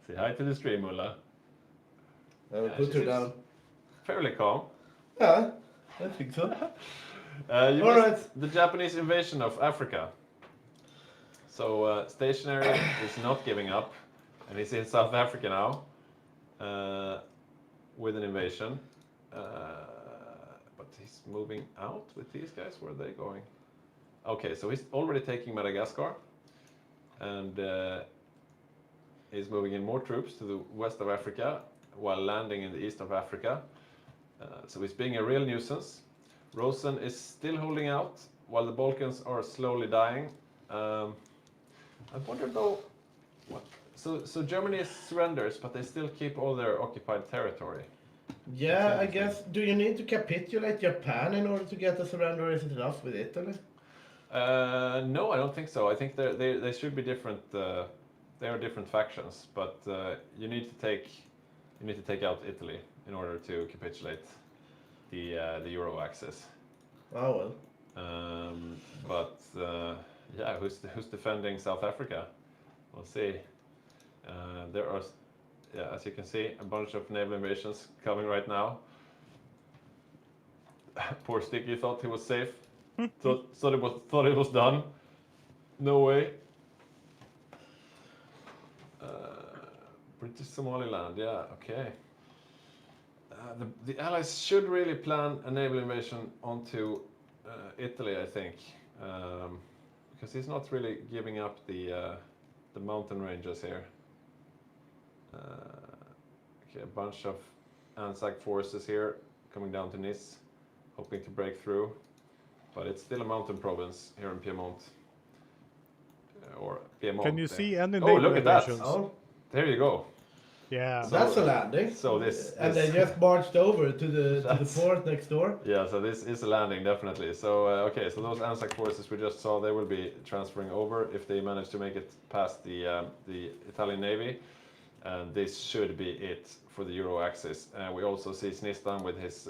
Say hi to the stream, Ulla. I will Yeah, put she her seems down. fairly calm. Yeah, I think so. You All missed the Japanese invasion of Africa. So Stationary is not giving up, and he's in South Africa now with an invasion. But he's moving out with these guys. Where are they going? Okay, so he's already taking Madagascar, and he's moving in more troops to the west of Africa while landing in the east of Africa. So he's being a real nuisance. Rosen is still holding out while the Balkans are slowly dying. I wonder though, what? So Germany surrenders, but they still keep all their occupied territory. Yeah, I That's guess. Do you need to capitulate Japan in order to get a surrender, or is it enough with Italy? No, I don't think so. I think they should be different. They are different factions, but you need to take out Italy in order to capitulate the Euro axis. Oh well. But yeah, who's defending South Africa? We'll see. There are, yeah, as you can see, a bunch of naval invasions coming right now. Poor Sticky thought he was safe. thought it was done. No way. British Somaliland, yeah, okay. The Allies should really plan a naval invasion onto Italy, I think, because he's not really giving up the mountain ranges here. Okay, a bunch of Anzac forces here coming down to Nice, hoping to break through, but it's still a mountain province here in Piedmont. Or Piedmont. Can you see any Oh, naval look at that! invasions? Oh, There you go. Yeah. So- that's a landing. So this, And they just marched over to the That's- port next door. yeah, so this is a landing definitely. So okay, so those Anzac forces we just saw, they will be transferring over if they manage to make it past the Italian Navy, and this should be it for the Euro axis. We also see Snistan with his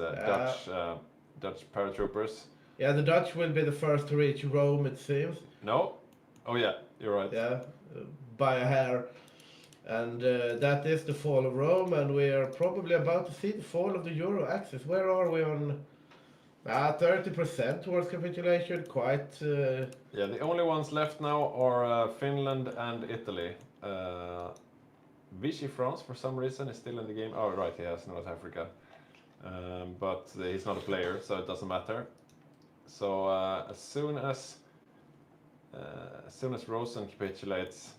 Dutch paratroopers. Yeah, the Dutch will be the first to reach Rome, it seems. No, oh yeah, you're right. Yeah, by a hair. And that is the fall of Rome, and we are probably about to see the fall of the Euro axis. Where are we on? 30% towards capitulation, quite... Yeah, the only ones left now are Finland and Italy. Vichy France, for some reason, is still in the game. Oh, right, he has North Africa. But he's not a player, so it doesn't matter. So as soon as Rosen capitulates,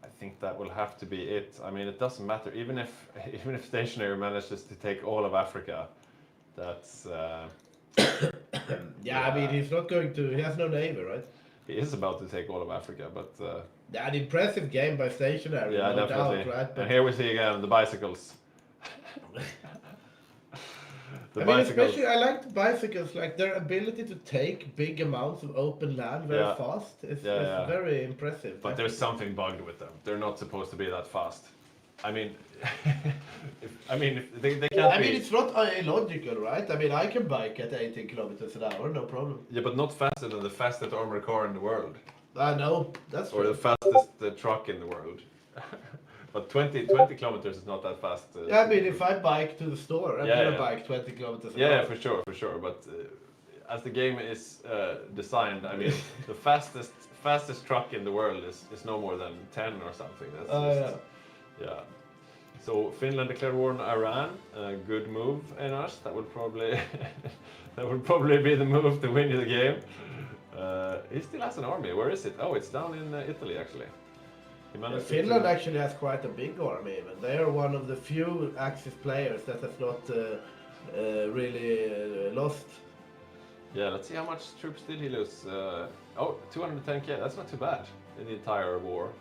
I think that will have to be it. I mean, it doesn't matter. Even if Stationary manages to take all of Africa, that's... Yeah, I mean, he's not going to... He has no navy, right? he is about to take all of Africa, but... Yeah, an impressive game by Stationary, yeah, no definitely. doubt, right? But, And here we see again the bicycles. I mean, especially, I like the bicycles, like their ability to take big amounts of open land very Yeah. fast is Yeah. very impressive. But there's something bugged with them. They're not supposed to be that fast. I mean, if they can't I be. mean, it's not illogical, right? I mean, I can bike at 18 kilometers an hour, no problem. Yeah, but not faster than the fastest armored car in the world, I know, that's or true. the fastest truck in the world. But 20 kilometers is not that fast. Yeah, I mean, if I bike to the store, I'm Yeah, gonna yeah. bike 20 kilometers an Yeah, hour. for sure. But as the game is designed, I mean, the fastest truck in the world is no more than 10 or something. That's just, yeah. So Finland declared war on Iran. Good move, Enas. That would probably be the move to win the game. He still has an army. Where is it? Oh, it's down in Italy actually. He managed Finland to, actually has quite a big army even. They are one of the few Axis players that has not really lost. Yeah, let's see how much troops did he lose. 210k. That's not too bad in the entire war.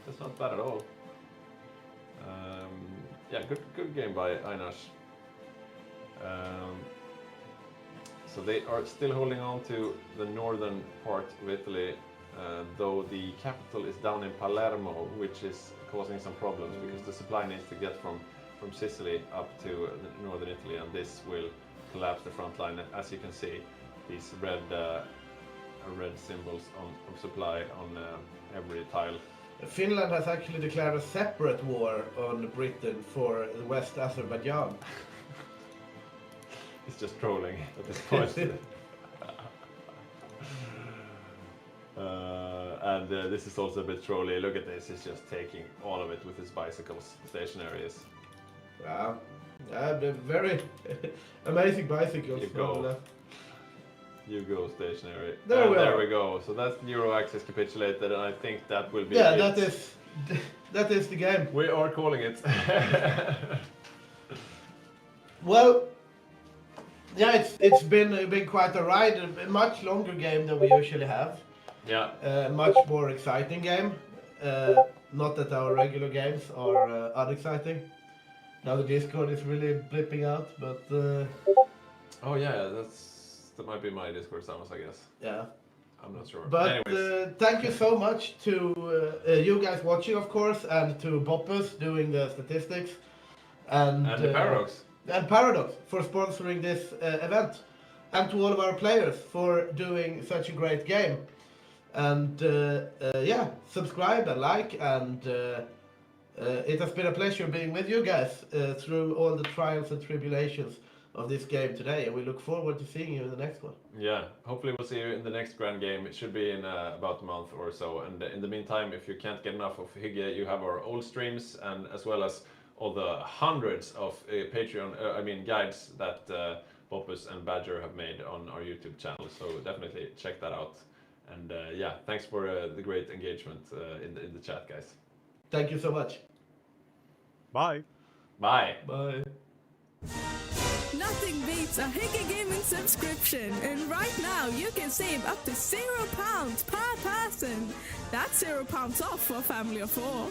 That's not bad at all. Yeah, good game by Einar. So they are still holding on to the northern part of Italy, though the capital is down in Palermo, which is causing some problems because the supply needs to get from Sicily up to northern Italy, and this will collapse the front line. As you can see, these red symbols of supply on every tile. Finland has actually declared a separate war on Britain for West Azerbaijan. It's just trolling at this point. And this is also a bit trolly. Look at this, he's just taking all of it with his bicycles, stationaries. Yeah, they're very amazing bicycles. You go stationary. There we go. So that's Euro Axis capitulated, and I think that will be yeah, it. that is the game. We are calling it. Well, yeah, it's been quite a ride. A much longer game than we usually have. Yeah. Much more exciting game. Not that our regular games are unexciting. Now the Discord is really blipping out, but Oh yeah, that might be my Discord sounds, I guess. yeah. I'm not sure. But anyways. thank you so much to you guys watching, of course, and to Boppus doing the statistics, and the Paradox. And Paradox for sponsoring this event, and to all of our players for doing such a great game. And yeah, subscribe and like, and it has been a pleasure being with you guys through all the trials and tribulations of this game today, and we look forward to seeing you in the next one. Yeah, hopefully we'll see you in the next grand game. It should be in about a month or so. And in the meantime, if you can't get enough of Hygge, you have our old streams, and as well as all the hundreds of Patreon, guides that Boppus and Badger have made on our YouTube channel. So definitely check that out. And yeah, thanks for the great engagement in the chat, guys. Thank you so much. Bye. Bye. Bye. Nothing beats a Hygge Gaming subscription, and right now you can save up to £0 per person. That's £0 off for a family of 4.